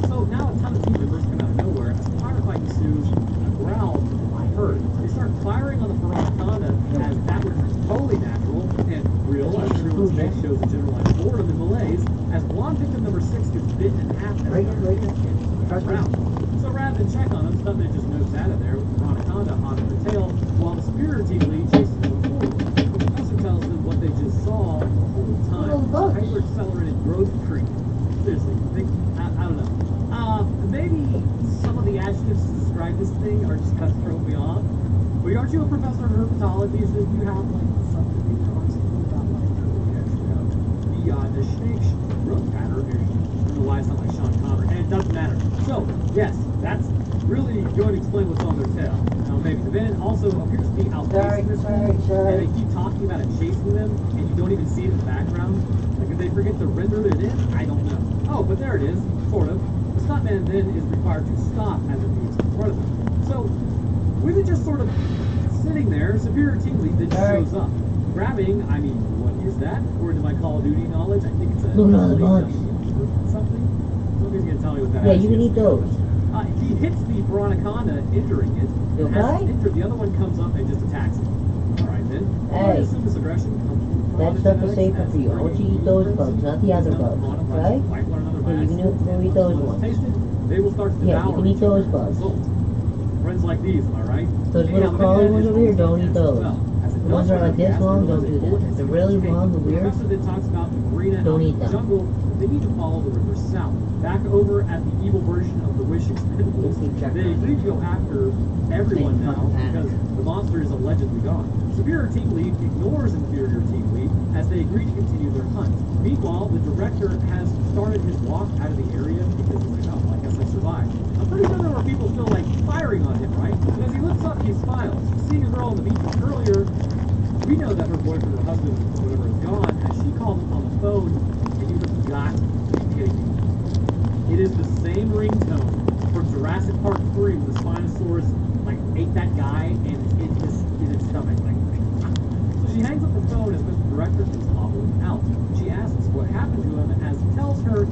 So now a ton of team members come out of nowhere as the firefight ensues. A growl I heard. They start firing on the Piranha as that was totally natural and real, as everyone's face shows a generalized boredom and malaise, as blonde victim number 6 gets bitten in half and round. So rather than check on him, Stuntman just notes out of there with the Piranha hot on the tail, while the superior team lead chases them forward. The professor tells them what they just saw the whole time. Hyper-accelerated growth creep. Seriously, I don't know. Maybe some of the adjectives to describe this thing are just throw me off. But aren't you a professor of herpetology? So you have like something in constantly about like the snake growth pattern. I don't know why it's not like Sean Connery, and it doesn't matter. So yes, that's really going to explain what's on their tail. Now maybe the van also appears to be outpacing this one, and they keep talking about it chasing them, and you don't even see it in the background. Like if they forget to render it in, I don't know. Oh, but there it is, sort of. The stuntman then is required to stop as it moves in front of them. So, with it just sort of sitting there, Superior Team Lead then shows up. Grabbing, I mean, what is that? According to my Call of Duty knowledge, I think it's a... Look at all the bugs. Something? Somebody's going to tell me what that Yeah, is. you can eat those. He hits the Piranha, injuring it. You As okay? it's injured, the other one comes up and just attacks it. Alright then. Hey. I assume this aggression comes from That piranha stuff is genetics, safer as for you. I want you to eat those bugs, not the other bugs. Okay? Yeah, you can eat those ones. They will start to Yeah, devour you can eat each other those as a bugs. result. Friends like these, am I right? Those little crawly ones over here, don't eat those. The ones that are like this long, don't do that. If they're really long and weird, Professor then talks about the green don't eat them. jungle. They need to follow the river south, back over at the evil version of the Wish Expendables. They agree to go after everyone now because the monster is allegedly gone. Superior Team Lead ignores Inferior Team Lead as they agree to continue their hunt. Meanwhile, the director has started his walk out of the area because he's like, oh, I guess I survived. I'm pretty sure there were people still like firing on him, right? Because he looks up and he smiles. Seeing a girl on the beach earlier, we know that her boyfriend or husband or whatever is gone as she called him on the phone, and you have got to be kidding me. It is the same ringtone from Jurassic Park 3 when the Spinosaurus like ate that guy and it just in its stomach language. So she hangs up the phone as Mr. Director comes hobbling out. She asks what happened to him as he tells her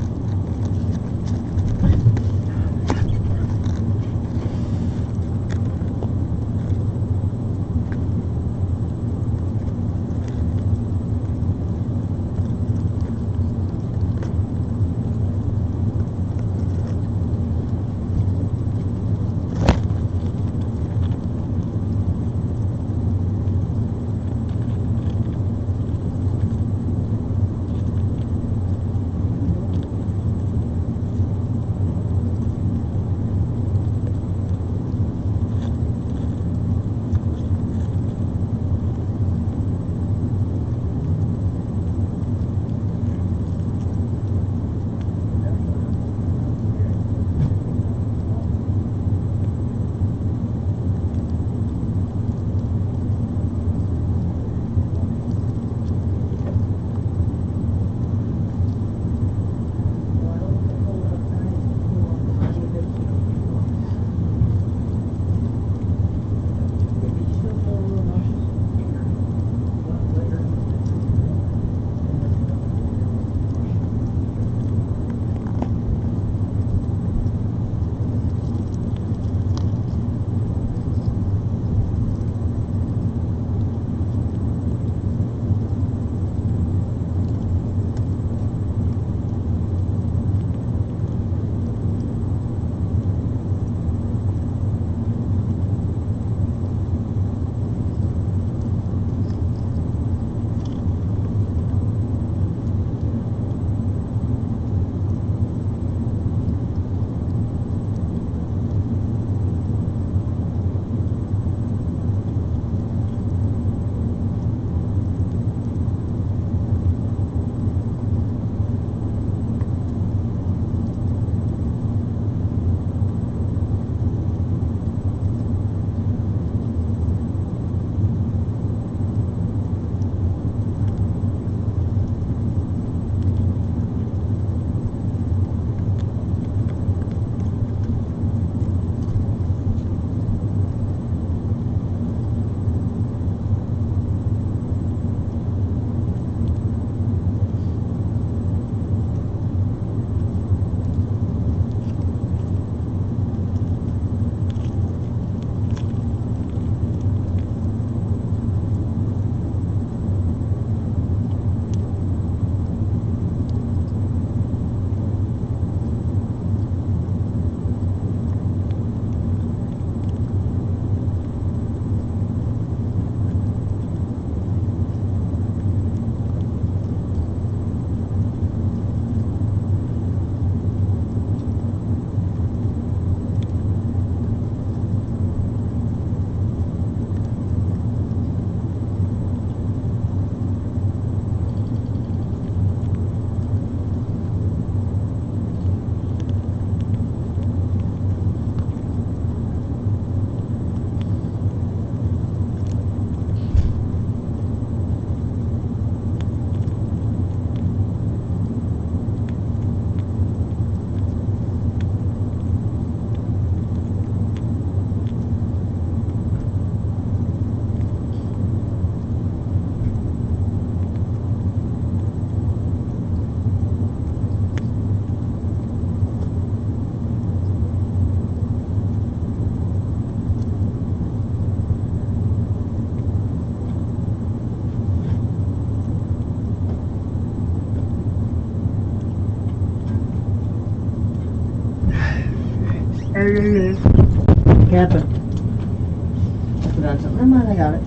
Captain. I forgot something. Never mind, I got it.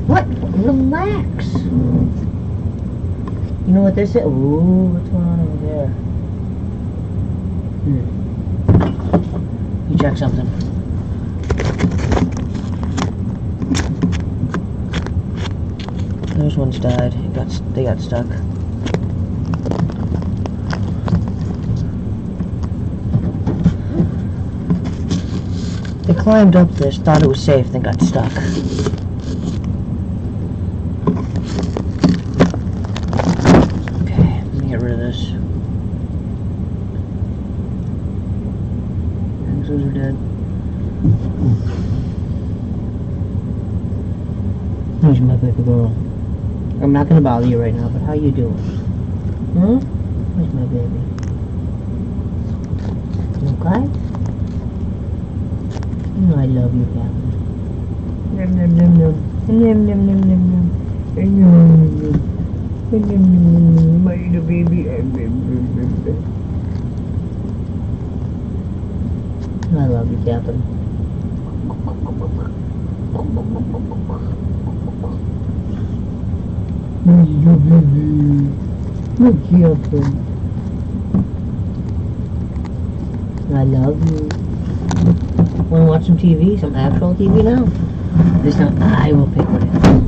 What? Relax. You know what this is? Ooh, what's going on over there? You check something. Those ones died. They got stuck. They climbed up this, thought it was safe, then got stuck. Okay, let me get rid of this. Those are dead. Who's my baby girl? I'm not gonna bother you right now, but how you doing? Hmm? Where's my baby? You okay? Oh, I love you, Captain. Num num num num. Num num num num num. Num num num num. My little baby. I love you, Captain. My baby. My Captain. I love you. Want to watch some TV? Some actual TV now? This time I will pick what it is.